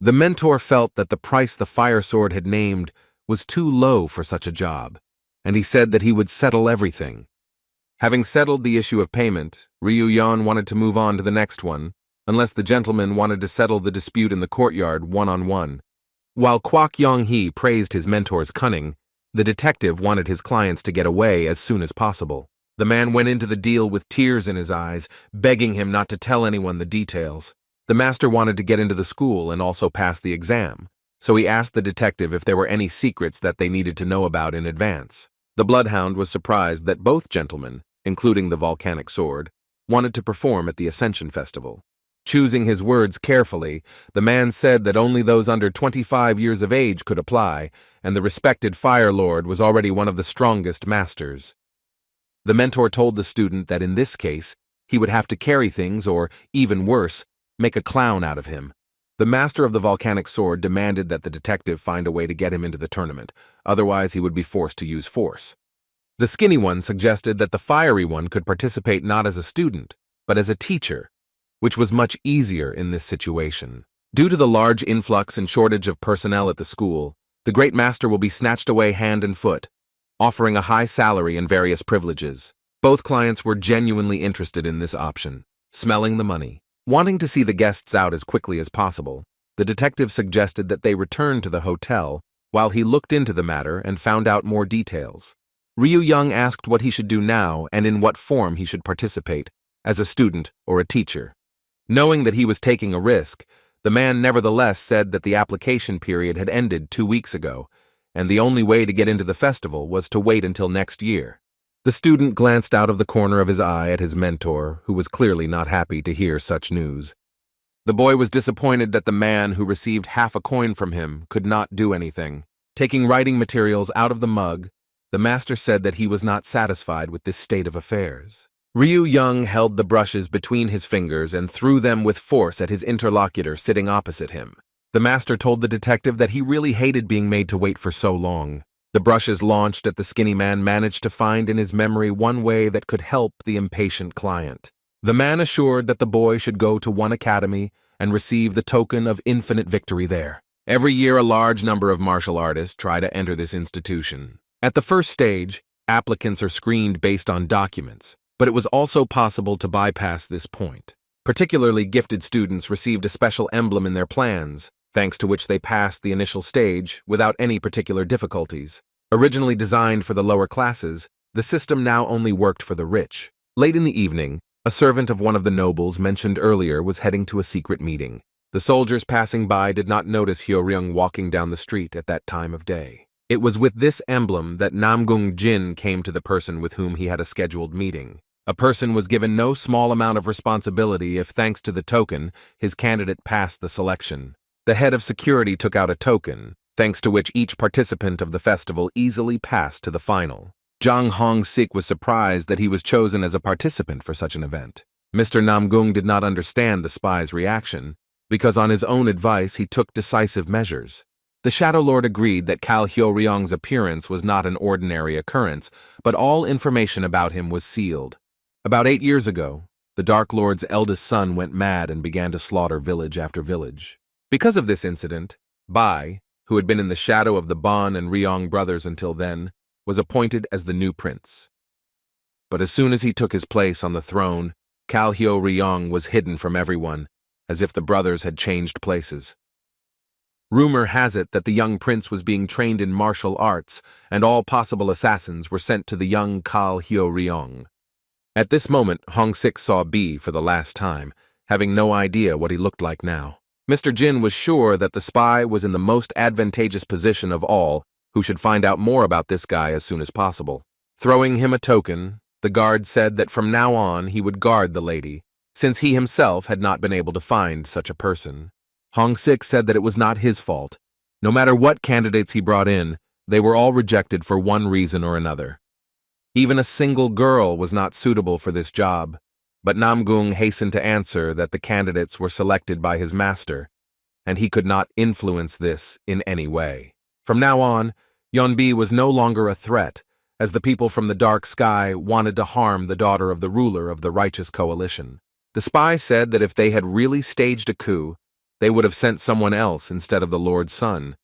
S1: The mentor felt that the price the fire sword had named was too low for such a job, and he said that he would settle everything. Having settled the issue of payment, Ryu wanted to move on to the next one, unless the gentleman wanted to settle the dispute in the courtyard one-on-one. While Kwak Yong-hee praised his mentor's cunning, the detective wanted his clients to get away as soon as possible. The man went into the deal with tears in his eyes, begging him not to tell anyone the details. The master wanted to get into the school and also pass the exam, so he asked the detective if there were any secrets that they needed to know about in advance. The bloodhound was surprised that both gentlemen, including the volcanic sword, wanted to perform at the Ascension Festival. Choosing his words carefully, the man said that only those under 25 years of age could apply, and the respected Fire Lord was already one of the strongest masters. The mentor told the student that in this case, he would have to carry things or, even worse, make a clown out of him. The master of the volcanic sword demanded that the detective find a way to get him into the tournament, otherwise he would be forced to use force. The skinny one suggested that the fiery one could participate not as a student, but as a teacher, which was much easier in this situation. Due to the large influx and shortage of personnel at the school, the great master will be snatched away hand and foot, offering a high salary and various privileges. Both clients were genuinely interested in this option, smelling the money. Wanting to see the guests out as quickly as possible, the detective suggested that they return to the hotel while he looked into the matter and found out more details. Ryu asked what he should do now and in what form he should participate, as a student or a teacher. Knowing that he was taking a risk, the man nevertheless said that the application period had ended 2 weeks ago, and the only way to get into the festival was to wait until next year. The student glanced out of the corner of his eye at his mentor, who was clearly not happy to hear such news. The boy was disappointed that the man who received half a coin from him could not do anything. Taking writing materials out of the mug, the master said that he was not satisfied with this state of affairs. Ryu held the brushes between his fingers and threw them with force at his interlocutor sitting opposite him. The master told the detective that he really hated being made to wait for so long. The brushes launched at the skinny man managed to find in his memory one way that could help the impatient client. The man assured that the boy should go to one academy and receive the token of infinite victory there. Every year a large number of martial artists try to enter this institution. At the first stage, applicants are screened based on documents, but it was also possible to bypass this point. Particularly gifted students received a special emblem in their plans, thanks to which they passed the initial stage without any particular difficulties. Originally designed for the lower classes, the system now only worked for the rich. Late in the evening, a servant of one of the nobles mentioned earlier was heading to a secret meeting. The soldiers passing by did not notice Hyo-ryung walking down the street at that time of day. It was with this emblem that Namgung Jin came to the person with whom he had a scheduled meeting. A person was given no small amount of responsibility if, thanks to the token, his candidate passed the selection. The head of security took out a token, thanks to which each participant of the festival easily passed to the final. Jang Hong-sik was surprised that he was chosen as a participant for such an event. Mr. Namgung did not understand the spy's reaction, because on his own advice he took decisive measures. The Shadow Lord agreed that Kal Hyo-ryung's appearance was not an ordinary occurrence, but all information about him was sealed. About 8 years ago, the Dark Lord's eldest son went mad and began to slaughter village after village. Because of this incident, Bai, who had been in the shadow of the Bon and Ryong brothers until then, was appointed as the new prince. But as soon as he took his place on the throne, Kal Hyo-ryung was hidden from everyone, as if the brothers had changed places. Rumor has it that the young prince was being trained in martial arts, and all possible assassins were sent to the young Kal Hyo-ryung. At this moment, Hong-sik saw B for the last time, having no idea what he looked like now. Mr. Jin was sure that the spy was in the most advantageous position of all, who should find out more about this guy as soon as possible. Throwing him a token, the guard said that from now on he would guard the lady, since he himself had not been able to find such a person. Hong-sik said that it was not his fault. No matter what candidates he brought in, they were all rejected for one reason or another. Even a single girl was not suitable for this job, but Namgung hastened to answer that the candidates were selected by his master, and he could not influence this in any way. From now on, Yeonbi was no longer a threat, as the people from the dark sky wanted to harm the daughter of the ruler of the righteous coalition. The spy said that if they had really staged a coup, they would have sent someone else instead of the Lord's son,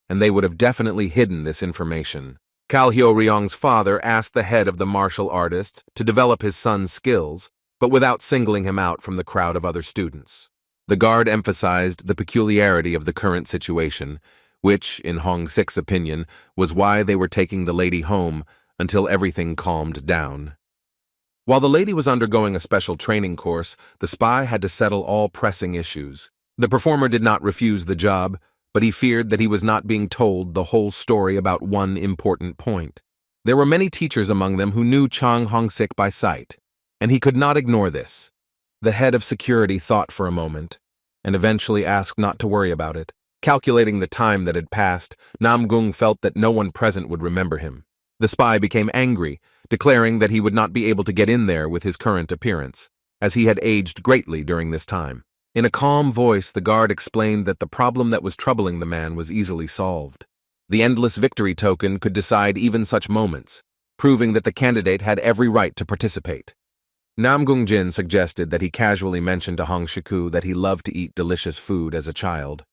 S1: and they would have definitely hidden this information. Kal Hyo-ryung's father asked the head of the martial artists to develop his son's skills, but without singling him out from the crowd of other students. The guard emphasized the peculiarity of the current situation, which, in Hong-sik's opinion, was why they were taking the lady home until everything calmed down. While the lady was undergoing a special training course, the spy had to settle all pressing issues. The performer did not refuse the job, but he feared that he was not being told the whole story about one important point. There were many teachers among them who knew Chang Hong-sik by sight, and he could not ignore this. The head of security thought for a moment, and eventually asked not to worry about it. Calculating the time that had passed, Namgung felt that no one present would remember him. The spy became angry, declaring that he would not be able to get in there with his current appearance, as he had aged greatly during this time. In a calm voice, the guard explained that the problem that was troubling the man was easily solved. The endless victory token could decide even such moments, proving that the candidate had every right to participate. Namgung Jin suggested that he casually mention to Hong Shiku that he loved to eat delicious food as a child.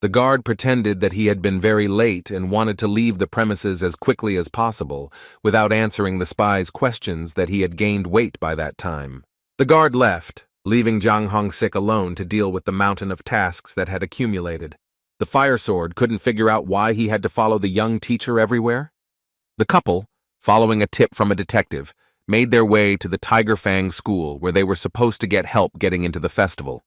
S1: The guard pretended that he had been very late and wanted to leave the premises as quickly as possible, without answering the spy's questions that he had gained weight by that time. The guard left, leaving Jang Hong-sik alone to deal with the mountain of tasks that had accumulated. The fire sword couldn't figure out why he had to follow the young teacher everywhere. The couple, following a tip from a detective, made their way to the Tiger Fang school where they were supposed to get help getting into the festival.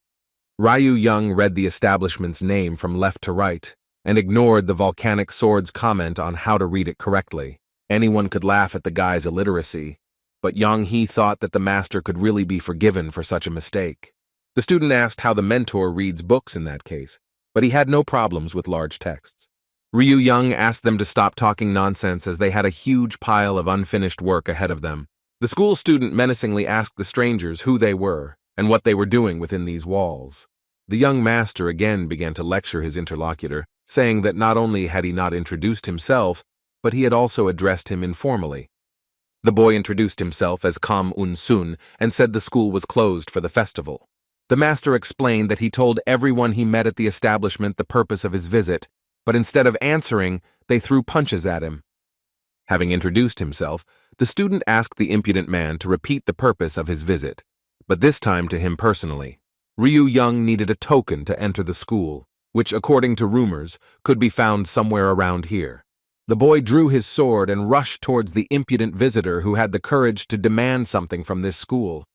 S1: Ryu Young read the establishment's name from left to right and ignored the volcanic sword's comment on how to read it correctly. Anyone could laugh at the guy's illiteracy, but Yang He thought that the master could really be forgiven for such a mistake. The student asked how the mentor reads books in that case, but he had no problems with large texts. Ryu Young asked them to stop talking nonsense as they had a huge pile of unfinished work ahead of them. The school student menacingly asked the strangers who they were and what they were doing within these walls. The young master again began to lecture his interlocutor, saying that not only had he not introduced himself, but he had also addressed him informally. The boy introduced himself as Kam Un-sun and said the school was closed for the festival. The master explained that he told everyone he met at the establishment the purpose of his visit, but instead of answering, they threw punches at him. Having introduced himself, the student asked the impudent man to repeat the purpose of his visit, but this time to him personally. Ryu Young needed a token to enter the school, which, according to rumors, could be found somewhere around here. The boy drew his sword and rushed towards the impudent visitor who had the courage to demand something from this school.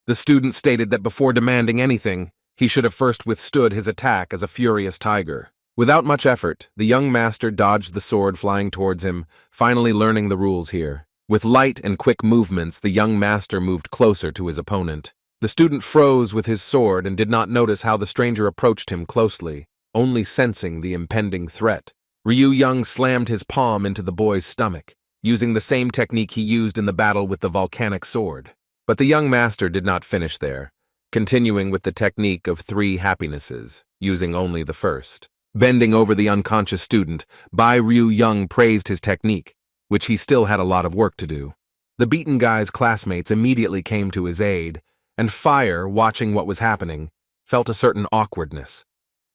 S1: The student stated that before demanding anything, he should have first withstood his attack as a furious tiger. Without much effort, the young master dodged the sword flying towards him, finally learning the rules here. With light and quick movements, the young master moved closer to his opponent. The student froze with his sword and did not notice how the stranger approached him closely, only sensing the impending threat. Ryu Young slammed his palm into the boy's stomach, using the same technique he used in the battle with the volcanic sword. But the young master did not finish there, continuing with the technique of 3 happinesses, using only the first. Bending over the unconscious student, Bai Ryu Young praised his technique, which he still had a lot of work to do. The beaten guy's classmates immediately came to his aid, and Fire, watching what was happening, felt a certain awkwardness.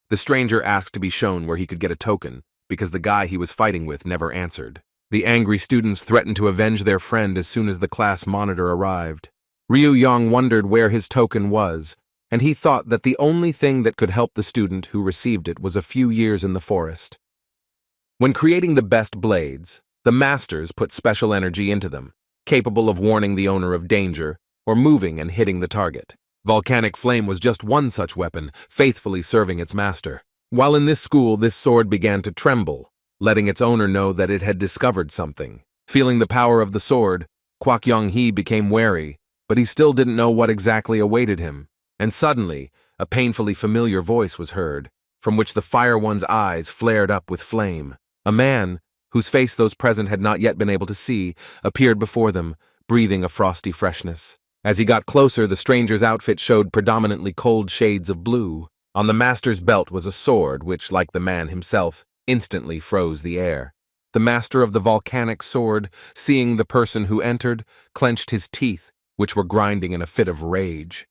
S1: The stranger asked to be shown where he could get a token, because the guy he was fighting with never answered. The angry students threatened to avenge their friend as soon as the class monitor arrived. Ryu Young wondered where his token was, and he thought that the only thing that could help the student who received it was a few years in the forest. When creating the best blades, the masters put special energy into them, capable of warning the owner of danger or moving and hitting the target. Volcanic flame was just one such weapon, faithfully serving its master. While in this school, this sword began to tremble, letting its owner know that it had discovered something. Feeling the power of the sword, Kwak Yong-hee became wary, but he still didn't know what exactly awaited him. And suddenly, a painfully familiar voice was heard, from which the Fire One's eyes flared up with flame. A man, whose face those present had not yet been able to see, appeared before them, breathing a frosty freshness. As he got closer, the stranger's outfit showed predominantly cold shades of blue. On the master's belt was a sword which, like the man himself, instantly froze the air. The master of the volcanic sword, seeing the person who entered, clenched his teeth, which were grinding in a fit of rage.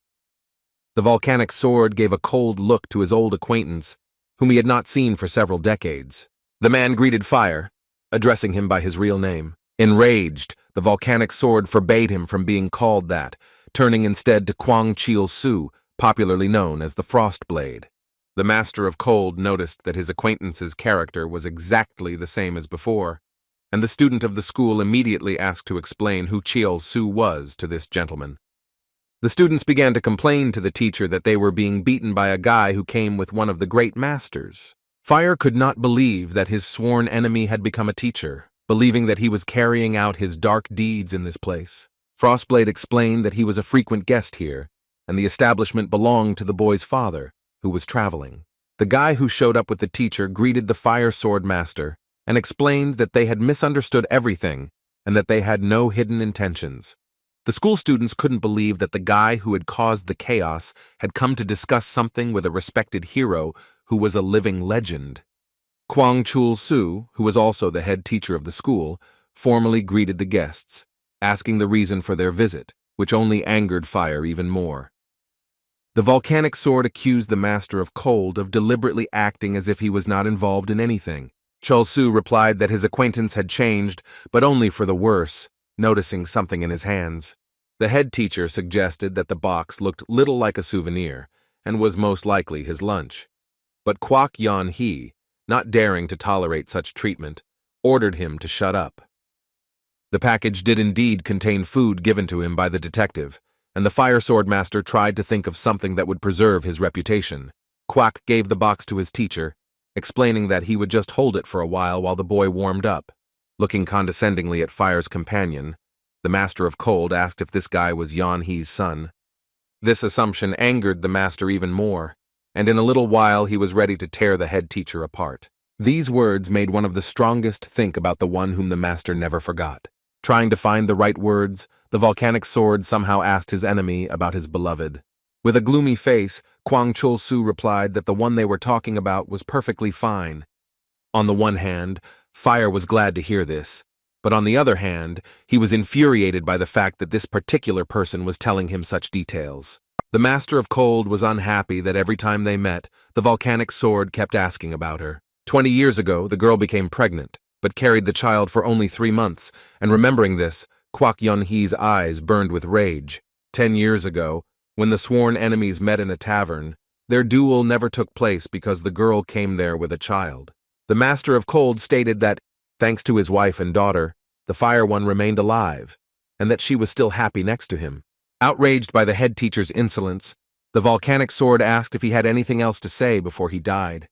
S1: The volcanic sword gave a cold look to his old acquaintance, whom he had not seen for several decades. The man greeted Fire, addressing him by his real name. Enraged, the volcanic sword forbade him from being called that, turning instead to Kwang Chil-su, popularly known as the Frost Blade. The Master of Cold noticed that his acquaintance's character was exactly the same as before, and the student of the school immediately asked to explain who Chil-su was to this gentleman. The students began to complain to the teacher that they were being beaten by a guy who came with one of the great masters. Fire could not believe that his sworn enemy had become a teacher, believing that he was carrying out his dark deeds in this place. Frostblade explained that he was a frequent guest here, and the establishment belonged to the boy's father, who was traveling. The guy who showed up with the teacher greeted the Fire Sword Master and explained that they had misunderstood everything and that they had no hidden intentions. The school students couldn't believe that the guy who had caused the chaos had come to discuss something with a respected hero who was a living legend. Kwang Chul-su, who was also the head teacher of the school, formally greeted the guests, asking the reason for their visit, which only angered Fire even more. The volcanic sword accused the Master of Cold of deliberately acting as if he was not involved in anything. Chul-su replied that his acquaintance had changed, but only for the worse, noticing something in his hands. The head teacher suggested that the box looked little like a souvenir and was most likely his lunch. But Kwak Yon-hee, not daring to tolerate such treatment, ordered him to shut up. The package did indeed contain food given to him by the detective, and the Fire Sword Master tried to think of something that would preserve his reputation. Kwak gave the box to his teacher, explaining that he would just hold it for a while the boy warmed up. Looking condescendingly at Fire's companion, the Master of Cold asked if this guy was Yon-hee's son. This assumption angered the master even more, and in a little while he was ready to tear the head teacher apart. These words made one of the strongest think about the one whom the master never forgot. Trying to find the right words, the volcanic sword somehow asked his enemy about his beloved. With a gloomy face, Kwang Chul-su replied that the one they were talking about was perfectly fine. On the one hand, Fire was glad to hear this, but on the other hand, he was infuriated by the fact that this particular person was telling him such details. The Master of Cold was unhappy that every time they met, the volcanic sword kept asking about her. 20 years ago, the girl became pregnant, but carried the child for only 3 months, and remembering this, Kwak Yon-hee's eyes burned with rage. 10 years ago, when the sworn enemies met in a tavern, their duel never took place because the girl came there with a child. The Master of Cold stated that Thanks to his wife and daughter, the Fire One remained alive, and that she was still happy next to him. Outraged by the head teacher's insolence, the volcanic sword asked if he had anything else to say before he died.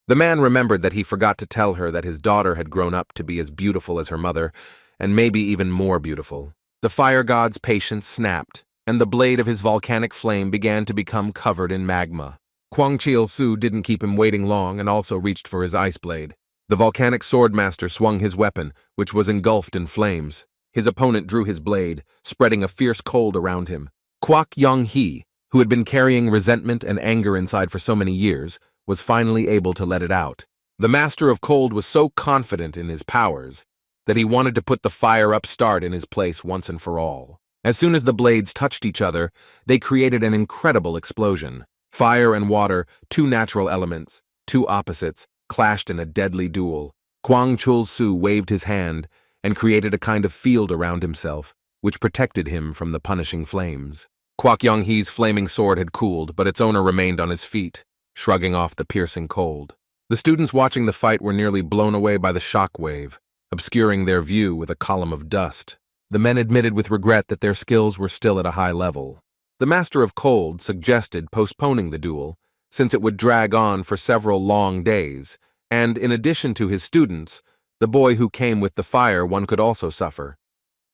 S1: The man remembered that he forgot to tell her that his daughter had grown up to be as beautiful as her mother, and maybe even more beautiful. The fire god's patience snapped, and the blade of his volcanic flame began to become covered in magma. Kwang Chil-su didn't keep him waiting long and also reached for his ice blade. The volcanic swordmaster swung his weapon, which was engulfed in flames. His opponent drew his blade, spreading a fierce cold around him. Kwak Yong-hee, who had been carrying resentment and anger inside for so many years, was finally able to let it out. The Master of Cold was so confident in his powers that he wanted to put the fire upstart in his place once and for all. As soon as the blades touched each other, they created an incredible explosion. Fire and water, two natural elements, two opposites, clashed in a deadly duel. Kwang Chul-su waved his hand and created a kind of field around himself, which protected him from the punishing flames. Kwak Yong-hee's flaming sword had cooled, but its owner remained on his feet, shrugging off the piercing cold. The students watching the fight were nearly blown away by the shock wave, obscuring their view with a column of dust. The men admitted with regret that their skills were still at a high level. The Master of Cold suggested postponing the duel, since it would drag on for several long days, and in addition to his students, the boy who came with the Fire One could also suffer.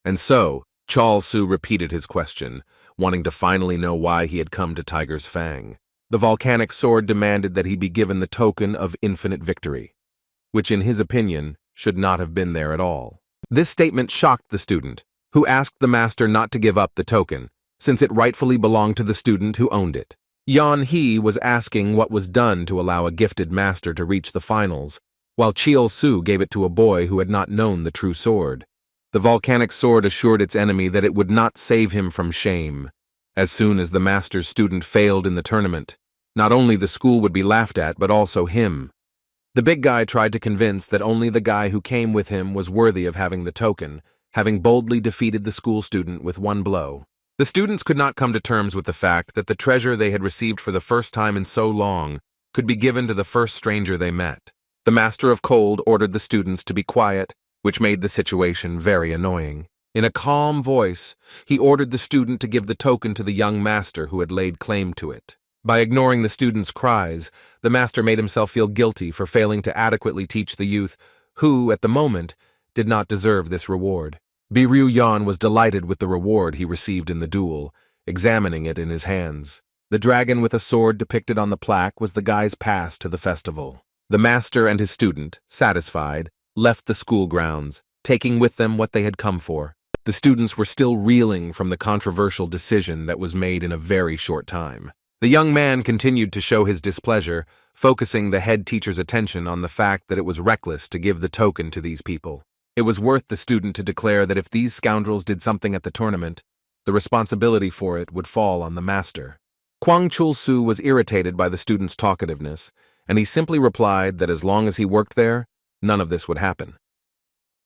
S1: And so, Chul-su repeated his question, wanting to finally know why he had come to Tiger's Fang. The volcanic sword demanded that he be given the token of infinite victory, which in his opinion should not have been there at all. This statement shocked the student, who asked the master not to give up the token, since it rightfully belonged to the student who owned it. Yan-hee was asking what was done to allow a gifted master to reach the finals, while Chil-su gave it to a boy who had not known the true sword. The volcanic sword assured its enemy that it would not save him from shame. As soon as the master's student failed in the tournament, not only the school would be laughed at, but also him. The big guy tried to convince that only the guy who came with him was worthy of having the token, having boldly defeated the school student with one blow. The students could not come to terms with the fact that the treasure they had received for the first time in so long could be given to the first stranger they met. The Master of Cold ordered the students to be quiet, which made the situation very annoying. In a calm voice, he ordered the student to give the token to the young master who had laid claim to it. By ignoring the student's cries, the master made himself feel guilty for failing to adequately teach the youth who, at the moment, did not deserve this reward. Biryu Yan was delighted with the reward he received in the duel, examining it in his hands. The dragon with a sword depicted on the plaque was the guy's pass to the festival. The master and his student, satisfied, left the school grounds, taking with them what they had come for. The students were still reeling from the controversial decision that was made in a very short time. The young man continued to show his displeasure, focusing the head teacher's attention on the fact that it was reckless to give the token to these people. It was worth the student to declare that if these scoundrels did something at the tournament, the responsibility for it would fall on the master. Kwang Chul-su was irritated by the student's talkativeness, and he simply replied that as long as he worked there, none of this would happen.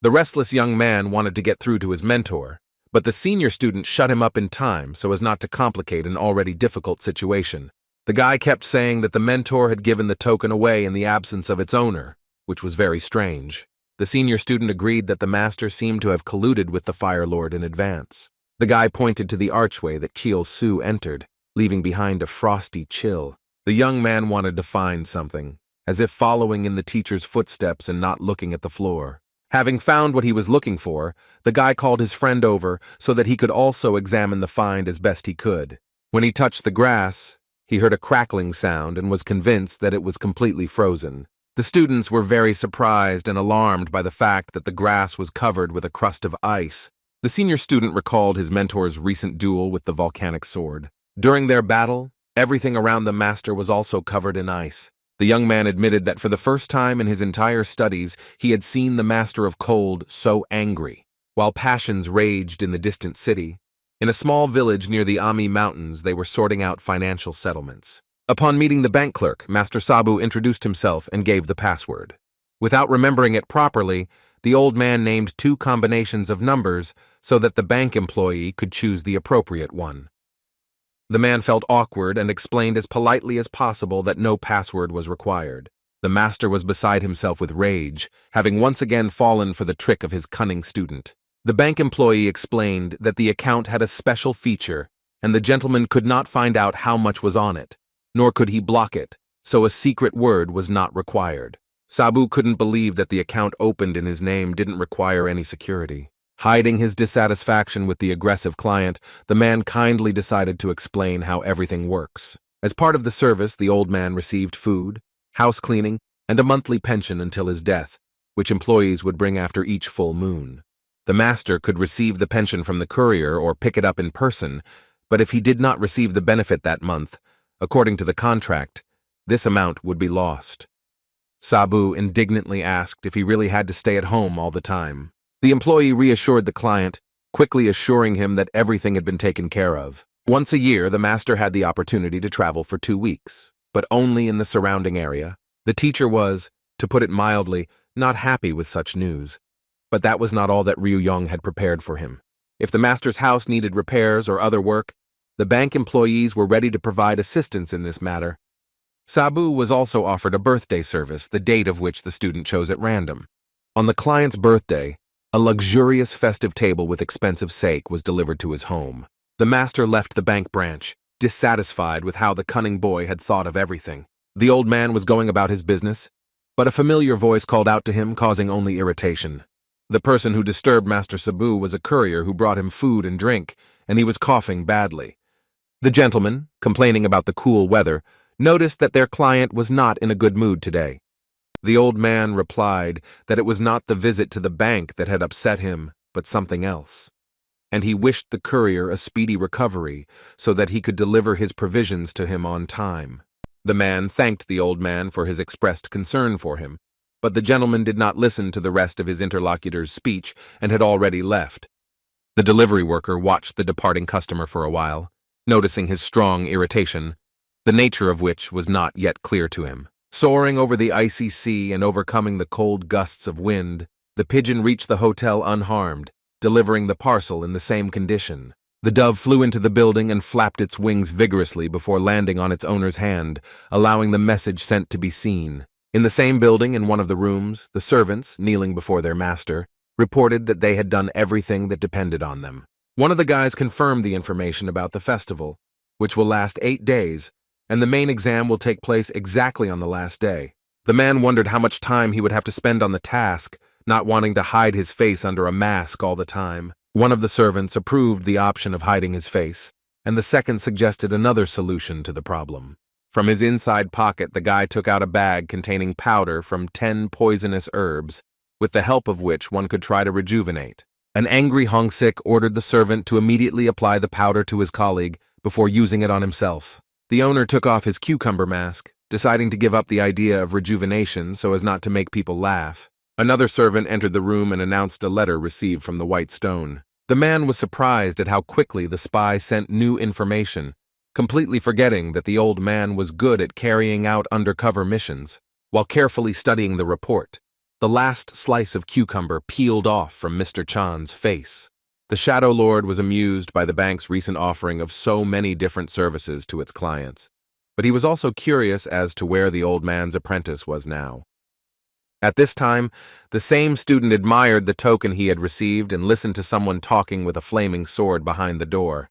S1: The restless young man wanted to get through to his mentor, but the senior student shut him up in time so as not to complicate an already difficult situation. The guy kept saying that the mentor had given the token away in the absence of its owner, which was very strange. The senior student agreed that the master seemed to have colluded with the Fire Lord in advance. The guy pointed to the archway that Chil-su entered, leaving behind a frosty chill. The young man wanted to find something, as if following in the teacher's footsteps and not looking at the floor. Having found what he was looking for, the guy called his friend over so that he could also examine the find as best he could. When he touched the grass, he heard a crackling sound and was convinced that it was completely frozen. The students were very surprised and alarmed by the fact that the grass was covered with a crust of ice. The senior student recalled his mentor's recent duel with the volcanic sword. During their battle, everything around the master was also covered in ice. The young man admitted that for the first time in his entire studies, he had seen the Master of Cold so angry. While passions raged in the distant city, in a small village near the Ami Mountains, they were sorting out financial settlements. Upon meeting the bank clerk, Master Sabu introduced himself and gave the password. Without remembering it properly, the old man named two combinations of numbers so that the bank employee could choose the appropriate one. The man felt awkward and explained as politely as possible that no password was required. The master was beside himself with rage, having once again fallen for the trick of his cunning student. The bank employee explained that the account had a special feature, and the gentleman could not find out how much was on it, nor could he block it, so a secret word was not required. Sabu couldn't believe that the account opened in his name didn't require any security. Hiding his dissatisfaction with the aggressive client, the man kindly decided to explain how everything works. As part of the service, the old man received food, house cleaning, and a monthly pension until his death, which employees would bring after each full moon. The master could receive the pension from the courier or pick it up in person, but if he did not receive the benefit that month, according to the contract, this amount would be lost. Sabu indignantly asked if he really had to stay at home all the time. The employee reassured the client, quickly assuring him that everything had been taken care of. Once a year, the master had the opportunity to travel for 2 weeks, but only in the surrounding area. The teacher was, to put it mildly, not happy with such news. But that was not all that Ryu Young had prepared for him. If the master's house needed repairs or other work, the bank employees were ready to provide assistance in this matter. Sabu was also offered a birthday service, the date of which the student chose at random. On the client's birthday, a luxurious festive table with expensive sake was delivered to his home. The master left the bank branch, dissatisfied with how the cunning boy had thought of everything. The old man was going about his business, but a familiar voice called out to him, causing only irritation. The person who disturbed Master Sabu was a courier who brought him food and drink, and he was coughing badly. The gentleman, complaining about the cool weather, noticed that their client was not in a good mood today. The old man replied that it was not the visit to the bank that had upset him, but something else. And he wished the courier a speedy recovery so that he could deliver his provisions to him on time. The man thanked the old man for his expressed concern for him, but the gentleman did not listen to the rest of his interlocutor's speech and had already left. The delivery worker watched the departing customer for a while, noticing his strong irritation, the nature of which was not yet clear to him. Soaring over the icy sea and overcoming the cold gusts of wind, the pigeon reached the hotel unharmed, delivering the parcel in the same condition. The dove flew into the building and flapped its wings vigorously before landing on its owner's hand, allowing the message sent to be seen. In the same building, in one of the rooms, the servants, kneeling before their master, reported that they had done everything that depended on them. One of the guys confirmed the information about the festival, which will last 8 days, and the main exam will take place exactly on the last day. The man wondered how much time he would have to spend on the task, not wanting to hide his face under a mask all the time. One of the servants approved the option of hiding his face, and the second suggested another solution to the problem. From his inside pocket, the guy took out a bag containing powder from 10 poisonous herbs, with the help of which one could try to rejuvenate. An angry Hongsik ordered the servant to immediately apply the powder to his colleague before using it on himself. The owner took off his cucumber mask, deciding to give up the idea of rejuvenation so as not to make people laugh. Another servant entered the room and announced a letter received from the White Stone. The man was surprised at how quickly the spy sent new information, completely forgetting that the old man was good at carrying out undercover missions. While carefully studying the report, the last slice of cucumber peeled off from Mr. Chan's face. The Shadow Lord was amused by the bank's recent offering of so many different services to its clients, but he was also curious as to where the old man's apprentice was now. At this time, the same student admired the token he had received and listened to someone talking with a flaming sword behind the door.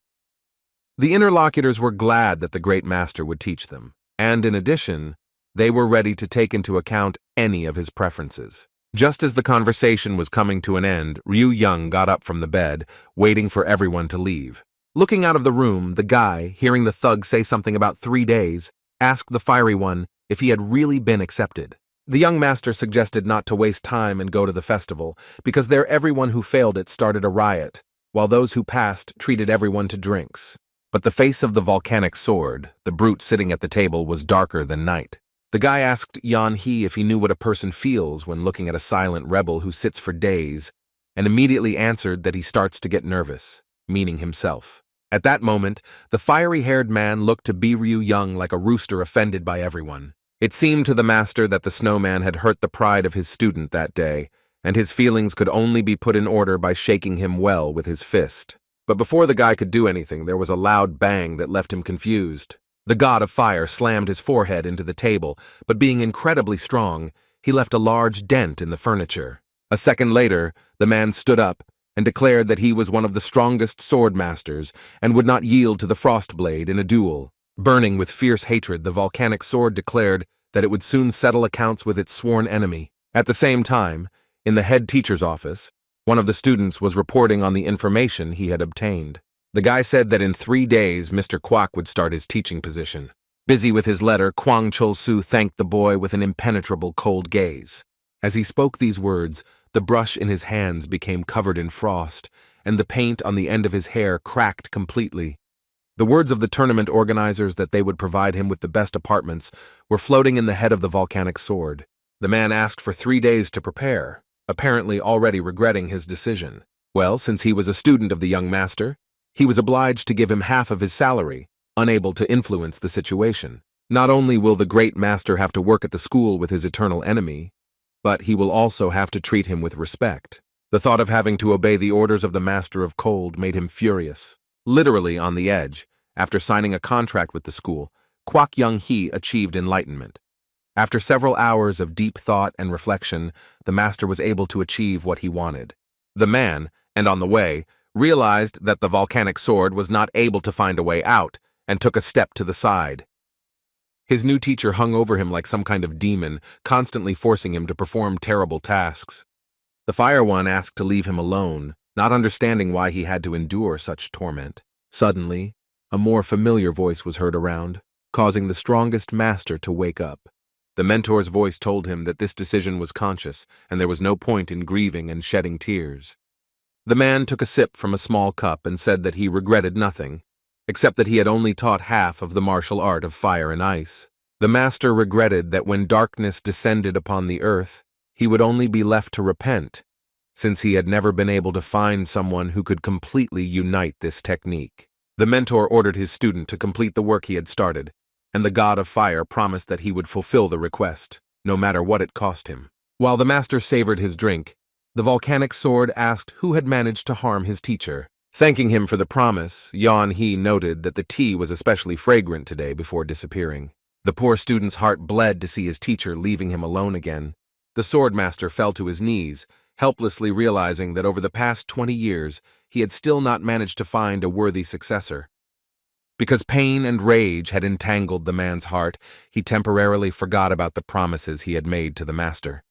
S1: The interlocutors were glad that the great master would teach them, and in addition, they were ready to take into account any of his preferences. Just as the conversation was coming to an end, Ryu Young got up from the bed, waiting for everyone to leave. Looking out of the room, the guy, hearing the thug say something about 3 days, asked the fiery one if he had really been accepted. The young master suggested not to waste time and go to the festival, because there everyone who failed it started a riot, while those who passed treated everyone to drinks. But the face of the volcanic sword, the brute sitting at the table, was darker than night. The guy asked Yan He if he knew what a person feels when looking at a silent rebel who sits for days, and immediately answered that he starts to get nervous, meaning himself. At that moment, the fiery-haired man looked to Ryu Young like a rooster offended by everyone. It seemed to the master that the snowman had hurt the pride of his student that day, and his feelings could only be put in order by shaking him well with his fist. But before the guy could do anything, there was a loud bang that left him confused. The god of fire slammed his forehead into the table, but being incredibly strong, he left a large dent in the furniture. A second later, the man stood up and declared that he was one of the strongest sword masters and would not yield to the frost blade in a duel. Burning with fierce hatred, the volcanic sword declared that it would soon settle accounts with its sworn enemy. At the same time, in the head teacher's office, one of the students was reporting on the information he had obtained. The guy said that in 3 days, Mr. Kwok would start his teaching position. Busy with his letter, Kwang Chol-soo thanked the boy with an impenetrable cold gaze. As he spoke these words, the brush in his hands became covered in frost, and the paint on the end of his hair cracked completely. The words of the tournament organizers that they would provide him with the best apartments were floating in the head of the volcanic sword. The man asked for 3 days to prepare, apparently already regretting his decision. Well, since he was a student of the young master, he was obliged to give him half of his salary, unable to influence the situation. Not only will the great master have to work at the school with his eternal enemy, but he will also have to treat him with respect. The thought of having to obey the orders of the master of cold made him furious. Literally on the edge, after signing a contract with the school, Kwak Young-hee achieved enlightenment. After several hours of deep thought and reflection, the master was able to achieve what he wanted. The man, and on the way, realized that the volcanic sword was not able to find a way out, and took a step to the side. His new teacher hung over him like some kind of demon, constantly forcing him to perform terrible tasks. The Fire One asked to leave him alone, not understanding why he had to endure such torment. Suddenly, a more familiar voice was heard around, causing the strongest master to wake up. The mentor's voice told him that this decision was conscious, and there was no point in grieving and shedding tears. The man took a sip from a small cup and said that he regretted nothing, except that he had only taught half of the martial art of fire and ice. The master regretted that when darkness descended upon the earth, he would only be left to repent, since he had never been able to find someone who could completely unite this technique. The mentor ordered his student to complete the work he had started, and the god of fire promised that he would fulfill the request, no matter what it cost him. While the master savored his drink, the volcanic sword asked who had managed to harm his teacher. Thanking him for the promise, Yeon-hee noted that the tea was especially fragrant today before disappearing. The poor student's heart bled to see his teacher leaving him alone again. The swordmaster fell to his knees, helplessly realizing that over the past 20 years, he had still not managed to find a worthy successor. Because pain and rage had entangled the man's heart, he temporarily forgot about the promises he had made to the master.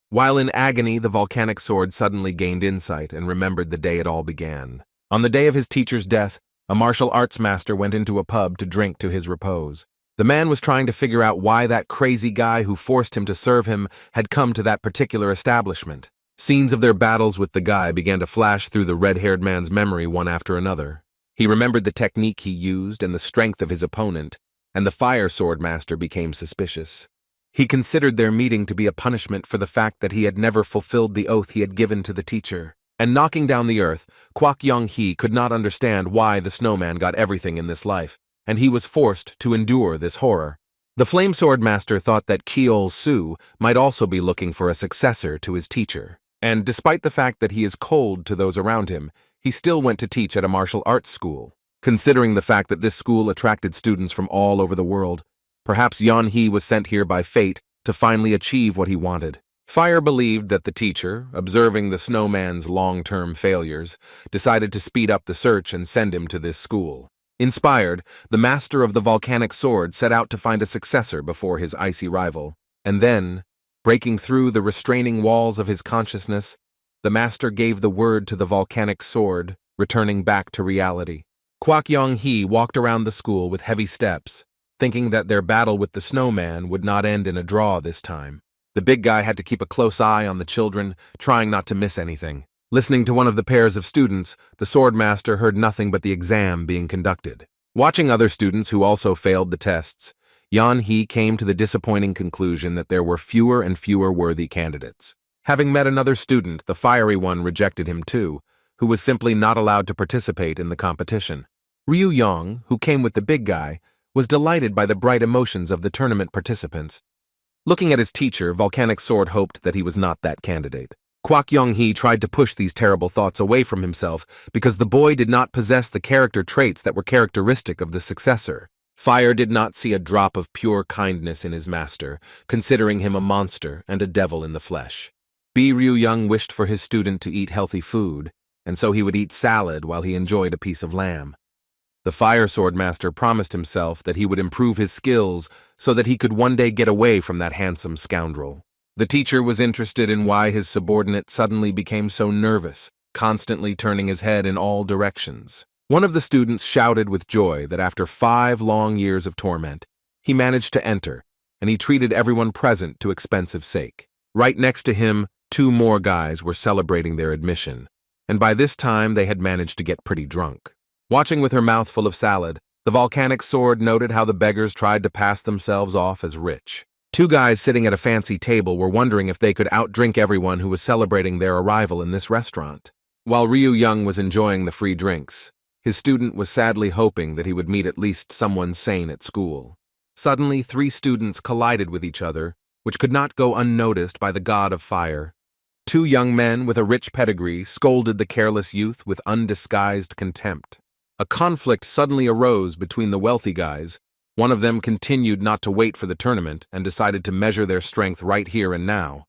S1: While in agony, the volcanic sword suddenly gained insight and remembered the day it all began. On the day of his teacher's death, a martial arts master went into a pub to drink to his repose. The man was trying to figure out why that crazy guy who forced him to serve him had come to that particular establishment. Scenes of their battles with the guy began to flash through the red-haired man's memory one after another. He remembered the technique he used and the strength of his opponent, and the fire sword master became suspicious. He considered their meeting to be a punishment for the fact that he had never fulfilled the oath he had given to the teacher. And knocking down the earth, Kwak Young-hee could not understand why the snowman got everything in this life, and he was forced to endure this horror. The flame sword master thought that Keol-soo might also be looking for a successor to his teacher, and despite the fact that he is cold to those around him, he still went to teach at a martial arts school. Considering the fact that this school attracted students from all over the world, perhaps Yeon-hee was sent here by fate to finally achieve what he wanted. Fire believed that the teacher, observing the snowman's long-term failures, decided to speed up the search and send him to this school. Inspired, the master of the volcanic sword set out to find a successor before his icy rival. And then, breaking through the restraining walls of his consciousness, the master gave the word to the volcanic sword, returning back to reality. Kwak Young-hee walked around the school with heavy steps, thinking that their battle with the snowman would not end in a draw this time. The big guy had to keep a close eye on the children, trying not to miss anything. Listening to one of the pairs of students, the swordmaster heard nothing but the exam being conducted. Watching other students who also failed the tests, Yeon-hee came to the disappointing conclusion that there were fewer and fewer worthy candidates. Having met another student, the fiery one rejected him too, who was simply not allowed to participate in the competition. Ryu Yong, who came with the big guy, was delighted by the bright emotions of the tournament participants. Looking at his teacher, Volcanic Sword hoped that he was not that candidate. Kwak Young-hee tried to push these terrible thoughts away from himself because the boy did not possess the character traits that were characteristic of the successor. Fire did not see a drop of pure kindness in his master, considering him a monster and a devil in the flesh. Ryu wished for his student to eat healthy food, and so he would eat salad while he enjoyed a piece of lamb. The fire sword master promised himself that he would improve his skills so that he could one day get away from that handsome scoundrel. The teacher was interested in why his subordinate suddenly became so nervous, constantly turning his head in all directions. One of the students shouted with joy that after 5 long years of torment, he managed to enter, and he treated everyone present to expensive sake. Right next to him, 2 more guys were celebrating their admission, and by this time they had managed to get pretty drunk. Watching with her mouth full of salad, the volcanic sword noted how the beggars tried to pass themselves off as rich. 2 guys sitting at a fancy table were wondering if they could outdrink everyone who was celebrating their arrival in this restaurant. While Ryu was enjoying the free drinks, his student was sadly hoping that he would meet at least someone sane at school. Suddenly, 3 students collided with each other, which could not go unnoticed by the god of fire. 2 young men with a rich pedigree scolded the careless youth with undisguised contempt. A conflict suddenly arose between the wealthy guys. One of them continued not to wait for the tournament and decided to measure their strength right here and now.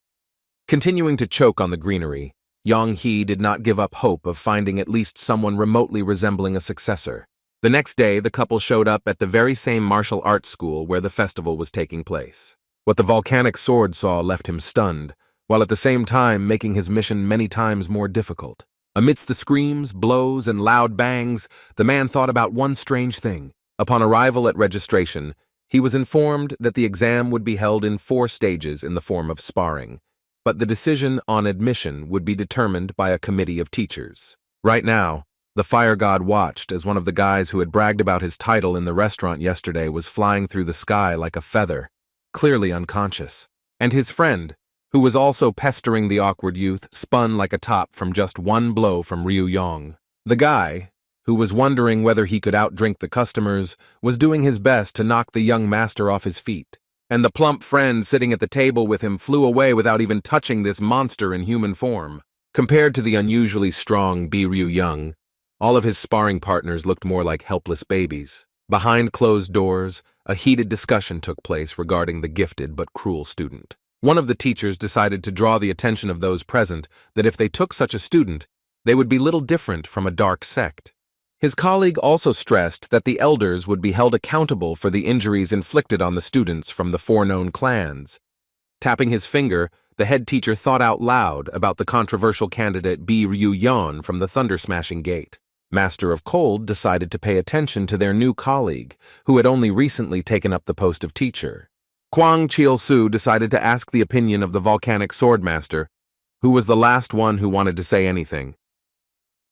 S1: Continuing to choke on the greenery, Yang-hee did not give up hope of finding at least someone remotely resembling a successor. The next day, the couple showed up at the very same martial arts school where the festival was taking place. What the volcanic sword saw left him stunned, while at the same time making his mission many times more difficult. Amidst the screams, blows, and loud bangs, the man thought about one strange thing. Upon arrival at registration, he was informed that the exam would be held in 4 stages in the form of sparring, but the decision on admission would be determined by a committee of teachers. Right now, the fire god watched as one of the guys who had bragged about his title in the restaurant yesterday was flying through the sky like a feather, clearly unconscious. And his friend, who was also pestering the awkward youth, spun like a top from just one blow from Ryu. The guy, who was wondering whether he could outdrink the customers, was doing his best to knock the young master off his feet. And the plump friend sitting at the table with him flew away without even touching this monster in human form. Compared to the unusually strong Ryu, all of his sparring partners looked more like helpless babies. Behind closed doors, a heated discussion took place regarding the gifted but cruel student. One of the teachers decided to draw the attention of those present that if they took such a student, they would be little different from a dark sect. His colleague also stressed that the elders would be held accountable for the injuries inflicted on the students from the 4 known clans. Tapping his finger, the head teacher thought out loud about the controversial candidate Ryu from the Thunder-Smashing Gate. Master of Cold decided to pay attention to their new colleague, who had only recently taken up the post of teacher. Kwang Chil-su decided to ask the opinion of the volcanic swordmaster, who was the last one who wanted to say anything.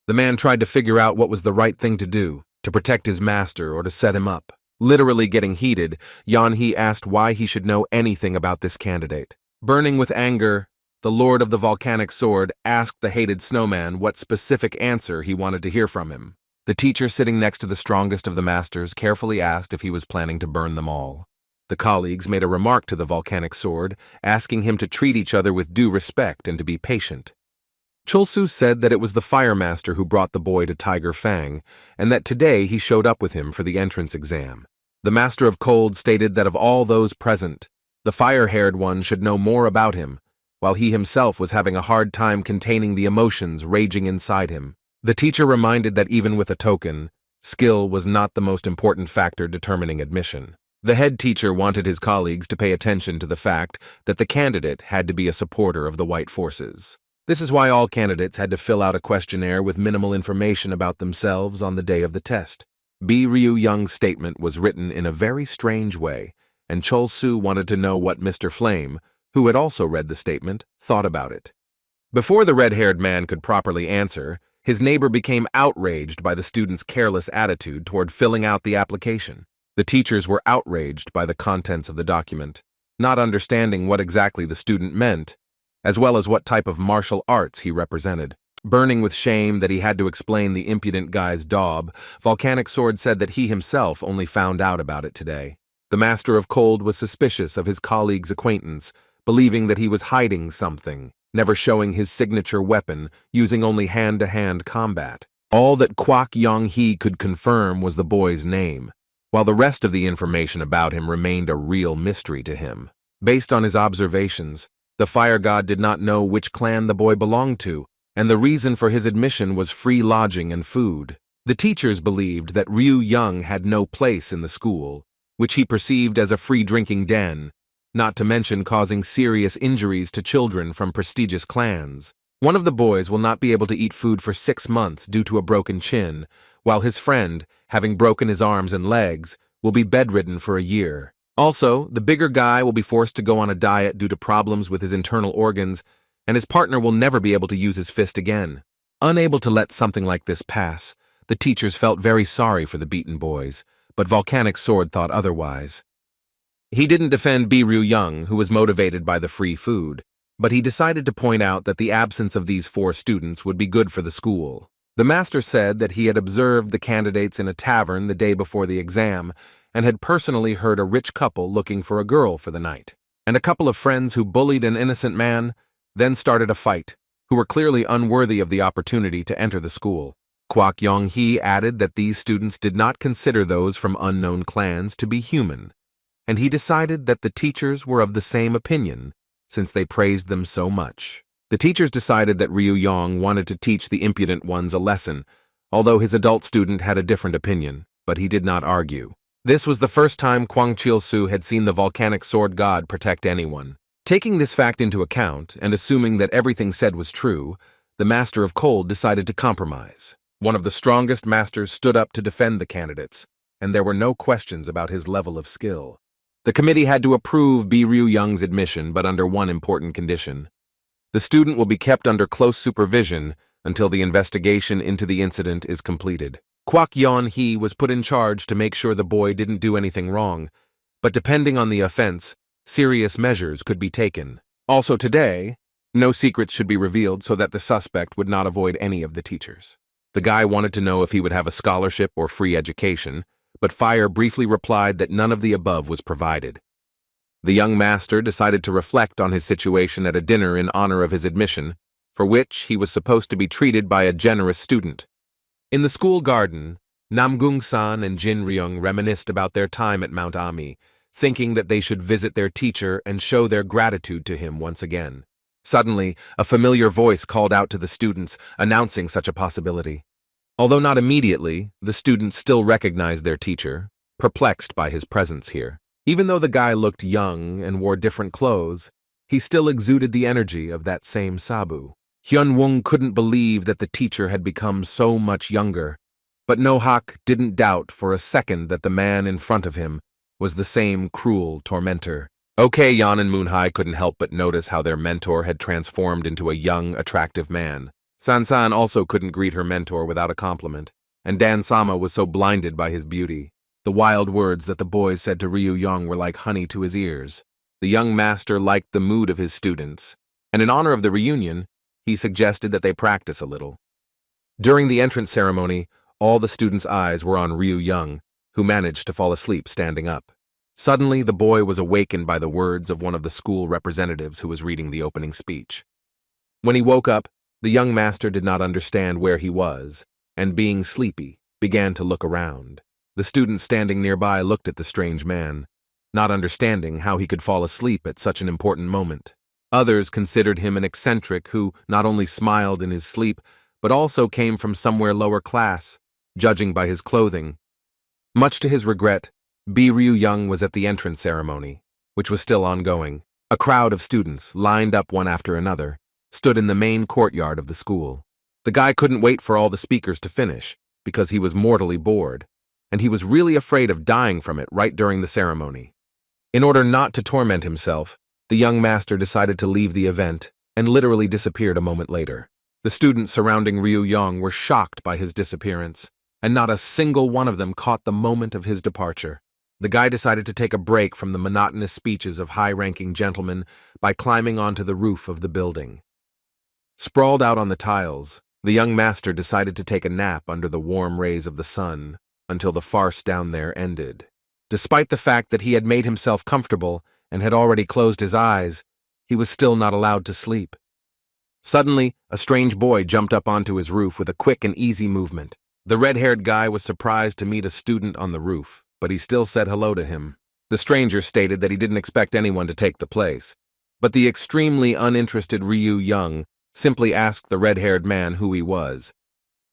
S1: The man tried to figure out what was the right thing to do, to protect his master or to set him up. Literally getting heated, Yan-hee asked why he should know anything about this candidate. Burning with anger, the Lord of the Volcanic Sword asked the hated snowman what specific answer he wanted to hear from him. The teacher sitting next to the strongest of the masters carefully asked if he was planning to burn them all. The colleagues made a remark to the Volcanic Sword, asking him to treat each other with due respect and to be patient. Chulsu said that it was the fire master who brought the boy to Tiger Fang, and that today he showed up with him for the entrance exam. The Master of Cold stated that of all those present, the fire-haired one should know more about him, while he himself was having a hard time containing the emotions raging inside him. The teacher reminded that even with a token, skill was not the most important factor determining admission. The head teacher wanted his colleagues to pay attention to the fact that the candidate had to be a supporter of the white forces. This is why all candidates had to fill out a questionnaire with minimal information about themselves on the day of the test. Ryu-young's statement was written in a very strange way, and Chol-su wanted to know what Mr. Flame, who had also read the statement, thought about it. Before the red-haired man could properly answer, his neighbor became outraged by the student's careless attitude toward filling out the application. The teachers were outraged by the contents of the document, not understanding what exactly the student meant, as well as what type of martial arts he represented. Burning with shame that he had to explain the impudent guy's daub, Volcanic Sword said that he himself only found out about it today. The Master of Cold was suspicious of his colleague's acquaintance, believing that he was hiding something, never showing his signature weapon, using only hand-to-hand combat. All that Kwak Yong-hee could confirm was the boy's name, while the rest of the information about him remained a real mystery to him. Based on his observations, the fire god did not know which clan the boy belonged to, and the reason for his admission was free lodging and food. The teachers believed that Ryu Young had no place in the school, which he perceived as a free drinking den, not to mention causing serious injuries to children from prestigious clans. One of the boys will not be able to eat food for 6 months due to a broken chin, while his friend, having broken his arms and legs, will be bedridden for a year. Also, the bigger guy will be forced to go on a diet due to problems with his internal organs, and his partner will never be able to use his fist again. Unable to let something like this pass, the teachers felt very sorry for the beaten boys, but Volcanic Sword thought otherwise. He didn't defend Ryu Young, who was motivated by the free food, but he decided to point out that the absence of these 4 students would be good for the school. The master said that he had observed the candidates in a tavern the day before the exam and had personally heard a rich couple looking for a girl for the night, and a couple of friends who bullied an innocent man, then started a fight, who were clearly unworthy of the opportunity to enter the school. Kwak Yong-hee added that these students did not consider those from unknown clans to be human, and he decided that the teachers were of the same opinion, since they praised them so much. The teachers decided that Ryu Yong wanted to teach the impudent ones a lesson, although his adult student had a different opinion, but he did not argue. This was the first time Kwang Chil-soo had seen the volcanic sword god protect anyone. Taking this fact into account, and assuming that everything said was true, the Master of Cold decided to compromise. One of the strongest masters stood up to defend the candidates, and there were no questions about his level of skill. The committee had to approve Ryu Young's admission, but under one important condition. The student will be kept under close supervision until the investigation into the incident is completed. Kwak Yeon-hee was put in charge to make sure the boy didn't do anything wrong, but depending on the offense, serious measures could be taken. Also today, no secrets should be revealed so that the suspect would not avoid any of the teachers. The guy wanted to know if he would have a scholarship or free education, but Fire briefly replied that none of the above was provided. The young master decided to reflect on his situation at a dinner in honor of his admission, for which he was supposed to be treated by a generous student. In the school garden, Namgung-san and Jin Ryung reminisced about their time at Mount Ami, thinking that they should visit their teacher and show their gratitude to him once again. Suddenly, a familiar voice called out to the students, announcing such a possibility. Although not immediately, the students still recognized their teacher, perplexed by his presence here. Even though the guy looked young and wore different clothes, he still exuded the energy of that same Sabu. Hyun-woong couldn't believe that the teacher had become so much younger, but No-hak didn't doubt for a second that the man in front of him was the same cruel tormentor. Okay, Yeon and Moonhye couldn't help but notice how their mentor had transformed into a young, attractive man. San-san also couldn't greet her mentor without a compliment, and Dan-sama was so blinded by his beauty. The wild words that the boys said to Ryu Young were like honey to his ears. The young master liked the mood of his students, and in honor of the reunion, he suggested that they practice a little. During the entrance ceremony, all the students' eyes were on Ryu Young, who managed to fall asleep standing up. Suddenly, the boy was awakened by the words of one of the school representatives who was reading the opening speech. When he woke up, the young master did not understand where he was, and being sleepy, began to look around. The students standing nearby looked at the strange man, not understanding how he could fall asleep at such an important moment. Others considered him an eccentric who not only smiled in his sleep, but also came from somewhere lower class, judging by his clothing. Much to his regret, Ryu Young was at the entrance ceremony, which was still ongoing. A crowd of students, lined up one after another, stood in the main courtyard of the school. The guy couldn't wait for all the speakers to finish, because he was mortally bored, and he was really afraid of dying from it right during the ceremony. In order not to torment himself, the young master decided to leave the event and literally disappeared a moment later. The students surrounding Ryu Young were shocked by his disappearance, and not a single one of them caught the moment of his departure. The guy decided to take a break from the monotonous speeches of high-ranking gentlemen by climbing onto the roof of the building. Sprawled out on the tiles, the young master decided to take a nap under the warm rays of the sun until the farce down there ended. Despite the fact that he had made himself comfortable and had already closed his eyes, he was still not allowed to sleep. Suddenly, a strange boy jumped up onto his roof with a quick and easy movement. The red-haired guy was surprised to meet a student on the roof. but he still said hello to him. The stranger stated that he didn't expect anyone to take the place, but the extremely uninterested Ryu Young simply asked the red-haired man who he was.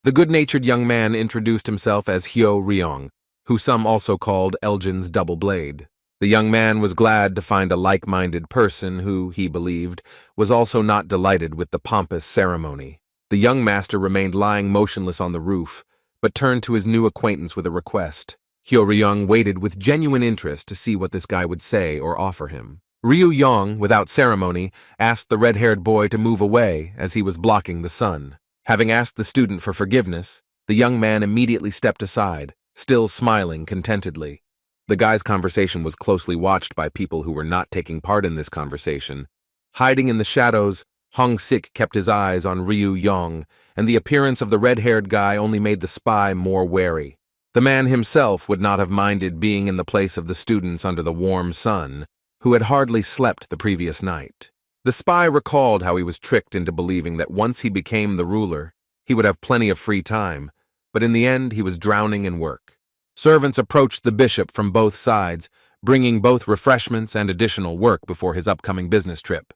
S1: The good-natured young man introduced himself as Hyo Ryong, who some also called Elgin's double blade. The young man was glad to find a like-minded person who, he believed, was also not delighted with the pompous ceremony. The young master remained lying motionless on the roof, but turned to his new acquaintance with a request. Hyo Ryong waited with genuine interest to see what this guy would say or offer him. Ryu Yong, without ceremony, asked the red-haired boy to move away as he was blocking the sun. Having asked the student for forgiveness, the young man immediately stepped aside, still smiling contentedly. The guy's conversation was closely watched by people who were not taking part in this conversation. Hiding in the shadows, Hong Sik kept his eyes on Ryu Yong, and the appearance of the red-haired guy only made the spy more wary. The man himself would not have minded being in the place of the students under the warm sun, who had hardly slept the previous night. The spy recalled how he was tricked into believing that once he became the ruler, he would have plenty of free time, but in the end he was drowning in work. Servants approached the bishop from both sides, bringing both refreshments and additional work before his upcoming business trip.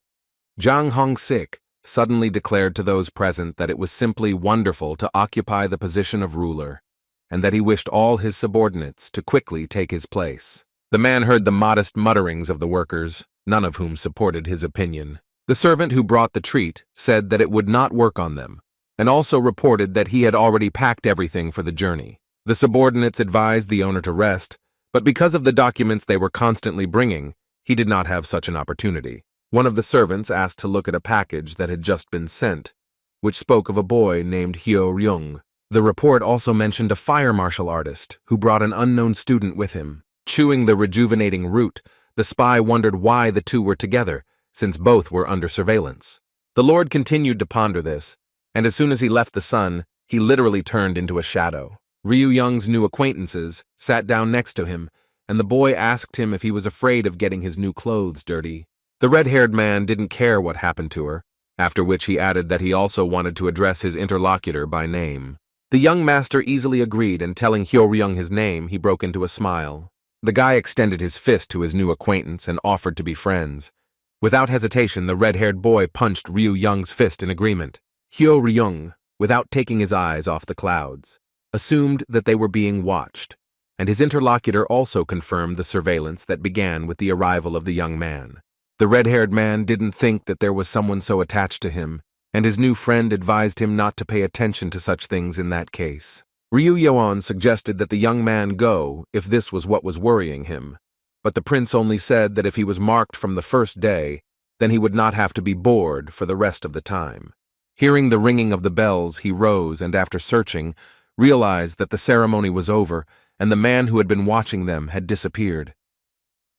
S1: Jang Hong-sik suddenly declared to those present that it was simply wonderful to occupy the position of ruler, and that he wished all his subordinates to quickly take his place. The man heard the modest mutterings of the workers, none of whom supported his opinion. The servant who brought the treat said that it would not work on them, and also reported that he had already packed everything for the journey. The subordinates advised the owner to rest, but because of the documents they were constantly bringing, he did not have such an opportunity. One of the servants asked to look at a package that had just been sent, which spoke of a boy named Hyo Ryung. The report also mentioned a fire martial artist who brought an unknown student with him. Chewing the rejuvenating root, the spy wondered why the two were together, since both were under surveillance. The Lord continued to ponder this, and as soon as he left the sun, he literally turned into a shadow. Ryu Young's new acquaintances sat down next to him, and the boy asked him if he was afraid of getting his new clothes dirty. The red-haired man didn't care what happened to her, after which he added that he also wanted to address his interlocutor by name. The young master easily agreed, and telling Hyo Ryung his name, he broke into a smile. The guy extended his fist to his new acquaintance and offered to be friends. Without hesitation, the red-haired boy punched Ryu Young's fist in agreement. Hyo Ryung, without taking his eyes off the clouds, assumed that they were being watched, and his interlocutor also confirmed the surveillance that began with the arrival of the young man. The red-haired man didn't think that there was someone so attached to him, and his new friend advised him not to pay attention to such things in that case. Ryu Yoon suggested that the young man go if this was what was worrying him, but the prince only said that if he was marked from the first day, then he would not have to be bored for the rest of the time. Hearing the ringing of the bells, he rose and, after searching, realized that the ceremony was over and the man who had been watching them had disappeared.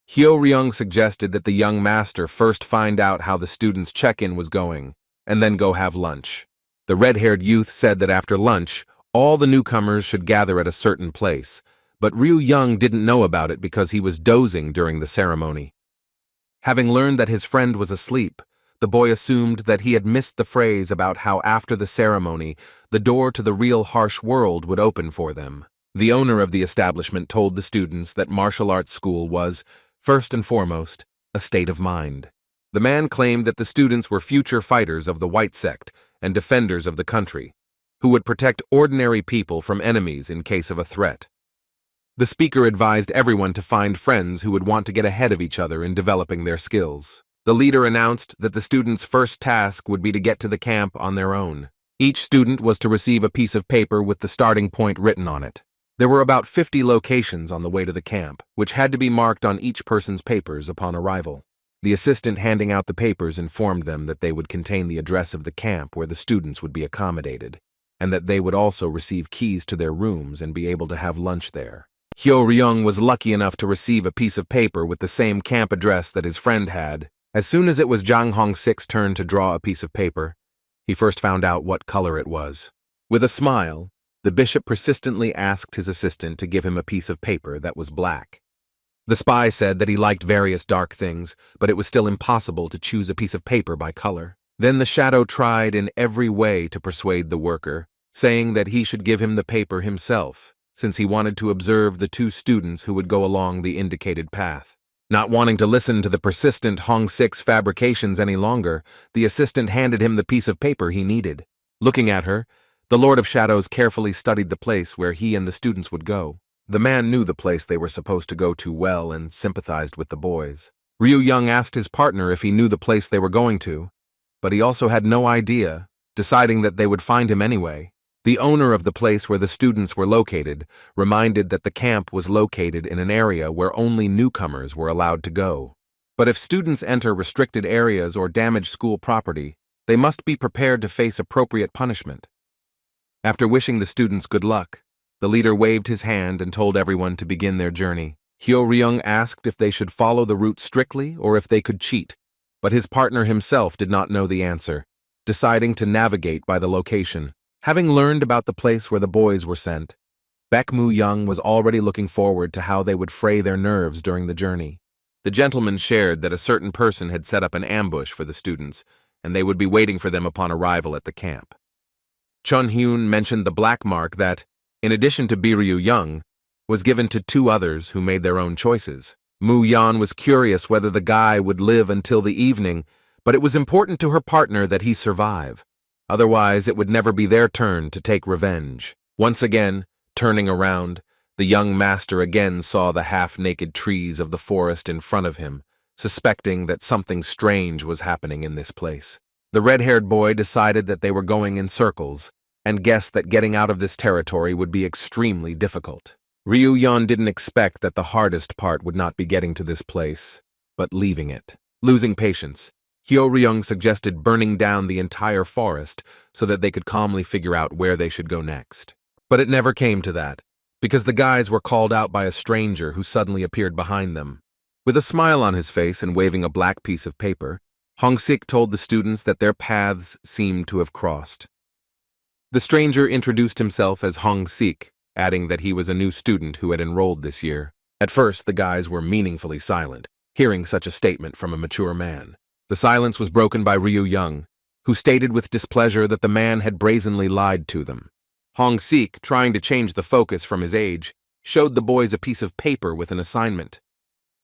S1: Hyo Ryung suggested that the young master first find out how the students' check-in was going, and then go have lunch. The red-haired youth said that after lunch, all the newcomers should gather at a certain place, but Ryu Young didn't know about it because he was dozing during the ceremony. Having learned that his friend was asleep, the boy assumed that he had missed the phrase about how after the ceremony, the door to the real harsh world would open for them. The owner of the establishment told the students that martial arts school was, first and foremost, a state of mind. The man claimed that the students were future fighters of the white sect and defenders of the country, who would protect ordinary people from enemies in case of a threat. The speaker advised everyone to find friends who would want to get ahead of each other in developing their skills. The leader announced that the students' first task would be to get to the camp on their own. Each student was to receive a piece of paper with the starting point written on it. There were about 50 locations on the way to the camp, which had to be marked on each person's papers upon arrival. The assistant handing out the papers informed them that they would contain the address of the camp where the students would be accommodated, and that they would also receive keys to their rooms and be able to have lunch there. Hyo Ryung was lucky enough to receive a piece of paper with the same camp address that his friend had. As soon as it was Jang Hong-sik's turn to draw a piece of paper, he first found out what color it was. With a smile, the bishop persistently asked his assistant to give him a piece of paper that was black. The spy said that he liked various dark things, but it was still impossible to choose a piece of paper by color. Then the shadow tried in every way to persuade the worker, saying that he should give him the paper himself, since he wanted to observe the two students who would go along the indicated path. Not wanting to listen to the persistent Hong Sik's fabrications any longer, the assistant handed him the piece of paper he needed. Looking at her, the Lord of Shadows carefully studied the place where he and the students would go. The man knew the place they were supposed to go to well and sympathized with the boys. Ryu Young asked his partner if he knew the place they were going to, but he also had no idea, deciding that they would find him anyway. The owner of the place where the students were located reminded that the camp was located in an area where only newcomers were allowed to go. But if students enter restricted areas or damage school property, they must be prepared to face appropriate punishment. After wishing the students good luck, the leader waved his hand and told everyone to begin their journey. Hyo Ryung asked if they should follow the route strictly or if they could cheat, but his partner himself did not know the answer, deciding to navigate by the location. Having learned about the place where the boys were sent, Baek Moo Young was already looking forward to how they would fray their nerves during the journey. The gentleman shared that a certain person had set up an ambush for the students, and they would be waiting for them upon arrival at the camp. Chun Hyun mentioned the black mark that, in addition to Biryu Young, was given to two others who made their own choices. Moo Yan was curious whether the guy would live until the evening, but it was important to her partner that he survive. Otherwise, it would never be their turn to take revenge. Once again, turning around, the young master again saw the half-naked trees of the forest in front of him, suspecting that something strange was happening in this place. The red-haired boy decided that they were going in circles, and guessed that getting out of this territory would be extremely difficult. Ryu Yan didn't expect that the hardest part would not be getting to this place, but leaving it. Losing patience, Hyo Ryung suggested burning down the entire forest so that they could calmly figure out where they should go next. But it never came to that, because the guys were called out by a stranger who suddenly appeared behind them. With a smile on his face and waving a black piece of paper, Hong Sik told the students that their paths seemed to have crossed. The stranger introduced himself as Hong Sik, adding that he was a new student who had enrolled this year. At first, the guys were meaningfully silent, hearing such a statement from a mature man. The silence was broken by Ryu Young, who stated with displeasure that the man had brazenly lied to them. Hong Sik, trying to change the focus from his age, showed the boys a piece of paper with an assignment.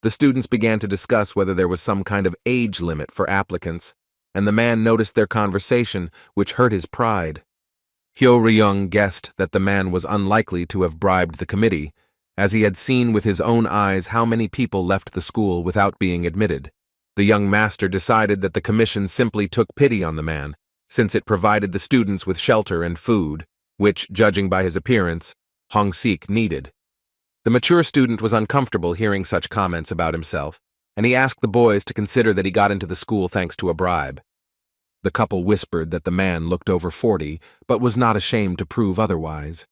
S1: The students began to discuss whether there was some kind of age limit for applicants, and the man noticed their conversation, which hurt his pride. Hyo Ryung guessed that the man was unlikely to have bribed the committee, as he had seen with his own eyes how many people left the school without being admitted. The young master decided that the commission simply took pity on the man, since it provided the students with shelter and food, which, judging by his appearance, Hong Sik needed. The mature student was uncomfortable hearing such comments about himself, and he asked the boys to consider that he got into the school thanks to a bribe. The couple whispered that the man looked over 40, but was not ashamed to prove otherwise.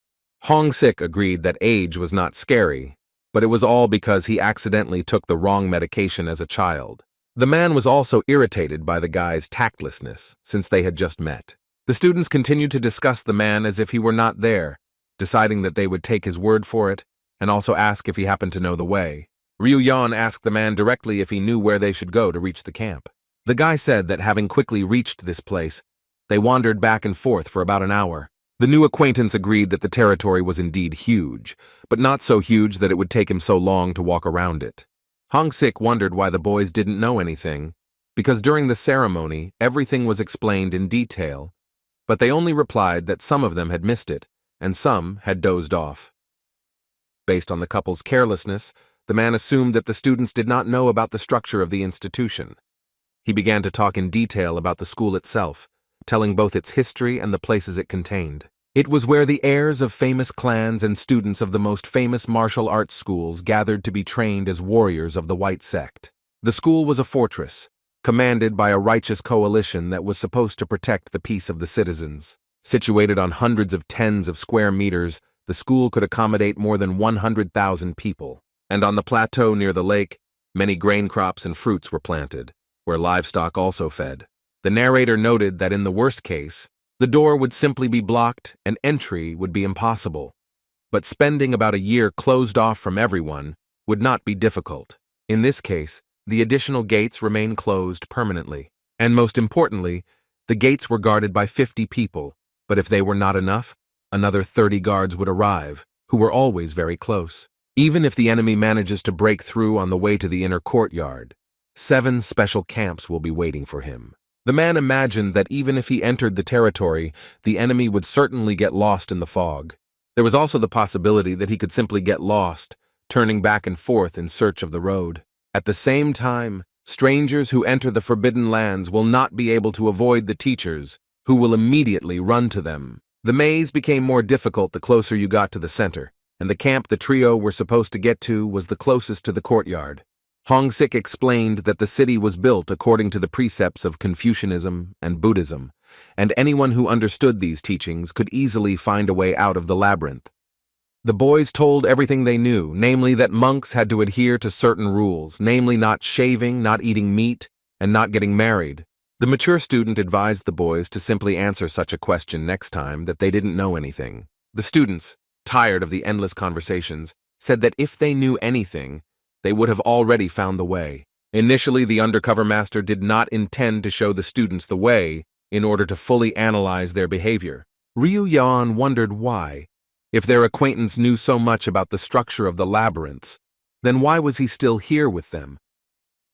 S1: Hong Sik agreed that age was not scary, but it was all because he accidentally took the wrong medication as a child. The man was also irritated by the guy's tactlessness, since they had just met. The students continued to discuss the man as if he were not there, deciding that they would take his word for it, and also ask if he happened to know the way. Ryu Yan asked the man directly if he knew where they should go to reach the camp. The guy said that having quickly reached this place, they wandered back and forth for about an hour. The new acquaintance agreed that the territory was indeed huge, but not so huge that it would take him so long to walk around it. Hong Sik wondered why the boys didn't know anything, because during the ceremony, everything was explained in detail, but they only replied that some of them had missed it, and some had dozed off. Based on the couple's carelessness, the man assumed that the students did not know about the structure of the institution. He began to talk in detail about the school itself, telling both its history and the places it contained. It was where the heirs of famous clans and students of the most famous martial arts schools gathered to be trained as warriors of the White Sect. The school was a fortress, commanded by a righteous coalition that was supposed to protect the peace of the citizens. Situated on hundreds of tens of square meters, the school could accommodate more than 100,000 people. And on the plateau near the lake, many grain crops and fruits were planted, where livestock also fed. The narrator noted that in the worst case, the door would simply be blocked and entry would be impossible. But spending about a year closed off from everyone would not be difficult. In this case, the additional gates remain closed permanently. And most importantly, the gates were guarded by 50 people, but if they were not enough, another 30 guards would arrive, who were always very close. Even if the enemy manages to break through on the way to the inner courtyard, 7 special camps will be waiting for him. The man imagined that even if he entered the territory, the enemy would certainly get lost in the fog. There was also the possibility that he could simply get lost, turning back and forth in search of the road. At the same time, strangers who enter the forbidden lands will not be able to avoid the teachers, who will immediately run to them. The maze became more difficult the closer you got to the center, and the camp the trio were supposed to get to was the closest to the courtyard. Hongsik explained that the city was built according to the precepts of Confucianism and Buddhism, and anyone who understood these teachings could easily find a way out of the labyrinth. The boys told everything they knew, namely that monks had to adhere to certain rules, namely not shaving, not eating meat, and not getting married. The mature student advised the boys to simply answer such a question next time that they didn't know anything. The students, tired of the endless conversations, said that if they knew anything, they would have already found the way. Initially, the undercover master did not intend to show the students the way in order to fully analyze their behavior. Ryu Yan wondered why. If their acquaintance knew so much about the structure of the labyrinths, then why was he still here with them?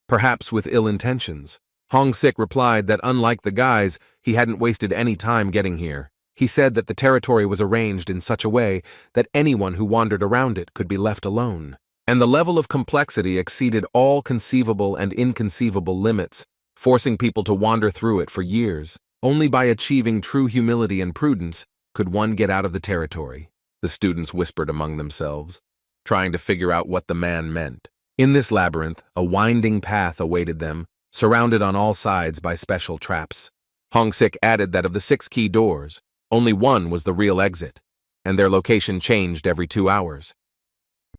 S1: Perhaps with ill intentions. Hongsik replied that unlike the guys, he hadn't wasted any time getting here. He said that the territory was arranged in such a way that anyone who wandered around it could be left alone. And the level of complexity exceeded all conceivable and inconceivable limits, forcing people to wander through it for years. Only by achieving true humility and prudence could one get out of the territory. The students whispered among themselves, trying to figure out what the man meant. In this labyrinth, a winding path awaited them, surrounded on all sides by special traps. Hongsik added that of the 6 key doors, only one was the real exit, and their location changed every 2 hours.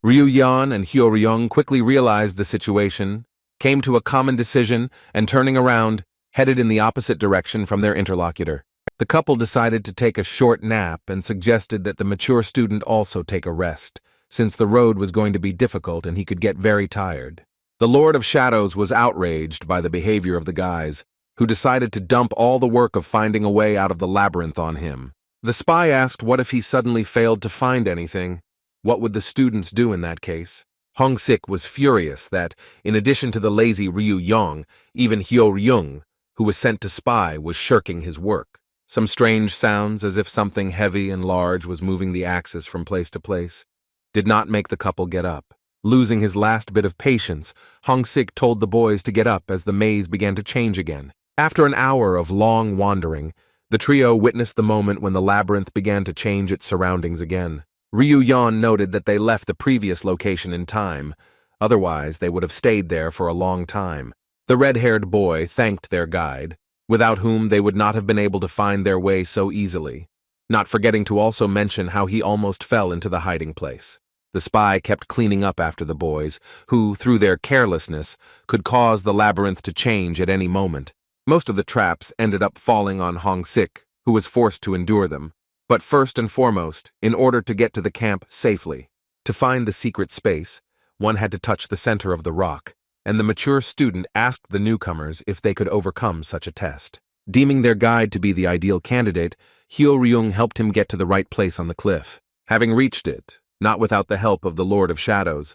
S1: Ryu Yan and Hyo Ryung quickly realized the situation, came to a common decision, and turning around, headed in the opposite direction from their interlocutor. The couple decided to take a short nap and suggested that the mature student also take a rest, since the road was going to be difficult and he could get very tired. The Lord of Shadows was outraged by the behavior of the guys, who decided to dump all the work of finding a way out of the labyrinth on him. The spy asked what if he suddenly failed to find anything. What would the students do in that case? Hongsik was furious that, in addition to the lazy Ryu Yang, even Hyo Ryung, who was sent to spy, was shirking his work. Some strange sounds, as if something heavy and large was moving the axis from place to place, did not make the couple get up. Losing his last bit of patience, Hongsik told the boys to get up as the maze began to change again. After an hour of long wandering, the trio witnessed the moment when the labyrinth began to change its surroundings again. Ryu Yan noted that they left the previous location in time, otherwise they would have stayed there for a long time. The red-haired boy thanked their guide, without whom they would not have been able to find their way so easily, not forgetting to also mention how he almost fell into the hiding place. The spy kept cleaning up after the boys, who, through their carelessness, could cause the labyrinth to change at any moment. Most of the traps ended up falling on Hongsik, who was forced to endure them. But first and foremost, in order to get to the camp safely, to find the secret space, one had to touch the center of the rock, and the mature student asked the newcomers if they could overcome such a test. Deeming their guide to be the ideal candidate, Hyo Ryung helped him get to the right place on the cliff. Having reached it, not without the help of the Lord of Shadows,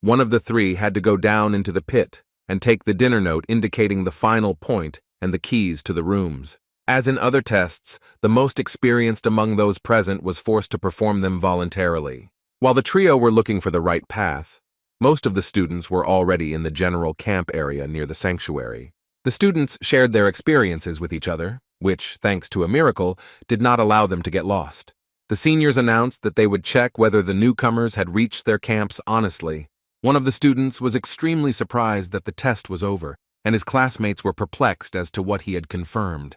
S1: one of the 3 had to go down into the pit and take the dinner note indicating the final point and the keys to the rooms. As in other tests, the most experienced among those present was forced to perform them voluntarily. While the trio were looking for the right path, most of the students were already in the general camp area near the sanctuary. The students shared their experiences with each other, which, thanks to a miracle, did not allow them to get lost. The seniors announced that they would check whether the newcomers had reached their camps honestly. One of the students was extremely surprised that the test was over, and his classmates were perplexed as to what he had confirmed.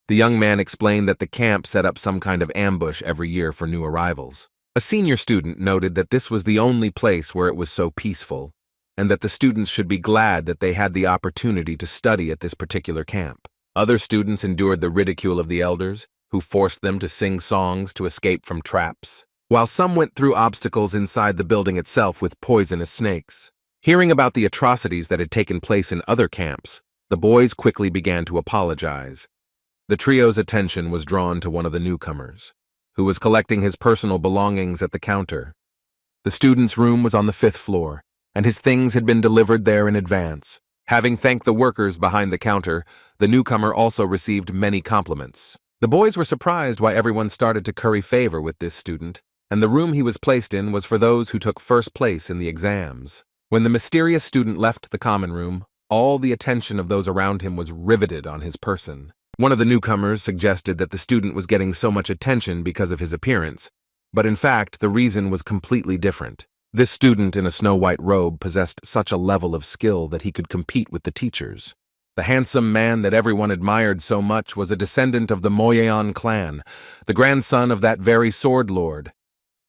S1: The young man explained that the camp set up some kind of ambush every year for new arrivals. A senior student noted that this was the only place where it was so peaceful, and that the students should be glad that they had the opportunity to study at this particular camp. Other students endured the ridicule of the elders, who forced them to sing songs to escape from traps, while some went through obstacles inside the building itself with poisonous snakes. Hearing about the atrocities that had taken place in other camps, the boys quickly began to apologize. The trio's attention was drawn to one of the newcomers. who was collecting his personal belongings at the counter. The student's room was on the 5th floor, and his things had been delivered there in advance. Having thanked the workers behind the counter, the newcomer also received many compliments. The boys were surprised why everyone started to curry favor with this student, and the room he was placed in was for those who took first place in the exams. When the mysterious student left the common room, all the attention of those around him was riveted on his person. One of the newcomers suggested that the student was getting so much attention because of his appearance, but in fact, the reason was completely different. This student in a snow-white robe possessed such a level of skill that he could compete with the teachers. The handsome man that everyone admired so much was a descendant of the Moyeon clan, the grandson of that very sword lord.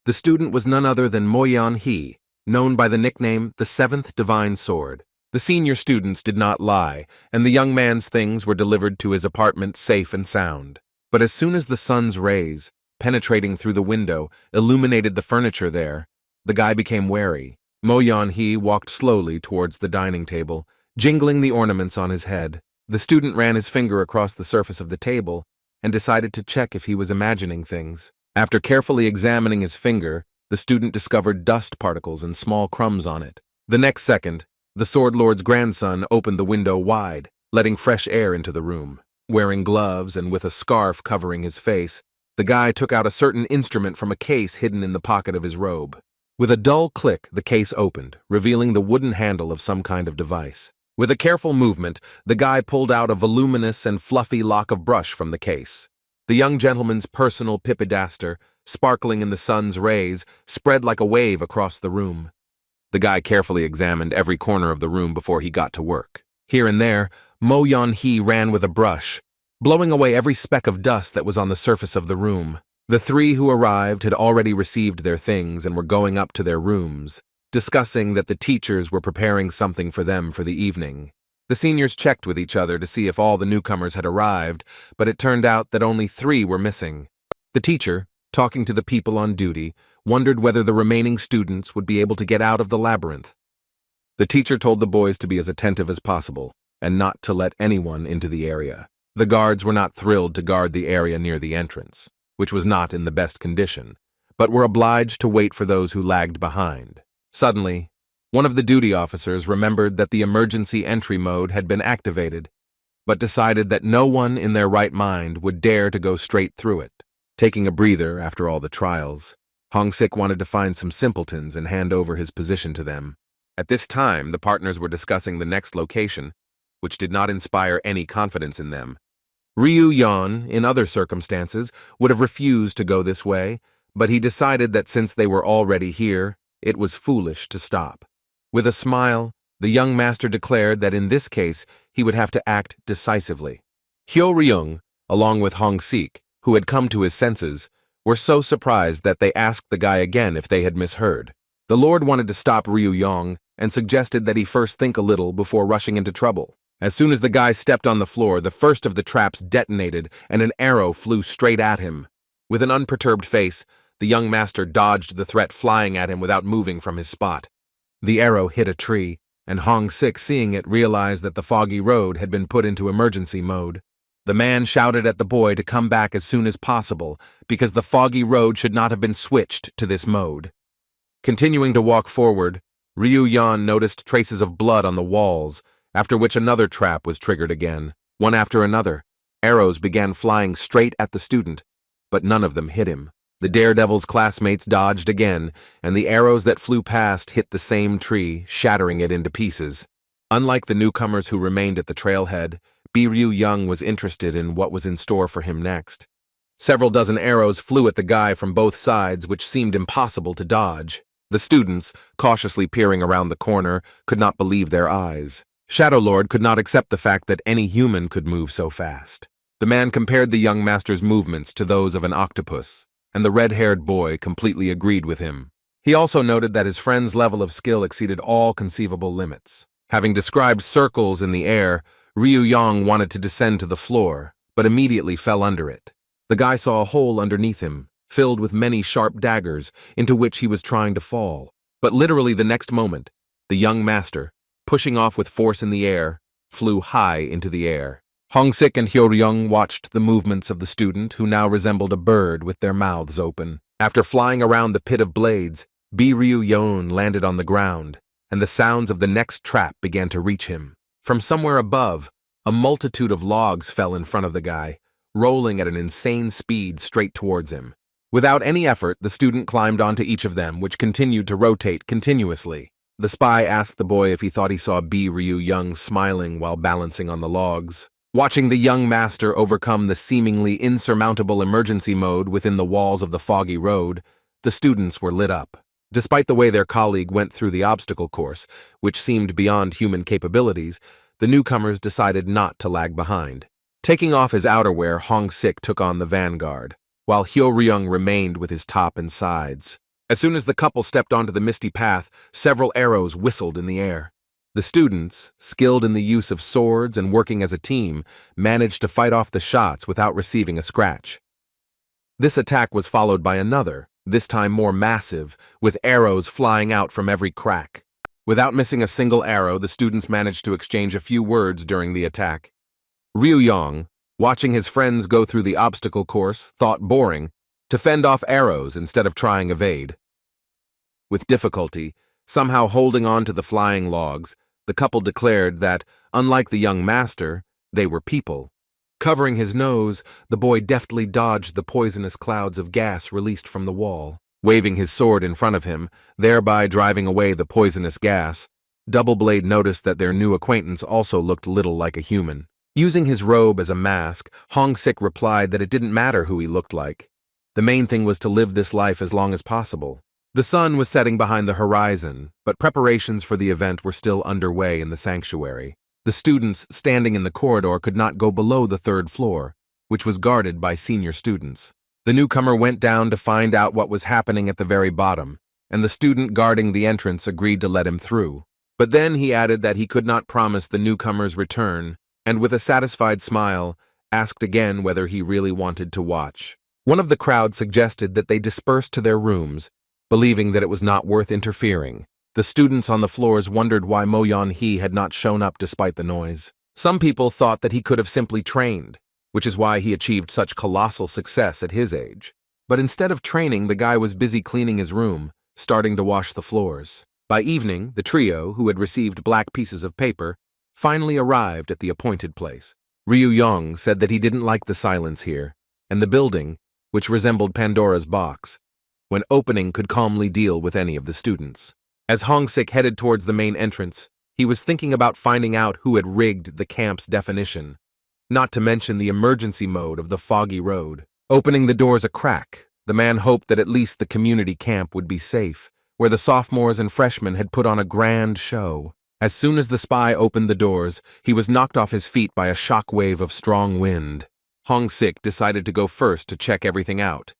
S1: The student was none other than Moyeon Hee, known by the nickname the 7th Divine Sword. The senior students did not lie, and the young man's things were delivered to his apartment safe and sound. But as soon as the sun's rays, penetrating through the window, illuminated the furniture there, the guy became wary. Moyeon Hee walked slowly towards the dining table, jingling the ornaments on his head. The student ran his finger across the surface of the table and decided to check if he was imagining things. After carefully examining his finger, the student discovered dust particles and small crumbs on it. The next second, the sword lord's grandson opened the window wide, letting fresh air into the room. Wearing gloves and with a scarf covering his face, the guy took out a certain instrument from a case hidden in the pocket of his robe. With a dull click, the case opened, revealing the wooden handle of some kind of device. With a careful movement, the guy pulled out a voluminous and fluffy lock of brush from the case. The young gentleman's personal pipidaster, sparkling in the sun's rays, spread like a wave across the room. The guy carefully examined every corner of the room before he got to work. Here and there, Moyeon Hee ran with a brush, blowing away every speck of dust that was on the surface of the room. The 3 who arrived had already received their things and were going up to their rooms, discussing that the teachers were preparing something for them for the evening. The seniors checked with each other to see if all the newcomers had arrived, but it turned out that only 3 were missing. The teacher, talking to the people on duty, wondered whether the remaining students would be able to get out of the labyrinth. The teacher told the boys to be as attentive as possible and not to let anyone into the area. The guards were not thrilled to guard the area near the entrance, which was not in the best condition, but were obliged to wait for those who lagged behind. Suddenly, one of the duty officers remembered that the emergency entry mode had been activated, but decided that no one in their right mind would dare to go straight through it. Taking a breather after all the trials, Hong-sik wanted to find some simpletons and hand over his position to them. At this time, the partners were discussing the next location, which did not inspire any confidence in them. Ryu-yeon, in other circumstances, would have refused to go this way, but he decided that since they were already here, it was foolish to stop. With a smile, the young master declared that in this case he would have to act decisively. Hyo-ryung, along with Hong-sik, who had come to his senses, were so surprised that they asked the guy again if they had misheard. The Lord wanted to stop Ryu-yeon and suggested that he first think a little before rushing into trouble. As soon as the guy stepped on the floor, the first of the traps detonated and an arrow flew straight at him. With an unperturbed face, the young master dodged the threat flying at him without moving from his spot. The arrow hit a tree, and Hong-sik, seeing it, realized that the foggy road had been put into emergency mode. The man shouted at the boy to come back as soon as possible, because the foggy road should not have been switched to this mode. Continuing to walk forward, Ryu-yeon noticed traces of blood on the walls, after which another trap was triggered again. One after another, arrows began flying straight at the student, but none of them hit him. The daredevil's classmates dodged again, and the arrows that flew past hit the same tree, shattering it into pieces. Unlike the newcomers who remained at the trailhead, Ryu-yeon was interested in what was in store for him next. Several dozen arrows flew at the guy from both sides, which seemed impossible to dodge. The students, cautiously peering around the corner, could not believe their eyes. Shadow Lord could not accept the fact that any human could move so fast. The man compared the young master's movements to those of an octopus, and the red-haired boy completely agreed with him. He also noted that his friend's level of skill exceeded all conceivable limits. Having described circles in the air, Ryu-yeon wanted to descend to the floor, but immediately fell under it. The guy saw a hole underneath him, filled with many sharp daggers, into which he was trying to fall. But literally the next moment, the young master, pushing off with force in the air, flew high into the air. Hongsik and Hyoryung watched the movements of the student, who now resembled a bird with their mouths open. After flying around the pit of blades, Ryu-Yeon landed on the ground, and the sounds of the next trap began to reach him. From somewhere above, a multitude of logs fell in front of the guy, rolling at an insane speed straight towards him. Without any effort, the student climbed onto each of them, which continued to rotate continuously. The spy asked the boy if he thought he saw Ryu-Yeon smiling while balancing on the logs. Watching the young master overcome the seemingly insurmountable emergency mode within the walls of the foggy road, the students were lit up. Despite the way their colleague went through the obstacle course, which seemed beyond human capabilities, the newcomers decided not to lag behind. Taking off his outerwear, Hongsik took on the vanguard, while Hyoryung remained with his top and sides. As soon as the couple stepped onto the misty path, several arrows whistled in the air. The students, skilled in the use of swords and working as a team, managed to fight off the shots without receiving a scratch. This attack was followed by another, this time more massive, with arrows flying out from every crack. Without missing a single arrow, the students managed to exchange a few words during the attack. Ryu-Yeon, watching his friends go through the obstacle course, thought boring, to fend off arrows instead of trying evade. With difficulty, somehow holding on to the flying logs, the couple declared that, unlike the young master, they were people. Covering his nose, the boy deftly dodged the poisonous clouds of gas released from the wall. Waving his sword in front of him, thereby driving away the poisonous gas, Double Blade noticed that their new acquaintance also looked little like a human. Using his robe as a mask, Hongsik replied that it didn't matter who he looked like. The main thing was to live this life as long as possible. The sun was setting behind the horizon, but preparations for the event were still underway in the sanctuary. The students standing in the corridor could not go below the third floor, which was guarded by senior students. The newcomer went down to find out what was happening at the very bottom, and the student guarding the entrance agreed to let him through. But then he added that he could not promise the newcomer's return, and with a satisfied smile, asked again whether he really wanted to watch. One of the crowd suggested that they disperse to their rooms, believing that it was not worth interfering. The students on the floors wondered why Mo Yeon-hee had not shown up despite the noise. Some people thought that he could have simply trained, which is why he achieved such colossal success at his age. But instead of training, the guy was busy cleaning his room, starting to wash the floors. By evening, the trio, who had received black pieces of paper, finally arrived at the appointed place. Ryu-Yeon said that he didn't like the silence here, and the building, which resembled Pandora's box, when opening could calmly deal with any of the students. As Hongsik headed towards the main entrance, he was thinking about finding out who had rigged the camp's definition, not to mention the emergency mode of the foggy road. Opening the doors a crack, the man hoped that at least the community camp would be safe, where the sophomores and freshmen had put on a grand show. As soon as the spy opened the doors, he was knocked off his feet by a shockwave of strong wind. Hongsik decided to go first to check everything out,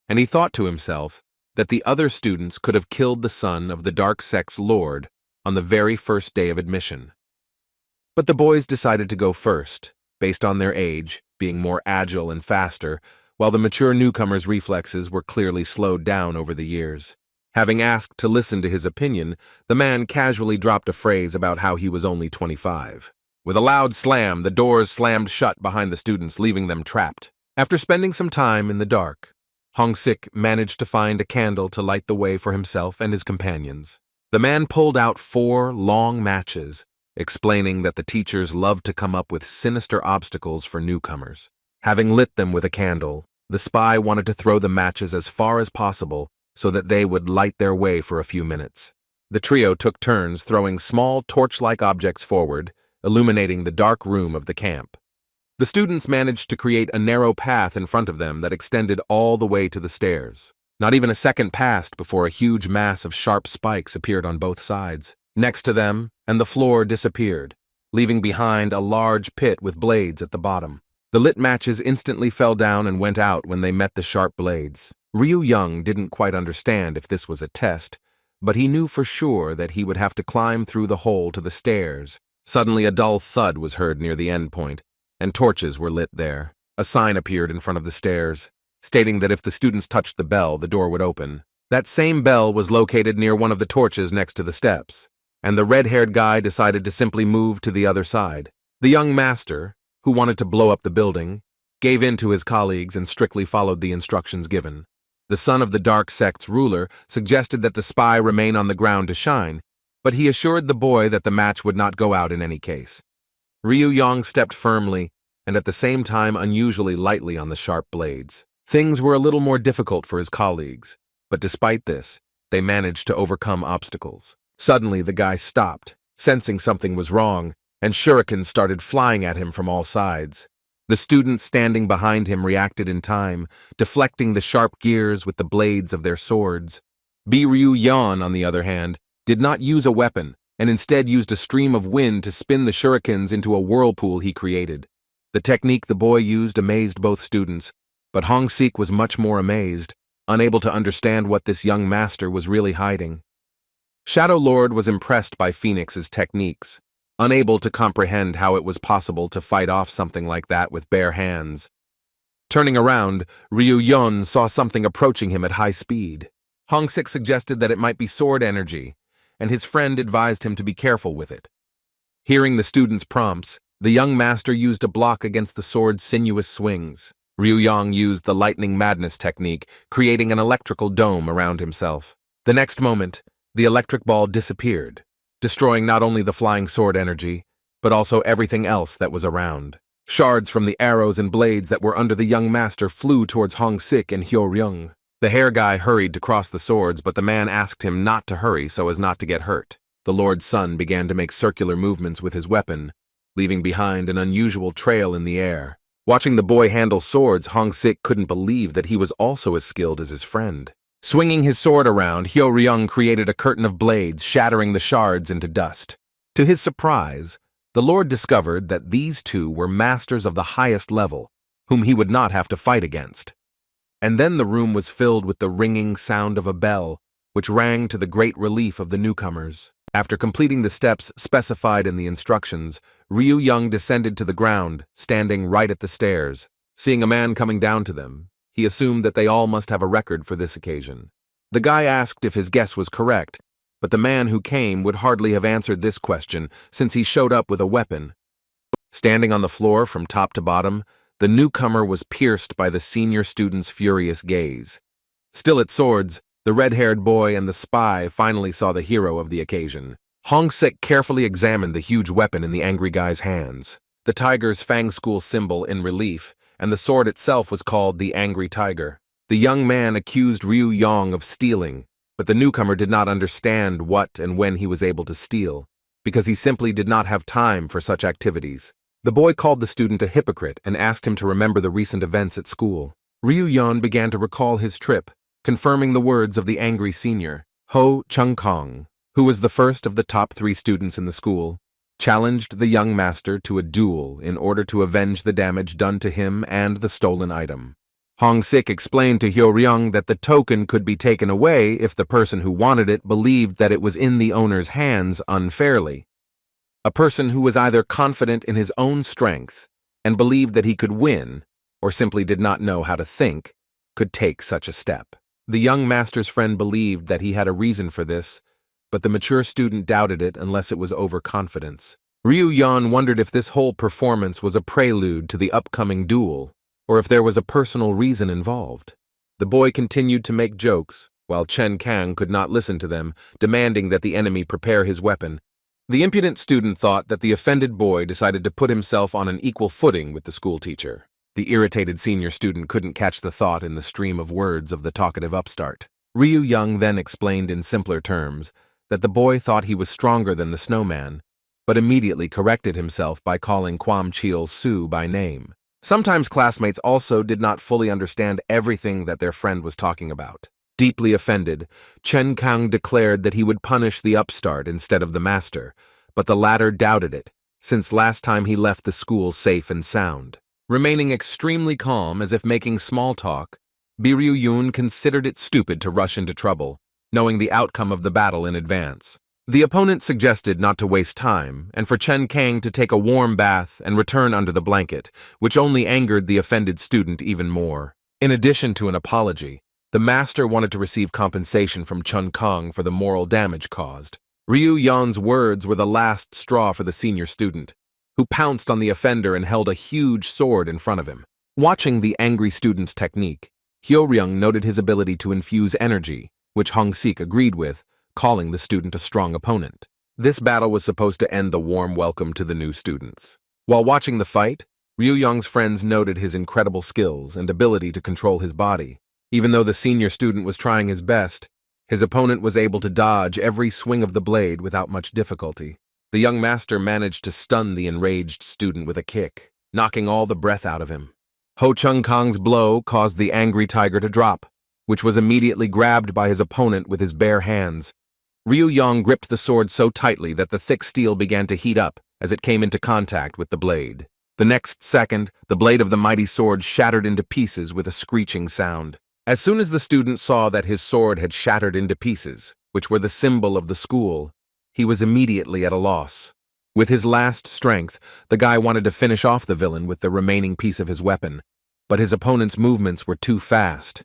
S1: and he thought to himself that the other students could have killed the son of the dark sect's lord on the very first day of admission. But the boys decided to go first, based on their age, being more agile and faster, while the mature newcomer's reflexes were clearly slowed down over the years. Having asked to listen to his opinion, the man casually dropped a phrase about how he was only 25. With a loud slam, the doors slammed shut behind the students, leaving them trapped. After spending some time in the dark, Hongsik managed to find a candle to light the way for himself and his companions. The man pulled out 4 long matches, explaining that the teachers loved to come up with sinister obstacles for newcomers. Having lit them with a candle, the spy wanted to throw the matches as far as possible so that they would light their way for a few minutes. The trio took turns throwing small torch-like objects forward, illuminating the dark room of the camp. The students managed to create a narrow path in front of them that extended all the way to the stairs. Not even a second passed before a huge mass of sharp spikes appeared on both sides, next to them, and the floor disappeared, leaving behind a large pit with blades at the bottom. The lit matches instantly fell down and went out when they met the sharp blades. Ryu-Yeon didn't quite understand if this was a test, but he knew for sure that he would have to climb through the hole to the stairs. Suddenly a dull thud was heard near the end point, and torches were lit there. A sign appeared in front of the stairs, stating that if the students touched the bell, the door would open. That same bell was located near one of the torches next to the steps, and the red-haired guy decided to simply move to the other side. The young master, who wanted to blow up the building, gave in to his colleagues and strictly followed the instructions given. The son of the dark sect's ruler suggested that the spy remain on the ground to shine, but he assured the boy that the match would not go out in any case. Ryu Yang stepped firmly and at the same time unusually lightly on the sharp blades. Things were a little more difficult for his colleagues, but despite this, they managed to overcome obstacles. Suddenly, the guy stopped, sensing something was wrong, and shurikens started flying at him from all sides. The students standing behind him reacted in time, deflecting the sharp gears with the blades of their swords. Ryu Yan, on the other hand, did not use a weapon, and instead used a stream of wind to spin the shurikens into a whirlpool he created. The technique the boy used amazed both students, but Hong Sik was much more amazed, unable to understand what this young master was really hiding. Shadow Lord was impressed by Phoenix's techniques, unable to comprehend how it was possible to fight off something like that with bare hands. Turning around, Ryu Yun saw something approaching him at high speed. Hong Sik suggested that it might be sword energy, and his friend advised him to be careful with it. Hearing the student's prompts, the young master used a block against the sword's sinuous swings. Ryu Yang used the lightning madness technique, creating an electrical dome around himself. The next moment, the electric ball disappeared, destroying not only the flying sword energy, but also everything else that was around. Shards from the arrows and blades that were under the young master flew towards Hong Sik and Hyo Ryung. The hair guy hurried to cross the swords, but the man asked him not to hurry so as not to get hurt. The Lord's son began to make circular movements with his weapon, leaving behind an unusual trail in the air. Watching the boy handle swords, Hong Sik couldn't believe that he was also as skilled as his friend. Swinging his sword around, Hyo Ryung created a curtain of blades, shattering the shards into dust. To his surprise, the Lord discovered that these two were masters of the highest level, whom he would not have to fight against. And then the room was filled with the ringing sound of a bell, which rang to the great relief of the newcomers. After completing the steps specified in the instructions, Ryu Yang descended to the ground, standing right at the stairs. Seeing a man coming down to them, he assumed that they all must have a record for this occasion. The guy asked if his guess was correct, but the man who came would hardly have answered this question since he showed up with a weapon. Standing on the floor from top to bottom, the newcomer was pierced by the senior student's furious gaze. Still at swords, the red-haired boy and the spy finally saw the hero of the occasion. Hong Sik carefully examined the huge weapon in the angry guy's hands. The tiger's Fang School symbol in relief, and the sword itself was called the Angry Tiger. The young man accused Ryu Yang of stealing, but the newcomer did not understand what and when he was able to steal, because he simply did not have time for such activities. The boy called the student a hypocrite and asked him to remember the recent events at school. Ryu Yan began to recall his trip, confirming the words of the angry senior. Ho Chung-kong, who was the first of the top 3 students in the school, challenged the young master to a duel in order to avenge the damage done to him and the stolen item. Hong Sik explained to Hyo Ryung that the token could be taken away if the person who wanted it believed that it was in the owner's hands unfairly. A person who was either confident in his own strength and believed that he could win, or simply did not know how to think, could take such a step. The young master's friend believed that he had a reason for this, but the mature student doubted it unless it was overconfidence. Ryu Yan wondered if this whole performance was a prelude to the upcoming duel, or if there was a personal reason involved. The boy continued to make jokes, while Chen Kang could not listen to them, demanding that the enemy prepare his weapon. The impudent student thought that the offended boy decided to put himself on an equal footing with the schoolteacher. The irritated senior student couldn't catch the thought in the stream of words of the talkative upstart. Ryu Yang then explained in simpler terms that the boy thought he was stronger than the snowman, but immediately corrected himself by calling Kwam Cheol Su by name. Sometimes classmates also did not fully understand everything that their friend was talking about. Deeply offended, Chen Kang declared that he would punish the upstart instead of the master, but the latter doubted it, since last time he left the school safe and sound. Remaining extremely calm as if making small talk, Ryu Yun considered it stupid to rush into trouble, knowing the outcome of the battle in advance. The opponent suggested not to waste time, and for Chen Kang to take a warm bath and return under the blanket, which only angered the offended student even more. In addition to an apology, the master wanted to receive compensation from Chen Kang for the moral damage caused. Ryu Yan's words were the last straw for the senior student, who pounced on the offender and held a huge sword in front of him. Watching the angry student's technique, Hyo-ryung noted his ability to infuse energy, which Hong-sik agreed with, calling the student a strong opponent. This battle was supposed to end the warm welcome to the new students. While watching the fight, Ryu-young's friends noted his incredible skills and ability to control his body. Even though the senior student was trying his best, his opponent was able to dodge every swing of the blade without much difficulty. The young master managed to stun the enraged student with a kick, knocking all the breath out of him. Ho Chung-kang's blow caused the angry tiger to drop, which was immediately grabbed by his opponent with his bare hands. Ryu-young gripped the sword so tightly that the thick steel began to heat up as it came into contact with the blade. The next second, the blade of the mighty sword shattered into pieces with a screeching sound. As soon as the student saw that his sword had shattered into pieces, which were the symbol of the school, he was immediately at a loss. With his last strength, the guy wanted to finish off the villain with the remaining piece of his weapon, but his opponent's movements were too fast.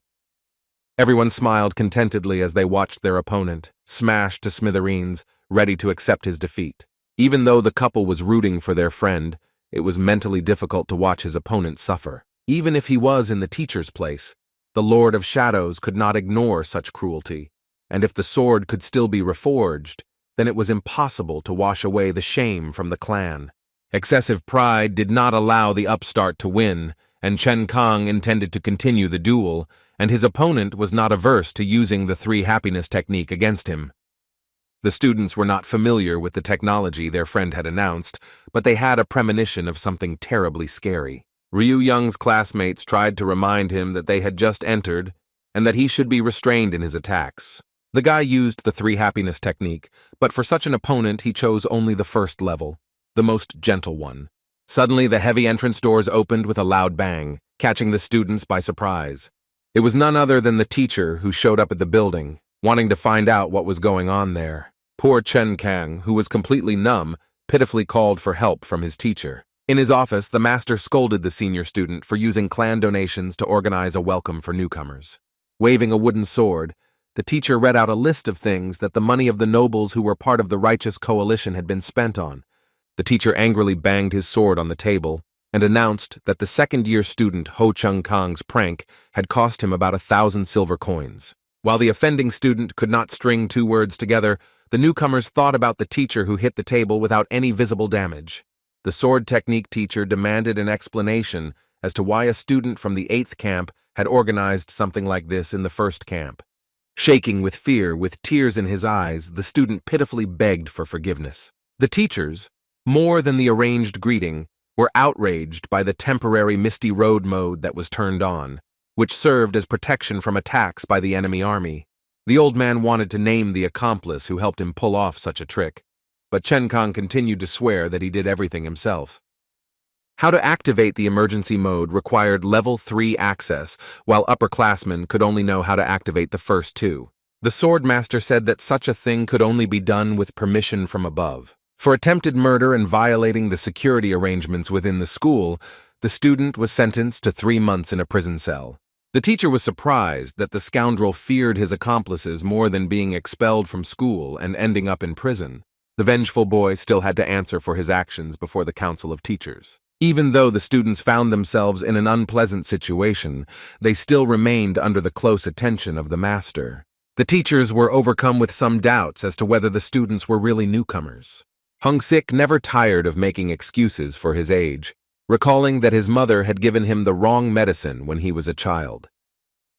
S1: Everyone smiled contentedly as they watched their opponent, smashed to smithereens, ready to accept his defeat. Even though the couple was rooting for their friend, it was mentally difficult to watch his opponent suffer. Even if he was in the teacher's place, the Lord of Shadows could not ignore such cruelty, and if the sword could still be reforged, then it was impossible to wash away the shame from the clan. Excessive pride did not allow the upstart to win, and Chen Kang intended to continue the duel, and his opponent was not averse to using the 3 happiness technique against him. The students were not familiar with the technology their friend had announced, but they had a premonition of something terribly scary. Ryu-young's classmates tried to remind him that they had just entered and that he should be restrained in his attacks. The guy used the 3 happiness technique, but for such an opponent he chose only the first level, the most gentle one. Suddenly the heavy entrance doors opened with a loud bang, catching the students by surprise. It was none other than the teacher who showed up at the building, wanting to find out what was going on there. Poor Chen Kang, who was completely numb, pitifully called for help from his teacher. In his office, the master scolded the senior student for using clan donations to organize a welcome for newcomers. Waving a wooden sword, the teacher read out a list of things that the money of the nobles who were part of the righteous coalition had been spent on. The teacher angrily banged his sword on the table and announced that the second-year student Ho Chung-kang's prank had cost him about 1,000 silver coins. While the offending student could not string 2 words together, the newcomers thought about the teacher who hit the table without any visible damage. The sword technique teacher demanded an explanation as to why a student from the 8th camp had organized something like this in the 1st camp. Shaking with fear, with tears in his eyes, the student pitifully begged for forgiveness. The teachers, more than the arranged greeting, were outraged by the temporary Misty Road mode that was turned on, which served as protection from attacks by the enemy army. The old man wanted to name the accomplice who helped him pull off such a trick, but Chen Kang continued to swear that he did everything himself. How to activate the emergency mode required level 3 access, while upperclassmen could only know how to activate the first 2. The sword master said that such a thing could only be done with permission from above. For attempted murder and violating the security arrangements within the school, the student was sentenced to 3 months in a prison cell. The teacher was surprised that the scoundrel feared his accomplices more than being expelled from school and ending up in prison. The vengeful boy still had to answer for his actions before the council of teachers. Even though the students found themselves in an unpleasant situation, they still remained under the close attention of the master. The teachers were overcome with some doubts as to whether the students were really newcomers. Hong-sik never tired of making excuses for his age, recalling that his mother had given him the wrong medicine when he was a child.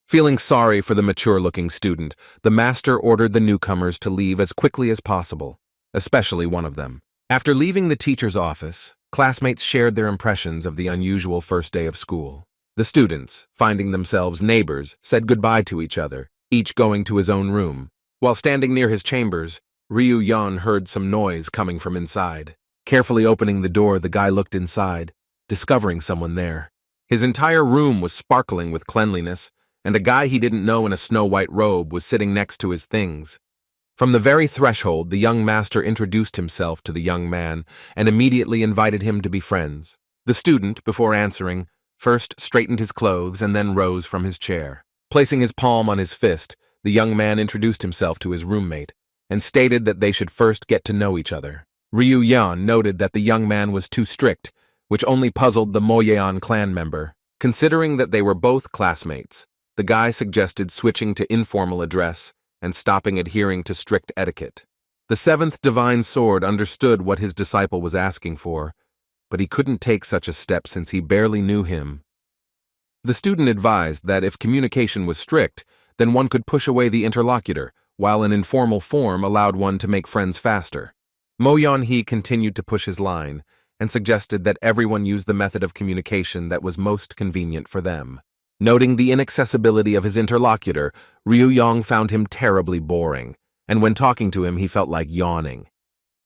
S1: Feeling sorry for the mature-looking student, the master ordered the newcomers to leave as quickly as possible, especially one of them. After leaving the teacher's office, classmates shared their impressions of the unusual first day of school. The students, finding themselves neighbors, said goodbye to each other, each going to his own room. While standing near his chambers, Ryu-yeon heard some noise coming from inside. Carefully opening the door, the guy looked inside, discovering someone there. His entire room was sparkling with cleanliness, and a guy he didn't know in a snow-white robe was sitting next to his things. From the very threshold, the young master introduced himself to the young man and immediately invited him to be friends. The student, before answering, first straightened his clothes and then rose from his chair. Placing his palm on his fist, the young man introduced himself to his roommate and stated that they should first get to know each other. Ryu-yeon noted that the young man was too strict, which only puzzled the Moyeon clan member. Considering that they were both classmates, the guy suggested switching to informal address and stopping adhering to strict etiquette. The seventh divine sword understood what his disciple was asking for, but he couldn't take such a step since he barely knew him. The student advised that if communication was strict, then one could push away the interlocutor, while an informal form allowed one to make friends faster. Mo Yeon-hee continued to push his line, and suggested that everyone use the method of communication that was most convenient for them. Noting the inaccessibility of his interlocutor, Ryu-yong found him terribly boring, and when talking to him he felt like yawning.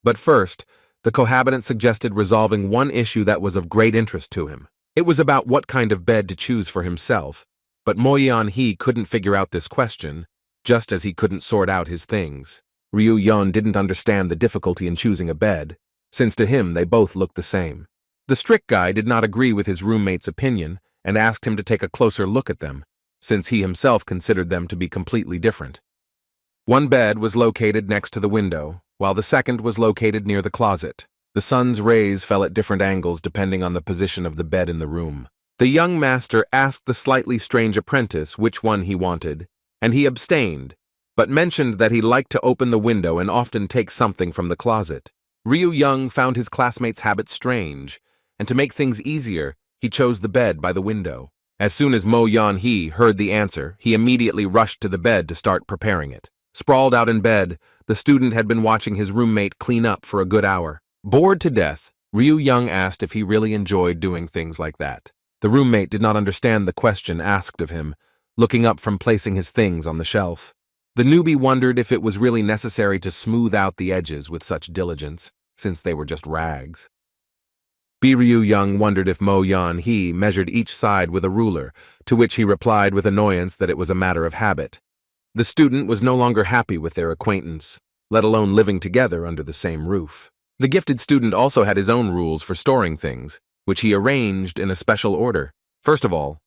S1: But first, the cohabitant suggested resolving one issue that was of great interest to him. It was about what kind of bed to choose for himself, but Mo Yeon-hee couldn't figure out this question, just as he couldn't sort out his things. Ryu-yeon didn't understand the difficulty in choosing a bed, since to him they both looked the same. The strict guy did not agree with his roommate's opinion and asked him to take a closer look at them, since he himself considered them to be completely different. One bed was located next to the window, while the second was located near the closet. The sun's rays fell at different angles depending on the position of the bed in the room. The young master asked the slightly strange apprentice which one he wanted, and he abstained, but mentioned that he liked to open the window and often take something from the closet. Ryu-young found his classmate's habit strange, and to make things easier, he chose the bed by the window. As soon as Mo Yeon-hee heard the answer, he immediately rushed to the bed to start preparing it. Sprawled out in bed, the student had been watching his roommate clean up for a good hour. Bored to death, Ryu-young asked if he really enjoyed doing things like that. The roommate did not understand the question asked of him, looking up from placing his things on the shelf. The newbie wondered if it was really necessary to smooth out the edges with such diligence, since they were just rags. Ryu-young wondered if Mo Yeon-hee measured each side with a ruler, to which he replied with annoyance that it was a matter of habit. The student was no longer happy with their acquaintance, let alone living together under the same roof. The gifted student also had his own rules for storing things, which he arranged in a special order. First of all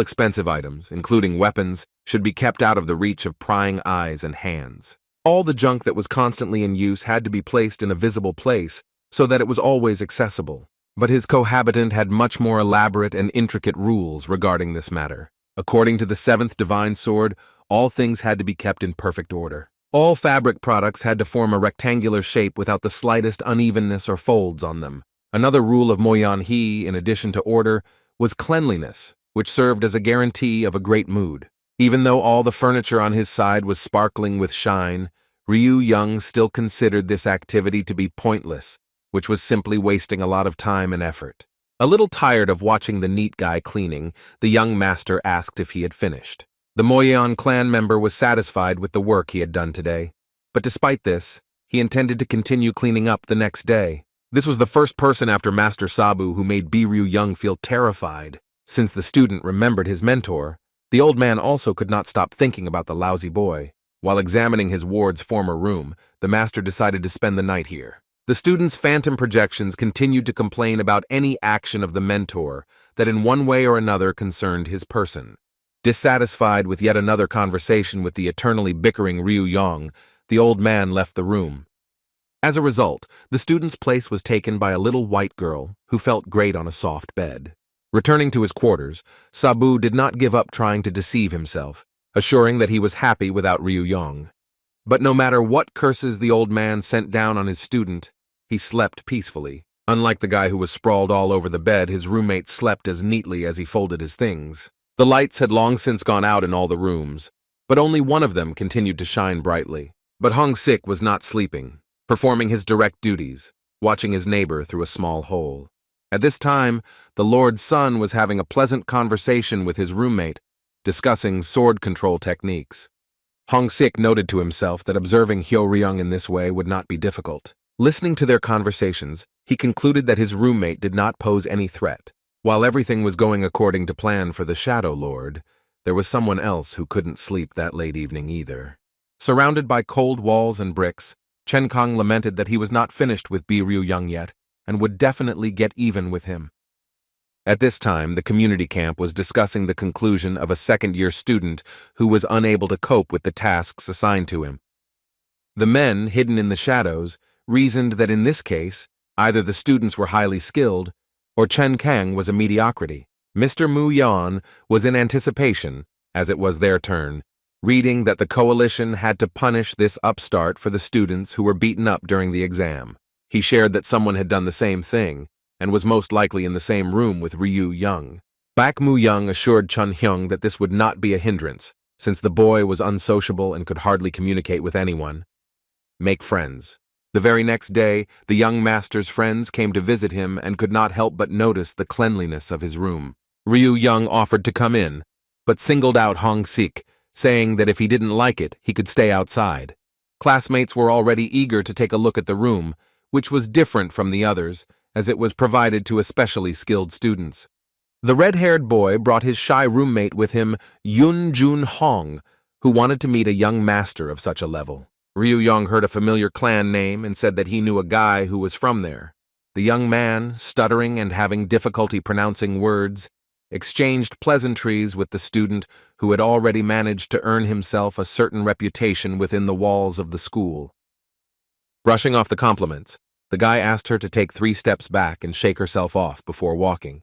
S1: expensive items, including weapons, should be kept out of the reach of prying eyes and hands. All the junk that was constantly in use had to be placed in a visible place so that it was always accessible. But his cohabitant had much more elaborate and intricate rules regarding this matter. According to the seventh divine sword, all things had to be kept in perfect order. All fabric products had to form a rectangular shape without the slightest unevenness or folds on them. Another rule of Mo Yeon-hee, in addition to order, was cleanliness, which served as a guarantee of a great mood. Even though all the furniture on his side was sparkling with shine, Ryu-young still considered this activity to be pointless, which was simply wasting a lot of time and effort. A little tired of watching the neat guy cleaning, the young master asked if he had finished. The Moyeon clan member was satisfied with the work he had done today, but despite this, he intended to continue cleaning up the next day. This was the first person after Master Sabu who made Ryu-young feel terrified. Since the student remembered his mentor, the old man also could not stop thinking about the lousy boy. While examining his ward's former room, the master decided to spend the night here. The student's phantom projections continued to complain about any action of the mentor that in one way or another concerned his person. Dissatisfied with yet another conversation with the eternally bickering Ryu-young, the old man left the room. As a result, the student's place was taken by a little white girl who felt great on a soft bed. Returning to his quarters, Sabu did not give up trying to deceive himself, assuring that he was happy without Ryu-young. But no matter what curses the old man sent down on his student, he slept peacefully. Unlike the guy who was sprawled all over the bed, his roommate slept as neatly as he folded his things. The lights had long since gone out in all the rooms, but only one of them continued to shine brightly. But Hong-sik was not sleeping, performing his direct duties, watching his neighbor through a small hole. At this time, the Lord's son was having a pleasant conversation with his roommate, discussing sword control techniques. Hong-sik noted to himself that observing Hyo-ryung in this way would not be difficult. Listening to their conversations, he concluded that his roommate did not pose any threat. While everything was going according to plan for the Shadow Lord, there was someone else who couldn't sleep that late evening either. Surrounded by cold walls and bricks, Chen Kong lamented that he was not finished with Ryu-young yet, and would definitely get even with him. At this time, the community camp was discussing the conclusion of a second-year student who was unable to cope with the tasks assigned to him. The men, hidden in the shadows, reasoned that in this case, either the students were highly skilled, or Chen Kang was a mediocrity. Mr. Mu Yan was in anticipation, as it was their turn, reading that the coalition had to punish this upstart for the students who were beaten up during the exam. He shared that someone had done the same thing, and was most likely in the same room with Ryu Young. Bak Mu Young assured Chun Hyung that this would not be a hindrance, since the boy was unsociable and could hardly communicate with anyone. Make friends. The very next day, the young master's friends came to visit him and could not help but notice the cleanliness of his room. Ryu Young offered to come in, but singled out Hong Sik, saying that if he didn't like it, he could stay outside. Classmates were already eager to take a look at the room, which was different from the others, as it was provided to especially skilled students. The red-haired boy brought his shy roommate with him, Yun Jun Hong, who wanted to meet a young master of such a level. Ryu Young heard a familiar clan name and said that he knew a guy who was from there. The young man, stuttering and having difficulty pronouncing words, exchanged pleasantries with the student who had already managed to earn himself a certain reputation within the walls of the school. Brushing off the compliments, the guy asked her to take 3 steps back and shake herself off before walking.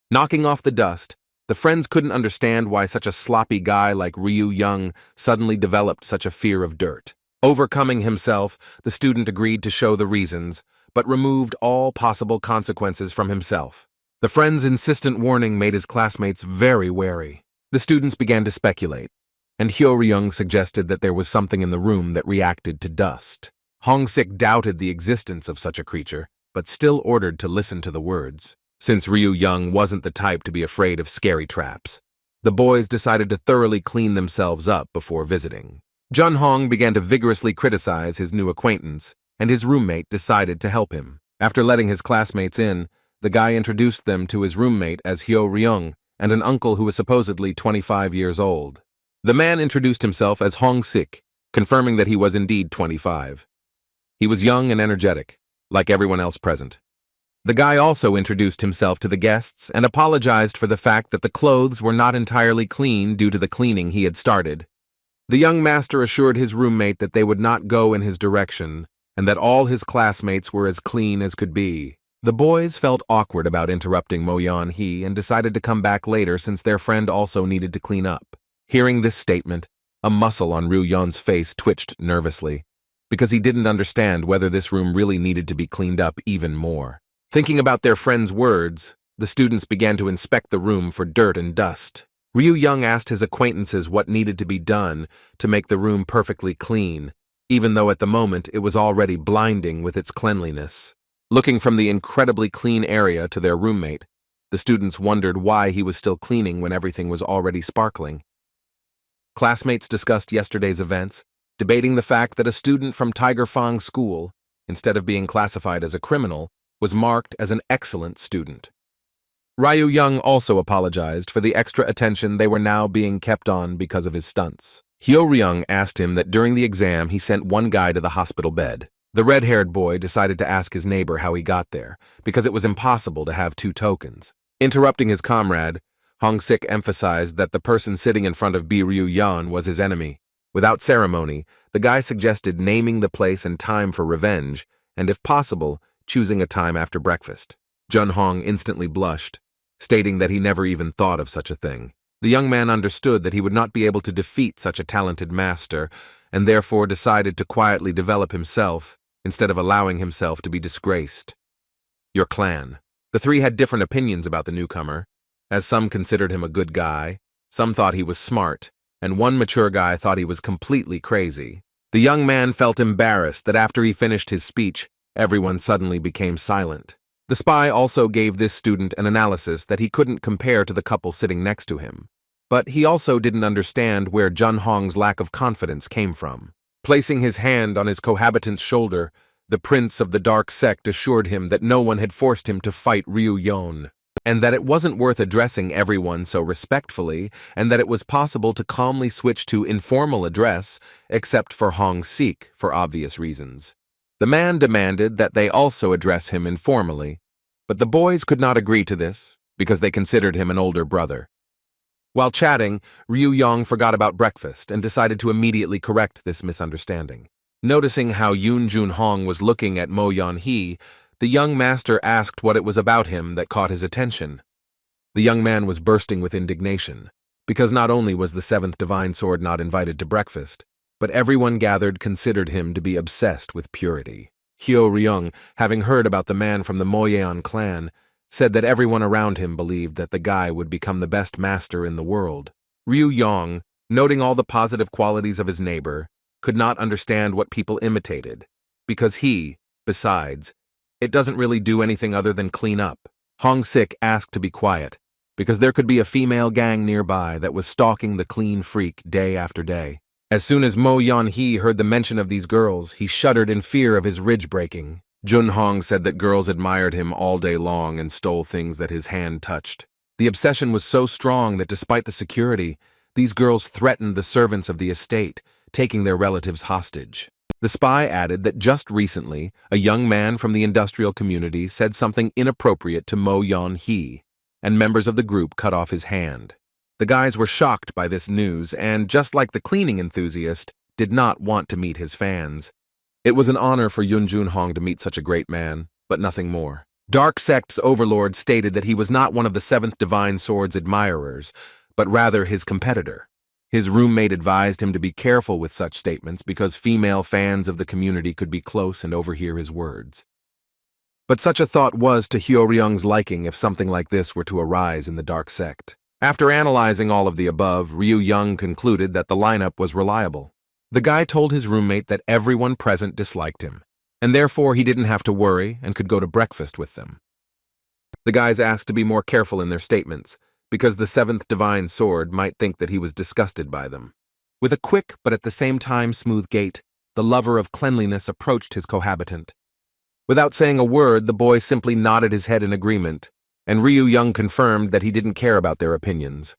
S1: Knocking off the dust, the friends couldn't understand why such a sloppy guy like Ryu Young suddenly developed such a fear of dirt. Overcoming himself, the student agreed to show the reasons, but removed all possible consequences from himself. The friend's insistent warning made his classmates very wary. The students began to speculate, and Hyo-ryung suggested that there was something in the room that reacted to dust. Hong-sik doubted the existence of such a creature, but still ordered to listen to the words. Since Ryu Young wasn't the type to be afraid of scary traps, the boys decided to thoroughly clean themselves up before visiting. Jun Hong began to vigorously criticize his new acquaintance, and his roommate decided to help him. After letting his classmates in, the guy introduced them to his roommate as Hyo-ryung and an uncle who was supposedly 25 years old. The man introduced himself as Hong-sik, confirming that he was indeed 25. He was young and energetic, like everyone else present. The guy also introduced himself to the guests and apologized for the fact that the clothes were not entirely clean due to the cleaning he had started. The young master assured his roommate that they would not go in his direction and that all his classmates were as clean as could be. The boys felt awkward about interrupting Mo Yan-hee and decided to come back later since their friend also needed to clean up. Hearing this statement, a muscle on Ryu Yeon's face twitched nervously, because he didn't understand whether this room really needed to be cleaned up even more. Thinking about their friend's words, the students began to inspect the room for dirt and dust. Ryu Young asked his acquaintances what needed to be done to make the room perfectly clean, even though at the moment it was already blinding with its cleanliness. Looking from the incredibly clean area to their roommate, the students wondered why he was still cleaning when everything was already sparkling. Classmates discussed yesterday's events, debating the fact that a student from Tiger Fang School, instead of being classified as a criminal, was marked as an excellent student. Ryu Young also apologized for the extra attention they were now being kept on because of his stunts. Hyo-ryung asked him that during the exam he sent one guy to the hospital bed. The red-haired boy decided to ask his neighbor how he got there, because it was impossible to have 2 tokens. Interrupting his comrade, Hong-sik emphasized that the person sitting in front of Ryu Yan was his enemy. Without ceremony, the guy suggested naming the place and time for revenge, and if possible, choosing a time after breakfast. Jun Hong instantly blushed, stating that he never even thought of such a thing. The young man understood that he would not be able to defeat such a talented master, and therefore decided to quietly develop himself, instead of allowing himself to be disgraced. Your clan. The 3 had different opinions about the newcomer, as some considered him a good guy, some thought he was smart, and one mature guy thought he was completely crazy. The young man felt embarrassed that after he finished his speech, everyone suddenly became silent. The spy also gave this student an analysis that he couldn't compare to the couple sitting next to him. But he also didn't understand where Jun Hong's lack of confidence came from. Placing his hand on his cohabitant's shoulder, the prince of the dark sect assured him that no one had forced him to fight Ryu Yeon, and that it wasn't worth addressing everyone so respectfully, and that it was possible to calmly switch to informal address, except for Hong-sik for obvious reasons. The man demanded that they also address him informally, but the boys could not agree to this because they considered him an older brother. While chatting, Ryu Young forgot about breakfast and decided to immediately correct this misunderstanding. Noticing how Yoon Jun Hong was looking at Mo Yan Hee, the young master asked what it was about him that caught his attention. The young man was bursting with indignation, because not only was the seventh divine sword not invited to breakfast, but everyone gathered considered him to be obsessed with purity. Hyo Ryung, having heard about the man from the Moyeon clan, said that everyone around him believed that the guy would become the best master in the world. Ryu Yong, noting all the positive qualities of his neighbor, could not understand what people imitated, because he, besides, it doesn't really do anything other than clean up. Hong Sik asked to be quiet, because there could be a female gang nearby that was stalking the clean freak day after day. As soon as Mo Yan Hee heard the mention of these girls, he shuddered in fear of his ridge breaking. Jun Hong said that girls admired him all day long and stole things that his hand touched. The obsession was so strong that despite the security, these girls threatened the servants of the estate, taking their relatives hostage. The spy added that just recently, a young man from the industrial community said something inappropriate to Mo Yan Hee, and members of the group cut off his hand. The guys were shocked by this news and, just like the cleaning enthusiast, did not want to meet his fans. It was an honor for Yoon Jun Hong to meet such a great man, but nothing more. Dark Sect's overlord stated that he was not one of the Seventh Divine Sword's admirers, but rather his competitor. His roommate advised him to be careful with such statements because female fans of the community could be close and overhear his words. But such a thought was to Hyo Ryung's liking if something like this were to arise in the Dark Sect. After analyzing all of the above, Ryu Young concluded that the lineup was reliable. The guy told his roommate that everyone present disliked him, and therefore he didn't have to worry and could go to breakfast with them. The guys asked to be more careful in their statements, because the Seventh Divine Sword might think that he was disgusted by them. With a quick but at the same time smooth gait, the lover of cleanliness approached his cohabitant. Without saying a word, the boy simply nodded his head in agreement, and Ryu Young confirmed that he didn't care about their opinions.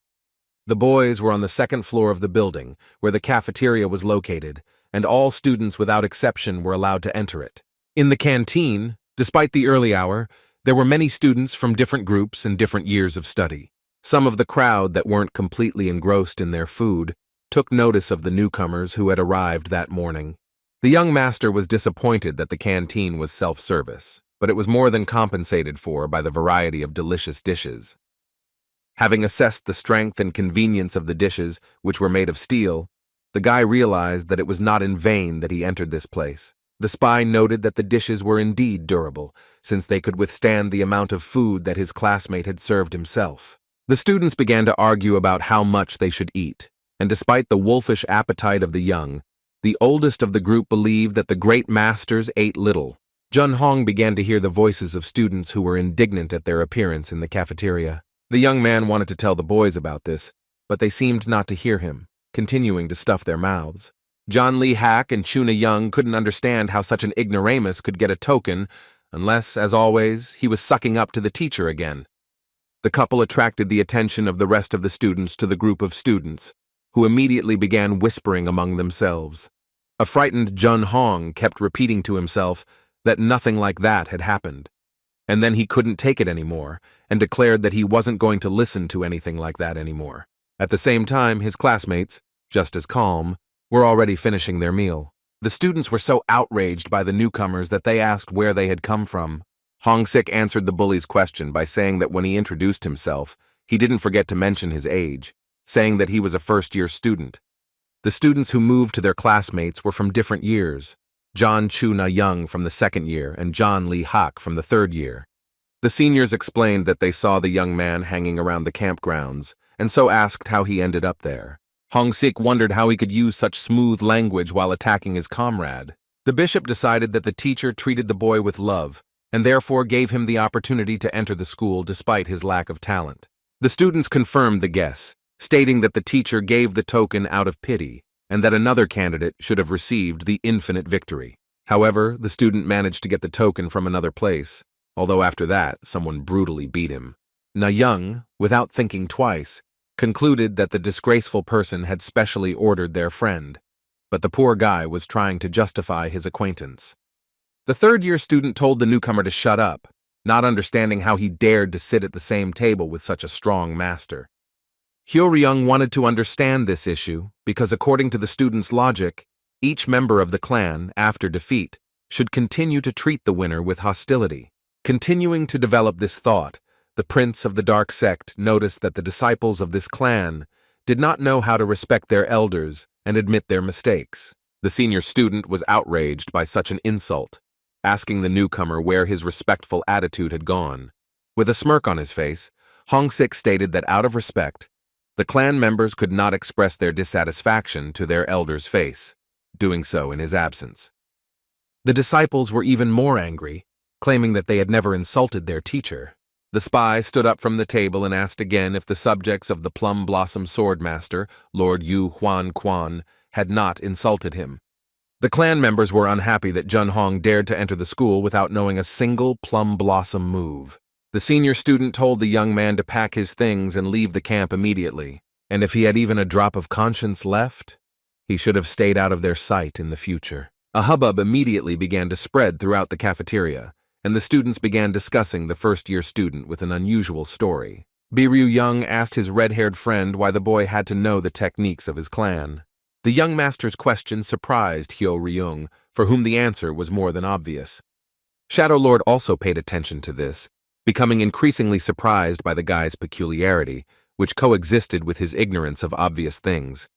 S1: The boys were on the second floor of the building, where the cafeteria was located, and all students without exception were allowed to enter it. In the canteen, despite the early hour, there were many students from different groups and different years of study. Some of the crowd that weren't completely engrossed in their food took notice of the newcomers who had arrived that morning. The young master was disappointed that the canteen was self-service, but it was more than compensated for by the variety of delicious dishes. Having assessed the strength and convenience of the dishes, which were made of steel, the guy realized that it was not in vain that he entered this place. The spy noted that the dishes were indeed durable, since they could withstand the amount of food that his classmate had served himself. The students began to argue about how much they should eat, and despite the wolfish appetite of the young, the oldest of the group believed that the great masters ate little. Jun Hong began to hear the voices of students who were indignant at their appearance in the cafeteria. The young man wanted to tell the boys about this, but they seemed not to hear him, continuing to stuff their mouths. John Lee Hack and Chuna Young couldn't understand how such an ignoramus could get a token unless, as always, he was sucking up to the teacher again. The couple attracted the attention of the rest of the students to the group of students, who immediately began whispering among themselves. A frightened Jun Hong kept repeating to himself that nothing like that had happened, and then he couldn't take it anymore and declared that he wasn't going to listen to anything like that anymore. At the same time, his classmates, just as calm, were already finishing their meal. The students were so outraged by the newcomers that they asked where they had come from. Hong Sik answered the bully's question by saying that when he introduced himself, he didn't forget to mention his age, saying that he was a first-year student. The students who moved to their classmates were from different years, John Chuna Young from the second year and John Lee Hak from the third year. The seniors explained that they saw the young man hanging around the campgrounds, and so asked how he ended up there. Hong Sik wondered how he could use such smooth language while attacking his comrade. The bishop decided that the teacher treated the boy with love, and therefore gave him the opportunity to enter the school despite his lack of talent. The students confirmed the guess, stating that the teacher gave the token out of pity, and that another candidate should have received the infinite victory. However, the student managed to get the token from another place, although after that, someone brutally beat him. Na Young, without thinking twice, concluded that the disgraceful person had specially ordered their friend, but the poor guy was trying to justify his acquaintance. The third-year student told the newcomer to shut up, not understanding how he dared to sit at the same table with such a strong master. Hyo Ryung wanted to understand this issue because, according to the student's logic, Each member of the clan, after defeat, should continue to treat the winner with hostility. Continuing to develop this thought, the prince of the dark sect noticed that the disciples of this clan did not know how to respect their elders and admit their mistakes. The senior student was outraged by such an insult, asking the newcomer where his respectful attitude had gone. With a smirk on his face, Hongsik stated that out of respect, the clan members could not express their dissatisfaction to their elder's face, doing so in his absence. The disciples were even more angry, claiming that they had never insulted their teacher. The spy stood up from the table and asked again if the subjects of the Plum Blossom Swordmaster, Lord Yu Huan Quan, had not insulted him. The clan members were unhappy that Jun Hong dared to enter the school without knowing a single Plum Blossom move. The senior student told the young man to pack his things and leave the camp immediately, and if he had even a drop of conscience left, he should have stayed out of their sight in the future. A hubbub immediately began to spread throughout the cafeteria, and the students began discussing the first-year student with an unusual story. Biryu Young asked his red-haired friend why the boy had to know the techniques of his clan. The young master's question surprised Hyo Ryung, for whom the answer was more than obvious. Shadow Lord also paid attention to this, becoming increasingly surprised by the guy's peculiarity, which coexisted with his ignorance of obvious things.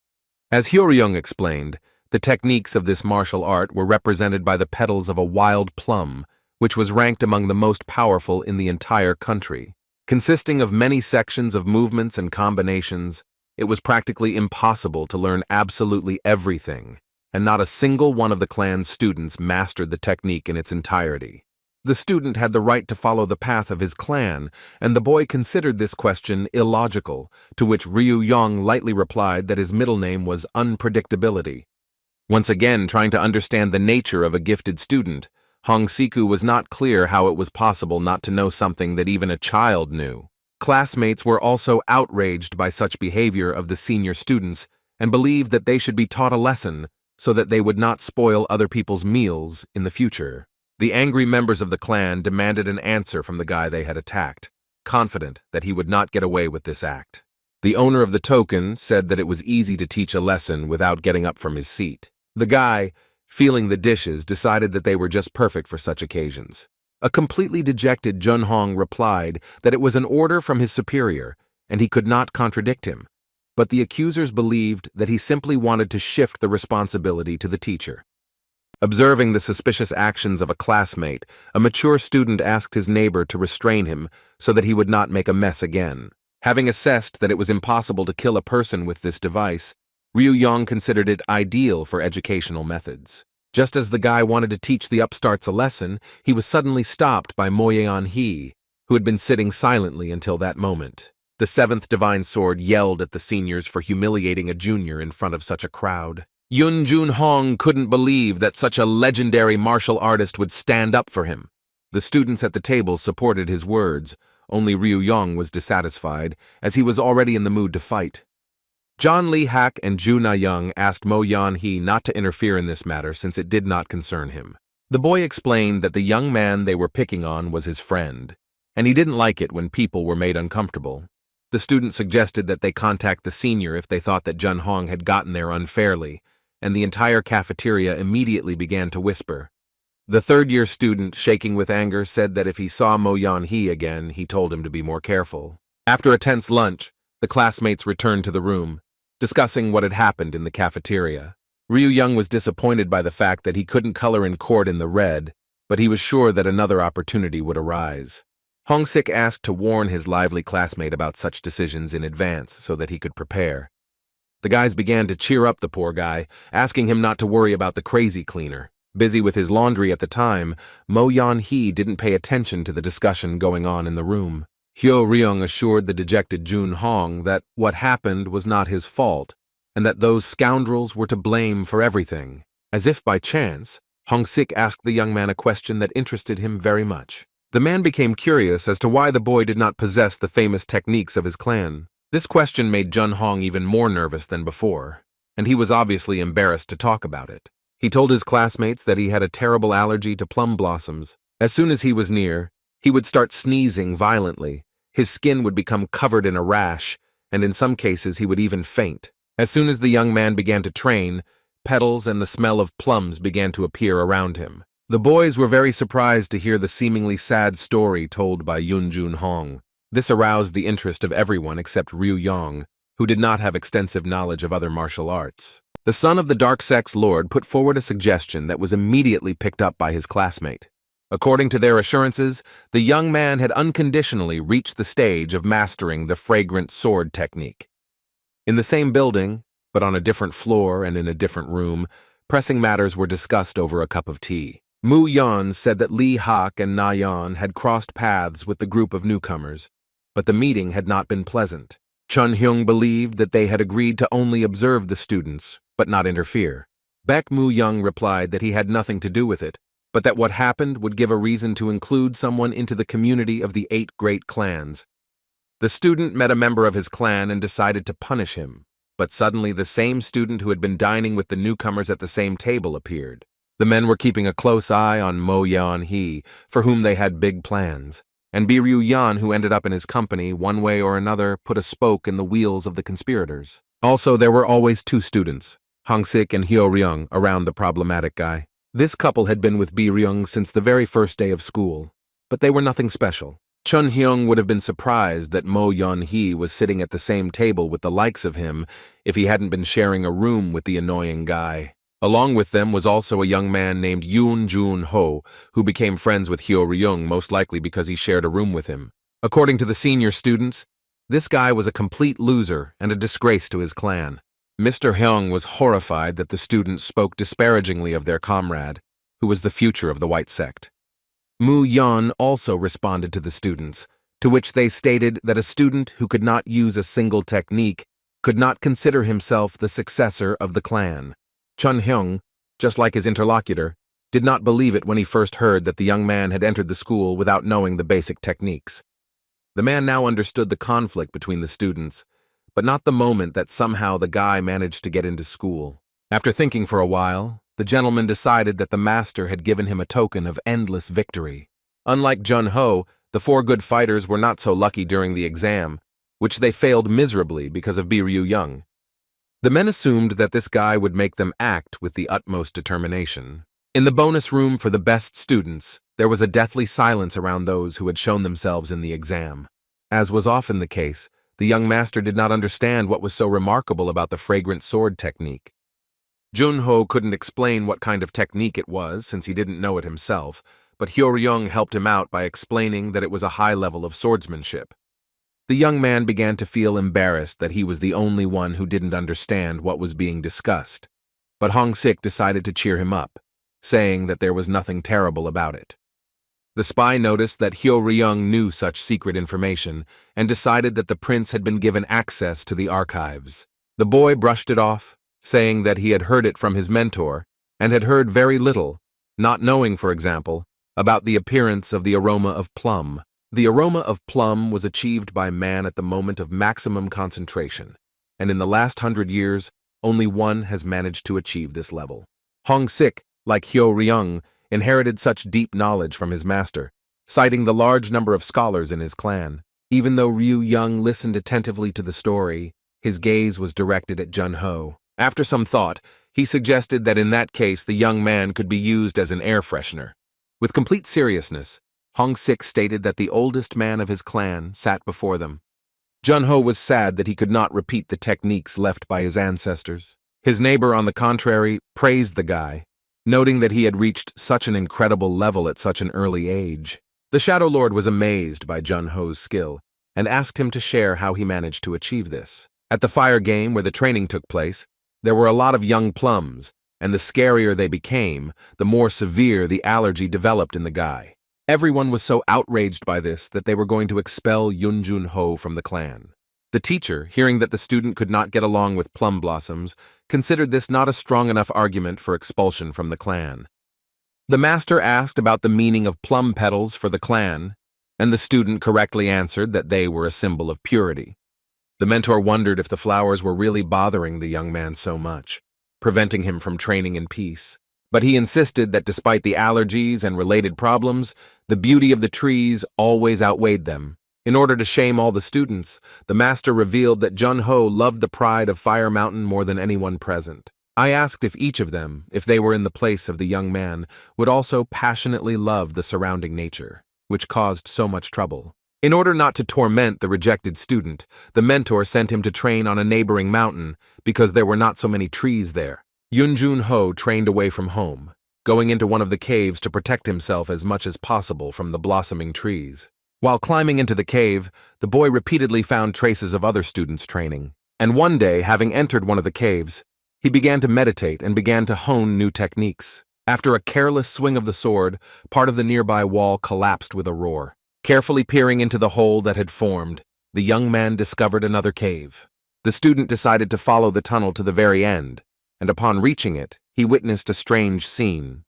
S1: As Hyo Ryung explained, the techniques of this martial art were represented by the petals of a wild plum, which was ranked among the most powerful in the entire country. Consisting of many sections of movements and combinations, it was practically impossible to learn absolutely everything, and not a single one of the clan's students mastered the technique in its entirety. The student had the right to follow the path of his clan, and the boy considered this question illogical, to which Ryu Yong lightly replied that his middle name was Unpredictability. Once again, trying to understand the nature of a gifted student, Hong Siku was not clear how it was possible not to know something that even a child knew. Classmates were also outraged by such behavior of the senior students and believed that they should be taught a lesson so that they would not spoil other people's meals in the future. The angry members of the clan demanded an answer from the guy they had attacked, confident that he would not get away with this act. The owner of the token said that it was easy to teach a lesson without getting up from his seat. The guy, feeling the dishes, decided that they were just perfect for such occasions. A completely dejected Jun Hong replied that it was an order from his superior, and he could not contradict him, but the accusers believed that he simply wanted to shift the responsibility to the teacher. Observing the suspicious actions of a classmate, a mature student asked his neighbor to restrain him so that he would not make a mess again. Having assessed that it was impossible to kill a person with this device, Ryu Yong considered it ideal for educational methods. Just as the guy wanted to teach the upstarts a lesson, he was suddenly stopped by Moyeon Hee, who had been sitting silently until that moment. The seventh divine sword yelled at the seniors for humiliating a junior in front of such a crowd. Yun Jun Hong couldn't believe that such a legendary martial artist would stand up for him. The students at the table supported his words. Only Ryu Yong was dissatisfied, as he was already in the mood to fight. John Lee Hak and Ju Na Young asked Mo Yan Hee not to interfere in this matter since it did not concern him. The boy explained that the young man they were picking on was his friend, and he didn't like it when people were made uncomfortable. The student suggested that they contact the senior if they thought that Jun Hong had gotten there unfairly, and the entire cafeteria immediately began to whisper. The third-year student, shaking with anger, said that if he saw Mo Yan Hee again, he told him to be more careful. After a tense lunch, the classmates returned to the room, discussing what had happened in the cafeteria. Ryu Young was disappointed by the fact that he couldn't color in court in the red, but he was sure that another opportunity would arise. Hongsik asked to warn his lively classmate about such decisions in advance so that he could prepare. The guys began to cheer up the poor guy, asking him not to worry about the crazy cleaner. Busy with his laundry at the time, Mo Yan Hee didn't pay attention to the discussion going on in the room. Hyo Ryung assured the dejected Jun Hong that what happened was not his fault, and that those scoundrels were to blame for everything. As if by chance, Hongsik asked the young man a question that interested him very much. The man became curious as to why the boy did not possess the famous techniques of his clan. This question made Jun Hong even more nervous than before, and he was obviously embarrassed to talk about it. He told his classmates that he had a terrible allergy to plum blossoms. As soon as he was near, he would start sneezing violently, his skin would become covered in a rash, and in some cases he would even faint. As soon as the young man began to train, Petals and the smell of plums began to appear around him. The boys were very surprised to hear the seemingly sad story told by Yunjun Hong. This aroused the interest of everyone except Ryu Yong, who did not have extensive knowledge of other martial arts. The son of the dark sex lord put forward a suggestion that was immediately picked up by his classmate. According to their assurances, the young man had unconditionally reached the stage of mastering the fragrant sword technique. In the same building, but on a different floor and in a different room, pressing matters were discussed over a cup of tea. Mu Yan said that Li Hak and Na Yan had crossed paths with the group of newcomers, but the meeting had not been pleasant. Chun Hyung believed that they had agreed to only observe the students, but not interfere. Baek Mu Young replied that he had nothing to do with it, but that what happened would give a reason to include someone into the community of the 8 great clans. The student met a member of his clan and decided to punish him, but suddenly the same student who had been dining with the newcomers at the same table appeared. The men were keeping a close eye on Mo Yan Hee, for whom they had big plans, and Biryu Yan, who ended up in his company, one way or another, put a spoke in the wheels of the conspirators. Also, there were always 2 students, Hong Sik and Hyo Ryung, around the problematic guy. This couple had been with Bi Ryung since the very first day of school, but they were nothing special. Chun Hyung would have been surprised that Mo Yan Hee was sitting at the same table with the likes of him if he hadn't been sharing a room with the annoying guy. Along with them was also a young man named Yoon Jun Ho, who became friends with Hyo Ryung most likely because he shared a room with him. According to the senior students, this guy was a complete loser and a disgrace to his clan. Mr. Hyung was horrified that the students spoke disparagingly of their comrade, who was the future of the white sect. Mu Yan also responded to the students, to which they stated that a student who could not use a single technique could not consider himself the successor of the clan. Chun Hyung, just like his interlocutor, did not believe it when he first heard that the young man had entered the school without knowing the basic techniques. The man now understood the conflict between the students, but not the moment that somehow the guy managed to get into school. After thinking for a while, the gentleman decided that the master had given him a token of endless victory. Unlike Jun Ho, the 4 good fighters were not so lucky during the exam, which they failed miserably because of Biryu Young. The men assumed that this guy would make them act with the utmost determination. In the bonus room for the best students, there was a deathly silence around those who had shown themselves in the exam. As was often the case, the young master did not understand what was so remarkable about the fragrant sword technique. Jun-ho couldn't explain what kind of technique it was since he didn't know it himself, but Hyo-ryung helped him out by explaining that it was a high level of swordsmanship. The young man began to feel embarrassed that he was the only one who didn't understand what was being discussed, but Hong Sik decided to cheer him up, saying that there was nothing terrible about it. The spy noticed that Hyo-ryung knew such secret information and decided that the prince had been given access to the archives. The boy brushed it off, saying that he had heard it from his mentor and had heard very little, not knowing, for example, about the appearance of the aroma of plum. The aroma of plum was achieved by man at the moment of maximum concentration, and in the last 100 years, only one has managed to achieve this level. Hong Sik, like Hyo-ryung, inherited such deep knowledge from his master, citing the large number of scholars in his clan. Even though Ryu Young listened attentively to the story, his gaze was directed at Jun-ho. After some thought, he suggested that in that case the young man could be used as an air freshener. With complete seriousness, Hong Sik stated that the oldest man of his clan sat before them. Jun-ho was sad that he could not repeat the techniques left by his ancestors. His neighbor, on the contrary, praised the guy, noting that he had reached such an incredible level at such an early age. The Shadow Lord was amazed by Jun-ho's skill and asked him to share how he managed to achieve this. At the fire game where the training took place, there were a lot of young plums, and the scarier they became, the more severe the allergy developed in the guy. Everyone was so outraged by this that they were going to expel Yun Jun-ho from the clan. The teacher, hearing that the student could not get along with plum blossoms, considered this not a strong enough argument for expulsion from the clan. The master asked about the meaning of plum petals for the clan, and the student correctly answered that they were a symbol of purity. The mentor wondered if the flowers were really bothering the young man so much, preventing him from training in peace. But he insisted that despite the allergies and related problems, the beauty of the trees always outweighed them. In order to shame all the students, the master revealed that Jun-ho loved the pride of Fire Mountain more than anyone present. I asked if each of them, if they were in the place of the young man, would also passionately love the surrounding nature, which caused so much trouble. In order not to torment the rejected student, the mentor sent him to train on a neighboring mountain because there were not so many trees there. Yunjun Ho trained away from home, going into one of the caves to protect himself as much as possible from the blossoming trees. While climbing into the cave, the boy repeatedly found traces of other students training, and one day, having entered one of the caves, he began to meditate and began to hone new techniques. After a careless swing of the sword, part of the nearby wall collapsed with a roar. Carefully peering into the hole that had formed, the young man discovered another cave. The student decided to follow the tunnel to the very end, and upon reaching it, he witnessed a strange scene.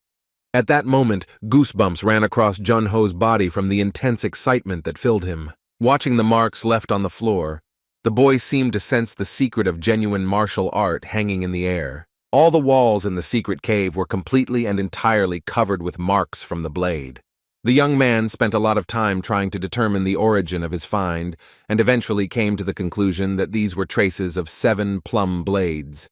S1: At that moment, goosebumps ran across Jun Ho's body from the intense excitement that filled him. Watching the marks left on the floor, the boy seemed to sense the secret of genuine martial art hanging in the air. All the walls in the secret cave were completely and entirely covered with marks from the blade. The young man spent a lot of time trying to determine the origin of his find and eventually came to the conclusion that these were traces of 7 plum blades.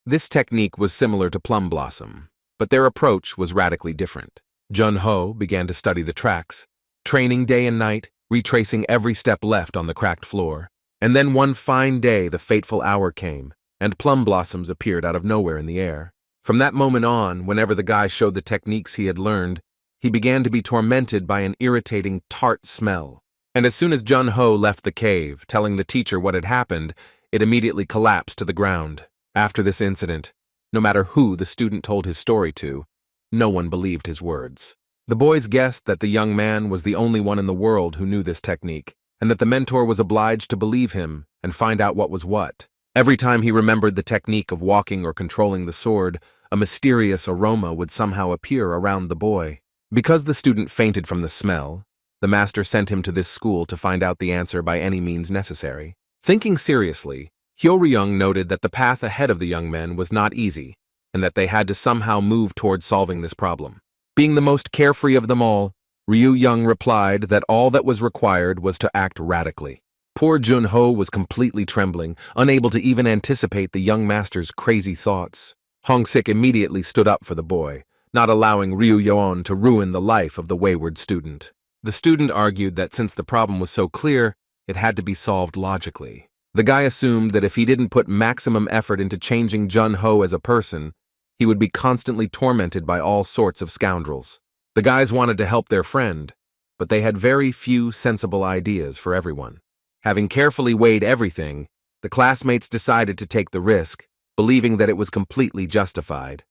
S1: This technique was similar to plum blossom, but their approach was radically different. Jun Ho began to study the tracks, training day and night, retracing every step left on the cracked floor. And then one fine day the fateful hour came, and plum blossoms appeared out of nowhere in the air. From that moment on, whenever the guy showed the techniques he had learned, he began to be tormented by an irritating, tart smell. And as soon as Jun Ho left the cave, telling the teacher what had happened, it immediately collapsed to the ground. After this incident, no matter who the student told his story to, no one believed his words. The boys guessed that the young man was the only one in the world who knew this technique, and that the mentor was obliged to believe him and find out what was what. Every time he remembered the technique of walking or controlling the sword, a mysterious aroma would somehow appear around the boy. Because the student fainted from the smell, the master sent him to this school to find out the answer by any means necessary. Thinking seriously, Hyo-ryung noted that the path ahead of the young men was not easy, and that they had to somehow move towards solving this problem. Being the most carefree of them all, Ryu-young replied that all that was required was to act radically. Poor Jun Ho was completely trembling, unable to even anticipate the young master's crazy thoughts. Hong-sik immediately stood up for the boy, not allowing Ryu-yeon to ruin the life of the wayward student. The student argued that since the problem was so clear, it had to be solved logically. The guy assumed that if he didn't put maximum effort into changing Jun Ho as a person, he would be constantly tormented by all sorts of scoundrels. The guys wanted to help their friend, but they had very few sensible ideas for everyone. Having carefully weighed everything, the classmates decided to take the risk, believing that it was completely justified.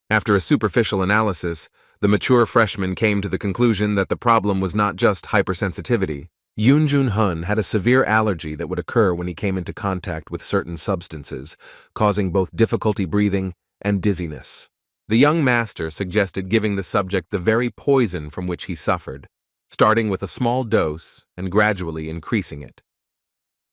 S1: After a superficial analysis, the mature freshman came to the conclusion that the problem was not just hypersensitivity. Yoon Jun-hun had a severe allergy that would occur when he came into contact with certain substances, causing both difficulty breathing and dizziness. The young master suggested giving the subject the very poison from which he suffered, starting with a small dose and gradually increasing it.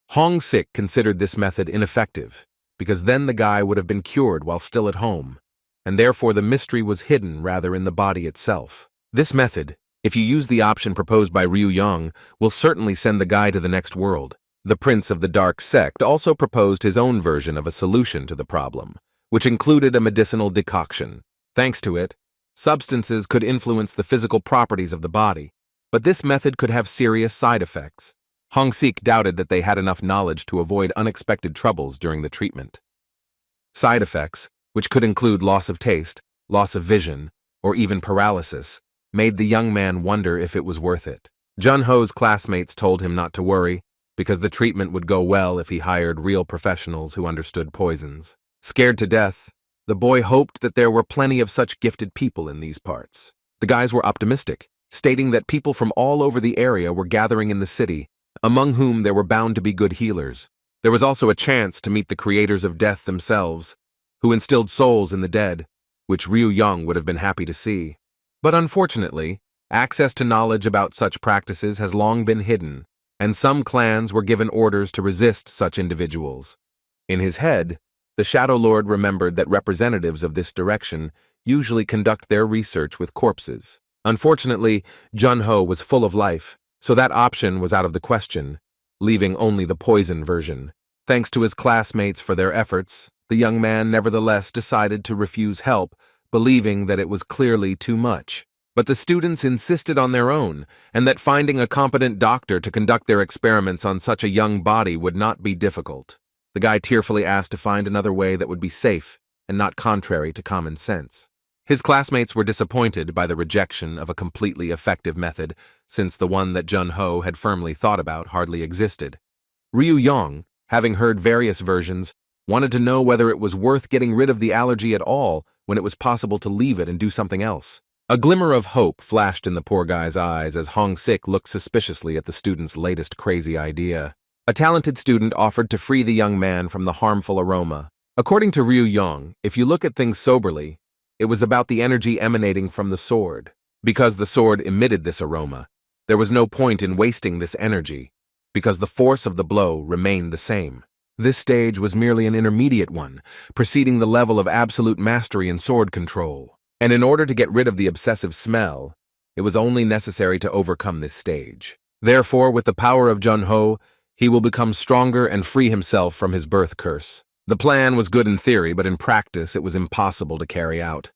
S1: Hong-sik considered this method ineffective, because then the guy would have been cured while still at home, and therefore the mystery was hidden rather in the body itself. This method, if you use the option proposed by Ryu-young, will certainly send the guy to the next world. The prince of the dark sect also proposed his own version of a solution to the problem, which included a medicinal decoction. Thanks to it, substances could influence the physical properties of the body, but this method could have serious side effects. Hong-sik doubted that they had enough knowledge to avoid unexpected troubles during the treatment. Side effects, which could include loss of taste, loss of vision, or even paralysis, made the young man wonder if it was worth it. Jun Ho's classmates told him not to worry, because the treatment would go well if he hired real professionals who understood poisons. Scared to death, the boy hoped that there were plenty of such gifted people in these parts. The guys were optimistic, stating that people from all over the area were gathering in the city, among whom there were bound to be good healers. There was also a chance to meet the creators of death themselves, who instilled souls in the dead, which Ryu-young would have been happy to see. But unfortunately, access to knowledge about such practices has long been hidden, and some clans were given orders to resist such individuals. In his head, the Shadow Lord remembered that representatives of this direction usually conduct their research with corpses. Unfortunately, Jun Ho was full of life, so that option was out of the question, leaving only the poison version. Thanks to his classmates for their efforts, The young man nevertheless decided to refuse help, believing that it was clearly too much. But the students insisted on their own, and that finding a competent doctor to conduct their experiments on such a young body would not be difficult. The guy tearfully asked to find another way that would be safe and not contrary to common sense. His classmates were disappointed by the rejection of a completely effective method, since the one that Jun-ho had firmly thought about hardly existed. Ryu-yong, having heard various versions, wanted to know whether it was worth getting rid of the allergy at all when it was possible to leave it and do something else. A glimmer of hope flashed in the poor guy's eyes as Hong-sik looked suspiciously at the student's latest crazy idea. A talented student offered to free the young man from the harmful aroma. According to Ryu-yong, if you look at things soberly, it was about the energy emanating from the sword. Because the sword emitted this aroma, there was no point in wasting this energy, because the force of the blow remained the same. This stage was merely an intermediate one, preceding the level of absolute mastery in sword control. And in order to get rid of the obsessive smell, it was only necessary to overcome this stage. Therefore, with the power of Jun-ho, he will become stronger and free himself from his birth curse. The plan was good in theory, but in practice it was impossible to carry out.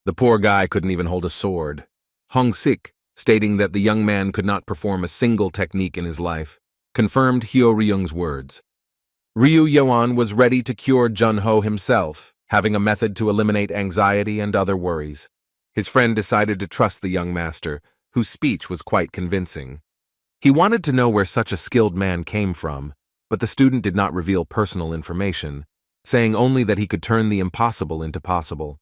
S1: The poor guy couldn't even hold a sword. Hong-sik, stating that the young man could not perform a single technique in his life, confirmed Hyo-ryung's words. Ryu-yeon was ready to cure Jun-ho himself, having a method to eliminate anxiety and other worries. His friend decided to trust the young master, whose speech was quite convincing. He wanted to know where such a skilled man came from, but the student did not reveal personal information, saying only that he could turn the impossible into possible.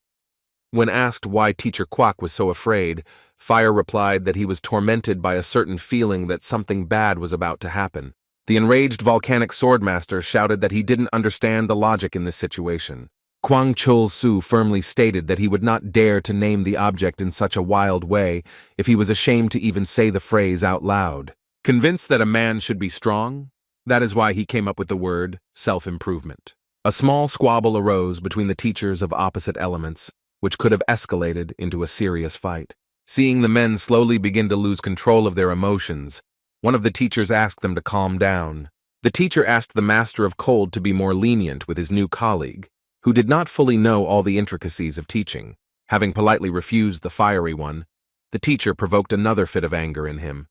S1: When asked why Teacher Kwak was so afraid, Fire replied that he was tormented by a certain feeling that something bad was about to happen. The enraged volcanic swordmaster shouted that he didn't understand the logic in this situation. Kwang Chol-soo firmly stated that he would not dare to name the object in such a wild way if he was ashamed to even say the phrase out loud. Convinced that a man should be strong, that is why he came up with the word self-improvement. A small squabble arose between the teachers of opposite elements, which could have escalated into a serious fight. Seeing the men slowly begin to lose control of their emotions, one of the teachers asked them to calm down. The teacher asked the master of cold to be more lenient with his new colleague, who did not fully know all the intricacies of teaching. Having politely refused the fiery one, the teacher provoked another fit of anger in him,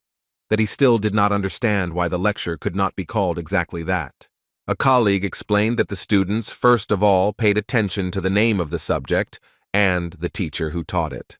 S1: that he still did not understand why the lecture could not be called exactly that. A colleague explained that the students first of all paid attention to the name of the subject and the teacher who taught it.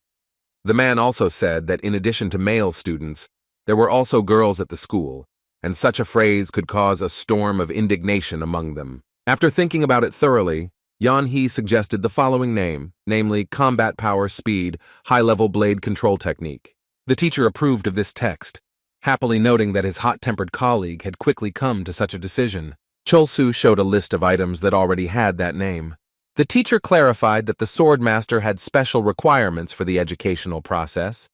S1: The man also said that in addition to male students, there were also girls at the school, and such a phrase could cause a storm of indignation among them. After thinking about it thoroughly, Yan-hee suggested the following name, namely Combat Power Speed High-Level Blade Control Technique. The teacher approved of this text, happily noting that his hot-tempered colleague had quickly come to such a decision. Chol-soo showed a list of items that already had that name. The teacher clarified that the swordmaster had special requirements for the educational process.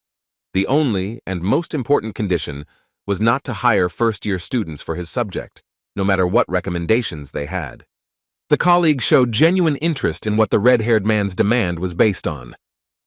S1: The only and most important condition was not to hire first-year students for his subject, no matter what recommendations they had. The colleague showed genuine interest in what the red-haired man's demand was based on.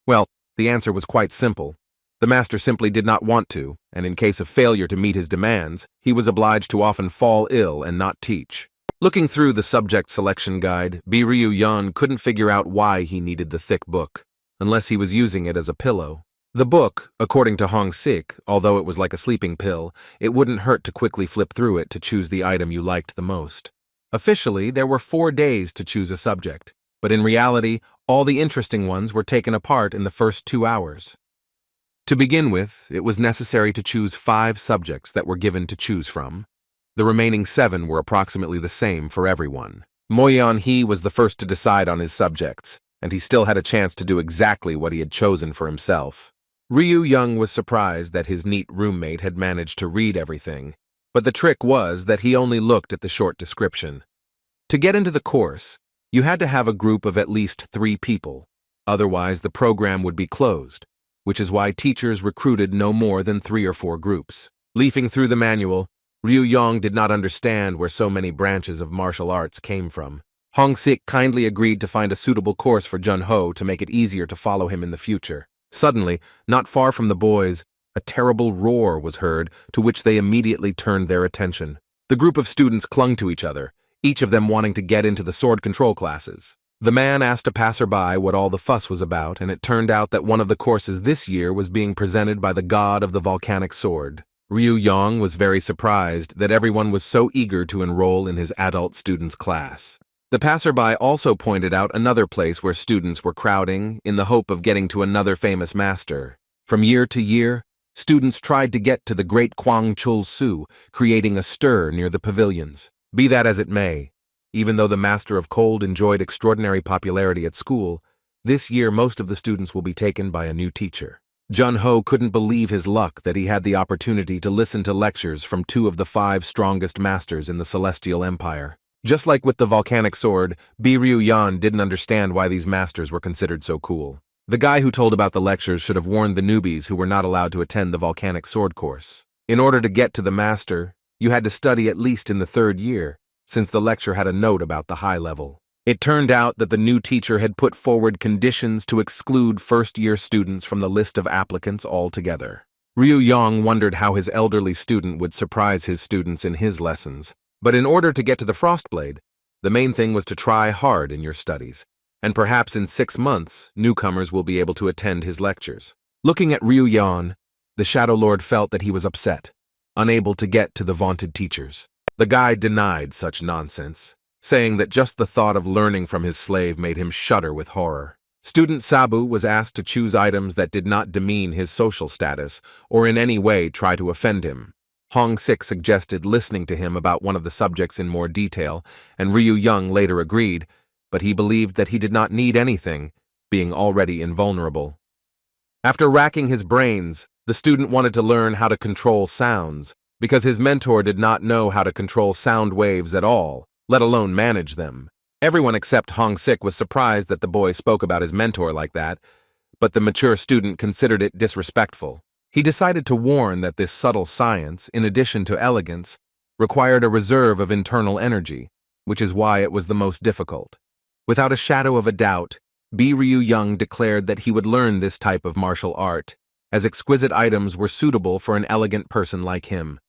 S1: Well, the answer was quite simple. The master simply did not want to, and in case of failure to meet his demands, he was obliged to often fall ill and not teach. Looking through the subject selection guide, Ryu-yeon couldn't figure out why he needed the thick book, unless he was using it as a pillow. The book, according to Hong-sik, although it was like a sleeping pill, it wouldn't hurt to quickly flip through it to choose the item you liked the most. Officially, there were 4 days to choose a subject, but in reality, all the interesting ones were taken apart in the first 2 hours. To begin with, it was necessary to choose 5 subjects that were given to choose from. The remaining 7 were approximately the same for everyone. Mo-yeon-hee was the first to decide on his subjects, and he still had a chance to do exactly what he had chosen for himself. Ryu-young was surprised that his neat roommate had managed to read everything, but the trick was that he only looked at the short description. To get into the course, you had to have a group of at least 3 people, otherwise the program would be closed, which is why teachers recruited no more than 3 or 4 groups. Leafing through the manual, Ryu-yong did not understand where so many branches of martial arts came from. Hong-sik kindly agreed to find a suitable course for Jun-ho to make it easier to follow him in the future. Suddenly, not far from the boys, a terrible roar was heard, to which they immediately turned their attention. The group of students clung to each other, each of them wanting to get into the sword control classes. The man asked a passerby what all the fuss was about, and it turned out that one of the courses this year was being presented by the god of the volcanic sword. Ryu Yang was very surprised that everyone was so eager to enroll in his adult students' class. The passerby also pointed out another place where students were crowding in the hope of getting to another famous master. From year to year, students tried to get to the great Kwang Chul Su, creating a stir near the pavilions. Be that as it may, even though the Master of Cold enjoyed extraordinary popularity at school, this year most of the students will be taken by a new teacher. Jun-ho couldn't believe his luck that he had the opportunity to listen to lectures from two of the 5 strongest masters in the Celestial Empire. Just like with the volcanic sword, Ryu Yan didn't understand why these masters were considered so cool. The guy who told about the lectures should have warned the newbies who were not allowed to attend the volcanic sword course. In order to get to the master, you had to study at least in the 3rd year, since the lecture had a note about the high level. It turned out that the new teacher had put forward conditions to exclude first-year students from the list of applicants altogether. Ryu Yang wondered how his elderly student would surprise his students in his lessons. But in order to get to the Frostblade, the main thing was to try hard in your studies, and perhaps in 6 months, newcomers will be able to attend his lectures. Looking at Ryu Yang, the Shadow Lord felt that he was upset, unable to get to the vaunted teachers. The guy denied such nonsense, saying that just the thought of learning from his slave made him shudder with horror. Student Sabu was asked to choose items that did not demean his social status or in any way try to offend him. Hong Sik suggested listening to him about one of the subjects in more detail, and Ryu Yang later agreed, but he believed that he did not need anything, being already invulnerable. After racking his brains, the student wanted to learn how to control sounds, because his mentor did not know how to control sound waves at all, let alone manage them. Everyone except Hong Sik was surprised that the boy spoke about his mentor like that, but the mature student considered it disrespectful. He decided to warn that this subtle science, in addition to elegance, required a reserve of internal energy, which is why it was the most difficult. Without a shadow of a doubt, Ryu Yang declared that he would learn this type of martial art, as exquisite items were suitable for an elegant person like him.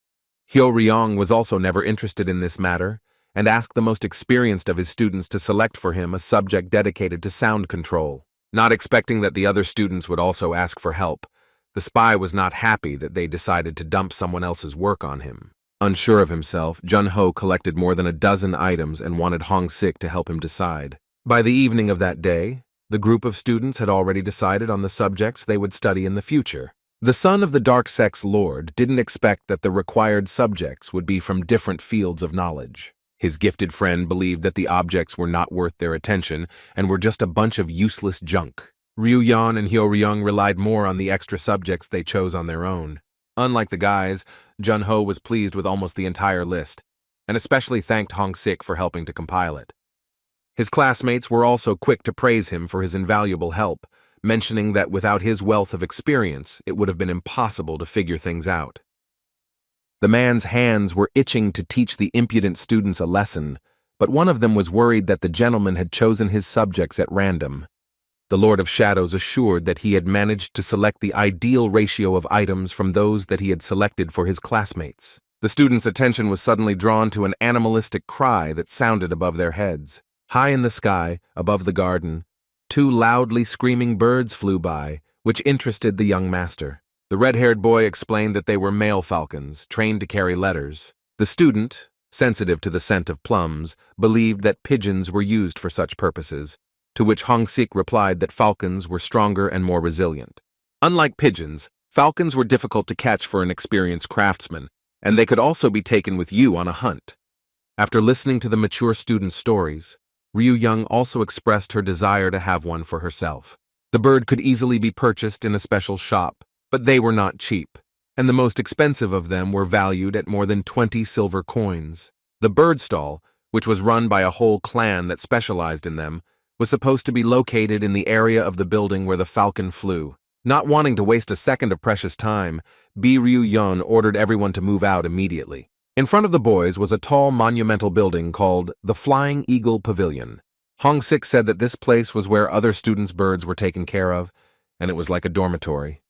S1: Hyo Ryong was also never interested in this matter, and asked the most experienced of his students to select for him a subject dedicated to sound control. Not expecting that the other students would also ask for help, the spy was not happy that they decided to dump someone else's work on him. Unsure of himself, Jun-ho collected more than a dozen items and wanted Hong Sik to help him decide. By the evening of that day, the group of students had already decided on the subjects they would study in the future. The son of the Dark Sex Lord didn't expect that the required subjects would be from different fields of knowledge. His gifted friend believed that the objects were not worth their attention and were just a bunch of useless junk. Ryu Yan and Hyo Ryung relied more on the extra subjects they chose on their own. Unlike the guys, Jun-ho was pleased with almost the entire list, and especially thanked Hong Sik for helping to compile it. His classmates were also quick to praise him for his invaluable help, mentioning that without his wealth of experience, it would have been impossible to figure things out. The man's hands were itching to teach the impudent students a lesson, but one of them was worried that the gentleman had chosen his subjects at random. The Lord of Shadows assured that he had managed to select the ideal ratio of items from those that he had selected for his classmates. The students' attention was suddenly drawn to an animalistic cry that sounded above their heads. High in the sky, above the garden, 2 loudly screaming birds flew by, which interested the young master. The red-haired boy explained that they were male falcons, trained to carry letters. The student, sensitive to the scent of plums, believed that pigeons were used for such purposes, to which Hong Sik replied that falcons were stronger and more resilient. Unlike pigeons, falcons were difficult to catch for an experienced craftsman, and they could also be taken with you on a hunt. After listening to the mature student's stories, Ryu Young also expressed her desire to have one for herself. The bird could easily be purchased in a special shop, but they were not cheap, and the most expensive of them were valued at more than 20 silver coins. The bird stall, which was run by a whole clan that specialized in them, was supposed to be located in the area of the building where the falcon flew. Not wanting to waste a second of precious time, Ryu Young ordered everyone to move out immediately. In front of the boys was a tall monumental building called the Flying Eagle Pavilion. Hong Sik said that this place was where other students' birds were taken care of, and it was like a dormitory.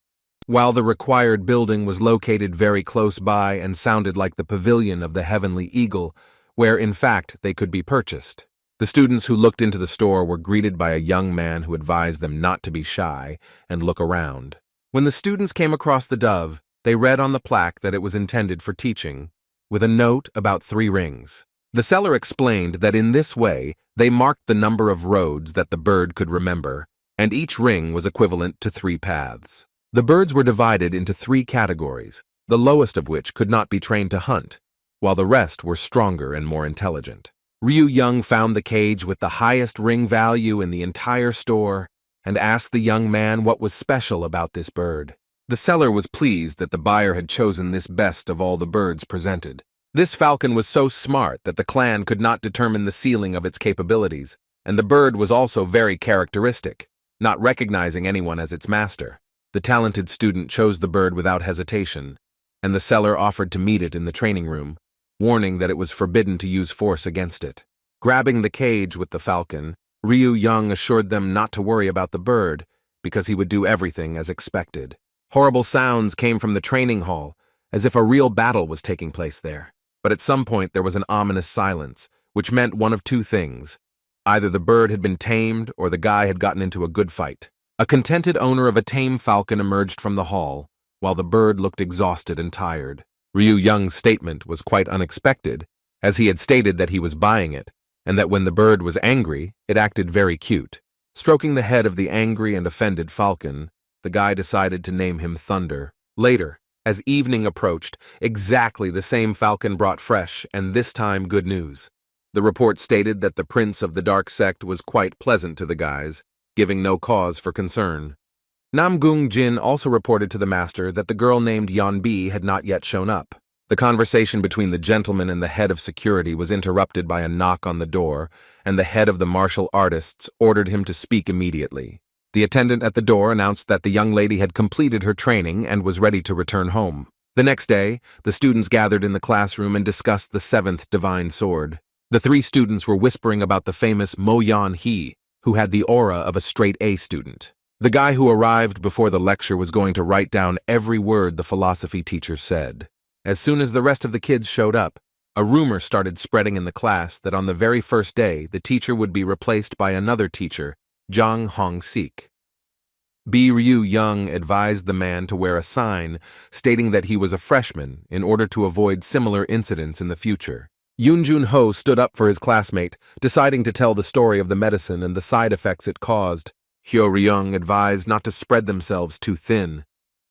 S1: While the required building was located very close by and sounded like the pavilion of the Heavenly Eagle, where in fact they could be purchased. The students who looked into the store were greeted by a young man who advised them not to be shy and look around. When the students came across the dove, they read on the plaque that it was intended for teaching, with a note about 3 rings. The seller explained that in this way they marked the number of roads that the bird could remember, and each ring was equivalent to 3 paths. The birds were divided into 3 categories, the lowest of which could not be trained to hunt, while the rest were stronger and more intelligent. Ryu Young found the cage with the highest ring value in the entire store and asked the young man what was special about this bird. The seller was pleased that the buyer had chosen this best of all the birds presented. This falcon was so smart that the clan could not determine the ceiling of its capabilities, and the bird was also very characteristic, not recognizing anyone as its master. The talented student chose the bird without hesitation, and the seller offered to meet it in the training room, warning that it was forbidden to use force against it. Grabbing the cage with the falcon, Ryu Young assured them not to worry about the bird, because he would do everything as expected. Horrible sounds came from the training hall, as if a real battle was taking place there. But at some point there was an ominous silence, which meant one of 2 things. Either the bird had been tamed or the guy had gotten into a good fight. A contented owner of a tame falcon emerged from the hall, while the bird looked exhausted and tired. Ryu Young's statement was quite unexpected, as he had stated that he was buying it, and that when the bird was angry, it acted very cute. Stroking the head of the angry and offended falcon, the guy decided to name him Thunder. Later, as evening approached, exactly the same falcon brought fresh, and this time good news. The report stated that the prince of the dark sect was quite pleasant to the guys, giving no cause for concern. Namgung Jin also reported to the master that the girl named Yeonbi had not yet shown up. The conversation between the gentleman and the head of security was interrupted by a knock on the door, and the head of the martial artists ordered him to speak immediately. The attendant at the door announced that the young lady had completed her training and was ready to return home. The next day, the students gathered in the classroom and discussed the 7th divine sword. The 3 students were whispering about the famous Mo Yan Hee, who had the aura of a straight-A student. The guy who arrived before the lecture was going to write down every word the philosophy teacher said. As soon as the rest of the kids showed up, a rumor started spreading in the class that on the very first day the teacher would be replaced by another teacher, Jang Hong-sik. Ryu Young advised the man to wear a sign stating that he was a freshman in order to avoid similar incidents in the future. Yoon Jun-ho stood up for his classmate, deciding to tell the story of the medicine and the side effects it caused. Hyo Ryung advised not to spread themselves too thin,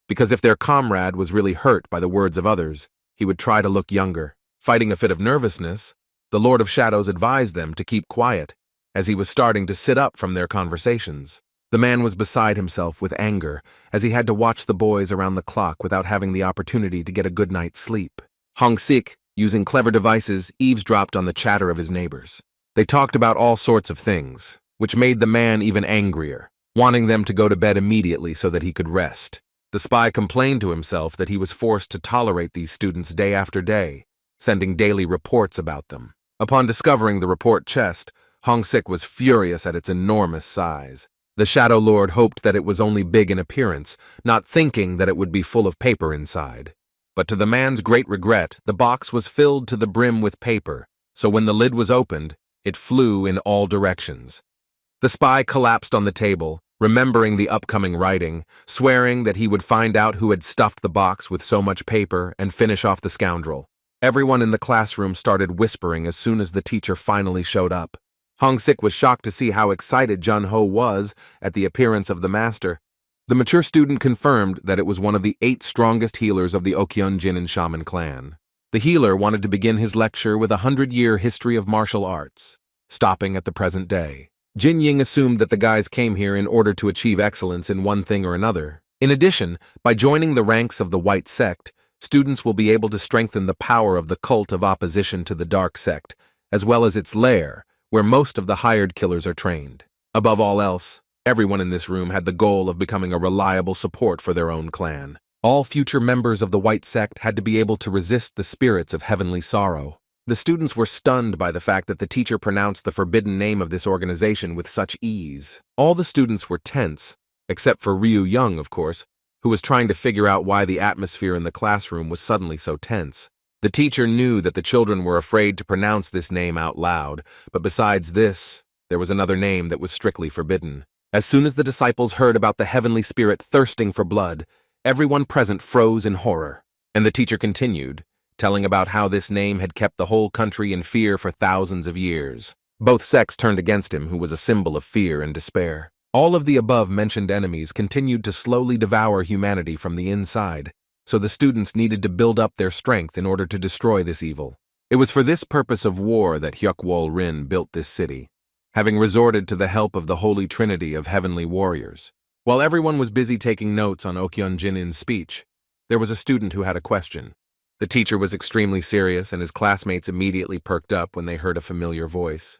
S1: because if their comrade was really hurt by the words of others, he would try to look younger. Fighting a fit of nervousness, the Lord of Shadows advised them to keep quiet, as he was starting to sit up from their conversations. The man was beside himself with anger, as he had to watch the boys around the clock without having the opportunity to get a good night's sleep. Hong-sik, using clever devices, eavesdropped on the chatter of his neighbors. They talked about all sorts of things, which made the man even angrier, wanting them to go to bed immediately so that he could rest. The spy complained to himself that he was forced to tolerate these students day after day, sending daily reports about them. Upon discovering the report chest, Hong-sik was furious at its enormous size. The Shadow Lord hoped that it was only big in appearance, not thinking that it would be full of paper inside. But to the man's great regret, the box was filled to the brim with paper, so when the lid was opened, it flew in all directions. The spy collapsed on the table, remembering the upcoming writing, swearing that he would find out who had stuffed the box with so much paper and finish off the scoundrel. Everyone in the classroom started whispering as soon as the teacher finally showed up. Hong-sik was shocked to see how excited Jun-ho was at the appearance of the master. The mature student confirmed that it was one of the 8 strongest healers of the Okyeon Jin and Shaman clan. The healer wanted to begin his lecture with a 100-year history of martial arts, stopping at the present day. Jin Ying assumed that the guys came here in order to achieve excellence in one thing or another. In addition, by joining the ranks of the White Sect, students will be able to strengthen the power of the cult of opposition to the Dark Sect, as well as its lair, where most of the hired killers are trained. Above all else, everyone in this room had the goal of becoming a reliable support for their own clan. All future members of the White Sect had to be able to resist the spirits of heavenly sorrow. The students were stunned by the fact that the teacher pronounced the forbidden name of this organization with such ease. All the students were tense, except for Ryu Young, of course, who was trying to figure out why the atmosphere in the classroom was suddenly so tense. The teacher knew that the children were afraid to pronounce this name out loud, but besides this, there was another name that was strictly forbidden. As soon as the disciples heard about the heavenly spirit thirsting for blood, everyone present froze in horror. And the teacher continued, telling about how this name had kept the whole country in fear for thousands of years. Both sects turned against him, who was a symbol of fear and despair. All of the above-mentioned enemies continued to slowly devour humanity from the inside, so the students needed to build up their strength in order to destroy this evil. It was for this purpose of war that Hyukwol Rin built this city, having resorted to the help of the Holy Trinity of heavenly warriors. While everyone was busy taking notes on Okyeon Jinin's speech, there was a student who had a question. The teacher was extremely serious, and his classmates immediately perked up when they heard a familiar voice.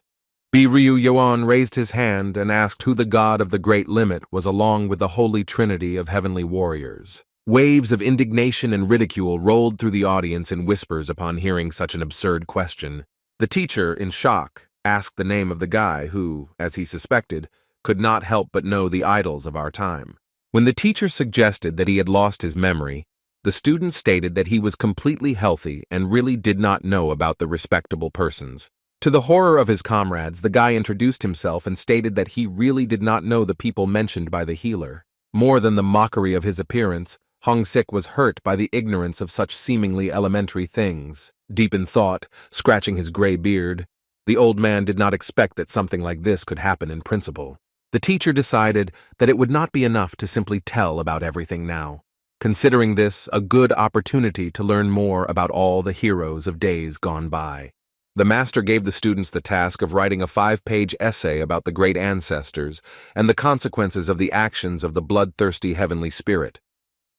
S1: Ryu Yoan raised his hand and asked who the god of the Great Limit was along with the Holy Trinity of heavenly warriors. Waves of indignation and ridicule rolled through the audience in whispers upon hearing such an absurd question. The teacher, in shock, asked the name of the guy who, as he suspected, could not help but know the idols of our time. When the teacher suggested that he had lost his memory, the student stated that he was completely healthy and really did not know about the respectable persons. To the horror of his comrades, the guy introduced himself and stated that he really did not know the people mentioned by the healer. More than the mockery of his appearance, Hong Sik was hurt by the ignorance of such seemingly elementary things. Deep in thought, scratching his gray beard, the old man did not expect that something like this could happen in principle. The teacher decided that it would not be enough to simply tell about everything now, considering this a good opportunity to learn more about all the heroes of days gone by. The master gave the students the task of writing a 5-page essay about the great ancestors and the consequences of the actions of the bloodthirsty heavenly spirit.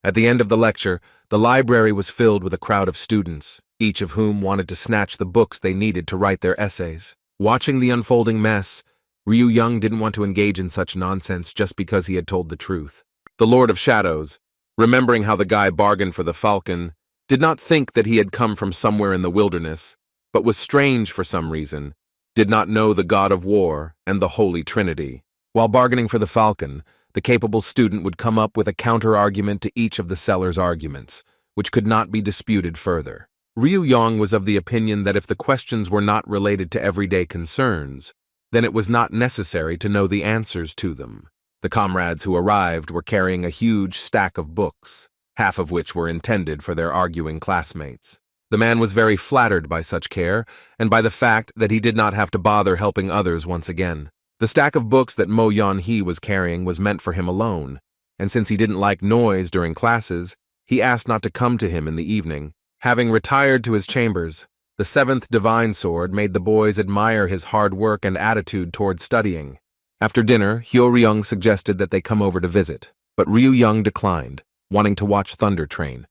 S1: At the end of the lecture, the library was filled with a crowd of students, each of whom wanted to snatch the books they needed to write their essays. Watching the unfolding mess, Ryu Young didn't want to engage in such nonsense just because he had told the truth. The Lord of Shadows, remembering how the guy bargained for the falcon, did not think that he had come from somewhere in the wilderness, but was strange for some reason, did not know the God of War and the Holy Trinity. While bargaining for the falcon, the capable student would come up with a counter-argument to each of the seller's arguments, which could not be disputed further. Ryu Yong was of the opinion that if the questions were not related to everyday concerns, then it was not necessary to know the answers to them. The comrades who arrived were carrying a huge stack of books, half of which were intended for their arguing classmates. The man was very flattered by such care, and by the fact that he did not have to bother helping others once again. The stack of books that Mo Yan-hee was carrying was meant for him alone, and since he didn't like noise during classes, he asked not to come to him in the evening. Having retired to his chambers, the 7th Divine Sword made the boys admire his hard work and attitude toward studying. After dinner, Hyo Ryung suggested that they come over to visit, but Ryu Young declined, wanting to watch Thunder Train.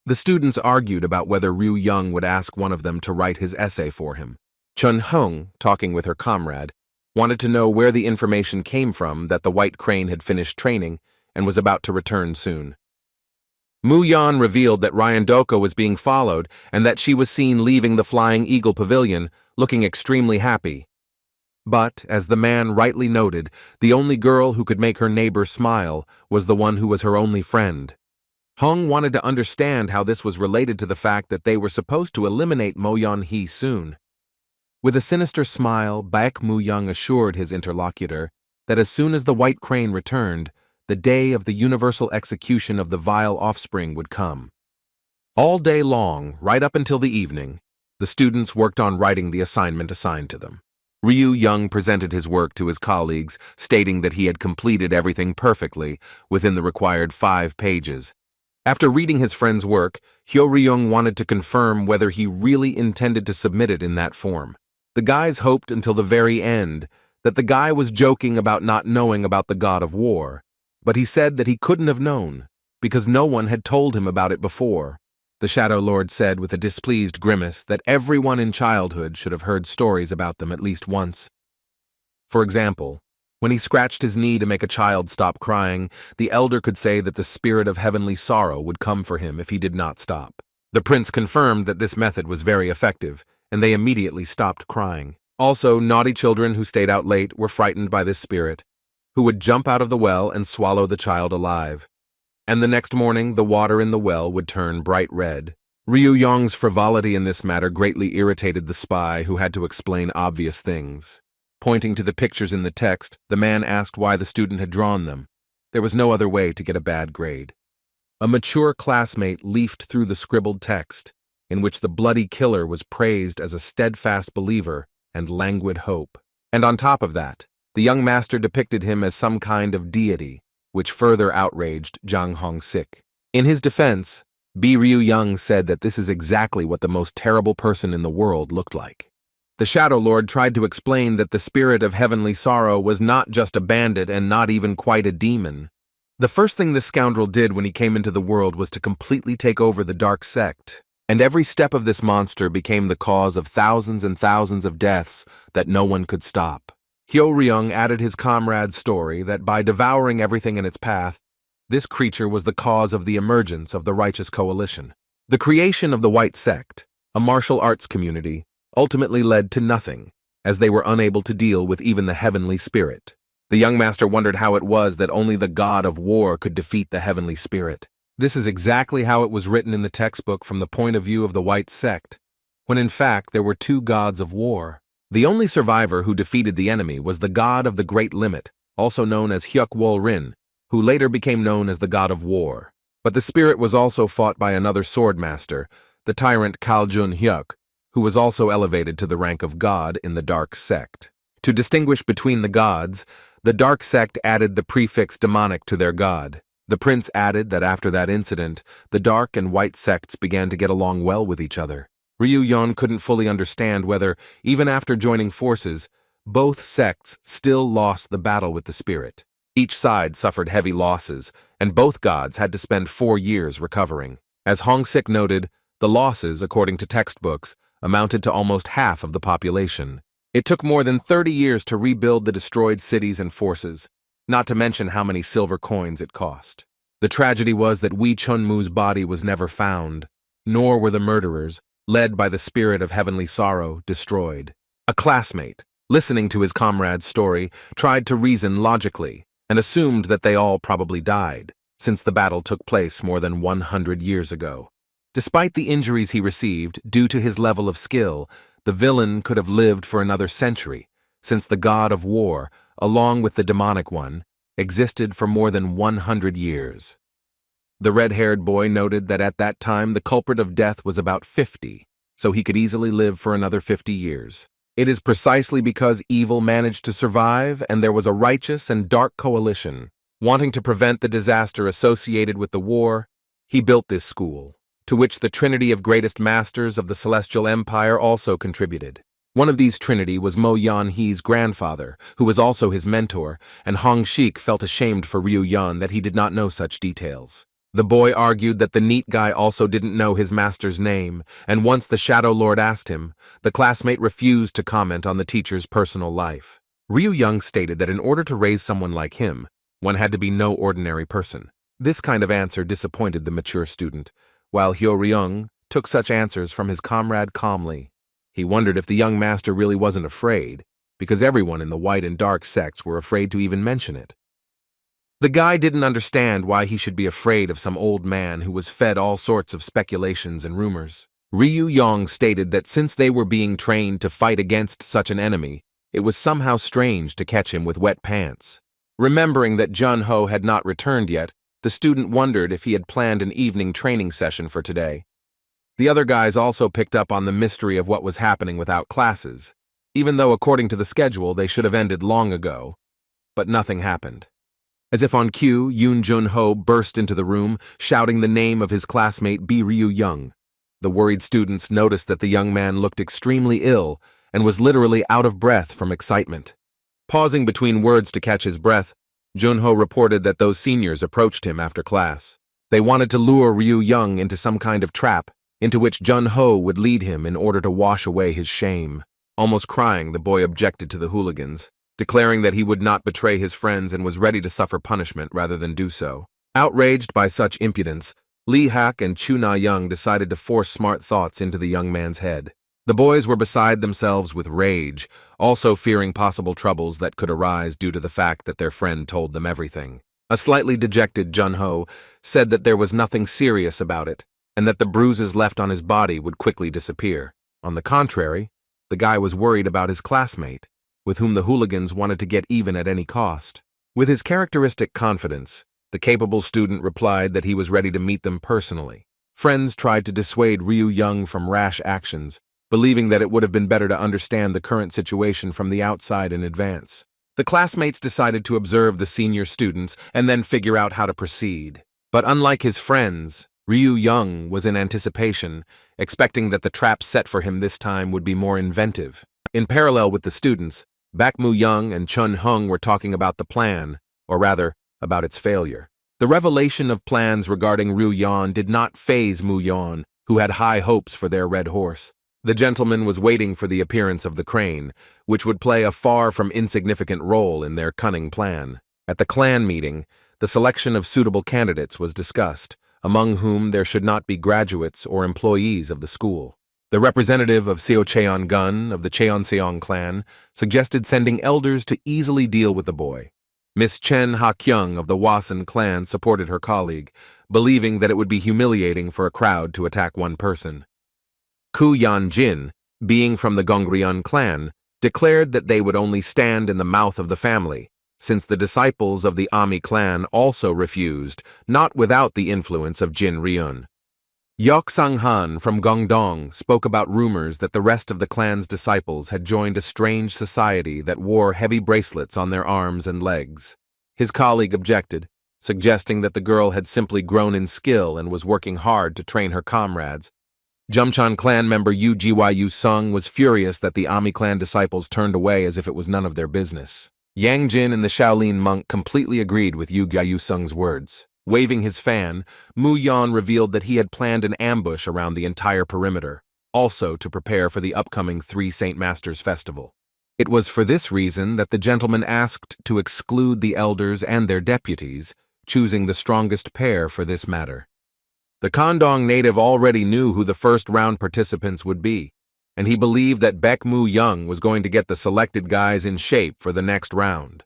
S1: The students argued about whether Ryu Young would ask one of them to write his essay for him. Chun Hung, talking with her comrade, wanted to know where the information came from that the White Crane had finished training and was about to return soon. Mu Yan revealed that Ryandoko was being followed and that she was seen leaving the Flying Eagle Pavilion, looking extremely happy. But, as the man rightly noted, the only girl who could make her neighbor smile was the one who was her only friend. Hung wanted to understand how this was related to the fact that they were supposed to eliminate Mo Yan-hee soon. With a sinister smile, Baek Mu-young assured his interlocutor that as soon as the White Crane returned, the day of the universal execution of the vile offspring would come. All day long, right up until the evening, the students worked on writing the assignment assigned to them. Ryu Young presented his work to his colleagues, stating that he had completed everything perfectly within the required 5 pages. After reading his friend's work, Hyo Ryung wanted to confirm whether he really intended to submit it in that form. The guys hoped until the very end that the guy was joking about not knowing about the God of War, but he said that he couldn't have known, because no one had told him about it before. The Shadow Lord said with a displeased grimace that everyone in childhood should have heard stories about them at least once. For example, when he scratched his knee to make a child stop crying, the elder could say that the spirit of heavenly sorrow would come for him if he did not stop. The prince confirmed that this method was very effective, and they immediately stopped crying. Also, naughty children who stayed out late were frightened by this spirit, who would jump out of the well and swallow the child alive. And the next morning, the water in the well would turn bright red, Ryu Yong's frivolity in this matter greatly irritated the spy, who had to explain obvious things. Pointing to the pictures in the text, the man asked why the student had drawn them. There was no other way to get a bad grade. A mature classmate leafed through the scribbled text, in which the bloody killer was praised as a steadfast believer and languid hope. And on top of that, the young master depicted him as some kind of deity, which further outraged Zhang Hongsik. In his defense, B. Ryu Young said that this is exactly what the most terrible person in the world looked like. The Shadow Lord tried to explain that the spirit of heavenly sorrow was not just a bandit and not even quite a demon. The first thing this scoundrel did when he came into the world was to completely take over the dark sect, and every step of this monster became the cause of thousands and thousands of deaths that no one could stop. Hyo Ryung added his comrade's story that by devouring everything in its path, this creature was the cause of the emergence of the Righteous Coalition. The creation of the White Sect, a martial arts community, ultimately led to nothing, as they were unable to deal with even the heavenly spirit. The young master wondered how it was that only the god of war could defeat the heavenly spirit. This is exactly how it was written in the textbook from the point of view of the White Sect, when in fact there were two gods of war. The only survivor who defeated the enemy was the god of the Great Limit, also known as Hyuk Wol Rin, who later became known as the god of war. But the spirit was also fought by another sword master, the tyrant Kal Jun Hyuk, who was also elevated to the rank of god in the Dark Sect. To distinguish between the gods, the Dark Sect added the prefix demonic to their god. The prince added that after that incident, the Dark and White sects began to get along well with each other. Ryu Yon couldn't fully understand whether, even after joining forces, both sects still lost the battle with the spirit. Each side suffered heavy losses, and both gods had to spend 4 years recovering. As Hongsik noted, the losses, according to textbooks, amounted to almost half of the population. It took more than 30 years to rebuild the destroyed cities and forces, not to mention how many silver coins it cost. The tragedy was that Wei Chunmu's body was never found, nor were the murderers, led by the spirit of heavenly sorrow, destroyed. A classmate, listening to his comrade's story, tried to reason logically, and assumed that they all probably died, since the battle took place more than 100 years ago. Despite the injuries he received, due to his level of skill, the villain could have lived for another century, since the god of war, along with the demonic one, existed for more than 100 years. The red-haired boy noted that at that time the culprit of death was about 50, so he could easily live for another 50 years. It is precisely because evil managed to survive and there was a righteous and dark coalition. Wanting to prevent the disaster associated with the war, he built this school, to which the trinity of greatest masters of the Celestial Empire also contributed. One of these trinity was Mo Yan-hee's grandfather, who was also his mentor, and Hong Shik felt ashamed for Ryu Yan that he did not know such details. The boy argued that the neat guy also didn't know his master's name, and once the Shadow Lord asked him, the classmate refused to comment on the teacher's personal life. Ryu Young stated that in order to raise someone like him, one had to be no ordinary person. This kind of answer disappointed the mature student, while Hyo Ryung took such answers from his comrade calmly. He wondered if the young master really wasn't afraid, because everyone in the White and Dark sects were afraid to even mention it. The guy didn't understand why he should be afraid of some old man who was fed all sorts of speculations and rumors. Ryu Yong stated that since they were being trained to fight against such an enemy, it was somehow strange to catch him with wet pants. Remembering that Jun-ho had not returned yet, the student wondered if he had planned an evening training session for today. The other guys also picked up on the mystery of what was happening without classes, even though according to the schedule they should have ended long ago. But nothing happened. As if on cue, Yoon Jun-ho burst into the room, shouting the name of his classmate B. Ryu Young. The worried students noticed that the young man looked extremely ill and was literally out of breath from excitement. Pausing between words to catch his breath, Jun-ho reported that those seniors approached him after class. They wanted to lure Ryu Young into some kind of trap, into which Jun-ho would lead him in order to wash away his shame. Almost crying, the boy objected to the hooligans, declaring that he would not betray his friends and was ready to suffer punishment rather than do so. Outraged by such impudence, Lee Hak and Chu Na-young decided to force smart thoughts into the young man's head. The boys were beside themselves with rage, also fearing possible troubles that could arise due to the fact that their friend told them everything. A slightly dejected Jun-ho said that there was nothing serious about it, and that the bruises left on his body would quickly disappear. On the contrary, the guy was worried about his classmate, with whom the hooligans wanted to get even at any cost. With his characteristic confidence, the capable student replied that he was ready to meet them personally. Friends tried to dissuade Ryu Young from rash actions, believing that it would have been better to understand the current situation from the outside in advance. The classmates decided to observe the senior students and then figure out how to proceed. But unlike his friends, Ryu Young was in anticipation, expecting that the trap set for him this time would be more inventive. In parallel with the students, Bakmu Young and Chun Hung were talking about the plan, or rather, about its failure. The revelation of plans regarding Ryu Yan did not faze Mu Yan, who had high hopes for their red horse. The gentleman was waiting for the appearance of the crane, which would play a far from insignificant role in their cunning plan. At the clan meeting, the selection of suitable candidates was discussed, among whom there should not be graduates or employees of the school. The representative of Seo Cheon Gun of the Cheonseong clan suggested sending elders to easily deal with the boy. Miss Chen Ha-kyung of the Wasan clan supported her colleague, believing that it would be humiliating for a crowd to attack one person. Ku Yan-jin, being from the Gongryun clan, declared that they would only stand in the mouth of the family, since the disciples of the Ami clan also refused, not without the influence of Jin Ryun. Yok Sang-han from Gongdong spoke about rumors that the rest of the clan's disciples had joined a strange society that wore heavy bracelets on their arms and legs. His colleague objected, suggesting that the girl had simply grown in skill and was working hard to train her comrades. Jumchan clan member Yu Jiwa Sung was furious that the Ami clan disciples turned away as if it was none of their business. Yang Jin and the Shaolin monk completely agreed with Yu Sung's words. Waving his fan, Mu Yan revealed that he had planned an ambush around the entire perimeter, also to prepare for the upcoming Three Saint Masters festival. It was for this reason that the gentleman asked to exclude the elders and their deputies, choosing the strongest pair for this matter. The Kandong native already knew who the first round participants would be, and he believed that Baekmu Young was going to get the selected guys in shape for the next round.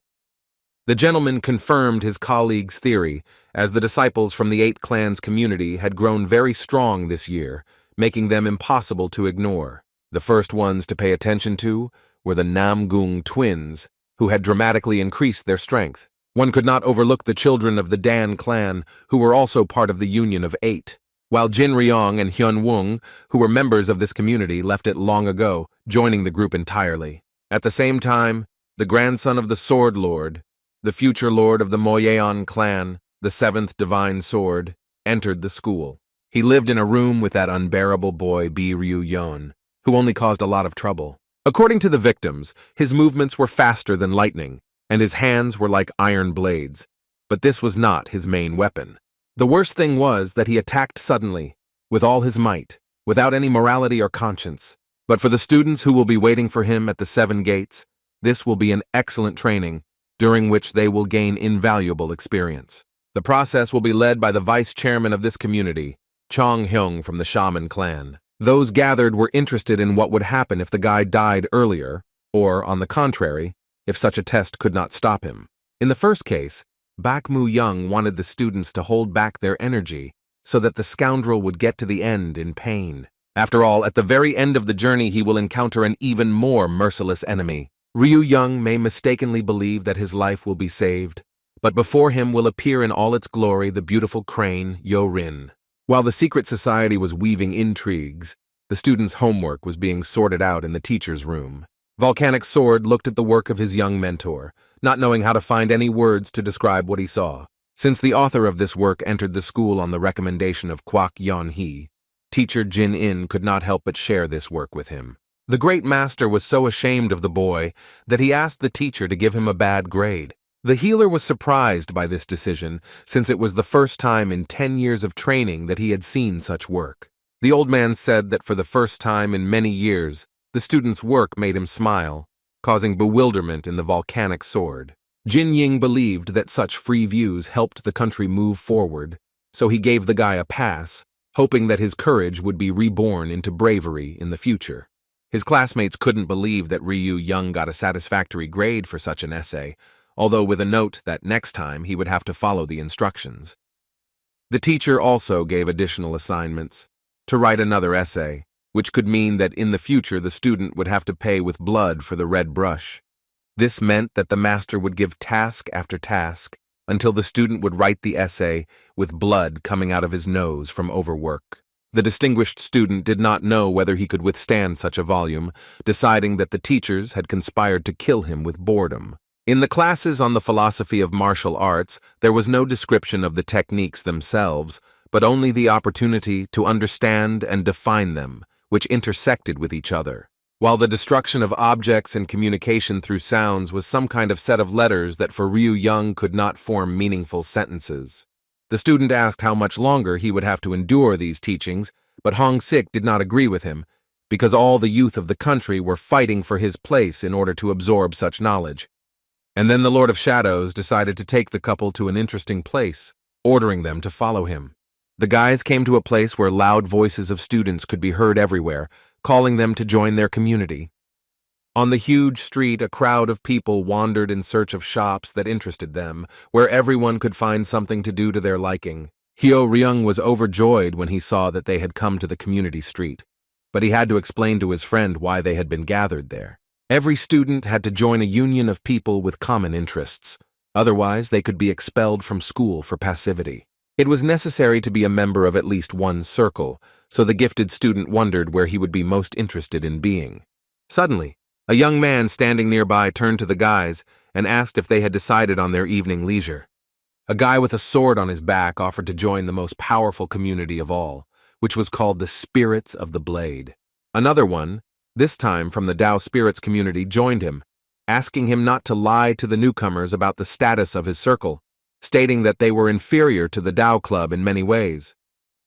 S1: The gentleman confirmed his colleague's theory, as the disciples from the 8 clans community had grown very strong this year, making them impossible to ignore. The first ones to pay attention to were the Namgung twins, who had dramatically increased their strength. One could not overlook the children of the Dan clan, who were also part of the Union of 8, while Jin Ryong and Hyun Wung, who were members of this community, left it long ago, joining the group entirely. At the same time, the grandson of the Sword Lord, the future lord of the Moyeon clan, the 7th divine sword, entered the school. He lived in a room with that unbearable boy Bi Ryu Yeon, who only caused a lot of trouble. According to the victims, his movements were faster than lightning, and his hands were like iron blades, but this was not his main weapon. The worst thing was that he attacked suddenly, with all his might, without any morality or conscience. But for the students who will be waiting for him at the 7 gates, this will be an excellent training, during which they will gain invaluable experience. The process will be led by the vice chairman of this community, Chong Hyung from the Shaman clan. Those gathered were interested in what would happen if the guy died earlier, or, on the contrary, if such a test could not stop him. In the first case, Bakmu Young wanted the students to hold back their energy so that the scoundrel would get to the end in pain. After all, at the very end of the journey he will encounter an even more merciless enemy. Ryu Young may mistakenly believe that his life will be saved, but before him will appear in all its glory the beautiful crane Yo Rin. While the secret society was weaving intrigues, the students' homework was being sorted out in the teacher's room. Volcanic Sword looked at the work of his young mentor, not knowing how to find any words to describe what he saw. Since the author of this work entered the school on the recommendation of Kwak Yeon-hee, teacher Jin In could not help but share this work with him. The great master was so ashamed of the boy that he asked the teacher to give him a bad grade. The healer was surprised by this decision, since it was the first time in 10 years of training that he had seen such work. The old man said that for the first time in many years, the student's work made him smile, causing bewilderment in the volcanic sword. Jin Ying believed that such free views helped the country move forward, so he gave the guy a pass, hoping that his courage would be reborn into bravery in the future. His classmates couldn't believe that Ryu Young got a satisfactory grade for such an essay, although with a note that next time he would have to follow the instructions. The teacher also gave additional assignments to write another essay, which could mean that in the future the student would have to pay with blood for the red brush. This meant that the master would give task after task until the student would write the essay with blood coming out of his nose from overwork. The distinguished student did not know whether he could withstand such a volume, deciding that the teachers had conspired to kill him with boredom. In the classes on the philosophy of martial arts, there was no description of the techniques themselves, but only the opportunity to understand and define them, which intersected with each other. While the destruction of objects and communication through sounds was some kind of set of letters that for Ryu Young could not form meaningful sentences. The student asked how much longer he would have to endure these teachings, but Hong Sik did not agree with him, because all the youth of the country were fighting for his place in order to absorb such knowledge. And then the Lord of Shadows decided to take the couple to an interesting place, ordering them to follow him. The guys came to a place where loud voices of students could be heard everywhere, calling them to join their community. On the huge street, a crowd of people wandered in search of shops that interested them, where everyone could find something to do to their liking. Hyo Ryung was overjoyed when he saw that they had come to the community street, but he had to explain to his friend why they had been gathered there. Every student had to join a union of people with common interests, otherwise they could be expelled from school for passivity. It was necessary to be a member of at least one circle, so the gifted student wondered where he would be most interested in being. Suddenly, a young man standing nearby turned to the guys and asked if they had decided on their evening leisure. A guy with a sword on his back offered to join the most powerful community of all, which was called the Spirits of the Blade. Another one, this time from the Tao Spirits community, joined him, asking him not to lie to the newcomers about the status of his circle, stating that they were inferior to the Tao Club in many ways.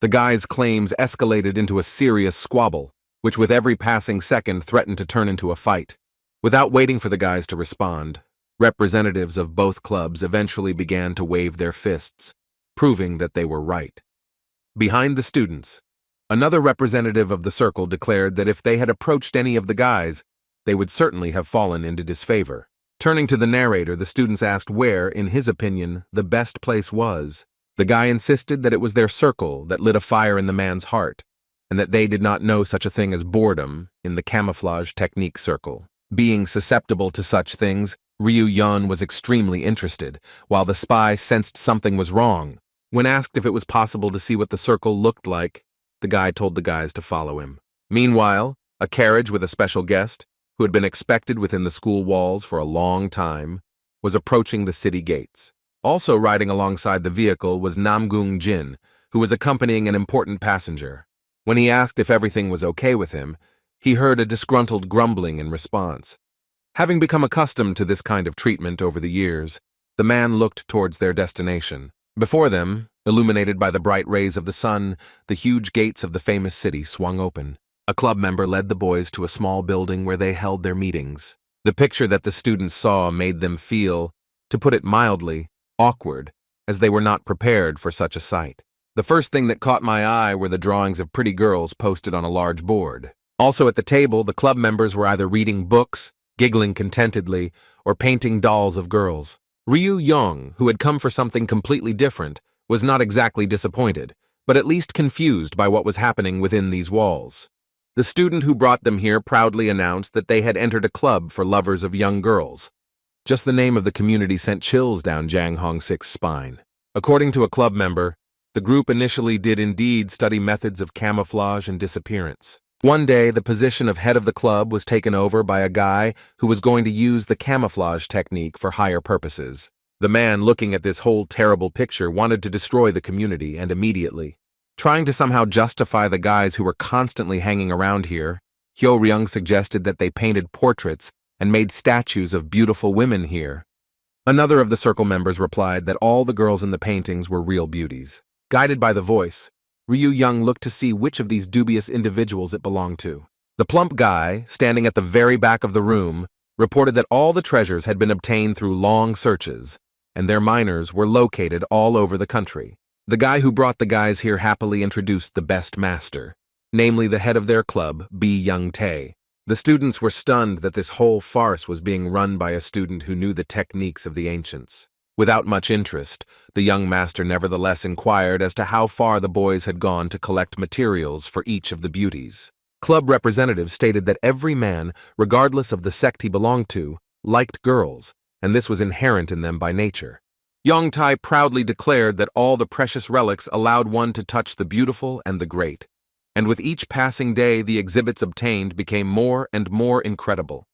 S1: The guy's claims escalated into a serious squabble, which with every passing second threatened to turn into a fight. Without waiting for the guys to respond, representatives of both clubs eventually began to wave their fists, proving that they were right. Behind the students, another representative of the circle declared that if they had approached any of the guys, they would certainly have fallen into disfavor. Turning to the narrator, the students asked where, in his opinion, the best place was. The guy insisted that it was their circle that lit a fire in the man's heart, and that they did not know such a thing as boredom in the camouflage technique circle. Being susceptible to such things, Ryu Yun was extremely interested, while the spy sensed something was wrong. When asked if it was possible to see what the circle looked like, the guy told the guys to follow him. Meanwhile, a carriage with a special guest, who had been expected within the school walls for a long time, was approaching the city gates. Also riding alongside the vehicle was Namgung Jin, who was accompanying an important passenger. When he asked if everything was okay with him, he heard a disgruntled grumbling in response. Having become accustomed to this kind of treatment over the years, the man looked towards their destination. Before them, illuminated by the bright rays of the sun, the huge gates of the famous city swung open. A club member led the boys to a small building where they held their meetings. The picture that the students saw made them feel, to put it mildly, awkward, as they were not prepared for such a sight. The first thing that caught my eye were the drawings of pretty girls posted on a large board. Also at the table, the club members were either reading books, giggling contentedly, or painting dolls of girls. Ryu Yong, who had come for something completely different, was not exactly disappointed, but at least confused by what was happening within these walls. The student who brought them here proudly announced that they had entered a club for lovers of young girls. Just the name of the community sent chills down Jang Hong-sik's spine. According to a club member, the group initially did indeed study methods of camouflage and disappearance. One day, the position of head of the club was taken over by a guy who was going to use the camouflage technique for higher purposes. The man looking at this whole terrible picture wanted to destroy the community, and immediately. Trying to somehow justify the guys who were constantly hanging around here, Hyo Ryung suggested that they painted portraits and made statues of beautiful women here. Another of the circle members replied that all the girls in the paintings were real beauties. Guided by the voice, Ryu Young looked to see which of these dubious individuals it belonged to. The plump guy, standing at the very back of the room, reported that all the treasures had been obtained through long searches, and their miners were located all over the country. The guy who brought the guys here happily introduced the best master, namely the head of their club, B. Young Tae. The students were stunned that this whole farce was being run by a student who knew the techniques of the ancients. Without much interest, the young master nevertheless inquired as to how far the boys had gone to collect materials for each of the beauties. Club representatives stated that every man, regardless of the sect he belonged to, liked girls, and this was inherent in them by nature. Yongtai proudly declared that all the precious relics allowed one to touch the beautiful and the great, and with each passing day the exhibits obtained became more and more incredible.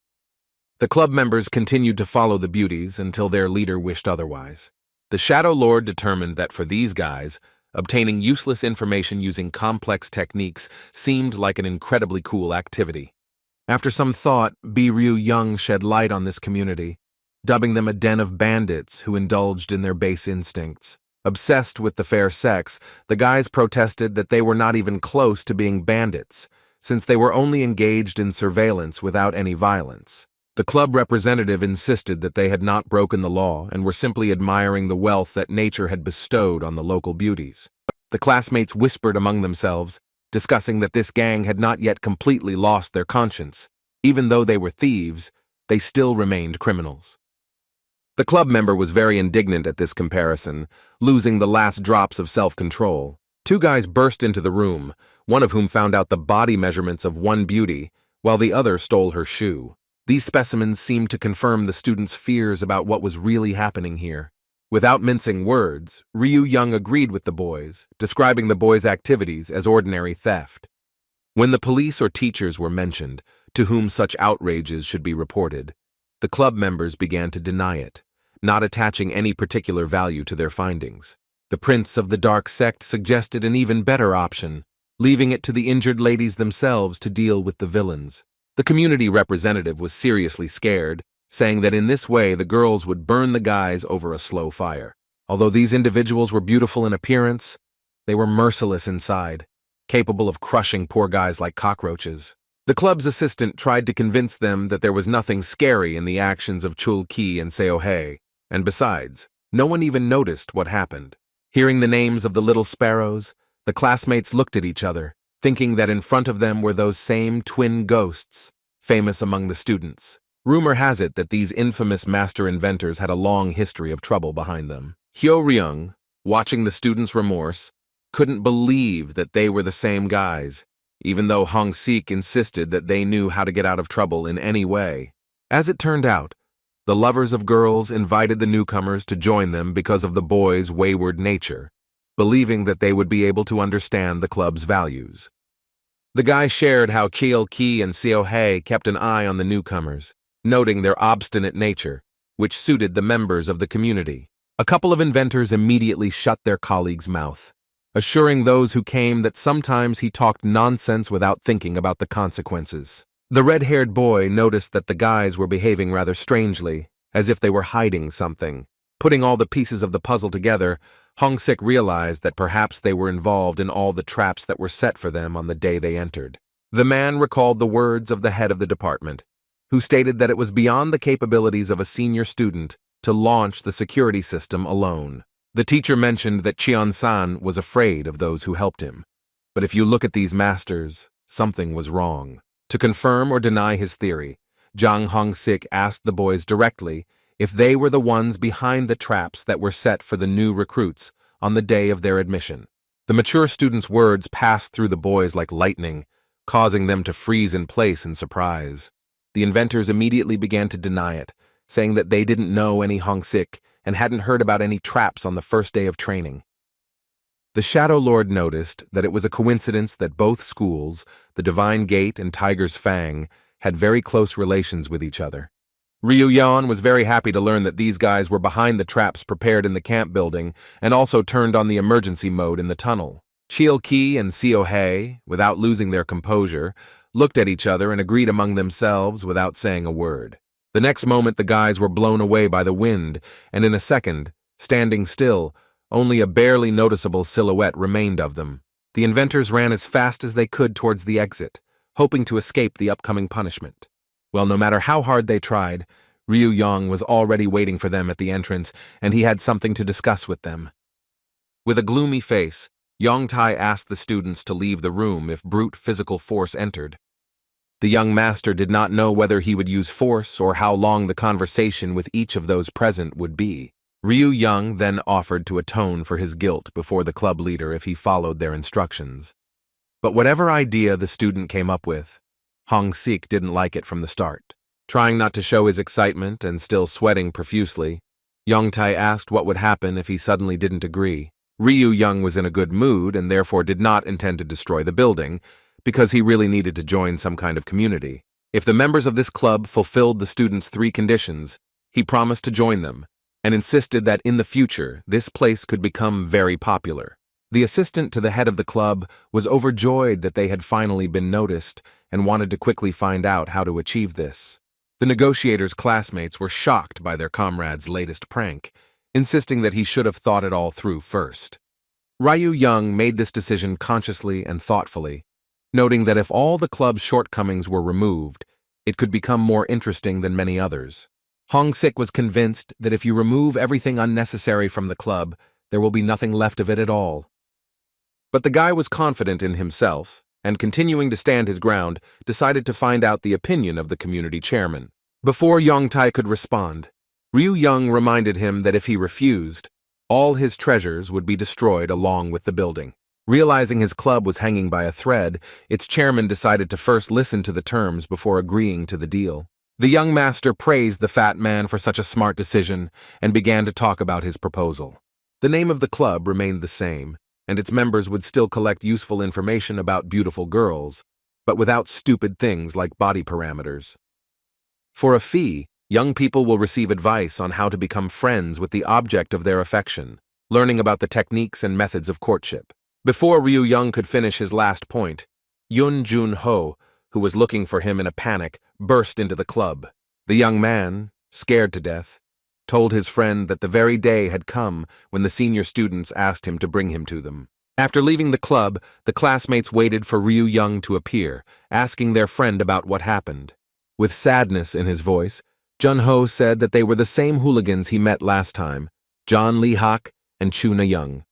S1: The club members continued to follow the beauties until their leader wished otherwise. The Shadow Lord determined that for these guys, obtaining useless information using complex techniques seemed like an incredibly cool activity. After some thought, Ryu Young shed light on this community, dubbing them a den of bandits who indulged in their base instincts. Obsessed with the fair sex, the guys protested that they were not even close to being bandits, since they were only engaged in surveillance without any violence. The club representative insisted that they had not broken the law and were simply admiring the wealth that nature had bestowed on the local beauties. The classmates whispered among themselves, discussing that this gang had not yet completely lost their conscience. Even though they were thieves, they still remained criminals. The club member was very indignant at this comparison, losing the last drops of self-control. Two guys burst into the room, one of whom found out the body measurements of one beauty, while the other stole her shoe. These specimens seemed to confirm the students' fears about what was really happening here. Without mincing words, Ryu Young agreed with the boys, describing the boys' activities as ordinary theft. When the police or teachers were mentioned, to whom such outrages should be reported, the club members began to deny it, not attaching any particular value to their findings. The prince of the dark sect suggested an even better option, leaving it to the injured ladies themselves to deal with the villains. The community representative was seriously scared, saying that in this way the girls would burn the guys over a slow fire. Although these individuals were beautiful in appearance, they were merciless inside, capable of crushing poor guys like cockroaches. The club's assistant tried to convince them that there was nothing scary in the actions of Chul-Ki and Seo-hei, and besides, no one even noticed what happened. Hearing the names of the little sparrows, the classmates looked at each other, thinking that in front of them were those same twin ghosts, famous among the students. Rumor has it that these infamous master inventors had a long history of trouble behind them. Hyo Ryung, watching the students' remorse, couldn't believe that they were the same guys, even though Hong Sik insisted that they knew how to get out of trouble in any way. As it turned out, the lovers of girls invited the newcomers to join them because of the boys' wayward nature, believing that they would be able to understand the club's values. The guys shared how Chul-Ki and Seo-hei kept an eye on the newcomers, noting their obstinate nature, which suited the members of the community. A couple of inventors immediately shut their colleague's mouth, assuring those who came that sometimes he talked nonsense without thinking about the consequences. The red-haired boy noticed that the guys were behaving rather strangely, as if they were hiding something. Putting all the pieces of the puzzle together, Hong Sik realized that perhaps they were involved in all the traps that were set for them on the day they entered. The man recalled the words of the head of the department, who stated that it was beyond the capabilities of a senior student to launch the security system alone. The teacher mentioned that Cheon-san was afraid of those who helped him. But if you look at these masters, something was wrong. To confirm or deny his theory, Jang Hong-sik asked the boys directly if they were the ones behind the traps that were set for the new recruits on the day of their admission. The mature student's words passed through the boys like lightning, causing them to freeze in place in surprise. The inventors immediately began to deny it, saying that they didn't know any Hong-sik and hadn't heard about any traps on the first day of training. The Shadow Lord noticed that it was a coincidence that both schools, the Divine Gate and Tiger's Fang, had very close relations with each other. Ryu Yan was very happy to learn that these guys were behind the traps prepared in the camp building and also turned on the emergency mode in the tunnel. Chul-Ki and Seo-hei, without losing their composure, looked at each other and agreed among themselves without saying a word. The next moment the guys were blown away by the wind, and in a second, standing still, only a barely noticeable silhouette remained of them. The inventors ran as fast as they could towards the exit, hoping to escape the upcoming punishment. Well, no matter how hard they tried, Ryu Yang was already waiting for them at the entrance, and he had something to discuss with them. With a gloomy face, Yongtai asked the students to leave the room if brute physical force entered. The young master did not know whether he would use force or how long the conversation with each of those present would be. Ryu Young then offered to atone for his guilt before the club leader if he followed their instructions. But whatever idea the student came up with, Hong Sik didn't like it from the start. Trying not to show his excitement and still sweating profusely, Yongtai asked what would happen if he suddenly didn't agree. Ryu Young was in a good mood and therefore did not intend to destroy the building, because he really needed to join some kind of community. If the members of this club fulfilled the student's 3 conditions, he promised to join them, and insisted that in the future this place could become very popular. The assistant to the head of the club was overjoyed that they had finally been noticed and wanted to quickly find out how to achieve this. The negotiator's classmates were shocked by their comrade's latest prank, insisting that he should have thought it all through first. Ryu Young made this decision consciously and thoughtfully, noting that if all the club's shortcomings were removed, it could become more interesting than many others. Hong Sik was convinced that if you remove everything unnecessary from the club, there will be nothing left of it at all. But the guy was confident in himself, and continuing to stand his ground, decided to find out the opinion of the community chairman. Before Yongtai could respond, Ryu Young reminded him that if he refused, all his treasures would be destroyed along with the building. Realizing his club was hanging by a thread, its chairman decided to first listen to the terms before agreeing to the deal. The young master praised the fat man for such a smart decision and began to talk about his proposal. The name of the club remained the same, and its members would still collect useful information about beautiful girls, but without stupid things like body parameters. For a fee, young people will receive advice on how to become friends with the object of their affection, learning about the techniques and methods of courtship. Before Ryu Young could finish his last point, Yun Jun Ho, who was looking for him in a panic, burst into the club. The young man, scared to death, told his friend that the very day had come when the senior students asked him to bring him to them. After leaving the club, the classmates waited for Ryu Young to appear, asking their friend about what happened. With sadness in his voice, Jun Ho said that they were the same hooligans he met last time, John Lee Hak and Chuna Young.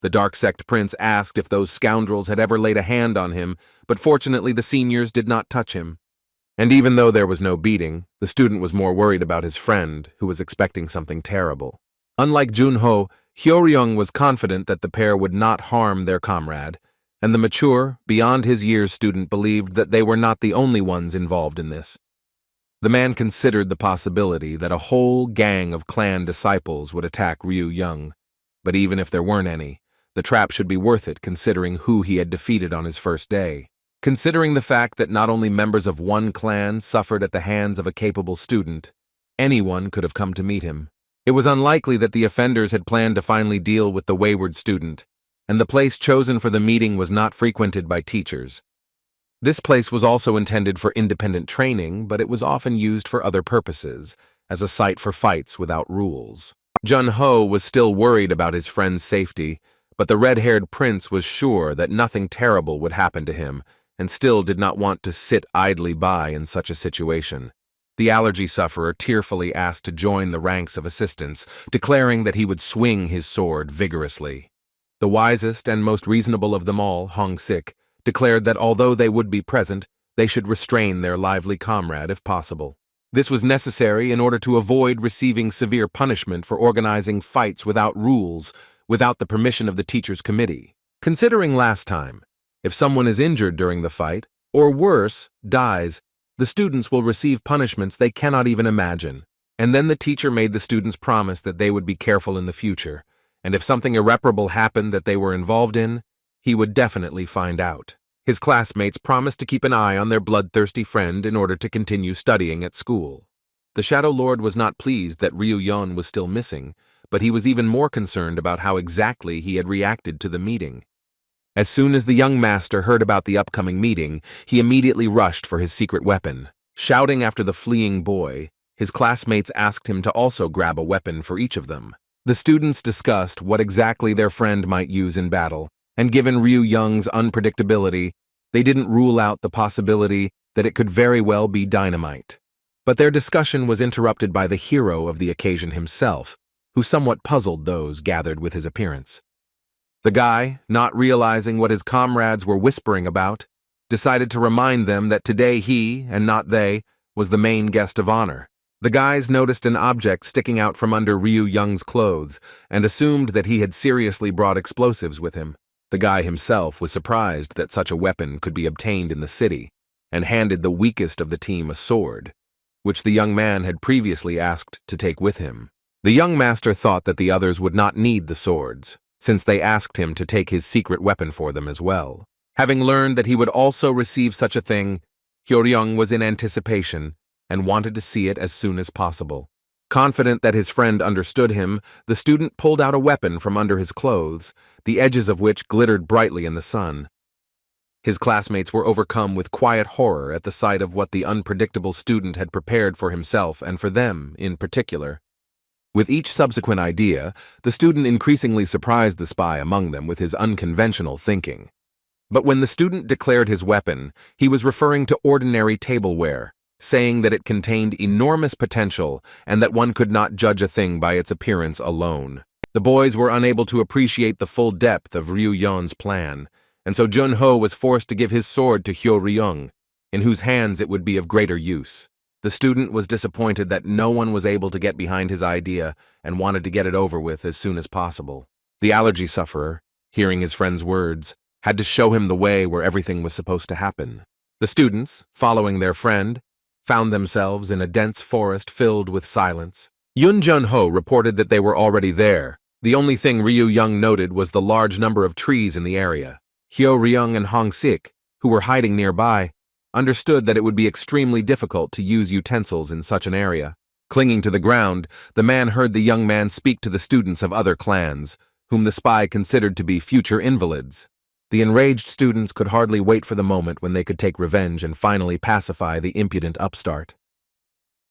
S1: The Dark Sect Prince asked if those scoundrels had ever laid a hand on him, but fortunately the seniors did not touch him. And even though there was no beating, the student was more worried about his friend, who was expecting something terrible. Unlike Junho, Hyoryung was confident that the pair would not harm their comrade, and the mature, beyond his years student believed that they were not the only ones involved in this. The man considered the possibility that a whole gang of clan disciples would attack Ryu Young, but even if there weren't any, the trap should be worth it considering who he had defeated on his first day. Considering the fact that not only members of one clan suffered at the hands of a capable student, anyone could have come to meet him. It was unlikely that the offenders had planned to finally deal with the wayward student, and the place chosen for the meeting was not frequented by teachers. This place was also intended for independent training, but it was often used for other purposes, as a site for fights without rules. Jun Ho was still worried about his friend's safety, but the red-haired prince was sure that nothing terrible would happen to him, and still did not want to sit idly by in such a situation. The allergy sufferer tearfully asked to join the ranks of assistants, declaring that he would swing his sword vigorously. The wisest and most reasonable of them all, Hong Sik, declared that although they would be present, they should restrain their lively comrade if possible. This was necessary in order to avoid receiving severe punishment for organizing fights without rules, without the permission of the teacher's committee. Considering last time, if someone is injured during the fight, or worse, dies, the students will receive punishments they cannot even imagine. And then the teacher made the students promise that they would be careful in the future, and if something irreparable happened that they were involved in, he would definitely find out. His classmates promised to keep an eye on their bloodthirsty friend in order to continue studying at school. The Shadow Lord was not pleased that Ryu Yon was still missing, but he was even more concerned about how exactly he had reacted to the meeting. As soon as the young master heard about the upcoming meeting, he immediately rushed for his secret weapon. Shouting after the fleeing boy, his classmates asked him to also grab a weapon for each of them. The students discussed what exactly their friend might use in battle, and given Ryu Young's unpredictability, they didn't rule out the possibility that it could very well be dynamite. But their discussion was interrupted by the hero of the occasion himself, who somewhat puzzled those gathered with his appearance. The guy, not realizing what his comrades were whispering about, decided to remind them that today he, and not they, was the main guest of honor. The guys noticed an object sticking out from under Ryu Young's clothes and assumed that he had seriously brought explosives with him. The guy himself was surprised that such a weapon could be obtained in the city and handed the weakest of the team a sword, which the young man had previously asked to take with him. The young master thought that the others would not need the swords, since they asked him to take his secret weapon for them as well. Having learned that he would also receive such a thing, Hyo-ryung was in anticipation and wanted to see it as soon as possible. Confident that his friend understood him, the student pulled out a weapon from under his clothes, the edges of which glittered brightly in the sun. His classmates were overcome with quiet horror at the sight of what the unpredictable student had prepared for himself and for them in particular. With each subsequent idea, the student increasingly surprised the spy among them with his unconventional thinking. But when the student declared his weapon, he was referring to ordinary tableware, saying that it contained enormous potential and that one could not judge a thing by its appearance alone. The boys were unable to appreciate the full depth of Ryu Yeon's plan, and so Jun-ho was forced to give his sword to Hyo-ryung, in whose hands it would be of greater use. The student was disappointed that no one was able to get behind his idea and wanted to get it over with as soon as possible. The allergy sufferer, hearing his friend's words, had to show him the way where everything was supposed to happen. The students, following their friend, found themselves in a dense forest filled with silence. Yoon Jun-ho reported that they were already there. The only thing Ryu Young noted was the large number of trees in the area. Hyo-ryung and Hong-sik, who were hiding nearby, understood that it would be extremely difficult to use utensils in such an area. Clinging to the ground, the man heard the young man speak to the students of other clans, whom the spy considered to be future invalids. The enraged students could hardly wait for the moment when they could take revenge and finally pacify the impudent upstart.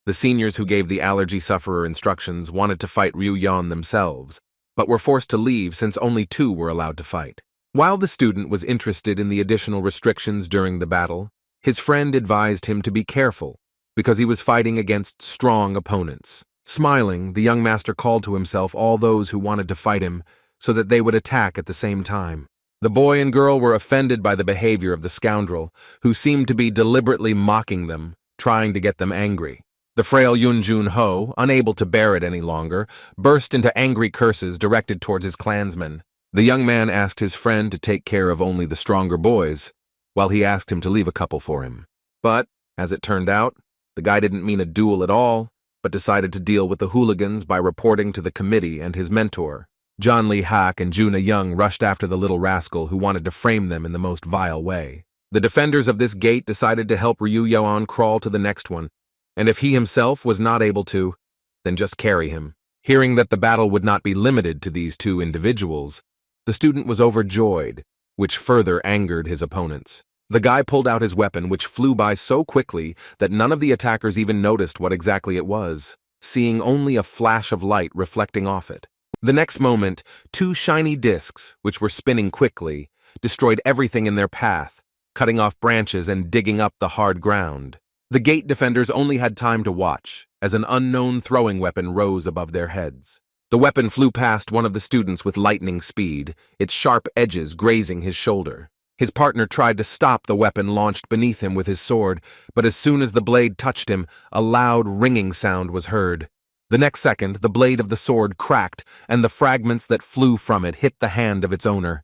S1: The seniors who gave the allergy sufferer instructions wanted to fight Ryu Yeon themselves, but were forced to leave since only 2 were allowed to fight. While the student was interested in the additional restrictions during the battle, his friend advised him to be careful, because he was fighting against strong opponents. Smiling, the young master called to himself all those who wanted to fight him so that they would attack at the same time. The boy and girl were offended by the behavior of the scoundrel, who seemed to be deliberately mocking them, trying to get them angry. The frail Yoon Jun-ho, unable to bear it any longer, burst into angry curses directed towards his clansmen. The young man asked his friend to take care of only the stronger boys, while he asked him to leave a couple for him. But, as it turned out, the guy didn't mean a duel at all, but decided to deal with the hooligans by reporting to the committee and his mentor. John Lee Hak and Juna Young rushed after the little rascal who wanted to frame them in the most vile way. The defenders of this gate decided to help Ryu Yeon crawl to the next one, and if he himself was not able to, then just carry him. Hearing that the battle would not be limited to these 2 individuals, the student was overjoyed, which further angered his opponents. The guy pulled out his weapon, which flew by so quickly that none of the attackers even noticed what exactly it was, seeing only a flash of light reflecting off it. The next moment, 2 shiny discs, which were spinning quickly, destroyed everything in their path, cutting off branches and digging up the hard ground. The gate defenders only had time to watch, as an unknown throwing weapon rose above their heads. The weapon flew past one of the students with lightning speed, its sharp edges grazing his shoulder. His partner tried to stop the weapon launched beneath him with his sword, but as soon as the blade touched him, a loud ringing sound was heard. The next second, the blade of the sword cracked, and the fragments that flew from it hit the hand of its owner.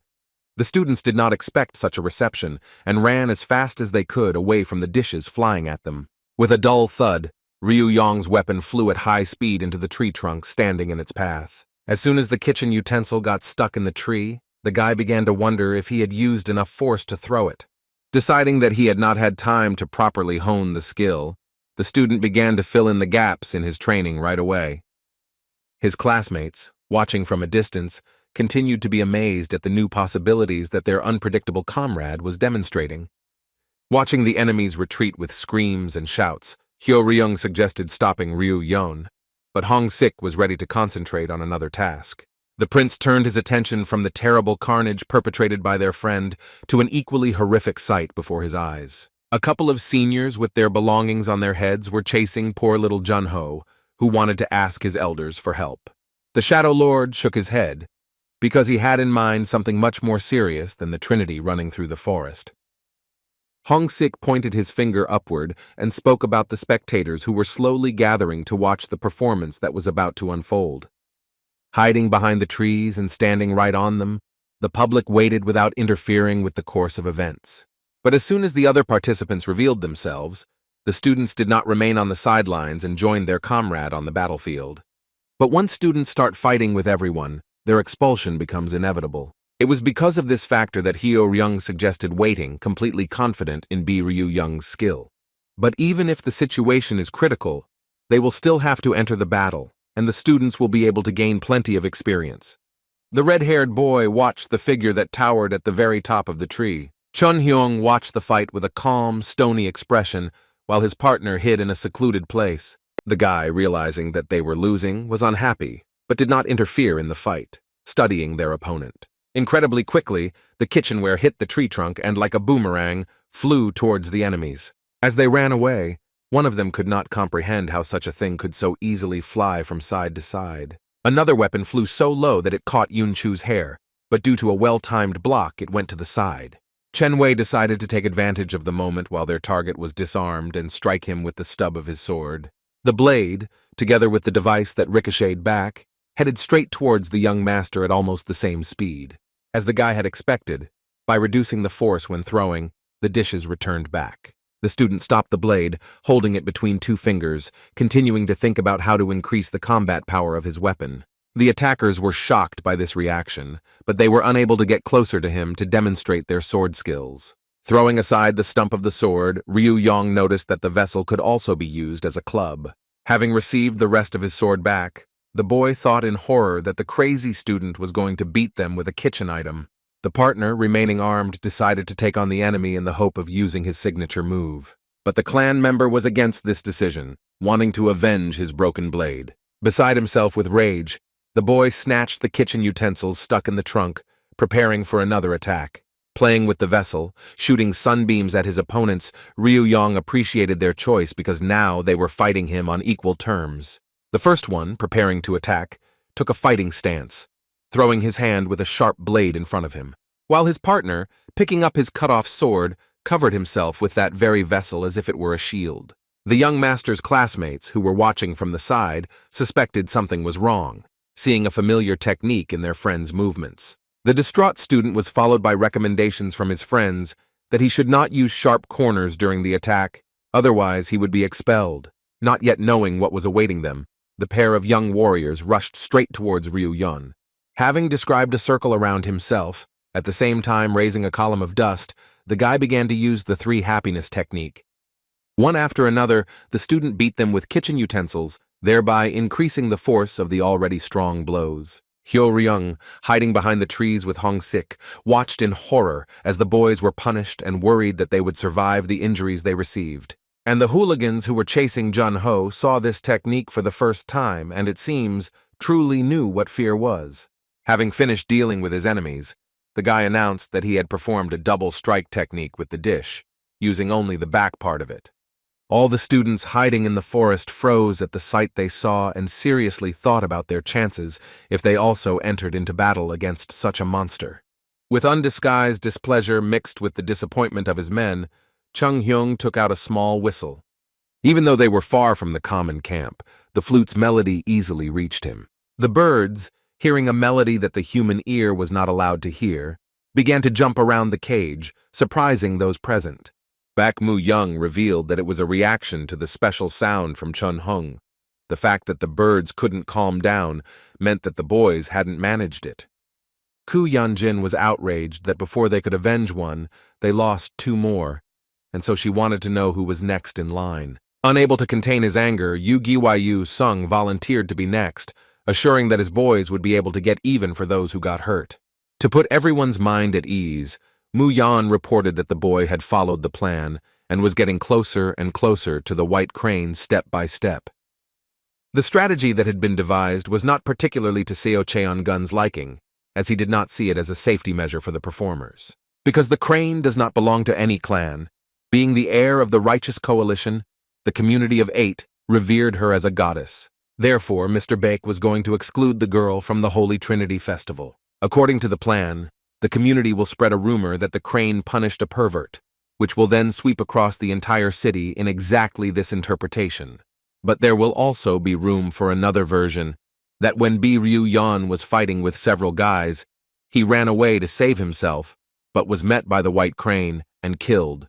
S1: The students did not expect such a reception, and ran as fast as they could away from the dishes flying at them. With a dull thud, Ryu Yong's weapon flew at high speed into the tree trunk standing in its path. As soon as the kitchen utensil got stuck in the tree, the guy began to wonder if he had used enough force to throw it. Deciding that he had not had time to properly hone the skill, the student began to fill in the gaps in his training right away. His classmates, watching from a distance, continued to be amazed at the new possibilities that their unpredictable comrade was demonstrating. Watching the enemies retreat with screams and shouts, Hyo-ryung suggested stopping Ryu Yeon, but Hong-sik was ready to concentrate on another task. The prince turned his attention from the terrible carnage perpetrated by their friend to an equally horrific sight before his eyes. A couple of seniors with their belongings on their heads were chasing poor little Jun-ho, who wanted to ask his elders for help. The Shadow Lord shook his head, because he had in mind something much more serious than the Trinity running through the forest. Hong-sik pointed his finger upward and spoke about the spectators who were slowly gathering to watch the performance that was about to unfold. Hiding behind the trees and standing right on them, the public waited without interfering with the course of events. But as soon as the other participants revealed themselves, the students did not remain on the sidelines and joined their comrade on the battlefield. But once students start fighting with everyone, their expulsion becomes inevitable. It was because of this factor that Hyo-ryung suggested waiting, completely confident in Bi-ryu-young's skill. But even if the situation is critical, they will still have to enter the battle, and the students will be able to gain plenty of experience. The red-haired boy watched the figure that towered at the very top of the tree. Chun-hyung watched the fight with a calm, stony expression, while his partner hid in a secluded place. The guy, realizing that they were losing, was unhappy, but did not interfere in the fight, studying their opponent. Incredibly quickly, the kitchenware hit the tree trunk and, like a boomerang, flew towards the enemies. As they ran away, one of them could not comprehend how such a thing could so easily fly from side to side. Another weapon flew so low that it caught Yun-chu's hair, but due to a well-timed block, it went to the side. Chen Wei decided to take advantage of the moment while their target was disarmed and strike him with the stub of his sword. The blade, together with the device that ricocheted back, headed straight towards the young master at almost the same speed. As the guy had expected, by reducing the force when throwing, the dishes returned back. The student stopped the blade, holding it between two fingers, continuing to think about how to increase the combat power of his weapon. The attackers were shocked by this reaction, but they were unable to get closer to him to demonstrate their sword skills. Throwing aside the stump of the sword, Ryu-yong noticed that the vessel could also be used as a club. Having received the rest of his sword back, the boy thought in horror that the crazy student was going to beat them with a kitchen item. The partner, remaining armed, decided to take on the enemy in the hope of using his signature move. But the clan member was against this decision, wanting to avenge his broken blade. Beside himself with rage, the boy snatched the kitchen utensils stuck in the trunk, preparing for another attack. Playing with the vessel, shooting sunbeams at his opponents, Ryu-yong appreciated their choice because now they were fighting him on equal terms. The first one, preparing to attack, took a fighting stance, throwing his hand with a sharp blade in front of him, while his partner, picking up his cut-off sword, covered himself with that very vessel as if it were a shield. The young master's classmates, who were watching from the side, suspected something was wrong, seeing a familiar technique in their friend's movements. The distraught student was followed by recommendations from his friends that he should not use sharp corners during the attack, otherwise he would be expelled. Not yet knowing what was awaiting them, the pair of young warriors rushed straight towards Ryu-yong. Having described a circle around himself, at the same time raising a column of dust, the guy began to use the three happiness technique. One after another, the student beat them with kitchen utensils, thereby increasing the force of the already strong blows. Hyo-ryung, hiding behind the trees with Hong-sik, watched in horror as the boys were punished and worried that they would survive the injuries they received. And the hooligans who were chasing Jun-ho saw this technique for the first time and, it seems, truly knew what fear was. Having finished dealing with his enemies, the guy announced that he had performed a double strike technique with the dish, using only the back part of it. All the students hiding in the forest froze at the sight they saw and seriously thought about their chances if they also entered into battle against such a monster. With undisguised displeasure mixed with the disappointment of his men, Chung-hyung took out a small whistle. Even though they were far from the common camp, the flute's melody easily reached him. The birds, hearing a melody that the human ear was not allowed to hear, began to jump around the cage, surprising those present. Bak Mu-young revealed that it was a reaction to the special sound from Chun-hung. The fact that the birds couldn't calm down meant that the boys hadn't managed it. Ku Yanjin was outraged that before they could avenge one, they lost two more, and so she wanted to know who was next in line. Unable to contain his anger, Yu Giwayu Sung volunteered to be next, assuring that his boys would be able to get even for those who got hurt. To put everyone's mind at ease, Mu Yan reported that the boy had followed the plan and was getting closer and closer to the white crane step by step. The strategy that had been devised was not particularly to Seo Cheon-gun's liking, as he did not see it as a safety measure for the performers. Because the crane does not belong to any clan, being the heir of the righteous coalition, the community of 8 revered her as a goddess. Therefore, Mr. Baek was going to exclude the girl from the Holy Trinity Festival. According to the plan, the community will spread a rumor that the crane punished a pervert, which will then sweep across the entire city in exactly this interpretation. But there will also be room for another version, that when Ryu-yan was fighting with several guys, he ran away to save himself, but was met by the White Crane and killed.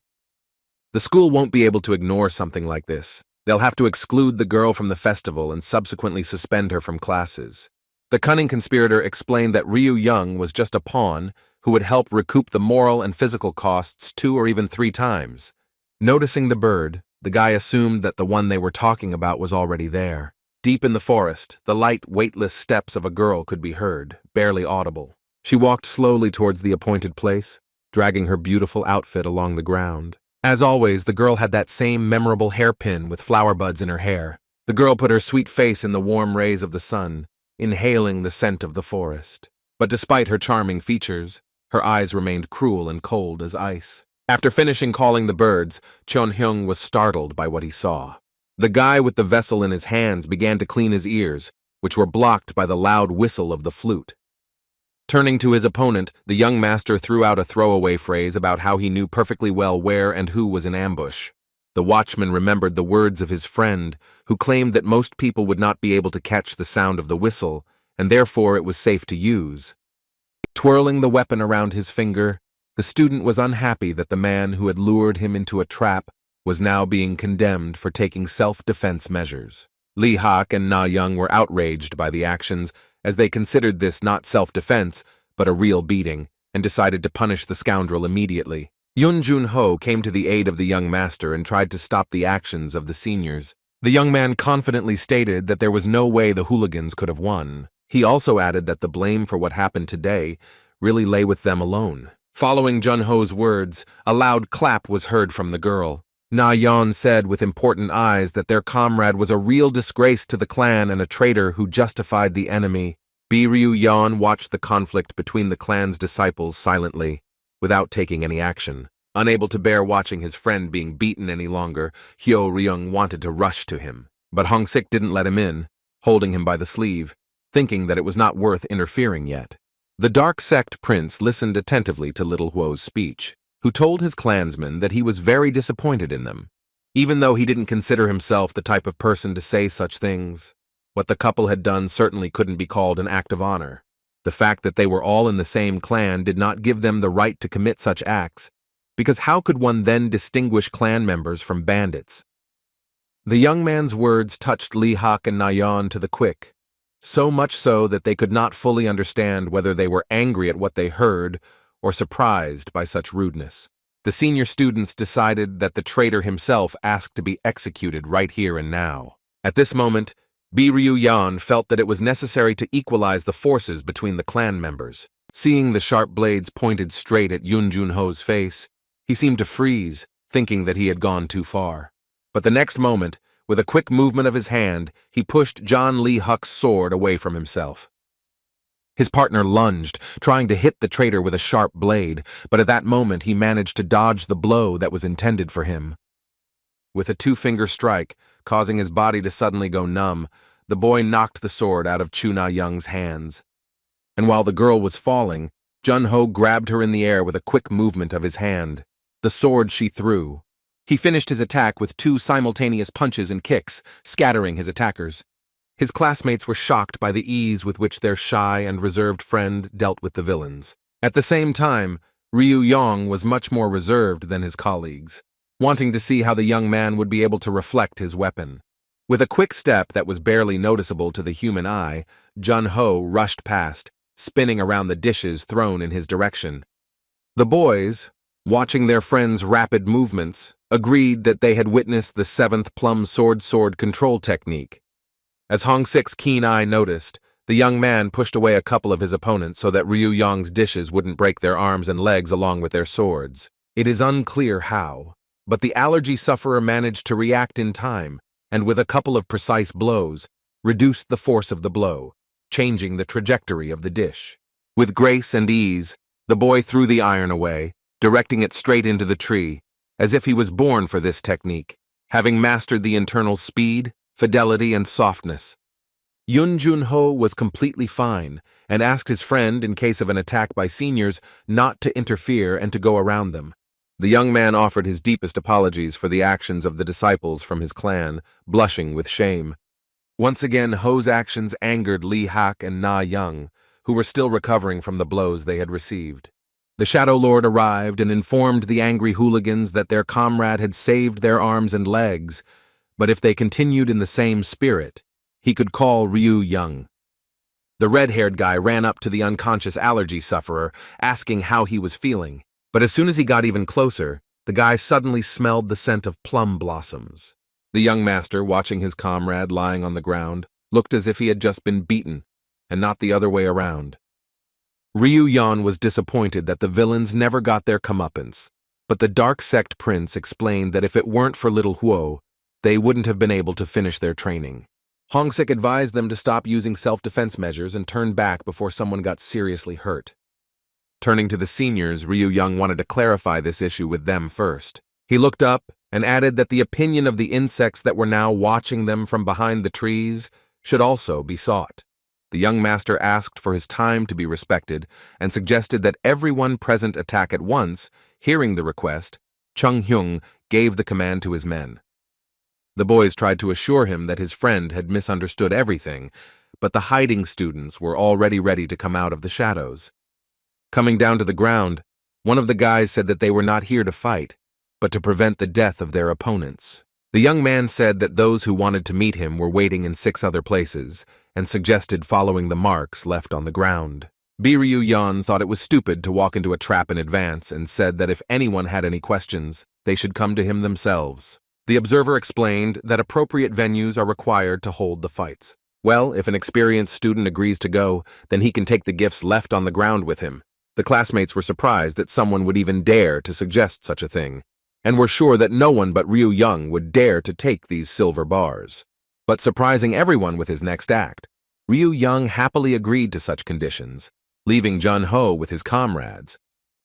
S1: The school won't be able to ignore something like this. They'll have to exclude the girl from the festival and subsequently suspend her from classes. The cunning conspirator explained that Ryu-young was just a pawn who would help recoup the moral and physical costs 2 or even 3 times. Noticing the bird, the guy assumed that the one they were talking about was already there. Deep in the forest, the light, weightless steps of a girl could be heard, barely audible. She walked slowly towards the appointed place, dragging her beautiful outfit along the ground. As always, the girl had that same memorable hairpin with flower buds in her hair. The girl put her sweet face in the warm rays of the sun, inhaling the scent of the forest. But despite her charming features, her eyes remained cruel and cold as ice. After finishing calling the birds, Chon-hyung was startled by what he saw. The guy with the vessel in his hands began to clean his ears, which were blocked by the loud whistle of the flute. Turning to his opponent, the young master threw out a throwaway phrase about how he knew perfectly well where and who was in ambush. The watchman remembered the words of his friend, who claimed that most people would not be able to catch the sound of the whistle, and therefore it was safe to use. Twirling the weapon around his finger, the student was unhappy that the man who had lured him into a trap was now being condemned for taking self-defense measures. Lee Hak and Na Young were outraged by the actions, as they considered this not self-defense, but a real beating, and decided to punish the scoundrel immediately. Yun Jun-ho came to the aid of the young master and tried to stop the actions of the seniors. The young man confidently stated that there was no way the hooligans could have won. He also added that the blame for what happened today really lay with them alone. Following Jun-ho's words, a loud clap was heard from the girl. Na Yeon said with important eyes that their comrade was a real disgrace to the clan and a traitor who justified the enemy. Ryu-yan watched the conflict between the clan's disciples silently, without taking any action. Unable to bear watching his friend being beaten any longer, Hyo-ryung wanted to rush to him, but Hong-sik didn't let him in, holding him by the sleeve, thinking that it was not worth interfering yet. The dark sect prince listened attentively to little Hwo's speech, who told his clansmen that he was very disappointed in them. Even though he didn't consider himself the type of person to say such things, what the couple had done certainly couldn't be called an act of honor. The fact that they were all in the same clan did not give them the right to commit such acts, because how could one then distinguish clan members from bandits? The young man's words touched Lee Hak and Na Yeon to the quick, so much so that they could not fully understand whether they were angry at what they heard or surprised by such rudeness. The senior students decided that the traitor himself asked to be executed right here and now. At this moment, Ryu-yan felt that it was necessary to equalize the forces between the clan members. Seeing the sharp blades pointed straight at Yun Jun-ho's face, he seemed to freeze, thinking that he had gone too far. But the next moment, with a quick movement of his hand, he pushed John Lee Huck's sword away from himself. His partner lunged, trying to hit the traitor with a sharp blade, but at that moment he managed to dodge the blow that was intended for him. With a 2-finger strike, causing his body to suddenly go numb, the boy knocked the sword out of Chu Na-young's hands. And while the girl was falling, Jun-ho grabbed her in the air with a quick movement of his hand. The sword she threw. He finished his attack with 2 simultaneous punches and kicks, scattering his attackers. His classmates were shocked by the ease with which their shy and reserved friend dealt with the villains. At the same time, Ryu-young was much more reserved than his colleagues, wanting to see how the young man would be able to reflect his weapon. With a quick step that was barely noticeable to the human eye, Jun-ho rushed past, spinning around the dishes thrown in his direction. The boys, watching their friend's rapid movements, agreed that they had witnessed the 7th plum sword control technique. As Hong-sik's keen eye noticed, the young man pushed away a couple of his opponents so that Ryu-young's dishes wouldn't break their arms and legs along with their swords. It is unclear how, but the allergy sufferer managed to react in time, and with a couple of precise blows, reduced the force of the blow, changing the trajectory of the dish. With grace and ease, the boy threw the iron away, directing it straight into the tree, as if he was born for this technique, having mastered the internal speed, fidelity, and softness. Yun Jun-ho was completely fine and asked his friend, in case of an attack by seniors, not to interfere and to go around them. The young man offered his deepest apologies for the actions of the disciples from his clan, blushing with shame. Once again, Ho's actions angered Li Hak and Na Young, who were still recovering from the blows they had received. The Shadow Lord arrived and informed the angry hooligans that their comrade had saved their arms and legs, but if they continued in the same spirit, he could call Ryu Young. The red-haired guy ran up to the unconscious allergy sufferer, asking how he was feeling, but as soon as he got even closer, the guy suddenly smelled the scent of plum blossoms. The young master, watching his comrade lying on the ground, looked as if he had just been beaten, and not the other way around. Ryu Yan was disappointed that the villains never got their comeuppance, but the Dark Sect Prince explained that if it weren't for little Huo, they wouldn't have been able to finish their training. Hongsik advised them to stop using self-defense measures and turn back before someone got seriously hurt. Turning to the seniors, Ryu Young wanted to clarify this issue with them first. He looked up and added that the opinion of the insects that were now watching them from behind the trees should also be sought. The young master asked for his time to be respected and suggested that everyone present attack at once. Hearing the request, Chung Hyung gave the command to his men. The boys tried to assure him that his friend had misunderstood everything, but the hiding students were already ready to come out of the shadows. Coming down to the ground, one of the guys said that they were not here to fight, but to prevent the death of their opponents. The young man said that those who wanted to meet him were waiting in 6 other places, and suggested following the marks left on the ground. Ryu Yan thought it was stupid to walk into a trap in advance and said that if anyone had any questions, they should come to him themselves. The observer explained that appropriate venues are required to hold the fights. Well, if an experienced student agrees to go, then he can take the gifts left on the ground with him. The classmates were surprised that someone would even dare to suggest such a thing, and were sure that no one but Ryu Young would dare to take these silver bars. But surprising everyone with his next act, Ryu Young happily agreed to such conditions, leaving Jun Ho with his comrades.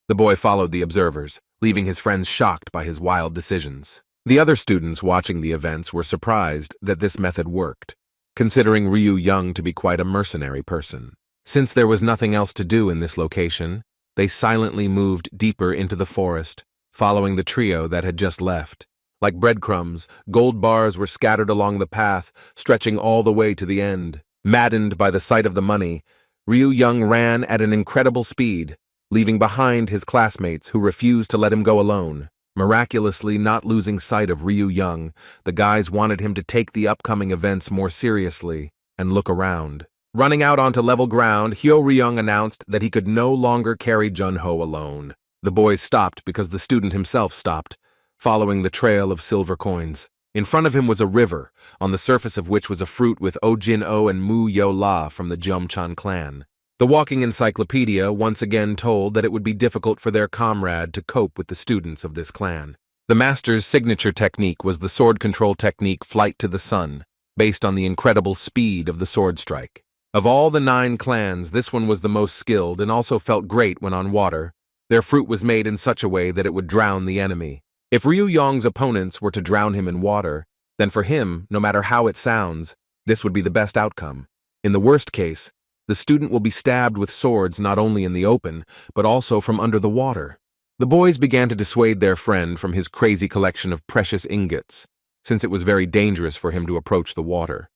S1: The boy followed the observers, leaving his friends shocked by his wild decisions. The other students watching the events were surprised that this method worked, considering Ryu Young to be quite a mercenary person. Since there was nothing else to do in this location, they silently moved deeper into the forest, following the trio that had just left. Like breadcrumbs, gold bars were scattered along the path, stretching all the way to the end. Maddened by the sight of the money, Ryu Young ran at an incredible speed, leaving behind his classmates who refused to let him go alone. Miraculously not losing sight of Ryu Young, the guys wanted him to take the upcoming events more seriously and look around. Running out onto level ground, Hyo Ryung announced that he could no longer carry Jun Ho alone. The boys stopped because the student himself stopped, following the trail of silver coins. In front of him was a river, on the surface of which was a fruit with Oh Jin Oh and Mu Yo La from the Jeomchan clan. The walking encyclopedia once again told that it would be difficult for their comrade to cope with the students of this clan. The master's signature technique was the sword control technique Flight to the Sun, based on the incredible speed of the sword strike. Of all the 9 clans, this one was the most skilled and also felt great when on water. Their fruit was made in such a way that it would drown the enemy. If Ryu Yong's opponents were to drown him in water, then for him, no matter how it sounds, this would be the best outcome. In the worst case, the student will be stabbed with swords not only in the open, but also from under the water. The boys began to dissuade their friend from his crazy collection of precious ingots, since it was very dangerous for him to approach the water.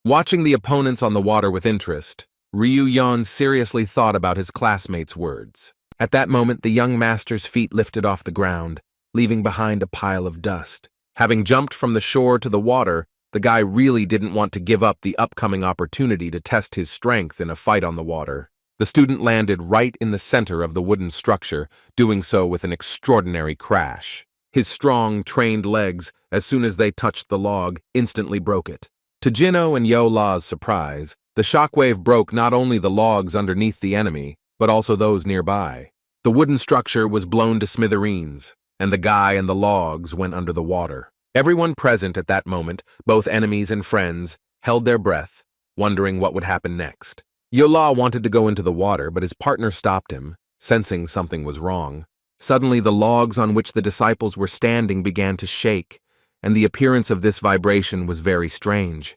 S1: Watching the opponents on the water with interest, Ryu Yan seriously thought about his classmates' words. At that moment, the young master's feet lifted off the ground, leaving behind a pile of dust. Having jumped from the shore to the water, the guy really didn't want to give up the upcoming opportunity to test his strength in a fight on the water. The student landed right in the center of the wooden structure, doing so with an extraordinary crash. His strong, trained legs, as soon as they touched the log, instantly broke it. To Jino and Yo La's surprise, the shockwave broke not only the logs underneath the enemy, but also those nearby. The wooden structure was blown to smithereens, and the guy and the logs went under the water. Everyone present at that moment, both enemies and friends, held their breath, wondering what would happen next. Yo La wanted to go into the water, but his partner stopped him, sensing something was wrong. Suddenly, the logs on which the disciples were standing began to shake, and the appearance of this vibration was very strange.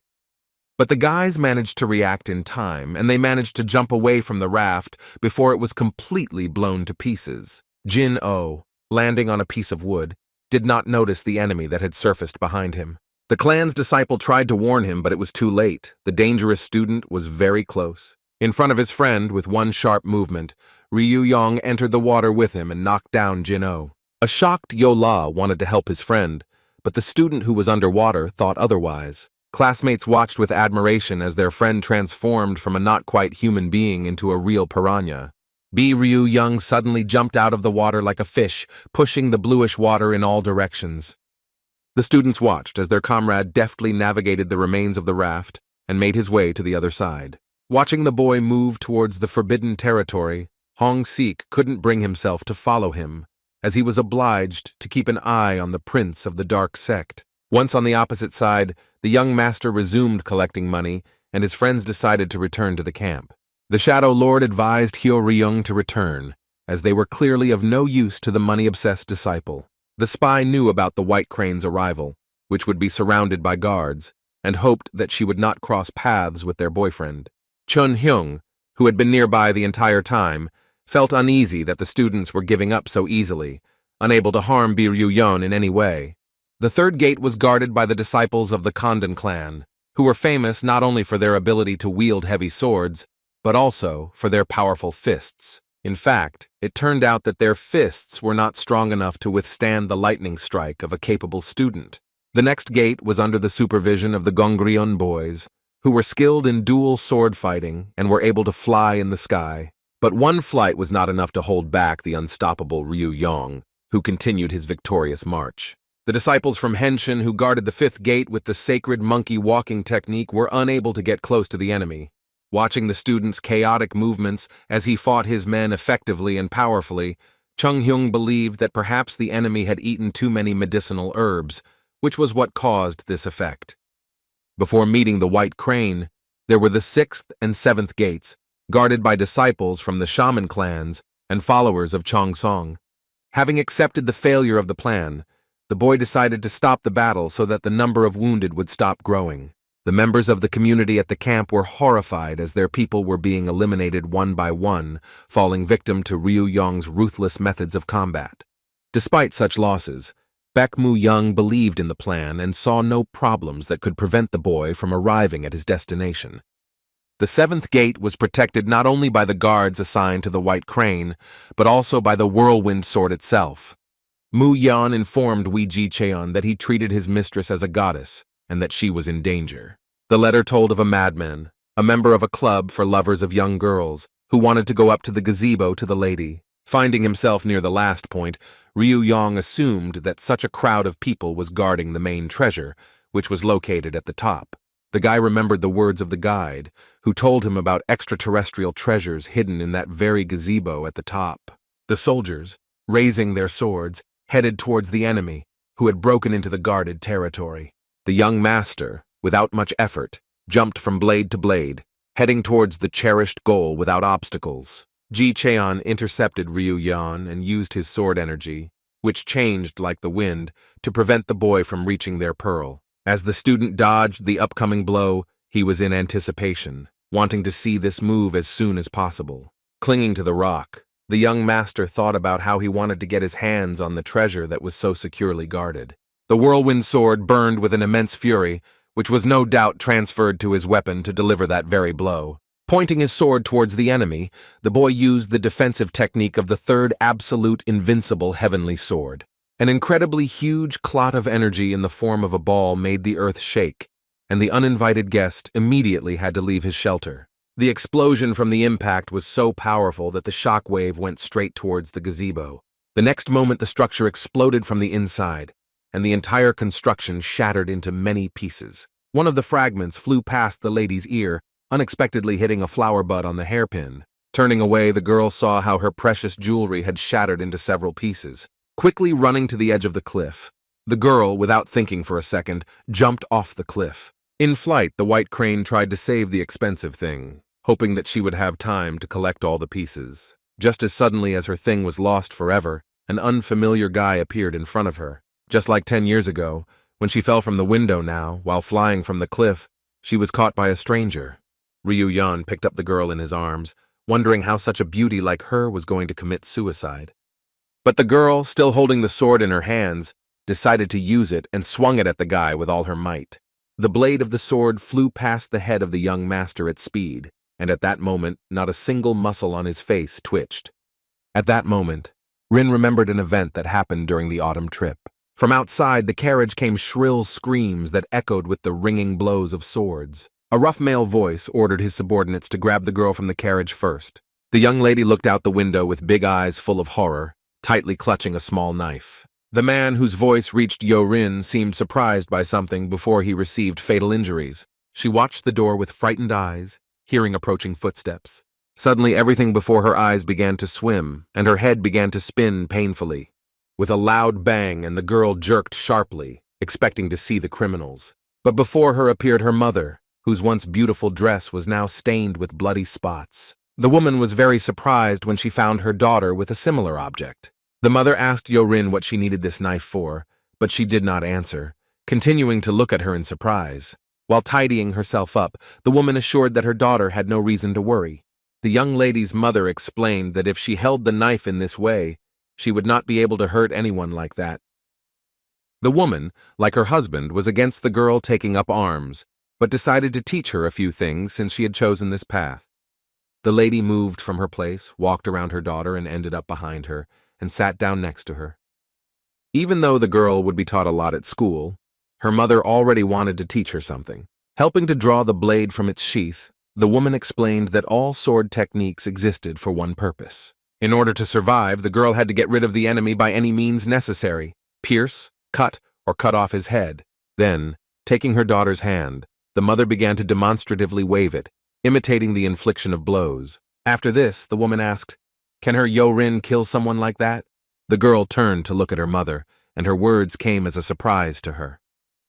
S1: But the guys managed to react in time, and they managed to jump away from the raft before it was completely blown to pieces. Jin Oh, landing on a piece of wood, did not notice the enemy that had surfaced behind him. The clan's disciple tried to warn him, but it was too late. The dangerous student was very close. In front of his friend, with one sharp movement, Ryu Yong entered the water with him and knocked down Jin-O. A shocked Yo-La wanted to help his friend, but the student who was underwater thought otherwise. Classmates watched with admiration as their friend transformed from a not-quite-human being into a real piranha. Ryu Young suddenly jumped out of the water like a fish, pushing the bluish water in all directions. The students watched as their comrade deftly navigated the remains of the raft and made his way to the other side. Watching the boy move towards the forbidden territory, Hong Sik couldn't bring himself to follow him, as he was obliged to keep an eye on the prince of the dark sect. Once on the opposite side, the young master resumed collecting money, and his friends decided to return to the camp. The Shadow Lord advised Hyo Ryung to return, as they were clearly of no use to the money-obsessed disciple. The spy knew about the White Crane's arrival, which would be surrounded by guards, and hoped that she would not cross paths with their boyfriend. Chun Hyung, who had been nearby the entire time, felt uneasy that the students were giving up so easily, unable to harm Ryu-yeon in any way. The third gate was guarded by the disciples of the Kondon clan, who were famous not only for their ability to wield heavy swords, but also for their powerful fists. In fact, it turned out that their fists were not strong enough to withstand the lightning strike of a capable student. The next gate was under the supervision of the Gongryun boys, who were skilled in dual sword fighting and were able to fly in the sky. But one flight was not enough to hold back the unstoppable Ryu Yong, who continued his victorious march. The disciples from Henshin who guarded the fifth gate with the sacred monkey walking technique were unable to get close to the enemy. Watching the student's chaotic movements as he fought his men effectively and powerfully, Chung Hyung believed that perhaps the enemy had eaten too many medicinal herbs, which was what caused this effect. Before meeting the White Crane, there were the sixth and seventh gates, guarded by disciples from the shaman clans and followers of Chong Song. Having accepted the failure of the plan, the boy decided to stop the battle so that the number of wounded would stop growing. The members of the community at the camp were horrified as their people were being eliminated one by one, falling victim to Ryu Yong's ruthless methods of combat. Despite such losses, Baek Mu Young believed in the plan and saw no problems that could prevent the boy from arriving at his destination. The seventh gate was protected not only by the guards assigned to the White Crane, but also by the whirlwind sword itself. Mu Yan informed Wee Ji Cheon that he treated his mistress as a goddess, and that she was in danger. The letter told of a madman, a member of a club for lovers of young girls, who wanted to go up to the gazebo to the lady. Finding himself near the last point, Ryu Yong assumed that such a crowd of people was guarding the main treasure, which was located at the top. The guy remembered the words of the guide, who told him about extraterrestrial treasures hidden in that very gazebo at the top. The soldiers, raising their swords, headed towards the enemy, who had broken into the guarded territory. The young master, without much effort, jumped from blade to blade, heading towards the cherished goal without obstacles. Ji Cheon intercepted Ryu Yan and used his sword energy, which changed like the wind, to prevent the boy from reaching their pearl. As the student dodged the upcoming blow, he was in anticipation, wanting to see this move as soon as possible. Clinging to the rock, the young master thought about how he wanted to get his hands on the treasure that was so securely guarded. The whirlwind sword burned with an immense fury, which was no doubt transferred to his weapon to deliver that very blow. Pointing his sword towards the enemy, the boy used the defensive technique of the third absolute invincible heavenly sword. An incredibly huge clot of energy in the form of a ball made the earth shake, and the uninvited guest immediately had to leave his shelter. The explosion from the impact was so powerful that the shock wave went straight towards the gazebo. The next moment the structure exploded from the inside, and the entire construction shattered into many pieces. One of the fragments flew past the lady's ear, unexpectedly hitting a flower bud on the hairpin. Turning away, the girl saw how her precious jewelry had shattered into several pieces. Quickly running to the edge of the cliff, the girl, without thinking for a second, jumped off the cliff. In flight, the White Crane tried to save the expensive thing, hoping that she would have time to collect all the pieces. Just as suddenly as her thing was lost forever, an unfamiliar guy appeared in front of her. Just like 10 years ago, when she fell from the window now, while flying from the cliff, she was caught by a stranger. Ryu Yan picked up the girl in his arms, wondering how such a beauty like her was going to commit suicide. But the girl, still holding the sword in her hands, decided to use it and swung it at the guy with all her might. The blade of the sword flew past the head of the young master at speed, and at that moment, not a single muscle on his face twitched. At that moment, Rin remembered an event that happened during the autumn trip. From outside, the carriage came shrill screams that echoed with the ringing blows of swords. A rough male voice ordered his subordinates to grab the girl from the carriage first. The young lady looked out the window with big eyes full of horror, tightly clutching a small knife. The man whose voice reached Yo-Rin seemed surprised by something before he received fatal injuries. She watched the door with frightened eyes, hearing approaching footsteps. Suddenly, everything before her eyes began to swim, and her head began to spin painfully. With a loud bang, and the girl jerked sharply, expecting to see the criminals. But before her appeared her mother, whose once beautiful dress was now stained with bloody spots. The woman was very surprised when she found her daughter with a similar object. The mother asked Yo-Rin what she needed this knife for, but she did not answer, continuing to look at her in surprise. While tidying herself up, the woman assured that her daughter had no reason to worry. The young lady's mother explained that if she held the knife in this way, she would not be able to hurt anyone like that. The woman, like her husband, was against the girl taking up arms, but decided to teach her a few things since she had chosen this path. The lady moved from her place, walked around her daughter and ended up behind her, and sat down next to her. Even though the girl would be taught a lot at school, her mother already wanted to teach her something. Helping to draw the blade from its sheath, the woman explained that all sword techniques existed for one purpose. In order to survive, the girl had to get rid of the enemy by any means necessary, pierce, cut, or cut off his head. Then, taking her daughter's hand, the mother began to demonstratively wave it, imitating the infliction of blows. After this, the woman asked, "Can her Yo-Rin kill someone like that?" The girl turned to look at her mother, and her words came as a surprise to her.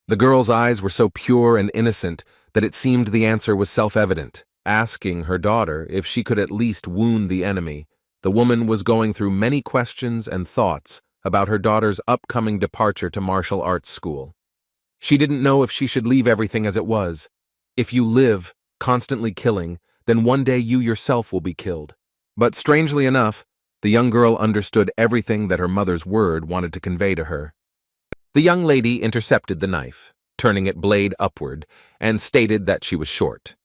S1: The girl's eyes were so pure and innocent that it seemed the answer was self-evident. Asking her daughter if she could at least wound the enemy, the woman was going through many questions and thoughts about her daughter's upcoming departure to martial arts school. She didn't know if she should leave everything as it was. If you live, constantly killing, then one day you yourself will be killed. But strangely enough, the young girl understood everything that her mother's word wanted to convey to her. The young lady intercepted the knife, turning it blade upward, and stated that she was short.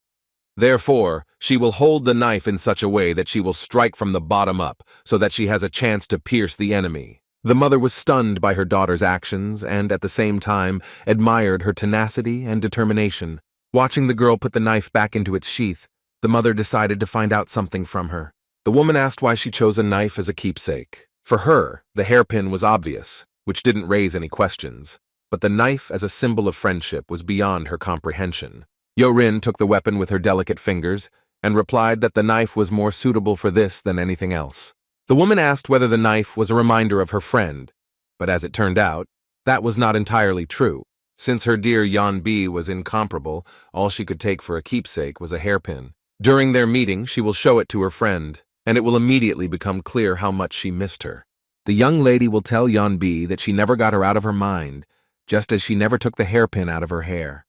S1: Therefore, she will hold the knife in such a way that she will strike from the bottom up, so that she has a chance to pierce the enemy. The mother was stunned by her daughter's actions and, at the same time, admired her tenacity and determination. Watching the girl put the knife back into its sheath, the mother decided to find out something from her. The woman asked why she chose a knife as a keepsake. For her, the hairpin was obvious, which didn't raise any questions, but the knife as a symbol of friendship was beyond her comprehension. Yo-Rin took the weapon with her delicate fingers and replied that the knife was more suitable for this than anything else. The woman asked whether the knife was a reminder of her friend, but as it turned out, that was not entirely true. Since her dear Yeon-bi was incomparable, all she could take for a keepsake was a hairpin. During their meeting, she will show it to her friend, and it will immediately become clear how much she missed her. The young lady will tell Yeon-bi that she never got her out of her mind, just as she never took the hairpin out of her hair.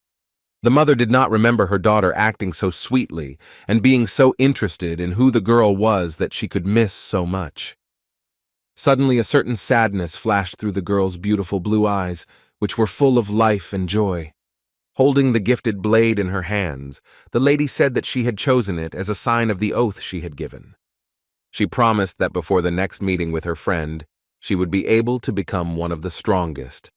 S1: The mother did not remember her daughter acting so sweetly and being so interested in who the girl was that she could miss so much. Suddenly, a certain sadness flashed through the girl's beautiful blue eyes, which were full of life and joy. Holding the gifted blade in her hands, the lady said that she had chosen it as a sign of the oath she had given. She promised that before the next meeting with her friend, she would be able to become one of the strongest.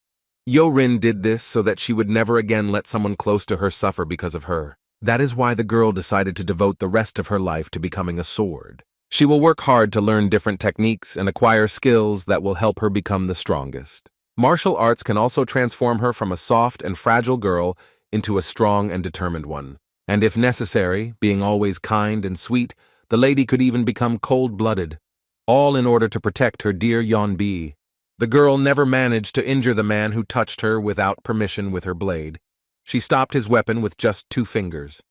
S1: Yo-Rin did this so that she would never again let someone close to her suffer because of her. That is why the girl decided to devote the rest of her life to becoming a sword. She will work hard to learn different techniques and acquire skills that will help her become the strongest. Martial arts can also transform her from a soft and fragile girl into a strong and determined one. And if necessary, being always kind and sweet, the lady could even become cold-blooded, all in order to protect her dear Yeon-bi. The girl never managed to injure the man who touched her without permission with her blade. She stopped his weapon with just 2 fingers.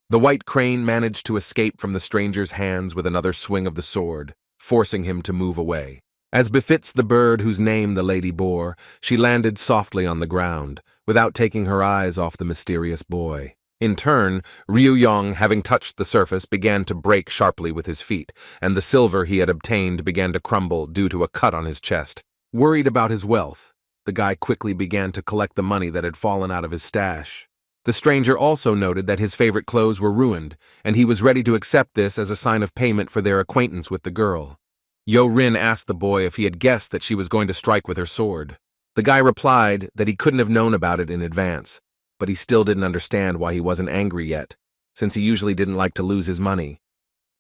S1: The white crane managed to escape from the stranger's hands with another swing of the sword, forcing him to move away. As befits the bird whose name the lady bore, she landed softly on the ground, without taking her eyes off the mysterious boy. In turn, Ryu Yong, having touched the surface, began to break sharply with his feet, and the silver he had obtained began to crumble due to a cut on his chest. Worried about his wealth, the guy quickly began to collect the money that had fallen out of his stash. The stranger also noted that his favorite clothes were ruined, and he was ready to accept this as a sign of payment for their acquaintance with the girl. Yo-Rin asked the boy if he had guessed that she was going to strike with her sword. The guy replied that he couldn't have known about it in advance, but he still didn't understand why he wasn't angry yet, since he usually didn't like to lose his money.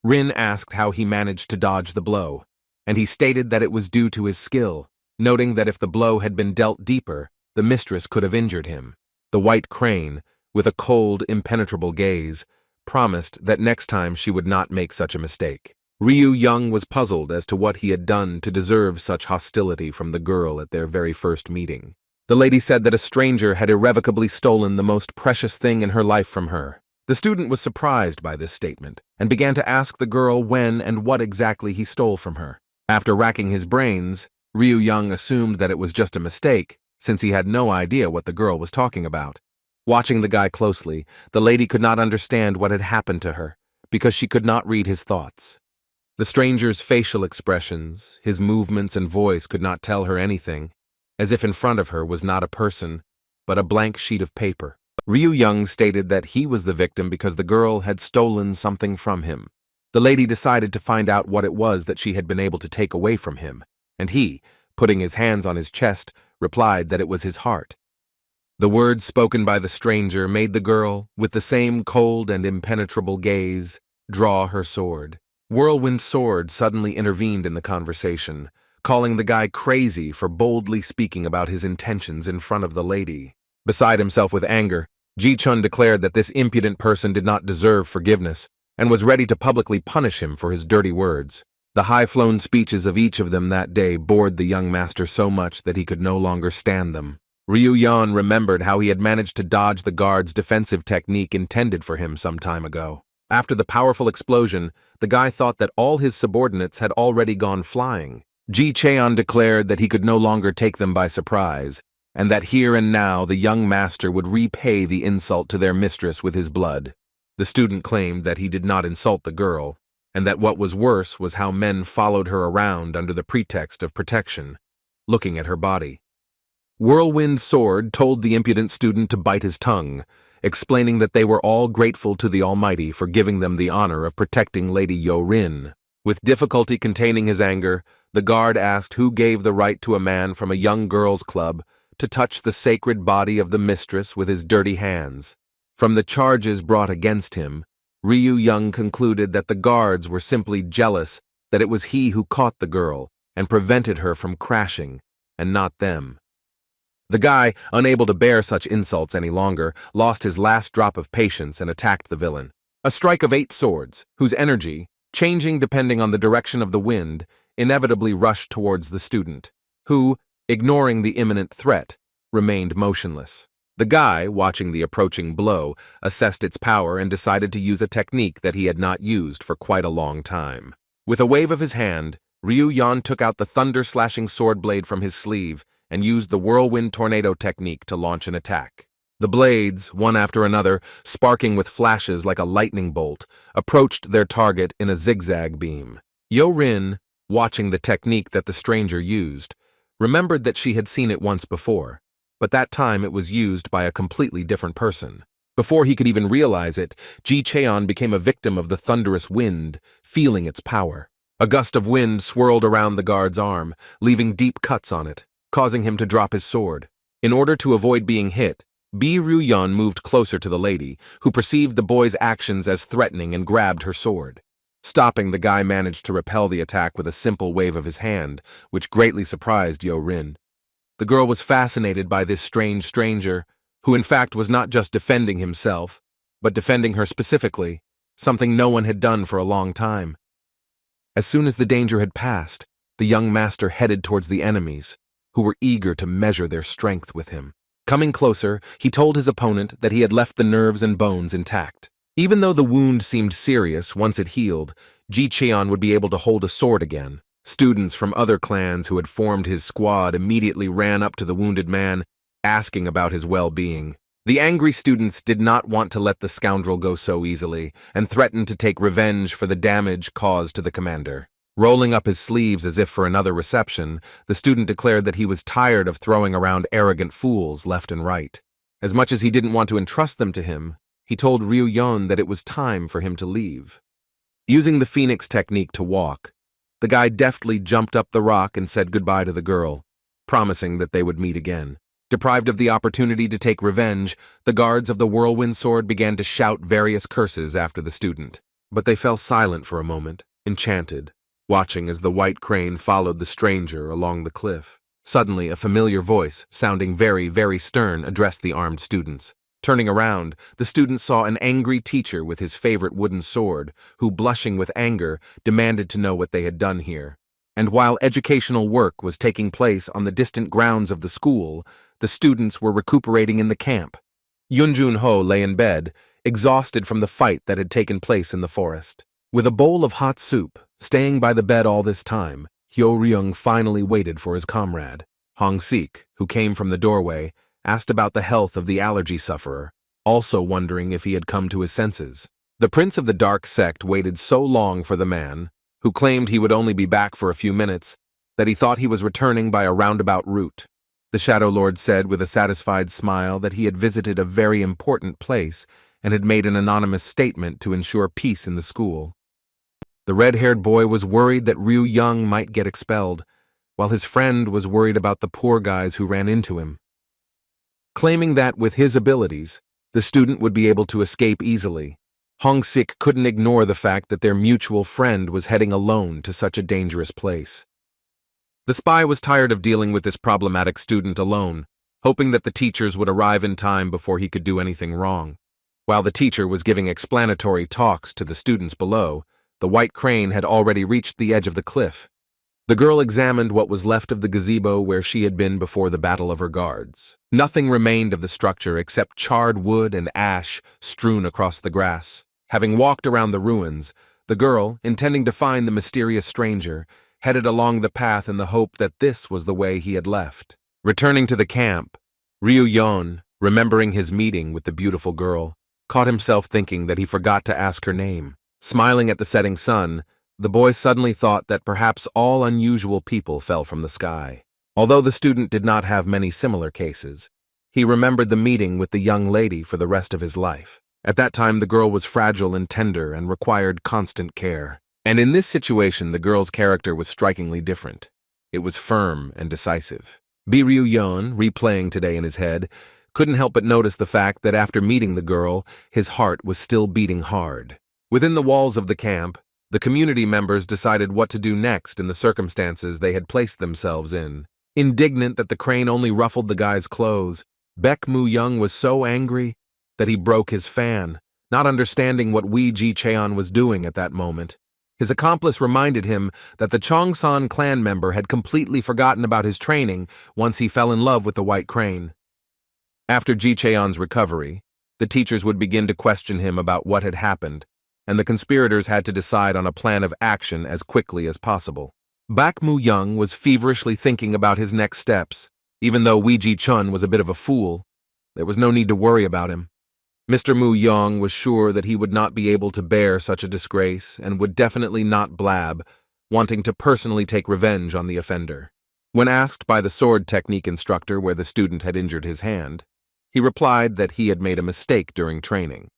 S1: Rin asked how he managed to dodge the blow, and he stated that it was due to his skill, noting that if the blow had been dealt deeper, the mistress could have injured him. The white crane, with a cold, impenetrable gaze, promised that next time she would not make such a mistake. Ryu Young was puzzled as to what he had done to deserve such hostility from the girl at their very first meeting. The lady said that a stranger had irrevocably stolen the most precious thing in her life from her. The student was surprised by this statement and began to ask the girl when and what exactly he stole from her. After racking his brains, Ryu Young assumed that it was just a mistake, since he had no idea what the girl was talking about. Watching the guy closely, the lady could not understand what had happened to her, because she could not read his thoughts. The stranger's facial expressions, his movements and voice could not tell her anything, as if in front of her was not a person, but a blank sheet of paper. Ryu Young stated that he was the victim because the girl had stolen something from him. The lady decided to find out what it was that she had been able to take away from him, and he, putting his hands on his chest, replied that it was his heart. The words spoken by the stranger made the girl, with the same cold and impenetrable gaze, draw her sword. Whirlwind Sword suddenly intervened in the conversation, calling the guy crazy for boldly speaking about his intentions in front of the lady. Beside himself with anger, Ji-chun declared that this impudent person did not deserve forgiveness and was ready to publicly punish him for his dirty words. The high-flown speeches of each of them that day bored the young master so much that he could no longer stand them. Ryu Yan remembered how he had managed to dodge the guard's defensive technique intended for him some time ago. After the powerful explosion, the guy thought that all his subordinates had already gone flying. Ji Cheon declared that he could no longer take them by surprise, and that here and now the young master would repay the insult to their mistress with his blood. The student claimed that he did not insult the girl, and that what was worse was how men followed her around under the pretext of protection, looking at her body. Whirlwind Sword told the impudent student to bite his tongue, explaining that they were all grateful to the Almighty for giving them the honor of protecting Lady Yo-Rin. With difficulty containing his anger, the guard asked who gave the right to a man from a young girls' club to touch the sacred body of the mistress with his dirty hands. From the charges brought against him, Ryu Young concluded that the guards were simply jealous that it was he who caught the girl and prevented her from crashing, and not them. The guy, unable to bear such insults any longer, lost his last drop of patience and attacked the villain. A strike of 8 swords, whose energy, changing depending on the direction of the wind, inevitably rushed towards the student, who, ignoring the imminent threat, remained motionless. The guy, watching the approaching blow, assessed its power and decided to use a technique that he had not used for quite a long time. With a wave of his hand, Ryu Yan took out the thunder-slashing sword blade from his sleeve and used the whirlwind tornado technique to launch an attack. The blades, one after another, sparking with flashes like a lightning bolt, approached their target in a zigzag beam. Yo-Rin, watching the technique that the stranger used, remembered that she had seen it once before, but that time it was used by a completely different person. Before he could even realize it, Ji Cheon became a victim of the thunderous wind, feeling its power. A gust of wind swirled around the guard's arm, leaving deep cuts on it, causing him to drop his sword. In order to avoid being hit, Bi Ryu-yeon moved closer to the lady, who perceived the boy's actions as threatening and grabbed her sword. Stopping, the guy managed to repel the attack with a simple wave of his hand, which greatly surprised Yo-Rin. The girl was fascinated by this strange stranger, who in fact was not just defending himself, but defending her specifically, something no one had done for a long time. As soon as the danger had passed, the young master headed towards the enemies, who were eager to measure their strength with him. Coming closer, he told his opponent that he had left the nerves and bones intact. Even though the wound seemed serious, once it healed, Ji Cheon would be able to hold a sword again. Students from other clans who had formed his squad immediately ran up to the wounded man, asking about his well-being. The angry students did not want to let the scoundrel go so easily, and threatened to take revenge for the damage caused to the commander. Rolling up his sleeves as if for another reception, the student declared that he was tired of throwing around arrogant fools left and right. As much as he didn't want to entrust them to him, he told Ryu Yon that it was time for him to leave. Using the phoenix technique to walk, the guy deftly jumped up the rock and said goodbye to the girl, promising that they would meet again. Deprived of the opportunity to take revenge, the guards of the whirlwind sword began to shout various curses after the student. But they fell silent for a moment, enchanted, watching as the white crane followed the stranger along the cliff. Suddenly, a familiar voice, sounding very, very stern, addressed the armed students. Turning around, the students saw an angry teacher with his favorite wooden sword, who, blushing with anger, demanded to know what they had done here. And while educational work was taking place on the distant grounds of the school, the students were recuperating in the camp. Yunjun Ho lay in bed, exhausted from the fight that had taken place in the forest. With a bowl of hot soup, staying by the bed all this time, Hyo Ryung finally waited for his comrade. Hong Sik, who came from the doorway, asked about the health of the allergy sufferer, also wondering if he had come to his senses. The prince of the dark sect waited so long for the man, who claimed he would only be back for a few minutes, that he thought he was returning by a roundabout route. The Shadow Lord said with a satisfied smile that he had visited a very important place and had made an anonymous statement to ensure peace in the school. The red-haired boy was worried that Ryu Young might get expelled, while his friend was worried about the poor guys who ran into him. Claiming that, with his abilities, the student would be able to escape easily, Hong Sik couldn't ignore the fact that their mutual friend was heading alone to such a dangerous place. The spy was tired of dealing with this problematic student alone, hoping that the teachers would arrive in time before he could do anything wrong. While the teacher was giving explanatory talks to the students below, the white crane had already reached the edge of the cliff. The girl examined what was left of the gazebo where she had been before the battle of her guards. Nothing remained of the structure except charred wood and ash strewn across the grass. Having walked around the ruins, the girl, intending to find the mysterious stranger, headed along the path in the hope that this was the way he had left. Returning to the camp, Ryu Yon, remembering his meeting with the beautiful girl, caught himself thinking that he forgot to ask her name. Smiling at the setting sun, the boy suddenly thought that perhaps all unusual people fell from the sky. Although the student did not have many similar cases, he remembered the meeting with the young lady for the rest of his life. At that time, the girl was fragile and tender and required constant care. And in this situation, the girl's character was strikingly different. It was firm and decisive. Ryu Yon, replaying today in his head, couldn't help but notice the fact that after meeting the girl, his heart was still beating hard. Within the walls of the camp, the community members decided what to do next in the circumstances they had placed themselves in. Indignant that the crane only ruffled the guy's clothes, Baek Moo Young was so angry that he broke his fan, not understanding what Wee Ji Cheon was doing at that moment. His accomplice reminded him that the Chongsan clan member had completely forgotten about his training once he fell in love with the white crane. After Ji Cheon's recovery, the teachers would begin to question him about what had happened, and the conspirators had to decide on a plan of action as quickly as possible. Baek Moo Young was feverishly thinking about his next steps. Even though Wee Ji Chun was a bit of a fool, there was no need to worry about him. Mr. Moo Young was sure that he would not be able to bear such a disgrace and would definitely not blab, wanting to personally take revenge on the offender. When asked by the sword technique instructor where the student had injured his hand, he replied that he had made a mistake during training.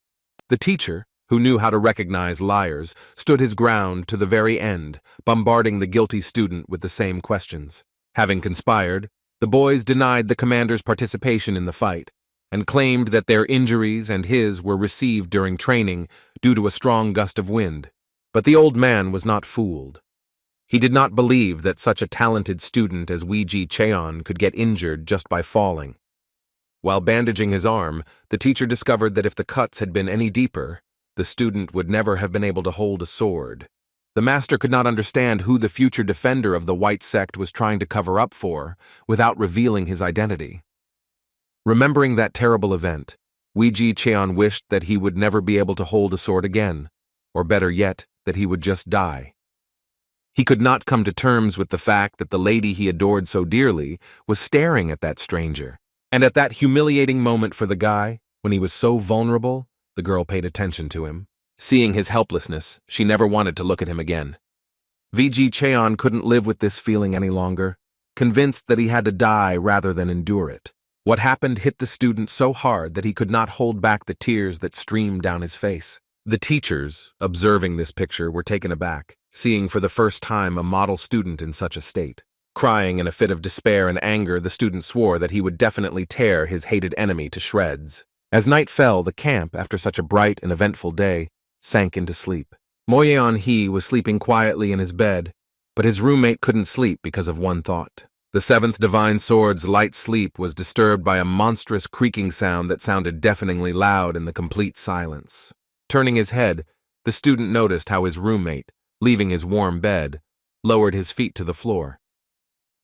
S1: The teacher, who knew how to recognize liars, stood his ground to the very end, bombarding the guilty student with the same questions. Having conspired, the boys denied the commander's participation in the fight, and claimed that their injuries and his were received during training due to a strong gust of wind. But the old man was not fooled. He did not believe that such a talented student as Wee Ji Cheon could get injured just by falling. While bandaging his arm, the teacher discovered that if the cuts had been any deeper, the student would never have been able to hold a sword. The master could not understand who the future defender of the white sect was trying to cover up for, without revealing his identity. Remembering that terrible event, Wee Ji Cheon wished that he would never be able to hold a sword again, or better yet, that he would just die. He could not come to terms with the fact that the lady he adored so dearly was staring at that stranger. And at that humiliating moment for the guy, when he was so vulnerable, the girl paid attention to him. Seeing his helplessness, she never wanted to look at him again. VG Cheon couldn't live with this feeling any longer, convinced that he had to die rather than endure it. What happened hit the student so hard that he could not hold back the tears that streamed down his face. The teachers, observing this picture, were taken aback, seeing for the first time a model student in such a state. Crying in a fit of despair and anger, the student swore that he would definitely tear his hated enemy to shreds. As night fell, the camp, after such a bright and eventful day, sank into sleep. Moyeon-hee was sleeping quietly in his bed, but his roommate couldn't sleep because of one thought. The seventh divine sword's light sleep was disturbed by a monstrous creaking sound that sounded deafeningly loud in the complete silence. Turning his head, the student noticed how his roommate, leaving his warm bed, lowered his feet to the floor.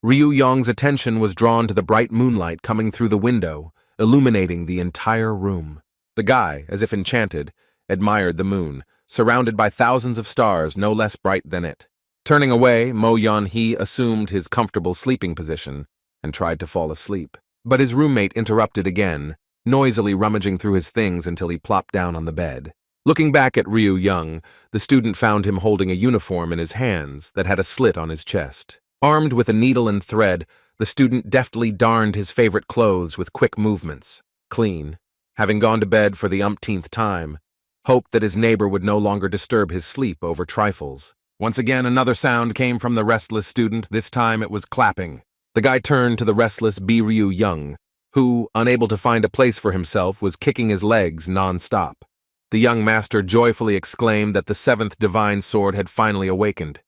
S1: Ryu Yong's attention was drawn to the bright moonlight coming through the window, illuminating the entire room. The guy, as if enchanted, admired the moon, surrounded by thousands of stars no less bright than it. Turning away, Moyeon-hee assumed his comfortable sleeping position and tried to fall asleep. But his roommate interrupted again, noisily rummaging through his things until he plopped down on the bed. Looking back at Ryu Young, the student found him holding a uniform in his hands that had a slit on his chest. Armed with a needle and thread, the student deftly darned his favorite clothes with quick movements. Clean, having gone to bed for the umpteenth time, hoped that his neighbor would no longer disturb his sleep over trifles. Once again, another sound came from the restless student. This time it was clapping. The guy turned to the restless Ryu Young, who, unable to find a place for himself, was kicking his legs non-stop. The young master joyfully exclaimed that the seventh divine sword had finally awakened.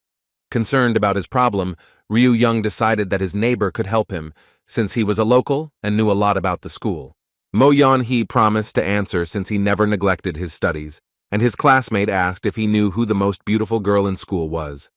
S1: Concerned about his problem, Ryu Young decided that his neighbor could help him, since he was a local and knew a lot about the school. Moyeon-hee promised to answer since he never neglected his studies, and his classmate asked if he knew who the most beautiful girl in school was.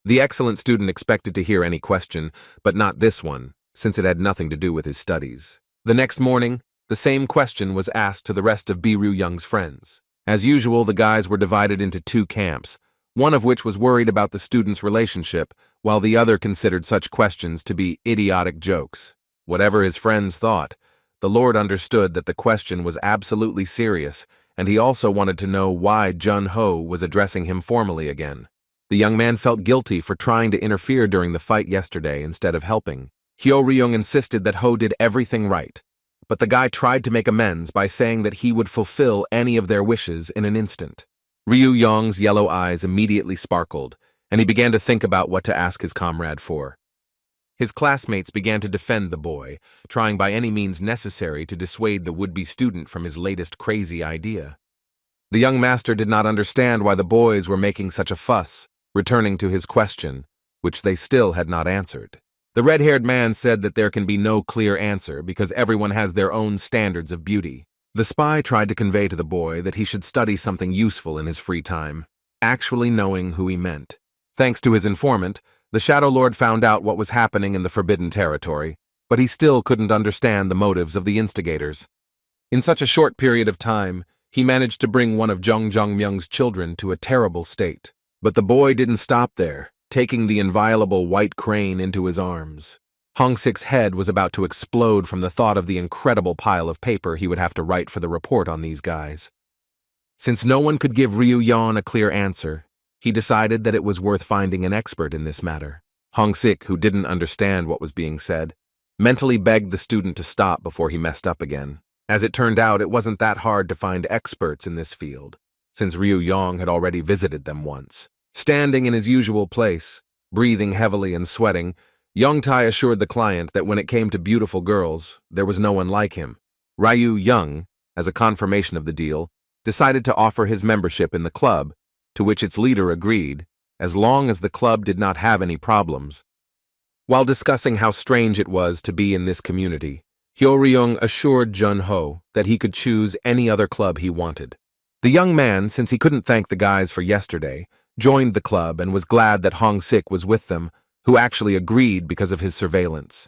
S1: The excellent student expected to hear any question, but not this one, since it had nothing to do with his studies. The next morning, the same question was asked to the rest of Ryu Young's friends. As usual, the guys were divided into two camps, one of which was worried about the student's relationship, while the other considered such questions to be idiotic jokes. Whatever his friends thought, the Lord understood that the question was absolutely serious, and he also wanted to know why Jun-ho was addressing him formally again. The young man felt guilty for trying to interfere during the fight yesterday instead of helping. Hyo-ryung insisted that Ho did everything right, but the guy tried to make amends by saying that he would fulfill any of their wishes in an instant. Ryu Yong's yellow eyes immediately sparkled, and he began to think about what to ask his comrade for. His classmates began to defend the boy, trying by any means necessary to dissuade the would-be student from his latest crazy idea. The young master did not understand why the boys were making such a fuss, returning to his question, which they still had not answered. The red-haired man said that there can be no clear answer because everyone has their own standards of beauty. The spy tried to convey to the boy that he should study something useful in his free time, actually knowing who he meant. Thanks to his informant, the Shadow Lord found out what was happening in the Forbidden Territory, but he still couldn't understand the motives of the instigators. In such a short period of time, he managed to bring one of Jung Jung-myung's children to a terrible state. But the boy didn't stop there, taking the inviolable white crane into his arms. Hong-sik's head was about to explode from the thought of the incredible pile of paper he would have to write for the report on these guys. Since no one could give Ryu Yeon a clear answer, he decided that it was worth finding an expert in this matter. Hong-sik, who didn't understand what was being said, mentally begged the student to stop before he messed up again. As it turned out, it wasn't that hard to find experts in this field, since Ryu Yong had already visited them once. Standing in his usual place, breathing heavily and sweating, Yong-tai assured the client that when it came to beautiful girls, there was no one like him. Ryu Young, as a confirmation of the deal, decided to offer his membership in the club, to which its leader agreed, as long as the club did not have any problems. While discussing how strange it was to be in this community, Hyo-ryung assured Jun-ho that he could choose any other club he wanted. The young man, since he couldn't thank the guys for yesterday, joined the club and was glad that Hong-sik was with them, who actually agreed because of his surveillance.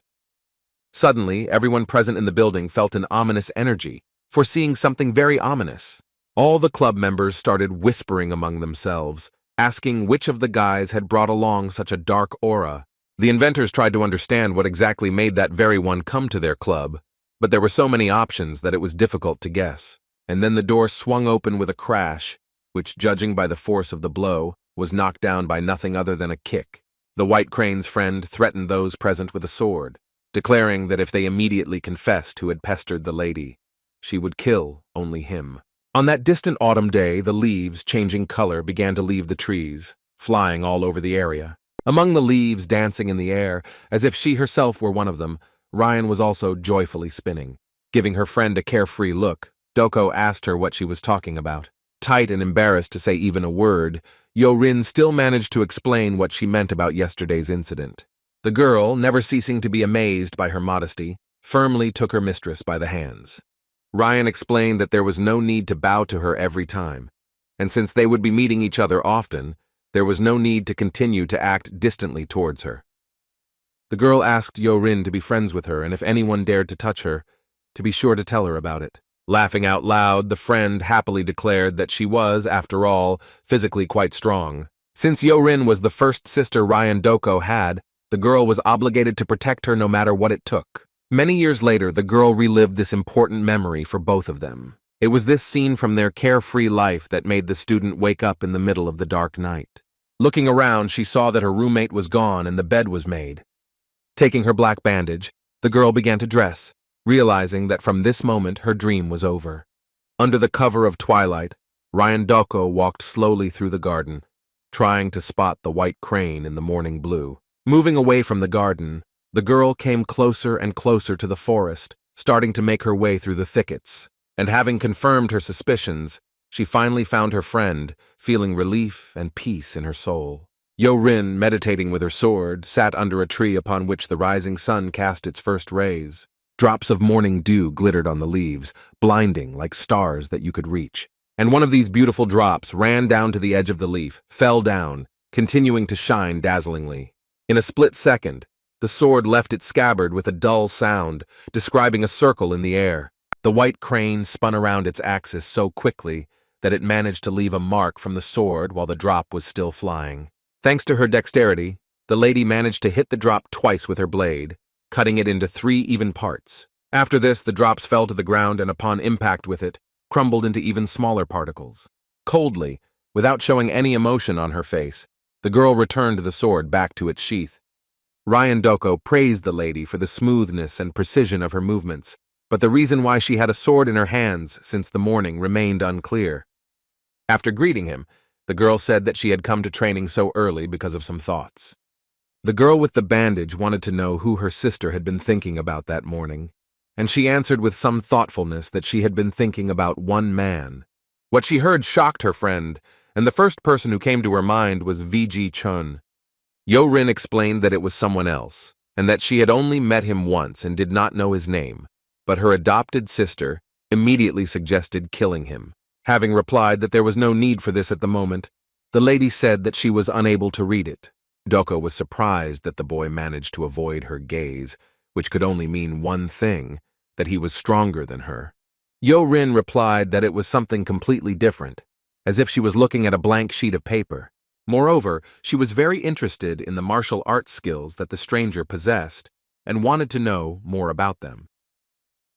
S1: Suddenly, everyone present in the building felt an ominous energy, foreseeing something very ominous. All the club members started whispering among themselves, asking which of the guys had brought along such a dark aura. The inventors tried to understand what exactly made that very one come to their club, but there were so many options that it was difficult to guess. And then the door swung open with a crash, which, judging by the force of the blow, was knocked down by nothing other than a kick. The White Crane's friend threatened those present with a sword, declaring that if they immediately confessed who had pestered the lady, she would kill only him. On that distant autumn day, the leaves, changing color, began to leave the trees, flying all over the area. Among the leaves dancing in the air, as if she herself were one of them, Ryan was also joyfully spinning. Giving her friend a carefree look, Doko asked her what she was talking about. Tight and embarrassed to say even a word, Yo-Rin still managed to explain what she meant about yesterday's incident. The girl, never ceasing to be amazed by her modesty, firmly took her mistress by the hands. Ryan explained that there was no need to bow to her every time, and since they would be meeting each other often, there was no need to continue to act distantly towards her. The girl asked Yo-Rin to be friends with her, and if anyone dared to touch her, to be sure to tell her about it. Laughing out loud, the friend happily declared that she was, after all, physically quite strong. Since Yo-Rin was the first sister Ryan Doko had, the girl was obligated to protect her no matter what it took. Many years later, the girl relived this important memory for both of them. It was this scene from their carefree life that made the student wake up in the middle of the dark night. Looking around, she saw that her roommate was gone and the bed was made. Taking her black bandage, the girl began to dress, realizing that from this moment her dream was over. Under the cover of twilight, Ryan Doko walked slowly through the garden, trying to spot the white crane in the morning blue. Moving away from the garden, the girl came closer and closer to the forest, starting to make her way through the thickets. And having confirmed her suspicions, she finally found her friend, feeling relief and peace in her soul. Yo-Rin, meditating with her sword, sat under a tree upon which the rising sun cast its first rays. Drops of morning dew glittered on the leaves, blinding like stars that you could reach. And one of these beautiful drops ran down to the edge of the leaf, fell down, continuing to shine dazzlingly. In a split second, the sword left its scabbard with a dull sound, describing a circle in the air. The white crane spun around its axis so quickly that it managed to leave a mark from the sword while the drop was still flying. Thanks to her dexterity, the lady managed to hit the drop twice with her blade, cutting it into 3 even parts. After this, the drops fell to the ground and upon impact with it, crumbled into even smaller particles. Coldly, without showing any emotion on her face, the girl returned the sword back to its sheath. Ryan Doko praised the lady for the smoothness and precision of her movements, but the reason why she had a sword in her hands since the morning remained unclear. After greeting him, the girl said that she had come to training so early because of some thoughts. The girl with the bandage wanted to know who her sister had been thinking about that morning, and she answered with some thoughtfulness that she had been thinking about one man. What she heard shocked her friend, and the first person who came to her mind was VG Chun. Yo-Rin explained that it was someone else, and that she had only met him once and did not know his name, but her adopted sister immediately suggested killing him. Having replied that there was no need for this at the moment, the lady said that she was unable to read it. Doko was surprised that the boy managed to avoid her gaze, which could only mean one thing, that he was stronger than her. Yo-Rin replied that it was something completely different, as if she was looking at a blank sheet of paper. Moreover, she was very interested in the martial arts skills that the stranger possessed, and wanted to know more about them.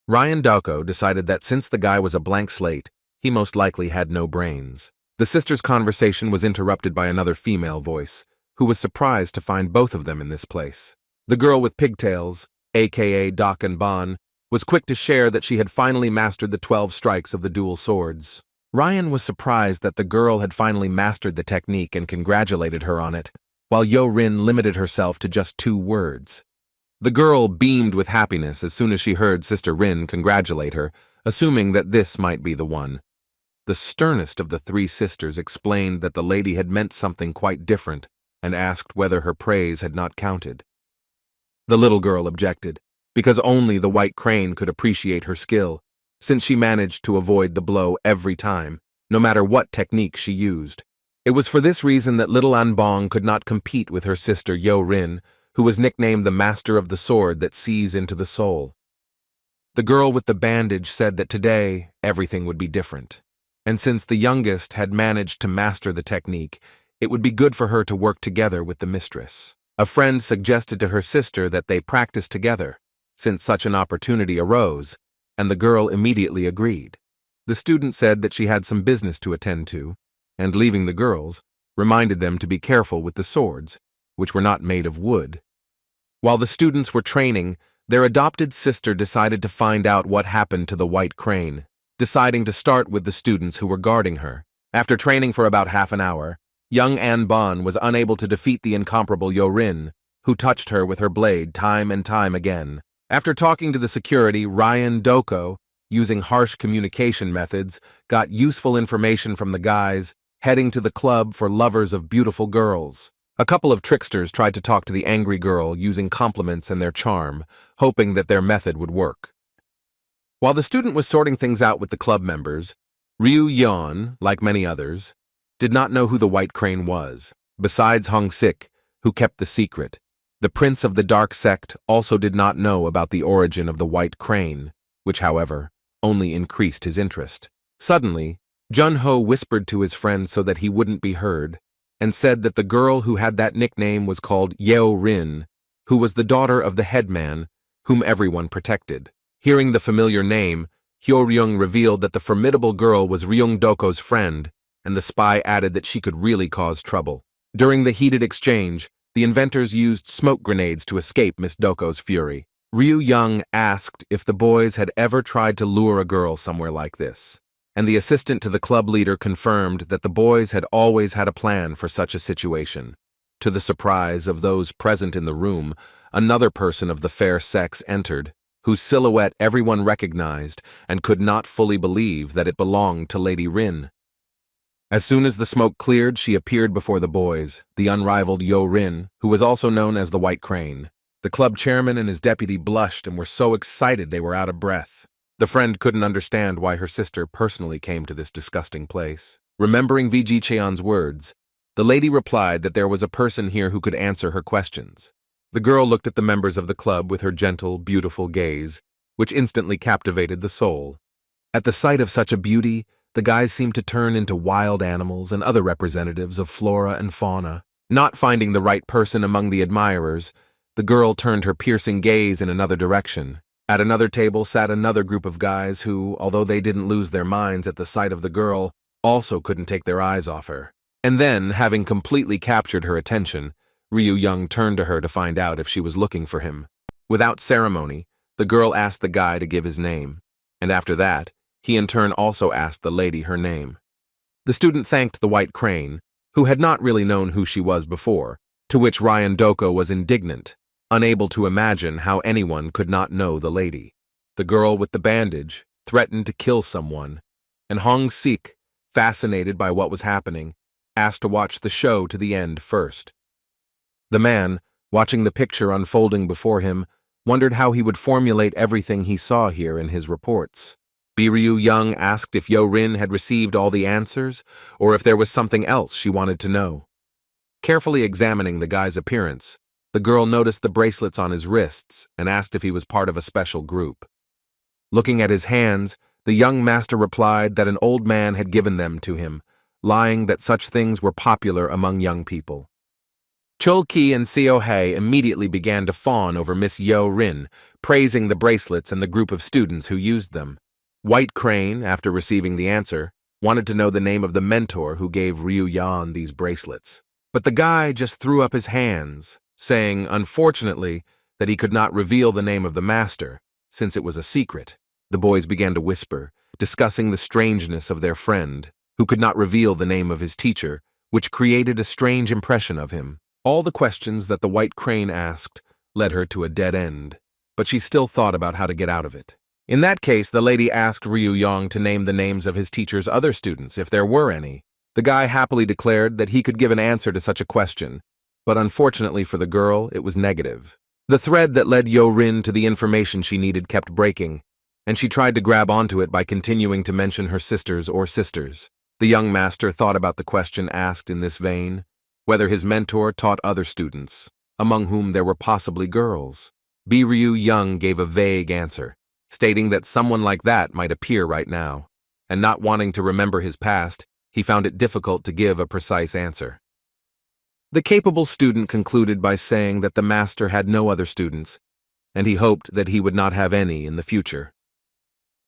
S1: Ryan Doko decided that since the guy was a blank slate, he most likely had no brains. The sisters' conversation was interrupted by another female voice, who was surprised to find both of them in this place. The girl with pigtails, aka Dak and Ban, was quick to share that she had finally mastered the 12 strikes of the dual swords. Ryan was surprised that the girl had finally mastered the technique and congratulated her on it, while Yo-Rin limited herself to just 2 words. The girl beamed with happiness as soon as she heard Sister Rin congratulate her, assuming that this might be the one. The sternest of the 3 sisters explained that the lady had meant something quite different, and asked whether her praise had not counted. The little girl objected, because only the white crane could appreciate her skill, since she managed to avoid the blow every time, no matter what technique she used. It was for this reason that little Anbong could not compete with her sister Yo-Rin, who was nicknamed the Master of the Sword that sees into the soul. The girl with the bandage said that today everything would be different, and since the youngest had managed to master the technique, it would be good for her to work together with the mistress. A friend suggested to her sister that they practice together, since such an opportunity arose, and the girl immediately agreed. The student said that she had some business to attend to, and leaving the girls, reminded them to be careful with the swords, which were not made of wood. While the students were training, their adopted sister decided to find out what happened to the white crane, deciding to start with the students who were guarding her. After training for about half an hour, young Anbon was unable to defeat the incomparable Yorin, who touched her with her blade time and time again. After talking to the security, Ryan Doko, using harsh communication methods, got useful information from the guys, heading to the club for lovers of beautiful girls. A couple of tricksters tried to talk to the angry girl using compliments and their charm, hoping that their method would work. While the student was sorting things out with the club members, Ryu Yeon, like many others, did not know who the White Crane was. Besides Hong Sik, who kept the secret, the prince of the dark sect also did not know about the origin of the White Crane, which, however, only increased his interest. Suddenly, Jun-ho whispered to his friend so that he wouldn't be heard, and said that the girl who had that nickname was called Yeo Rin, who was the daughter of the headman, whom everyone protected. Hearing the familiar name, Hyo-ryung revealed that the formidable girl was Ryung Doko's friend, and the spy added that she could really cause trouble. During the heated exchange, the inventors used smoke grenades to escape Miss Doko's fury. Ryu Young asked if the boys had ever tried to lure a girl somewhere like this, and the assistant to the club leader confirmed that the boys had always had a plan for such a situation. To the surprise of those present in the room, another person of the fair sex entered, whose silhouette everyone recognized and could not fully believe that it belonged to Lady Rin. As soon as the smoke cleared, she appeared before the boys, the unrivaled Yo Rin, who was also known as the White Crane. The club chairman and his deputy blushed and were so excited they were out of breath. The friend couldn't understand why her sister personally came to this disgusting place. Remembering VG Cheon's words, the lady replied that there was a person here who could answer her questions. The girl looked at the members of the club with her gentle, beautiful gaze, which instantly captivated the soul. At the sight of such a beauty, the guys seemed to turn into wild animals and other representatives of flora and fauna. Not finding the right person among the admirers, the girl turned her piercing gaze in another direction. At another table sat another group of guys who, although they didn't lose their minds at the sight of the girl, also couldn't take their eyes off her. And then, having completely captured her attention, Ryu Young turned to her to find out if she was looking for him. Without ceremony, the girl asked the guy to give his name, and after that, he in turn also asked the lady her name. The student thanked the White Crane, who had not really known who she was before, to which Ryan Doko was indignant, unable to imagine how anyone could not know the lady. The girl with the bandage threatened to kill someone, and Hong Sik, fascinated by what was happening, asked to watch the show to the end first. The man, watching the picture unfolding before him, wondered how he would formulate everything he saw here in his reports. Ryu Young asked if Yo Rin had received all the answers, or if there was something else she wanted to know. Carefully examining the guy's appearance, the girl noticed the bracelets on his wrists and asked if he was part of a special group. Looking at his hands, the young master replied that an old man had given them to him, lying that such things were popular among young people. Chul Ki and Seo Hei immediately began to fawn over Miss Yo Rin, praising the bracelets and the group of students who used them. White Crane, after receiving the answer, wanted to know the name of the mentor who gave Ryu Yan these bracelets. But the guy just threw up his hands, saying, unfortunately, that he could not reveal the name of the master, since it was a secret. The boys began to whisper, discussing the strangeness of their friend, who could not reveal the name of his teacher, which created a strange impression of him. All the questions that the White Crane asked led her to a dead end, but she still thought about how to get out of it. In that case, the lady asked Ryu Yang to name the names of his teacher's other students, if there were any. The guy happily declared that he could give an answer to such a question, but unfortunately for the girl, it was negative. The thread that led Yo Rin to the information she needed kept breaking, and she tried to grab onto it by continuing to mention her sisters or sisters. The young master thought about the question asked in this vein, whether his mentor taught other students, among whom there were possibly girls. Ryu Young gave a vague answer, stating that someone like that might appear right now, and not wanting to remember his past, he found it difficult to give a precise answer. The capable student concluded by saying that the master had no other students, and he hoped that he would not have any in the future.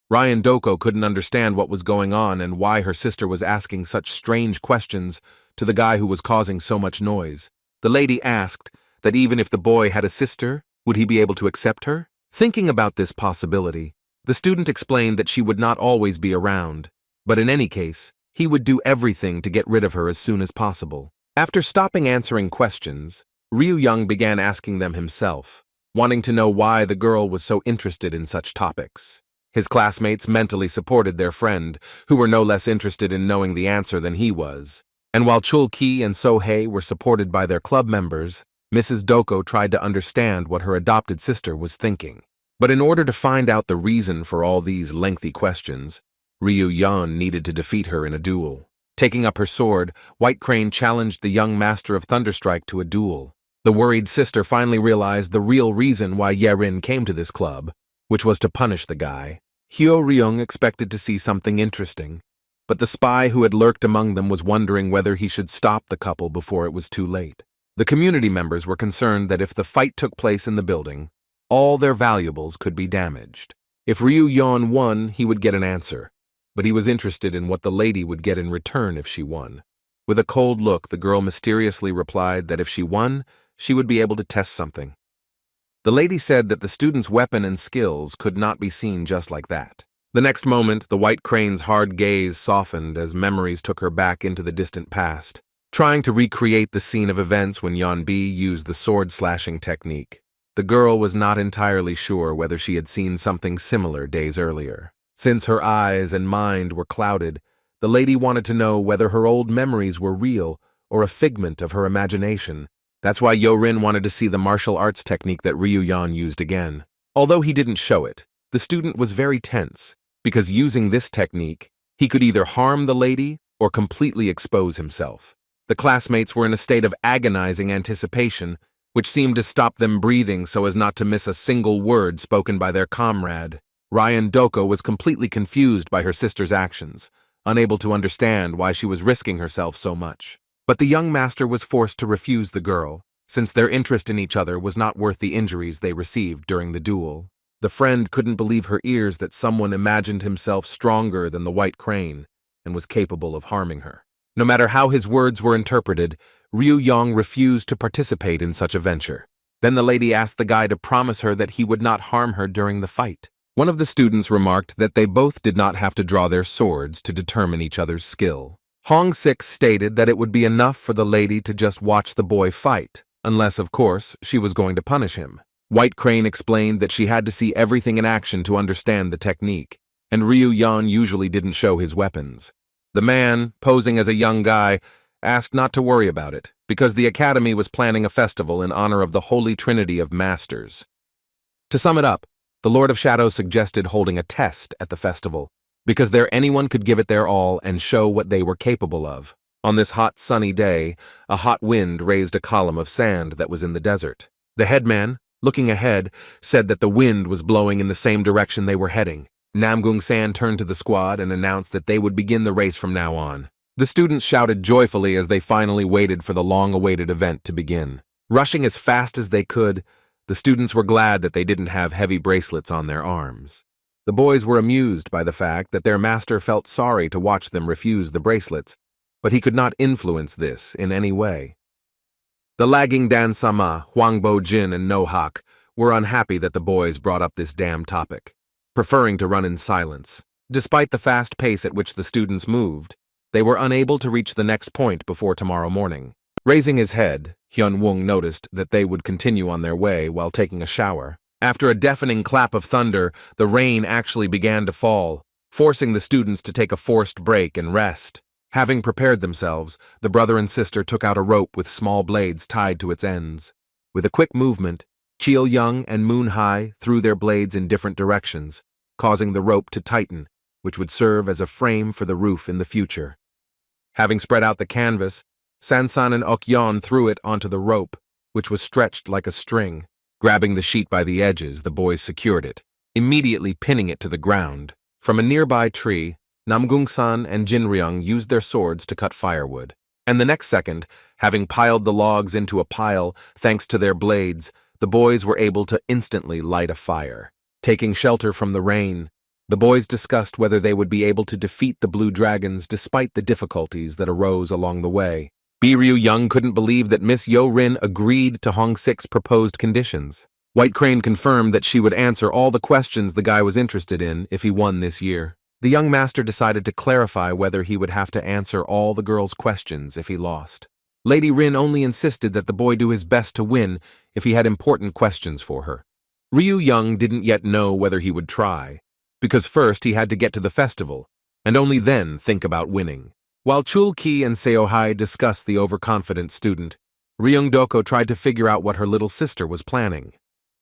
S1: Ryan Doko couldn't understand what was going on and why her sister was asking such strange questions to the guy who was causing so much noise. The lady asked that even if the boy had a sister, would he be able to accept her? Thinking about this possibility, the student explained that she would not always be around, but in any case, he would do everything to get rid of her as soon as possible. After stopping answering questions, Ryu Young began asking them himself, wanting to know why the girl was so interested in such topics. His classmates mentally supported their friend, who were no less interested in knowing the answer than he was. And while Chul Ki and So-hei were supported by their club members, Mrs. Doko tried to understand what her adopted sister was thinking. But in order to find out the reason for all these lengthy questions, Ryu Yan needed to defeat her in a duel. Taking up her sword, White Crane challenged the young master of Thunderstrike to a duel. The worried sister finally realized the real reason why Yerin came to this club, which was to punish the guy. Hyo Ryung expected to see something interesting, but the spy who had lurked among them was wondering whether he should stop the couple before it was too late. The community members were concerned that if the fight took place in the building, all their valuables could be damaged. If Ryu Yeon won, he would get an answer, but he was interested in what the lady would get in return if she won. With a cold look, the girl mysteriously replied that if she won, she would be able to test something. The lady said that the student's weapon and skills could not be seen just like that. The next moment, the White Crane's hard gaze softened as memories took her back into the distant past, trying to recreate the scene of events when Yeonbi used the sword-slashing technique. The girl was not entirely sure whether she had seen something similar days earlier. Since her eyes and mind were clouded, the lady wanted to know whether her old memories were real or a figment of her imagination. That's why Yo-rin wanted to see the martial arts technique that Ryu Yan used again. Although he didn't show it, the student was very tense, because using this technique, he could either harm the lady or completely expose himself. The classmates were in a state of agonizing anticipation, which seemed to stop them breathing so as not to miss a single word spoken by their comrade. Ryan Doko was completely confused by her sister's actions, unable to understand why she was risking herself so much. But the young master was forced to refuse the girl, since their interest in each other was not worth the injuries they received during the duel. The friend couldn't believe her ears that someone imagined himself stronger than the White Crane and was capable of harming her. No matter how his words were interpreted, Ryu Yong refused to participate in such a venture. Then the lady asked the guy to promise her that he would not harm her during the fight. One of the students remarked that they both did not have to draw their swords to determine each other's skill. Hong Sik stated that it would be enough for the lady to just watch the boy fight, unless, of course, she was going to punish him. White Crane explained that she had to see everything in action to understand the technique, and Ryu Yan usually didn't show his weapons. The man, posing as a young guy, asked not to worry about it, because the academy was planning a festival in honor of the Holy Trinity of Masters. To sum it up, the Lord of Shadows suggested holding a test at the festival, because there anyone could give it their all and show what they were capable of. On this hot, sunny day, a hot wind raised a column of sand that was in the desert. The headman, looking ahead, said that the wind was blowing in the same direction they were heading. Namgung San turned to the squad and announced that they would begin the race from now on. The students shouted joyfully as they finally waited for the long-awaited event to begin. Rushing as fast as they could, the students were glad that they didn't have heavy bracelets on their arms. The boys were amused by the fact that their master felt sorry to watch them refuse the bracelets, but he could not influence this in any way. The lagging Dan Sama, Huangbo Jin, and No Hak were unhappy that the boys brought up this damn topic, preferring to run in silence. Despite the fast pace at which the students moved, they were unable to reach the next point before tomorrow morning. Raising his head, Hyun Woong noticed that they would continue on their way while taking a shower. After a deafening clap of thunder, the rain actually began to fall, forcing the students to take a forced break and rest. Having prepared themselves, the brother and sister took out a rope with small blades tied to its ends. With a quick movement, Chil Young and Moon Hai threw their blades in different directions, causing the rope to tighten, which would serve as a frame for the roof in the future. Having spread out the canvas, Sansan and Okyeon threw it onto the rope, which was stretched like a string. Grabbing the sheet by the edges, the boys secured it, immediately pinning it to the ground. From a nearby tree, Namgung-san and Jinryung used their swords to cut firewood. And the next second, having piled the logs into a pile thanks to their blades, the boys were able to instantly light a fire. Taking shelter from the rain, the boys discussed whether they would be able to defeat the blue dragons despite the difficulties that arose along the way. Ryu-young couldn't believe that Miss Yo-rin agreed to Hong-sik's proposed conditions. White Crane confirmed that she would answer all the questions the guy was interested in if he won this year. The young master decided to clarify whether he would have to answer all the girls' questions if he lost. Lady Rin only insisted that the boy do his best to win if he had important questions for her. Ryu-young didn't yet know whether he would try, because first he had to get to the festival, and only then think about winning. While Chul-ki and Seo-hai discussed the overconfident student, Ryung-doko tried to figure out what her little sister was planning.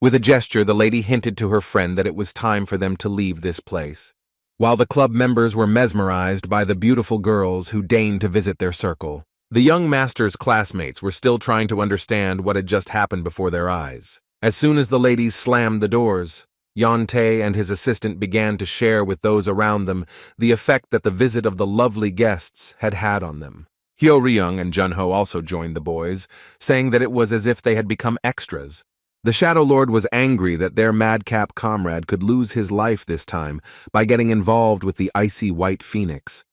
S1: With a gesture, the lady hinted to her friend that it was time for them to leave this place. While the club members were mesmerized by the beautiful girls who deigned to visit their circle, the young master's classmates were still trying to understand what had just happened before their eyes. As soon as the ladies slammed the doors, Yon-tae and his assistant began to share with those around them the effect that the visit of the lovely guests had had on them. Hyo-ryung and Jun-ho also joined the boys, saying that it was as if they had become extras. The Shadow Lord was angry that their madcap comrade could lose his life this time by getting involved with the icy white phoenix.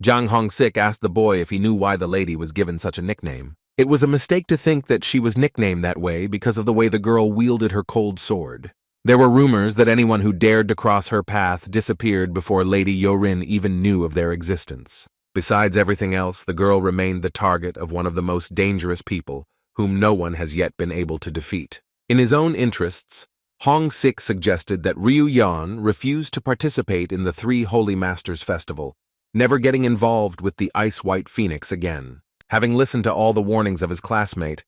S1: Jang Hong-sik asked the boy if he knew why the lady was given such a nickname. It was a mistake to think that she was nicknamed that way because of the way the girl wielded her cold sword. There were rumors that anyone who dared to cross her path disappeared before Lady Yo-rin even knew of their existence. Besides everything else, the girl remained the target of one of the most dangerous people, whom no one has yet been able to defeat. In his own interests, Hong-sik suggested that Ryu-yeon refuse to participate in the Three Holy Masters Festival, never getting involved with the ice-white phoenix again. Having listened to all the warnings of his classmate,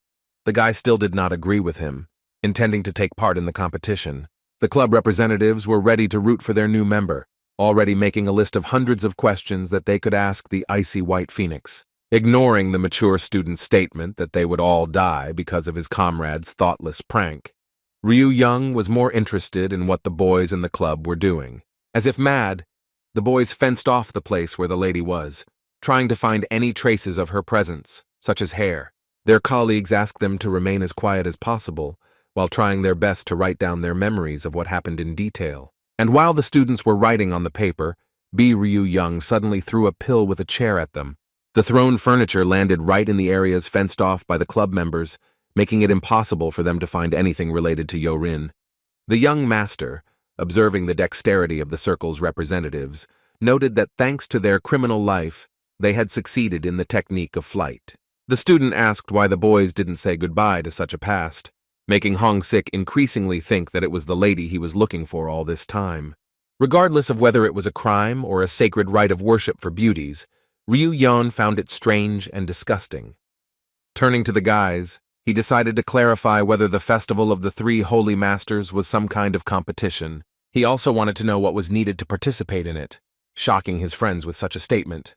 S1: the guy still did not agree with him, intending to take part in the competition. The club representatives were ready to root for their new member, already making a list of hundreds of questions that they could ask the icy white phoenix. Ignoring the mature student's statement that they would all die because of his comrade's thoughtless prank, Ryu-young was more interested in what the boys in the club were doing. As if mad, the boys fenced off the place where the lady was, trying to find any traces of her presence, such as hair. Their colleagues asked them to remain as quiet as possible, while trying their best to write down their memories of what happened in detail. And while the students were writing on the paper, Ryu-young suddenly threw a pill with a chair at them. The thrown furniture landed right in the areas fenced off by the club members, making it impossible for them to find anything related to Yo-rin. The young master, observing the dexterity of the circle's representatives, noted that thanks to their criminal life, they had succeeded in the technique of flight. The student asked why the boys didn't say goodbye to such a past, making Hong-sik increasingly think that it was the lady he was looking for all this time. Regardless of whether it was a crime or a sacred rite of worship for beauties, Ryu-yeon found it strange and disgusting. Turning to the guys, he decided to clarify whether the Festival of the Three Holy Masters was some kind of competition. He also wanted to know what was needed to participate in it, shocking his friends with such a statement.